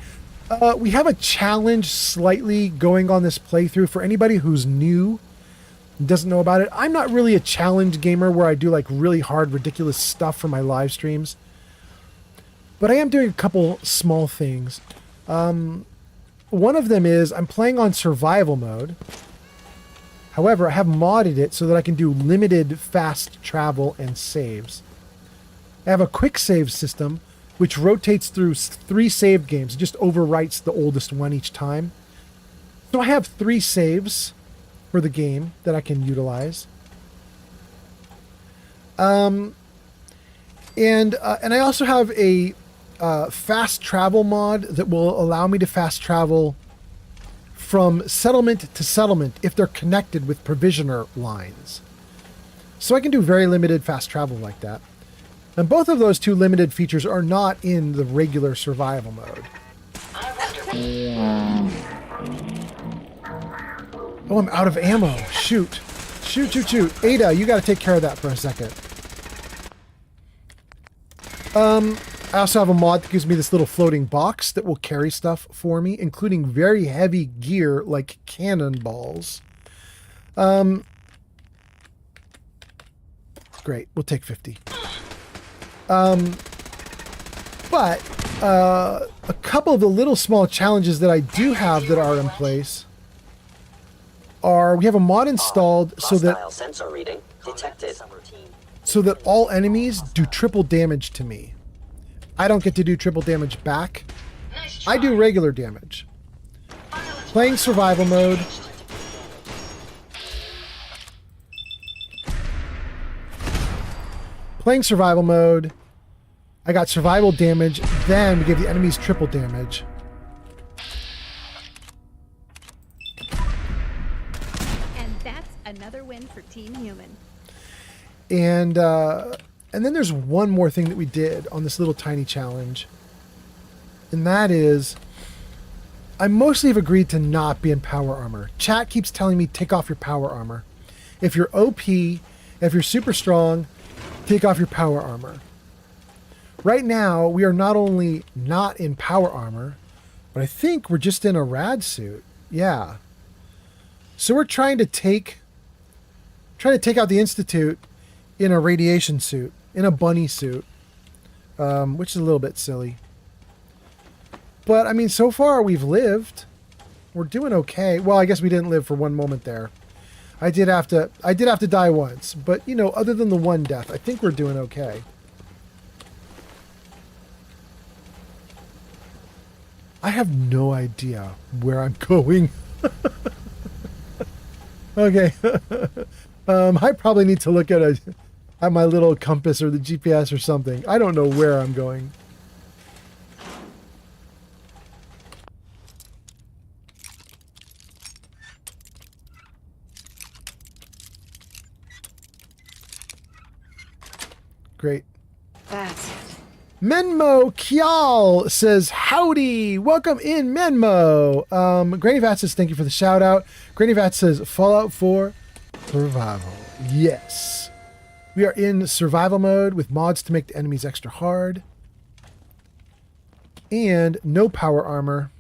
We have a challenge slightly going on this playthrough for anybody who's new and doesn't know about it. I'm not really a challenge gamer where I do like really hard, ridiculous stuff for my live streams. But I am doing a couple small things. One of them is I'm playing on survival mode. However, I have modded it so that I can do limited fast travel and saves. I have a quick save system which rotates through 3 save games. It just overwrites the oldest one each time. So I have 3 saves for the game that I can utilize. And I also have a fast travel mod that will allow me to fast travel from settlement to settlement if they're connected with provisioner lines. So I can do very limited fast travel like that. And both of those 2 limited features are not in the regular survival mode. Oh, I'm out of ammo. Shoot. Shoot, shoot, shoot. Ada, you gotta take care of that for a second. I also have a mod that gives me this little floating box that will carry stuff for me, including very heavy gear like cannonballs. Great, we'll take 50. But a couple of the little small challenges that I do have that are in place are we have a mod installed so that sensor reading detected. So that all enemies do triple damage to me. I don't get to do triple damage back. I do regular damage. Playing survival mode. Playing survival mode. I got survival damage, then we give the enemies triple damage. And that's another win for Team Human. And then there's one more thing that we did on this little tiny challenge. And that is, I mostly have agreed to not be in power armor. Chat keeps telling me, take off your power armor. If you're OP, if you're super strong, take off your power armor. Right now, we are not only not in power armor, but I think we're just in a rad suit. Yeah. So we're trying to take out the Institute in a radiation suit, in a bunny suit, which is a little bit silly. But I mean, so far we've lived. We're doing okay. Well, I guess we didn't live for one moment there. I did have to die once, but you know, other than the one death, I think we're doing okay. I have no idea where I'm going. Okay. I probably need to look at my little compass or the GPS or something. I don't know where I'm going. Great. That's it. Menmo Kial says, howdy, welcome in Menmo. Granny Vat says, thank you for the shout out. Granny Vat says, Fallout 4 survival. Yes. We are in survival mode with mods to make the enemies extra hard. And no power armor.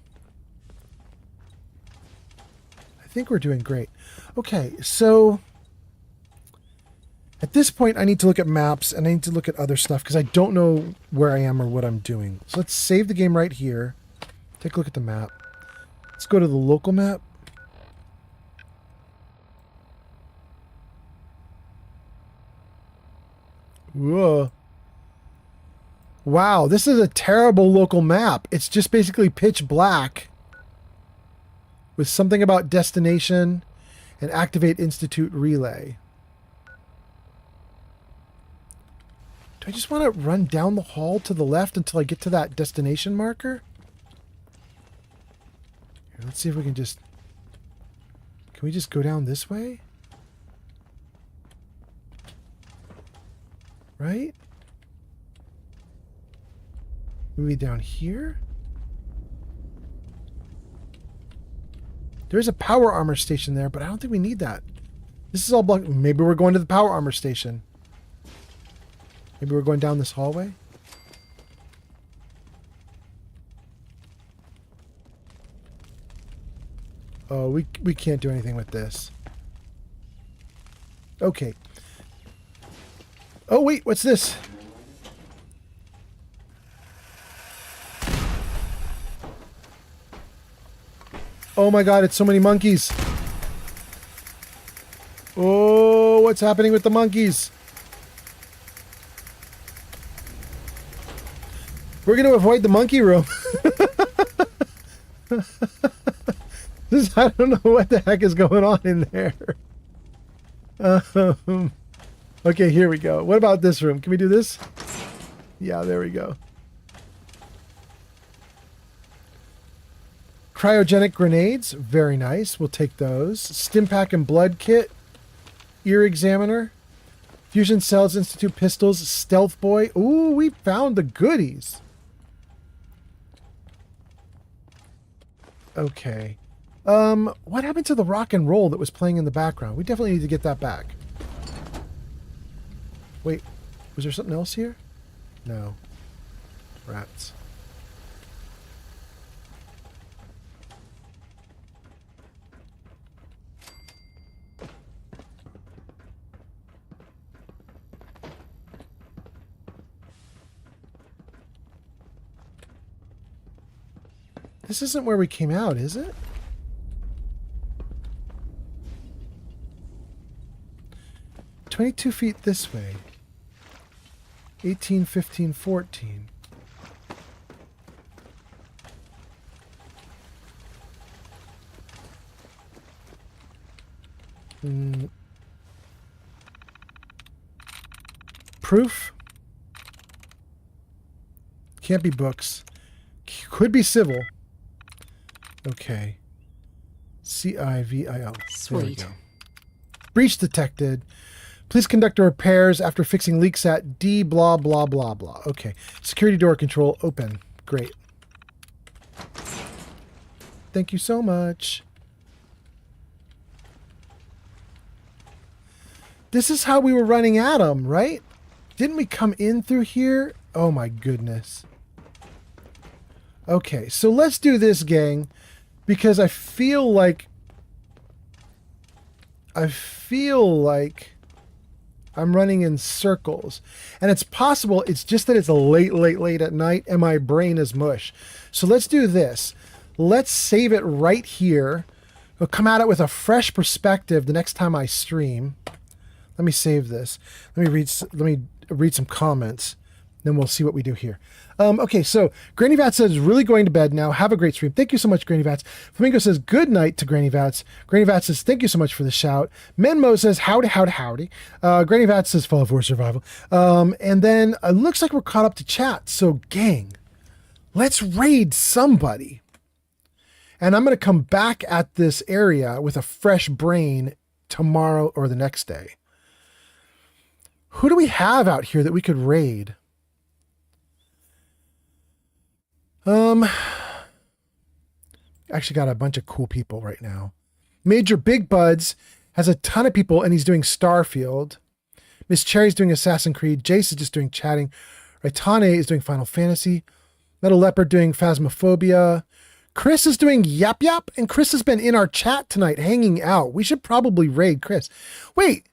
I think we're doing great. Okay, so at this point, I need to look at maps and I need to look at other stuff because I don't know where I am or what I'm doing. So let's save the game right here. Take a look at the map. Let's go to the local map. Whoa. Wow, this is a terrible local map. It's just basically pitch black with something about destination and activate Institute relay. I just want to run down the hall to the left until I get to that destination marker. Here, let's see if we can just... Can we just go down this way? Right? Maybe down here? There's a power armor station there, but I don't think we need that. This is all blocked. Maybe we're going to the power armor station. Maybe we're going down this hallway. Oh, we can't do anything with this. Okay. Oh, wait, what's this? Oh my god, it's so many monkeys. Oh, what's happening with the monkeys? We're going to avoid the monkey room. I don't know what the heck is going on in there. Okay, here we go. What about this room? Can we do this? Yeah, there we go. Cryogenic grenades. Very nice. We'll take those. Stimpack and blood kit. Ear examiner. Fusion cells, Institute pistols. Stealth boy. Ooh, we found the goodies. Okay. What happened to the rock and roll that was playing in the background? We definitely need to get that back. Wait, was there something else here? No. Rats. This isn't where we came out, is it? 22 feet this way. 18, 15, 14. Proof? Can't be books. Could be civil. Okay. CIVIL. Sweet. Breach detected. Please conduct repairs after fixing leaks at D blah blah blah blah. Okay. Security door control open. Great. Thank you so much. This is how we were running Adam, right? Didn't we come in through here? Oh my goodness. Okay, so let's do this, gang, because I feel like I'm running in circles. And it's possible it's just that it's late at night and my brain is mush. So let's do this. Let's save it right here. We'll come at it with a fresh perspective the next time I stream. Let me save this. Let me read some comments. Then we'll see what we do here. Okay, so Granny Vats says, really going to bed now. Have a great stream. Thank you so much, Granny Vats. Flamingo says, good night to Granny Vats. Granny Vats says, thank you so much for the shout. Menmo says, howdy, howdy, howdy. Granny Vats says, Fallout 4 survival. And then it looks like we're caught up to chat. So, gang, let's raid somebody. And I'm going to come back at this area with a fresh brain tomorrow or the next day. Who do we have out here that we could raid? Actually got a bunch of cool people right now. Major Big Buds has a ton of people and he's doing Starfield. Miss Cherry's doing Assassin's Creed. Jace is just doing chatting. Raitane is doing Final Fantasy. Metal Leopard doing Phasmophobia. Chris is doing Yap Yap, and Chris has been in our chat tonight hanging out. We should probably raid Chris. Wait.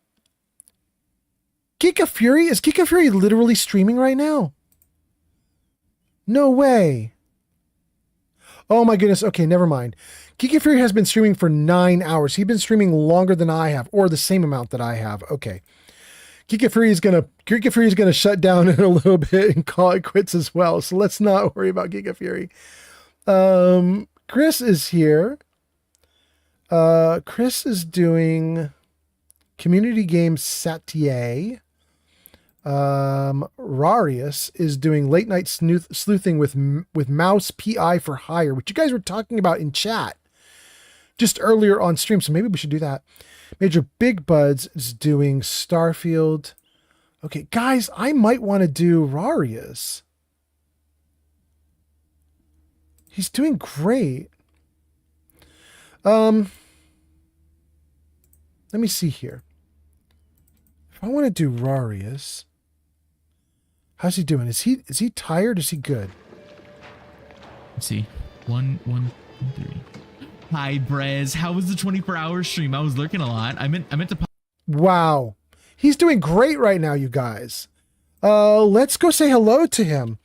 Geeka Fury? Is Geeka Fury literally streaming right now? No way. Oh my goodness. Okay, never mind. Geeky Fury has been streaming for 9 hours. He's been streaming longer than I have, or the same amount that I have. Okay. Geeky Fury is gonna shut down in a little bit and call it quits as well. So let's not worry about Geeky Fury. Chris is here. Chris is doing community game Satye. Rarius is doing late night sleuthing with Mouse PI for hire, which you guys were talking about in chat just earlier on stream. So maybe we should do that. Major Big Buds is doing Starfield. Okay, guys, I might want to do Rarius. He's doing great. Let me see here. If I want to do Rarius, how's he doing? Is he tired? Is he good? Let's see. 1, 1, 3. Hi, Brez. How was the 24-hour stream? I was lurking a lot. I meant to. Wow, he's doing great right now, you guys. Let's go say hello to him.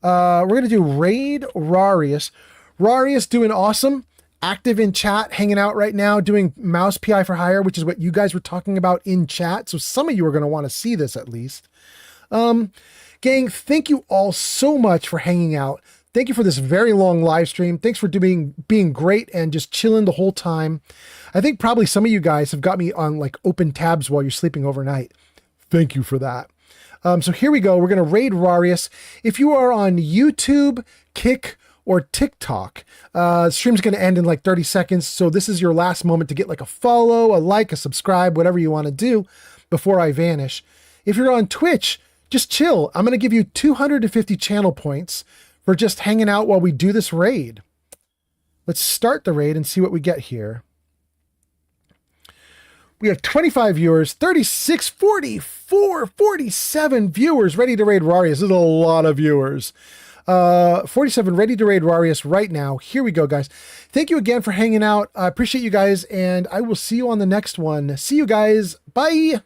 We're gonna do raid Rarius. Rarius doing awesome. Active in chat, hanging out right now, doing mouse PI for hire, which is what you guys were talking about in chat. So some of you are going to want to see this at least. Gang, thank you all so much for hanging out. Thank you for this very long live stream. Thanks for being great and just chilling the whole time. I think probably some of you guys have got me on like open tabs while you're sleeping overnight. Thank you for that. So here we go. We're going to raid Rarius. If you are on YouTube, Kick, or TikTok, stream's going to end in like 30 seconds. So this is your last moment to get like a follow, a like, a subscribe, whatever you want to do before I vanish. If you're on Twitch, just chill. I'm going to give you 250 channel points for just hanging out while we do this raid. Let's start the raid and see what we get here. We have 25 viewers, 36, 44, 47 viewers ready to raid Rarius. This is a lot of viewers. 47 ready to raid Rarius right now. Here we go, guys. Thank you again for hanging out. I appreciate you guys, and I will see you on the next one. See you guys. Bye.